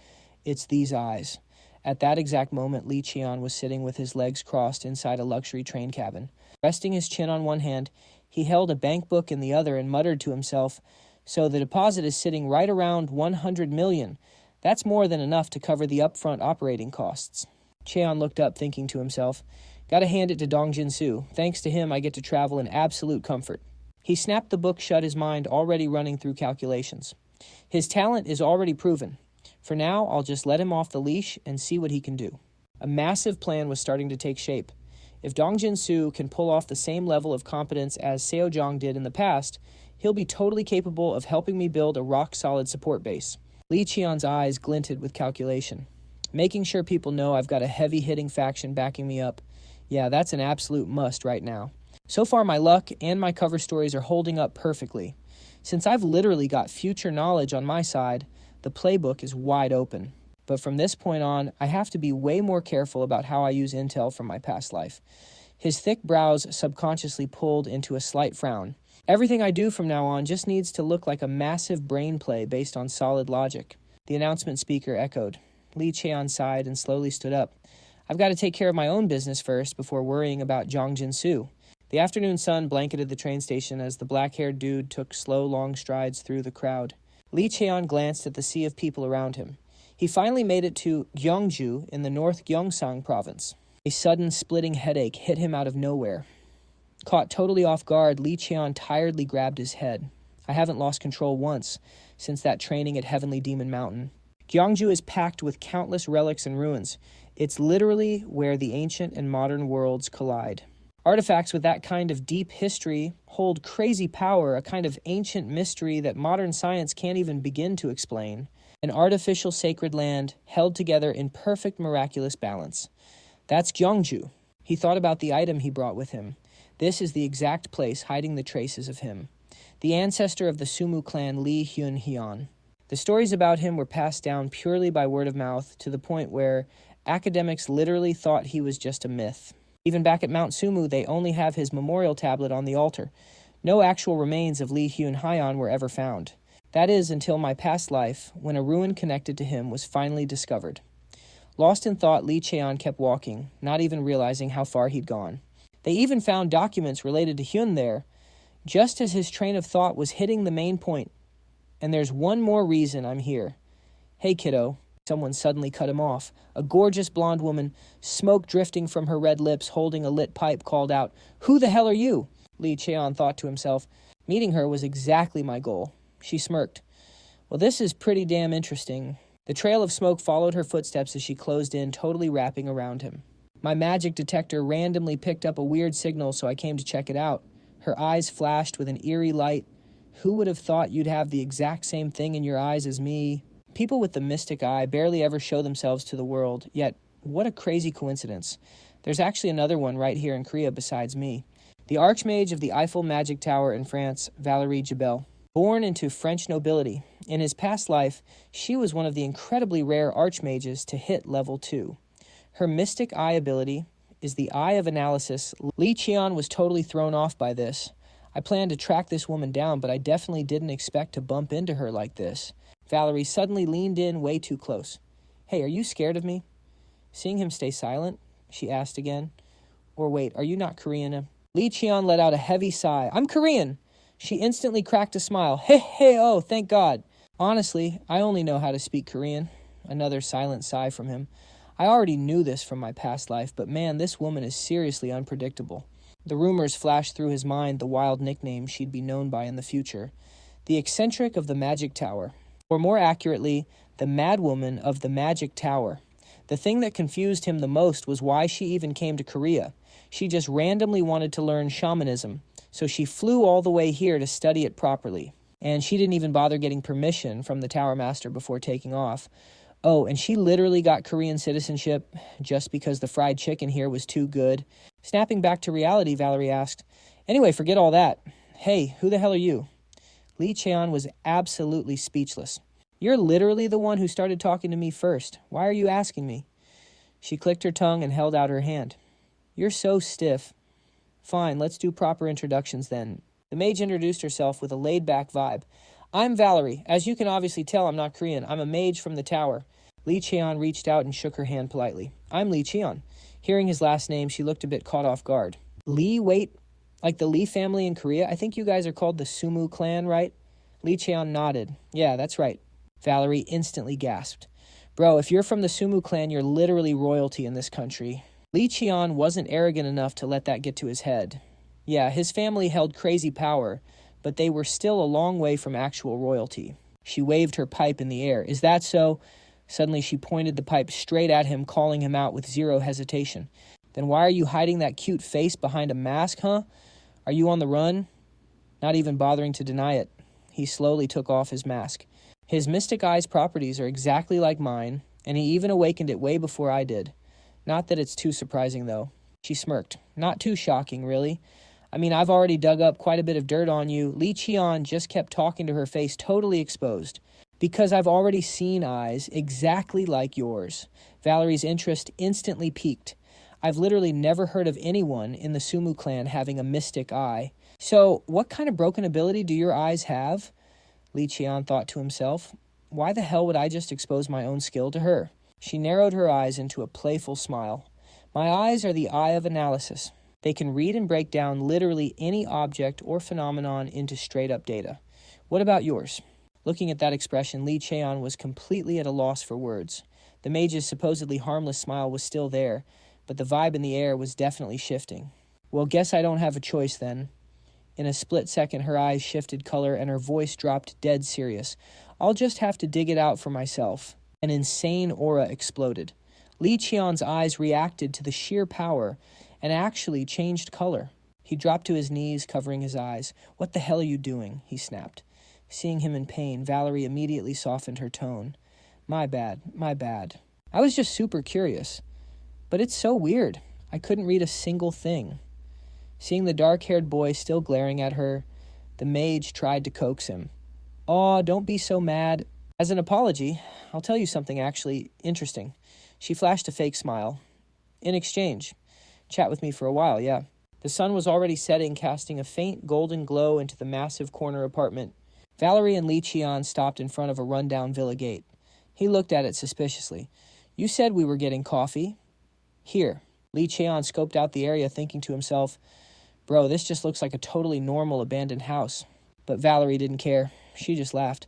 "It's these eyes." At that exact moment, Lee Cheon was sitting with his legs crossed inside a luxury train cabin. Resting his chin on one hand, he held a bank book in the other and muttered to himself, "So the deposit is sitting right around 100 million. That's more than enough to cover the upfront operating costs." Cheon looked up, thinking to himself, "Gotta hand it to Dongjin-soo. Thanks to him, I get to travel in absolute comfort." He snapped the book shut, his mind already running through calculations. His talent is already proven. For now, I'll just let him off the leash and see what he can do. A massive plan was starting to take shape. If Dongjin-soo can pull off the same level of competence as Seo-jong did in the past, he'll be totally capable of helping me build a rock-solid support base. Lee Cheon's eyes glinted with calculation. Making sure people know I've got a heavy-hitting faction backing me up. Yeah, that's an absolute must right now. So far, my luck and my cover stories are holding up perfectly. Since I've literally got future knowledge on my side, the playbook is wide open. But from this point on, I have to be way more careful about how I use intel from my past life. His thick brows subconsciously pulled into a slight frown. Everything I do from now on just needs to look like a massive brain play based on solid logic. The announcement speaker echoed. Lee Cheon sighed and slowly stood up. I've got to take care of my own business first before worrying about Dongjin-soo. The afternoon sun blanketed the train station as the black-haired dude took slow, long strides through the crowd. Lee Cheon glanced at the sea of people around him. He finally made it to Gyeongju in the North Gyeongsang province. A sudden, splitting headache hit him out of nowhere. Caught totally off guard, Lee Cheon tiredly grabbed his head. I haven't lost control once since that training at Heavenly Demon Mountain. Gyeongju is packed with countless relics and ruins. It's literally where the ancient and modern worlds collide. Artifacts with that kind of deep history hold crazy power, a kind of ancient mystery that modern science can't even begin to explain. An artificial sacred land held together in perfect miraculous balance. That's Gyeongju. He thought about the item he brought with him. This is the exact place hiding the traces of him. The ancestor of the Sungmu Clan, Lee Hyun-hyeon. The stories about him were passed down purely by word of mouth to the point where academics literally thought he was just a myth. Even back at Mount Sumu, they only have his memorial tablet on the altar. No actual remains of Lee Hyun-hyeon were ever found. That is, until my past life, when a ruin connected to him was finally discovered. Lost in thought, Lee Cheon kept walking, not even realizing how far he'd gone. They even found documents related to Hyun there, just as his train of thought was hitting the main point. And there's one more reason I'm here. Hey, kiddo. Someone suddenly cut him off. A gorgeous blonde woman, smoke drifting from her red lips, holding a lit pipe, called out, "Who the hell are you?" Lee Cheon thought to himself. Meeting her was exactly my goal. She smirked. Well, this is pretty damn interesting. The trail of smoke followed her footsteps as she closed in, totally wrapping around him. My magic detector randomly picked up a weird signal, so I came to check it out. Her eyes flashed with an eerie light. Who would have thought you'd have the exact same thing in your eyes as me? People with the mystic eye barely ever show themselves to the world, yet what a crazy coincidence. There's actually another one right here in Korea besides me. The Archmage of the Eiffel Magic Tower in France, Valérie Jebel. Born into French nobility, in his past life, she was one of the incredibly rare Archmages to hit level 2. Her mystic eye ability is the Eye of Analysis. Lee Cheon was totally thrown off by this. I planned to track this woman down, but I definitely didn't expect to bump into her like this. Valerie suddenly leaned in way too close. Hey, are you scared of me? Seeing him stay silent, she asked again. Or wait, are you not Korean? Lee Cheon let out a heavy sigh. I'm Korean! She instantly cracked a smile. Hey, oh, thank God. Honestly, I only know how to speak Korean. Another silent sigh from him. I already knew this from my past life, but man, this woman is seriously unpredictable. The rumors flashed through his mind the wild nickname she'd be known by in the future. The eccentric of the Magic Tower. Or more accurately, the madwoman of the Magic Tower. The thing that confused him the most was why she even came to Korea. She just randomly wanted to learn shamanism, so she flew all the way here to study it properly. And she didn't even bother getting permission from the Tower Master before taking off. Oh, and she literally got Korean citizenship just because the fried chicken here was too good. Snapping back to reality, Valerie asked, Anyway, forget all that. Hey, who the hell are you? Lee Cheon was absolutely speechless. You're literally the one who started talking to me first. Why are you asking me? She clicked her tongue and held out her hand. You're so stiff. Fine, let's do proper introductions then. The mage introduced herself with a laid-back vibe. I'm Valerie. As you can obviously tell, I'm not Korean. I'm a mage from the tower. Lee Cheon reached out and shook her hand politely. I'm Lee Cheon. Hearing his last name, she looked a bit caught off guard. Lee, wait, like the Lee family in Korea? I think you guys are called the Sungmu Clan, right? Lee Cheon nodded. Yeah, that's right. Valerie instantly gasped. Bro, if you're from the Sungmu Clan, you're literally royalty in this country. Lee Cheon wasn't arrogant enough to let that get to his head. Yeah, his family held crazy power, but they were still a long way from actual royalty. She waved her pipe in the air. Is that so? Suddenly she pointed the pipe straight at him, calling him out with zero hesitation. Then why are you hiding that cute face behind a mask, huh? Are you on the run? Not even bothering to deny it. He slowly took off his mask. His mystic eye's properties are exactly like mine, and he even awakened it way before I did. Not that it's too surprising, though. She smirked. Not too shocking, really. I mean, I've already dug up quite a bit of dirt on you. Lee Cheon just kept talking to her face totally exposed. Because I've already seen eyes exactly like yours. Valerie's interest instantly piqued. I've literally never heard of anyone in the Sungmu Clan having a mystic eye. So, what kind of broken ability do your eyes have? Lee Cheon thought to himself. Why the hell would I just expose my own skill to her? She narrowed her eyes into a playful smile. My eyes are the Eye of Analysis. They can read and break down literally any object or phenomenon into straight-up data. What about yours? Looking at that expression, Lee Cheon was completely at a loss for words. The mage's supposedly harmless smile was still there, but the vibe in the air was definitely shifting. Well, guess I don't have a choice then. In a split second, her eyes shifted color and her voice dropped dead serious. I'll just have to dig it out for myself. An insane aura exploded. Lee Cheon's eyes reacted to the sheer power, and actually changed color. He dropped to his knees, covering his eyes. "What the hell are you doing?" he snapped. Seeing him in pain, Valerie immediately softened her tone. My bad. I was just super curious. But it's so weird. I couldn't read a single thing." Seeing the dark-haired boy still glaring at her, the mage tried to coax him. "Aw, don't be so mad. As an apology, I'll tell you something actually interesting." She flashed a fake smile. "In exchange, chat with me for a while, yeah." The sun was already setting, casting a faint golden glow into the massive corner apartment. Valerie and Li Cheon stopped in front of a rundown villa gate. He looked at it suspiciously. "You said we were getting coffee." "Here." Li Cheon scoped out the area, thinking to himself, "Bro, this just looks like a totally normal abandoned house." But Valerie didn't care. She just laughed.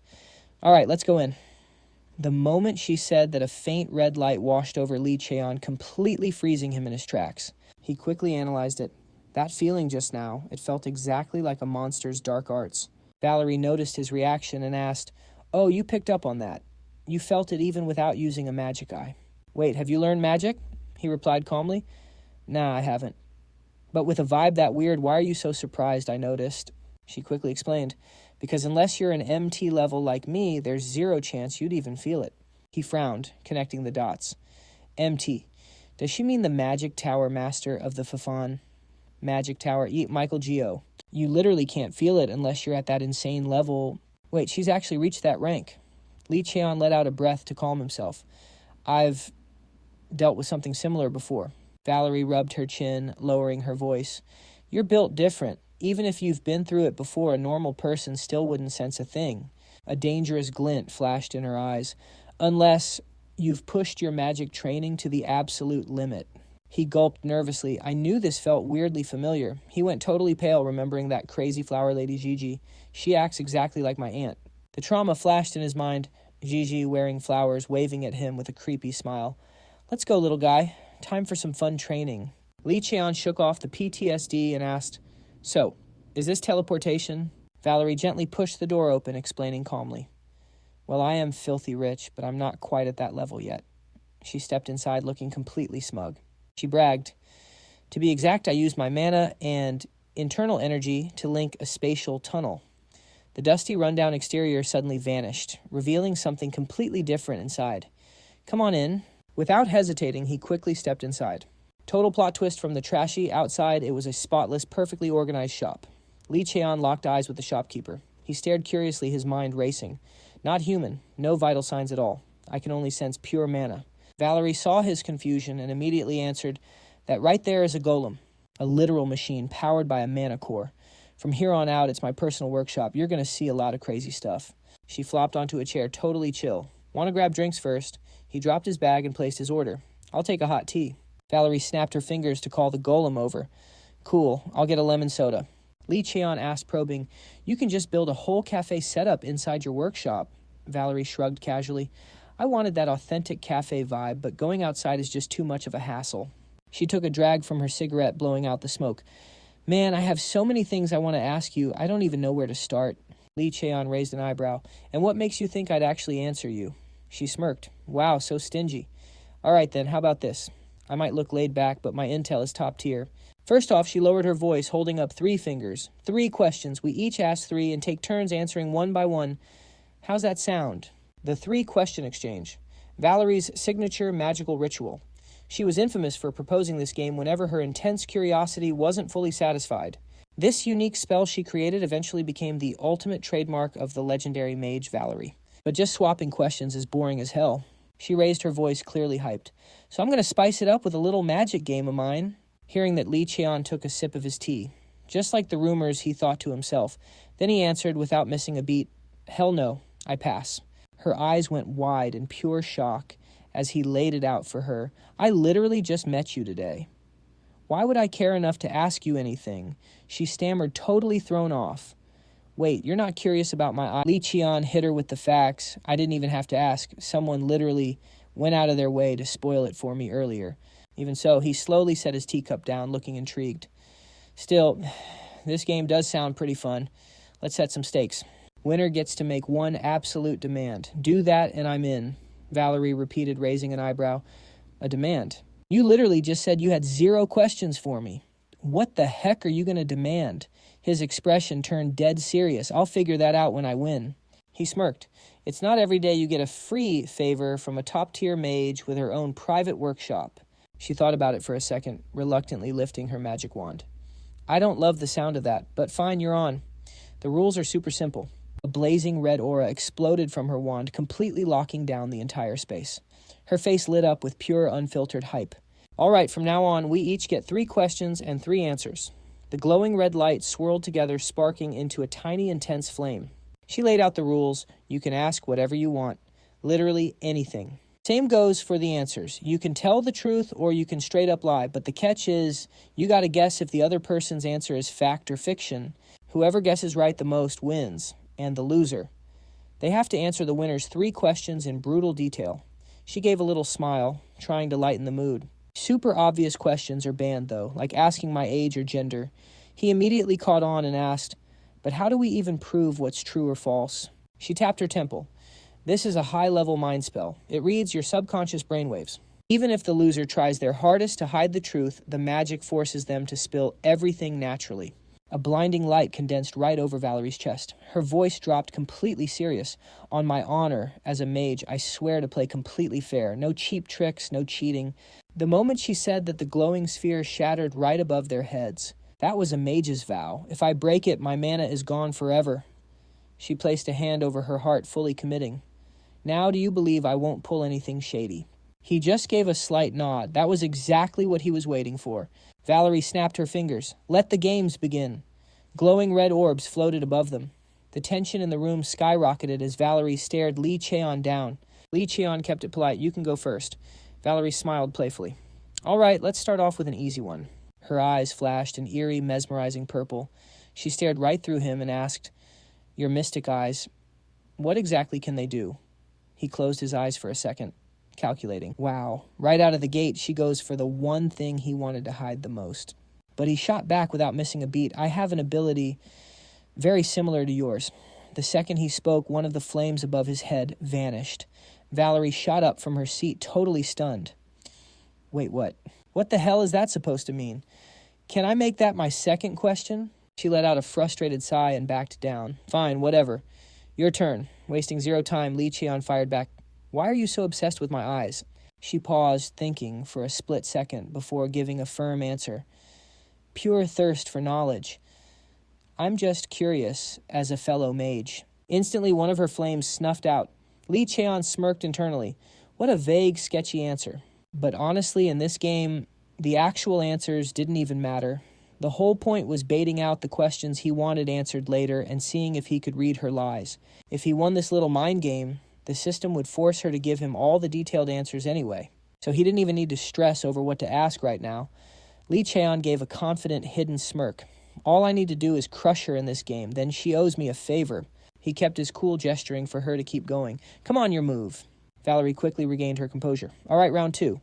"All right, let's go in." The moment she said that, a faint red light washed over Li Cheon, completely freezing him in his tracks. He quickly analyzed it. That feeling just now, it felt exactly like a monster's dark arts. Valerie noticed his reaction and asked, "Oh, you picked up on that. You felt it even without using a magic eye." "Wait, have you learned magic?" He replied calmly. "Nah, I haven't." "But with a vibe that weird, why are you so surprised?" I noticed. She quickly explained, "Because unless you're an MT level like me, there's zero chance you'd even feel it." He frowned, connecting the dots. MT. Does she mean the Magic Tower Master of the Fafan? Magic Tower, Michael Geo. You literally can't feel it unless you're at that insane level. Wait, she's actually reached that rank. Li Cheon let out a breath to calm himself. "I've dealt with something similar before." Valerie rubbed her chin, lowering her voice. "You're built different. Even if you've been through it before, a normal person still wouldn't sense a thing." A dangerous glint flashed in her eyes. "Unless you've pushed your magic training to the absolute limit." He gulped nervously. I knew this felt weirdly familiar. He went totally pale, remembering that crazy flower lady Gigi. She acts exactly like my aunt. The trauma flashed in his mind. Gigi wearing flowers, waving at him with a creepy smile. "Let's go, little guy. Time for some fun training." Li Cheon shook off the PTSD and asked, "So, is this teleportation?" Valerie gently pushed the door open, explaining calmly. "Well, I am filthy rich, but I'm not quite at that level yet." She stepped inside, looking completely smug. She bragged, "To be exact, I used my mana and internal energy to link a spatial tunnel." The dusty, rundown exterior suddenly vanished, revealing something completely different inside. "Come on in." Without hesitating, he quickly stepped inside. Total plot twist from the trashy outside, it was a spotless, perfectly organized shop. Li Cheon locked eyes with the shopkeeper. He stared curiously, his mind racing. Not human, no vital signs at all. I can only sense pure mana. Valerie saw his confusion and immediately answered that right there is a golem, a literal machine powered by a mana core. From here on out, it's my personal workshop. You're going to see a lot of crazy stuff. She flopped onto a chair, totally chill. "Want to grab drinks first?" He dropped his bag and placed his order. "I'll take a hot tea." Valerie snapped her fingers to call the golem over. "Cool, I'll get a lemon soda." Li Cheon asked, probing, "You can just build a whole cafe setup inside your workshop." Valerie shrugged casually. "I wanted that authentic cafe vibe, but going outside is just too much of a hassle." She took a drag from her cigarette, blowing out the smoke. "Man, I have so many things I want to ask you. I don't even know where to start." Li Cheon raised an eyebrow. "And what makes you think I'd actually answer you?" She smirked. "Wow, so stingy." "All right then, how about this? I might look laid back, but my intel is top tier." First off, she lowered her voice, holding up 3 fingers. 3 questions. We each ask 3 and take turns answering one by one. How's that sound? The 3-question exchange. Valerie's signature magical ritual. She was infamous for proposing this game whenever her intense curiosity wasn't fully satisfied. This unique spell she created eventually became the ultimate trademark of the legendary mage Valerie. But just swapping questions is boring as hell. She raised her voice, clearly hyped. "So I'm going to spice it up with a little magic game of mine." Hearing that, Li Cheon took a sip of his tea. Just like the rumors, he thought to himself. Then he answered without missing a beat, "Hell no, I pass." Her eyes went wide in pure shock as he laid it out for her. "I literally just met you today. Why would I care enough to ask you anything?" She stammered, totally thrown off. "Wait, you're not curious about my eye?" Li Cheon hit her with the facts. "I didn't even have to ask. Someone literally went out of their way to spoil it for me earlier." Even so, he slowly set his teacup down, looking intrigued. "Still, this game does sound pretty fun. Let's set some stakes. Winner gets to make one absolute demand. Do that and I'm in." Valerie repeated, raising an eyebrow. "A demand? You literally just said you had 0 questions for me. What the heck are you going to demand? His expression turned dead serious. I'll figure that out when I win. He smirked. It's not every day you get a free favor from a top-tier mage with her own private workshop. She thought about it for a second, reluctantly lifting her magic wand. I don't love the sound of that, but fine, you're on. The rules are super simple. A blazing red aura exploded from her wand, completely locking down the entire space. Her face lit up with pure, unfiltered hype. All right, from now on, we each get 3 questions and 3 answers. The glowing red light swirled together, sparking into a tiny, intense flame. She laid out the rules. You can ask whatever you want. Literally anything. Same goes for the answers. You can tell the truth or you can straight up lie, but the catch is you got to guess if the other person's answer is fact or fiction. Whoever guesses right the most wins, and the loser. They have to answer the winner's 3 questions in brutal detail. She gave a little smile, trying to lighten the mood. Super obvious questions are banned, though, like asking my age or gender. He immediately caught on and asked, but how do we even prove what's true or false? She tapped her temple. This is a high-level mind spell. It reads your subconscious brainwaves. Even if the loser tries their hardest to hide the truth, the magic forces them to spill everything naturally. A blinding light condensed right over Valerie's chest. Her voice dropped completely serious. On my honor, as a mage, I swear to play completely fair. No cheap tricks, no cheating. The moment she said that, the glowing sphere shattered right above their heads. That was a mage's vow. If I break it, my mana is gone forever. She placed a hand over her heart, fully committing. Now do you believe I won't pull anything shady? He just gave a slight nod. That was exactly what he was waiting for. Valerie snapped her fingers. Let the games begin. Glowing red orbs floated above them. The tension in the room skyrocketed as Valerie stared Lee Cheon down. Lee Cheon kept it polite. You can go first. Valerie smiled playfully. All right, let's start off with an easy one. Her eyes flashed an eerie, mesmerizing purple. She stared right through him and asked, your mystic eyes, what exactly can they do? He closed his eyes for a second, calculating. Wow, right out of the gate, she goes for the one thing he wanted to hide the most. But he shot back without missing a beat. I have an ability very similar to yours. The second he spoke, one of the flames above his head vanished. Valerie shot up from her seat, totally stunned. Wait, what? What the hell is that supposed to mean? Can I make that my second question? She let out a frustrated sigh and backed down. Fine, whatever. Your turn. Wasting 0 time, Lee Cheon fired back. Why are you so obsessed with my eyes? She paused, thinking for a split second before giving a firm answer. Pure thirst for knowledge. I'm just curious as a fellow mage. Instantly, one of her flames snuffed out. Lee Cheon smirked internally. What a vague, sketchy answer. But honestly, in this game, the actual answers didn't even matter. The whole point was baiting out the questions he wanted answered later and seeing if he could read her lies. If he won this little mind game, the system would force her to give him all the detailed answers anyway. So he didn't even need to stress over what to ask right now. Lee Cheon gave a confident, hidden smirk. All I need to do is crush her in this game, then she owes me a favor. He kept his cool, gesturing for her to keep going. Come on, your move. Valerie quickly regained her composure. All right, round 2.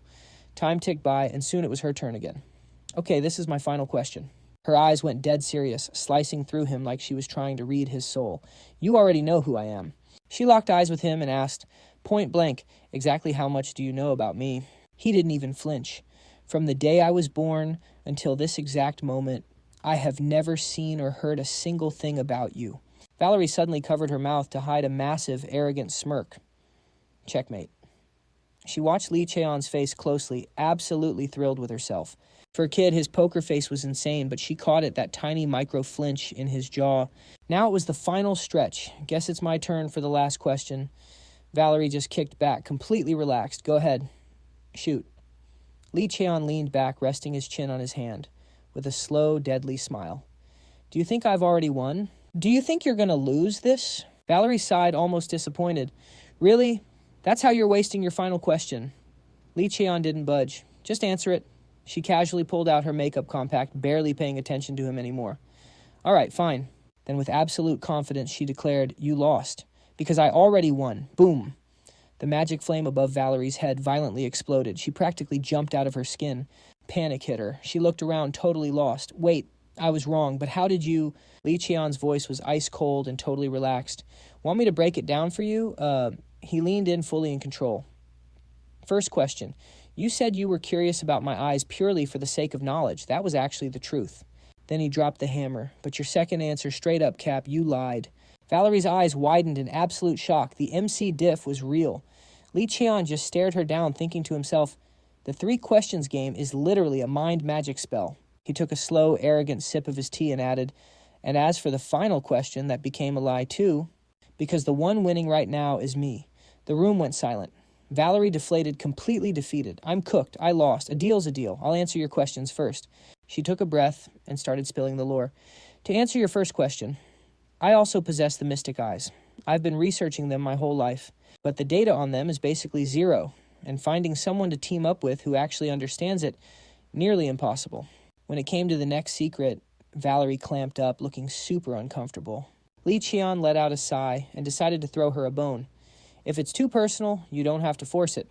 Time ticked by, and soon it was her turn again. Okay, this is my final question. Her eyes went dead serious, slicing through him like she was trying to read his soul. You already know who I am. She locked eyes with him and asked, point blank, exactly how much do you know about me? He didn't even flinch. From the day I was born until this exact moment, I have never seen or heard a single thing about you. Valerie suddenly covered her mouth to hide a massive, arrogant smirk. Checkmate. She watched Lee Cheon's face closely, absolutely thrilled with herself. For a kid, his poker face was insane, but she caught it, that tiny micro flinch in his jaw. Now it was the final stretch. Guess it's my turn for the last question. Valerie just kicked back, completely relaxed. Go ahead. Shoot. Lee Cheon leaned back, resting his chin on his hand, with a slow, deadly smile. Do you think I've already won? Do you think you're going to lose this? Valerie sighed, almost disappointed. Really? That's how you're wasting your final question. Lee Cheon didn't budge. Just answer it. She casually pulled out her makeup compact, barely paying attention to him anymore. All right, fine. Then with absolute confidence, she declared, you lost. Because I already won. Boom. The magic flame above Valerie's head violently exploded. She practically jumped out of her skin. Panic hit her. She looked around, totally lost. Wait, I was wrong, but how did you... Lee Cheon's voice was ice cold and totally relaxed. Want me to break it down for you? He leaned in fully in control. First question. You said you were curious about my eyes purely for the sake of knowledge. That was actually the truth. Then he dropped the hammer. But your second answer, straight up, Cap, you lied. Valerie's eyes widened in absolute shock. The MC diff was real. Lee Cheon just stared her down, thinking to himself, the 3 questions game is literally a mind magic spell. He took a slow, arrogant sip of his tea and added, and as for the final question, that became a lie too, because the one winning right now is me. The room went silent. Valerie deflated, completely defeated. I'm cooked. I lost. A deal's a deal. I'll answer your questions first. She took a breath and started spilling the lore. To answer your first question, I also possess the mystic eyes. I've been researching them my whole life, but the data on them is basically zero, and finding someone to team up with who actually understands it, nearly impossible. When it came to the next secret, Valerie clamped up, looking super uncomfortable. Lee Cheon let out a sigh and decided to throw her a bone. If it's too personal, you don't have to force it.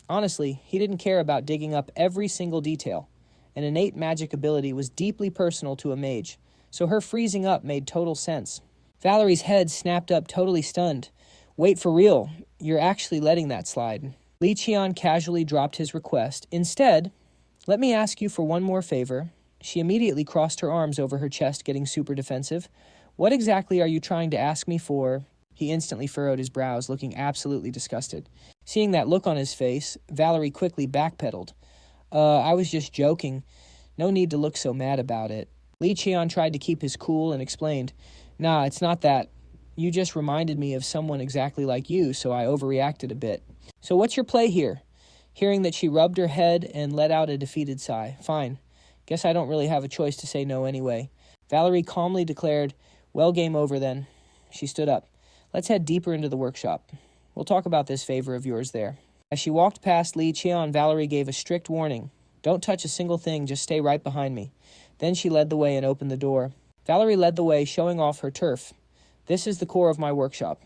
Honestly, he didn't care about digging up every single detail. An innate magic ability was deeply personal to a mage, so her freezing up made total sense. Valerie's head snapped up, totally stunned. Wait, for real, you're actually letting that slide. Lee Cheon casually dropped his request. Instead, let me ask you for one more favor. She immediately crossed her arms over her chest, getting super defensive. What exactly are you trying to ask me for? He instantly furrowed his brows, looking absolutely disgusted. Seeing that look on his face, Valerie quickly backpedaled. I was just joking. No need to look so mad about it. Lee Cheon tried to keep his cool and explained, Nah, it's not that. You just reminded me of someone exactly like you, so I overreacted a bit. So what's your play here? Hearing that she rubbed her head and let out a defeated sigh. Fine. Guess I don't really have a choice to say no anyway. Valerie calmly declared, Well, game over then. She stood up. Let's head deeper into the workshop. We'll talk about this favor of yours there. As she walked past Lee Cheon, Valerie gave a strict warning. Don't touch a single thing, just stay right behind me. Then she led the way and opened the door. Valerie led the way, showing off her turf. This is the core of my workshop.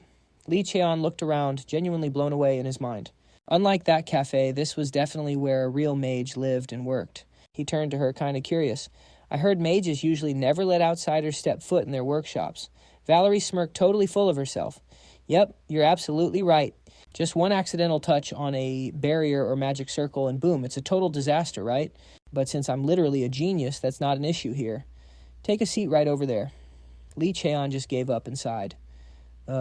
Lee Cheon looked around, genuinely blown away in his mind. Unlike that cafe, this was definitely where a real mage lived and worked. He turned to her, kind of curious. I heard mages usually never let outsiders step foot in their workshops. Valerie smirked, totally full of herself. Yep, you're absolutely right. Just one accidental touch on a barrier or magic circle and boom, it's a total disaster, right? But since I'm literally a genius, that's not an issue here. Take a seat right over there. Lee Cheon just gave up and sighed.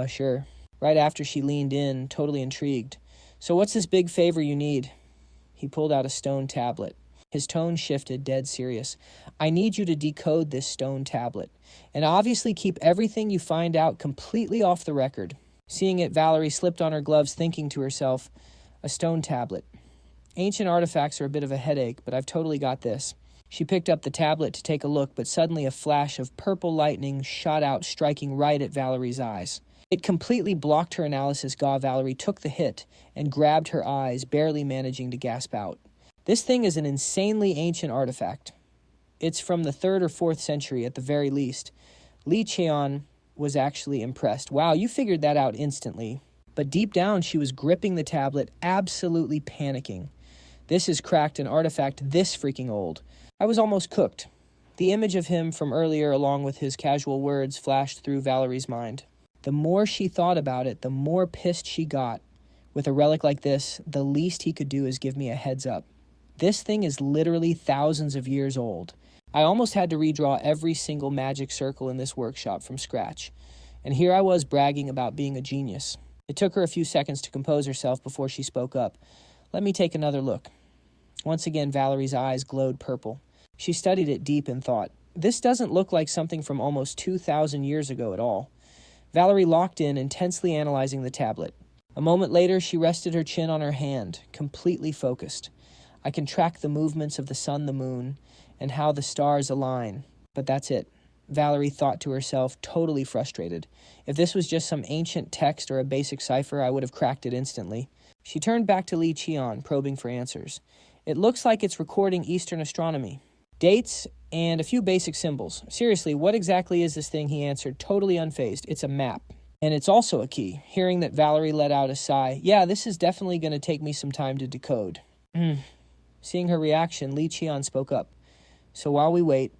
Sure. Right after she leaned in, totally intrigued. So what's this big favor you need? He pulled out a stone tablet. His tone shifted, dead serious. I need you to decode this stone tablet, and obviously keep everything you find out completely off the record. Seeing it, Valerie slipped on her gloves, thinking to herself, a stone tablet. Ancient artifacts are a bit of a headache, but I've totally got this. She picked up the tablet to take a look, but suddenly a flash of purple lightning shot out, striking right at Valerie's eyes. It completely blocked her analysis. Valerie took the hit and grabbed her eyes, barely managing to gasp out. This thing is an insanely ancient artifact. It's from the 3rd or 4th century at the very least. Lee Cheon was actually impressed. Wow, you figured that out instantly. But deep down, she was gripping the tablet, absolutely panicking. This is cracked, an artifact this freaking old. I was almost cooked. The image of him from earlier, along with his casual words, flashed through Valerie's mind. The more she thought about it, the more pissed she got. With a relic like this, the least he could do is give me a heads up. This thing is literally thousands of years old. I almost had to redraw every single magic circle in this workshop from scratch. And here I was bragging about being a genius. It took her a few seconds to compose herself before she spoke up. Let me take another look. Once again, Valerie's eyes glowed purple. She studied it deep in thought. This doesn't look like something from almost 2,000 years ago at all. Valerie locked in, intensely analyzing the tablet. A moment later, she rested her chin on her hand, completely focused. I can track the movements of the sun, the moon, and how the stars align. But that's it. Valerie thought to herself, totally frustrated. If this was just some ancient text or a basic cipher, I would have cracked it instantly. She turned back to Lee Cheon, probing for answers. It looks like it's recording Eastern astronomy. Dates and a few basic symbols. Seriously, what exactly is this thing? He answered, totally unfazed. It's a map. And it's also a key. Hearing that, Valerie let out a sigh. Yeah, this is definitely going to take me some time to decode. Seeing her reaction, Lee Cheon spoke up. So while we wait,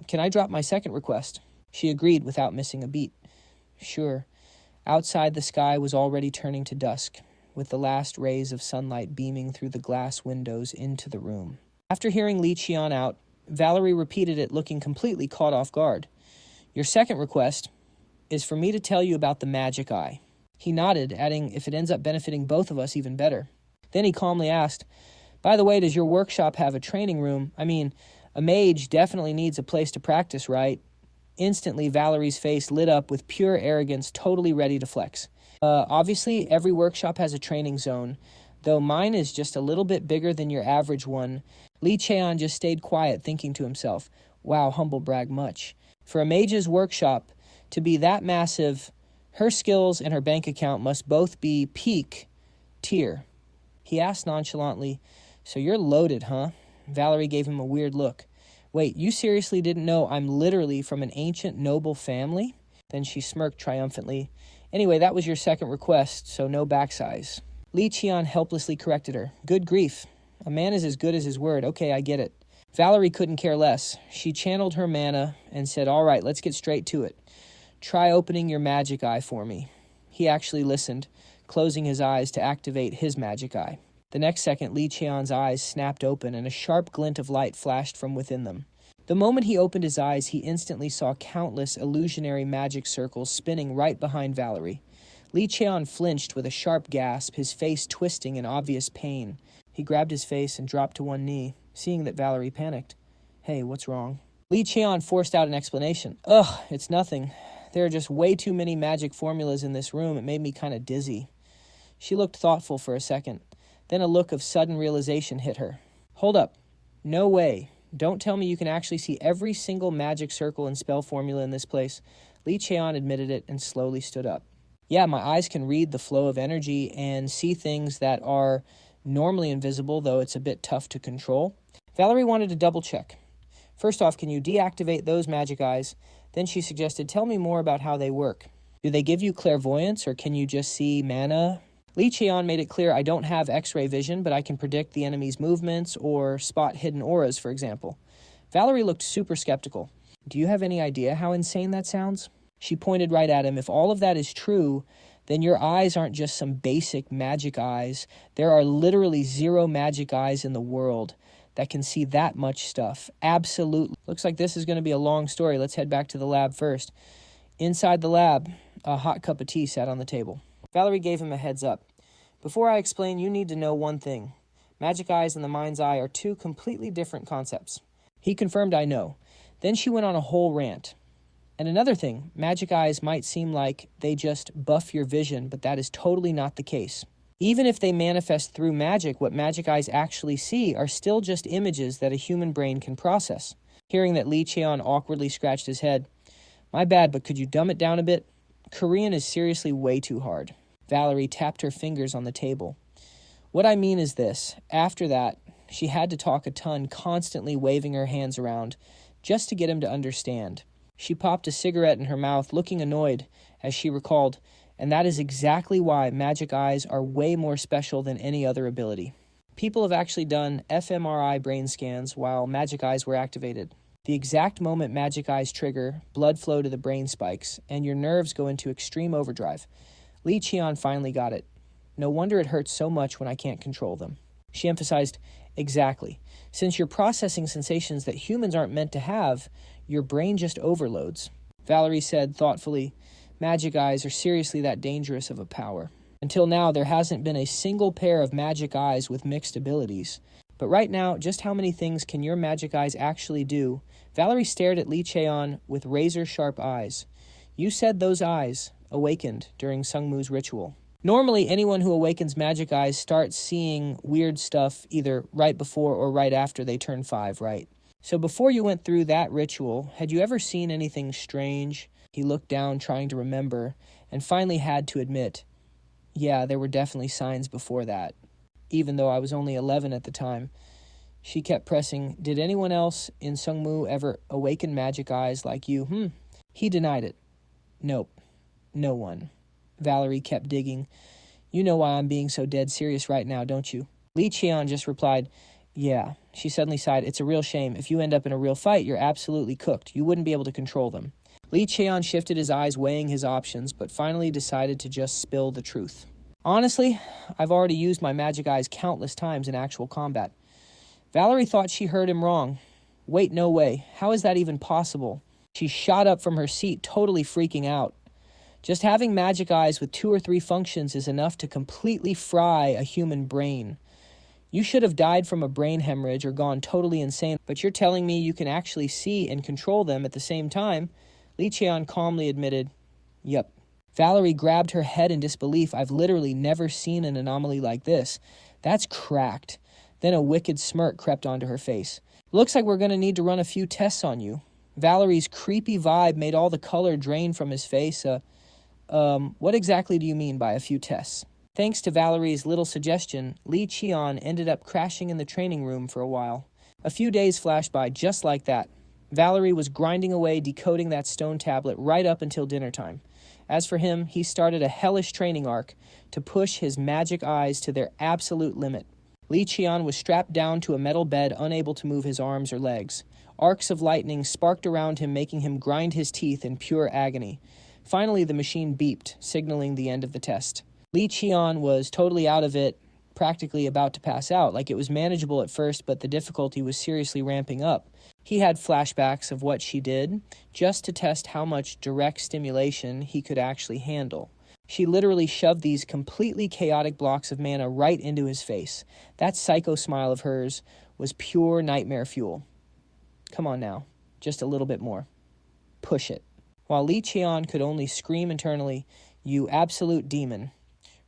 can I drop my second request? She agreed without missing a beat. Sure. Outside, the sky was already turning to dusk. with the last rays of sunlight beaming through the glass windows into the room. After hearing Li Cheon out, Valerie repeated it, looking completely caught off guard. Your second request is for me to tell you about the magic eye. He nodded, adding, if it ends up benefiting both of us, even better. Then he calmly asked, by the way, does your workshop have a training room? I mean, a mage definitely needs a place to practice, right? Instantly, Valerie's face lit up with pure arrogance, totally ready to flex. Obviously, every workshop has a training zone, though mine is just a little bit bigger than your average one. Li Cheon just stayed quiet, thinking to himself, wow, humble brag much. For a mage's workshop to be that massive, her skills and her bank account must both be peak tier. He asked nonchalantly, so you're loaded, huh? Valerie gave him a weird look. Wait, you seriously didn't know I'm literally from an ancient noble family? Then she smirked triumphantly. Anyway, that was your second request, so no backsize. Li Cheon helplessly corrected her. Good grief. A man is as good as his word. Okay, I get it. Valerie couldn't care less. She channeled her mana and said, all right, let's get straight to it. Try opening your magic eye for me. He actually listened, closing his eyes to activate his magic eye. The next second, Li Cheon's eyes snapped open and a sharp glint of light flashed from within them. The moment he opened his eyes, he instantly saw countless illusionary magic circles spinning right behind Valerie. Li Cheon flinched with a sharp gasp, his face twisting in obvious pain. He grabbed his face and dropped to one knee, seeing that Valerie panicked. Hey, what's wrong? Li Cheon forced out an explanation. Ugh, it's nothing. There are just way too many magic formulas in this room. It made me kind of dizzy. She looked thoughtful for a second. Then a look of sudden realization hit her. Hold up. No way. Don't tell me you can actually see every single magic circle and spell formula in this place. Li Cheon admitted it and slowly stood up. Yeah, my eyes can read the flow of energy and see things that are normally invisible, though it's a bit tough to control. Valerie wanted to double check. First off, can you deactivate those magic eyes? Then she suggested, tell me more about how they work. Do they give you clairvoyance, or can you just see mana? Li Cheon made it clear I don't have X-ray vision, but I can predict the enemy's movements or spot hidden auras, for example. Valerie looked super skeptical. Do you have any idea how insane that sounds? She pointed right at him. If all of that is true, then your eyes aren't just some basic magic eyes. There are literally 0 magic eyes in the world that can see that much stuff. Absolutely. Looks like this is going to be a long story. Let's head back to the lab first. Inside the lab, a hot cup of tea sat on the table. Valerie gave him a heads up. Before I explain, you need to know one thing. Magic eyes and the mind's eye are 2 completely different concepts. He confirmed I know. Then she went on a whole rant. And another thing, magic eyes might seem like they just buff your vision, but that is totally not the case. Even if they manifest through magic, what magic eyes actually see are still just images that a human brain can process. Hearing that, Li Cheon awkwardly scratched his head. My bad, but could you dumb it down a bit? Korean is seriously way too hard. Valerie tapped her fingers on the table. What I mean is this. After that, she had to talk a ton, constantly waving her hands around, just to get him to understand. She popped a cigarette in her mouth, looking annoyed, as she recalled, and that is exactly why magic eyes are way more special than any other ability. People have actually done fMRI brain scans while magic eyes were activated. The exact moment magic eyes trigger, blood flow to the brain spikes, and your nerves go into extreme overdrive. Li Cheon finally got it. No wonder it hurts so much when I can't control them. She emphasized, exactly. Since you're processing sensations that humans aren't meant to have, your brain just overloads. Valerie said thoughtfully, magic eyes are seriously that dangerous of a power. Until now, there hasn't been a single pair of magic eyes with mixed abilities. But right now, just how many things can your magic eyes actually do? Valerie stared at Li Cheon with razor-sharp eyes. You said those eyes awakened during Sungmu's ritual. Normally, anyone who awakens magic eyes starts seeing weird stuff either right before or right after they turn 5, right? So before you went through that ritual, had you ever seen anything strange? He looked down, trying to remember, and finally had to admit, yeah, there were definitely signs before that, even though I was only 11 at the time. She kept pressing, did anyone else in Sungmu ever awaken magic eyes like you? He denied it. Nope. No one. Valerie kept digging. You know why I'm being so dead serious right now, don't you? Li Cheon just replied, yeah. She suddenly sighed, it's a real shame. If you end up in a real fight, you're absolutely cooked. You wouldn't be able to control them. Li Cheon shifted his eyes, weighing his options, but finally decided to just spill the truth. Honestly, I've already used my magic eyes countless times in actual combat. Valerie thought she heard him wrong. Wait, no way. How is that even possible? She shot up from her seat, totally freaking out. Just having magic eyes with 2 or 3 functions is enough to completely fry a human brain. You should have died from a brain hemorrhage or gone totally insane, but you're telling me you can actually see and control them at the same time? Cheon calmly admitted, "Yup." Valerie grabbed her head in disbelief. I've literally never seen an anomaly like this. That's cracked. Then a wicked smirk crept onto her face. Looks like we're going to need to run a few tests on you. Valerie's creepy vibe made all the color drain from his face. What exactly do you mean by a few tests? Thanks to Valerie's little suggestion, Cheon ended up crashing in the training room for a while. A few days flashed by just like that. Valerie was grinding away decoding that stone tablet right up until dinner time. As for him, he started a hellish training arc to push his magic eyes to their absolute limit. Cheon was strapped down to a metal bed, unable to move his arms or legs. Arcs of lightning sparked around him, making him grind his teeth in pure agony. Finally, the machine beeped, signaling the end of the test. Cheon was totally out of it, practically about to pass out. Like, it was manageable at first, but the difficulty was seriously ramping up. He had flashbacks of what she did, just to test how much direct stimulation he could actually handle. She literally shoved these completely chaotic blocks of mana right into his face. That psycho smile of hers was pure nightmare fuel. Come on now, just a little bit more. Push it. While Cheon could only scream internally, "You absolute demon."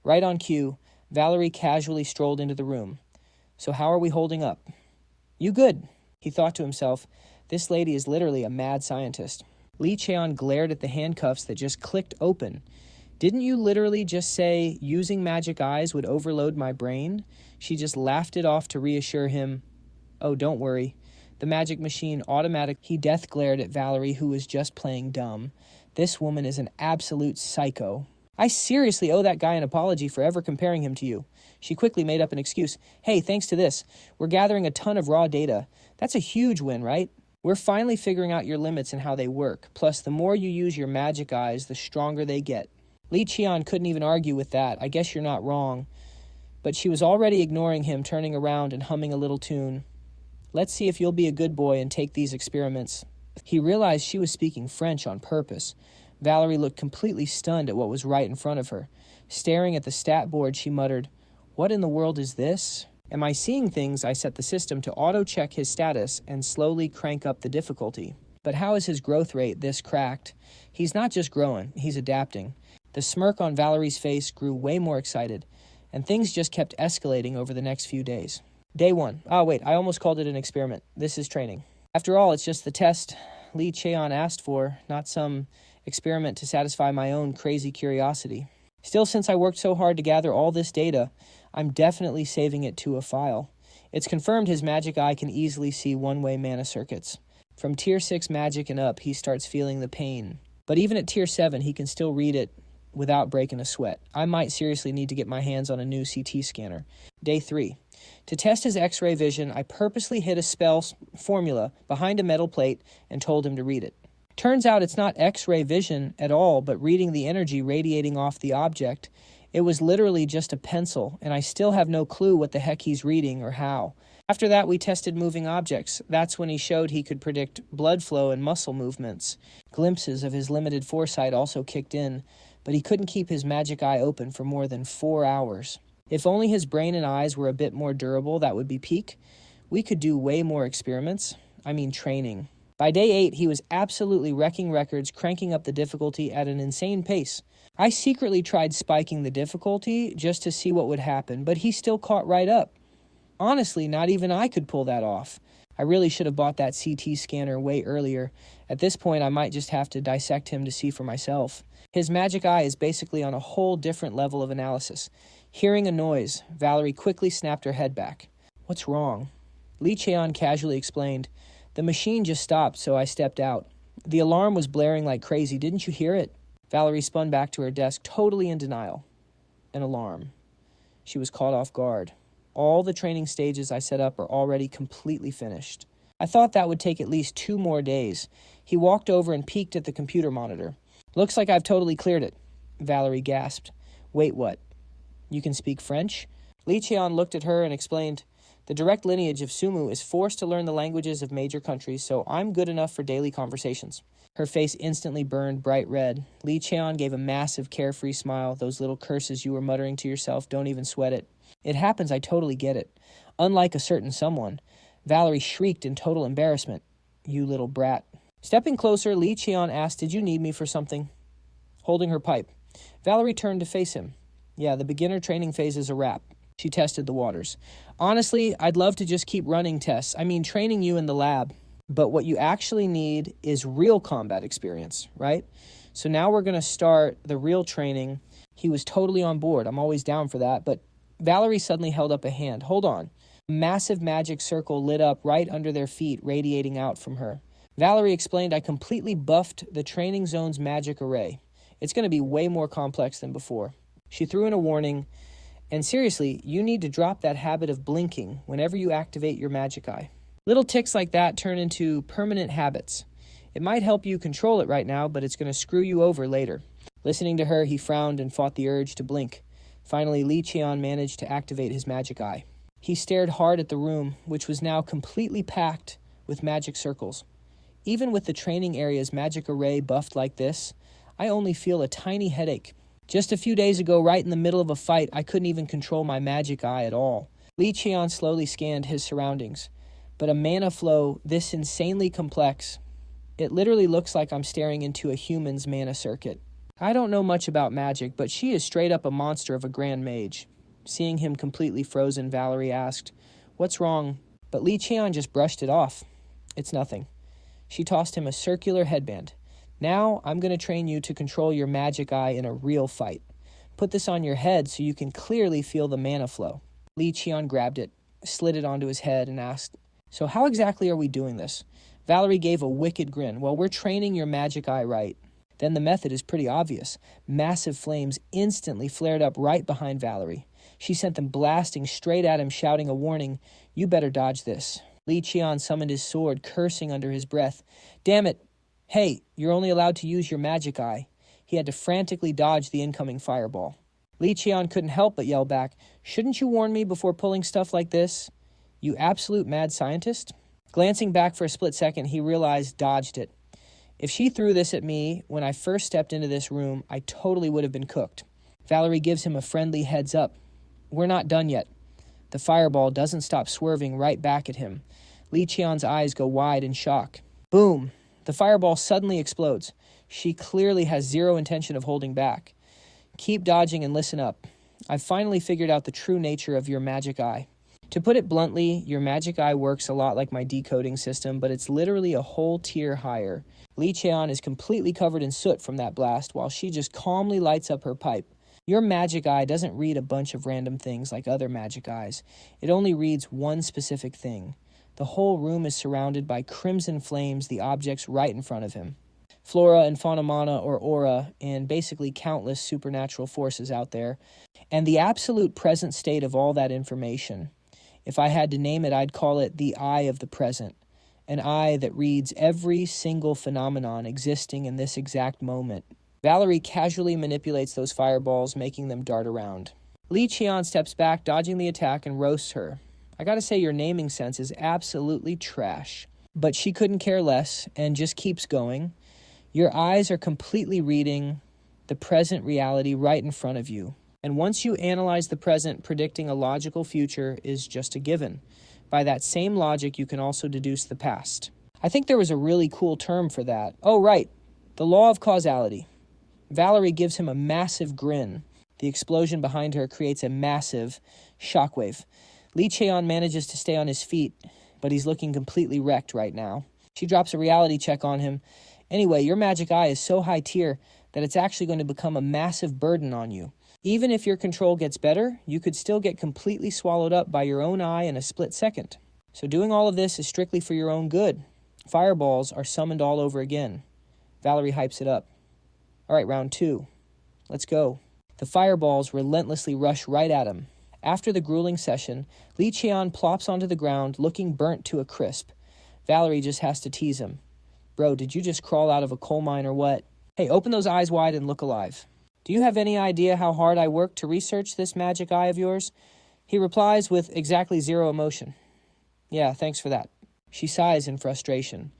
Right on cue, Valerie casually strolled into the room. "So how are we holding up?" "You good," he thought to himself. This lady is literally a mad scientist. Cheon glared at the handcuffs that just clicked open. "Didn't you literally just say using magic eyes would overload my brain?" She just laughed it off to reassure him. "Oh, don't worry. The magic machine automatic." He death glared at Valerie, who was just playing dumb. This woman is an absolute psycho. "I seriously owe that guy an apology for ever comparing him to you." She quickly made up an excuse. "Hey, thanks to this, we're gathering a ton of raw data. That's a huge win, right? We're finally figuring out your limits and how they work. Plus, the more you use your magic eyes, the stronger they get." Cheon couldn't even argue with that. "I guess you're not wrong." But she was already ignoring him, turning around and humming a little tune. "Let's see if you'll be a good boy and take these experiments." He realized she was speaking French on purpose. Valerie looked completely stunned at what was right in front of her. Staring at the stat board, she muttered, "What in the world is this?" "Am I seeing things?" I set the system to auto-check his status and slowly crank up the difficulty. But how is his growth rate this cracked? He's not just growing, he's adapting. The smirk on Valerie's face grew way more excited, and things just kept escalating over the next few days. Day 1. Oh wait, I almost called it an experiment. This is training. After all, it's just the test Cheon asked for, not some experiment to satisfy my own crazy curiosity. Still, since I worked so hard to gather all this data, I'm definitely saving it to a file. It's confirmed his magic eye can easily see one-way mana circuits. From tier 6 magic and up, he starts feeling the pain. But even at tier 7, he can still read it without breaking a sweat. I might seriously need to get my hands on a new CT scanner. Day 3. To test his X-ray vision, I purposely hid a spell formula behind a metal plate and told him to read it. Turns out it's not X-ray vision at all, but reading the energy radiating off the object. It was literally just a pencil, and I still have no clue what the heck he's reading or how. After that, we tested moving objects. That's when he showed he could predict blood flow and muscle movements. Glimpses of his limited foresight also kicked in, but he couldn't keep his magic eye open for more than 4 hours. If only his brain and eyes were a bit more durable, that would be peak. We could do way more experiments. I mean training. By day 8, he was absolutely wrecking records, cranking up the difficulty at an insane pace. I secretly tried spiking the difficulty just to see what would happen, but he still caught right up. Honestly, not even I could pull that off. I really should have bought that CT scanner way earlier. At this point, I might just have to dissect him to see for myself. His magic eye is basically on a whole different level of analysis. Hearing a noise, Valerie quickly snapped her head back. "What's wrong?" Cheon casually explained. "The machine just stopped, so I stepped out. The alarm was blaring like crazy. Didn't you hear it?" Valerie spun back to her desk, totally in denial. An alarm. She was caught off guard. All the training stages I set up are already completely finished. I thought that would take at least 2 more days. He walked over and peeked at the computer monitor. "Looks like I've totally cleared it," Valerie gasped. "Wait, what?" You can speak French? Li Cheon looked at her and explained, the direct lineage of Sungmu is forced to learn the languages of major countries, so I'm good enough for daily conversations. Her face instantly burned bright red. Li Cheon gave a massive, carefree smile. Those little curses you were muttering to yourself, don't even sweat it. It happens, I totally get it. Unlike a certain someone. Valerie shrieked in total embarrassment. You little brat. Stepping closer, Li Cheon asked, did you need me for something? Holding her pipe. Valerie turned to face him. Yeah, the beginner training phase is a wrap. She tested the waters. Honestly, I'd love to just keep running tests. I mean, training you in the lab. But what you actually need is real combat experience, right? So now we're going to start the real training. He was totally on board. I'm always down for that. But Valerie suddenly held up a hand. Hold on. A massive magic circle lit up right under their feet, radiating out from her. Valerie explained, I completely buffed the training zone's magic array. It's going to be way more complex than before. She threw in a warning. And seriously, you need to drop that habit of blinking whenever you activate your magic eye. Little tics like that turn into permanent habits. It might help you control it right now, but it's going to screw you over later. Listening to her, he frowned and fought the urge to blink. Finally, Li Cheon managed to activate his magic eye. He stared hard at the room, which was now completely packed with magic circles. Even with the training area's magic array buffed like this, I only feel a tiny headache. Just a few days ago, right in the middle of a fight, I couldn't even control my magic eye at all. Li Cheon slowly scanned his surroundings. But a mana flow this insanely complex, it literally looks like I'm staring into a human's mana circuit. I don't know much about magic, but she is straight up a monster of a grand mage. Seeing him completely frozen, Valerie asked, what's wrong? But Li Cheon just brushed it off. It's nothing. She tossed him a circular headband. Now I'm going to train you to control your magic eye in a real fight. Put this on your head so you can clearly feel the mana flow. Li Cheon grabbed it, slid it onto his head, and asked, so how exactly are we doing this? Valerie gave a wicked grin. Well, we're training your magic eye right. Then the method is pretty obvious. Massive flames instantly flared up right behind Valerie. She sent them blasting straight at him, shouting a warning, you better dodge this. Li Cheon summoned his sword, cursing under his breath. Damn it! Hey, you're only allowed to use your magic eye. He had to frantically dodge the incoming fireball. Li Cheon couldn't help but yell back, shouldn't you warn me before pulling stuff like this? You absolute mad scientist? Glancing back for a split second, he realized dodged it. If she threw this at me when I first stepped into this room, I totally would have been cooked. Valerie gives him a friendly heads up. We're not done yet. The fireball doesn't stop swerving right back at him. Li Cheon's eyes go wide in shock. Boom! The fireball suddenly explodes. She clearly has zero intention of holding back. Keep dodging and listen up. I've finally figured out the true nature of your magic eye. To put it bluntly, your magic eye works a lot like my decoding system, but it's literally a whole tier higher. Li Cheon is completely covered in soot from that blast, while she just calmly lights up her pipe. Your magic eye doesn't read a bunch of random things like other magic eyes. It only reads one specific thing. The whole room is surrounded by crimson flames, the objects right in front of him. Flora and fauna or aura, and basically countless supernatural forces out there, and the absolute present state of all that information. If I had to name it, I'd call it the eye of the present, an eye that reads every single phenomenon existing in this exact moment. Valerie casually manipulates those fireballs, making them dart around. Li Cheon steps back, dodging the attack, and roasts her. I gotta say, your naming sense is absolutely trash. But she couldn't care less, and just keeps going. Your eyes are completely reading the present reality right in front of you. And once you analyze the present, predicting a logical future is just a given. By that same logic, you can also deduce the past. I think there was a really cool term for that. Oh, right. The law of causality. Valerie gives him a massive grin. The explosion behind her creates a massive shockwave. Li Cheon manages to stay on his feet, but he's looking completely wrecked right now. She drops a reality check on him. Anyway, your magic eye is so high tier that it's actually going to become a massive burden on you. Even if your control gets better, you could still get completely swallowed up by your own eye in a split second. So doing all of this is strictly for your own good. Fireballs are summoned all over again. Valerie hypes it up. All right, round 2. Let's go. The fireballs relentlessly rush right at him. After the grueling session, Li Cheon plops onto the ground, looking burnt to a crisp. Valerie just has to tease him. Bro, did you just crawl out of a coal mine or what? Hey, open those eyes wide and look alive. Do you have any idea how hard I worked to research this magic eye of yours? He replies with exactly zero emotion. Yeah, thanks for that. She sighs in frustration.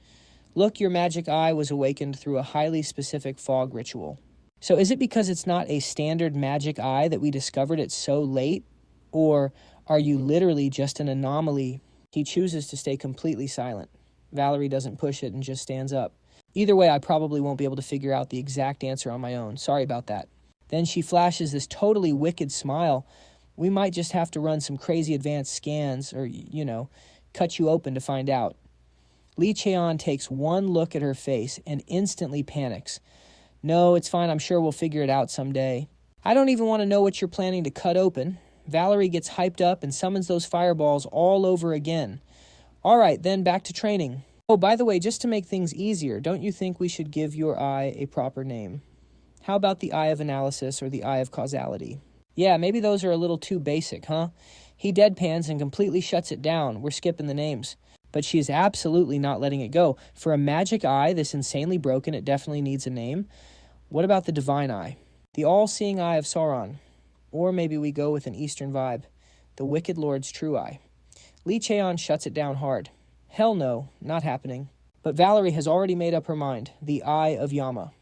Look, your magic eye was awakened through a highly specific fog ritual. So is it because it's not a standard magic eye that we discovered it so late? Or are you literally just an anomaly? He chooses to stay completely silent. Valerie doesn't push it and just stands up. Either way, I probably won't be able to figure out the exact answer on my own. Sorry about that. Then she flashes this totally wicked smile. We might just have to run some crazy advanced scans or, cut you open to find out. Lee Cheon takes one look at her face and instantly panics. No, it's fine. I'm sure we'll figure it out someday. I don't even want to know what you're planning to cut open. Valerie gets hyped up and summons those fireballs all over again. All right, then back to training. Oh, by the way, just to make things easier, don't you think we should give your eye a proper name? How about the eye of analysis or the eye of causality? Yeah, maybe those are a little too basic, huh? He deadpans and completely shuts it down. We're skipping the names. But she is absolutely not letting it go. For a magic eye this insanely broken, it definitely needs a name. What about the divine eye? The all-seeing eye of Sauron. Or maybe we go with an Eastern vibe. The Wicked Lord's true eye. Lee Cheon shuts it down hard. Hell no, not happening. But Valerie has already made up her mind. The Eye of Yama.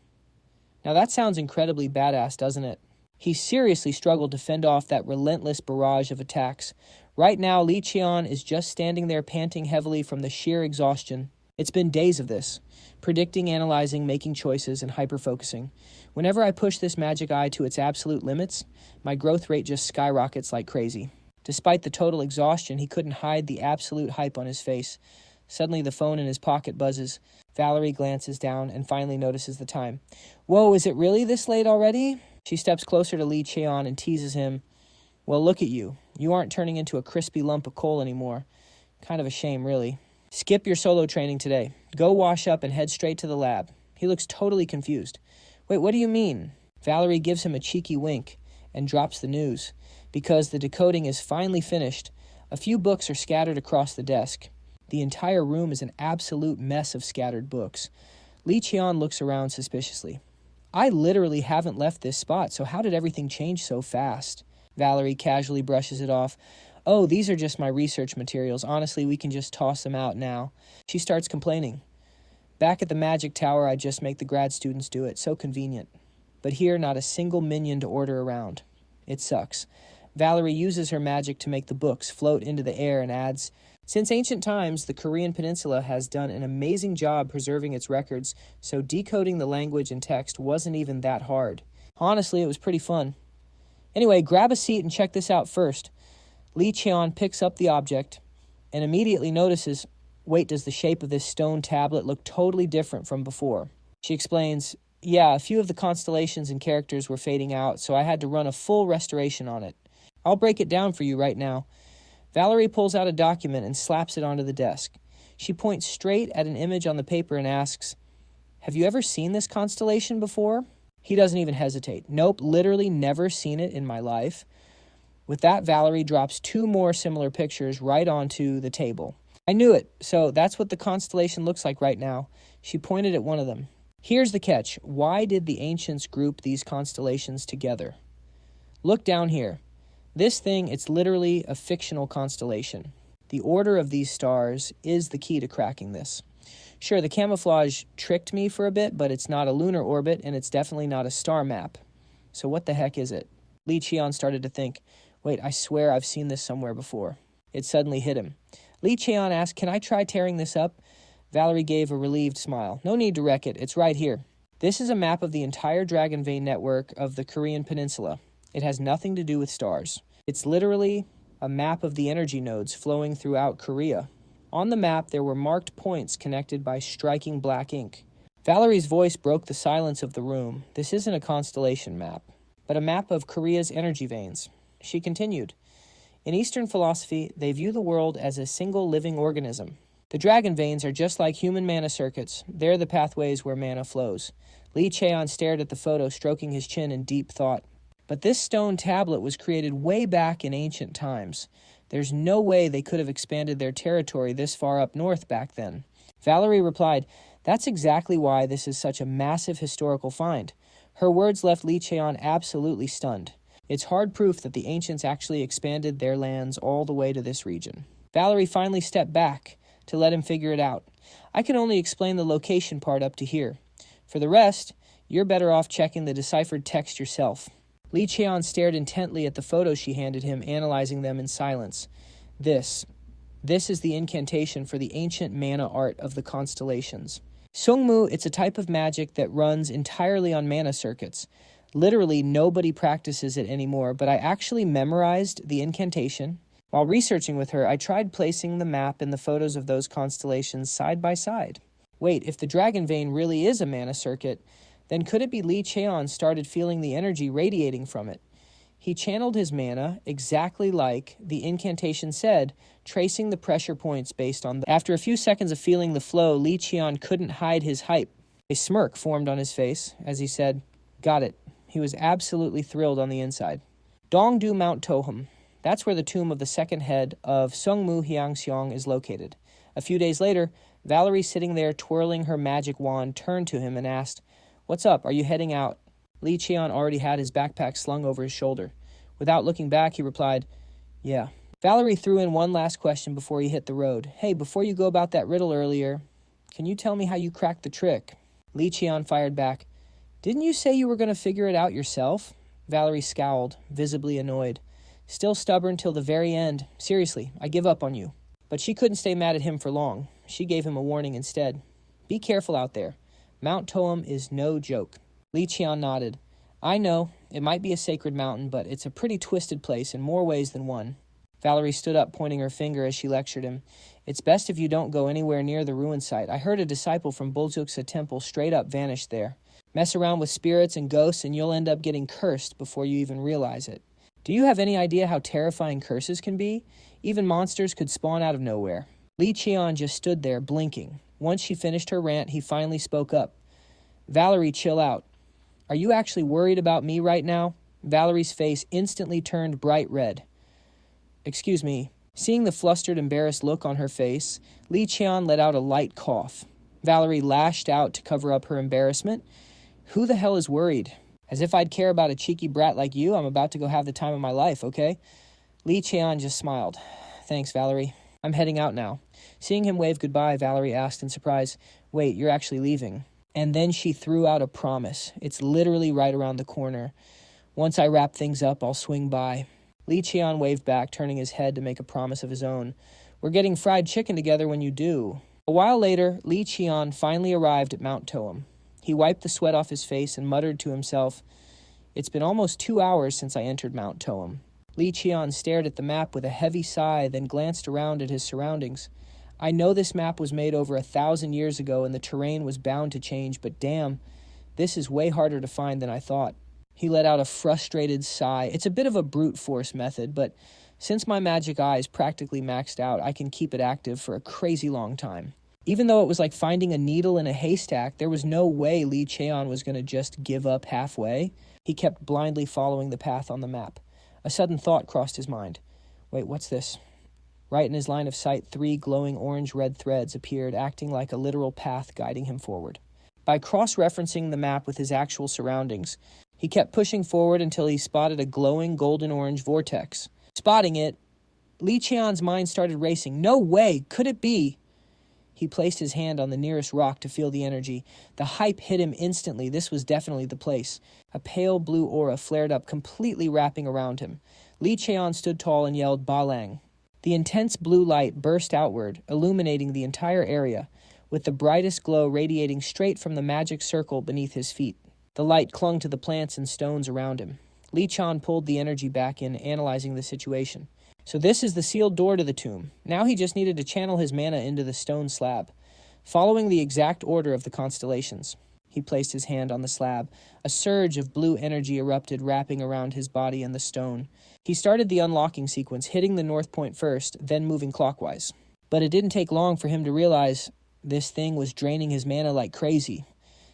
Now that sounds incredibly badass, doesn't it? He seriously struggled to fend off that relentless barrage of attacks. Right now, Lee Cheon is just standing there panting heavily from the sheer exhaustion. It's been days of this. Predicting, analyzing, making choices, and hyper-focusing. Whenever I push this magic eye to its absolute limits, my growth rate just skyrockets like crazy. Despite the total exhaustion, he couldn't hide the absolute hype on his face. Suddenly, the phone in his pocket buzzes. Valerie glances down and finally notices the time. Whoa, is it really this late already? She steps closer to Lee Cheon and teases him. Well, look at you. You aren't turning into a crispy lump of coal anymore. Kind of a shame, really. Skip your solo training today. Go wash up and head straight to the lab. He looks totally confused. Wait, what do you mean? Valerie gives him a cheeky wink and drops the news. Because the decoding is finally finished, a few books are scattered across the desk. The entire room is an absolute mess of scattered books. Lee Cheon looks around suspiciously. I literally haven't left this spot, so how did everything change so fast? Valerie casually brushes it off. Oh, these are just my research materials. Honestly, we can just toss them out now. She starts complaining. Back at the Magic Tower, I just make the grad students do it. So convenient. But here, not a single minion to order around. It sucks. Valerie uses her magic to make the books float into the air and adds, since ancient times, the Korean peninsula has done an amazing job preserving its records, so decoding the language and text wasn't even that hard. Honestly, it was pretty fun. Anyway, grab a seat and check this out first. Lee Cheon picks up the object and immediately notices, wait, does the shape of this stone tablet look totally different from before? She explains, yeah, a few of the constellations and characters were fading out, so I had to run a full restoration on it. I'll break it down for you right now. Valerie pulls out a document and slaps it onto the desk. She points straight at an image on the paper and asks, have you ever seen this constellation before? He doesn't even hesitate. Nope, literally never seen it in my life. With that, Valerie drops two more similar pictures right onto the table. I knew it, so that's what the constellation looks like right now. She pointed at one of them. Here's the catch. Why did the ancients group these constellations together? Look down here. This thing, it's literally a fictional constellation. The order of these stars is the key to cracking this. Sure, the camouflage tricked me for a bit, but it's not a lunar orbit, and it's definitely not a star map. So what the heck is it? Lee Cheon started to think, wait, I swear I've seen this somewhere before. It suddenly hit him. Lee Cheon asked, can I try tearing this up? Valerie gave a relieved smile. No need to wreck it. It's right here. This is a map of the entire Dragon Vein network of the Korean peninsula. It has nothing to do with stars. It's literally a map of the energy nodes flowing throughout Korea. On the map, there were marked points connected by striking black ink. Valerie's voice broke the silence of the room. This isn't a constellation map, but a map of Korea's energy veins. She continued, in Eastern philosophy, they view the world as a single living organism. The dragon veins are just like human mana circuits. They're the pathways where mana flows. Lee Cheon stared at the photo, stroking his chin in deep thought. But this stone tablet was created way back in ancient times. There's no way they could have expanded their territory this far up north back then. Valerie replied, that's exactly why this is such a massive historical find. Her words left Li Cheon absolutely stunned. It's hard proof that the ancients actually expanded their lands all the way to this region. Valerie finally stepped back to let him figure it out. I can only explain the location part up to here. For the rest, you're better off checking the deciphered text yourself. Li Cheon stared intently at the photos she handed him, analyzing them in silence. This is the incantation for the ancient mana art of the constellations. Sungmu, it's a type of magic that runs entirely on mana circuits. Literally, nobody practices it anymore, but I actually memorized the incantation. While researching with her, I tried placing the map and the photos of those constellations side by side. Wait, if the Dragon Vein really is a mana circuit, then could it be Li Cheon started feeling the energy radiating from it? He channeled his mana exactly like the incantation said, tracing the pressure points based on the... After a few seconds of feeling the flow, Li Cheon couldn't hide his hype. A smirk formed on his face as he said, "Got it." He was absolutely thrilled on the inside. Dongdu Mount Tohum. That's where the tomb of the second head of Sungmu Hyangseong is located. A few days later, Valerie, sitting there twirling her magic wand, turned to him and asked, "What's up? Are you heading out?" Li Cheon already had his backpack slung over his shoulder. Without looking back, he replied, "Yeah." Valerie threw in one last question before he hit the road. "Hey, before you go about that riddle earlier, can you tell me how you cracked the trick?" Li Cheon fired back, "Didn't you say you were going to figure it out yourself?" Valerie scowled, visibly annoyed. "Still stubborn till the very end. Seriously, I give up on you." But she couldn't stay mad at him for long. She gave him a warning instead. "Be careful out there. Mount Tohum is no joke." Li Cheon nodded. "I know, it might be a sacred mountain, but it's a pretty twisted place in more ways than one." Valerie stood up, pointing her finger as she lectured him. "It's best if you don't go anywhere near the ruin site. I heard a disciple from Buljuksa Temple straight up vanished there. Mess around with spirits and ghosts and you'll end up getting cursed before you even realize it. Do you have any idea how terrifying curses can be? Even monsters could spawn out of nowhere." Li Cheon just stood there, blinking. Once she finished her rant, he finally spoke up. "Valerie, chill out. Are you actually worried about me right now?" Valerie's face instantly turned bright red. "Excuse me." Seeing the flustered, embarrassed look on her face, Li Cheon let out a light cough. Valerie lashed out to cover up her embarrassment. "Who the hell is worried? As if I'd care about a cheeky brat like you. I'm about to go have the time of my life, okay?" Li Cheon just smiled. "Thanks, Valerie. I'm heading out now." Seeing him wave goodbye, Valerie asked in surprise, "Wait, you're actually leaving?" And then she threw out a promise. "It's literally right around the corner. Once I wrap things up, I'll swing by." Li Cheon waved back, turning his head to make a promise of his own. "We're getting fried chicken together when you do." A while later, Li Cheon finally arrived at Mount Tohum. He wiped the sweat off his face and muttered to himself, "It's been almost 2 hours since I entered Mount Tohum." Li Cheon stared at the map with a heavy sigh, then glanced around at his surroundings. "I know this map was made over 1,000 years ago and the terrain was bound to change, but damn, this is way harder to find than I thought." He let out a frustrated sigh. "It's a bit of a brute force method, but since my magic eye is practically maxed out, I can keep it active for a crazy long time." Even though it was like finding a needle in a haystack, there was no way Li Cheon was going to just give up halfway. He kept blindly following the path on the map. A sudden thought crossed his mind. "Wait, what's this?" Right in his line of sight, 3 glowing orange-red threads appeared, acting like a literal path guiding him forward. By cross-referencing the map with his actual surroundings, he kept pushing forward until he spotted a glowing golden-orange vortex. Spotting it, Li Cheon's mind started racing. "No way! Could it be?" He placed his hand on the nearest rock to feel the energy. The hype hit him instantly. This was definitely the place. A pale blue aura flared up, completely wrapping around him. Li Cheon stood tall and yelled, "Balang." The intense blue light burst outward, illuminating the entire area, with the brightest glow radiating straight from the magic circle beneath his feet. The light clung to the plants and stones around him. Li Cheon pulled the energy back in, analyzing the situation. So this is the sealed door to the tomb. Now he just needed to channel his mana into the stone slab, following the exact order of the constellations. He placed his hand on the slab. A surge of blue energy erupted, wrapping around his body and the stone. He started the unlocking sequence, hitting the north point first, then moving clockwise. But it didn't take long for him to realize this thing was draining his mana like crazy.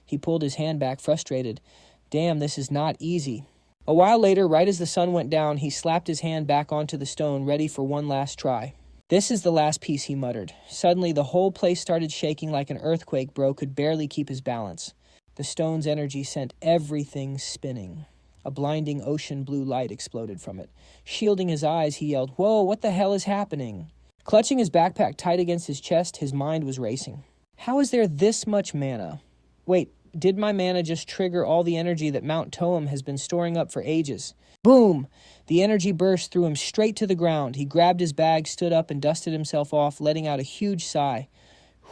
He pulled his hand back, frustrated. Damn, this is not easy. A while later, right as the sun went down, he slapped his hand back onto the stone, ready for one last try. "This is the last piece," he muttered. Suddenly, the whole place started shaking like an earthquake. Bro could barely keep his balance. The stone's energy sent everything spinning. A blinding ocean blue light exploded from it. Shielding his eyes, he yelled, "Whoa, what the hell is happening?" Clutching his backpack tight against his chest, his mind was racing. How is there this much mana? Wait, did my mana just trigger all the energy that Mount Toem has been storing up for ages? Boom! The energy burst threw him straight to the ground. He grabbed his bag, stood up, and dusted himself off, letting out a huge sigh.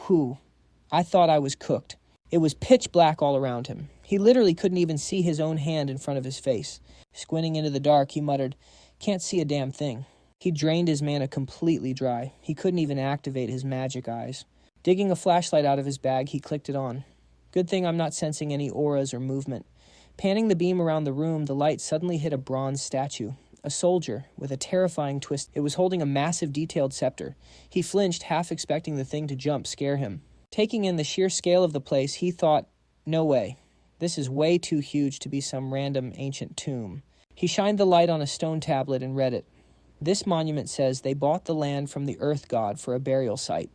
Whew. I thought I was cooked. It was pitch black all around him. He literally couldn't even see his own hand in front of his face. Squinting into the dark, he muttered, "Can't see a damn thing." He drained his mana completely dry. He couldn't even activate his magic eyes. Digging a flashlight out of his bag, he clicked it on. Good thing I'm not sensing any auras or movement. Panning the beam around the room, the light suddenly hit a bronze statue. A soldier, with a terrifying twist. It was holding a massive detailed scepter. He flinched, half expecting the thing to jump, scare him. Taking in the sheer scale of the place, he thought, no way. This is way too huge to be some random ancient tomb. He shined the light on a stone tablet and read it. This monument says they bought the land from the earth god for a burial site.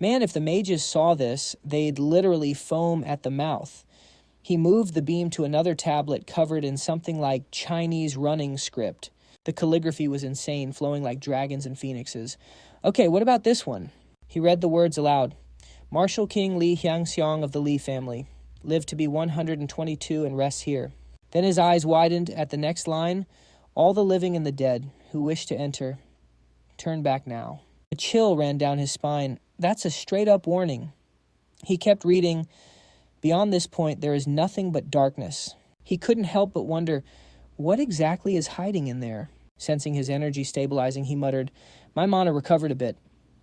Man, if the mages saw this, they'd literally foam at the mouth. He moved the beam to another tablet covered in something like Chinese running script. The calligraphy was insane, flowing like dragons and phoenixes. Okay, what about this one? He read the words aloud. Martial King Li Hyangxiong of the Li family. Lived to be 122 and rests here. Then his eyes widened at the next line. All the living and the dead who wish to enter, turn back now. A chill ran down his spine. That's a straight-up warning. He kept reading. Beyond this point, there is nothing but darkness. He couldn't help but wonder, what exactly is hiding in there? Sensing his energy stabilizing, he muttered, "My mana recovered a bit.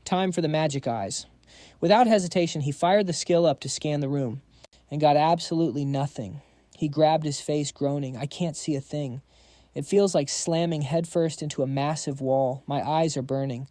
Time for the magic eyes." Without hesitation, he fired the skill up to scan the room, and got absolutely nothing. He grabbed his face, groaning, "I can't see a thing. It feels like slamming headfirst into a massive wall. My eyes are burning.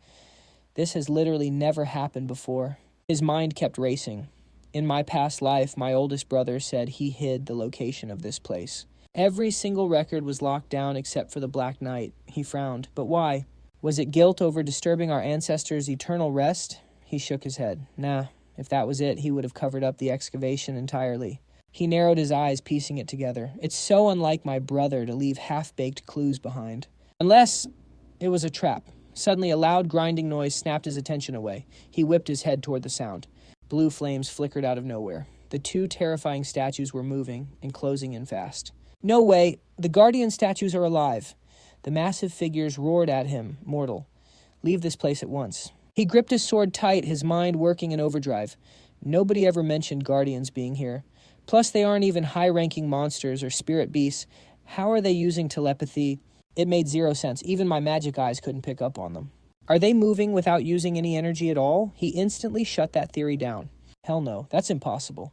This has literally never happened before." His mind kept racing. In my past life, my oldest brother said he hid the location of this place. Every single record was locked down except for the Black Knight. He frowned. But why? Was it guilt over disturbing our ancestors' eternal rest? He shook his head. Nah, if that was it, he would have covered up the excavation entirely. He narrowed his eyes, piecing it together. It's so unlike my brother to leave half-baked clues behind. Unless it was a trap. Suddenly, a loud grinding noise snapped his attention away. He whipped his head toward the sound. Blue flames flickered out of nowhere. The two terrifying statues were moving and closing in fast. No way! The guardian statues are alive. The massive figures roared at him, mortal. Leave this place at once. He gripped his sword tight, his mind working in overdrive. Nobody ever mentioned guardians being here. Plus, they aren't even high-ranking monsters or spirit beasts. How are they using telepathy? It made zero sense. Even my magic eyes couldn't pick up on them. Are they moving without using any energy at all? He instantly shut that theory down. Hell no, that's impossible.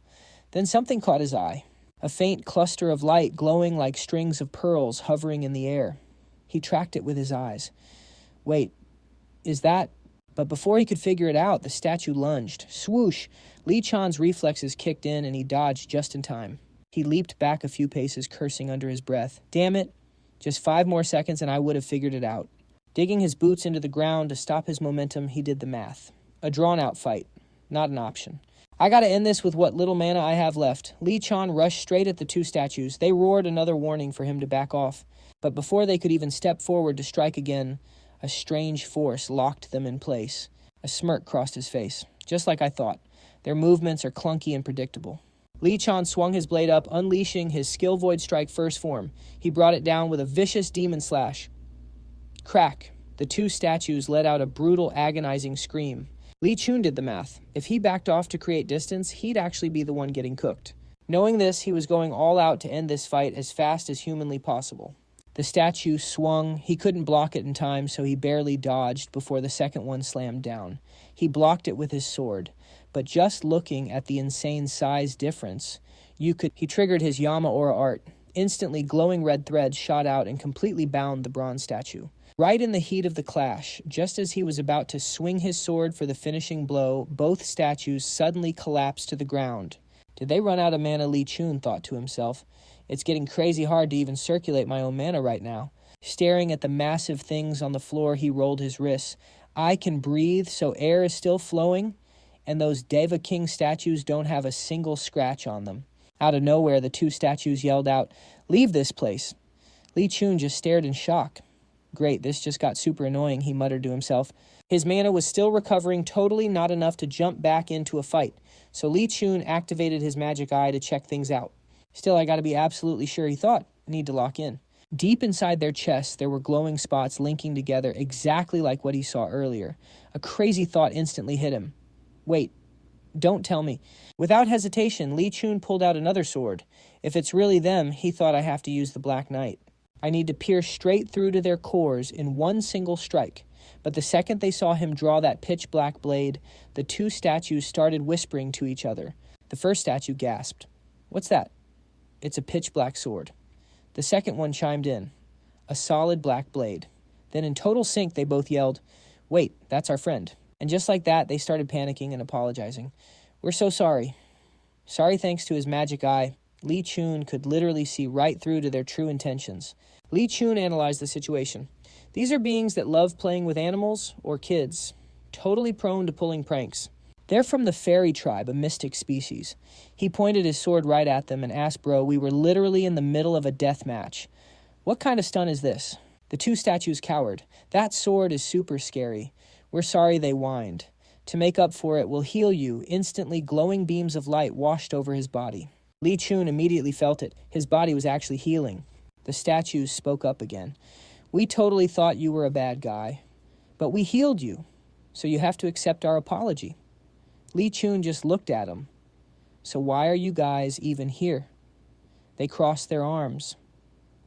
Then something caught his eye. A faint cluster of light glowing like strings of pearls hovering in the air. He tracked it with his eyes. Wait, is that... But before he could figure it out, the statue lunged. Swoosh! Li Chan's reflexes kicked in and he dodged just in time. He leaped back a few paces, cursing under his breath. Damn it! Just 5 more seconds and I would have figured it out. Digging his boots into the ground to stop his momentum, he did the math. A drawn-out fight. Not an option. I gotta end this with what little mana I have left. Li Chan rushed straight at the two statues. They roared another warning for him to back off. But before they could even step forward to strike again, a strange force locked them in place. A smirk crossed his face. Just like I thought. Their movements are clunky and predictable. Li Chan swung his blade up, unleashing his Skill Void Strike first form. He brought it down with a vicious demon slash. Crack. The two statues let out a brutal, agonizing scream. Li Chun did the math. If he backed off to create distance, he'd actually be the one getting cooked. Knowing this, he was going all out to end this fight as fast as humanly possible. The statue swung. He couldn't block it in time, so he barely dodged before the second one slammed down. He blocked it with his sword. But just looking at the insane size difference, he triggered his Yama Aura art. Instantly, glowing red threads shot out and completely bound the bronze statue. Right in the heat of the clash, just as he was about to swing his sword for the finishing blow, both statues suddenly collapsed to the ground. Did they run out of mana? Li Chun thought to himself. It's getting crazy hard to even circulate my own mana right now. Staring at the massive things on the floor, he rolled his wrists. I can breathe, so air is still flowing, and those Deva King statues don't have a single scratch on them. Out of nowhere, the two statues yelled out, "Leave this place!" Lee Cheon just stared in shock. Great, this just got super annoying, he muttered to himself. His mana was still recovering, totally not enough to jump back into a fight, so Lee Cheon activated his magic eye to check things out. Still, I gotta be absolutely sure, he thought. I need to lock in. Deep inside their chests, there were glowing spots linking together exactly like what he saw earlier. A crazy thought instantly hit him. Wait, don't tell me. Without hesitation, Lee Cheon pulled out another sword. If it's really them, he thought, I have to use the Black Knight. I need to pierce straight through to their cores in one single strike. But the second they saw him draw that pitch-black blade, the two statues started whispering to each other. The first statue gasped. What's that? It's a pitch-black sword. The second one chimed in. A solid black blade. Then in total sync, they both yelled, "Wait, that's our friend." And just like that, they started panicking and apologizing. "We're so sorry." Sorry, thanks to his magic eye, Lee Cheon could literally see right through to their true intentions. Lee Cheon analyzed the situation. These are beings that love playing with animals or kids, totally prone to pulling pranks. They're from the fairy tribe, a mystic species. He pointed his sword right at them and asked, "Bro, we were literally in the middle of a death match. What kind of stunt is this?" The two statues cowered. "That sword is super scary. We're sorry," they whined. "To make up for it, we'll heal you." Instantly, glowing beams of light washed over his body. Lee Cheon immediately felt it. His body was actually healing. The statues spoke up again. "We totally thought you were a bad guy, but we healed you, so you have to accept our apology." Lee Cheon just looked at him. "So why are you guys even here?" They crossed their arms.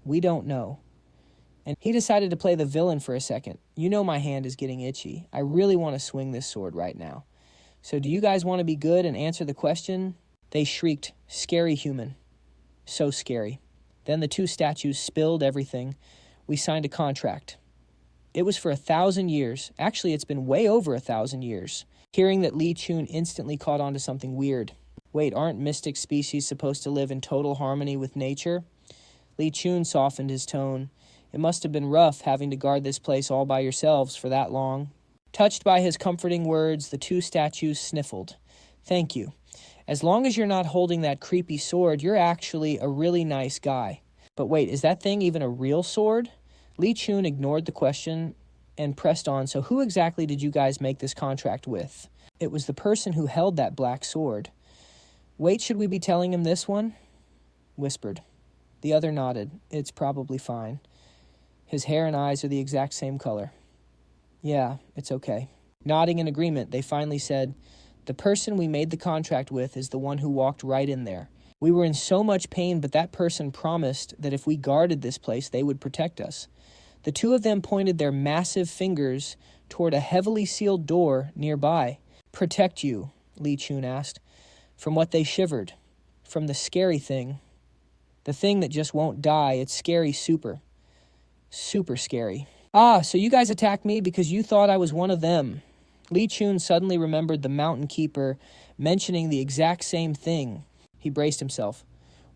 "We don't know." And he decided to play the villain for a second. "You know my hand is getting itchy. I really want to swing this sword right now. So do you guys want to be good and answer the question?" They shrieked, "Scary human." So scary. Then the two statues spilled everything. "We signed a contract. It was for 1,000 years. Actually, it's been way over 1,000 years." Hearing that, Lee Cheon instantly caught on to something weird. Wait, aren't mystic species supposed to live in total harmony with nature? Lee Cheon softened his tone. "It must have been rough having to guard this place all by yourselves for that long." Touched by his comforting words, the two statues sniffled. "Thank you. As long as you're not holding that creepy sword, you're actually a really nice guy." But wait, is that thing even a real sword? Lee Cheon ignored the question and pressed on. "So who exactly did you guys make this contract with?" "It was the person who held that black sword." "Wait, should we be telling him this one?" Whispered. The other nodded. "It's probably fine. His hair and eyes are the exact same color." "Yeah, it's okay." Nodding in agreement, they finally said, "The person we made the contract with is the one who walked right in there. We were in so much pain, but that person promised that if we guarded this place, they would protect us." The two of them pointed their massive fingers toward a heavily sealed door nearby. "Protect you?" Lee Cheon asked. "From what?" They shivered. "From the scary thing. The thing that just won't die. It's scary super. Super scary." "Ah, so you guys attacked me because you thought I was one of them." Lee Cheon suddenly remembered the Mountain Keeper mentioning the exact same thing. He braced himself.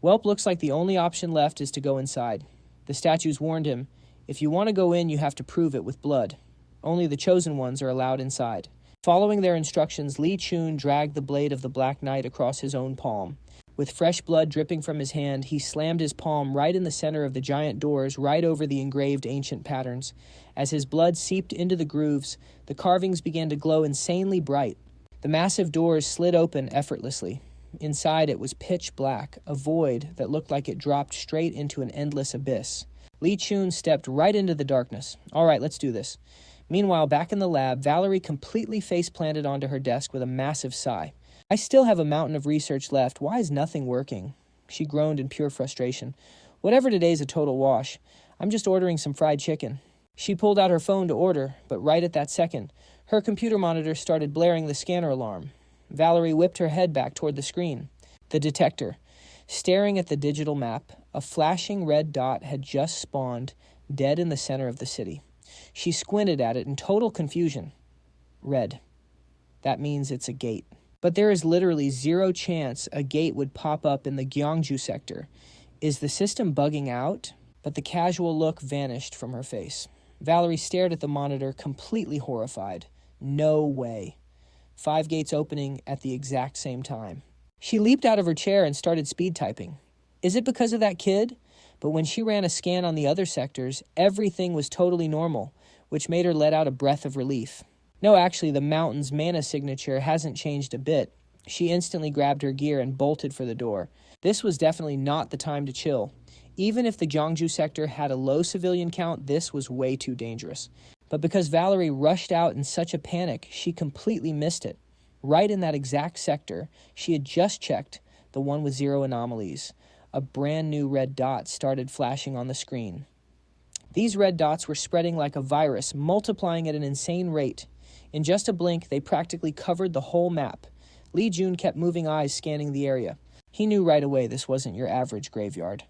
"Welp, looks like the only option left is to go inside." The statues warned him, "If you want to go in, you have to prove it with blood. Only the chosen ones are allowed inside." Following their instructions, Lee Cheon dragged the blade of the Black Knight across his own palm. With fresh blood dripping from his hand, he slammed his palm right in the center of the giant doors, right over the engraved ancient patterns. As his blood seeped into the grooves, the carvings began to glow insanely bright. The massive doors slid open effortlessly. Inside, it was pitch black, a void that looked like it dropped straight into an endless abyss. Lee Cheon stepped right into the darkness. "All right, let's do this." Meanwhile, back in the lab, Valerie completely face-planted onto her desk with a massive sigh. "I still have a mountain of research left. Why is nothing working?" She groaned in pure frustration. "Whatever, today's a total wash. I'm just ordering some fried chicken." She pulled out her phone to order, but right at that second, her computer monitor started blaring the scanner alarm. Valerie whipped her head back toward the screen. The detector. Staring at the digital map, a flashing red dot had just spawned, dead in the center of the city. She squinted at it in total confusion. Red. That means it's a gate. But there is literally zero chance a gate would pop up in the Gyeongju sector. Is the system bugging out? But the casual look vanished from her face. Valerie stared at the monitor, completely horrified. No way. 5 gates opening at the exact same time. She leaped out of her chair and started speed typing. Is it because of that kid? But when she ran a scan on the other sectors, everything was totally normal, which made her let out a breath of relief. No, actually, the mountain's mana signature hasn't changed a bit. She instantly grabbed her gear and bolted for the door. This was definitely not the time to chill. Even if the Gyeongju sector had a low civilian count, this was way too dangerous. But because Valerie rushed out in such a panic, she completely missed it. Right in that exact sector, she had just checked, the one with 0 anomalies. A brand new red dot started flashing on the screen. These red dots were spreading like a virus, multiplying at an insane rate. In just a blink, they practically covered the whole map. Lee Jun kept moving eyes scanning the area. He knew right away this wasn't your average graveyard.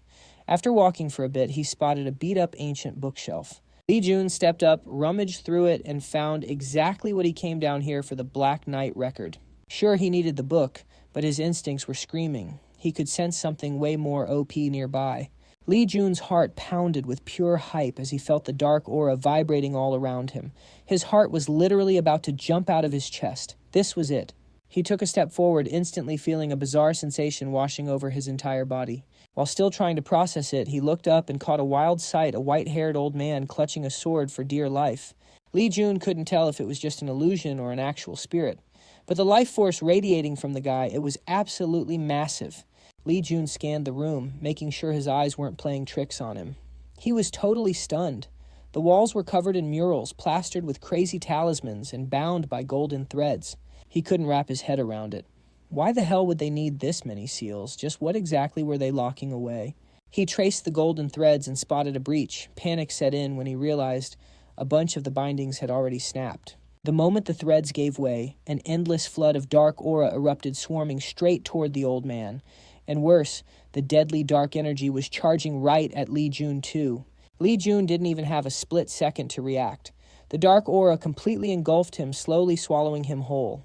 After walking for a bit, he spotted a beat-up ancient bookshelf. Lee Jun stepped up, rummaged through it, and found exactly what he came down here for, the Black Knight record. Sure, he needed the book, but his instincts were screaming. He could sense something way more OP nearby. Lee Jun's heart pounded with pure hype as he felt the dark aura vibrating all around him. His heart was literally about to jump out of his chest. This was it. He took a step forward, instantly feeling a bizarre sensation washing over his entire body. While still trying to process it, he looked up and caught a wild sight, a white-haired old man clutching a sword for dear life. Lee Jun couldn't tell if it was just an illusion or an actual spirit. But the life force radiating from the guy, it was absolutely massive. Lee Jun scanned the room, making sure his eyes weren't playing tricks on him. He was totally stunned. The walls were covered in murals, plastered with crazy talismans and bound by golden threads. He couldn't wrap his head around it. Why the hell would they need this many seals? Just what exactly were they locking away? He traced the golden threads and spotted a breach. Panic set in when he realized a bunch of the bindings had already snapped. The moment the threads gave way, an endless flood of dark aura erupted, swarming straight toward the old man. And worse, the deadly dark energy was charging right at Lee Jun too. Lee Jun didn't even have a split second to react. The dark aura completely engulfed him, slowly swallowing him whole.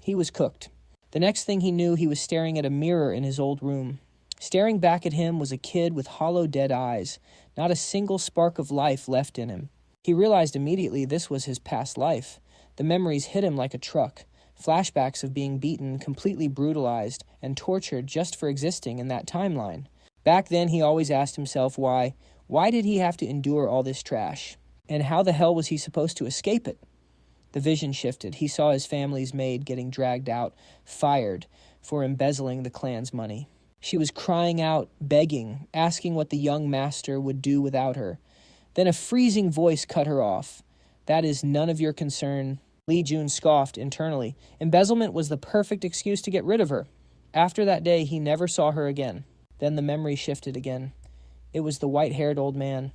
He was cooked. The next thing he knew, he was staring at a mirror in his old room. Staring back at him was a kid with hollow, dead eyes, not a single spark of life left in him. He realized immediately this was his past life. The memories hit him like a truck. Flashbacks of being beaten, completely brutalized, and tortured just for existing in that timeline. Back then, he always asked himself why. Why did he have to endure all this trash? And how the hell was he supposed to escape it? The vision shifted. He saw his family's maid getting dragged out, fired, for embezzling the clan's money. She was crying out, begging, asking what the young master would do without her. Then a freezing voice cut her off. That is none of your concern. Lee Jun scoffed internally. Embezzlement was the perfect excuse to get rid of her. After that day, he never saw her again. Then the memory shifted again. It was the white-haired old man.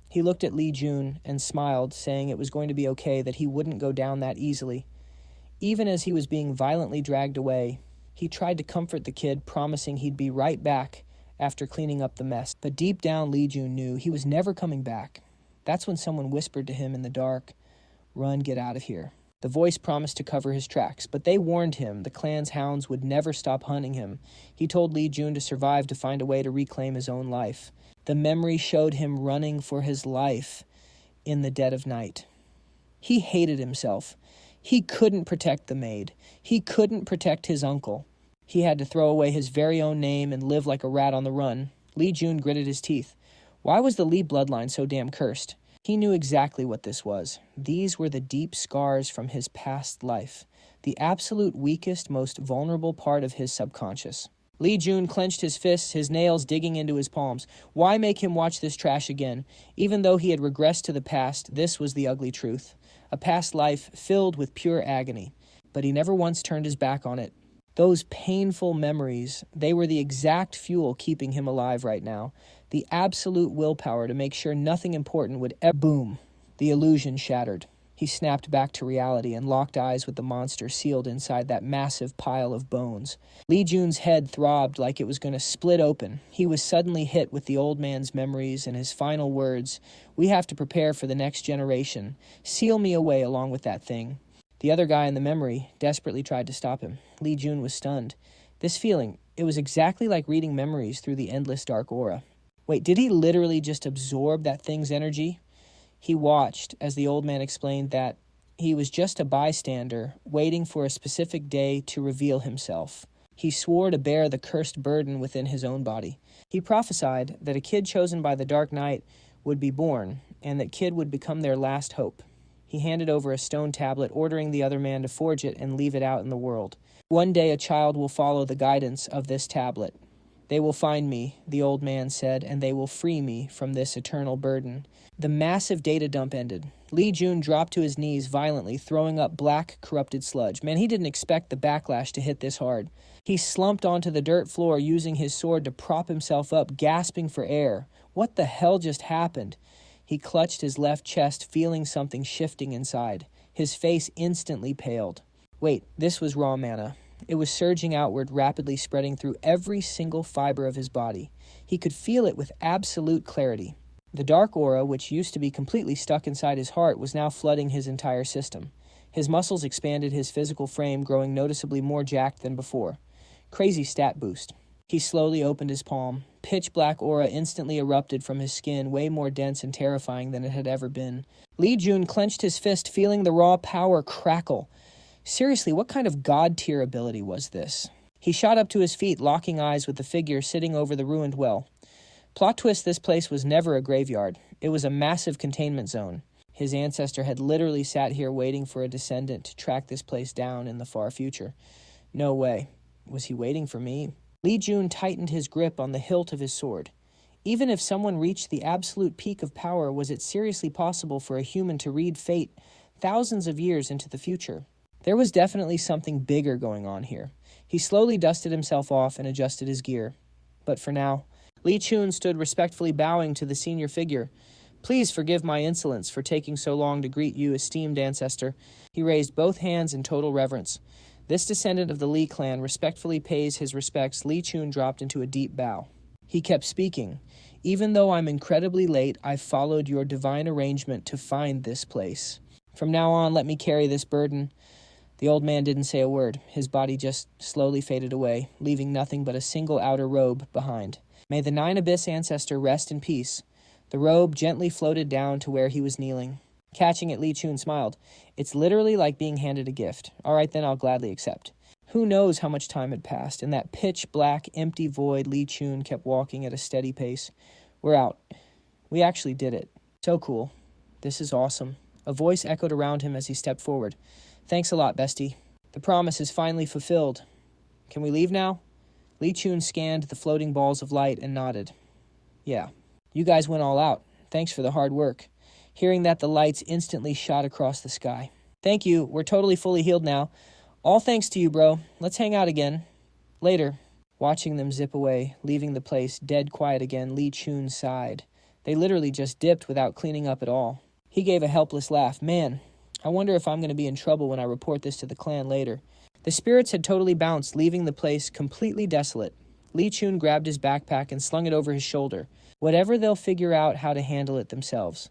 He looked at Lee Jun and smiled, saying it was going to be okay, that he wouldn't go down that easily. Even as he was being violently dragged away, he tried to comfort the kid, promising he'd be right back after cleaning up the mess. But deep down, Lee Jun knew he was never coming back. That's when someone whispered to him in the dark, "Run, get out of here." The voice promised to cover his tracks, but they warned him the clan's hounds would never stop hunting him. He told Lee Jun to survive, to find a way to reclaim his own life. The memory showed him running for his life in the dead of night. He hated himself. He couldn't protect the maid. He couldn't protect his uncle. He had to throw away his very own name and live like a rat on the run. Lee Jun gritted his teeth. Why was the Lee bloodline so damn cursed? He knew exactly what this was. These were the deep scars from his past life, the absolute weakest, most vulnerable part of his subconscious. Lee Jun clenched his fists, his nails digging into his palms. Why make him watch this trash again? Even though he had regressed to the past, this was the ugly truth. A past life filled with pure agony. But he never once turned his back on it. Those painful memories, they were the exact fuel keeping him alive right now. The absolute willpower to make sure nothing important would ever... Boom. The illusion shattered. He snapped back to reality and locked eyes with the monster sealed inside that massive pile of bones. Lee Jun's head throbbed like it was going to split open. He was suddenly hit with the old man's memories and his final words. "We have to prepare for the next generation. Seal me away along with that thing." The other guy in the memory desperately tried to stop him. Lee Jun was stunned. This feeling, it was exactly like reading memories through the endless dark aura. Wait, did he literally just absorb that thing's energy? He watched as the old man explained that he was just a bystander waiting for a specific day to reveal himself. He swore to bear the cursed burden within his own body. He prophesied that a kid chosen by the Dark Knight would be born, and that kid would become their last hope. He handed over a stone tablet, ordering the other man to forge it and leave it out in the world. One day a child will follow the guidance of this tablet. They will find me, the old man said, and they will free me from this eternal burden. The massive data dump ended. Lee Jun dropped to his knees violently, throwing up black, corrupted sludge. Man, he didn't expect the backlash to hit this hard. He slumped onto the dirt floor, using his sword to prop himself up, gasping for air. What the hell just happened? He clutched his left chest, feeling something shifting inside. His face instantly paled. Wait, this was raw mana. It was surging outward, rapidly spreading through every single fiber of his body. He could feel it with absolute clarity. The dark aura, which used to be completely stuck inside his heart, was now flooding his entire system. His muscles expanded, his physical frame growing noticeably more jacked than before. Crazy stat boost. He slowly opened his palm. Pitch black aura instantly erupted from his skin, way more dense and terrifying than it had ever been. Lee Jun clenched his fist, feeling the raw power crackle. Seriously, what kind of god-tier ability was this? He shot up to his feet, locking eyes with the figure sitting over the ruined well. Plot twist, this place was never a graveyard. It was a massive containment zone. His ancestor had literally sat here waiting for a descendant to track this place down in the far future. No way. Was he waiting for me? Lee Jun tightened his grip on the hilt of his sword. Even if someone reached the absolute peak of power, was it seriously possible for a human to read fate thousands of years into the future? There was definitely something bigger going on here. He slowly dusted himself off and adjusted his gear. But for now, Lee Jun stood respectfully bowing to the senior figure. Please forgive my insolence for taking so long to greet you, esteemed ancestor. He raised both hands in total reverence. This descendant of the Lee clan respectfully pays his respects. Lee Jun dropped into a deep bow. He kept speaking. Even though I'm incredibly late, I've followed your divine arrangement to find this place. From now on, let me carry this burden. The old man didn't say a word. His body just slowly faded away, leaving nothing but a single outer robe behind. May the Nine Abyss ancestor rest in peace. The robe gently floated down to where he was kneeling. Catching it, Lee Jun smiled. It's literally like being handed a gift. All right, then I'll gladly accept. Who knows how much time had passed? In that pitch-black, empty void, Lee Jun kept walking at a steady pace. We're out. We actually did it. So cool. This is awesome. A voice echoed around him as he stepped forward. Thanks a lot, bestie. The promise is finally fulfilled. Can we leave now? Lee Jun scanned the floating balls of light and nodded. Yeah. You guys went all out. Thanks for the hard work. Hearing that, the lights instantly shot across the sky. Thank you. We're totally fully healed now. All thanks to you, bro. Let's hang out again. Later. Watching them zip away, leaving the place dead quiet again, Lee Jun sighed. They literally just dipped without cleaning up at all. He gave a helpless laugh. Man, I wonder if I'm going to be in trouble when I report this to the clan later. The spirits had totally bounced, leaving the place completely desolate. Lee Jun grabbed his backpack and slung it over his shoulder. Whatever, they'll figure out how to handle it themselves.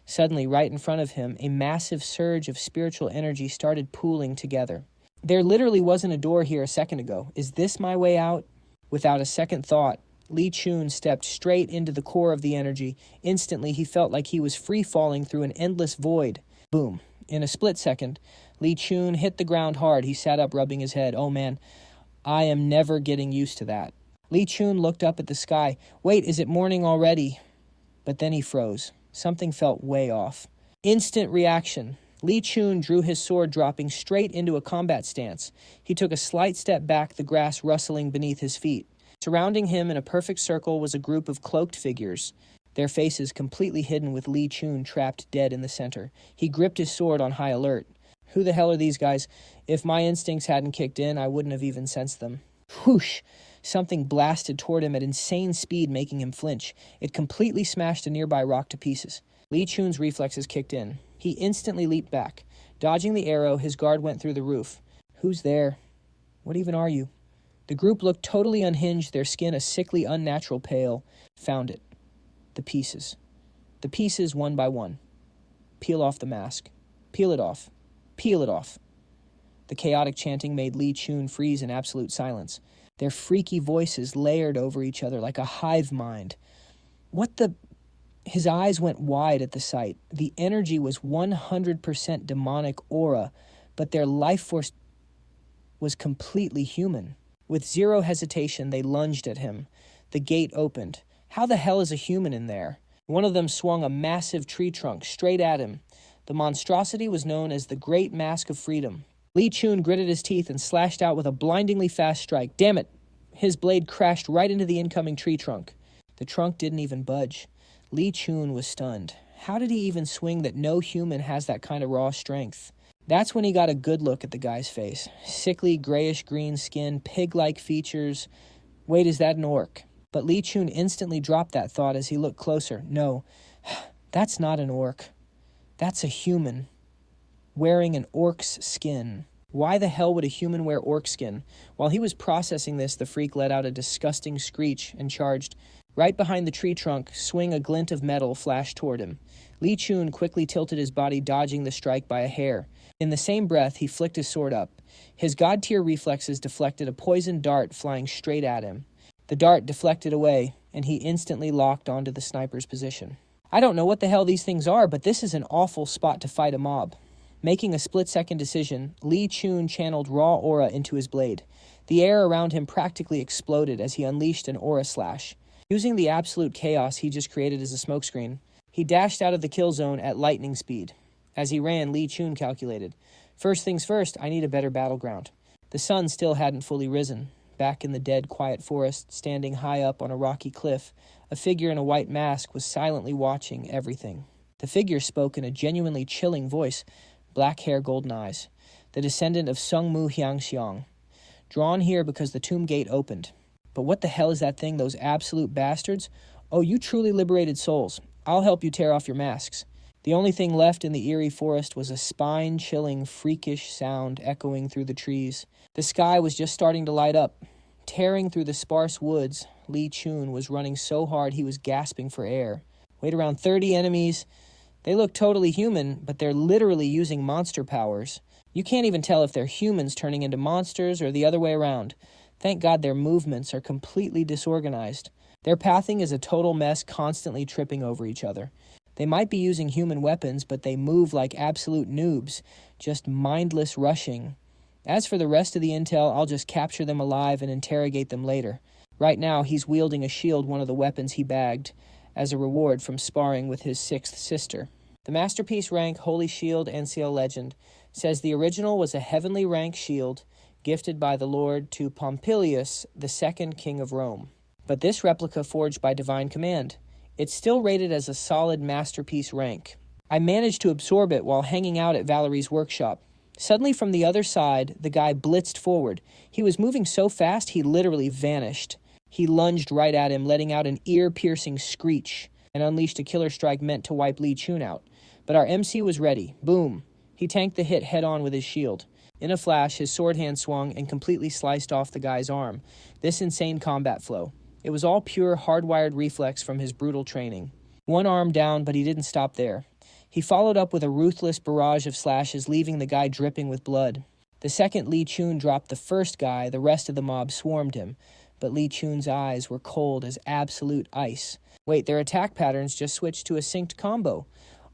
Suddenly, right in front of him, a massive surge of spiritual energy started pooling together. There literally wasn't a door here a second ago. Is this my way out? Without a second thought, Lee Jun stepped straight into the core of the energy. Instantly, he felt like he was free-falling through an endless void. Boom. In a split second, Lee Jun hit the ground hard. He sat up, rubbing his head. Oh man, I am never getting used to that. Lee Jun looked up at the sky. Wait, is it morning already? But then he froze. Something felt way off. Instant reaction. Lee Jun drew his sword, dropping straight into a combat stance. He took a slight step back, the grass rustling beneath his feet. Surrounding him in a perfect circle was a group of cloaked figures, their faces completely hidden with Lee Jun trapped dead in the center. He gripped his sword on high alert. Who the hell are these guys? If my instincts hadn't kicked in, I wouldn't have even sensed them. Whoosh! Something blasted toward him at insane speed, making him flinch. It completely smashed a nearby rock to pieces. Lee Jun's reflexes kicked in. He instantly leaped back. Dodging the arrow, his guard went through the roof. Who's there? What even are you? The group looked totally unhinged, their skin a sickly, unnatural pale. Found it. The pieces. The pieces one by one. Peel off the mask. Peel it off. Peel it off. The chaotic chanting made Lee Jun freeze in absolute silence. Their freaky voices layered over each other like a hive mind. What the... His eyes went wide at the sight. The energy was 100% demonic aura, but their life force was completely human. With zero hesitation, they lunged at him. The gate opened. How the hell is a human in there? One of them swung a massive tree trunk straight at him. The monstrosity was known as the Great Mask of Freedom. Lee Cheon gritted his teeth and slashed out with a blindingly fast strike. Damn it! His blade crashed right into the incoming tree trunk. The trunk didn't even budge. Lee Cheon was stunned. How did he even swing that no human has that kind of raw strength? That's when he got a good look at the guy's face. Sickly, grayish-green skin, pig-like features. Wait, is that an orc? But Lee Cheon instantly dropped that thought as he looked closer. No, that's not an orc. That's a human, wearing an orc's skin. Why the hell would a human wear orc skin? While he was processing this, the freak let out a disgusting screech and charged. Right behind the tree trunk, swing a glint of metal flashed toward him. Lee Cheon quickly tilted his body, dodging the strike by a hair. In the same breath, he flicked his sword up. His god-tier reflexes deflected a poisoned dart flying straight at him. The dart deflected away, and he instantly locked onto the sniper's position. I don't know what the hell these things are, but this is an awful spot to fight a mob. Making a split-second decision, Lee Cheon channeled raw aura into his blade. The air around him practically exploded as he unleashed an aura slash. Using the absolute chaos he just created as a smokescreen, he dashed out of the kill zone at lightning speed. As he ran, Lee Cheon calculated, "First things first, I need a better battleground." The sun still hadn't fully risen. Back in the dead, quiet forest, standing high up on a rocky cliff, a figure in a white mask was silently watching everything. The figure spoke in a genuinely chilling voice, black hair, golden eyes. The descendant of Sungmu Clan, drawn here because the tomb gate opened. But what the hell is that thing, those absolute bastards? Oh, you truly liberated souls. I'll help you tear off your masks. The only thing left in the eerie forest was a spine-chilling, freakish sound echoing through the trees. The sky was just starting to light up. Tearing through the sparse woods, Lee Cheon was running so hard he was gasping for air. Wait, around 30 enemies. They look totally human, but they're literally using monster powers. You can't even tell if they're humans turning into monsters or the other way around. Thank God their movements are completely disorganized. Their pathing is a total mess, constantly tripping over each other. They might be using human weapons, but they move like absolute noobs, just mindless rushing. As for the rest of the intel, I'll just capture them alive and interrogate them later. Right now, he's wielding a shield, one of the weapons he bagged, as a reward from sparring with his sixth sister. The Masterpiece rank Holy Shield NCL Legend says the original was a heavenly rank shield gifted by the Lord to Pompilius, the second king of Rome. But this replica forged by divine command. It's still rated as a solid Masterpiece rank. I managed to absorb it while hanging out at Valerie's workshop. Suddenly from the other side, the guy blitzed forward. He was moving so fast he literally vanished. He lunged right at him, letting out an ear-piercing screech, and unleashed a killer strike meant to wipe Lee Cheon out. But our MC was ready. Boom. He tanked the hit head-on with his shield. In a flash, his sword hand swung and completely sliced off the guy's arm. This insane combat flow. It was all pure, hardwired reflex from his brutal training. One arm down, but he didn't stop there. He followed up with a ruthless barrage of slashes, leaving the guy dripping with blood. The second Lee Cheon dropped the first guy, the rest of the mob swarmed him. But Lee Cheon's eyes were cold as absolute ice. Wait, their attack patterns just switched to a synced combo.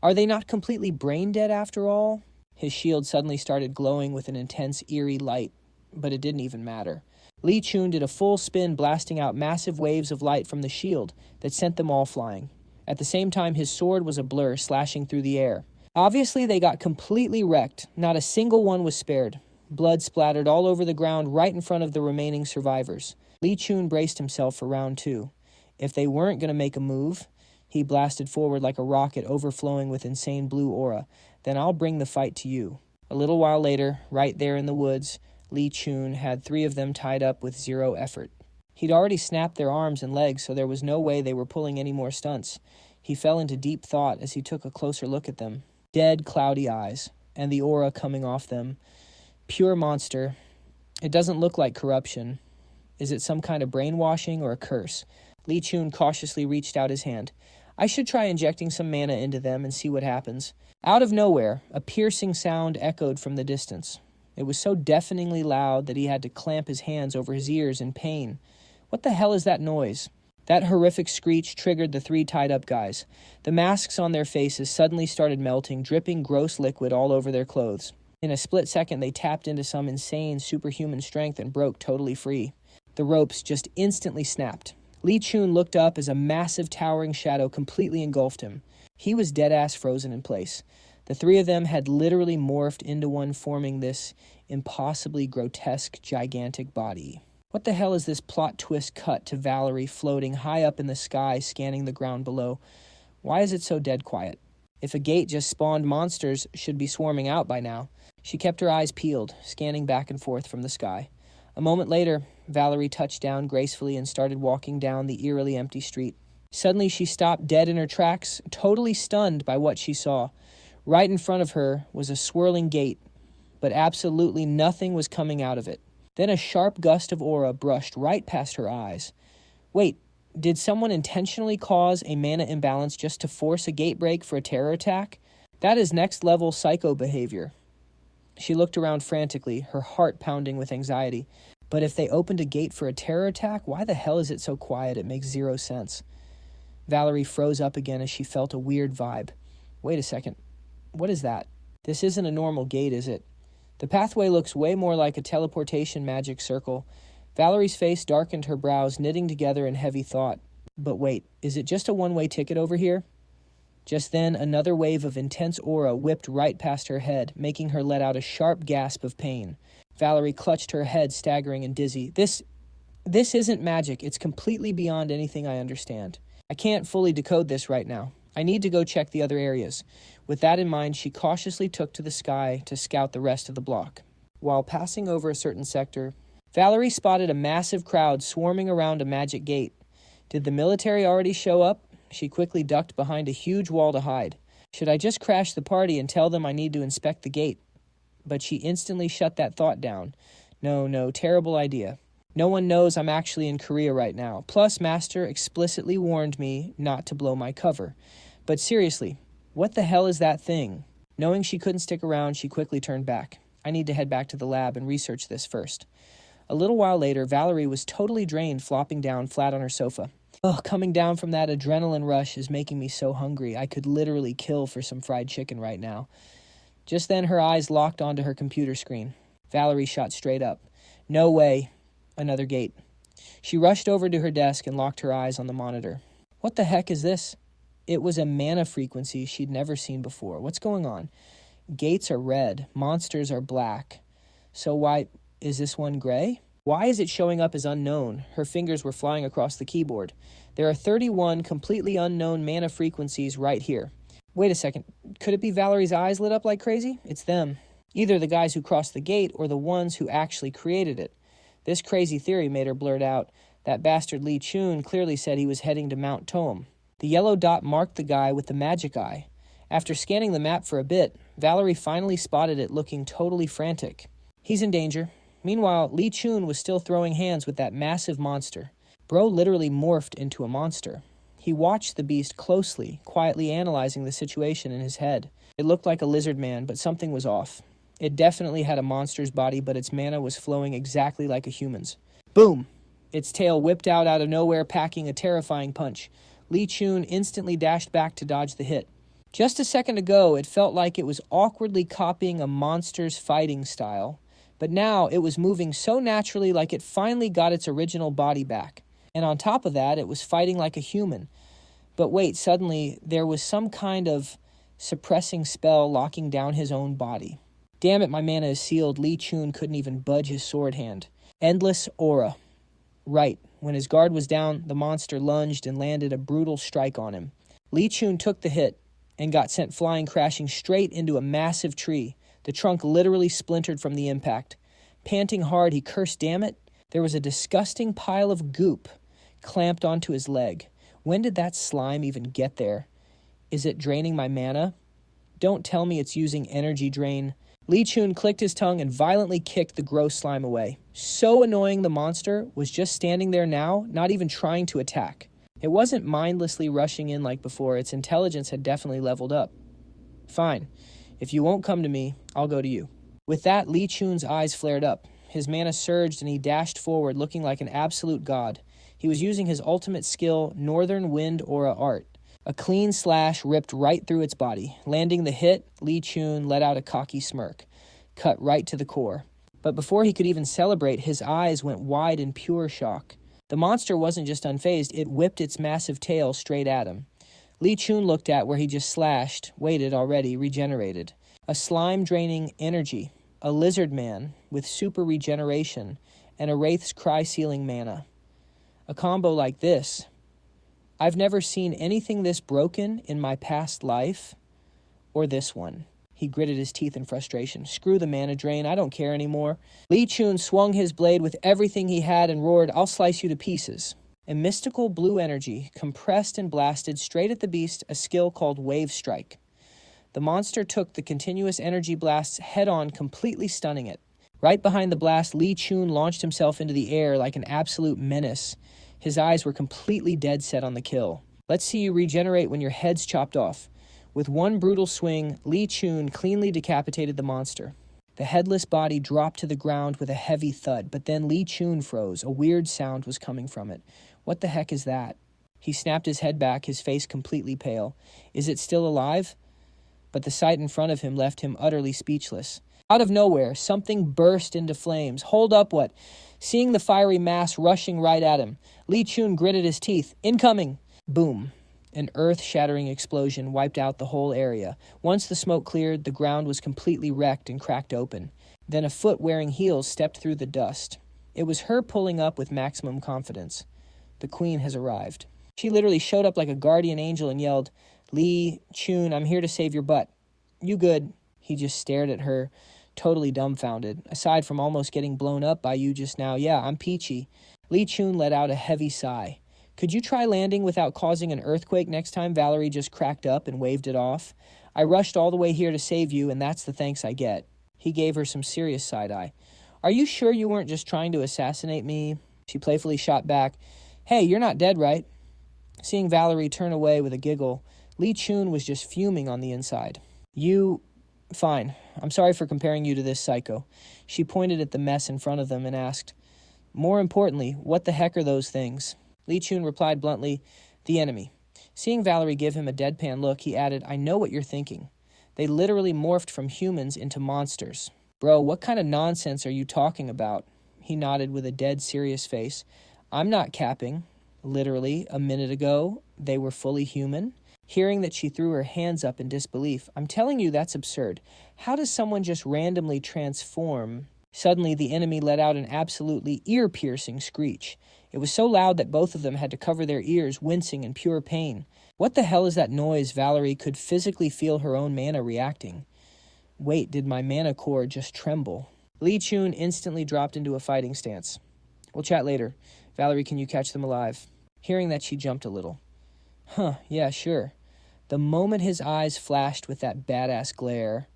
Are they not completely brain-dead after all? His shield suddenly started glowing with an intense, eerie light, but it didn't even matter. Lee Cheon did a full spin, blasting out massive waves of light from the shield that sent them all flying. At the same time, his sword was a blur, slashing through the air. Obviously, they got completely wrecked. Not a single one was spared. Blood splattered all over the ground right in front of the remaining survivors. Lee Cheon braced himself for round two. If they weren't going to make a move, he blasted forward like a rocket overflowing with insane blue aura. Then I'll bring the fight to you. A little while later, right there in the woods, Lee Cheon had 3 of them tied up with zero effort. He'd already snapped their arms and legs, so there was no way they were pulling any more stunts. He fell into deep thought as he took a closer look at them. Dead, cloudy eyes, and the aura coming off them. Pure monster. It doesn't look like corruption. Is it some kind of brainwashing or a curse? Lee Cheon cautiously reached out his hand. I should try injecting some mana into them and see what happens. Out of nowhere, a piercing sound echoed from the distance. It was so deafeningly loud that he had to clamp his hands over his ears in pain. What the hell is that noise? That horrific screech triggered the 3 tied-up guys. The masks on their faces suddenly started melting, dripping gross liquid all over their clothes. In a split second, they tapped into some insane superhuman strength and broke totally free. The ropes just instantly snapped. Lee Chun looked up as a massive towering shadow completely engulfed him. He was dead-ass frozen in place. The three of them had literally morphed into one, forming this impossibly grotesque, gigantic body. What the hell is this plot twist cut to Valerie floating high up in the sky, scanning the ground below? Why is it so dead quiet? If a gate just spawned, monsters should be swarming out by now. She kept her eyes peeled, scanning back and forth from the sky. A moment later, Valerie touched down gracefully and started walking down the eerily empty street. Suddenly, she stopped dead in her tracks, totally stunned by what she saw. Right in front of her was a swirling gate, but absolutely nothing was coming out of it. Then a sharp gust of aura brushed right past her eyes. Wait, did someone intentionally cause a mana imbalance just to force a gate break for a terror attack? That is next-level psycho behavior. She looked around frantically, her heart pounding with anxiety. But if they opened a gate for a terror attack, why the hell is it so quiet? It makes zero sense. Valerie froze up again as she felt a weird vibe. Wait a second. What is that? This isn't a normal gate, is it? The pathway looks way more like a teleportation magic circle. Valerie's face darkened, her brows knitting together in heavy thought. But wait, is it just a one-way ticket over here? Just then, another wave of intense aura whipped right past her head, making her let out a sharp gasp of pain. Valerie clutched her head, staggering and dizzy. This isn't magic. It's completely beyond anything I understand. I can't fully decode this right now. I need to go check the other areas. With that in mind, she cautiously took to the sky to scout the rest of the block. While passing over a certain sector, Valerie spotted a massive crowd swarming around a magic gate. Did the military already show up? She quickly ducked behind a huge wall to hide. Should I just crash the party and tell them I need to inspect the gate? But she instantly shut that thought down. No, terrible idea. No one knows I'm actually in Korea right now. Plus, Master explicitly warned me not to blow my cover. But seriously, what the hell is that thing? Knowing she couldn't stick around, she quickly turned back. I need to head back to the lab and research this first. A little while later, Valerie was totally drained, flopping down flat on her sofa. Coming down from that adrenaline rush is making me so hungry. I could literally kill for some fried chicken right now. Just then, her eyes locked onto her computer screen. Valerie shot straight up. No way. Another gate. She rushed over to her desk and locked her eyes on the monitor. What the heck is this? It was a mana frequency she'd never seen before. What's going on? Gates are red. Monsters are black. So why is this one gray? Why is it showing up as unknown? Her fingers were flying across the keyboard. There are 31 completely unknown mana frequencies right here. Wait a second. Could it be Valerie's eyes lit up like crazy? It's them. Either the guys who crossed the gate or the ones who actually created it. This crazy theory made her blurt out, that bastard Lee Chun clearly said he was heading to Mount Tom. The yellow dot marked the guy with the magic eye. After scanning the map for a bit, Valerie finally spotted it looking totally frantic. He's in danger. Meanwhile, Lee Chun was still throwing hands with that massive monster. Bro literally morphed into a monster. He watched the beast closely, quietly analyzing the situation in his head. It looked like a lizard man, but something was off. It definitely had a monster's body, but its mana was flowing exactly like a human's. Boom! Its tail whipped out of nowhere, packing a terrifying punch. Lee Chun instantly dashed back to dodge the hit. Just a second ago, it felt like it was awkwardly copying a monster's fighting style, but now it was moving so naturally like it finally got its original body back. And on top of that, it was fighting like a human. But wait, suddenly, there was some kind of suppressing spell locking down his own body. Damn it, my mana is sealed. Lee Chun couldn't even budge his sword hand. Endless aura. Right. When his guard was down, the monster lunged and landed a brutal strike on him. Lee Chun took the hit and got sent flying, crashing straight into a massive tree. The trunk literally splintered from the impact. Panting hard, he cursed, damn it. There was a disgusting pile of goop clamped onto his leg. When did that slime even get there? Is it draining my mana? Don't tell me it's using energy drain. Lee Chun clicked his tongue and violently kicked the gross slime away. So annoying, the monster was just standing there now, not even trying to attack. It wasn't mindlessly rushing in like before. Its intelligence had definitely leveled up. Fine. If you won't come to me, I'll go to you. With that, Lee Chun's eyes flared up. His mana surged and he dashed forward, looking like an absolute god. He was using his ultimate skill, Northern Wind Aura Art. A clean slash ripped right through its body. Landing the hit, Lee Chun let out a cocky smirk. Cut right to the core. But before he could even celebrate, his eyes went wide in pure shock. The monster wasn't just unfazed, it whipped its massive tail straight at him. Lee Cheon looked at where he just slashed, waited already, regenerated. A slime-draining energy, a lizard man with super regeneration, and a Wraith's Cry-sealing mana. A combo like this. I've never seen anything this broken in my past life, or this one. He gritted his teeth in frustration. Screw the mana drain, I don't care anymore. Lee Cheon swung his blade with everything he had and roared, I'll slice you to pieces. A mystical blue energy compressed and blasted straight at the beast, a skill called Wave Strike. The monster took the continuous energy blasts head-on, completely stunning it. Right behind the blast, Lee Cheon launched himself into the air like an absolute menace. His eyes were completely dead set on the kill. Let's see you regenerate when your head's chopped off. With one brutal swing, Lee Cheon cleanly decapitated the monster. The headless body dropped to the ground with a heavy thud, but then Lee Cheon froze. A weird sound was coming from it. What the heck is that? He snapped his head back, his face completely pale. Is it still alive? But the sight in front of him left him utterly speechless. Out of nowhere, something burst into flames. Hold up, what? Seeing the fiery mass rushing right at him, Lee Cheon gritted his teeth. Incoming! Boom. An earth-shattering explosion wiped out the whole area. Once the smoke cleared, the ground was completely wrecked and cracked open. Then a foot wearing heels stepped through the dust. It was her pulling up with maximum confidence. The queen has arrived. She literally showed up like a guardian angel and yelled, Lee Cheon, I'm here to save your butt. You good? He just stared at her, totally dumbfounded. Aside from almost getting blown up by you just now, yeah, I'm peachy. Lee Cheon let out a heavy sigh. Could you try landing without causing an earthquake next time? Valerie just cracked up and waved it off. I rushed all the way here to save you, and that's the thanks I get. He gave her some serious side-eye. Are you sure you weren't just trying to assassinate me? She playfully shot back. Hey, you're not dead, right? Seeing Valerie turn away with a giggle, Lee Cheon was just fuming on the inside. Fine. I'm sorry for comparing you to this psycho. She pointed at the mess in front of them and asked, more importantly, what the heck are those things? Lee Cheon replied bluntly, the enemy. Seeing Valerie give him a deadpan look, he added, I know what you're thinking. They literally morphed from humans into monsters. Bro, what kind of nonsense are you talking about? He nodded with a dead serious face. I'm not capping. Literally, a minute ago, they were fully human. Hearing that she threw her hands up in disbelief, I'm telling you that's absurd. How does someone just randomly transform? Suddenly, the enemy let out an absolutely ear-piercing screech. It was so loud that both of them had to cover their ears, wincing in pure pain. What the hell is that noise? Valerie could physically feel her own mana reacting. Wait, did my mana core just tremble? Lee Cheon instantly dropped into a fighting stance. We'll chat later. Valerie, can you catch them alive? Hearing that, she jumped a little. Huh, yeah, sure. The moment his eyes flashed with that badass glare,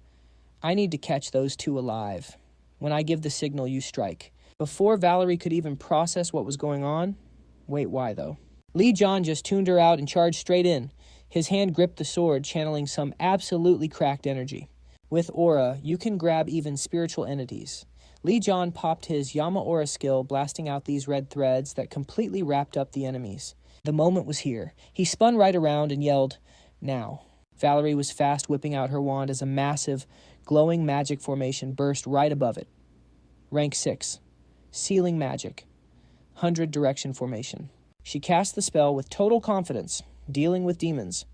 I need to catch those two alive. When I give the signal, you strike. Before Valerie could even process what was going on, wait, why though? Lee Cheon just tuned her out and charged straight in. His hand gripped the sword, channeling some absolutely cracked energy. With Aura, you can grab even spiritual entities. Lee Cheon popped his Yama Aura skill, blasting out these red threads that completely wrapped up the enemies. The moment was here. He spun right around and yelled, now. Valerie was fast whipping out her wand as a massive, glowing magic formation burst right above it. Rank 6. Sealing Magic. 100 Direction Formation. She cast the spell with total confidence, dealing with demons.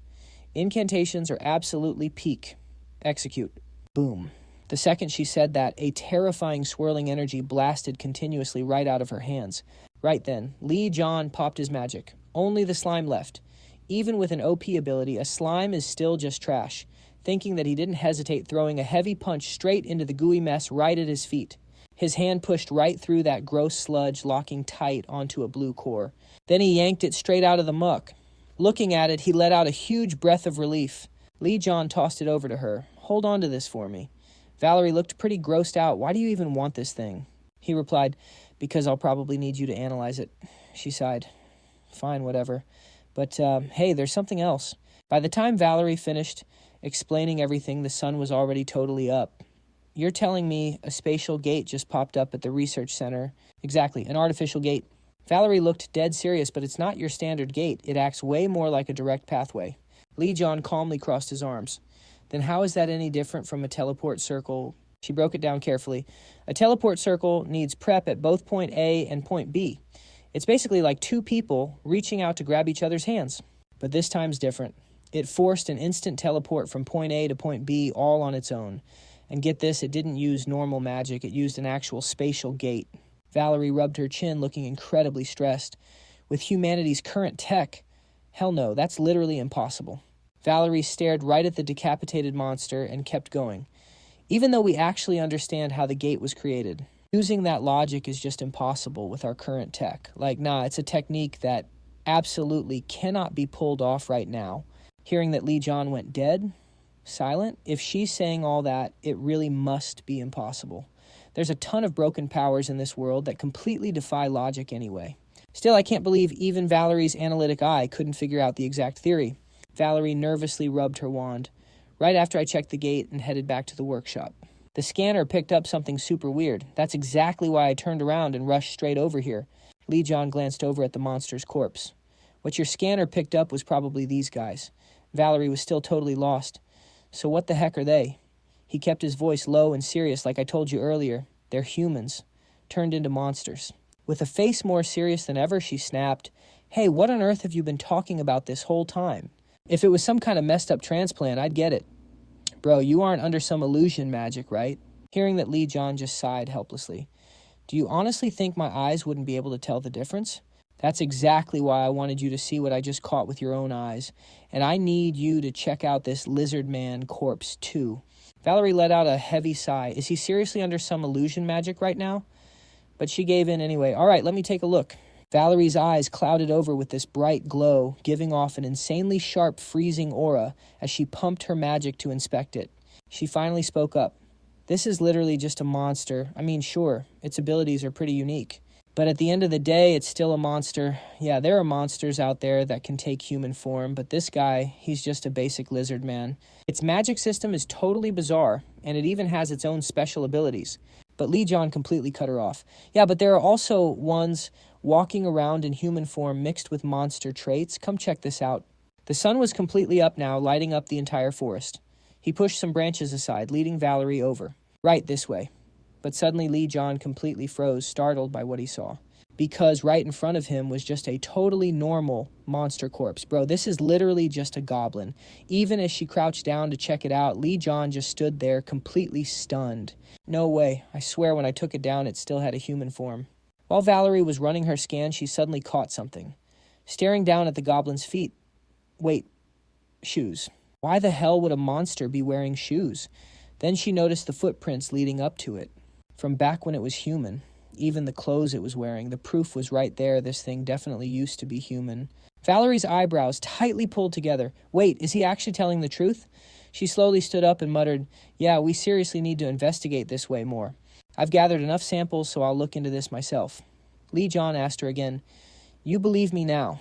Incantations are absolutely peak. Execute. Boom. The second she said that, a terrifying swirling energy blasted continuously right out of her hands. Right then, Lee Cheon popped his magic. Only the slime left. Even with an OP ability, a slime is still just trash. Thinking that he didn't hesitate, throwing a heavy punch straight into the gooey mess right at his feet. His hand pushed right through that gross sludge, locking tight onto a blue core. Then he yanked it straight out of the muck. Looking at it, he let out a huge breath of relief. Lee Cheon tossed it over to her. Hold on to this for me. Valerie looked pretty grossed out. Why do you even want this thing? He replied, because I'll probably need you to analyze it. She sighed. Fine, whatever. But, hey, there's something else. By the time Valerie finished explaining everything, the sun was already totally up. You're telling me a spatial gate just popped up at the research center? Exactly, an artificial gate. Valerie looked dead serious, but it's not your standard gate. It acts way more like a direct pathway. Lee Cheon calmly crossed his arms. Then how is that any different from a teleport circle? She broke it down carefully. A teleport circle needs prep at both point A and point B. It's basically like two people reaching out to grab each other's hands. But this time's different. It forced an instant teleport from point A to point B all on its own. And get this, it didn't use normal magic, it used an actual spatial gate. Valerie rubbed her chin, looking incredibly stressed. With humanity's current tech, hell no, that's literally impossible. Valerie stared right at the decapitated monster and kept going. Even though we actually understand how the gate was created, using that logic is just impossible with our current tech. It's a technique that absolutely cannot be pulled off right now. Hearing that Lee John went dead, silent, if she's saying all that, it really must be impossible. There's a ton of broken powers in this world that completely defy logic anyway. Still, I can't believe even Valerie's analytic eye couldn't figure out the exact theory. Valerie nervously rubbed her wand, right after I checked the gate and headed back to the workshop. The scanner picked up something super weird. That's exactly why I turned around and rushed straight over here. Lee John glanced over at the monster's corpse. What your scanner picked up was probably these guys. Valerie was still totally lost. So what the heck are they? He kept his voice low and serious like I told you earlier. They're humans, turned into monsters. With a face more serious than ever, she snapped, "Hey, what on earth have you been talking about this whole time? If it was some kind of messed up transplant, I'd get it. Bro, you aren't under some illusion magic, right?" Hearing that, Lee John just sighed helplessly. "Do you honestly think my eyes wouldn't be able to tell the difference? That's exactly why I wanted you to see what I just caught with your own eyes. And I need you to check out this lizard man corpse too." Valerie let out a heavy sigh. Is he seriously under some illusion magic right now? But she gave in anyway. "All right, let me take a look." Valerie's eyes clouded over with this bright glow, giving off an insanely sharp, freezing aura as she pumped her magic to inspect it. She finally spoke up. "This is literally just a monster. I mean, sure, its abilities are pretty unique. But at the end of the day, it's still a monster. Yeah, there are monsters out there that can take human form, but this guy, he's just a basic lizard man. Its magic system is totally bizarre, and it even has its own special abilities." But Lee John completely cut her off. "Yeah, but there are also ones walking around in human form mixed with monster traits. Come check this out." The sun was completely up now, lighting up the entire forest. He pushed some branches aside, leading Valerie over. "Right this way." But suddenly Lee John completely froze, startled by what he saw. Because right in front of him was just a totally normal monster corpse. Bro, this is literally just a goblin. Even as she crouched down to check it out, Lee John just stood there completely stunned. No way. I swear when I took it down, it still had a human form. While Valerie was running her scan, she suddenly caught something. Staring down at the goblin's feet. Wait, shoes. Why the hell would a monster be wearing shoes? Then she noticed the footprints leading up to it. From back when it was human. Even the clothes it was wearing. The proof was right there. This thing definitely used to be human. Valerie's eyebrows tightly pulled together. Wait, is he actually telling the truth? She slowly stood up and muttered, "Yeah, we seriously need to investigate this way more. I've gathered enough samples, so I'll look into this myself." Lee John asked her again, "You believe me now?"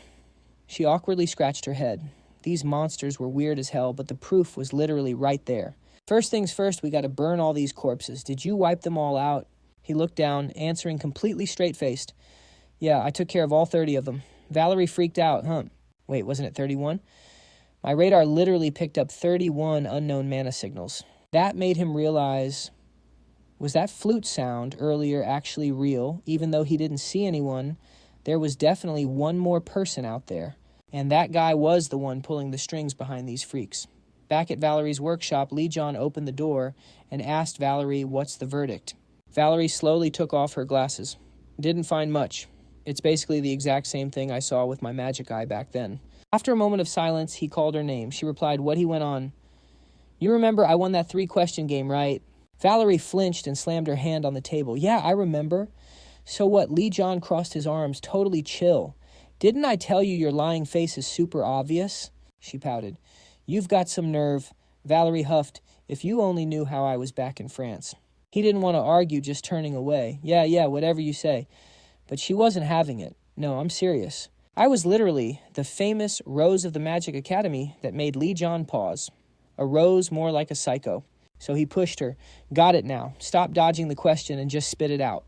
She awkwardly scratched her head. These monsters were weird as hell, but the proof was literally right there. "First things first, we gotta burn all these corpses. Did you wipe them all out?" He looked down, answering completely straight-faced. "Yeah, I took care of all 30 of them." Valerie freaked out. Wait, wasn't it 31? My radar literally picked up 31 unknown mana signals. That made him realize, was that flute sound earlier actually real? Even though he didn't see anyone, there was definitely one more person out there. And that guy was the one pulling the strings behind these freaks. Back at Valerie's workshop, Lee John opened the door and asked Valerie, "What's the verdict?" Valerie slowly took off her glasses. "Didn't find much. It's basically the exact same thing I saw with my magic eye back then." After a moment of silence, he called her name. She replied, "What?" He went on, "You remember I won that 3-question game, right?" Valerie flinched and slammed her hand on the table. "Yeah, I remember." "So what?" Lee John crossed his arms, totally chill. "Didn't I tell you your lying face is super obvious?" She pouted. "You've got some nerve." Valerie huffed, "If you only knew how I was back in France." He didn't want to argue, just turning away. Yeah, whatever you say." But she wasn't having it. "No, I'm serious. I was literally the famous Rose of the Magic Academy that made Lee John pause. A rose more like a psycho." So he pushed her. "Got it now. Stop dodging the question and just spit it out."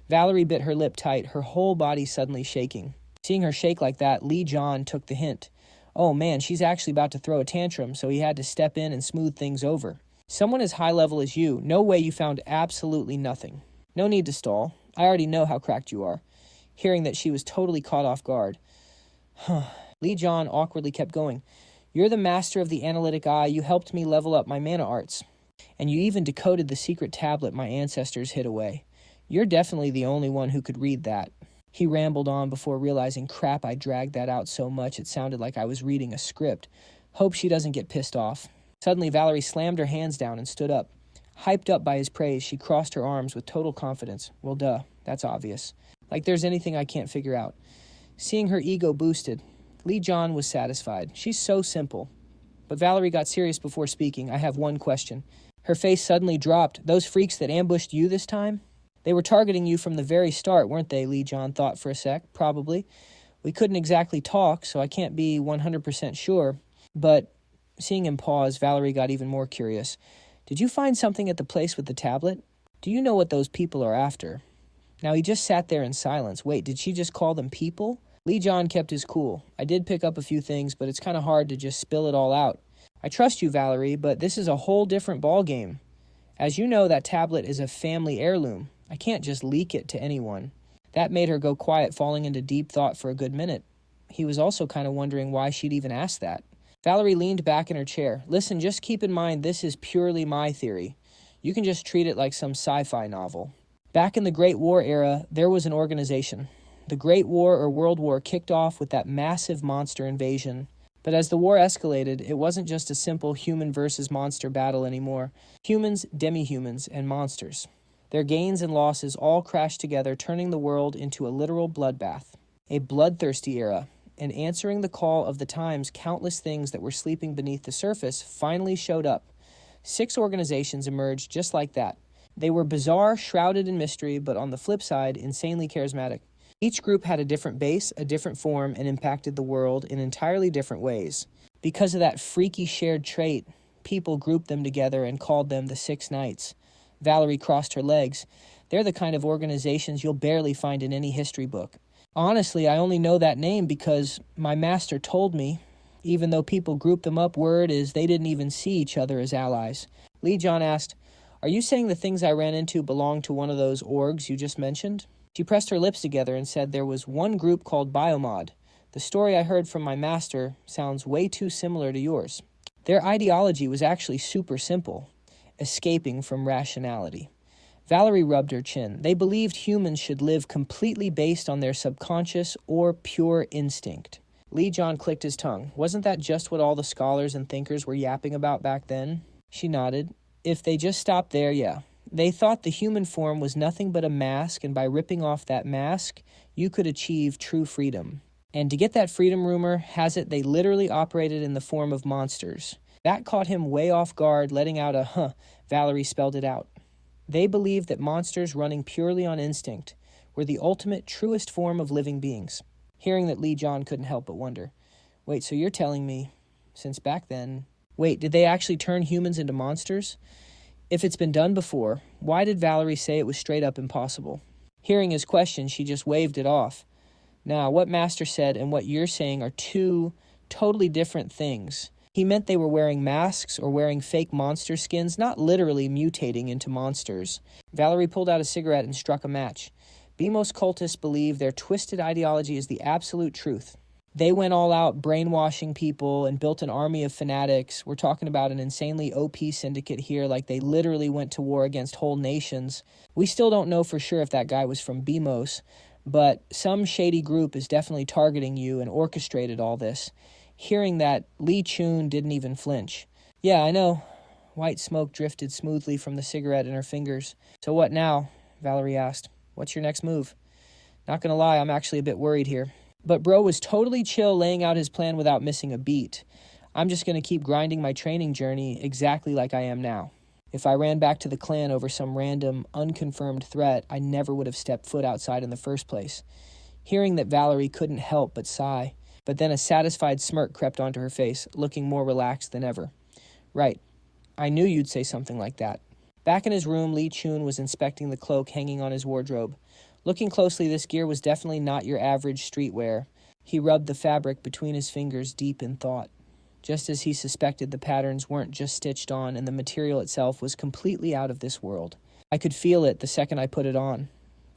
Valerie bit her lip tight, her whole body suddenly shaking. Seeing her shake like that, Lee John took the hint. Oh man, she's actually about to throw a tantrum, so he had to step in and smooth things over. Someone as high level as you, no way you found absolutely nothing. No need to stall. I already know how cracked you are. Hearing that she was totally caught off guard. Lee John awkwardly kept going. You're the master of the analytic eye. You helped me level up my mana arts. And you even decoded the secret tablet my ancestors hid away. You're definitely the only one who could read that. He rambled on before realizing, crap, I dragged that out so much it sounded like I was reading a script. Hope she doesn't get pissed off. Suddenly, Valerie slammed her hands down and stood up. Hyped up by his praise, she crossed her arms with total confidence. Well, duh, that's obvious. Like there's anything I can't figure out. Seeing her ego boosted, Lee John was satisfied. She's so simple. But Valerie got serious before speaking. I have one question. Her face suddenly dropped. Those freaks that ambushed you this time? They were targeting you from the very start, weren't they? Lee John thought for a sec. Probably. We couldn't exactly talk, so I can't be 100% sure. But seeing him pause, Valerie got even more curious. Did you find something at the place with the tablet? Do you know what those people are after? Now he just sat there in silence. Wait, did she just call them people? Lee John kept his cool. I did pick up a few things, but it's kind of hard to just spill it all out. I trust you, Valerie, but this is a whole different ballgame. As you know, that tablet is a family heirloom. I can't just leak it to anyone. That made her go quiet, falling into deep thought for a good minute. He was also kind of wondering why she'd even asked that. Valerie leaned back in her chair. Listen, just keep in mind this is purely my theory. You can just treat it like some sci-fi novel. Back in the Great War era, there was an organization. The Great War or World War kicked off with that massive monster invasion. But as the war escalated, it wasn't just a simple human versus monster battle anymore. Humans, demi-humans, and monsters. Their gains and losses all crashed together, turning the world into a literal bloodbath. A bloodthirsty era. And answering the call of the times, countless things that were sleeping beneath the surface finally showed up. 6 organizations emerged just like that. They were bizarre, shrouded in mystery, but on the flip side, insanely charismatic. Each group had a different base, a different form, and impacted the world in entirely different ways. Because of that freaky shared trait, people grouped them together and called them the 6 Knights. Valerie crossed her legs. They're the kind of organizations you'll barely find in any history book. Honestly, I only know that name because my master told me. Even though people grouped them up, word is they didn't even see each other as allies. Lee John asked, Are you saying the things I ran into belong to one of those orgs you just mentioned? She pressed her lips together and said there was one group called Biomod. The story I heard from my master sounds way too similar to yours. Their ideology was actually super simple. Escaping from rationality. Valerie rubbed her chin. They believed humans should live completely based on their subconscious or pure instinct. Lee John clicked his tongue. Wasn't that just what all the scholars and thinkers were yapping about back then? She nodded. If they just stopped there, yeah. They thought the human form was nothing but a mask, and by ripping off that mask, you could achieve true freedom. And to get that freedom, rumor has it they literally operated in the form of monsters. That caught him way off guard, letting out a Valerie spelled it out. They believed that monsters running purely on instinct were the ultimate, truest form of living beings. Hearing that, Lee John couldn't help but wonder. Wait, so you're telling me, since back then... Wait, did they actually turn humans into monsters? If it's been done before, why did Valerie say it was straight up impossible? Hearing his question, she just waved it off. Now, what Master said and what you're saying are 2 totally different things. He meant they were wearing masks or wearing fake monster skins, not literally mutating into monsters. Valerie pulled out a cigarette and struck a match. BMOS cultists believe their twisted ideology is the absolute truth. They went all out brainwashing people and built an army of fanatics. We're talking about an insanely OP syndicate here, like they literally went to war against whole nations. We still don't know for sure if that guy was from BMOS, but some shady group is definitely targeting you and orchestrated all this. Hearing that, Lee Cheon didn't even flinch. Yeah, I know. White smoke drifted smoothly from the cigarette in her fingers. So what now? Valerie asked. What's your next move? Not gonna lie, I'm actually a bit worried here. But bro was totally chill, laying out his plan without missing a beat. I'm just gonna keep grinding my training journey exactly like I am now. If I ran back to the clan over some random, unconfirmed threat, I never would have stepped foot outside in the first place. Hearing that, Valerie couldn't help but sigh. But then a satisfied smirk crept onto her face, looking more relaxed than ever. Right. I knew you'd say something like that. Back in his room, Lee Cheon was inspecting the cloak hanging on his wardrobe. Looking closely, this gear was definitely not your average streetwear. He rubbed the fabric between his fingers, deep in thought. Just as he suspected, the patterns weren't just stitched on, and the material itself was completely out of this world. I could feel it the second I put it on.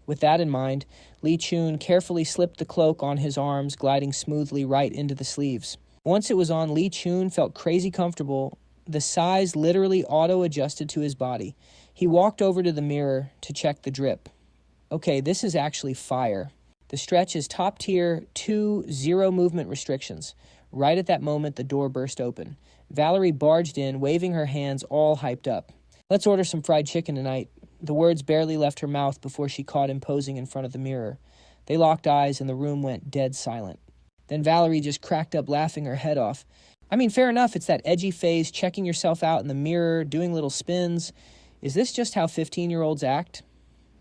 With that in mind, Lee Cheon carefully slipped the cloak on his arms, gliding smoothly right into the sleeves. Once it was on, Lee Cheon felt crazy comfortable. The size literally auto-adjusted to his body. He walked over to the mirror to check the drip. Okay, this is actually fire. The stretch is top tier, 2, 0 movement restrictions. Right at that moment, the door burst open. Valerie barged in, waving her hands all hyped up. "Let's order some fried chicken tonight." The words barely left her mouth before she caught him posing in front of the mirror. They locked eyes and the room went dead silent. Then Valerie just cracked up laughing her head off. I mean, fair enough, it's that edgy phase, checking yourself out in the mirror, doing little spins. Is this just how 15-year-olds act?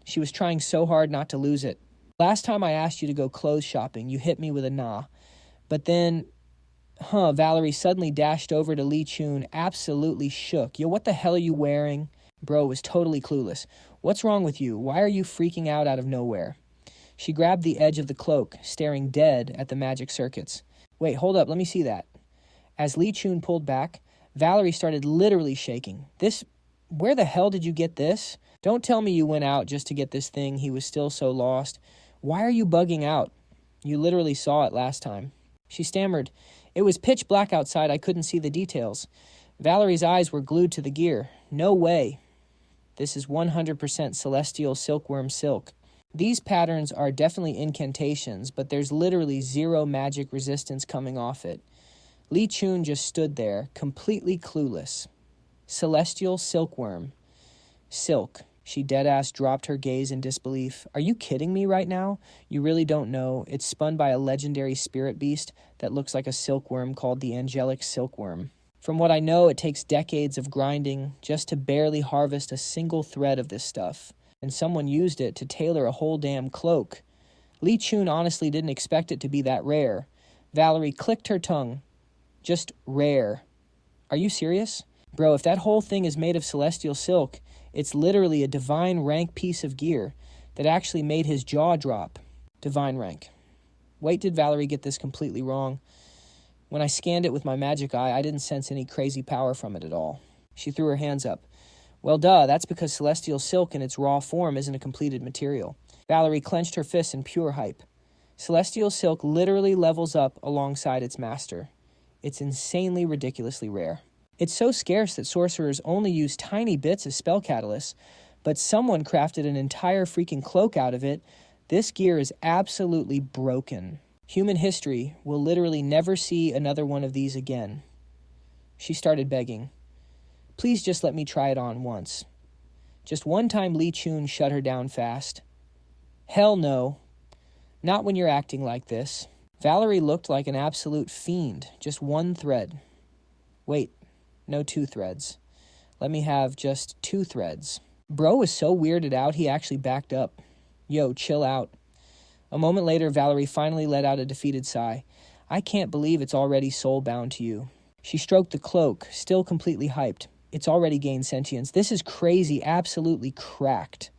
She was trying so hard not to lose it. "Last time I asked you to go clothes shopping, you hit me with a nah. But then, Valerie suddenly dashed over to Lee Cheon, absolutely shook. Yo, what the hell are you wearing? Bro was totally clueless. What's wrong with you? Why are you freaking out of nowhere? She grabbed the edge of the cloak, staring dead at the magic circuits. Wait, hold up, let me see that. As Lee Cheon pulled back, Valerie started literally shaking. Where the hell did you get this? Don't tell me you went out just to get this thing. He was still so lost. Why are you bugging out? You literally saw it last time. She stammered. It was pitch black outside. I couldn't see the details. Valerie's eyes were glued to the gear. No way. This is 100% celestial silkworm silk. These patterns are definitely incantations, but there's literally 0 magic resistance coming off it. Lee Cheon just stood there, completely clueless. Celestial silkworm. Silk. She deadass dropped her gaze in disbelief. Are you kidding me right now? You really don't know. It's spun by a legendary spirit beast that looks like a silkworm called the angelic silkworm. From what I know, it takes decades of grinding just to barely harvest a single thread of this stuff. And someone used it to tailor a whole damn cloak. Lee Cheon honestly didn't expect it to be that rare. Valerie clicked her tongue. Just rare. Are you serious? Bro, if that whole thing is made of celestial silk, it's literally a divine rank piece of gear that actually made his jaw drop. Divine rank. Wait, did Valerie get this completely wrong? When I scanned it with my magic eye, I didn't sense any crazy power from it at all. She threw her hands up. Well, duh, that's because celestial silk in its raw form isn't a completed material. Valerie clenched her fists in pure hype. Celestial silk literally levels up alongside its master. It's insanely, ridiculously rare. It's so scarce that sorcerers only use tiny bits of spell catalysts, but someone crafted an entire freaking cloak out of it. This gear is absolutely broken. Human history will literally never see another one of these again. She started begging. Please just let me try it on once. Just one time Lee Cheon shut her down fast. Hell no. Not when you're acting like this. Valerie looked like an absolute fiend. Just one thread. Wait, no 2 threads. Let me have just 2 threads. Bro was so weirded out he actually backed up. Yo, chill out. A moment later, Valerie finally let out a defeated sigh. I can't believe it's already soul-bound to you. She stroked the cloak, still completely hyped. It's already gained sentience. This is crazy, absolutely cracked.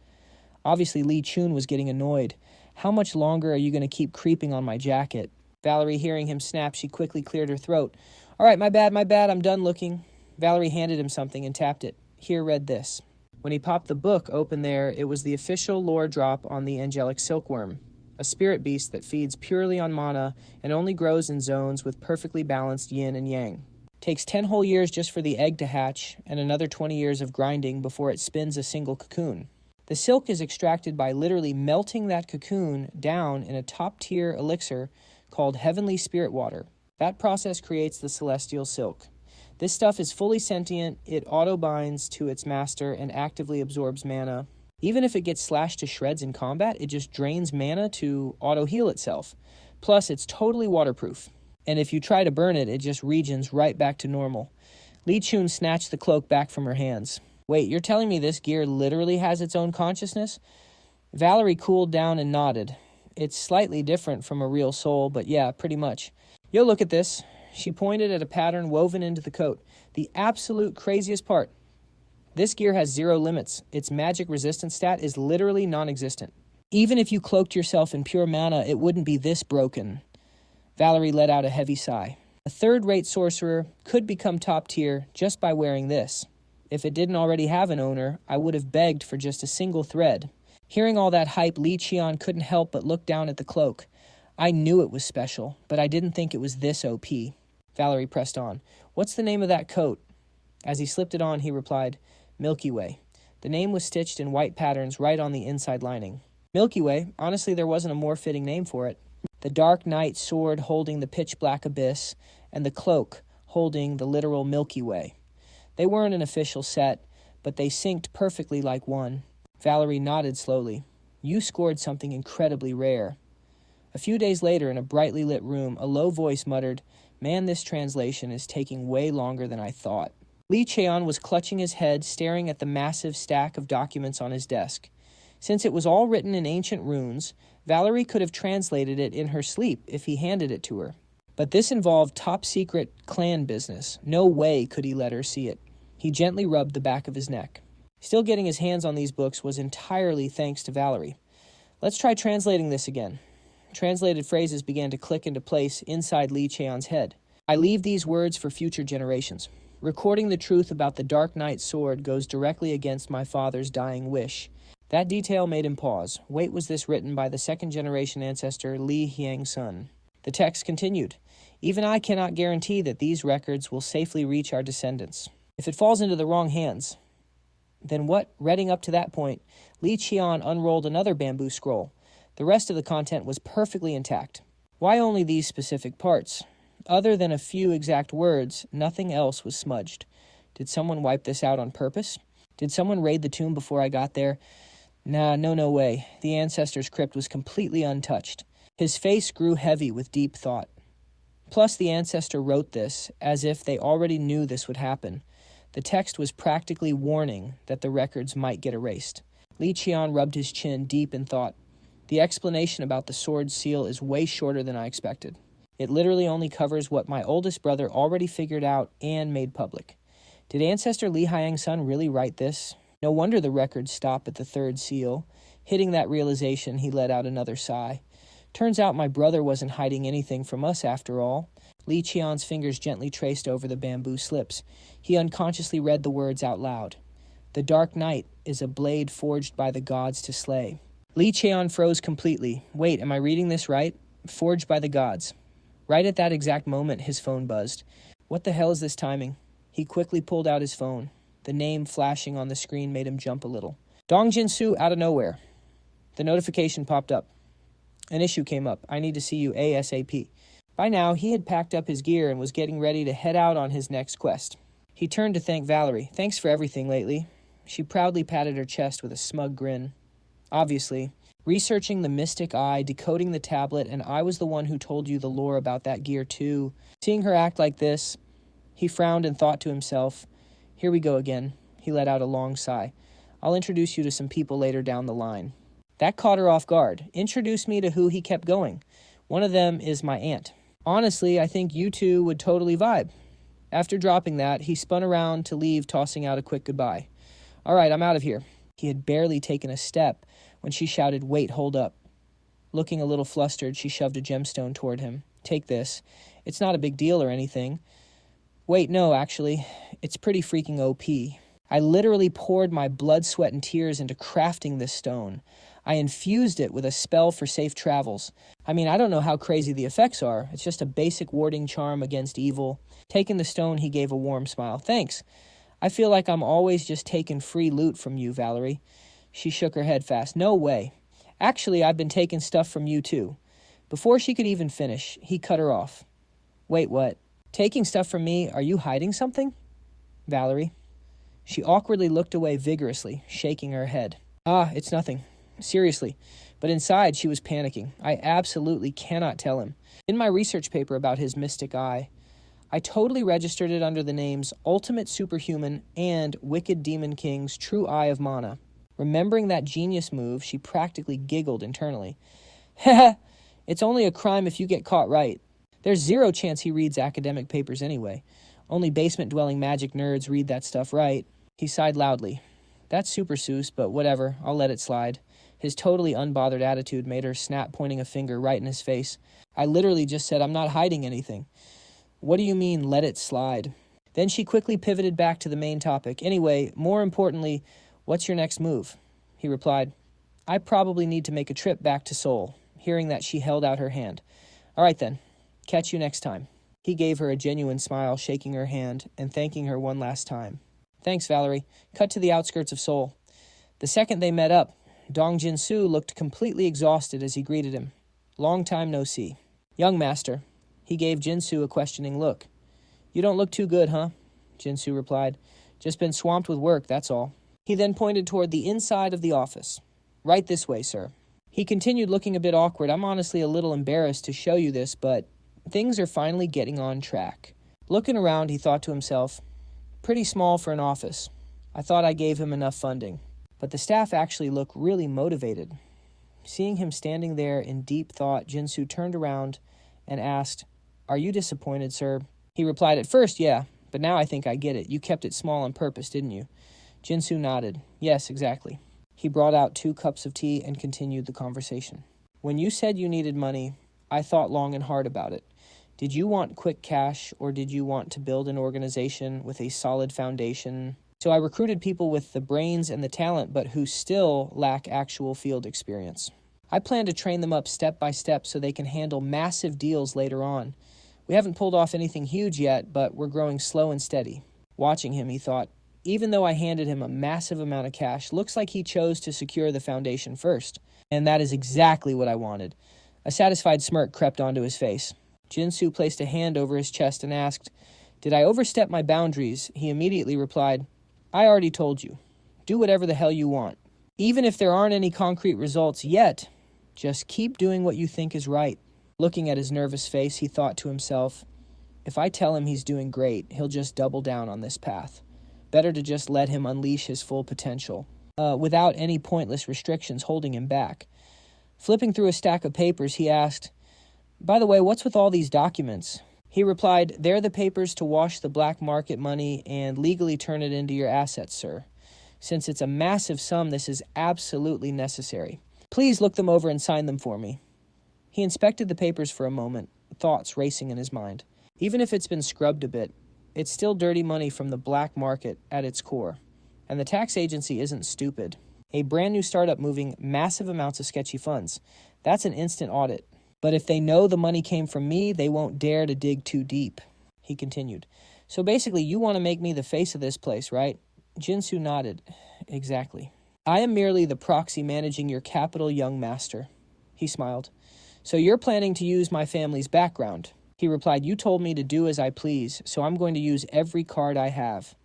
Obviously, Lee Cheon was getting annoyed. How much longer are you going to keep creeping on my jacket? Valerie, hearing him snap, she quickly cleared her throat. All right, my bad, I'm done looking. Valerie handed him something and tapped it. Here, read this. When he popped the book open there, it was the official lore drop on the angelic silkworm. A spirit beast that feeds purely on mana and only grows in zones with perfectly balanced yin and yang. Takes 10 whole years just for the egg to hatch, and another 20 years of grinding before it spins a single cocoon. The silk is extracted by literally melting that cocoon down in a top-tier elixir called heavenly spirit water. That process creates the celestial silk. This stuff is fully sentient, it auto-binds to its master and actively absorbs mana. Even if it gets slashed to shreds in combat, it just drains mana to auto-heal itself. Plus, it's totally waterproof. And if you try to burn it, it just regens right back to normal. Lee Cheon snatched the cloak back from her hands. Wait, you're telling me this gear literally has its own consciousness? Valerie cooled down and nodded. It's slightly different from a real soul, but yeah, pretty much. Yo, look at this. She pointed at a pattern woven into the coat. The absolute craziest part. This gear has 0 limits. Its magic resistance stat is literally non-existent. Even if you cloaked yourself in pure mana, it wouldn't be this broken. Valerie let out a heavy sigh. A third-rate sorcerer could become top tier just by wearing this. If it didn't already have an owner, I would have begged for just a single thread. Hearing all that hype, Cheon couldn't help but look down at the cloak. I knew it was special, but I didn't think it was this OP. Valerie pressed on. What's the name of that coat? As he slipped it on, he replied, Milky Way. The name was stitched in white patterns right on the inside lining. Milky Way? Honestly, there wasn't a more fitting name for it. The dark night sword holding the pitch-black abyss, and the cloak holding the literal Milky Way. They weren't an official set, but they synced perfectly like one. Valerie nodded slowly. You scored something incredibly rare. A few days later, in a brightly lit room, a low voice muttered, Man, this translation is taking way longer than I thought. Cheon was clutching his head, staring at the massive stack of documents on his desk. Since it was all written in ancient runes, Valerie could have translated it in her sleep if he handed it to her. But this involved top-secret clan business. No way could he let her see it. He gently rubbed the back of his neck. Still getting his hands on these books was entirely thanks to Valerie. Let's try translating this again. Translated phrases began to click into place inside Cheon's head. I leave these words for future generations. Recording the truth about the Dark Knight sword goes directly against my father's dying wish. That detail made him pause. Wait, was this written by the second-generation ancestor Li Hyang-sun? The text continued. Even I cannot guarantee that these records will safely reach our descendants. If it falls into the wrong hands, then what? Reading up to that point, Cheon unrolled another bamboo scroll. The rest of the content was perfectly intact. Why only these specific parts? Other than a few exact words, nothing else was smudged. Did someone wipe this out on purpose? Did someone raid the tomb before I got there? Nah, no way. The ancestor's crypt was completely untouched. His face grew heavy with deep thought. Plus, the ancestor wrote this as if they already knew this would happen. The text was practically warning that the records might get erased. Cheon rubbed his chin deep in thought. The explanation about the sword seal is way shorter than I expected. It literally only covers what my oldest brother already figured out and made public. Did ancestor Li Hyang-sun really write this? No wonder the records stop at the third seal. Hitting that realization, he let out another sigh. Turns out my brother wasn't hiding anything from us after all. Cheon's fingers gently traced over the bamboo slips. He unconsciously read the words out loud. The Dark Knight is a blade forged by the gods to slay. Cheon froze completely. Wait, am I reading this right? Forged by the gods. Right at that exact moment, his phone buzzed. What the hell is this timing? He quickly pulled out his phone. The name flashing on the screen made him jump a little. Dong Jinsu out of nowhere. The notification popped up. An issue came up. I need to see you ASAP. By now, he had packed up his gear and was getting ready to head out on his next quest. He turned to thank Valerie. Thanks for everything lately. She proudly patted her chest with a smug grin. Obviously, researching the mystic eye, decoding the tablet, and I was the one who told you the lore about that gear too. Seeing her act like this, he frowned and thought to himself, here we go again. He let out a long sigh. I'll introduce you to some people later down the line. That caught her off guard. Introduce me to who he kept going. One of them is my aunt. Honestly, I think you two would totally vibe. After dropping that, he spun around to leave, tossing out a quick goodbye. All right, I'm out of here. He had barely taken a step when she shouted, wait, hold up. Looking a little flustered, she shoved a gemstone toward him. Take this. It's not a big deal or anything. Wait, no, actually. It's pretty freaking OP. I literally poured my blood, sweat, and tears into crafting this stone. I infused it with a spell for safe travels. I mean, I don't know how crazy the effects are. It's just a basic warding charm against evil. Taking the stone, he gave a warm smile. Thanks. I feel like I'm always just taking free loot from you, Valerie. She shook her head fast. No way. Actually, I've been taking stuff from you too. Before she could even finish, he cut her off. Wait, what? Taking stuff from me? Are you hiding something? Valerie. She awkwardly looked away vigorously, shaking her head. It's nothing. Seriously. But inside, she was panicking. I absolutely cannot tell him. In my research paper about his mystic eye, I totally registered it under the names Ultimate Superhuman and Wicked Demon King's True Eye of Mana. Remembering that genius move, she practically giggled internally. Heh, it's only a crime if you get caught right. There's zero chance he reads academic papers anyway. Only basement-dwelling magic nerds read that stuff right. He sighed loudly. That's super Seuss, but whatever, I'll let it slide. His totally unbothered attitude made her snap, pointing a finger right in his face. I literally just said I'm not hiding anything. What do you mean, let it slide? Then she quickly pivoted back to the main topic. Anyway, more importantly, what's your next move? He replied, I probably need to make a trip back to Seoul. Hearing that, she held out her hand. All right then, catch you next time. He gave her a genuine smile, shaking her hand and thanking her one last time. Thanks, Valerie. Cut to the outskirts of Seoul. The second they met up, Dong Jin-soo looked completely exhausted as he greeted him. Long time no see. Young master. He gave Jin-soo a questioning look. You don't look too good, huh? Jin-soo replied. Just been swamped with work, that's all. He then pointed toward the inside of the office. Right this way, sir. He continued, looking a bit awkward. I'm honestly a little embarrassed to show you this, but things are finally getting on track. Looking around, he thought to himself, pretty small for an office. I thought I gave him enough funding. But the staff actually look really motivated. Seeing him standing there in deep thought, Jin-soo turned around and asked, Are you disappointed, sir? He replied, At first, yeah, but now I think I get it. You kept it small on purpose, didn't you? Jin-soo nodded. Yes, exactly. He brought out 2 cups of tea and continued the conversation. When you said you needed money, I thought long and hard about it. Did you want quick cash, or did you want to build an organization with a solid foundation? So I recruited people with the brains and the talent, but who still lack actual field experience. I plan to train them up step by step so they can handle massive deals later on. We haven't pulled off anything huge yet, but we're growing slow and steady. Watching him, he thought, even though I handed him a massive amount of cash, looks like he chose to secure the foundation first. And that is exactly what I wanted. A satisfied smirk crept onto his face. Jin-soo placed a hand over his chest and asked, Did I overstep my boundaries? He immediately replied, I already told you. Do whatever the hell you want. Even if there aren't any concrete results yet, just keep doing what you think is right. Looking at his nervous face, he thought to himself, if I tell him he's doing great, he'll just double down on this path. Better to just let him unleash his full potential, without any pointless restrictions holding him back. Flipping through a stack of papers, he asked, By the way, what's with all these documents? He replied, They're the papers to wash the black market money and legally turn it into your assets, sir. Since it's a massive sum, this is absolutely necessary. Please look them over and sign them for me. He inspected the papers for a moment, thoughts racing in his mind. Even if it's been scrubbed a bit, it's still dirty money from the black market at its core. And the tax agency isn't stupid. A brand new startup moving massive amounts of sketchy funds. That's an instant audit. But if they know the money came from me, they won't dare to dig too deep. He continued. So basically, you want to make me the face of this place, right? Jin-soo nodded. Exactly. I am merely the proxy managing your capital, young master. He smiled. So you're planning to use my family's background? He replied, You told me to do as I please, so I'm going to use every card I have.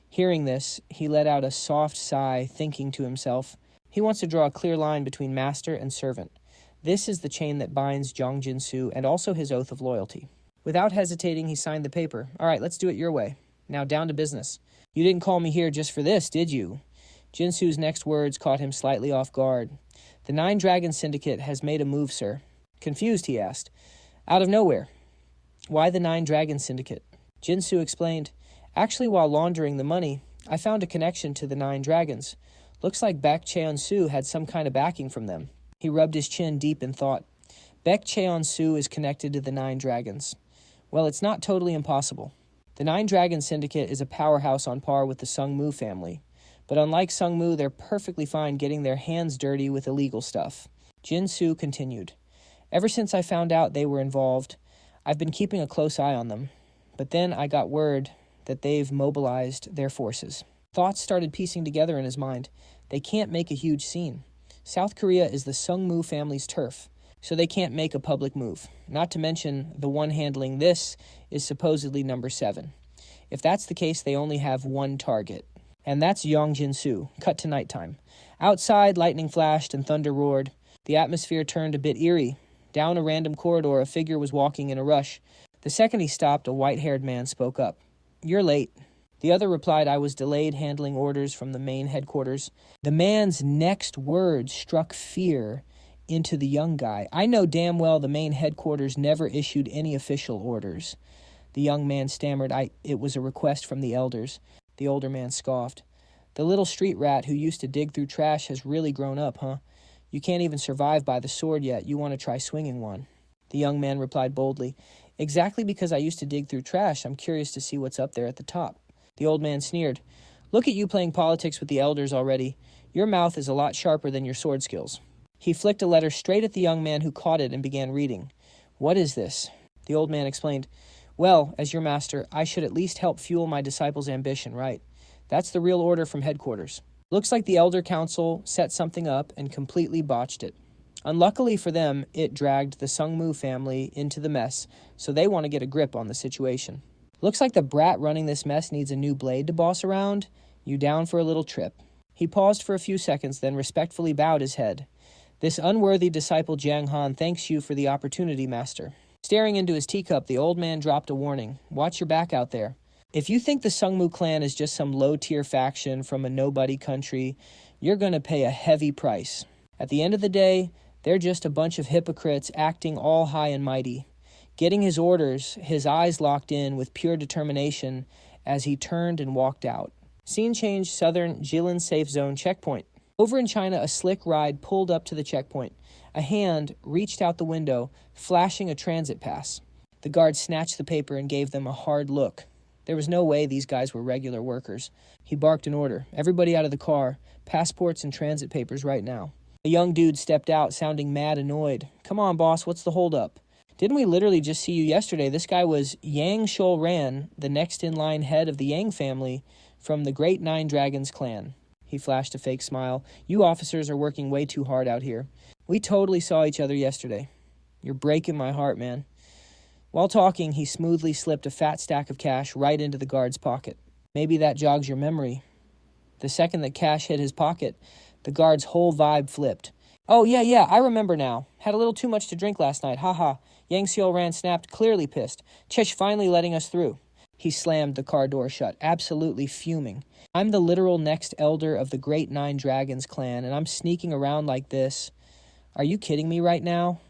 Hearing this, he let out a soft sigh, thinking to himself, he wants to draw a clear line between master and servant. This is the chain that binds Jong Jin-soo and also his oath of loyalty. Without hesitating, he signed the paper. All right, let's do it your way. Now down to business. You didn't call me here just for this, did you? Jin-soo's next words caught him slightly off guard. The Nine Dragon Syndicate has made a move, sir. Confused, he asked. Out of nowhere. Why the Nine Dragon Syndicate? Jin-soo explained, Actually, while laundering the money, I found a connection to the Nine Dragons. Looks like Baek Cheon-soo had some kind of backing from them. He rubbed his chin deep in thought. Baek Cheon-soo is connected to the Nine Dragons. Well, it's not totally impossible. The Nine Dragon Syndicate is a powerhouse on par with the Sungmu family. But unlike Sungmu, they're perfectly fine getting their hands dirty with illegal stuff. Jin-soo continued. Ever since I found out they were involved, I've been keeping a close eye on them. But then I got word that they've mobilized their forces. Thoughts started piecing together in his mind. They can't make a huge scene. South Korea is the Sungmu family's turf, so they can't make a public move. Not to mention, the one handling this is supposedly number 7. If that's the case, they only have one target. And that's Yong Jin-soo. Cut to nighttime. Outside, lightning flashed and thunder roared. The atmosphere turned a bit eerie. Down a random corridor, a figure was walking in a rush. The second he stopped, a white-haired man spoke up. You're late. The other replied, I was delayed handling orders from the main headquarters. The man's next words struck fear into the young guy. I know damn well the main headquarters never issued any official orders. The young man stammered, It was a request from the elders. The older man scoffed. The little street rat who used to dig through trash has really grown up, huh? You can't even survive by the sword yet. You want to try swinging one. The young man replied boldly, Exactly because I used to dig through trash, I'm curious to see what's up there at the top. The old man sneered. Look at you playing politics with the elders already. Your mouth is a lot sharper than your sword skills. He flicked a letter straight at the young man who caught it and began reading. What is this? The old man explained. Well, as your master, I should at least help fuel my disciples' ambition, right? That's the real order from headquarters. Looks like the Elder Council set something up and completely botched it. Unluckily for them, it dragged the Sungmu family into the mess, so they want to get a grip on the situation. Looks like the brat running this mess needs a new blade to boss around. You down for a little trip? He paused for a few seconds, then respectfully bowed his head. This unworthy disciple Jiang Han thanks you for the opportunity, master. Staring into his teacup, the old man dropped a warning. Watch your back out there. If you think the Sungmu Clan is just some low-tier faction from a nobody country, you're going to pay a heavy price. At the end of the day, they're just a bunch of hypocrites acting all high and mighty. Getting his orders, his eyes locked in with pure determination as he turned and walked out. Scene change, southern Jilin safe zone checkpoint. Over in China, a slick ride pulled up to the checkpoint. A hand reached out the window, flashing a transit pass. The guard snatched the paper and gave them a hard look. There was no way these guys were regular workers. He barked an order. Everybody out of the car. Passports and transit papers right now. A young dude stepped out, sounding mad annoyed. Come on, boss, what's the holdup? Didn't we literally just see you yesterday? This guy was Yang Shul-ran, the next-in-line head of the Yang family from the Great Nine Dragons clan. He flashed a fake smile. You officers are working way too hard out here. We totally saw each other yesterday. You're breaking my heart, man. While talking, he smoothly slipped a fat stack of cash right into the guard's pocket. Maybe that jogs your memory. The second that cash hit his pocket, the guard's whole vibe flipped. Oh, yeah, I remember now. Had a little too much to drink last night, haha. Yang Xiao-ran snapped, clearly pissed. Chish finally letting us through. He slammed the car door shut, absolutely fuming. I'm the literal next elder of the Great Nine Dragons clan, and I'm sneaking around like this. Are you kidding me right now?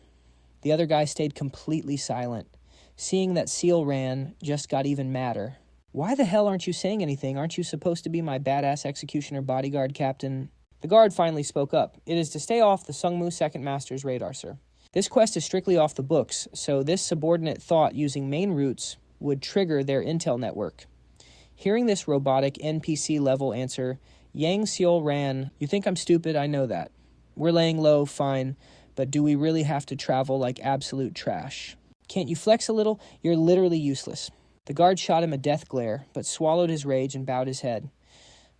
The other guy stayed completely silent. Seeing that Seal ran just got even madder. Why the hell aren't you saying anything? Aren't you supposed to be my badass executioner bodyguard captain? The guard finally spoke up. It is to stay off the Sungmu Second Master's radar, sir. This quest is strictly off the books, so this subordinate thought using main routes would trigger their intel network. Hearing this robotic NPC-level answer, Yang Xiao-ran, you think I'm stupid, I know that. We're laying low, fine, but do we really have to travel like absolute trash? Can't you flex a little? You're literally useless. The guard shot him a death glare, but swallowed his rage and bowed his head.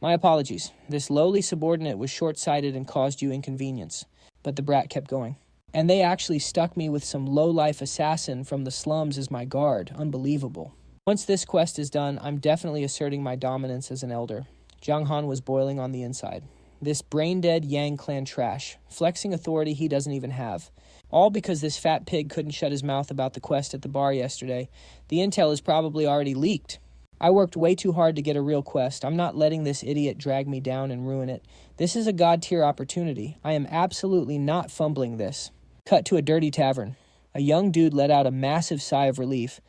My apologies. This lowly subordinate was short-sighted and caused you inconvenience. But the brat kept going. And they actually stuck me with some low-life assassin from the slums as my guard. Unbelievable. Once this quest is done, I'm definitely asserting my dominance as an elder. Jiang Han was boiling on the inside. This brain-dead Yang clan trash, flexing authority he doesn't even have. All because this fat pig couldn't shut his mouth about the quest at the bar yesterday. The intel is probably already leaked. I worked way too hard to get a real quest. I'm not letting this idiot drag me down and ruin it. This is a god-tier opportunity. I am absolutely not fumbling this. Cut to a dirty tavern. A young dude let out a massive sigh of relief.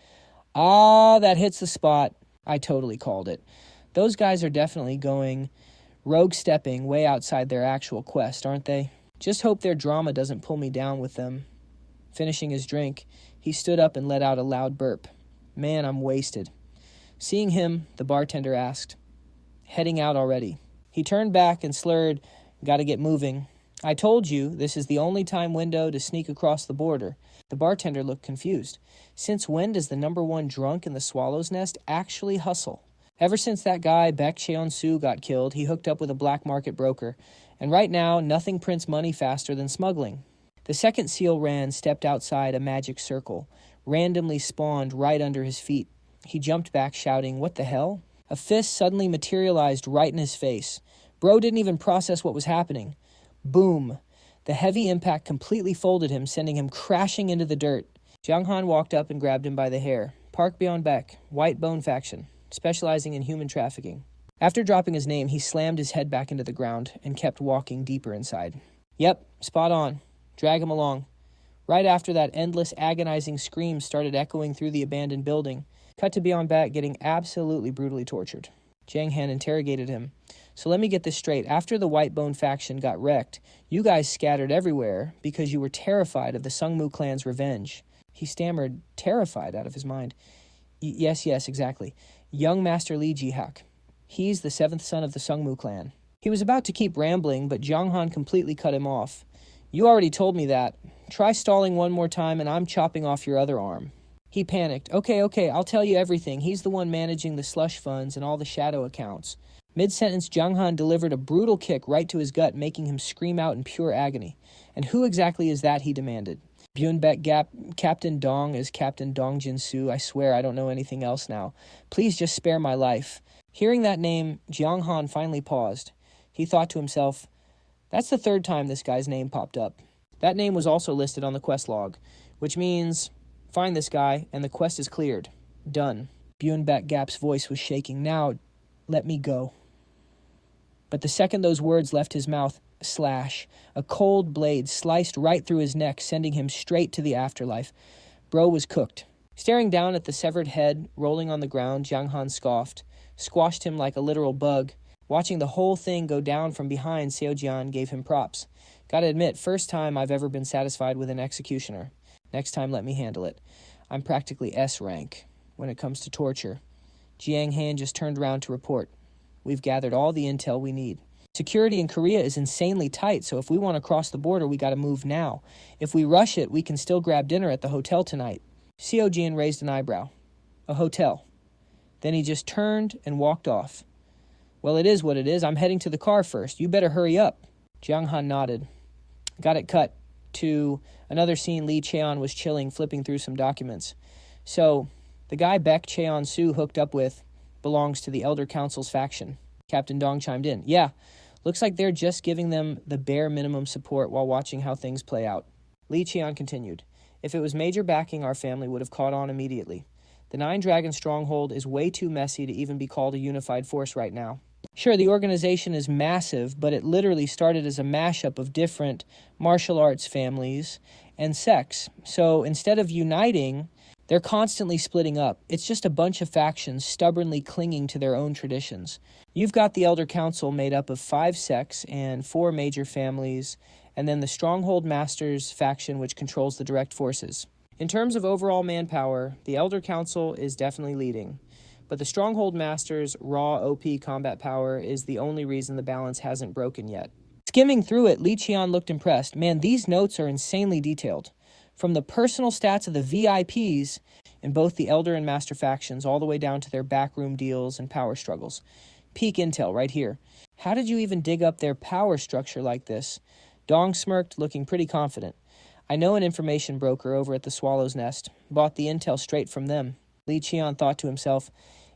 Ah, that hits the spot. I totally called it. Those guys are definitely going rogue-stepping way outside their actual quest, aren't they? Just hope their drama doesn't pull me down with them. Finishing his drink, he stood up and let out a loud burp. Man, I'm wasted. Seeing him, the bartender asked, heading out already. He turned back and slurred, gotta get moving. I told you, this is the only time window to sneak across the border. The bartender looked confused. Since when does the #1 drunk in the Swallow's Nest actually hustle? Ever since that guy, Baek Cheon-soo, got killed, he hooked up with a black market broker. And right now, nothing prints money faster than smuggling. The second Seal ran stepped outside a magic circle, randomly spawned right under his feet. He jumped back, shouting, "What the hell?" A fist suddenly materialized right in his face. Bro didn't even process what was happening. Boom. The heavy impact completely folded him, sending him crashing into the dirt. Jiang Han walked up and grabbed him by the hair. Park Beyond Baek, White Bone Faction, specializing in human trafficking. After dropping his name, he slammed his head back into the ground and kept walking deeper inside. Yep, spot on. Drag him along. Right after that, endless agonizing screams started echoing through the abandoned building. Cut to Beyond Baek getting absolutely brutally tortured. Jiang Han interrogated him. So let me get this straight. After the White Bone faction got wrecked, you guys scattered everywhere because you were terrified of the Sungmu Clan's revenge. He stammered, terrified out of his mind. Yes, exactly. Young Master Lee Jihak. He's the 7th son of the Sungmu Clan. He was about to keep rambling, but Jonghan completely cut him off. You already told me that. Try stalling one more time and I'm chopping off your other arm. He panicked. Okay, I'll tell you everything. He's the one managing the slush funds and all the shadow accounts. Mid-sentence, Jonghan delivered a brutal kick right to his gut, making him scream out in pure agony. And who exactly is that, he demanded. Byunbaek Gap, Captain Dong is Captain Dong Jinsu. I swear I don't know anything else now. Please just spare my life. Hearing that name, Jonghan finally paused. He thought to himself, that's the 3rd time this guy's name popped up. That name was also listed on the quest log, which means find this guy and the quest is cleared. Done. Byunbaek Gap's voice was shaking. Now, let me go. But the second those words left his mouth, slash, a cold blade sliced right through his neck, sending him straight to the afterlife. Bro was cooked. Staring down at the severed head rolling on the ground, Jonghan scoffed, squashed him like a literal bug. Watching the whole thing go down from behind, Seojian gave him props. Gotta admit, first time I've ever been satisfied with an executioner. Next time, let me handle it. I'm practically S rank when it comes to torture. Jiang Han just turned around to report. We've gathered all the intel we need. Security in Korea is insanely tight, so if we want to cross the border, we gotta move now. If we rush it, we can still grab dinner at the hotel tonight. Seojian raised an eyebrow. A hotel. Then he just turned and walked off. Well, it is what it is. I'm heading to the car first. You better hurry up. Jonghan nodded. Got it cut to another scene. Lee Cheon was chilling, flipping through some documents. So, the guy Baek Cheon-soo hooked up with belongs to the Elder Council's faction. Captain Dong chimed in. Yeah, looks like they're just giving them the bare minimum support while watching how things play out. Lee Cheon continued. If it was major backing, our family would have caught on immediately. The Nine Dragon stronghold is way too messy to even be called a unified force right now. Sure, the organization is massive, but it literally started as a mashup of different martial arts families and sects. So instead of uniting, they're constantly splitting up. It's just a bunch of factions stubbornly clinging to their own traditions. You've got the Elder Council made up of 5 sects and 4 major families, and then the Stronghold Masters faction, which controls the direct forces. In terms of overall manpower, the Elder Council is definitely leading. But the Stronghold Master's raw OP combat power is the only reason the balance hasn't broken yet. Skimming through it, Lee Cheon looked impressed. Man, these notes are insanely detailed. From the personal stats of the VIPs in both the Elder and Master factions all the way down to their backroom deals and power struggles. Peak intel right here. How did you even dig up their power structure like this? Dong smirked, looking pretty confident. I know an information broker over at the Swallow's Nest. Bought the intel straight from them. Lee Cheon thought to himself,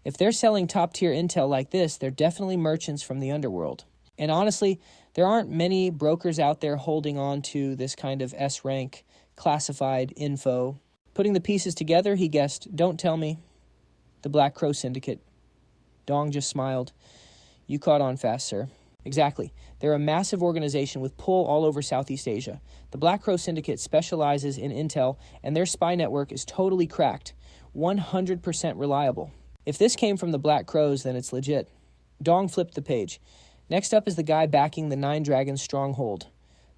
if they're selling top-tier intel like this, they're definitely merchants from the underworld. And honestly, there aren't many brokers out there holding on to this kind of S-rank classified info. Putting the pieces together, he guessed, don't tell me. The Black Crow Syndicate. Dong just smiled. You caught on fast, sir. Exactly. They're a massive organization with pull all over Southeast Asia. The Black Crow Syndicate specializes in intel, and their spy network is totally cracked. 100% reliable. If this came from the Black Crows, then it's legit. Dong flipped the page. Next up is the guy backing the Nine Dragons stronghold,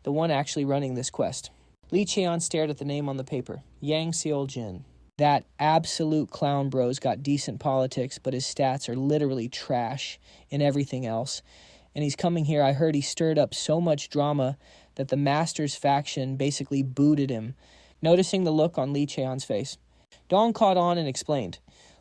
the one actually running this quest. Lee Cheon stared at the name on the paper. Yang Seol-jin. That absolute clown bro's got decent politics, but his stats are literally trash in everything else. And he's coming here. I heard he stirred up so much drama that the Masters faction basically booted him. Noticing the look on Lee Cheon's face, Dong caught on and explained.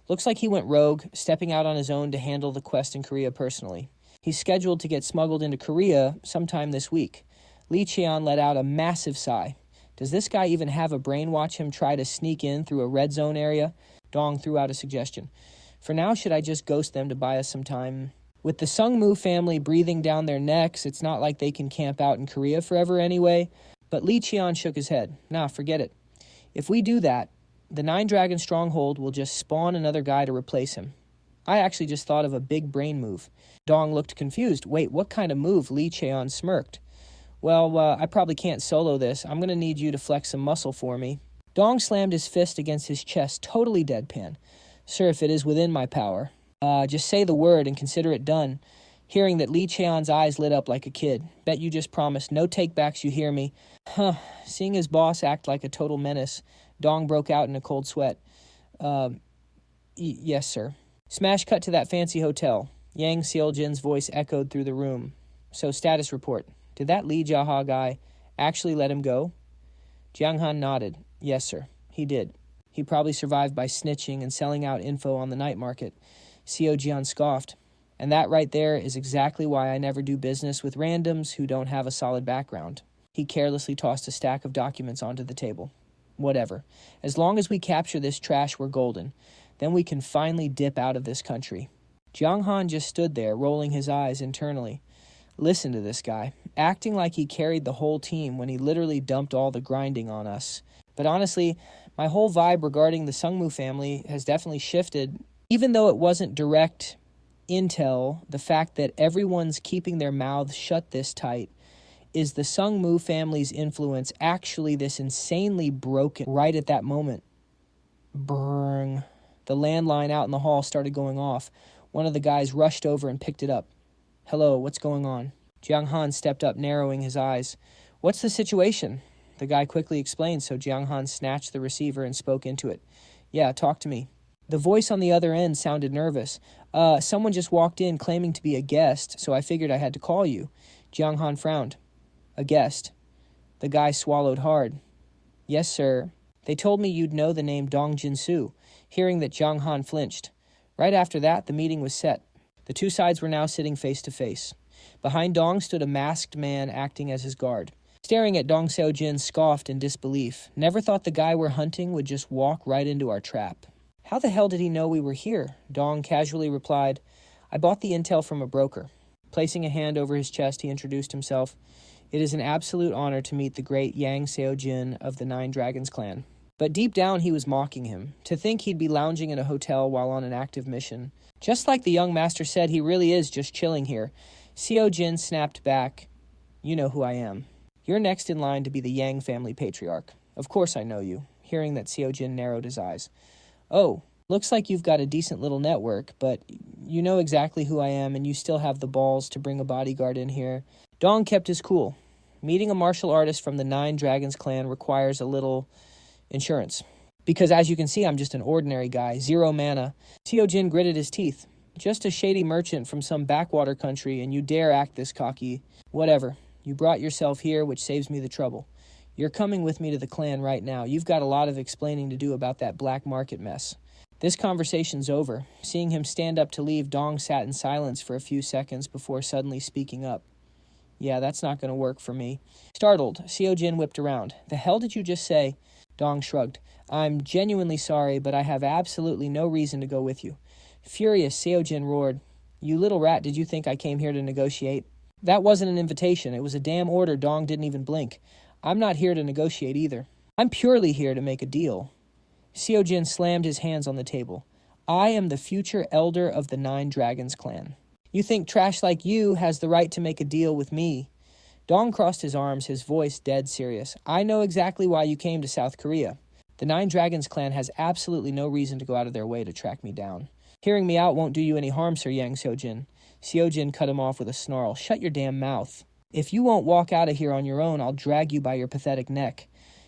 Looks like he went rogue, stepping out on his own to handle the quest in Korea personally. He's scheduled to get smuggled into Korea sometime this week. Lee Cheon let out a massive sigh. Does this guy even have a brain? Watch him try to sneak in through a red zone area? Dong threw out a suggestion. For now, should I just ghost them to buy us some time? With the Sungmu family breathing down their necks, it's not like they can camp out in Korea forever anyway. But Lee Cheon shook his head. Nah, forget it. If we do that, the Nine Dragon stronghold will just spawn another guy to replace him. I actually just thought of a big brain move. Dong looked confused. Wait, what kind of move? Lee Cheon smirked. Well, I probably can't solo this. I'm going to need you to flex some muscle for me. Dong slammed his fist against his chest, totally deadpan. Sir, if it is within my power. Just say the word and consider it done. Hearing that, Lee Cheon's eyes lit up like a kid. Bet you just promised no takebacks, you hear me. Seeing his boss act like a total menace, Dong broke out in a cold sweat. Yes, sir. Smash cut to that fancy hotel. Yang Seoljin's voice echoed through the room. So, status report. Did that Lee Jaha guy actually let him go? Jiang Han nodded. Yes, sir. He did. He probably survived by snitching and selling out info on the night market. Seo Jian scoffed. And that right there is exactly why I never do business with randoms who don't have a solid background. He carelessly tossed a stack of documents onto the table. Whatever. As long as we capture this trash, we're golden. Then we can finally dip out of this country. Jiang Han just stood there, rolling his eyes internally. Listen to this guy, acting like he carried the whole team when he literally dumped all the grinding on us. But honestly, my whole vibe regarding the Sungmu family has definitely shifted. Even though it wasn't direct intel, the fact that everyone's keeping their mouths shut this tight, is the Sungmu family's influence actually this insanely broken right at that moment? Brrrng. The landline out in the hall started going off. One of the guys rushed over and picked it up. Hello, what's going on? Jiang Han stepped up, narrowing his eyes. What's the situation? The guy quickly explained, so Jiang Han snatched the receiver and spoke into it. Yeah, talk to me. The voice on the other end sounded nervous. Someone just walked in claiming to be a guest, so I figured I had to call you. Jiang Han frowned. A guest. The guy swallowed hard. Yes, sir. They told me you'd know the name Dong Jinsu. Hearing that, Jiang Han flinched. Right after that, the meeting was set. The two sides were now sitting face to face. Behind Dong stood a masked man acting as his guard. Staring at Dong Seojin scoffed in disbelief. Never thought the guy we're hunting would just walk right into our trap. How the hell did he know we were here? Dong casually replied, I bought the intel from a broker. Placing a hand over his chest, he introduced himself. It is an absolute honor to meet the great Yang Seojin of the Nine Dragons clan. But deep down, he was mocking him. To think he'd be lounging in a hotel while on an active mission. Just like the young master said, he really is just chilling here. Seojin snapped back. You know who I am. You're next in line to be the Yang family patriarch. Of course I know you. Hearing that, Seojin narrowed his eyes. Oh, looks like you've got a decent little network, but you know exactly who I am and you still have the balls to bring a bodyguard in here. Dong kept his cool. Meeting a martial artist from the Nine Dragons clan requires a little insurance. Because as you can see, I'm just an ordinary guy, 0 mana. Seojin gritted his teeth. Just a shady merchant from some backwater country, and you dare act this cocky. Whatever. You brought yourself here, which saves me the trouble. You're coming with me to the clan right now. You've got a lot of explaining to do about that black market mess. This conversation's over. Seeing him stand up to leave, Dong sat in silence for a few seconds before suddenly speaking up. Yeah, that's not going to work for me. Startled, Seojin whipped around. The hell did you just say? Dong shrugged. I'm genuinely sorry, but I have absolutely no reason to go with you. Furious, Seojin roared. You little rat, did you think I came here to negotiate? That wasn't an invitation. It was a damn order. Dong didn't even blink. I'm not here to negotiate either. I'm purely here to make a deal. Seojin slammed his hands on the table. I am the future elder of the Nine Dragons clan. You think trash like you has the right to make a deal with me? Dong crossed his arms, his voice dead serious. I know exactly why you came to South Korea. The Nine Dragons clan has absolutely no reason to go out of their way to track me down. Hearing me out won't do you any harm, Sir Yang Seojin. Seojin cut him off with a snarl. Shut your damn mouth. If you won't walk out of here on your own, I'll drag you by your pathetic neck.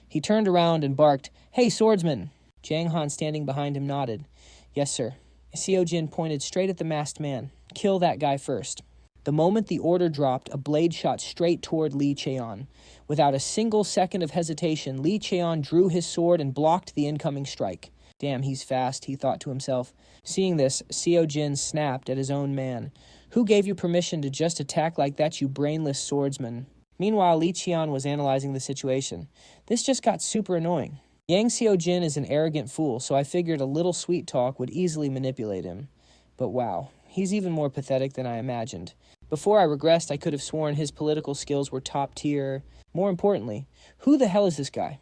He turned around and barked, Hey, swordsman! Jiang Han, standing behind him, nodded. Yes, sir. Seojin pointed straight at the masked man. Kill that guy first. The moment the order dropped, a blade shot straight toward Lee Cheon. Without a single second of hesitation, Lee Cheon drew his sword and blocked the incoming strike. Damn, he's fast, he thought to himself. Seeing this, Seojin snapped at his own man. Who gave you permission to just attack like that, you brainless swordsman? Meanwhile, Lee Cheon was analyzing the situation. This just got super annoying. Yang Seojin is an arrogant fool, so I figured a little sweet talk would easily manipulate him. But wow, he's even more pathetic than I imagined. Before I regressed, I could have sworn his political skills were top tier. More importantly, who the hell is this guy?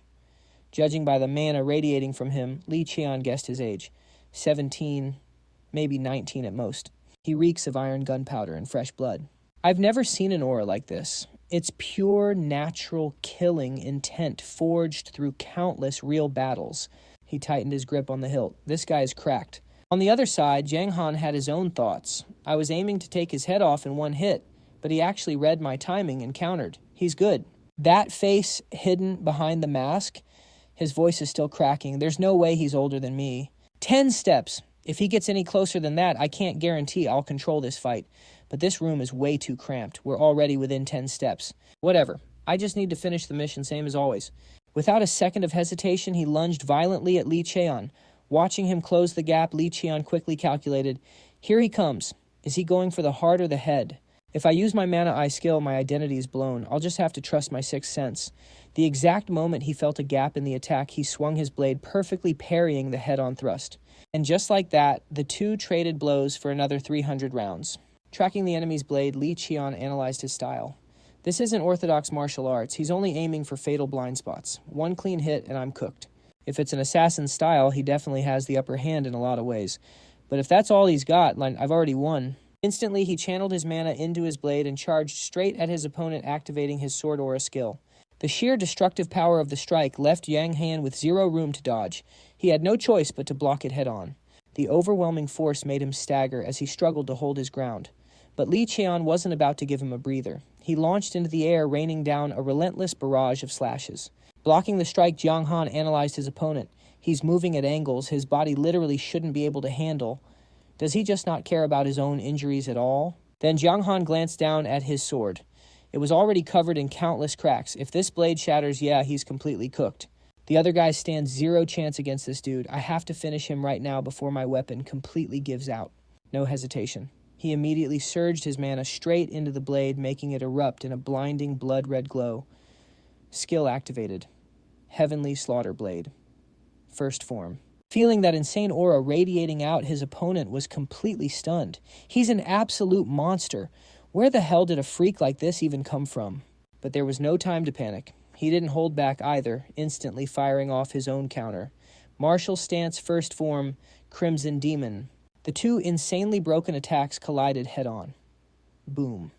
Judging by the mana radiating from him, Lee Cheon guessed his age. 17, maybe 19 at most. He reeks of iron gunpowder and fresh blood. I've never seen an aura like this. It's pure, natural killing intent forged through countless real battles. He tightened his grip on the hilt. This guy is cracked. On the other side, Jiang Han had his own thoughts. I was aiming to take his head off in one hit, but he actually read my timing and countered. He's good. That face hidden behind the mask, His voice is still cracking. There's no way he's older than me. 10 steps! If he gets any closer than that, I can't guarantee I'll control this fight. But this room is way too cramped. We're already within 10 steps. Whatever. I just need to finish the mission, same as always. Without a second of hesitation, he lunged violently at Lee Cheon. Watching him close the gap, Lee Cheon quickly calculated, here he comes. Is he going for the heart or the head? If I use my Mana Eye skill, my identity is blown. I'll just have to trust my sixth sense. The exact moment he felt a gap in the attack, he swung his blade, perfectly parrying the head-on thrust. And just like that, the two traded blows for another 300 rounds. Tracking the enemy's blade, Lee Cheon analyzed his style. This isn't orthodox martial arts. He's only aiming for fatal blind spots. One clean hit and I'm cooked. If it's an assassin style, he definitely has the upper hand in a lot of ways. But if that's all he's got, I've already won. Instantly, he channeled his mana into his blade and charged straight at his opponent, activating his sword aura skill. The sheer destructive power of the strike left Yang Han with zero room to dodge. He had no choice but to block it head-on. The overwhelming force made him stagger as he struggled to hold his ground. But Lee Cheon wasn't about to give him a breather. He launched into the air, raining down a relentless barrage of slashes. Blocking the strike, Yang Han analyzed his opponent. He's moving at angles his body literally shouldn't be able to handle. Does he just not care about his own injuries at all? Then Yang Han glanced down at his sword. It was already covered in countless cracks. If this blade shatters, yeah, he's completely cooked. The other guy stands zero chance against this dude. I have to finish him right now before my weapon completely gives out. No hesitation. He immediately surged his mana straight into the blade, making it erupt in a blinding blood-red glow. Skill activated. Heavenly Slaughter Blade. First form. Feeling that insane aura radiating out, his opponent was completely stunned. He's an absolute monster. Where the hell did a freak like this even come from? But there was no time to panic. He didn't hold back either, instantly firing off his own counter. Martial Stance First Form, Crimson Demon. The two insanely broken attacks collided head-on. Boom.